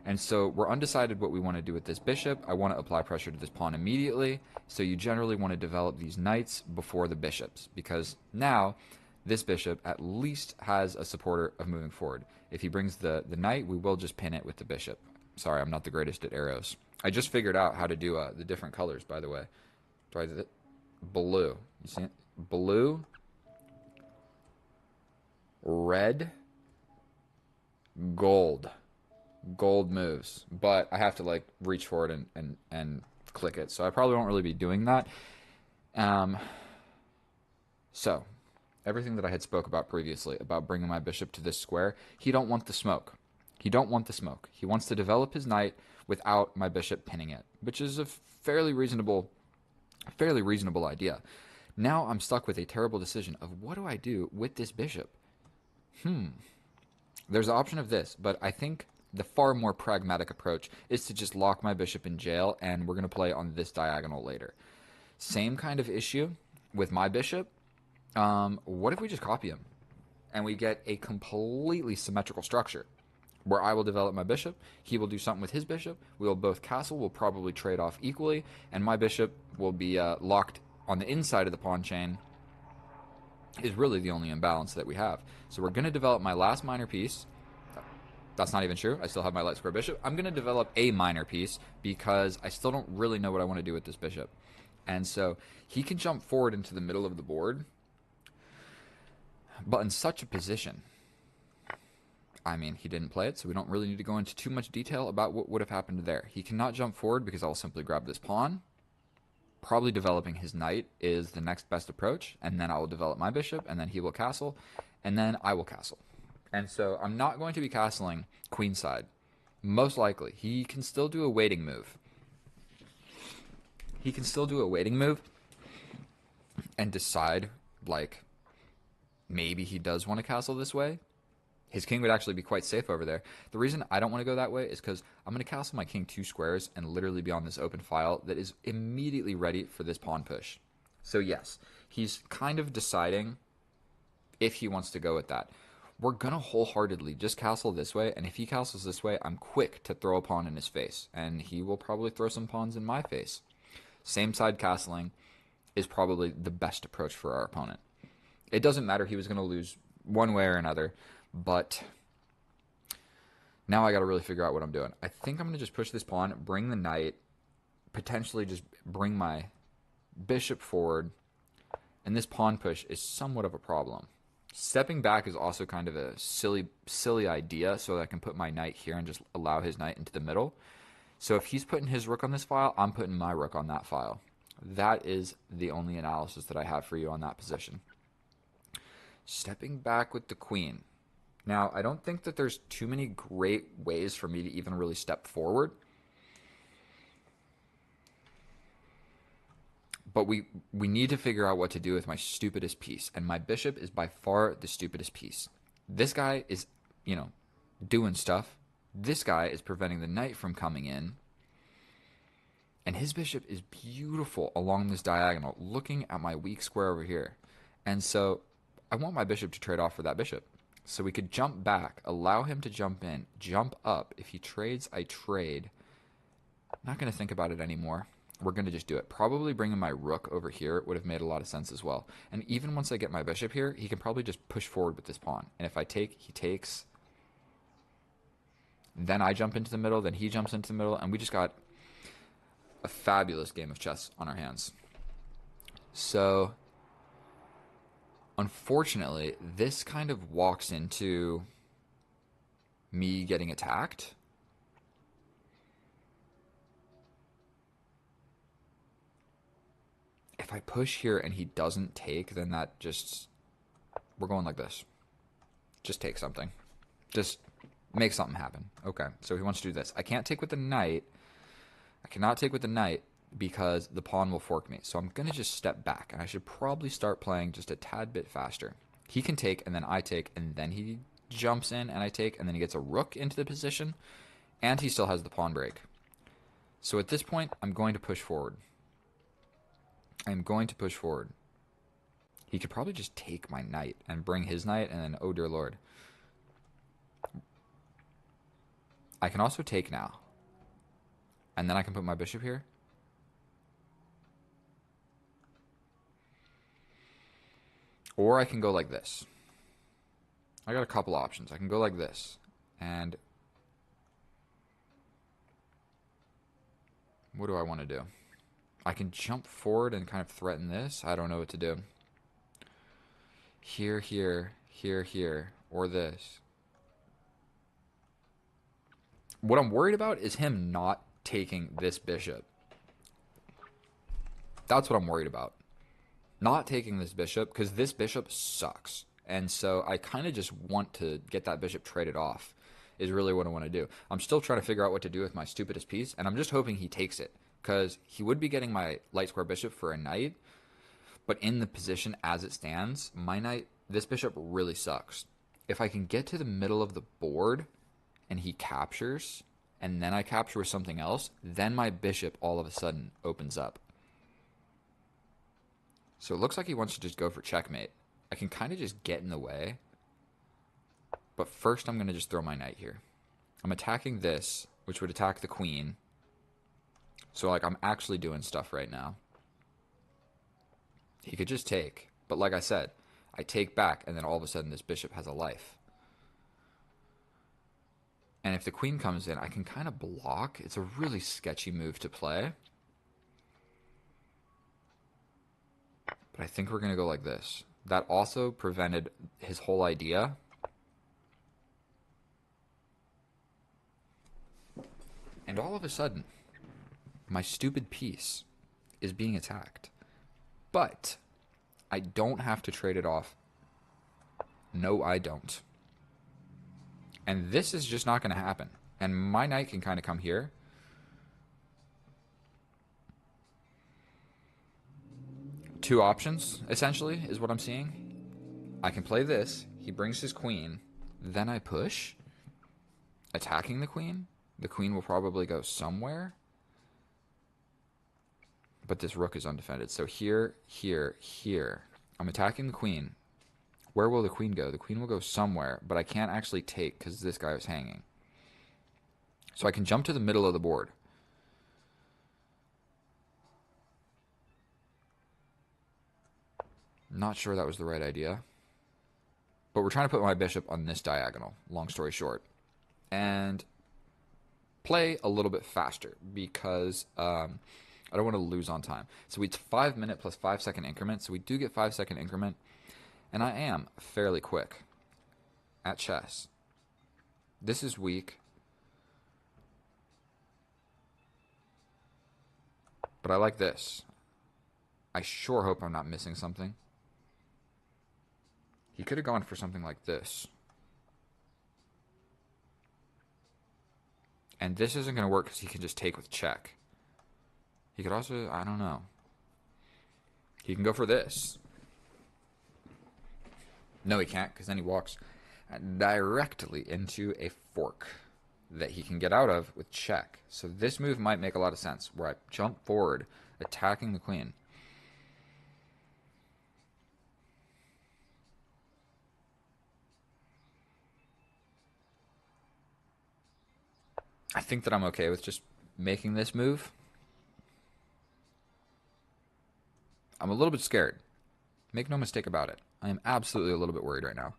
and so we're undecided what we want to do with this bishop. I want to apply pressure to this pawn immediately, so you generally want to develop these knights before the bishops, because now this bishop at least has a supporter of moving forward. If he brings the knight, we will just pin it with the bishop. Sorry, I'm not the greatest at arrows. I just figured out how to do the different colors, by the way. Blue. You see it? Blue, red, gold. Gold moves, but I have to like reach for it and click it, so I probably won't really be doing that. So everything that I had spoke about previously about bringing my bishop to this square, he don't want the smoke. He don't want the smoke. He wants to develop his knight without my bishop pinning it, which is a fairly reasonable idea. Now I'm stuck with a terrible decision of what do I do with this bishop. There's an option of this, but I think the far more pragmatic approach is to just lock my bishop in jail, and we're going to play on this diagonal later. Same kind of issue with my bishop. What if we just copy him and we get a completely symmetrical structure where I will develop my bishop, he will do something with his bishop, we will both castle, we'll probably trade off equally, and my bishop will be locked on the inside of the pawn chain. Is really the only imbalance that we have. So we're going to develop my last minor piece. That's not even true. I still have my light square bishop. I'm going to develop a minor piece because I still don't really know what I want to do with this bishop. And so he can jump forward into the middle of the board, but in such a position. I mean, he didn't play it, so we don't really need to go into too much detail about what would have happened there. He cannot jump forward because I'll simply grab this pawn. Probably developing his knight is the next best approach, and then I will develop my bishop, and then he will castle, and then I will castle. And so I'm not going to be castling queenside. Most likely. He can still do a waiting move. He can still do a waiting move and decide, like, maybe he does want to castle this way. His king would actually be quite safe over there. The reason I don't want to go that way is because I'm going to castle my king 2 squares and literally be on this open file that is immediately ready for this pawn push. So yes, he's kind of deciding if he wants to go with that. We're going to wholeheartedly just castle this way, and if he castles this way, I'm quick to throw a pawn in his face, and he will probably throw some pawns in my face. Same side castling is probably the best approach for our opponent. It doesn't matter, he was going to lose one way or another, but now I got to really figure out what I'm doing. I think I'm going to just push this pawn, bring the knight, potentially just bring my bishop forward, and this pawn push is somewhat of a problem. Stepping back is also kind of a silly idea, so that I can put my knight here and just allow his knight into the middle. So if he's putting his rook on this file, I'm putting my rook on that file. That is the only analysis that I have for you on that position. Stepping back with the queen. Now, I don't think that there's too many great ways for me to even really step forward. But we need to figure out what to do with my stupidest piece. And my bishop is by far the stupidest piece. This guy is, doing stuff. This guy is preventing the knight from coming in. And his bishop is beautiful along this diagonal, looking at my weak square over here. And so I want my bishop to trade off for that bishop. So we could jump back, allow him to jump in, jump up. If he trades, I trade. I'm not going to think about it anymore. we're going to just do it. Probably bringing my rook over here would have made a lot of sense as well. And even once I get my bishop here, he can probably just push forward with this pawn. And if I take, he takes. Then I jump into the middle, then he jumps into the middle, and we just got a fabulous game of chess on our hands. So, unfortunately, this kind of walks into me getting attacked. If I push here and he doesn't take, then that just... We're going like this. Just take something. Just make something happen. Okay, so he wants to do this. I can't take with the knight. I cannot take with the knight because the pawn will fork me. So I'm going to just step back, and I should probably start playing just a tad bit faster. He can take, and then I take, and then he jumps in, and I take, and then he gets a rook into the position, and he still has the pawn break. So at this point, I'm going to push forward. I'm going to push forward. He could probably just take my knight and bring his knight, and then, oh dear lord. I can also take now. And then I can put my bishop here. Or I can go like this. I got a couple options. I can go like this. And what do I want to do? I can jump forward and kind of threaten this. I don't know what to do. Here, here, here, here, or this. What I'm worried about is him not taking this bishop. That's what I'm worried about. Not taking this bishop, because this bishop sucks. And so I kind of just want to get that bishop traded off, is really what I want to do. I'm still trying to figure out what to do with my stupidest piece, and I'm just hoping he takes it, because he would be getting my light square bishop for a knight, but in the position as it stands, my knight, this bishop really sucks. If I can get to the middle of the board, and he captures, and then I capture with something else, then my bishop all of a sudden opens up. So it looks like he wants to just go for checkmate. I can kind of just get in the way. But first I'm going to just throw my knight here. I'm attacking this, which would attack the queen. So like I'm actually doing stuff right now. He could just take. But like I said, I take back and then all of a sudden this bishop has a life. And if the queen comes in, I can kind of block. It's a really sketchy move to play. But I think we're going to go like this. That also prevented his whole idea. And all of a sudden, my stupid piece is being attacked. But I don't have to trade it off. No, I don't. And this is just not going to happen. And my knight can kind of come here. Two options, essentially, is what I'm seeing. I can play this. He brings his queen. Then I push. Attacking the queen. The queen will probably go somewhere. But this rook is undefended. So here, here, here. I'm attacking the queen. Where will the queen go? The queen will go somewhere, but I can't actually take because this guy is hanging. So I can jump to the middle of the board. Not sure that was the right idea. But we're trying to put my bishop on this diagonal, long story short. And play a little bit faster because I don't want to lose on time. So it's 5 minute plus 5 second increment. So we do get 5 second increment. And I am fairly quick at chess. This is weak. But I like this. I sure hope I'm not missing something. He could have gone for something like this. And this isn't going to work because he can just take with check. He could also, I don't know. He can go for this. No, he can't, because then he walks directly into a fork that he can get out of with check. So this move might make a lot of sense, where I jump forward, attacking the queen. I think that I'm okay with just making this move. I'm a little bit scared. Make no mistake about it. I am absolutely a little bit worried right now.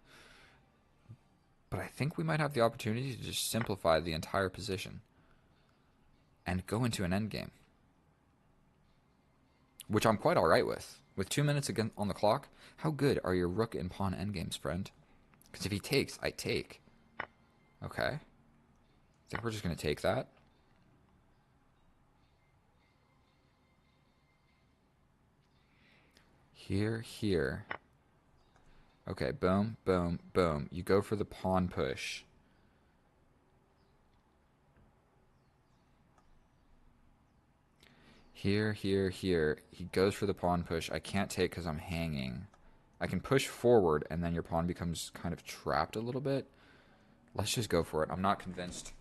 But I think we might have the opportunity to just simplify the entire position and go into an endgame, which I'm quite alright with. With 2 minutes again on the clock, how good are your rook and pawn endgames, friend? Because if he takes, I take. Okay. I think we're just going to take that. Here, here. Okay, boom, boom, boom. You go for the pawn push. Here, here, here. He goes for the pawn push. I can't take because I'm hanging. I can push forward, and then your pawn becomes kind of trapped a little bit. Let's just go for it. I'm not convinced.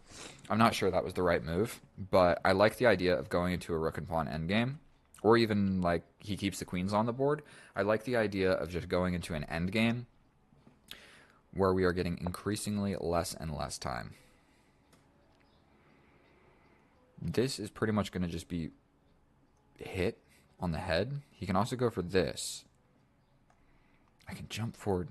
I'm not sure that was the right move, but I like the idea of going into a rook and pawn endgame, or even, like, he keeps the queens on the board. I like the idea of just going into an endgame where we are getting increasingly less and less time. This is pretty much going to just be hit on the head. He can also go for this. I can jump forward.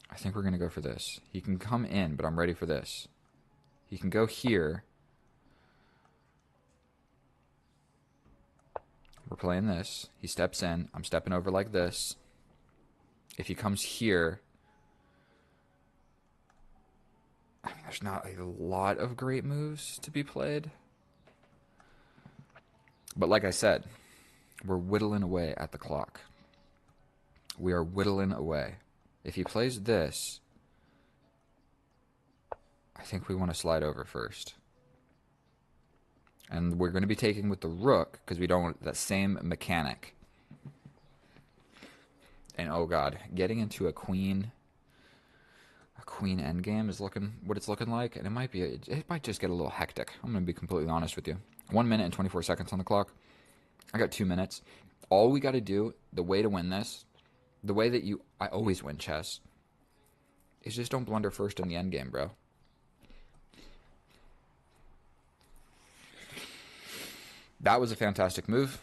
I think we're going to go for this. He can come in, but I'm ready for this. He can go here. We're playing this. He steps in. I'm stepping over like this. If he comes here, I mean, there's not a lot of great moves to be played. But like I said, we're whittling away at the clock. We are whittling away. If he plays this, I think we want to slide over first. And we're going to be taking with the rook because we don't want that same mechanic. And oh god, getting into a queen endgame is looking what it's looking like, and it might just get a little hectic. I'm going to be completely honest with you. 1 minute and 24 seconds on the clock. I got 2 minutes. All we got to do, the way to win this, the way that I always win chess, is just don't blunder first in the endgame, bro. That was a fantastic move.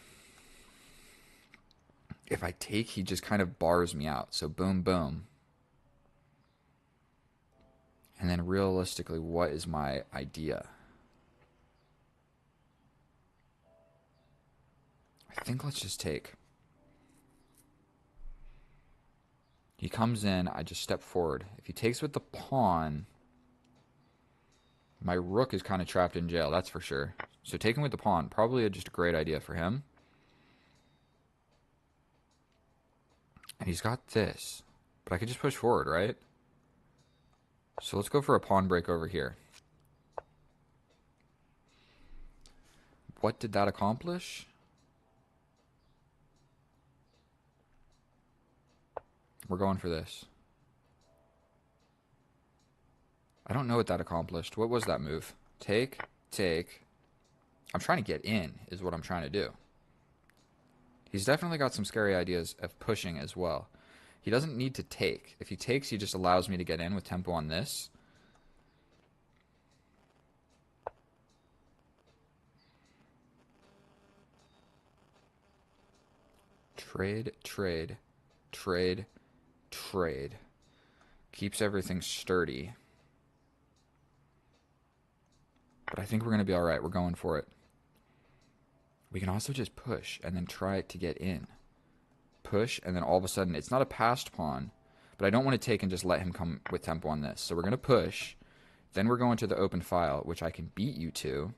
If I take, he just kind of bars me out. So boom, boom. And then realistically, what is my idea? I think let's just take. He comes in, I just step forward. If he takes with the pawn, my rook is kind of trapped in jail, that's for sure. So taking with the pawn, probably just a great idea for him. And he's got this. But I could just push forward, right? So let's go for a pawn break over here. What did that accomplish? We're going for this. I don't know what that accomplished. What was that move? Take, take. I'm trying to get in, is what I'm trying to do. He's definitely got some scary ideas of pushing as well. He doesn't need to take. If he takes, he just allows me to get in with tempo on this. Trade, trade, trade, trade. Keeps everything sturdy. But I think we're going to be alright. We're going for it. We can also just push and then try to get in. Push, and then all of a sudden, it's not a passed pawn, but I don't want to take and just let him come with tempo on this. So we're going to push. Then we're going to the open file, which I can beat you to.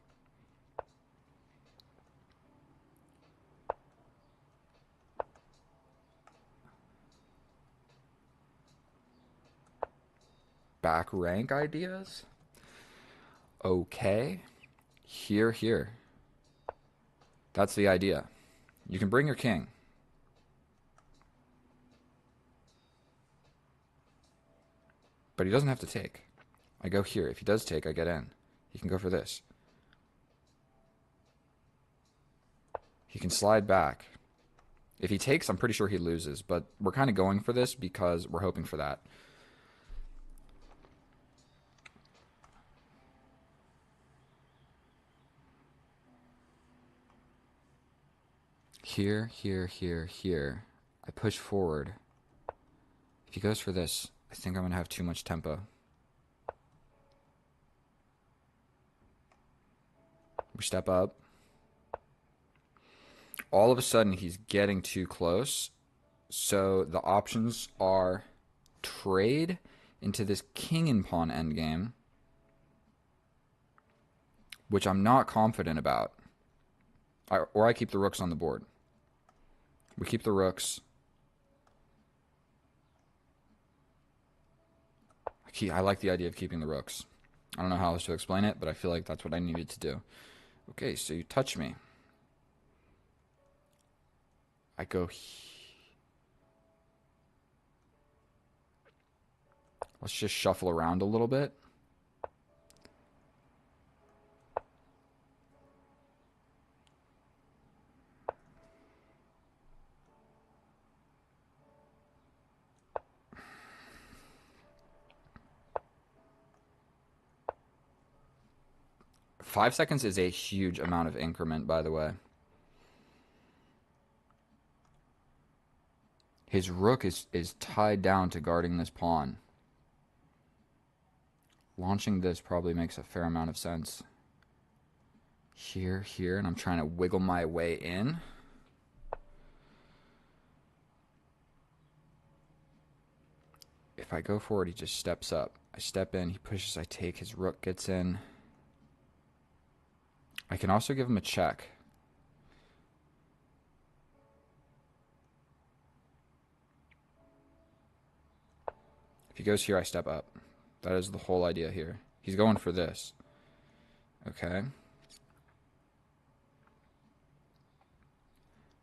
Back rank ideas? Okay. Here, here. That's the idea. You can bring your king. But he doesn't have to take. I go here. If he does take, I get in. He can go for this. He can slide back. If he takes, I'm pretty sure he loses. But we're kind of going for this because we're hoping for that. Here, here, here, here. I push forward. If he goes for this, I think I'm going to have too much tempo. We step up. All of a sudden, he's getting too close. So the options are trade into this king and pawn endgame, which I'm not confident about. Or I keep the rooks on the board. We keep the rooks. I like the idea of keeping the rooks. I don't know how else to explain it, but I feel like that's what I needed to do. Okay, so you touch me. I go. Let's just shuffle around a little bit. Five seconds is a huge amount of increment, by the way. His rook is tied down to guarding this pawn. Launching this probably makes a fair amount of sense. Here, here, and I'm trying to wiggle my way in. If I go forward, he just steps up. I step in, he pushes, I take, his rook gets in. I can also give him a check. If he goes here, I step up. That is the whole idea here. He's going for this. Okay.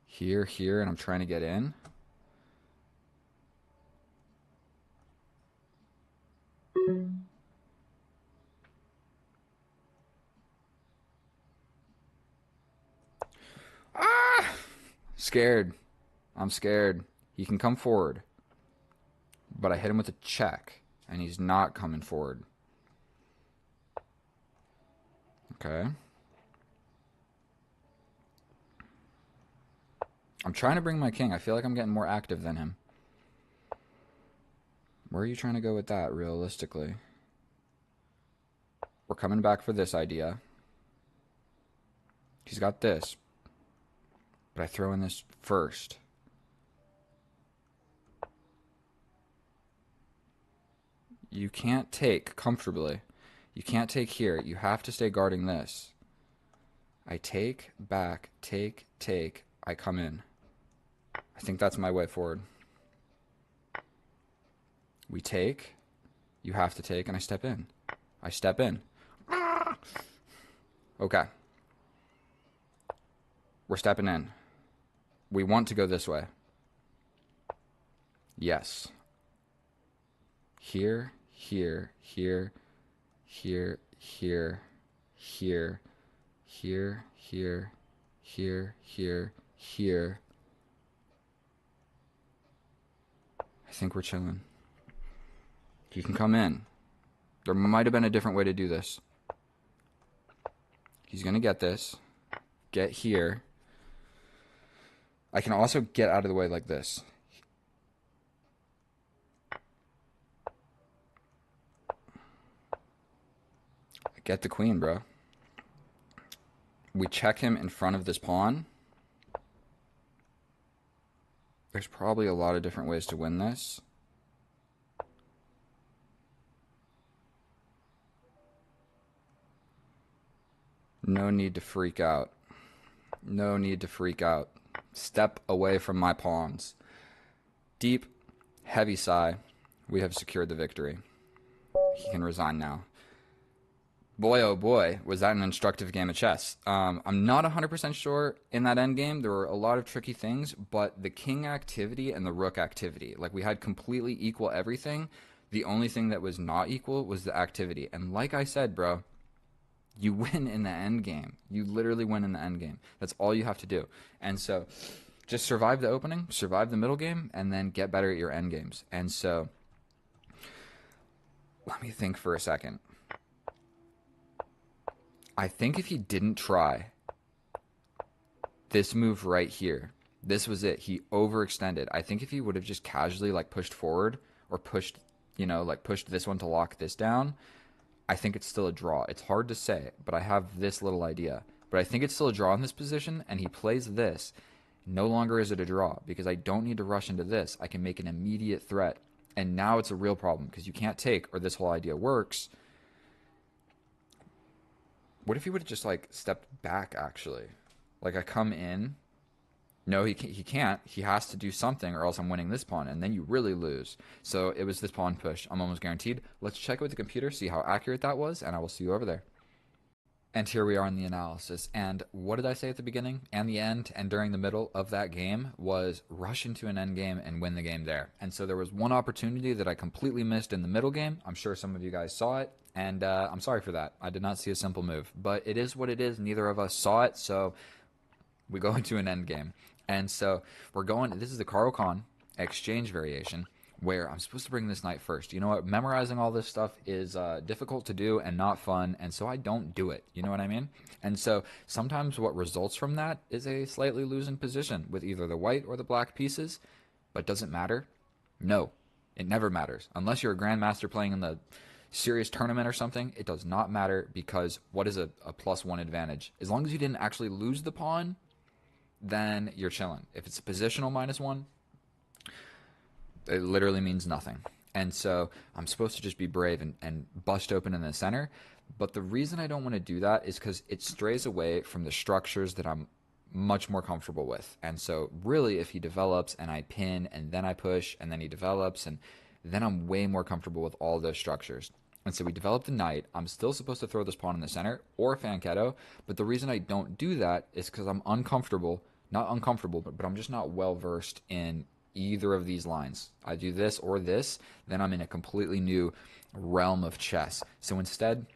Here, here, and I'm trying to get in. Ah! Scared. I'm scared. He can come forward. But I hit him with a check, and he's not coming forward. Okay. I'm trying to bring my king. I feel like I'm getting more active than him. Where are you trying to go with that, realistically? We're coming back for this idea. He's got this. But I throw in this first. You can't take comfortably. You can't take here. You have to stay guarding this. I take, back, take, take. I come in. I think that's my way forward. We take. You have to take, and I step in. I step in. Okay. We're stepping in. We want to go this way. Yes. Here, here, here, here, here, here, here, here, here, here, here. I think we're chilling. He can come in. There might have been a different way to do this. He's going to get this. Get here. I can also get out of the way like this. Get the queen, bro. We check him in front of this pawn. There's probably a lot of different ways to win this. No need to freak out. No need to freak out. Step away from my pawns. Deep, heavy sigh. We have secured the victory. He can resign now. Boy, oh boy, was that an instructive game of chess. I'm not 100% sure in that endgame. There were a lot of tricky things, but the king activity and the rook activity, like we had completely equal everything. The only thing that was not equal was the activity. And like I said, bro, you win in the endgame. You literally win in the endgame. That's all you have to do. And so just survive the opening, survive the middle game, and then get better at your endgames. And so let me think for a second. I think if he didn't try this move right here, This was it. He overextended. I think if he would have just casually like pushed forward or pushed, like pushed this one to lock this down, I think it's still a draw. It's hard to say, but I have this little idea. But I think it's still a draw in this position, and he plays this. No longer is it a draw because I don't need to rush into this. I can make an immediate threat. And now it's a real problem because you can't take, or this whole idea works. What if he would have just like stepped back actually? Like I come in. No, he can't. He has to do something or else I'm winning this pawn, and then you really lose. So it was this pawn push. I'm almost guaranteed. Let's check it with the computer, see how accurate that was, and I will see you over there. And here we are in the analysis. And what did I say at the beginning and the end and during the middle of that game was rush into an end game and win the game there. And so there was one opportunity that I completely missed in the middle game. I'm sure some of you guys saw it, and I'm sorry for that. I did not see a simple move. But it is what it is. Neither of us saw it, so we go into an end game. And so we're going, this is the Caro-Kann exchange variation where I'm supposed to bring this knight first. You know what? Memorizing all this stuff is difficult to do and not fun, and so I don't do it. You know what I mean? And so sometimes what results from that is a slightly losing position with either the white or the black pieces, but does it matter? No, it never matters. Unless you're a grandmaster playing in the serious tournament or something, it does not matter because what is a +1 advantage? As long as you didn't actually lose the pawn, then you're chilling. If it's a positional -1, it literally means nothing. And so I'm supposed to just be brave and bust open in the center. But the reason I don't want to do that is because it strays away from the structures that I'm much more comfortable with. And so really, if he develops and I pin and then I push and then he develops, and then I'm way more comfortable with all those structures. And so we develop the knight. I'm still supposed to throw this pawn in the center or Fianchetto. But the reason I don't do that is because I'm uncomfortable. Not uncomfortable, but I'm just not well versed in either of these lines. I do this or this, then I'm in a completely new realm of chess. So instead,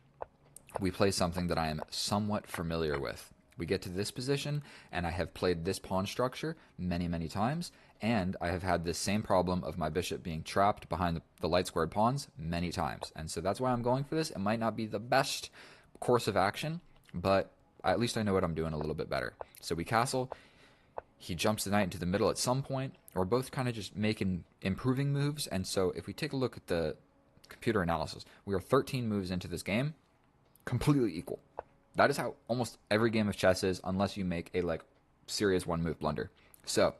we play something that I am somewhat familiar with. We get to this position, and I have played this pawn structure many, many times, and I have had this same problem of my bishop being trapped behind the light squared pawns many times. And so that's why I'm going for this. It might not be the best course of action, but at least I know what I'm doing a little bit better. So we castle. He jumps the knight into the middle at some point. We're both kind of just making improving moves. And so if we take a look at the computer analysis, we are 13 moves into this game, completely equal. That is how almost every game of chess is, unless you make a serious one-move blunder. So,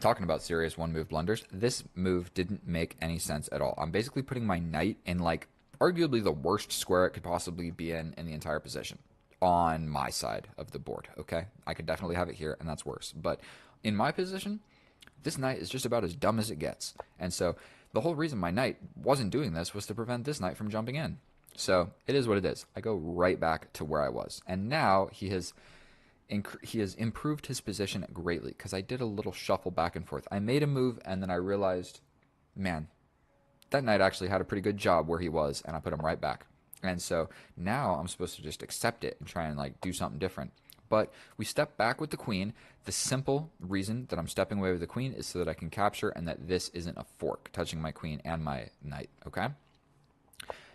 talking about serious one-move blunders, this move didn't make any sense at all. I'm basically putting my knight in arguably the worst square it could possibly be in the entire position. On my side of the board, okay? I could definitely have it here, and that's worse. But in my position, this knight is just about as dumb as it gets. And so the whole reason my knight wasn't doing this was to prevent this knight from jumping in. So it is what it is. I go right back to where I was. And now he has improved his position greatly because I did a little shuffle back and forth. I made a move, and then I realized, man, that knight actually had a pretty good job where he was, and I put him right back. And so now I'm supposed to just accept it and try and do something different. But we step back with the queen. The simple reason that I'm stepping away with the queen is so that I can capture and that this isn't a fork touching my queen and my knight, okay?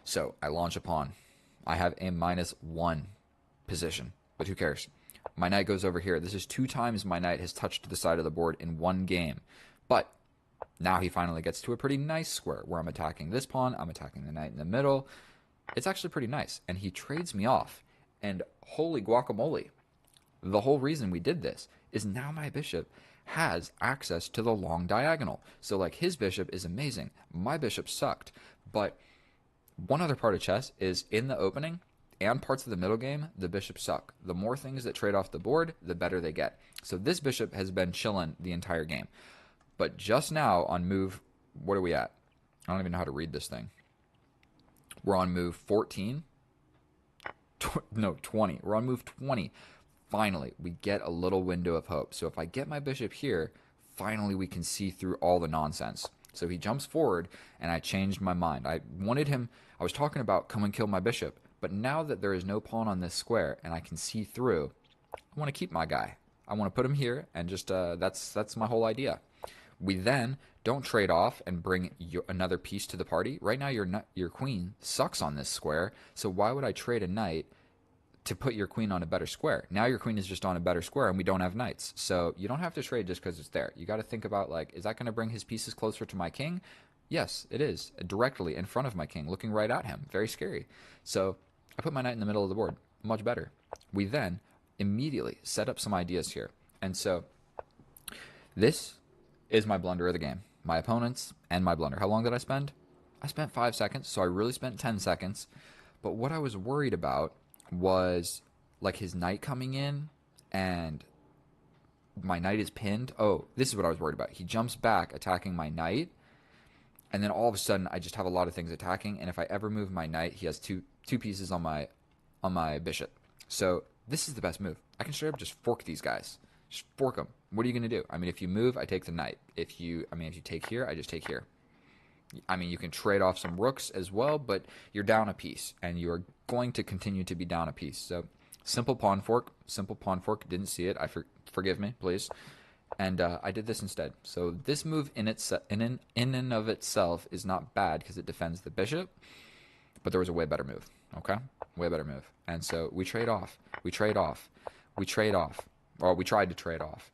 So I launch a pawn. I have a -1 position, but who cares? My knight goes over here. This is 2 times my knight has touched the side of the board in one game. But now he finally gets to a pretty nice square where I'm attacking this pawn. I'm attacking the knight in the middle. It's actually pretty nice. And he trades me off. And holy guacamole. The whole reason we did this is now my bishop has access to the long diagonal. So his bishop is amazing. My bishop sucked. But one other part of chess is in the opening and parts of the middle game, the bishops suck. The more things that trade off the board, the better they get. So this bishop has been chilling the entire game. But just now on move, what are we at? I don't even know how to read this thing. We're on move 14. No, 20. We're on move 20. Finally, we get a little window of hope. So if I get my bishop here, finally we can see through all the nonsense. So he jumps forward, and I changed my mind. I was talking about come and kill my bishop, but now that there is no pawn on this square and I can see through, I want to keep my guy. I want to put him here, and just that's my whole idea. We then don't trade off and bring another piece to the party. Right now, your queen sucks on this square, so why would I trade a knight to put your queen on a better square. Now your queen is just on a better square and we don't have knights. So you don't have to trade just because it's there. You got to think about, like, is that going to bring his pieces closer to my king? Yes, it is. Directly in front of my king, looking right at him. Very scary. So I put my knight in the middle of the board. Much better. We then immediately set up some ideas here. And so this is my blunder of the game. My opponents and my blunder. How long did I spend? I spent 5 seconds, so I really spent 10 seconds. But what I was worried about was, like, his knight coming in and my knight is pinned. Oh, this is what I was worried about. He jumps back attacking my knight, and then all of a sudden I just have a lot of things attacking, and if I ever move my knight, he has two pieces on my bishop. So this is the best move. I can straight up just fork these guys. Just fork them. What are you going to do? I mean, if you move, I take the knight. If you take here, I just take here. I mean, you can trade off some rooks as well, but you're down a piece, and you are going to continue to be down a piece. So simple pawn fork. Didn't see it. Forgive me, please. And I did this instead. So this move in and of itself is not bad because it defends the bishop, but there was a way better move. Okay, way better move. And so we trade off. Or we tried to trade off.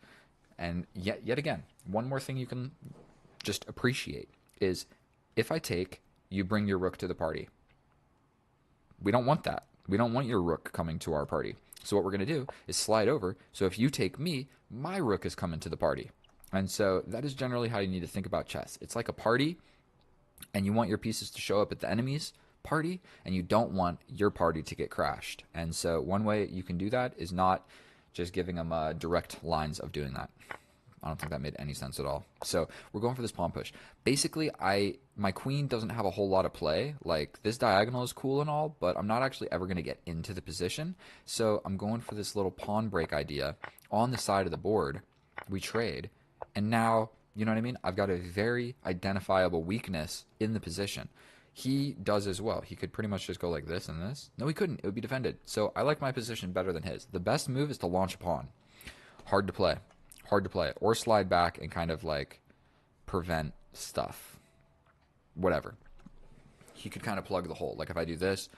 And yet again, one more thing you can just appreciate is, if I take, you bring your rook to the party. We don't want that. We don't want your rook coming to our party. So what we're going to do is slide over. So if you take me, my rook is coming to the party. And so that is generally how you need to think about chess. It's like a party, and you want your pieces to show up at the enemy's party, and you don't want your party to get crashed. And so one way you can do that is not just giving them direct lines of doing that. I don't think that made any sense at all. So we're going for this pawn push. Basically, my queen doesn't have a whole lot of play. Like, this diagonal is cool and all, but I'm not actually ever going to get into the position. So I'm going for this little pawn break idea on the side of the board. We trade, and now, you know what I mean? I've got a very identifiable weakness in the position. He does as well. He could pretty much just go like this and this. No, he couldn't. It would be defended. So I like my position better than his. The best move is to launch a pawn. Hard to play, or slide back and kind of like prevent stuff, whatever. He could kind of plug the hole. Like, if I do this,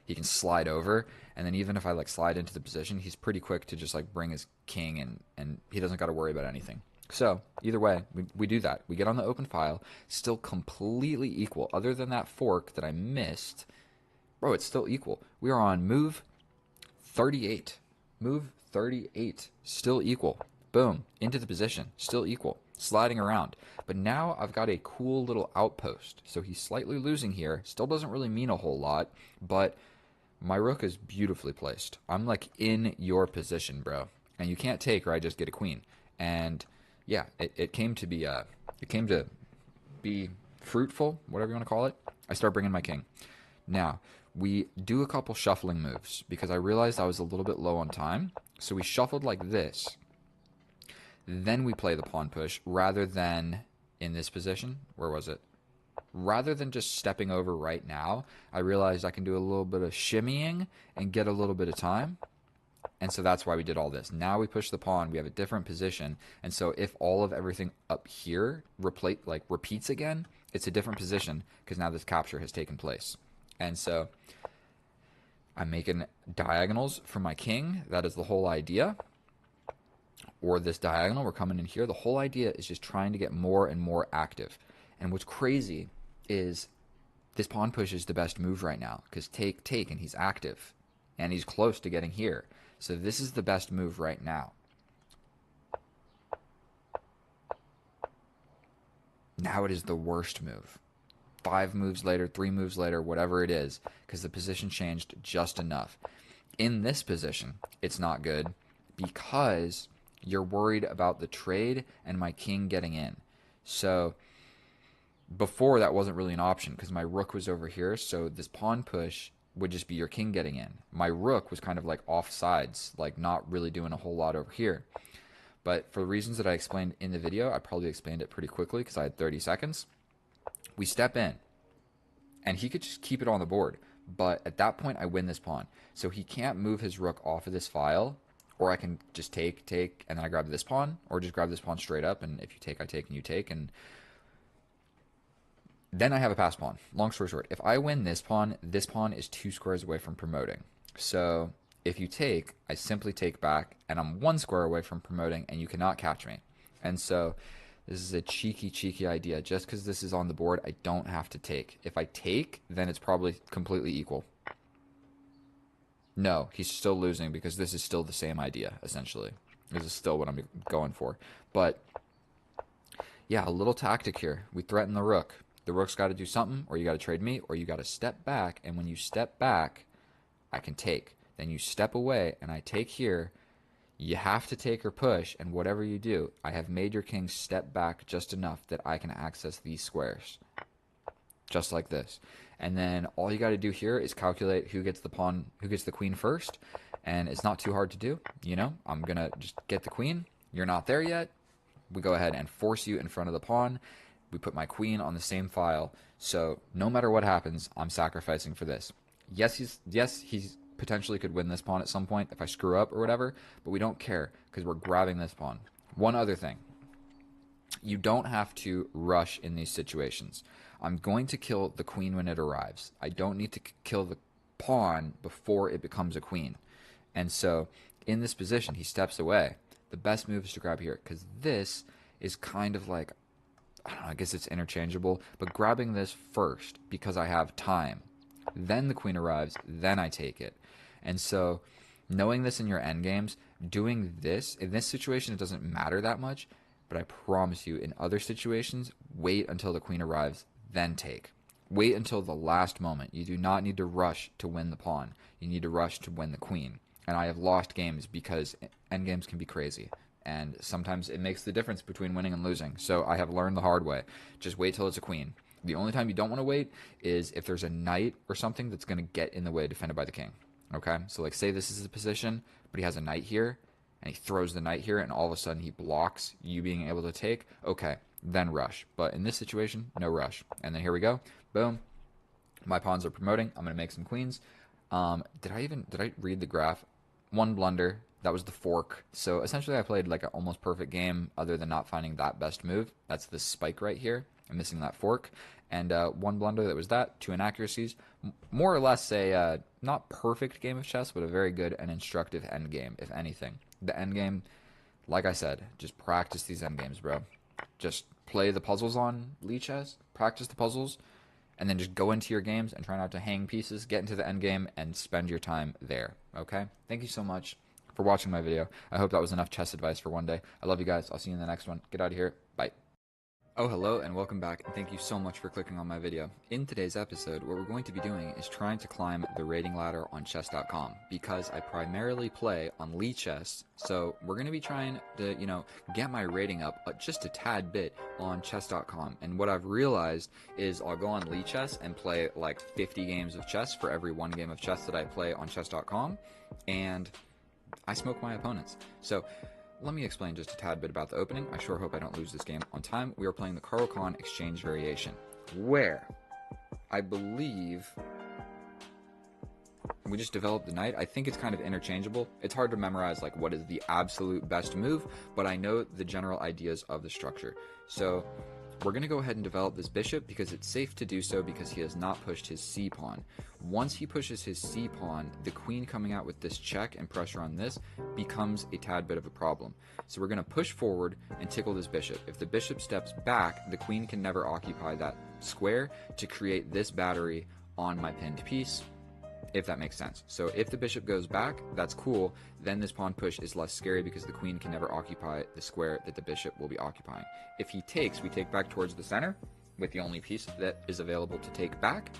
he can slide over, and then even if I like slide into the position, he's pretty quick to just like bring his king, and he doesn't got to worry about anything. So either way, we do that. We get on the open file, still completely equal. Other than that fork that I missed, bro, it's still equal. We are on move 38. Move 38, still equal. Boom, into the position, still equal, sliding around. But now I've got a cool little outpost. So he's slightly losing here. Still doesn't really mean a whole lot, but my rook is beautifully placed. I'm like in your position, bro. And you can't take, or I just get a queen. And yeah, it came to be fruitful, whatever you want to call it. I start bringing my king. Now, we do a couple shuffling moves because I realized I was a little bit low on time. So we shuffled like this. Then we play the pawn push rather than in this position. Where was it? Rather than just stepping over right now, I realized I can do a little bit of shimmying and get a little bit of time. And so that's why we did all this. Now we push the pawn. We have a different position. And so if all of everything up here repeats again, it's a different position because now this capture has taken place. And so I'm making diagonals for my king. That is the whole idea. Or this diagonal, we're coming in here. The whole idea is just trying to get more and more active. And what's crazy is this pawn push is the best move right now because take, and he's active. And he's close to getting here. So this is the best move right now. Now it is the worst move. 5 moves later, 3 moves later, whatever it is, because the position changed just enough. In this position, it's not good because you're worried about the trade and my king getting in. So before that wasn't really an option because my rook was over here, so this pawn push would just be your king getting in. My rook was kind of like off sides, like not really doing a whole lot over here. But for the reasons that I explained in the video, I probably explained it pretty quickly because I had 30 seconds. We step in, and he could just keep it on the board. But at that point, I win this pawn. So he can't move his rook off of this file, or I can just take, and then I grab this pawn, or just grab this pawn straight up, and if you take, I take, and you take, and then I have a pass pawn. Long story short, if I win this pawn is 2 squares away from promoting. So If you take, I simply take back, and I'm 1 square away from promoting, and you cannot catch me. And so this is a cheeky idea. Just because this is on the board, I don't have to take. If I take, then it's probably completely equal. No, he's still losing because this is still the same idea, essentially. This is still what I'm going for. But, yeah, a little tactic here. We threaten the rook. The rook's got to do something, or you got to trade me, or you got to step back, and when you step back, I can take. Then you step away, and I take here. You have to take or push, and whatever you do, I have made your king step back just enough that I can access these squares. Just like this. And then all you got to do here is calculate who gets the queen first, and it's not too hard to do. You know, I'm going to just get the queen. You're not there yet. We go ahead and force you in front of the pawn. We put my queen on the same file, so no matter what happens, I'm sacrificing for this. Yes, he's potentially could win this pawn at some point if I screw up or whatever, but we don't care because we're grabbing this pawn. One other thing. You don't have to rush in these situations. I'm going to kill the queen when it arrives. I don't need to kill the pawn before it becomes a queen. And so in this position, he steps away. The best move is to grab here because this is kind of like, I don't know, I guess it's interchangeable, but grabbing this first because I have time. Then the queen arrives, then I take it. And so knowing this in your endgames, doing this, in this situation, it doesn't matter that much, but I promise you, in other situations, wait until the queen arrives, then take. Wait until the last moment. You do not need to rush to win the pawn. You need to rush to win the queen. And I have lost games because endgames can be crazy. And sometimes it makes the difference between winning and losing. So I have learned the hard way. Just wait till it's a queen. The only time you don't want to wait is if there's a knight or something that's going to get in the way defended by the king. Okay? So like say this is the position, but he has a knight here, and he throws the knight here, and all of a sudden he blocks you being able to take. Okay, then rush. But in this situation, no rush. And then here we go. Boom. My pawns are promoting. I'm going to make some queens. Did I read the graph? One blunder. That was the fork. So essentially I played like an almost perfect game other than not finding that best move. That's this spike right here. I'm missing that fork. And one blunder, that was that. 2 inaccuracies. More or less a not perfect game of chess, but a very good and instructive end game, if anything. The end game, like I said, just practice these end games, bro. Just play the puzzles on Lichess, practice the puzzles, and then just go into your games and try not to hang pieces, get into the end game, and spend your time there, okay? Thank you so much for watching my video. I hope that was enough chess advice for one day. I love you guys. I'll see you in the next one. Get out of here. Bye. Oh, hello and welcome back, and thank you so much for clicking on my video. In today's episode, what we're going to be doing is trying to climb the rating ladder on chess.com, because I primarily play on Lichess, so we're going to be trying to, get my rating up just a tad bit on chess.com. And what I've realized is I'll go on Lichess and play like 50 games of chess for every 1 game of chess that I play on chess.com, and I smoke my opponents. So let me explain just a tad bit about the opening. I sure hope I don't lose this game on time. We are playing the Caro-Kann exchange variation, where I believe we just developed the knight. I think it's kind of interchangeable. It's hard to memorize like what is the absolute best move, but I know the general ideas of the structure. So we're going to go ahead and develop this bishop because it's safe to do so because he has not pushed his c-pawn. Once he pushes his c-pawn, the queen coming out with this check and pressure on this becomes a tad bit of a problem. So we're going to push forward and tickle this bishop. If the bishop steps back, the queen can never occupy that square to create this battery on my pinned piece, if that makes sense. So if the bishop goes back, that's cool. Then this pawn push is less scary because the queen can never occupy the square that the bishop will be occupying. If he takes, we take back towards the center with the only piece that is available to take back,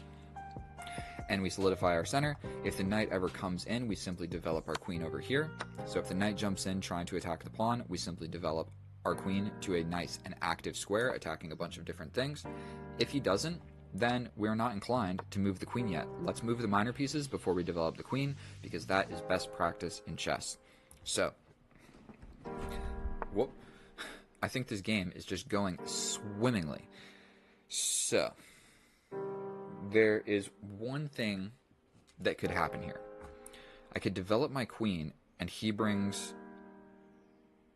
and we solidify our center. If the knight ever comes in, we simply develop our queen over here. So if the knight jumps in trying to attack the pawn, we simply develop our queen to a nice and active square, attacking a bunch of different things. If he doesn't, then we're not inclined to move the queen yet. Let's move the minor pieces before we develop the queen, because that is best practice in chess. So, whoop, I think this game is just going swimmingly. So, there is one thing that could happen here. I could develop my queen, and he brings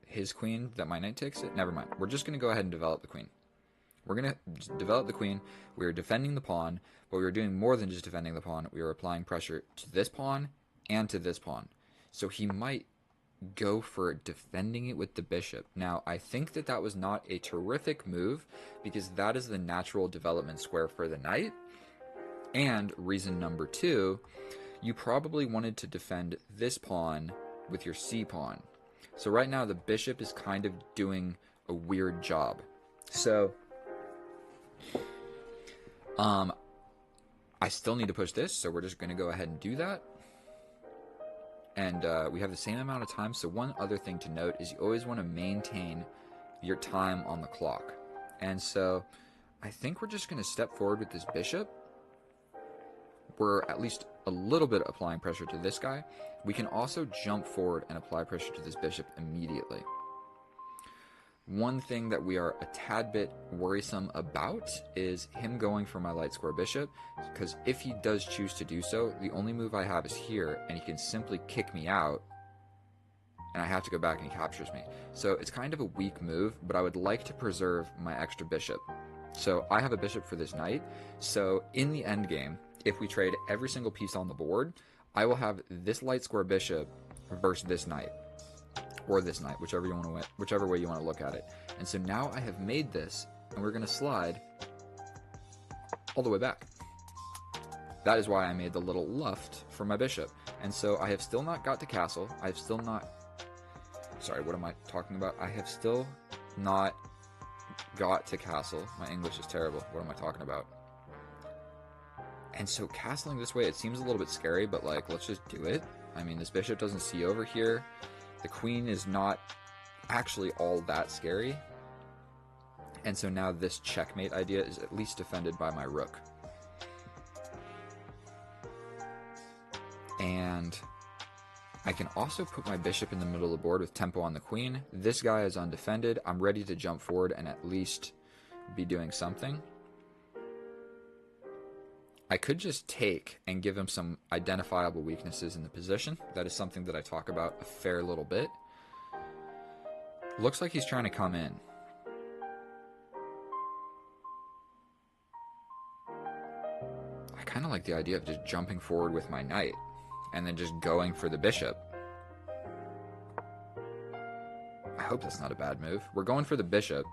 his queen that my knight takes it. Never mind. We're just going to go ahead and develop the queen. We're going to develop the queen. We are defending the pawn, but we are doing more than just defending the pawn. We are applying pressure to this pawn and to this pawn. So he might go for defending it with the bishop. Now, I think that that was not a terrific move because that is the natural development square for the knight. And reason number 2, you probably wanted to defend this pawn with your c pawn. So right now the bishop is kind of doing a weird job. So I still need to push this, so we're just going to go ahead and do that. And we have the same amount of time. So one other thing to note is you always want to maintain your time on the clock. And so I think we're just going to step forward with this bishop. We're at least a little bit applying pressure to this guy. We can also jump forward and apply pressure to this bishop immediately. One thing that we are a tad bit worrisome about is him going for my light square bishop, because if he does choose to do so, the only move I have is here, and he can simply kick me out, and I have to go back and he captures me. So it's kind of a weak move, but I would like to preserve my extra bishop. So I have a bishop for this knight, so in the endgame, if we trade every single piece on the board, I will have this light square bishop versus this knight. Or this knight, whichever way you want to look at it. And so now I have made this, and we're going to slide all the way back. That is why I made the little luft for my bishop. And so I have still not got to castle. I have still not... Sorry, what am I talking about? I have still not got to castle. My English is terrible. What am I talking about? And so castling this way, it seems a little bit scary, but like, let's just do it. I mean, this bishop doesn't see over here. The queen is not actually all that scary. And so now this checkmate idea is at least defended by my rook. And I can also put my bishop in the middle of the board with tempo on the queen. This guy is undefended. I'm ready to jump forward and at least be doing something. I could just take and give him some identifiable weaknesses in the position. That is something that I talk about a fair little bit. Looks like he's trying to come in. I kind of like the idea of just jumping forward with my knight and then just going for the bishop. I hope that's not a bad move. We're going for the bishop.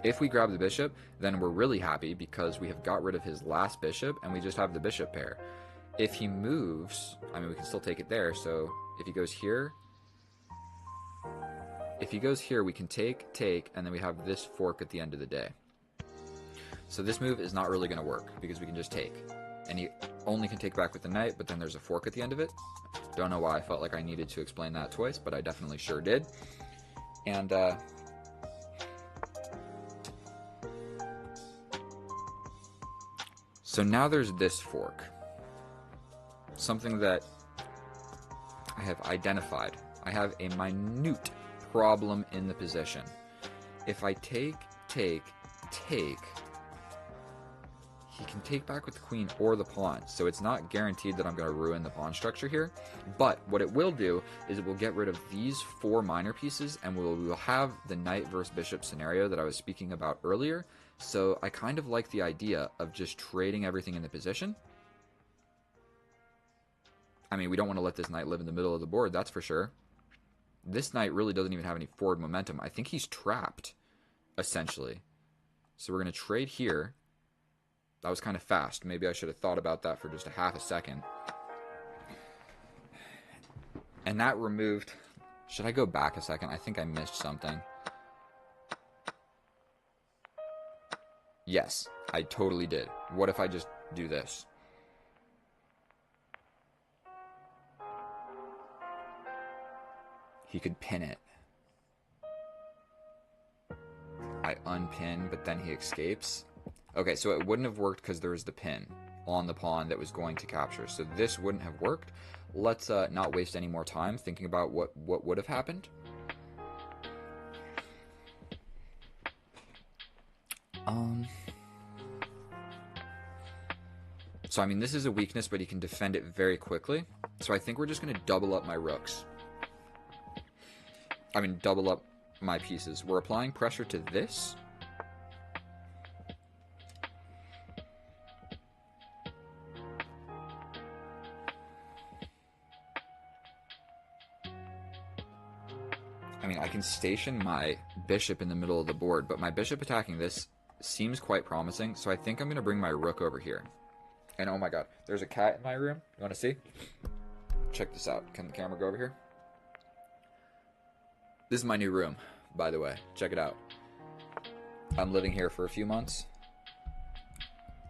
If we grab the bishop, then we're really happy because we have got rid of his last bishop and we just have the bishop pair. If he moves, I mean, we can still take it there. So if he goes here, we can take, and then we have this fork at the end of the day. So this move is not really going to work because we can just take. And he only can take back with the knight, but then there's a fork at the end of it. Don't know why I felt like I needed to explain that twice, but I definitely sure did. And, so now there's this fork, something that I have identified. I have a minute problem in the position. If I take, he can take back with the queen or the pawn, so it's not guaranteed that I'm going to ruin the pawn structure here, but what it will do is it will get rid of these 4 minor pieces, and we will have the knight versus bishop scenario that I was speaking about earlier. So I kind of like the idea of just trading everything in the position. I mean, we don't want to let this knight live in the middle of the board, that's for sure. This knight really doesn't even have any forward momentum. I think he's trapped, essentially. So we're going to trade here. That was kind of fast. Maybe I should have thought about that for just a half a second. And that removed... Should I go back a second? I think I missed something. Yes, I totally did. What if I just do this? He could pin it. I unpin, but then he escapes. Okay, so it wouldn't have worked because there was the pin on the pawn that was going to capture. So this wouldn't have worked. Let's not waste any more time thinking about what would have happened. So, I mean, this is a weakness, but he can defend it very quickly. So I think we're just going to double up my rooks. I mean, double up my pieces. We're applying pressure to this. can station my bishop in the middle of the board, but my bishop attacking this seems quite promising, so I think I'm going to bring my rook over here. And oh my god, there's a cat in my room. You want to see? Check this out. Can the camera go over here? This is my new room, by the way. Check it out. I'm living here for a few months.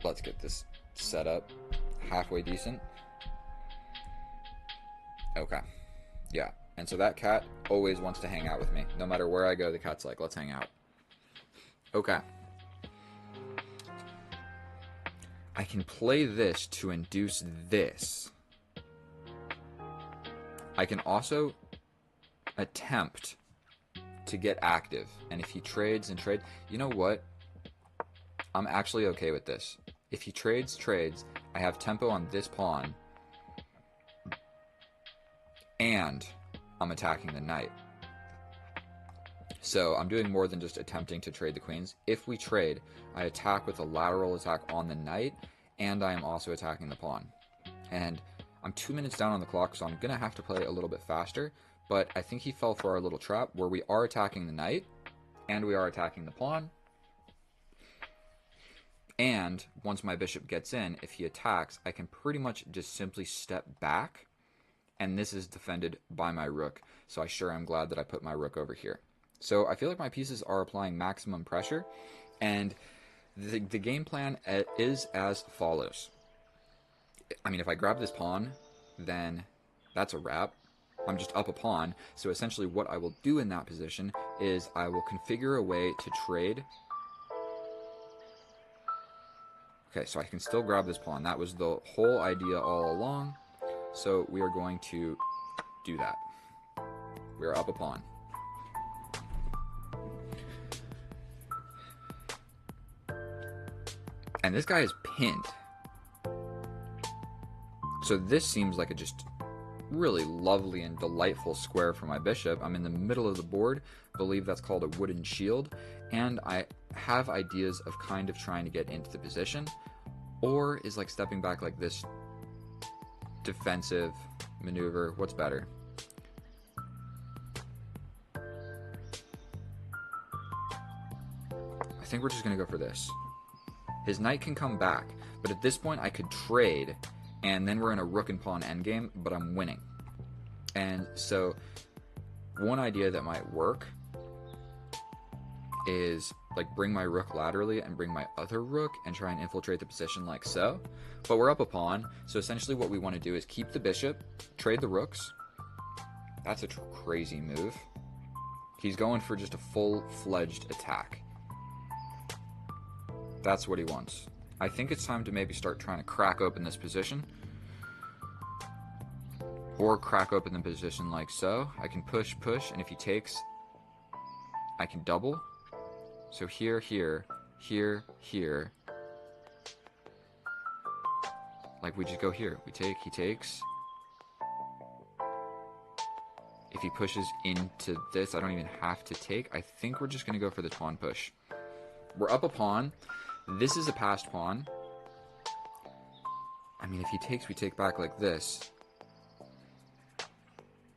Let's get this set up halfway decent. Okay. Yeah. And so that cat always wants to hang out with me. No matter where I go, the cat's like, let's hang out. Okay. I can play this to induce this. I can also attempt to get active. And if he trades and trades, you know what? I'm actually okay with this. If he trades, I have tempo on this pawn. And I'm attacking the knight. So I'm doing more than just attempting to trade the queens. If we trade, I attack with a lateral attack on the knight, and I am also attacking the pawn. And I'm 2 minutes down on the clock, so I'm going to have to play a little bit faster. But I think he fell for our little trap where we are attacking the knight, and we are attacking the pawn. And once my bishop gets in, if he attacks, I can pretty much just simply step back. And this is defended by my rook. So I sure am glad that I put my rook over here. So I feel like my pieces are applying maximum pressure. And the game plan is as follows. I mean, if I grab this pawn, then that's a wrap. I'm just up a pawn. So essentially what I will do in that position is I will configure a way to trade. Okay, so I can still grab this pawn. That was the whole idea all along. So we are going to do that. We are up a pawn. And this guy is pinned. So this seems like a just really lovely and delightful square for my bishop. I'm in the middle of the board. I believe that's called a wooden shield. And I have ideas of kind of trying to get into the position. Or is like stepping back like this defensive maneuver. What's better? I think we're just going to go for this. His knight can come back, but at this point I could trade, and then we're in a rook and pawn endgame, but I'm winning. And so one idea that might work is like bring my rook laterally and bring my other rook and try and infiltrate the position like so. But we're up a pawn, so essentially what we want to do is keep the bishop, trade the rooks. That's a crazy move. He's going for just a full-fledged attack. That's what he wants. I think it's time to maybe start trying to crack open this position. Or crack open the position like so. I can push, and if he takes, I can double. So here, here, here, here. Like we just go here. We take, he takes. If he pushes into this, I don't even have to take. I think we're just going to go for the pawn push. We're up a pawn. This is a passed pawn. I mean, if he takes, we take back like this.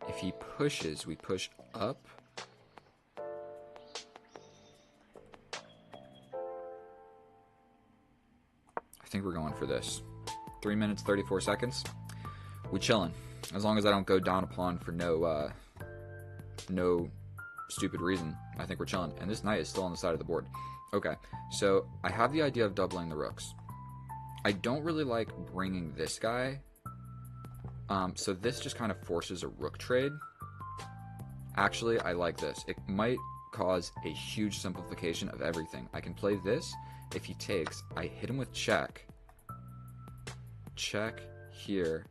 If he pushes, we push up. I think we're going for this. 3 minutes, 34 seconds. We chilling. As long as I don't go down a pawn for no stupid reason, I think we're chilling. And this knight is still on the side of the board. Okay, so I have the idea of doubling the rooks. I don't really like bringing this guy. So this just kind of forces a rook trade. Actually, I like this. It might cause a huge simplification of everything. I can play this. If he takes, I hit him with check. Check here.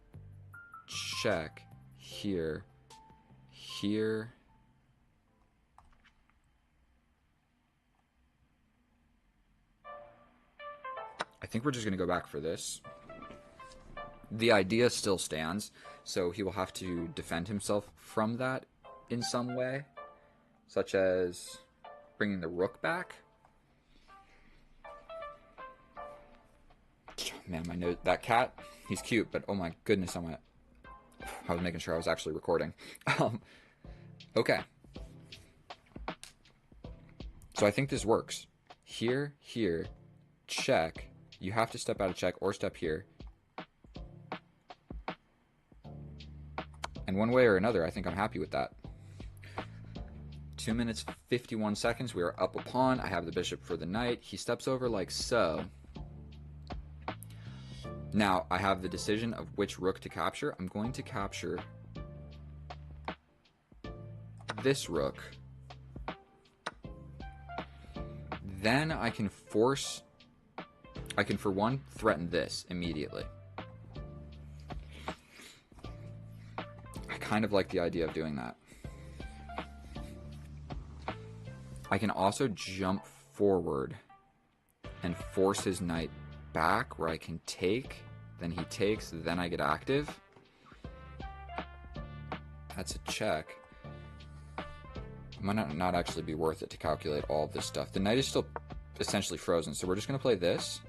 Check here. Here. I think we're just going to go back for this. The idea still stands, so he will have to defend himself from that in some way, such as bringing the rook back. Man, my nose, that cat, he's cute, but oh my goodness, I was making sure I was actually recording. Okay. So I think this works. Here, here, check. You have to step out of check or step here. And one way or another, I think I'm happy with that. 2 minutes, 51 seconds. We are up a pawn. I have the bishop for the knight. He steps over like so. Now, I have the decision of which rook to capture. I'm going to capture this rook. Then I can for one, threaten this immediately. I kind of like the idea of doing that. I can also jump forward and force his knight back where I can take, then he takes, then I get active. That's a check. It might not actually be worth it to calculate all of this stuff. The knight is still essentially frozen, so we're just going to play this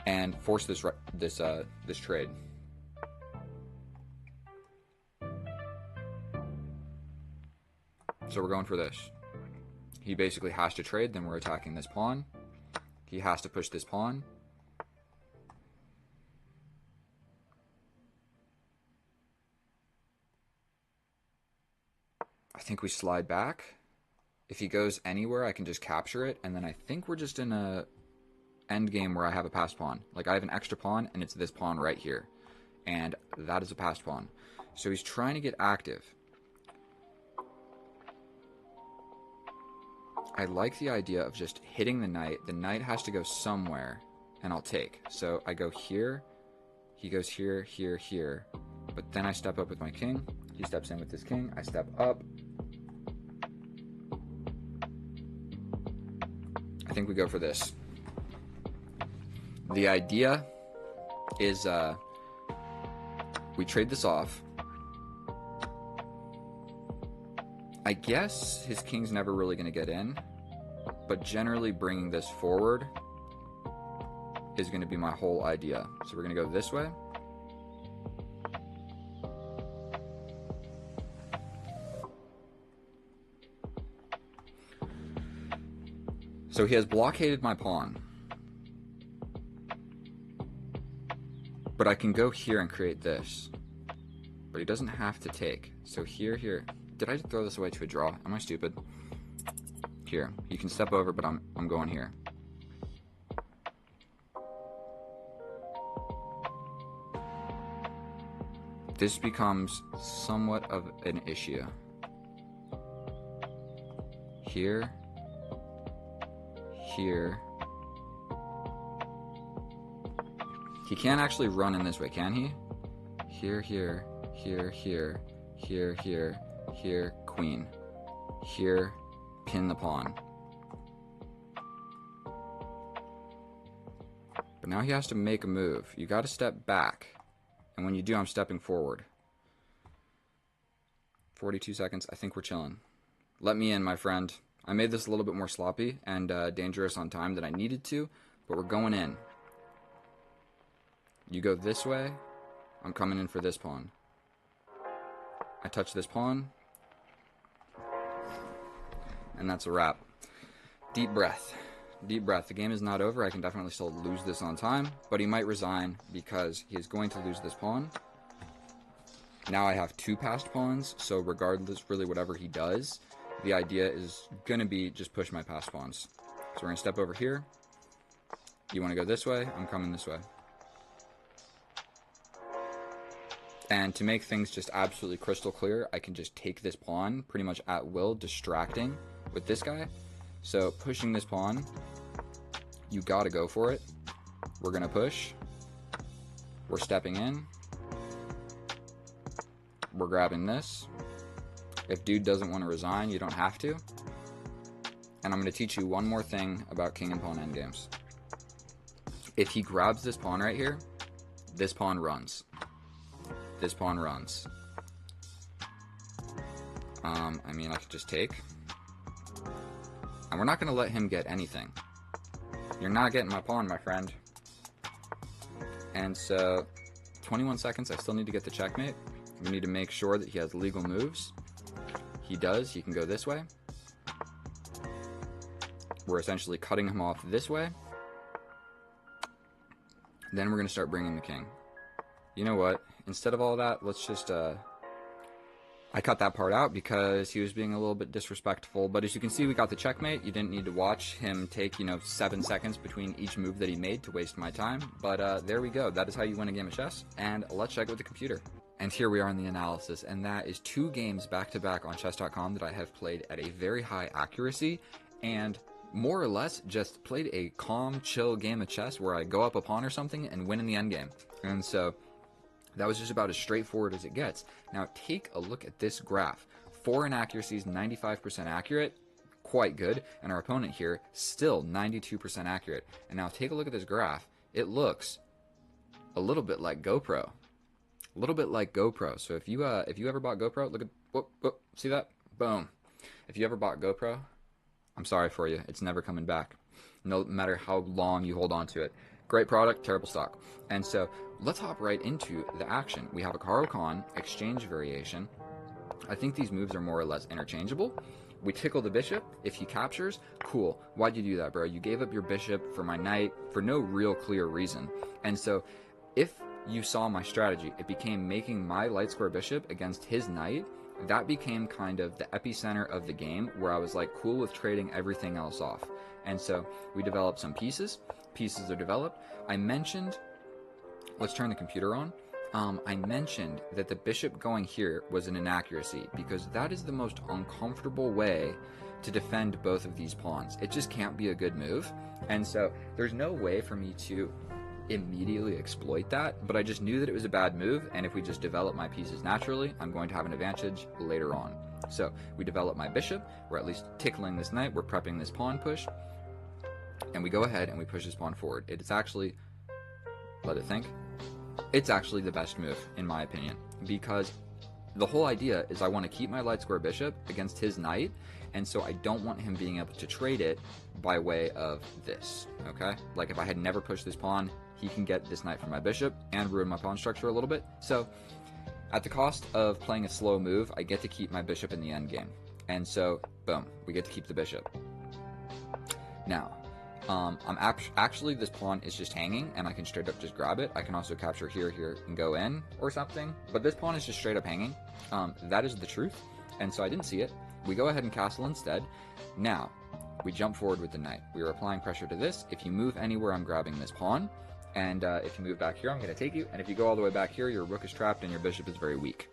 and force this trade. So we're going for this. He basically has to trade, then we're attacking this pawn. He has to push this pawn. I think we slide back. If he goes anywhere, I can just capture it, and then I think we're just in a end game where I have a passed pawn. Like, I have an extra pawn, and it's this pawn right here. And that is a passed pawn. So he's trying to get active. I like the idea of just hitting the knight. The knight has to go somewhere, and I'll take. So I go here, he goes here, here, here. But then I step up with my king. He steps in with his king. I step up. I think we go for this. The idea is we trade this off. I guess his king's never really going to get in, but generally bringing this forward is going to be my whole idea. So we're going to go this way. So he has blockaded my pawn. But I can go here and create this. But he doesn't have to take. So here, here. Did I throw this away to a draw? Am I stupid? Here. You can step over, but I'm going here. This becomes somewhat of an issue. Here. Here. He can't actually run in this way, can he? Here, here, here, here, here, here, here, queen. Here, pin the pawn. But now he has to make a move. You got to step back. And when you do, I'm stepping forward. 42 seconds. I think we're chilling. Let me in, my friend. I made this a little bit more sloppy and dangerous on time than I needed to, but we're going in. You go this way. I'm coming in for this pawn. I touch this pawn. And that's a wrap. Deep breath. Deep breath. The game is not over. I can definitely still lose this on time, but he might resign because he is going to lose this pawn. Now I have two passed pawns, so regardless, really whatever he does, the idea is going to be just push my passed pawns. So we're going to step over here. You want to go this way? I'm coming this way. And to make things just absolutely crystal clear, I can just take this pawn pretty much at will, distracting with this guy. So pushing this pawn, you got to go for it. We're going to push. We're stepping in. We're grabbing this. If dude doesn't want to resign, you don't have to. And I'm going to teach you one more thing about king and pawn endgames. If he grabs this pawn right here, this pawn runs. This pawn runs. I mean, I could just take. And we're not going to let him get anything. You're not getting my pawn, my friend. And so, 21 seconds, I still need to get the checkmate. We need to make sure that he has legal moves. He does. He can go this way. We're essentially cutting him off this way. Then we're going to start bringing the king. You know what? Instead of all that, let's just... I cut that part out because he was being a little bit disrespectful. But as you can see, we got the checkmate. You didn't need to watch him take, 7 seconds between each move that he made to waste my time. But there we go. That is how you win a game of chess. And let's check it with the computer. And here we are in the analysis. And that is 2 games back-to-back on chess.com that I have played at a very high accuracy. And more or less just played a calm, chill game of chess where I go up a pawn or something and win in the endgame. And so... that was just about as straightforward as it gets. Now take a look at this graph. 4 inaccuracies, 95% accurate, quite good. And our opponent here, still 92% accurate. And now take a look at this graph. It looks a little bit like GoPro. A little bit like GoPro. So if you ever bought GoPro, look at, whoop, see that? Boom. If you ever bought GoPro, I'm sorry for you. It's never coming back. No matter how long you hold on to it. Great product, terrible stock. And so let's hop right into the action. We have a Caro-Kann exchange variation. I think these moves are more or less interchangeable. We tickle the bishop. If he captures, cool. Why'd you do that, bro? You gave up your bishop for my knight for no real clear reason. And so if you saw my strategy, it became making my light square bishop against his knight. That became kind of the epicenter of the game where I was like cool with trading everything else off. And so we developed some pieces. Pieces are developed. I mentioned, let's turn the computer on. I mentioned that the bishop going here was an inaccuracy because that is the most uncomfortable way to defend both of these pawns. It just can't be a good move. And so there's no way for me to immediately exploit that, but I just knew that it was a bad move, and if we just develop my pieces naturally, I'm going to have an advantage later on. So we develop my bishop, we're at least tickling this knight, we're prepping this pawn push, and we go ahead and we push this pawn forward. It's actually, let it think, it's actually the best move, in my opinion, because the whole idea is I want to keep my light square bishop against his knight, and so I don't want him being able to trade it by way of this, okay? Like if I had never pushed this pawn, he can get this knight from my bishop and ruin my pawn structure a little bit. So at the cost of playing a slow move, I get to keep my bishop in the endgame. And so, boom, we get to keep the bishop. Now, actually this pawn is just hanging and I can straight up just grab it. I can also capture here, and go in or something. But this pawn is just straight up hanging. That is the truth. And so I didn't see it. We go ahead and castle instead. Now, we jump forward with the knight. We are applying pressure to this. If you move anywhere, I'm grabbing this pawn. And if you move back here, I'm going to take you. And if you go all the way back here, your rook is trapped and your bishop is very weak.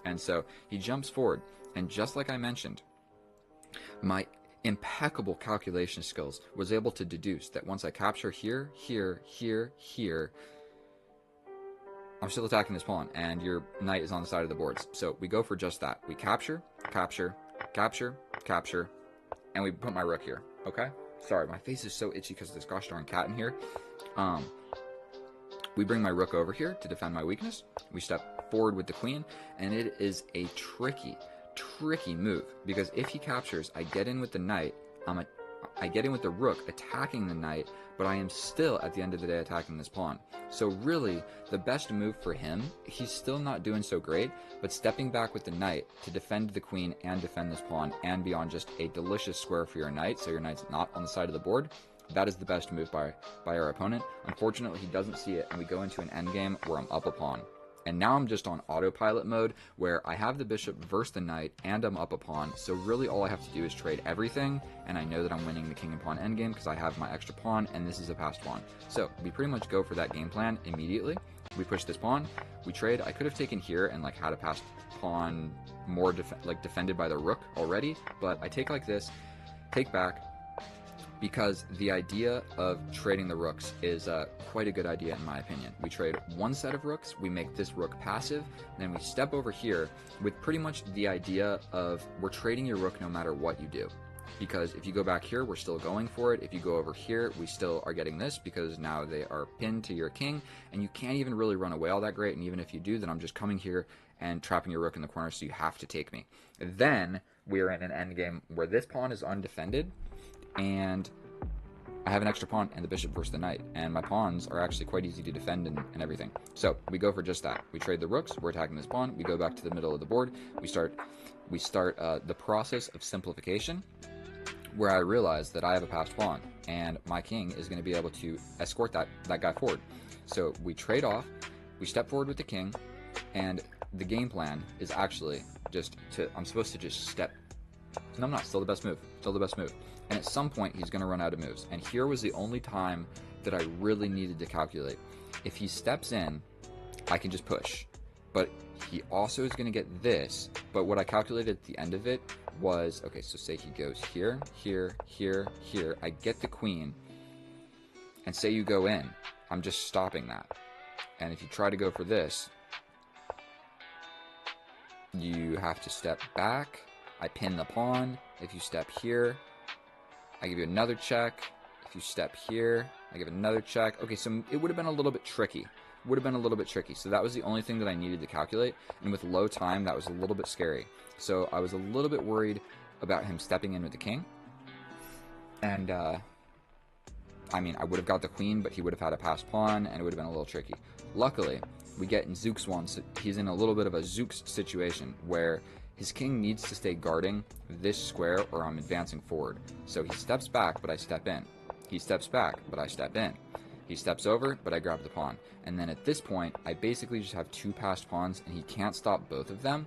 And so he jumps forward. And just like I mentioned, my impeccable calculation skills was able to deduce that once I capture here, I'm still attacking this pawn. And your knight is on the side of the boards. So we go for just that. We capture, and we put my rook here. Okay? Sorry, my face is so itchy because of this gosh darn cat in here. We bring my rook over here to defend my weakness. We step forward with the queen, and it is a tricky move because if he captures, I get in with the knight. I get in with the rook attacking the knight, but I am still at the end of the day attacking this pawn. So really, the best move for him, he's still not doing so great, but stepping back with the knight to defend the queen and defend this pawn and be on just a delicious square for your knight, so your knight's not on the side of the board. That is the best move by our opponent. Unfortunately, he doesn't see it, and we go into an endgame where I'm up a pawn. And now I'm just on autopilot mode, where I have the bishop versus the knight, and I'm up a pawn, so really all I have to do is trade everything, and I know that I'm winning the king and pawn endgame because I have my extra pawn, and this is a passed pawn. So we pretty much go for that game plan immediately. We push this pawn, we trade. I could have taken here and like had a passed pawn more defended by the rook already, but I take like this, take back, because the idea of trading the rooks is quite a good idea in my opinion. We trade one set of rooks, we make this rook passive, then we step over here with pretty much the idea of we're trading your rook no matter what you do. Because if you go back here, we're still going for it. If you go over here, we still are getting this because now they are pinned to your king, and you can't even really run away all that great, and even if you do, then I'm just coming here and trapping your rook in the corner, so you have to take me. Then we're in an endgame where this pawn is undefended, and I have an extra pawn and the bishop versus the knight, and my pawns are actually quite easy to defend and everything. So we go for just that. We trade the rooks, we're attacking this pawn, we go back to the middle of the board, we start the process of simplification, where I realize that I have a passed pawn, and my king is going to be able to escort that guy forward. So we trade off, we step forward with the king, and the game plan is actually just I'm supposed to just step. No, I'm not. Still the best move. Still the best move. And at some point, he's going to run out of moves. And here was the only time that I really needed to calculate. If he steps in, I can just push. But he also is going to get this. But what I calculated at the end of it was, okay, so say he goes here, here, here, here. I get the queen. And say you go in. I'm just stopping that. And if you try to go for this, you have to step back. I pin the pawn. If you step here, I give you another check. If you step here, I give another check. Okay, so it would have been a little bit tricky. So that was the only thing that I needed to calculate. And with low time, that was a little bit scary. So I was a little bit worried about him stepping in with the king. And, I mean, I would have got the queen, but he would have had a passed pawn, and it would have been a little tricky. Luckily, we get in Zook's one, so he's in a little bit of a Zook's situation where his king needs to stay guarding this square or I'm advancing forward. So he steps back, but I step in. He steps back, but I step in. He steps over, but I grab the pawn. And then at this point, I basically just have two passed pawns, and he can't stop both of them.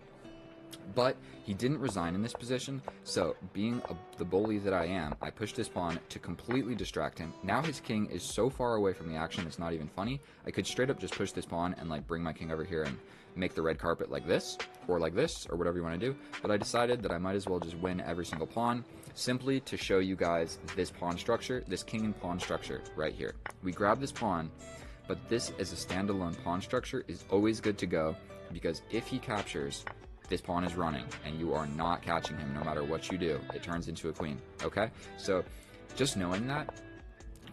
But he didn't resign in this position, so being the bully that I am, I pushed his pawn to completely distract him. Now his king is so far away from the action, it's not even funny. I could straight up just push this pawn and like bring my king over here and make the red carpet like this, or whatever you want to do. But I decided that I might as well just win every single pawn, simply to show you guys this pawn structure, this king and pawn structure right here. We grab this pawn, but this as a standalone pawn structure is always good to go, because if he captures, this pawn is running, and you are not catching him no matter what you do. It turns into a queen, okay? So just knowing that,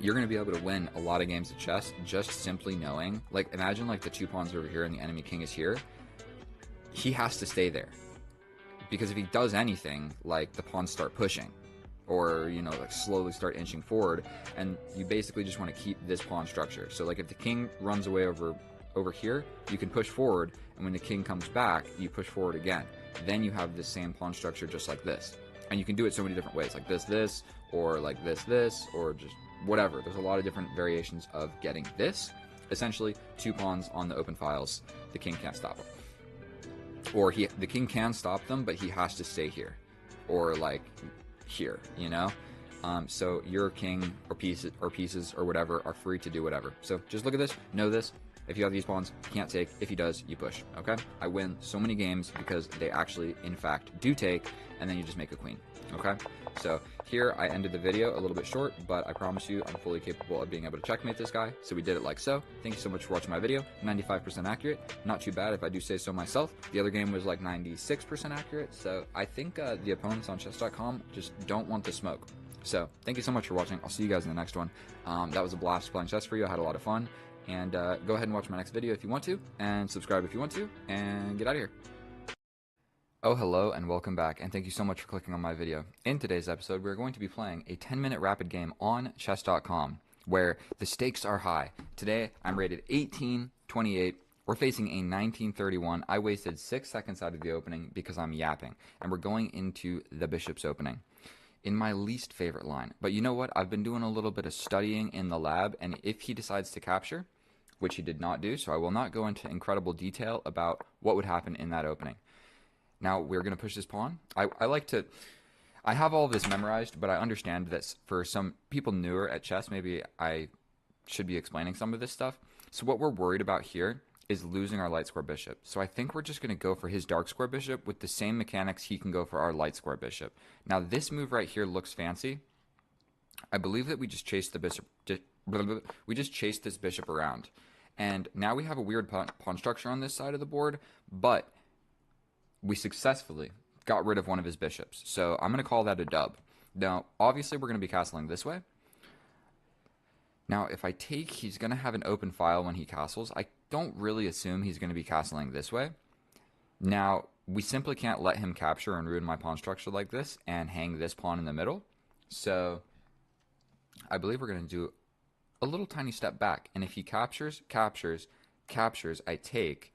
you're going to be able to win a lot of games of chess just simply knowing. Like, imagine like the two pawns over here and the enemy king is here. He has to stay there. Because if he does anything, like the pawns start pushing, or, you know, like slowly start inching forward, and you basically just want to keep this pawn structure. So like if the king runs away over here, you can push forward, and when the king comes back, you push forward again. Then you have the same pawn structure just like this. And you can do it so many different ways, like this, or like this, or just whatever. There's a lot of different variations of getting this. Essentially, two pawns on the open files, the king can't stop them. Or the king can stop them, but he has to stay here. Or like here, you know? So your king or pieces or whatever are free to do whatever. So just look at this, know this. If you have these pawns, he can't take. If he does, you push, okay? I win so many games because they actually, in fact, do take, and then you just make a queen, okay? So here I ended the video a little bit short, but I promise you I'm fully capable of being able to checkmate this guy. So we did it like so. Thank you so much for watching my video. 95% accurate. Not too bad if I do say so myself. The other game was like 96% accurate, so I think the opponents on chess.com just don't want the smoke. So thank you so much for watching. I'll see you guys in the next one. That was a blast playing chess for you. I had a lot of fun. And go ahead and watch my next video if you want to, and subscribe if you want to, and get out of here. Oh, hello, and welcome back, and thank you so much for clicking on my video. In today's episode, we're going to be playing a 10-minute rapid game on chess.com, where the stakes are high. Today, I'm rated 1828. We're facing a 1931. I wasted 6 seconds out of the opening because I'm yapping, and we're going into the bishop's opening in my least favorite line. But you know what? I've been doing a little bit of studying in the lab, and if he decides to capture, which he did not do, so I will not go into incredible detail about what would happen in that opening. Now, we're going to push this pawn. I have all of this memorized, but I understand that for some people newer at chess, maybe I should be explaining some of this stuff. So what we're worried about here is losing our light square bishop. So I think we're just going to go for his dark square bishop with the same mechanics he can go for our light square bishop. Now, this move right here looks fancy. I believe that we just chased the bishop. We just chased this bishop around. And now we have a weird pawn structure on this side of the board, but we successfully got rid of one of his bishops. So I'm going to call that a dub. Now, obviously, we're going to be castling this way. Now, if I take, he's going to have an open file when he castles. I don't really assume he's going to be castling this way. Now, we simply can't let him capture and ruin my pawn structure like this and hang this pawn in the middle. So I believe we're going to do a little tiny step back. And if he captures, I take.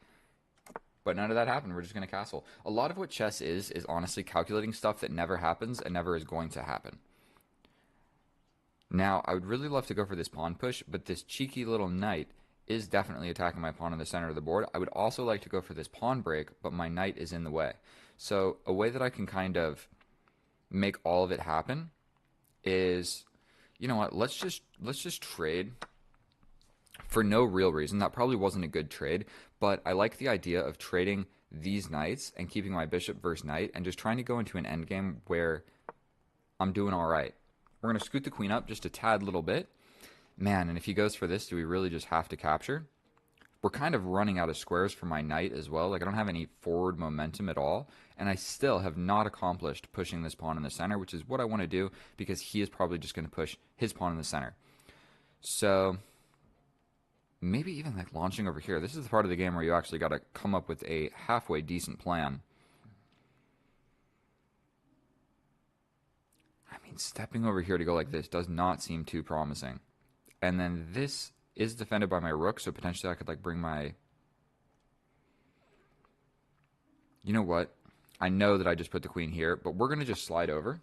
But none of that happened. We're just going to castle. A lot of what chess is honestly calculating stuff that never happens and never is going to happen. Now, I would really love to go for this pawn push, but this cheeky little knight is definitely attacking my pawn in the center of the board. I would also like to go for this pawn break, but my knight is in the way. So a way that I can kind of make all of it happen is, you know what, let's just trade for no real reason. That probably wasn't a good trade, but I like the idea of trading these knights and keeping my bishop versus knight and just trying to go into an endgame where I'm doing all right. We're going to scoot the queen up just a tad little bit. Man, and if he goes for this, do we really just have to capture? We're kind of running out of squares for my knight as well. Like, I don't have any forward momentum at all, and I still have not accomplished pushing this pawn in the center, which is what I want to do because he is probably just going to push his pawn in the center. So maybe even like launching over here. This is the part of the game where you actually got to come up with a halfway decent plan. I mean, stepping over here to go like this does not seem too promising. And then this is defended by my rook, so potentially I could like bring my... You know what? I know that I just put the queen here, but we're going to just slide over.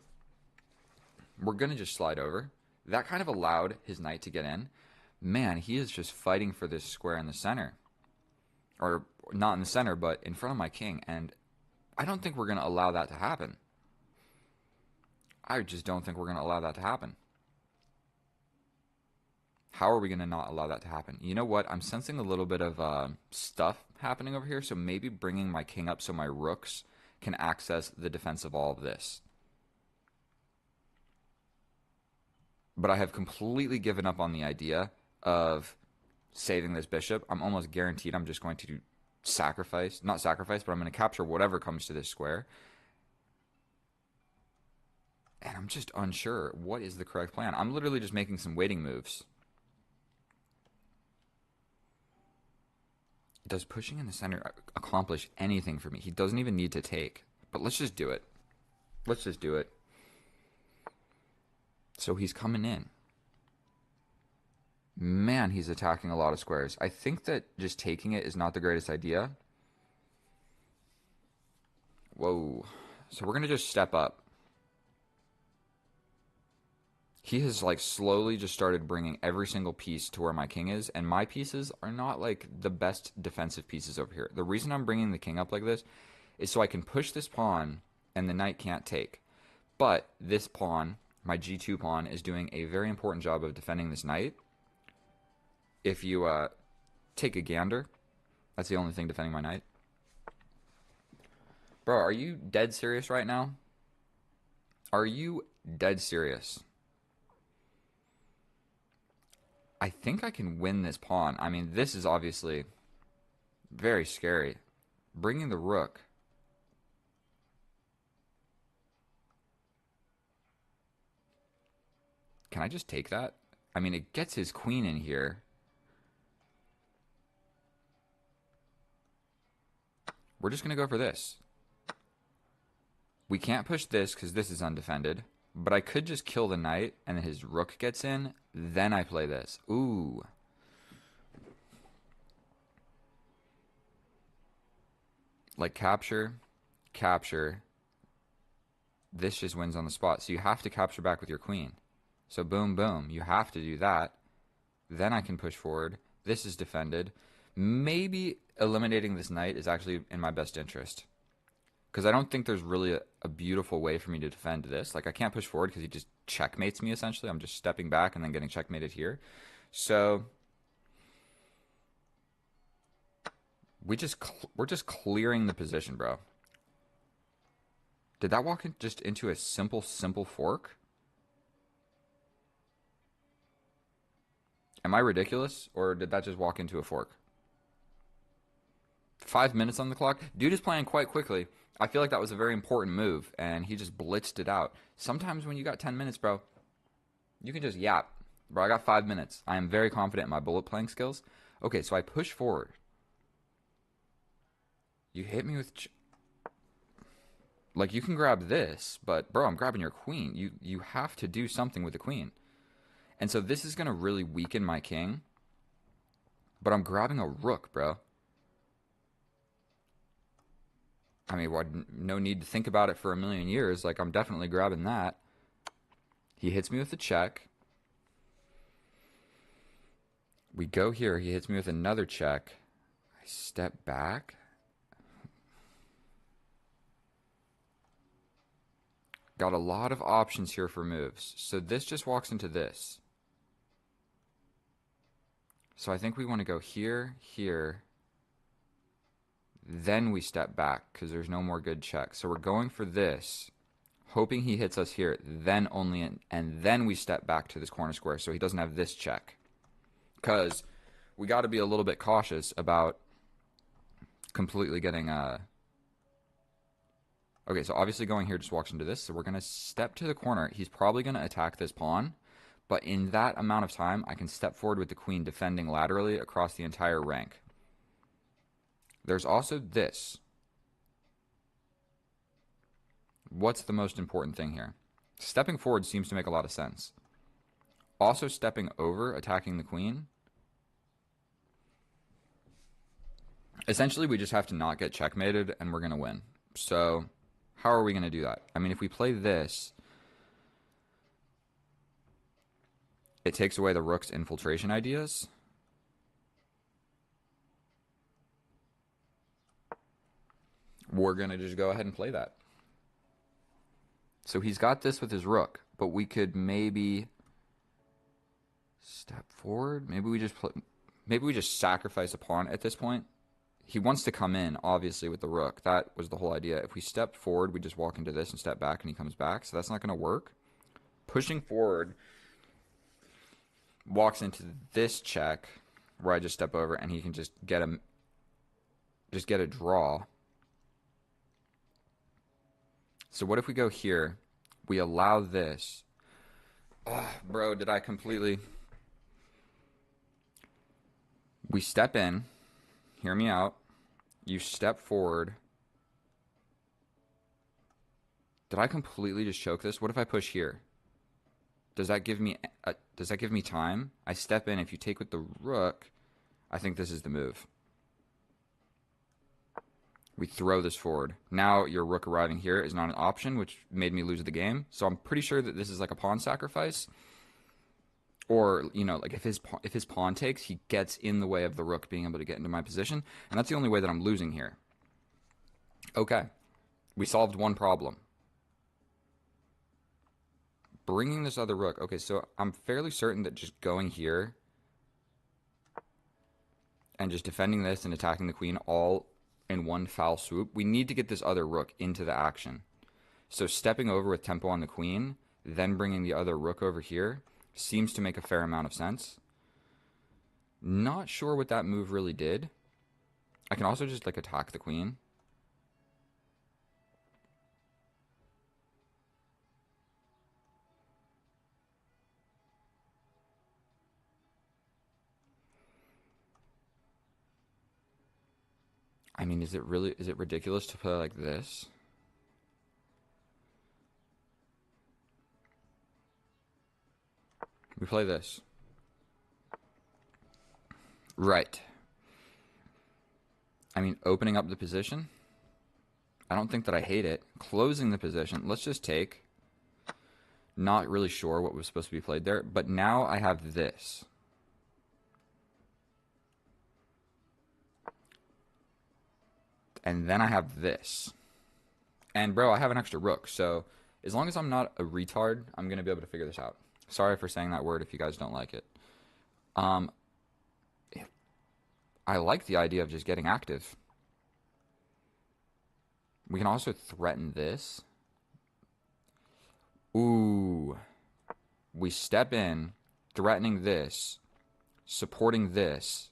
We're going to just slide over. That kind of allowed his knight to get in. Man, he is just fighting for this square in the center. Or not in the center, but in front of my king. And I don't think we're going to allow that to happen. I just don't think we're going to allow that to happen. How are we going to not allow that to happen? You know what? I'm sensing a little bit of stuff happening over here, so maybe bringing my king up so my rooks can access the defense of all of this. But I have completely given up on the idea of saving this bishop. I'm almost guaranteed I'm just going to sacrifice, not sacrifice, but I'm going to capture whatever comes to this square. And I'm just unsure what is the correct plan. I'm literally just making some waiting moves. Does pushing in the center accomplish anything for me? He doesn't even need to take. But let's just do it. Let's just do it. So he's coming in. Man, he's attacking a lot of squares. I think that just taking it is not the greatest idea. Whoa. So we're going to just step up. He has like slowly just started bringing every single piece to where my king is, and my pieces are not like the best defensive pieces over here. The reason I'm bringing the king up like this is so I can push this pawn and the knight can't take. But this pawn, my g2 pawn, is doing a very important job of defending this knight. If you take a gander, that's the only thing defending my knight. Bro, are you dead serious right now? Are you dead serious? I think I can win this pawn. I mean, this is obviously very scary. Bringing the rook. Can I just take that? I mean, it gets his queen in here. We're just going to go for this. We can't push this because this is undefended. But I could just kill the knight and then his rook gets in. Then I play this. Ooh. Like capture, capture. This just wins on the spot. So you have to capture back with your queen. So boom, boom. You have to do that. Then I can push forward. This is defended. Maybe eliminating this knight is actually in my best interest. Because I don't think there's really a beautiful way for me to defend this. Like, I can't push forward because he just checkmates me, essentially. I'm just stepping back and then getting checkmated here. So we're just clearing the position, bro. Did that walk just into a simple fork? Am I ridiculous? Or did that just walk into a fork? 5 minutes on the clock? Dude is playing quite quickly. I feel like that was a very important move, and he just blitzed it out. Sometimes when you got 10 minutes, bro, you can just yap. Bro, I got 5 minutes. I am very confident in my bullet playing skills. Okay, so I push forward. You hit me with... Like, you can grab this, but, bro, I'm grabbing your queen. You have to do something with the queen. And so this is going to really weaken my king. But I'm grabbing a rook, bro. I mean, no need to think about it for a million years. Like, I'm definitely grabbing that. He hits me with a check. We go here. He hits me with another check. I step back. Got a lot of options here for moves. So this just walks into this. So I think we want to go here, here. Then we step back because there's no more good checks. So we're going for this, hoping he hits us here, then only in, and then we step back to this corner square so he doesn't have this check. Because we got to be a little bit cautious about completely getting Okay, so obviously going here just walks into this, so we're going to step to the corner. He's probably going to attack this pawn, but in that amount of time, I can step forward with the queen defending laterally across the entire rank. There's also this. What's the most important thing here? Stepping forward seems to make a lot of sense. Also stepping over, attacking the queen. Essentially, we just have to not get checkmated, and we're going to win. So how are we going to do that? I mean, if we play this, it takes away the rook's infiltration ideas. We're going to just go ahead and play that. So he's got this with his rook, but we could maybe step forward. Maybe we just sacrifice a pawn at this point. He wants to come in, obviously, with the rook. That was the whole idea. If we stepped forward, we just walk into this and step back, and he comes back. So that's not going to work. Pushing forward walks into this check, where I just step over, and he can just get a draw. So what if we go here? We allow this. Oh, bro, did I completely... We step in. Hear me out. You step forward. Did I completely just choke this? What if I push here? Does that give me time? I step in. If you take with the rook, I think this is the move. We throw this forward. Now your rook arriving here is not an option, which made me lose the game. So I'm pretty sure that this is like a pawn sacrifice. Or, you know, like if his pawn takes, he gets in the way of the rook being able to get into my position. And that's the only way that I'm losing here. Okay. We solved one problem. Bringing this other rook. Okay, so I'm fairly certain that just going here and just defending this and attacking the queen all in one foul swoop, we need to get this other rook into the action. So stepping over with tempo on the queen, then bringing the other rook over here, seems to make a fair amount of sense. Not sure what that move really did. I can also just like attack the queen. I mean, is it ridiculous to play like this? We play this. Right. I mean, opening up the position. I don't think that I hate it. Closing the position. Let's just take. Not really sure what was supposed to be played there. But now I have this. And then I have this. And bro, I have an extra rook. So as long as I'm not a retard, I'm going to be able to figure this out. Sorry for saying that word if you guys don't like it. I like the idea of just getting active. We can also threaten this. Ooh. We step in, threatening this, supporting this.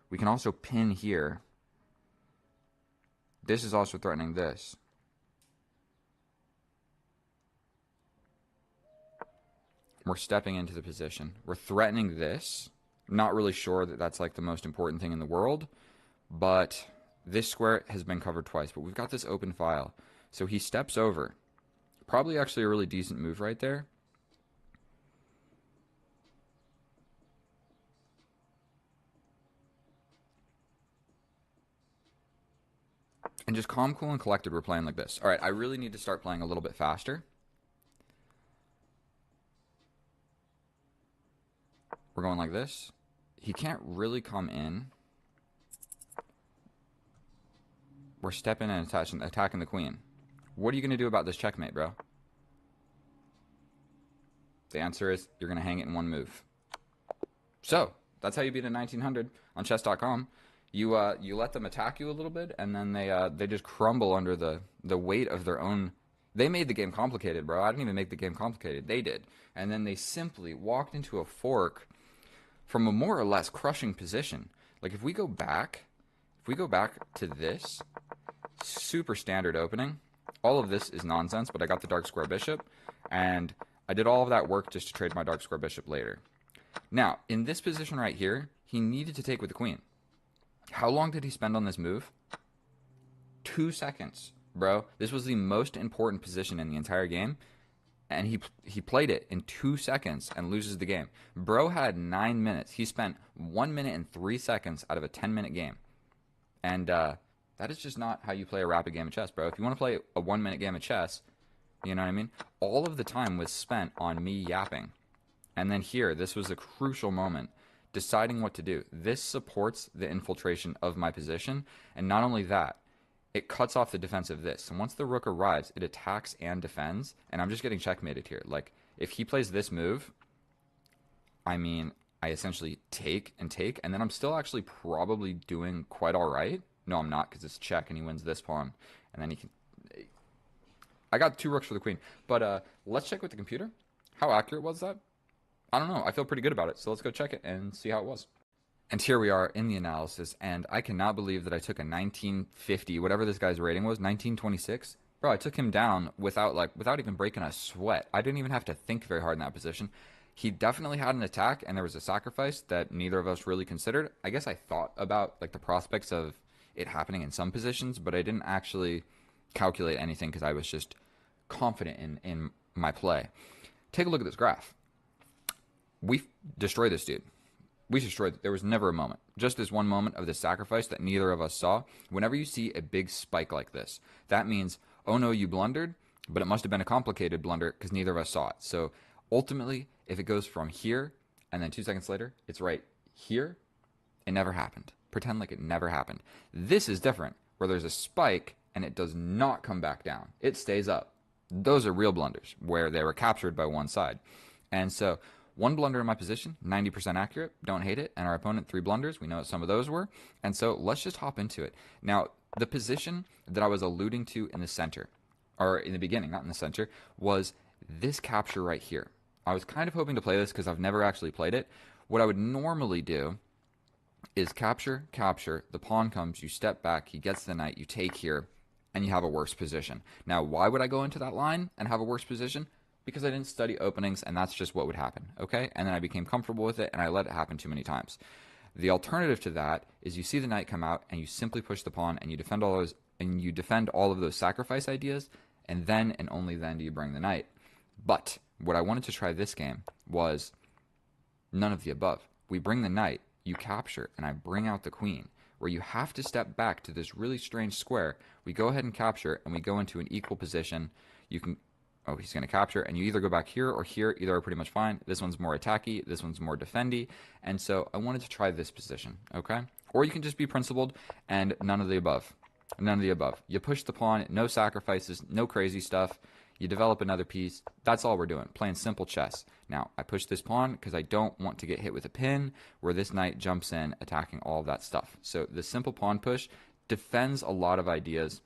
We can also pin here. This is also threatening this. We're stepping into the position. We're threatening this. I'm not really sure that that's like the most important thing in the world, but this square has been covered twice, but we've got this open file. So he steps over. Probably actually a really decent move right there. And just calm, cool, and collected, we're playing like this. All right, I really need to start playing a little bit faster. We're going like this. he can't really come in. We're stepping and attacking the queen. What are you going to do about this checkmate, bro? The answer is you're going to hang it in one move. So, that's how you beat a 1900 on chess.com. You let them attack you a little bit, and then they just crumble under the weight of their own. They made the game complicated, bro. I didn't even make the game complicated. They did. And then they simply walked into a fork from a more or less crushing position. Like, if we go back to this super standard opening, all of this is nonsense, but I got the dark square bishop, and I did all of that work just to trade my dark square bishop later. Now, in this position right here, he needed to take with the queen. How long did he spend on this move? 2 seconds, bro. This was the most important position in the entire game, and he played it in 2 seconds and loses the game. Bro had 9 minutes. He spent 1 minute and 3 seconds out of a 10-minute game. And that is just not how you play a rapid game of chess, bro. If you want to play a 1-minute game of chess, you know what I mean? All of the time was spent on me yapping. And then here, this was a crucial moment, deciding what to do. This supports the infiltration of my position, and not only that, it cuts off the defense of this. And once the rook arrives, it attacks and defends, and I'm just getting checkmated here. Like, if he plays this move, I mean, I essentially take, and then I'm still actually probably doing quite all right. No, I'm not, because it's check, and he wins this pawn, and then he can... I got 2 rooks for the queen, but let's check with the computer. How accurate was that? I don't know. I feel pretty good about it, so let's go check it and see how it was. And here we are in the analysis, and I cannot believe that I took a 1950, whatever this guy's rating was, 1926. Bro, I took him down without even breaking a sweat. I didn't even have to think very hard in that position. He definitely had an attack, and there was a sacrifice that neither of us really considered. I guess I thought about like the prospects of it happening in some positions, but I didn't actually calculate anything because I was just confident in my play. Take a look at this graph. We destroyed this dude. We destroyed. There was never a moment, just this one moment of this sacrifice that neither of us saw. Whenever you see a big spike like this, that means, oh no, you blundered, but it must have been a complicated blunder because neither of us saw it. So ultimately, if it goes from here and then 2 seconds later, it's right here, it never happened. Pretend like it never happened. This is different, where there's a spike and it does not come back down. It stays up. Those are real blunders, where they were captured by one side. And so, one blunder in my position, 90% accurate, don't hate it, and our opponent 3 blunders, we know what some of those were, and so let's just hop into it. Now, the position that I was alluding to in the center, or in the beginning, not in the center, was this capture right here. I was kind of hoping to play this because I've never actually played it. What I would normally do is capture, the pawn comes, you step back, he gets the knight, you take here, and you have a worse position. Now, why would I go into that line and have a worse position? Because I didn't study openings, and that's just what would happen, okay? And then I became comfortable with it, and I let it happen too many times. The alternative to that is you see the knight come out, and you simply push the pawn, and you defend all of those sacrifice ideas, and then and only then do you bring the knight. But what I wanted to try this game was none of the above. We bring the knight, you capture, and I bring out the queen, where you have to step back to this really strange square. We go ahead and capture, and we go into an equal position. You can... Oh, he's going to capture, and you either go back here or here. Either are pretty much fine. This one's more attacky. This one's more defendy. And so I wanted to try this position, okay? Or you can just be principled and none of the above. None of the above. You push the pawn, no sacrifices, no crazy stuff. You develop another piece. That's all we're doing, playing simple chess. Now, I push this pawn because I don't want to get hit with a pin where this knight jumps in, attacking all of that stuff. So the simple pawn push defends a lot of ideas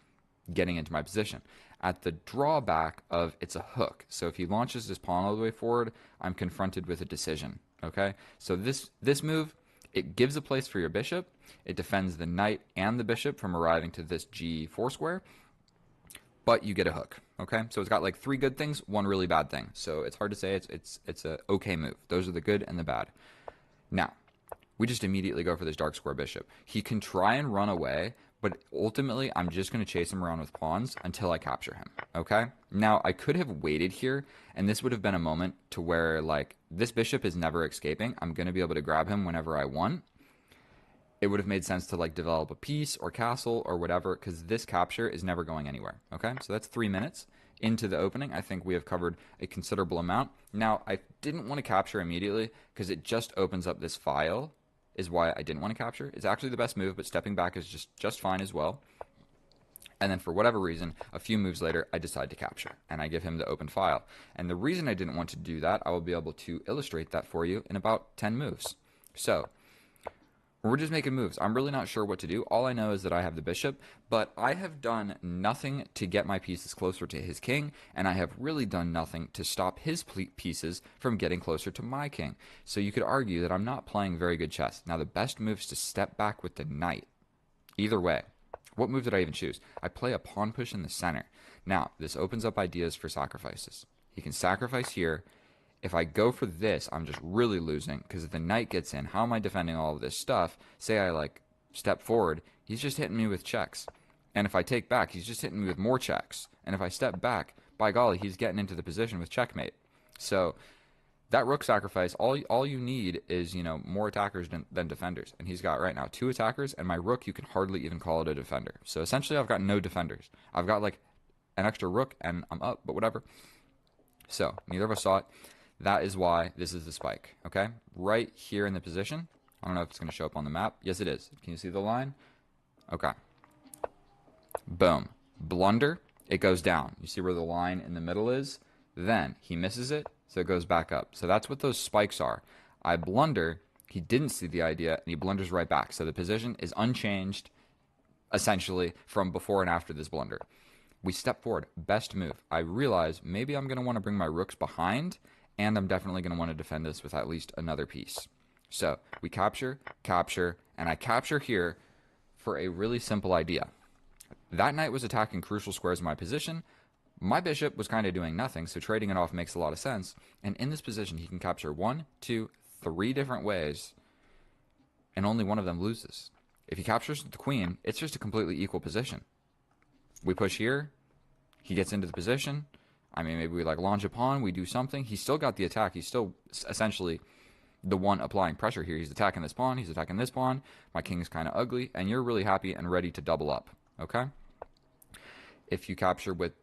getting into my position. At the drawback of it's a hook. So if he launches his pawn all the way forward, I'm confronted with a decision, okay? So this move, it gives a place for your bishop. It defends the knight and the bishop from arriving to this g4 square, but you get a hook, okay? So it's got like 3 good things, 1 really bad thing. So it's hard to say it's a okay move. Those are the good and the bad. Now, we just immediately go for this dark square bishop. He can try and run away, but ultimately, I'm just going to chase him around with pawns until I capture him, okay? Now, I could have waited here, and this would have been a moment to where, like, this bishop is never escaping. I'm going to be able to grab him whenever I want. It would have made sense to, like, develop a piece or castle or whatever, because this capture is never going anywhere, okay? So that's 3 minutes into the opening. I think we have covered a considerable amount. Now, I didn't want to capture immediately because it just opens up this file is why I didn't want to capture. It's actually the best move, but stepping back is just fine as well. And then for whatever reason, a few moves later, I decide to capture, and I give him the open file. And the reason I didn't want to do that, I will be able to illustrate that for you in about 10 moves. So we're just making moves. I'm really not sure what to do. All I know is that I have the bishop, but I have done nothing to get my pieces closer to his king, and I have really done nothing to stop his pieces from getting closer to my king. So you could argue that I'm not playing very good chess. Now, the best move is to step back with the knight. Either way. What move did I even choose? I play a pawn push in the center. Now, this opens up ideas for sacrifices. He can sacrifice here. If I go for this, I'm just really losing, because if the knight gets in, how am I defending all of this stuff? Say I, like, step forward, he's just hitting me with checks. And if I take back, he's just hitting me with more checks. And if I step back, by golly, he's getting into the position with checkmate. So that rook sacrifice, all you need is, you know, more attackers than defenders. And he's got right now 2 attackers, and my rook, you can hardly even call it a defender. So essentially, I've got no defenders. I've got, like, an extra rook, and I'm up, but whatever. So neither of us saw it. That is why this is the spike, okay? Right here in the position. I don't know if it's going to show up on the map. Yes, it is. Can you see the line? Okay. Boom. Blunder, it goes down. You see where the line in the middle is? Then he misses it, so it goes back up. So that's what those spikes are. I blunder, he didn't see the idea, and he blunders right back. So the position is unchanged, essentially, from before and after this blunder. We step forward. Best move. I realize maybe I'm going to want to bring my rooks behind, and I'm definitely going to want to defend this with at least another piece. So we capture, and I capture here for a really simple idea. That knight was attacking crucial squares in my position. My bishop was kind of doing nothing, so trading it off makes a lot of sense. And in this position, he can capture 1, 2, 3 different ways, and only one of them loses. If he captures the queen, it's just a completely equal position. We push here, he gets into the position. I mean, maybe we like launch a pawn, we do something. He's still got the attack. He's still essentially the one applying pressure here. He's attacking this pawn, he's attacking this pawn. My king is kind of ugly, and you're really happy and ready to double up, okay? If you capture with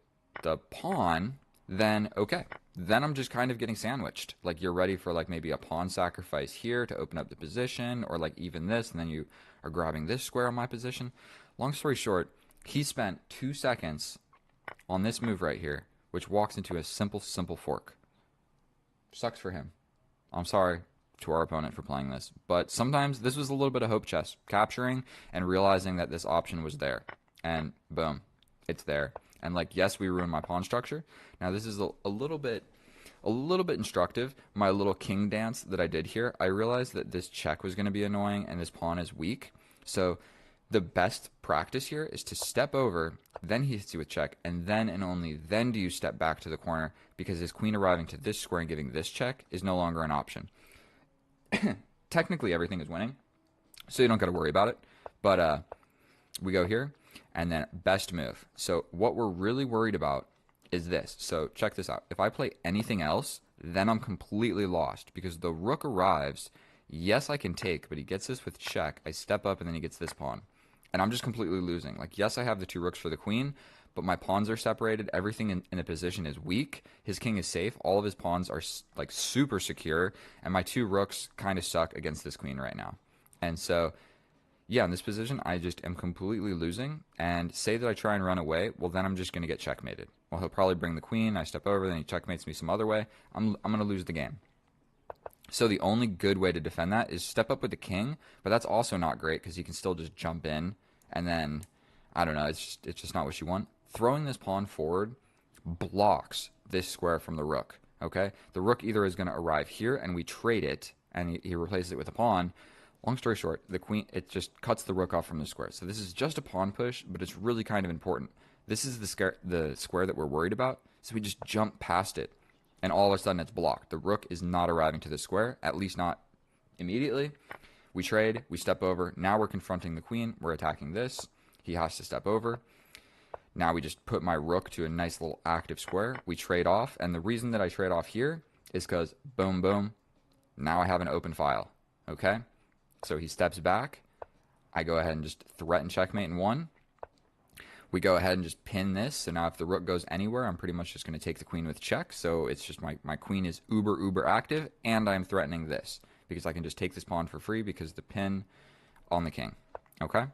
the pawn, then okay. Then I'm just kind of getting sandwiched. Like, you're ready for like maybe a pawn sacrifice here to open up the position, or like even this, and then you are grabbing this square on my position. Long story short, he spent 2 seconds on this move right here, which walks into a simple fork. Sucks for him. I'm sorry to our opponent for playing this, but sometimes this was a little bit of hope chess, capturing and realizing that this option was there, and boom, it's there. And like, yes, we ruined my pawn structure. Now this is a little bit instructive. My little king dance that I did here, I realized that this check was going to be annoying and this pawn is weak. So the best practice here is to step over, then he hits you with check, and then and only then do you step back to the corner, because his queen arriving to this square and giving this check is no longer an option. Technically everything is winning, so you don't got to worry about it. But we go here, and then best move. So what we're really worried about is this. So check this out. If I play anything else, then I'm completely lost, because the rook arrives. Yes, I can take, but he gets this with check. I step up, and then he gets this pawn. And I'm just completely losing. Like, yes, I have the 2 rooks for the queen, but my pawns are separated. Everything in the position is weak. His king is safe. All of his pawns are, like, super secure. And my 2 rooks kind of suck against this queen right now. And so, yeah, in this position, I just am completely losing. And say that I try and run away, well, then I'm just going to get checkmated. Well, he'll probably bring the queen. I step over, then he checkmates me some other way. I'm going to lose the game. So the only good way to defend that is step up with the king, but that's also not great, because he can still just jump in, and then, I don't know, it's just not what you want. Throwing this pawn forward blocks this square from the rook, okay? The rook either is going to arrive here, and we trade it, and he replaces it with a pawn. Long story short, the queen, it just cuts the rook off from the square. So this is just a pawn push, but it's really kind of important. This is the square that we're worried about, so we just jump past it. And all of a sudden it's blocked. The rook is not arriving to the square, at least not immediately. We trade, we step over. Now we're confronting the queen. We're attacking this. He has to step over. Now we just put my rook to a nice little active square. We trade off, and the reason that I trade off here is because boom, boom. Now I have an open file, okay? So he steps back. I go ahead and just threaten checkmate in 1. We go ahead and just pin this, so now if the rook goes anywhere, I'm pretty much just going to take the queen with check, so it's just my queen is uber active, and I'm threatening this. because I can just take this pawn for free because the pin on the king. Okay?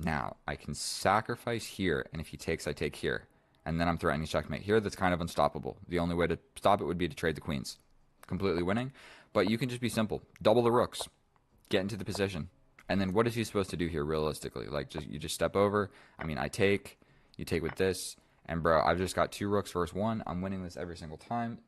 Now, I can sacrifice here, and if he takes, I take here. And then I'm threatening checkmate here. That's kind of unstoppable. The only way to stop it would be to trade the queens. Completely winning. But you can just be simple. Double the rooks. Get into the position. And then what is he supposed to do here realistically? Like, you just step over. I mean, I take. You take with this. And, bro, I've just got 2 rooks versus 1. I'm winning this every single time.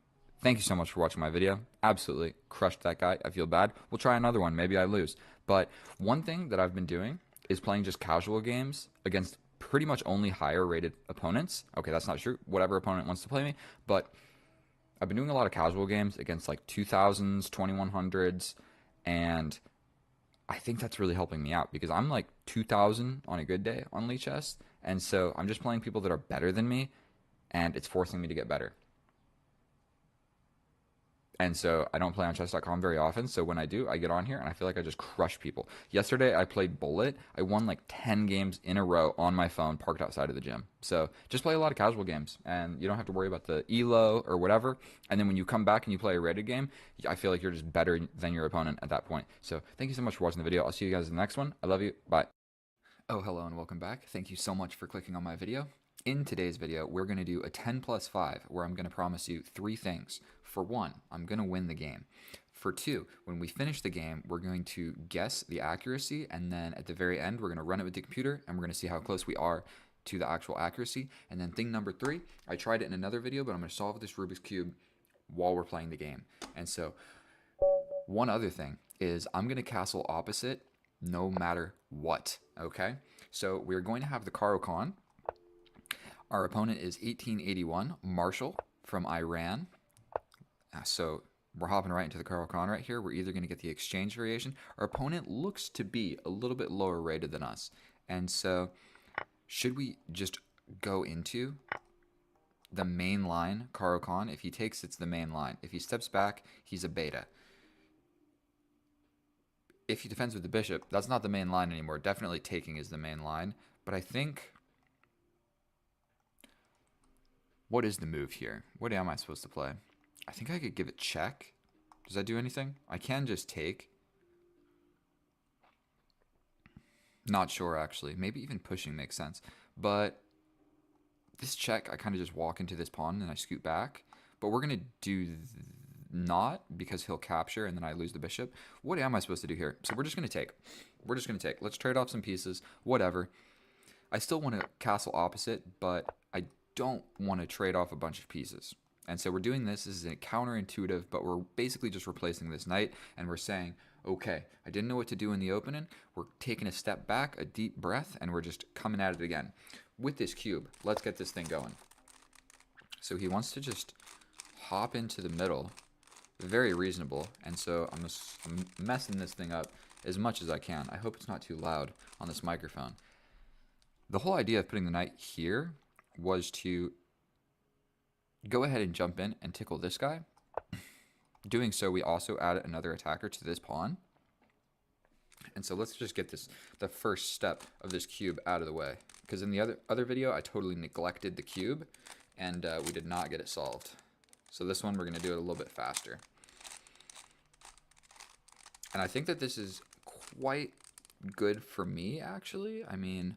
Thank you so much for watching my video. Absolutely crushed that guy. I feel bad. We'll try another one. Maybe I lose. But one thing that I've been doing is playing just casual games against pretty much only higher rated opponents. Okay, that's not true. Whatever opponent wants to play me. But I've been doing a lot of casual games against like 2000s, 2100s. And I think that's really helping me out because I'm like 2000 on a good day on Lichess. And so I'm just playing people that are better than me. And it's forcing me to get better. And so I don't play on chess.com very often. So when I do, I get on here and I feel like I just crush people. Yesterday, I played Bullet. I won like 10 games in a row on my phone parked outside of the gym. So just play a lot of casual games and you don't have to worry about the elo or whatever. And then when you come back and you play a rated game, I feel like you're just better than your opponent at that point. So thank you so much for watching the video. I'll see you guys in the next one. I love you. Bye. Oh, hello and welcome back. Thank you so much for clicking on my video. In today's video, we're going to do a 10 plus 5 where I'm going to promise you 3 things. For 1, I'm going to win the game. For 2, when we finish the game, we're going to guess the accuracy, and then at the very end, we're going to run it with the computer, and we're going to see how close we are to the actual accuracy. And then thing number 3, I tried it in another video, but I'm going to solve this Rubik's Cube while we're playing the game. And so, one other thing is I'm going to castle opposite no matter what, okay? So we're going to have the Caro-Kann. Our opponent is 1881, Marshall from Iran. So we're hopping right into the Caro-Kann right here. We're either going to get the exchange variation. Our opponent looks to be a little bit lower rated than us. And so should we just go into the main line Caro-Kann? If he takes, it's the main line. If he steps back, he's a beta. If he defends with the bishop, that's not the main line anymore. Definitely taking is the main line. But I think... what is the move here? What am I supposed to play? I think I could give it check. Does that do anything? I can just take. Not sure, actually. Maybe even pushing makes sense. But this check, I kind of just walk into this pawn and I scoot back. But we're going to do not because he'll capture and then I lose the bishop. What am I supposed to do here? So we're just going to take. We're just going to take. Let's trade off some pieces. Whatever. I still want to castle opposite, but I don't want to trade off a bunch of pieces. And so we're doing this as a counterintuitive, but we're basically just replacing this knight, and we're saying, okay, I didn't know what to do in the opening. We're taking a step back, a deep breath, and we're just coming at it again. With this cube, let's get this thing going. So he wants to just hop into the middle. Very reasonable. And so I'm messing this thing up as much as I can. I hope it's not too loud on this microphone. The whole idea of putting the knight here was to go ahead and jump in and tickle this guy. Doing so, we also add another attacker to this pawn. And so let's just get the first step of this cube out of the way. Because in the other video, I totally neglected the cube, and we did not get it solved. So this one, we're going to do it a little bit faster. And I think that this is quite good for me, actually. I mean,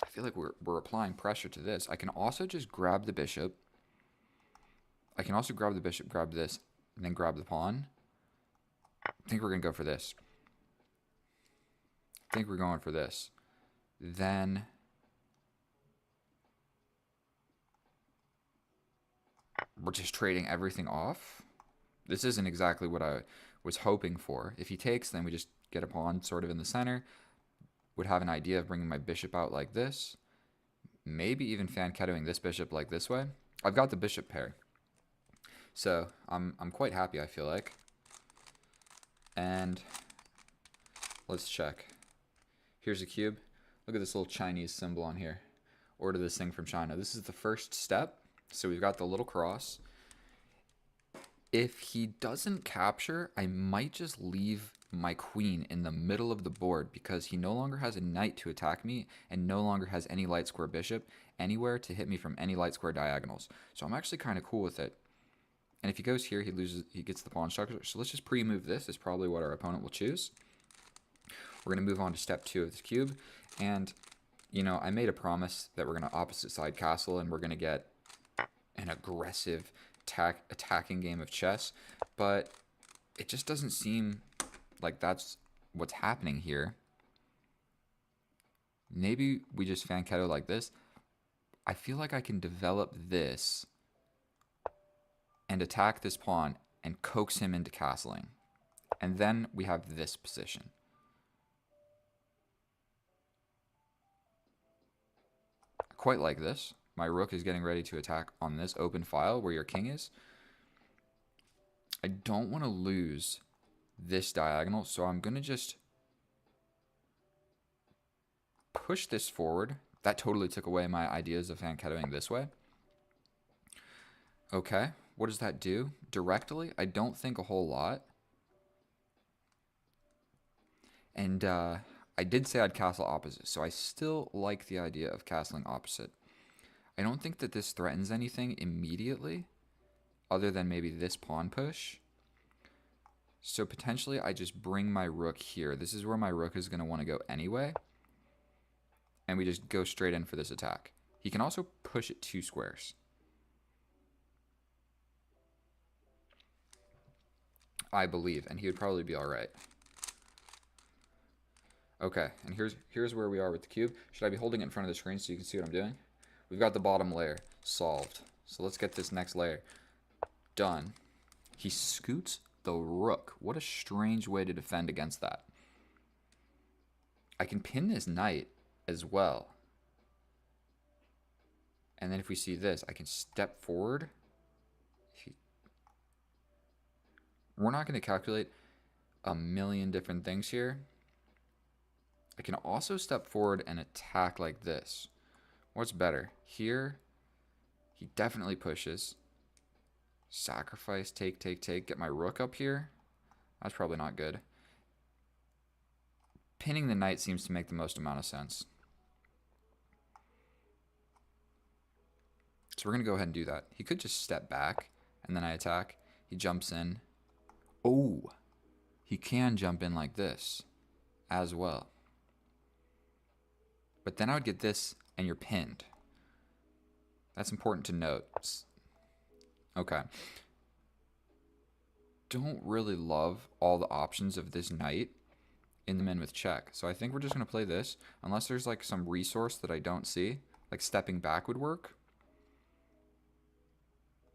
I feel like we're applying pressure to this. I can also just grab the bishop. I can also grab the bishop, grab this, and then grab the pawn. I think we're going to go for this. I think we're going for this. Then we're just trading everything off. This isn't exactly what I was hoping for. If he takes, then we just get a pawn sort of in the center. Would have an idea of bringing my bishop out like this. Maybe even Fankettoing this bishop like this way. I've got the bishop pair. So I'm quite happy, I feel like. And let's check. Here's a cube. Look at this little Chinese symbol on here. Order this thing from China. This is the first step. So we've got the little cross. If he doesn't capture, I might just leave my queen in the middle of the board because he no longer has a knight to attack me and no longer has any light square bishop anywhere to hit me from any light square diagonals. So I'm actually kind of cool with it. And if he goes here, he gets the pawn structure. So let's just pre-move this. Is probably what our opponent will choose. We're going to move on to step 2 of this cube. And, you know, I made a promise that we're going to opposite side castle and we're going to get an aggressive attacking game of chess. But it just doesn't seem like that's what's happening here. Maybe we just Fianchetto like this. I feel like I can develop this and attack this pawn and coax him into castling. And then we have this position. I quite like this. My rook is getting ready to attack on this open file where your king is. I don't want to lose this diagonal, so I'm going to just push this forward. That totally took away my ideas of Fianchettoing this way. Okay, what does that do? Directly, I don't think a whole lot. And I did say I'd castle opposite, so I still like the idea of castling opposite. I don't think that this threatens anything immediately, other than maybe this pawn push. So potentially I just bring my rook here. This is where my rook is going to want to go anyway. And we just go straight in for this attack. He can also push it 2 squares. I believe, and he would probably be all right. Okay, and here's where we are with the cube. Should I be holding it in front of the screen so you can see what I'm doing? We've got the bottom layer solved. So let's get this next layer done. He scoots the rook. What a strange way to defend against that. I can pin this knight as well. And then if we see this, I can step forward. We're not going to calculate a million different things here. I can also step forward and attack like this. What's better? Here, he definitely pushes. Sacrifice, take, get my rook up here. That's probably not good. Pinning the knight seems to make the most amount of sense. So we're going to go ahead and do that. He could just step back, and then I attack. He jumps in. Oh, he can jump in like this as well. But then I would get this, and you're pinned. That's important to note. Okay. Don't really love all the options of this knight in the min with check. So I think we're just going to play this. Unless there's like some resource that I don't see. Like stepping back would work.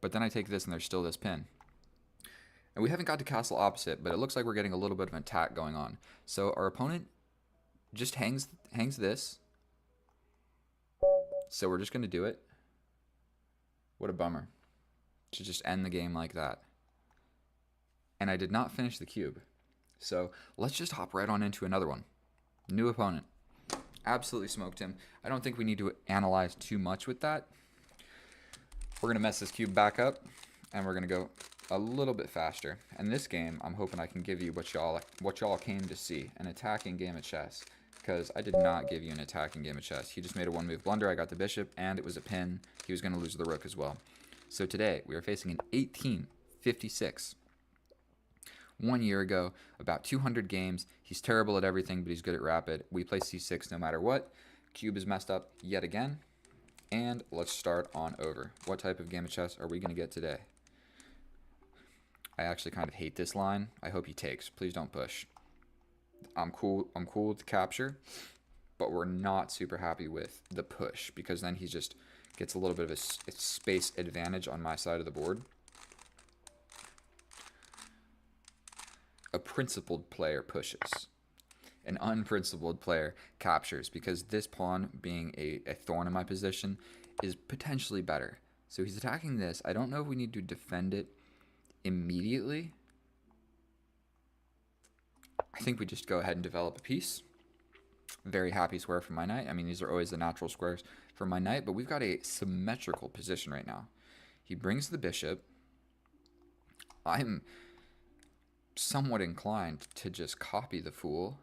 But then I take this and there's still this pin. And we haven't got to castle opposite, but it looks like we're getting a little bit of an attack going on. So our opponent just hangs this. So we're just going to do it. What a bummer. To just end the game like that. And I did not finish the cube. So let's just hop right on into another one. New opponent. Absolutely smoked him. I don't think we need to analyze too much with that. We're going to mess this cube back up. And we're going to go a little bit faster. And this game, I'm hoping I can give you what y'all came to see. An attacking game of chess. Because I did not give you an attacking game of chess. He just made a 1-move blunder. I got the bishop, and it was a pin. He was going to lose the rook as well. So today, we are facing an 1856. 1 year ago, about 200 games. He's terrible at everything, but he's good at rapid. We play c6 no matter what. Cube is messed up yet again. And let's start on over. What type of game of chess are we going to get today? I actually kind of hate this line. I hope he takes. Please don't push. I'm cool with the capture, but we're not super happy with the push because then he just gets a little bit of a space advantage on my side of the board. A principled player pushes. An unprincipled player captures because this pawn being a thorn in my position is potentially better. So he's attacking this. I don't know if we need to defend it immediately. I think we just go ahead and develop a piece. Very happy square for my knight. I mean, these are always the natural squares for my knight, but we've got a symmetrical position right now. He brings the bishop. I'm somewhat inclined to just copy the fool.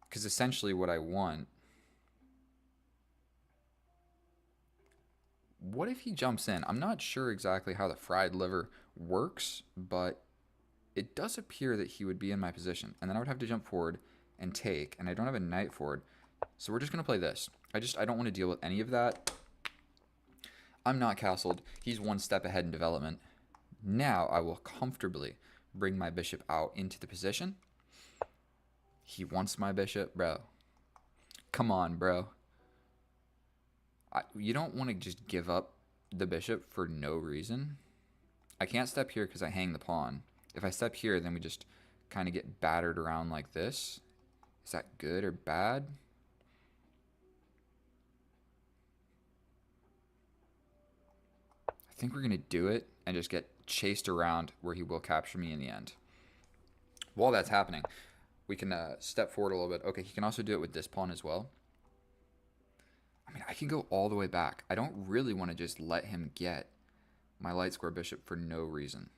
Because essentially what I want what if he jumps in? I'm not sure exactly how the fried liver works, but it does appear that he would be in my position. And then I would have to jump forward and take, and I don't have a knight forward. So we're just going to play this. I don't want to deal with any of that. I'm not castled. He's one step ahead in development. Now I will comfortably bring my bishop out into the position. He wants my bishop, bro. Come on, bro. You don't want to just give up the bishop for no reason. I can't step here because I hang the pawn. If I step here, then we just kind of get battered around like this. Is that good or bad? I think we're going to do it and just get chased around where he will capture me in the end. While that's happening, we can step forward a little bit. Okay, he can also do it with this pawn as well. I mean, I can go all the way back. I don't really want to just let him get my light square bishop for no reason.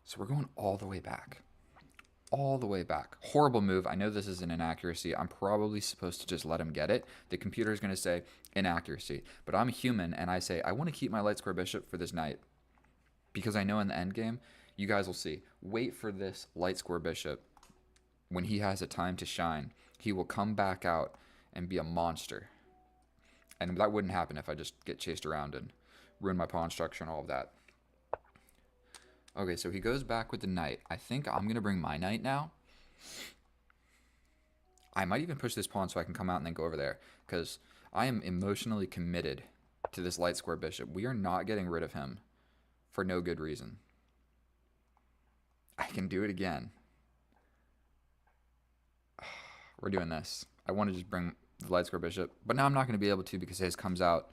So we're going all the way back. All the way back. Horrible move. I know this is an inaccuracy. I'm probably supposed to just let him get it. The computer is going to say inaccuracy. But I'm human, and I say, I want to keep my light square bishop for this knight. Because I know in the end game, you guys will see. Wait for this light square bishop. When he has a time to shine, he will come back out and be a monster. And that wouldn't happen if I just get chased around and ruin my pawn structure and all of that. Okay, so he goes back with the knight. I think I'm going to bring my knight now. I might even push this pawn so I can come out and then go over there. Because I am emotionally committed to this light square bishop. We are not getting rid of him for no good reason. I can do it again. We're doing this. I want to just bring the light square bishop. But now I'm not going to be able to because his comes out.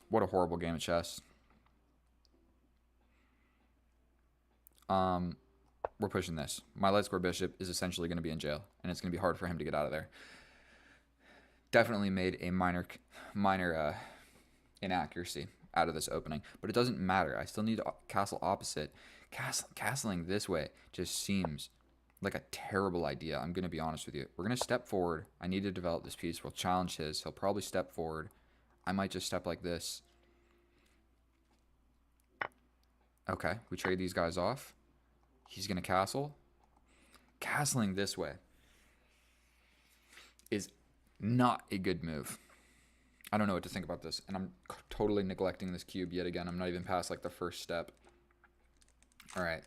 What a horrible game of chess. We're pushing this. My light square bishop is essentially going to be in jail, and it's going to be hard for him to get out of there. Definitely made a minor inaccuracy out of this opening, but it doesn't matter. I still need to castle opposite. Castling this way just seems like a terrible idea. I'm going to be honest with you. We're going to step forward. I need to develop this piece. We'll challenge his. He'll probably step forward. I might just step like this. Okay, we trade these guys off. He's going to castle. Castling this way is not a good move. I don't know what to think about this, and I'm totally neglecting this cube yet again. I'm not even past like the first step. All right.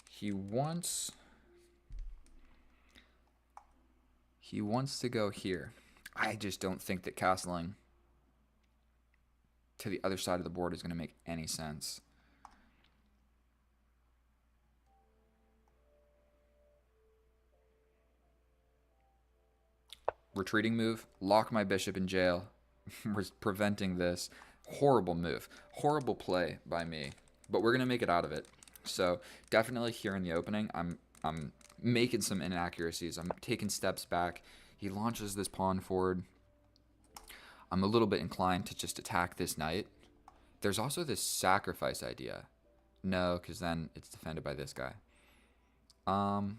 He wants to go here. I just don't think that castling to the other side of the board is going to make any sense. Retreating move, lock my bishop in jail. We're preventing this. Horrible move. Horrible play by me. But we're going to make it out of it. So definitely here in the opening, I'm making some inaccuracies. I'm taking steps back. He launches this pawn forward. I'm a little bit inclined to just attack this knight. There's also this sacrifice idea. No, because then it's defended by this guy. The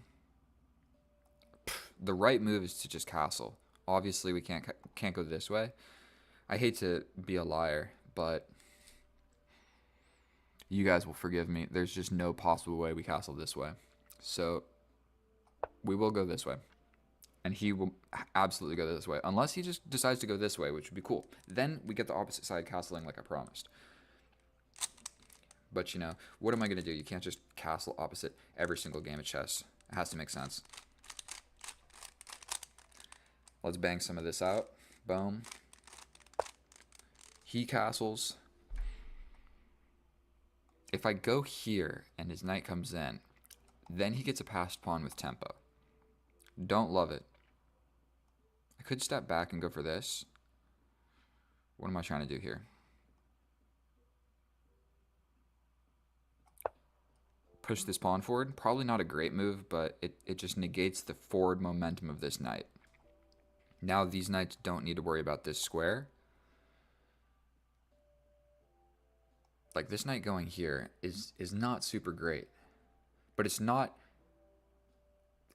right move is to just castle. Obviously, we can't go this way. I hate to be a liar, but you guys will forgive me. There's just no possible way we castle this way. So we will go this way. And he will absolutely go this way. Unless he just decides to go this way, which would be cool. Then we get the opposite side castling like I promised. But, you know, what am I going to do? You can't just castle opposite every single game of chess. It has to make sense. Let's bang some of this out. Boom. He castles. If I go here and his knight comes in, then he gets a passed pawn with tempo. Don't love it. I could step back and go for this. What am I trying to do here? Push this pawn forward. Probably not a great move, but it just negates the forward momentum of this knight. Now these knights don't need to worry about this square. Like this knight going here is not super great. But it's not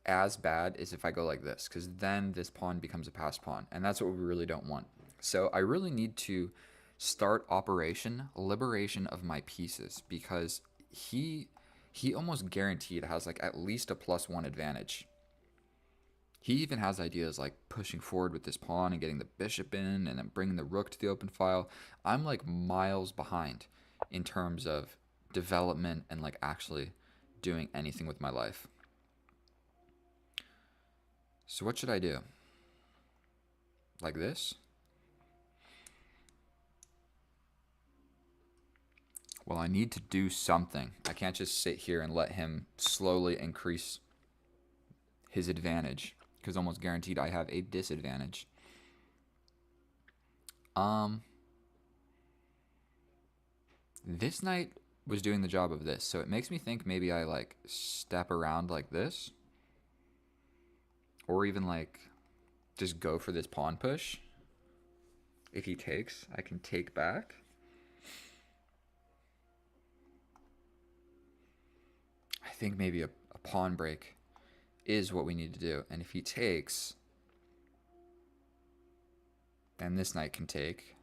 as bad as if I go like this, because then this pawn becomes a passed pawn, and that's what we really don't want. So I really need to start Operation Liberation of my pieces, because he almost guaranteed has like at least a +1 advantage. He even has ideas like pushing forward with this pawn and getting the bishop in and then bringing the rook to the open file. I'm like miles behind in terms of development and like actually doing anything with my life. So what should I do? Like this? Well, I need to do something. I can't just sit here and let him slowly increase his advantage, because almost guaranteed I have a disadvantage. This knight was doing the job of this, so it makes me think maybe I like step around like this, or even like just go for this pawn push. If he takes, I can take back. I think maybe a pawn break is what we need to do. And if he takes, then this knight can take.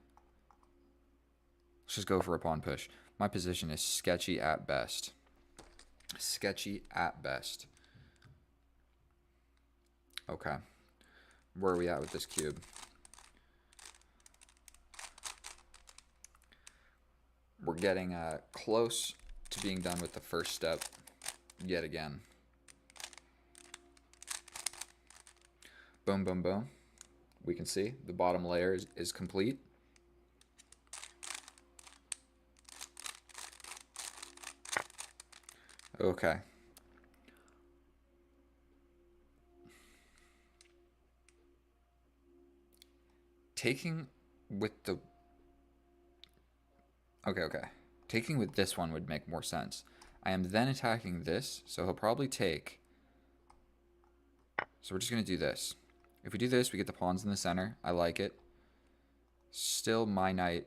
Let's just go for a pawn push. My position is sketchy at best. Sketchy at best. Okay. Where are we at with this cube? We're getting close to being done with the first step yet again. Boom, boom, boom. We can see the bottom layer is complete. Okay. Taking with the... Okay. Taking with this one would make more sense. I am then attacking this, so he'll probably take. So we're just going to do this. If we do this, we get the pawns in the center. I like it. Still my knight.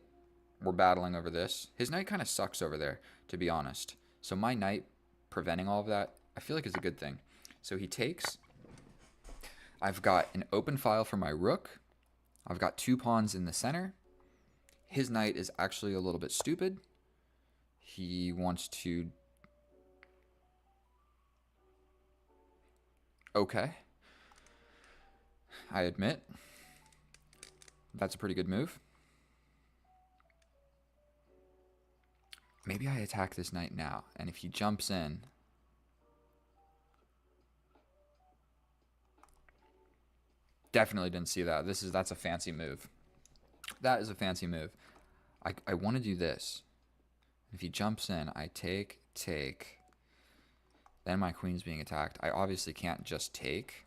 We're battling over this. His knight kind of sucks over there, to be honest. So my knight preventing all of that, I feel like is a good thing. So he takes. I've got an open file for my rook. I've got 2 pawns in the center. His knight is actually a little bit stupid. He wants to... Okay. I admit. That's a pretty good move. Maybe I attack this knight now, and if he jumps in... Definitely didn't see that. That's a fancy move. That is a fancy move. I want to do this. If he jumps in, I take. Then my queen's being attacked. I obviously can't just take.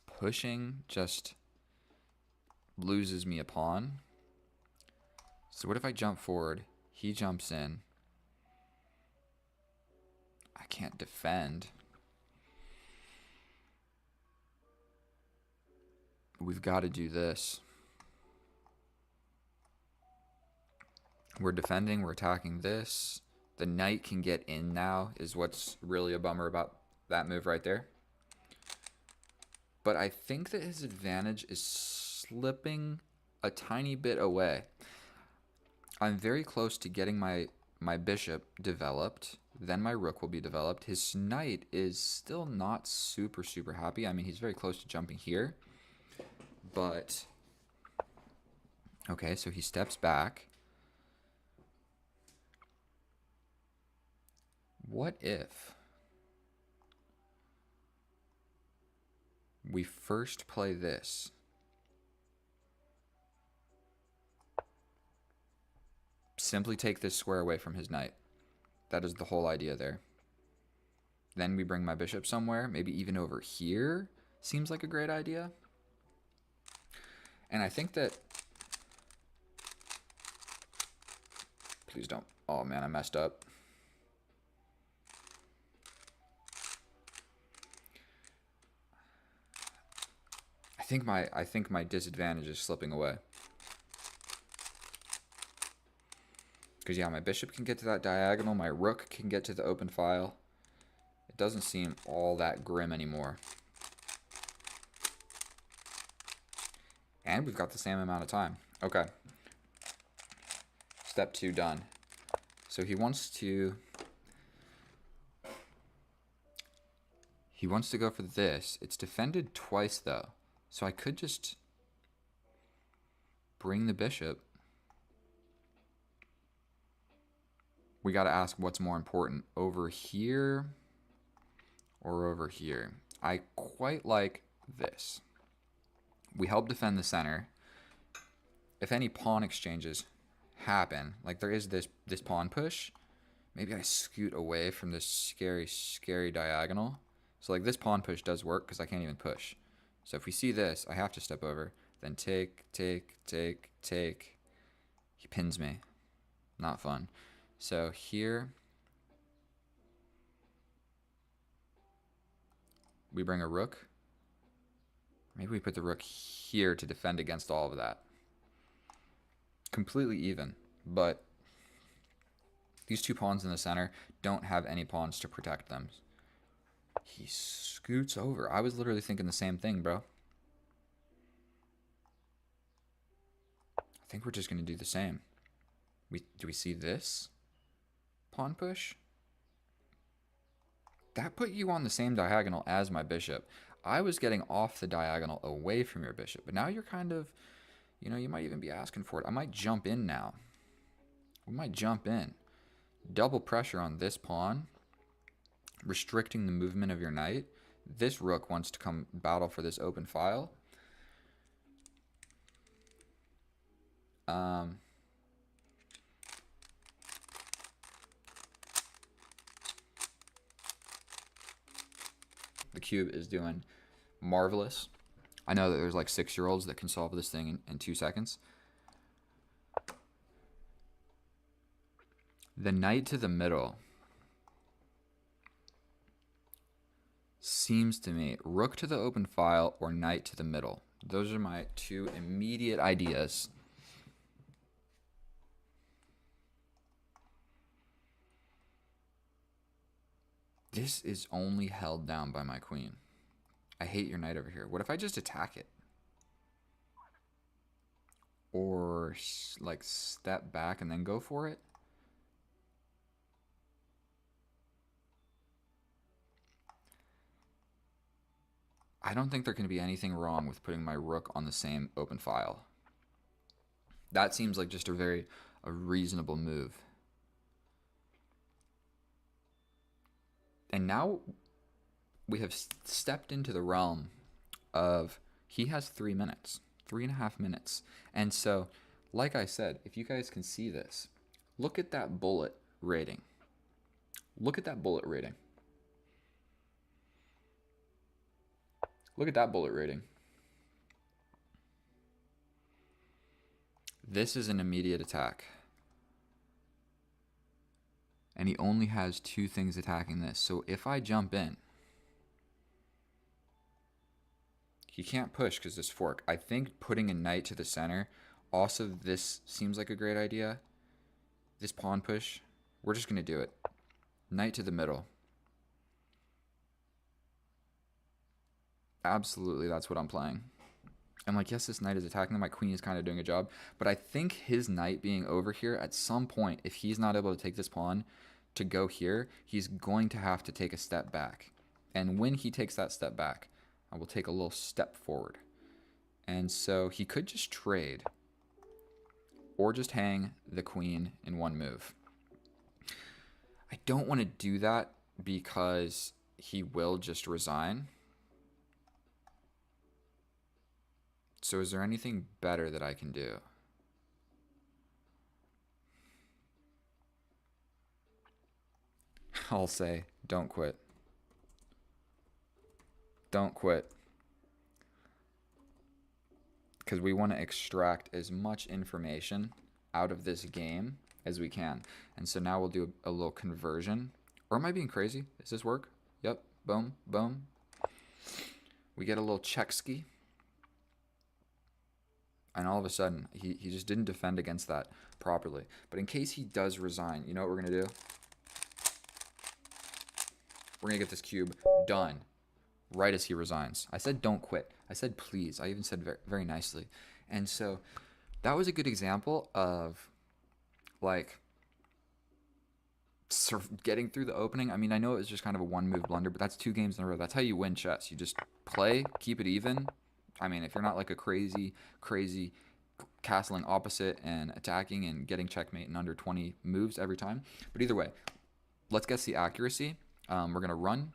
Pushing just loses me a pawn. So what if I jump forward? He jumps in. I can't defend. We've got to do this. We're defending, we're attacking this. The knight can get in now is what's really a bummer about that move right there. But I think that his advantage is slipping a tiny bit away. I'm very close to getting my bishop developed. Then my rook will be developed. His knight is still not super happy. I mean, he's very close to jumping here. But, okay, so he steps back. What if we first play this? Simply take this square away from his knight. That is the whole idea there. Then we bring my bishop somewhere, maybe even over here. Seems like a great idea. And I think that... Please don't. Oh man, I messed up. I think my disadvantage is slipping away. Because yeah, my bishop can get to that diagonal, my rook can get to the open file. doesn't seem all that grim anymore. And we've got the same amount of time. Okay. Step 2 done. So he wants to go for this. It's defended twice though. So I could just bring the bishop. We got to ask what's more important, over here or over here. I quite like this. We help defend the center. If any pawn exchanges happen, like there is this pawn push, maybe I scoot away from this scary diagonal. So like this pawn push does work because I can't even push. So if we see this, I have to step over. Then take. He pins me. Not fun. So here we bring a rook. Maybe we put the rook here to defend against all of that. Completely even, but these two pawns in the center don't have any pawns to protect them. He scoots over. I was literally thinking the same thing, bro. I think we're just going to do the same. Do we see this? Pawn push? That put you on the same diagonal as my bishop. I was getting off the diagonal away from your bishop, but now you're kind of, you know, you might even be asking for it. I might jump in now. We might jump in. Double pressure on this pawn, restricting the movement of your knight. This rook wants to come battle for this open file. The cube is doing marvelous. I know that there's like 6-year-olds that can solve this thing in 2 seconds. The knight to the middle seems to me rook to the open file or knight to the middle. Those are my 2 immediate ideas. This is only held down by my queen. I hate your knight over here. What if I just attack it? Or like step back and then go for it? I don't think there can be anything wrong with putting my rook on the same open file. That seems like just a reasonable move. And now we have stepped into the realm of he has 3 minutes, 3.5 minutes. And so, like I said, if you guys can see this, look at that bullet rating. Look at that bullet rating. Look at that bullet rating. This is an immediate attack. And he only has 2 things attacking this. So if I jump in, he can't push because this fork. I think putting a knight to the center, also this seems like a great idea. This pawn push, we're just going to do it. Knight to the middle. Absolutely, that's what I'm playing. And like, yes, this knight is attacking them. My queen is kind of doing a job. But I think his knight being over here, at some point, if he's not able to take this pawn to go here, he's going to have to take a step back. And when he takes that step back, I will take a little step forward. And so he could just trade. Or just hang the queen in one move. I don't want to do that because he will just resign. So is there anything better that I can do? I'll say, don't quit. Don't quit. Because we want to extract as much information out of this game as we can. And so now we'll do a little conversion. Or am I being crazy? Does this work? Yep. Boom. Boom. We get a little check ski. And all of a sudden, he just didn't defend against that properly. But in case he does resign, you know what we're going to do? We're going to get this cube done right as he resigns. I said don't quit. I said please. I even said very, very nicely. And so that was a good example of like sort of getting through the opening. I mean, I know it was just kind of a one move blunder, but that's 2 games in a row. That's how you win chess. You just play, keep it even. I mean, if you're not like a crazy castling opposite and attacking and getting checkmate in under 20 moves every time. But either way, let's guess the accuracy. We're going to run.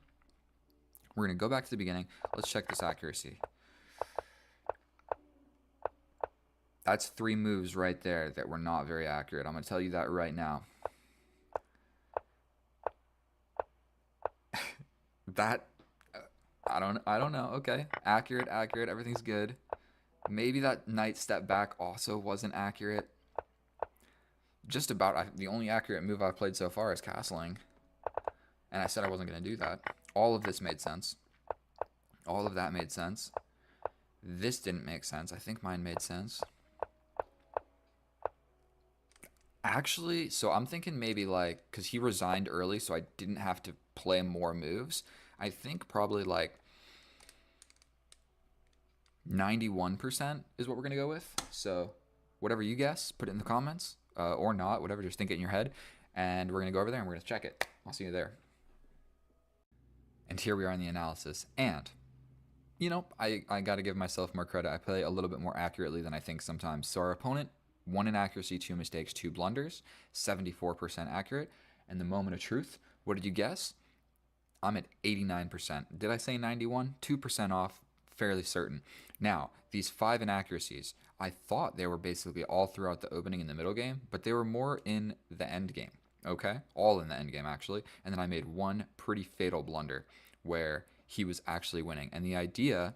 We're going to go back to the beginning. Let's check this accuracy. That's 3 moves right there that were not very accurate. I'm going to tell you that right now. That I don't know. Okay. Accurate. Everything's good. Maybe that knight step back also wasn't accurate. Just about the only accurate move I've played so far is castling. And I said I wasn't going to do that. All of this made sense. All of that made sense. This didn't make sense. I think mine made sense. Actually, so I'm thinking maybe like, because he resigned early, so I didn't have to play more moves. I think probably like 91% is what we're going to go with. So whatever you guess, put it in the comments or not, whatever, just think it in your head. And we're going to go over there and we're going to check it. I'll see you there. And here we are in the analysis. And, you know, I got to give myself more credit. I play a little bit more accurately than I think sometimes. So our opponent, 1 inaccuracy, 2 mistakes, 2 blunders, 74% accurate. And the moment of truth, what did you guess? I'm at 89%. Did I say 91? 2% off, fairly certain. Now, these 5 inaccuracies, I thought they were basically all throughout the opening and the middle game, but they were more in the end game, okay? All in the end game, actually. And then I made one pretty fatal blunder where he was actually winning. And the idea,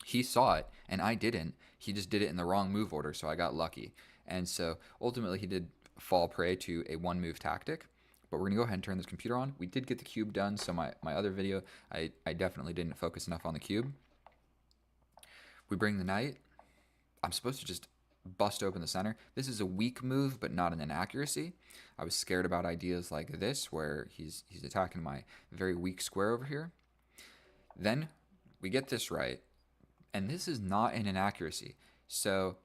he saw it, and I didn't. He just did it in the wrong move order, so I got lucky. And so ultimately he did fall prey to a one-move tactic. But we're going to go ahead and turn this computer on. We did get the cube done, so my other video, I definitely didn't focus enough on the cube. We bring the knight. I'm supposed to just bust open the center. This is a weak move, but not an inaccuracy. I was scared about ideas like this, where he's attacking my very weak square over here. Then we get this right, and this is not an inaccuracy. So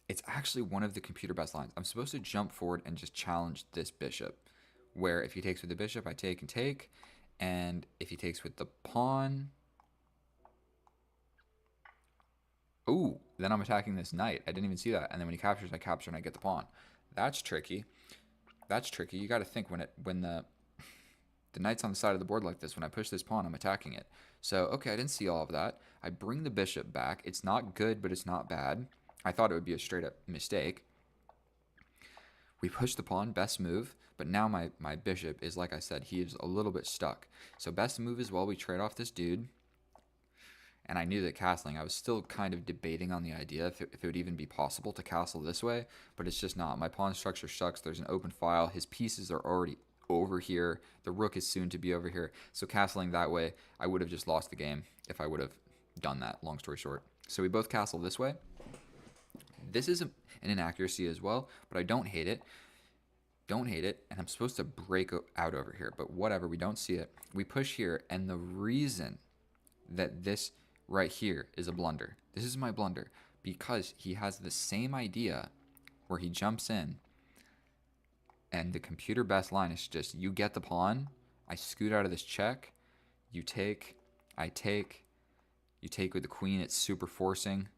it's actually one of the computer best lines. I'm supposed to jump forward and just challenge this bishop, where if he takes with the bishop, I take and take, and if he takes with the pawn, ooh, then I'm attacking this knight. I didn't even see that. And then when he captures, I capture and I get the pawn. That's tricky. That's tricky. You got to think when the knight's on the side of the board like this, when I push this pawn, I'm attacking it. So, okay, I didn't see all of that. I bring the bishop back. It's not good, but it's not bad. I thought it would be a straight up mistake. We push the pawn, best move, but now my bishop is, like I said, he is a little bit stuck. So best move is, well, we trade off this dude. And I knew that castling, I was still kind of debating on the idea if it would even be possible to castle this way, but it's just not. My pawn structure sucks. There's an open file. His pieces are already over here. The rook is soon to be over here. So castling that way, I would have just lost the game if I would have done that, long story short. So we both castle this way. This is an inaccuracy as well, but I don't hate it. Don't hate it, and I'm supposed to break out over here, but whatever, we don't see it. We push here, and the reason that this right here is a blunder, this is my blunder, because he has the same idea where he jumps in, and the computer best line is just, you get the pawn, I scoot out of this check, you take, I take, you take with the queen, it's super forcing,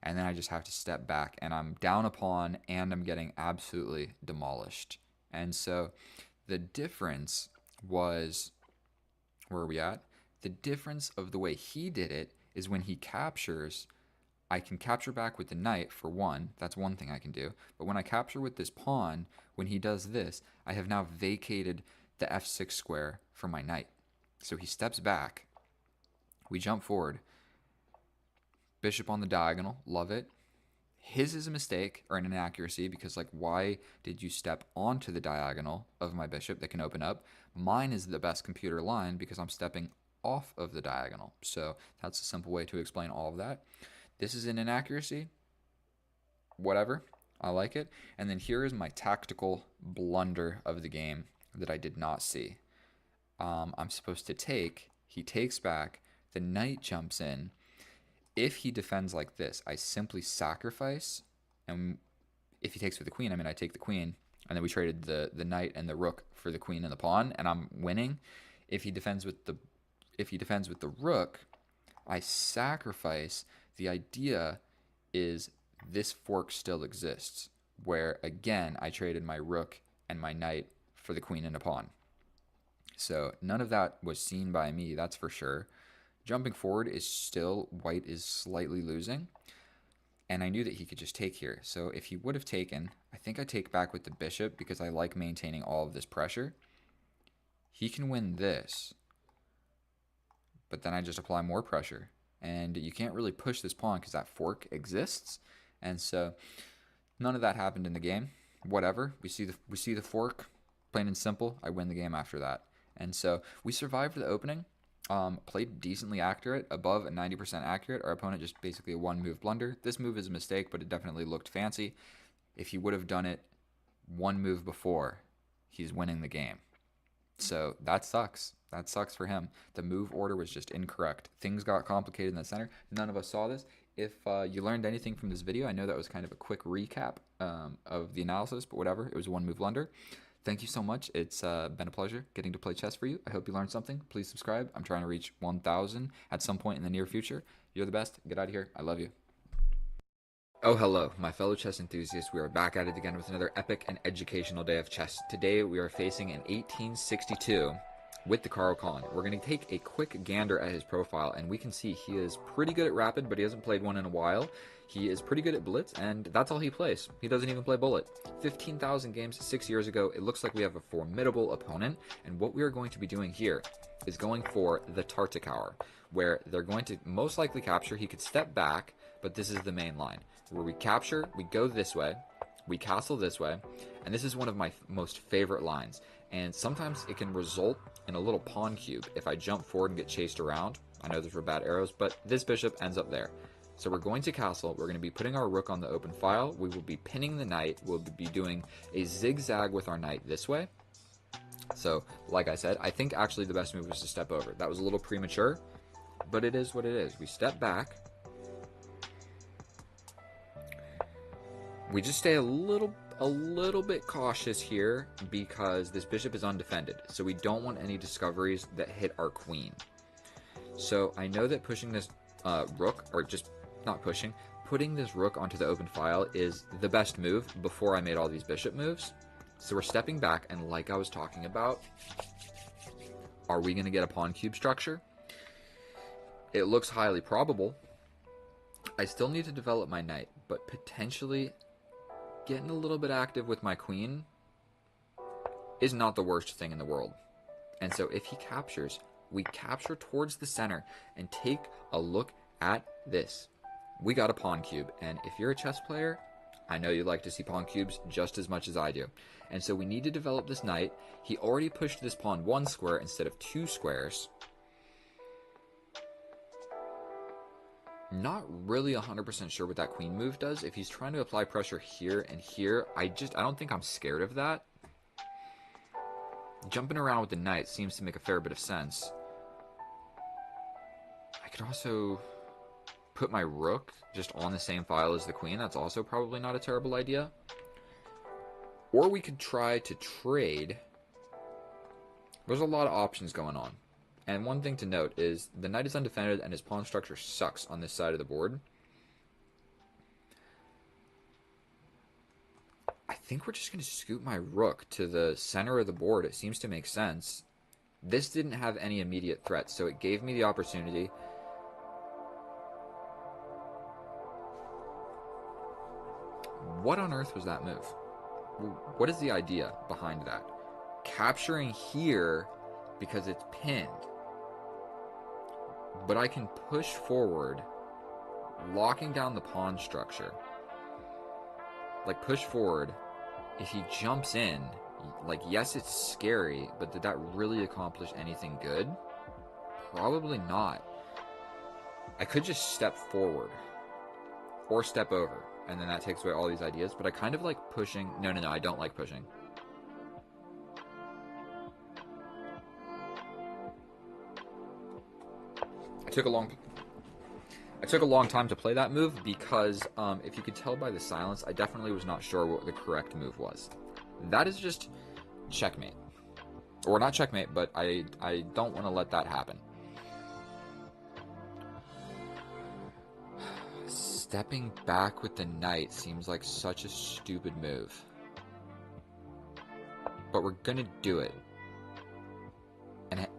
and then I just have to step back, and I'm down a pawn, and I'm getting absolutely demolished. And so the difference was, where are we at? The difference of the way he did it is when he captures, I can capture back with the knight for one. That's one thing I can do. But when I capture with this pawn, when he does this, I have now vacated the f6 square for my knight. So he steps back. We jump forward. Bishop on the diagonal, love it. His is a mistake or an inaccuracy because, like, why did you step onto the diagonal of my bishop that can open up? Mine is the best computer line because I'm stepping off of the diagonal. So that's a simple way to explain all of that. This is an inaccuracy. Whatever. I like it. And then here is my tactical blunder of the game that I did not see. I'm supposed to take. He takes back. The knight jumps in. If he defends like this, I simply sacrifice. And if he takes with the queen, I mean, I take the queen. And then we traded the knight and the rook for the queen and the pawn, and I'm winning. If he defends with the rook, I sacrifice. The idea is this fork still exists, where again I traded my rook and my knight for the queen and a pawn. So none of that was seen by me, that's for sure. Jumping forward is still, white is slightly losing. And I knew that he could just take here. So if he would have taken, I think I take back with the bishop because I like maintaining all of this pressure. He can win this. But then I just apply more pressure. And you can't really push this pawn because that fork exists. And so none of that happened in the game. Whatever. We see the fork, plain and simple. I win the game after that. And so we survived the opening. Played decently accurate, above a 90% accurate. Our opponent just basically a one move blunder. This move is a mistake, but it definitely looked fancy. If he would have done it one move before, he's winning the game. So that sucks. That sucks for him. The move order was just incorrect. Things got complicated in the center. None of us saw this. If you learned anything from this video, I know that was kind of a quick recap of the analysis, but whatever. It was a one move blunder. Thank you so much. It's been a pleasure getting to play chess for you. I hope you learned something. Please subscribe. I'm trying to reach 1,000 at some point in the near future. You're the best. Get out of here. I love you. Oh, hello, my fellow chess enthusiasts. We are back at it again with another epic and educational day of chess. Today, we are facing an 1862 with the Caro-Kann. We're going to take a quick gander at his profile, and we can see he is pretty good at rapid, but he hasn't played one in a while. He is pretty good at blitz, and that's all he plays. He doesn't even play bullet. 15,000 games 6 years ago. It looks like we have a formidable opponent, and what we are going to be doing here is going for the Tartakower, where they're going to most likely capture. He could step back, but this is the main line. Where we capture, we go this way, we castle this way, and this is one of my most favorite lines. And sometimes it can result in a little pawn cube if I jump forward and get chased around. I know those were bad arrows, but this bishop ends up there. So we're going to castle. We're going to be putting our rook on the open file. We will be pinning the knight. We'll be doing a zigzag with our knight this way. So, like I said, I think actually the best move was to step over. That was a little premature, but it is what it is. We step back. We just stay a little bit cautious here because this bishop is undefended. So we don't want any discoveries that hit our queen. So I know that pushing this rook, or just not pushing, putting this rook onto the open file is the best move before I made all these bishop moves. So we're stepping back, and like I was talking about, are we going to get a pawn cube structure? It looks highly probable. I still need to develop my knight, but potentially getting a little bit active with my queen is not the worst thing in the world. And so if he captures, we capture towards the center and take a look at this. We got a pawn cube, and if you're a chess player, I know you like to see pawn cubes just as much as I do. And so we need to develop this knight. He already pushed this pawn one square instead of two squares. Not really 100% sure what that queen move does. If he's trying to apply pressure here and here, I don't think I'm scared of that. Jumping around with the knight seems to make a fair bit of sense. I could also put my rook just on the same file as the queen. That's also probably not a terrible idea. Or we could try to trade. There's a lot of options going on. And one thing to note is the knight is undefended and his pawn structure sucks on this side of the board. I think we're just going to scoot my rook to the center of the board. It seems to make sense. This didn't have any immediate threats, so it gave me the opportunity. What on earth was that move? What is the idea behind that? Capturing here because it's pinned. But I can push forward, locking down the pawn structure. Like, push forward. If he jumps in, like, yes, it's scary, but did that really accomplish anything good? Probably not. I could just step forward or step over, and then that takes away all these ideas, but I kind of like pushing. No, I don't like pushing. I took a long time to play that move because if you could tell by the silence, I definitely was not sure what the correct move was. That is just checkmate. Or not checkmate, but I don't want to let that happen. Stepping back with the knight seems like such a stupid move. But we're gonna do it.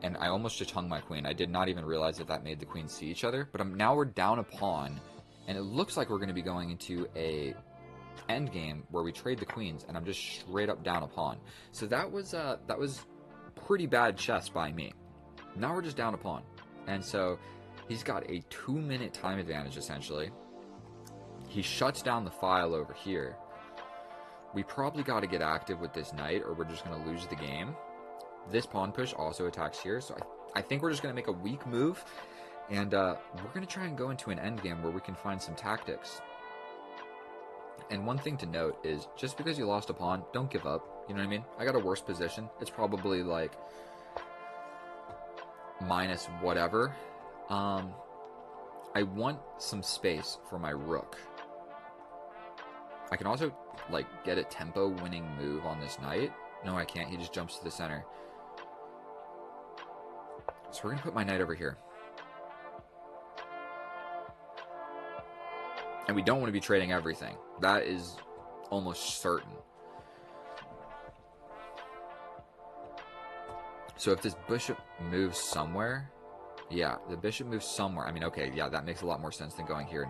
And I almost just hung my queen. I did not even realize that made the queens see each other. But now we're down a pawn, and it looks like we're going to be going into a end game where we trade the queens, and I'm just straight up down a pawn. So that was pretty bad chess by me. Now we're just down a pawn, and so he's got a 2-minute time advantage essentially. He shuts down the file over here. We probably got to get active with this knight, or we're just going to lose the game. This pawn push also attacks here, so I think we're just going to make a weak move, and we're going to try and go into an endgame where we can find some tactics. And one thing to note is, just because you lost a pawn, don't give up, you know what I mean? I got a worse position. It's probably like minus whatever. I want some space for my rook. I can also, like, get a tempo-winning move on this knight. No, I can't. He just jumps to the center. So we're going to put my knight over here. And we don't want to be trading everything. That is almost certain. So if this bishop moves somewhere... Yeah, the bishop moves somewhere. I mean, okay, yeah, that makes a lot more sense than going here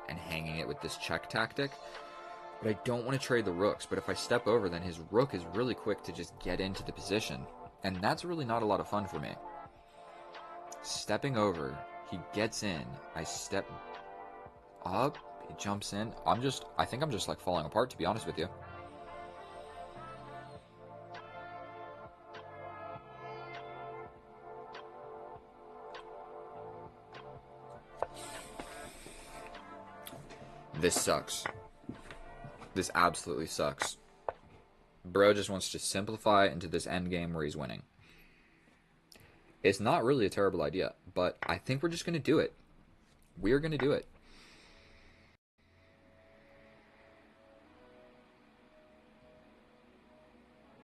and hanging it with this check tactic. But I don't want to trade the rooks. But if I step over, then his rook is really quick to just get into the position. And that's really not a lot of fun for me. Stepping over, he gets in. I step up, he jumps in. I think I'm just like falling apart, to be honest with you. This sucks. This absolutely sucks. Bro just wants to simplify into this endgame where he's winning. It's not really a terrible idea, but I think we're just going to do it. We're going to do it.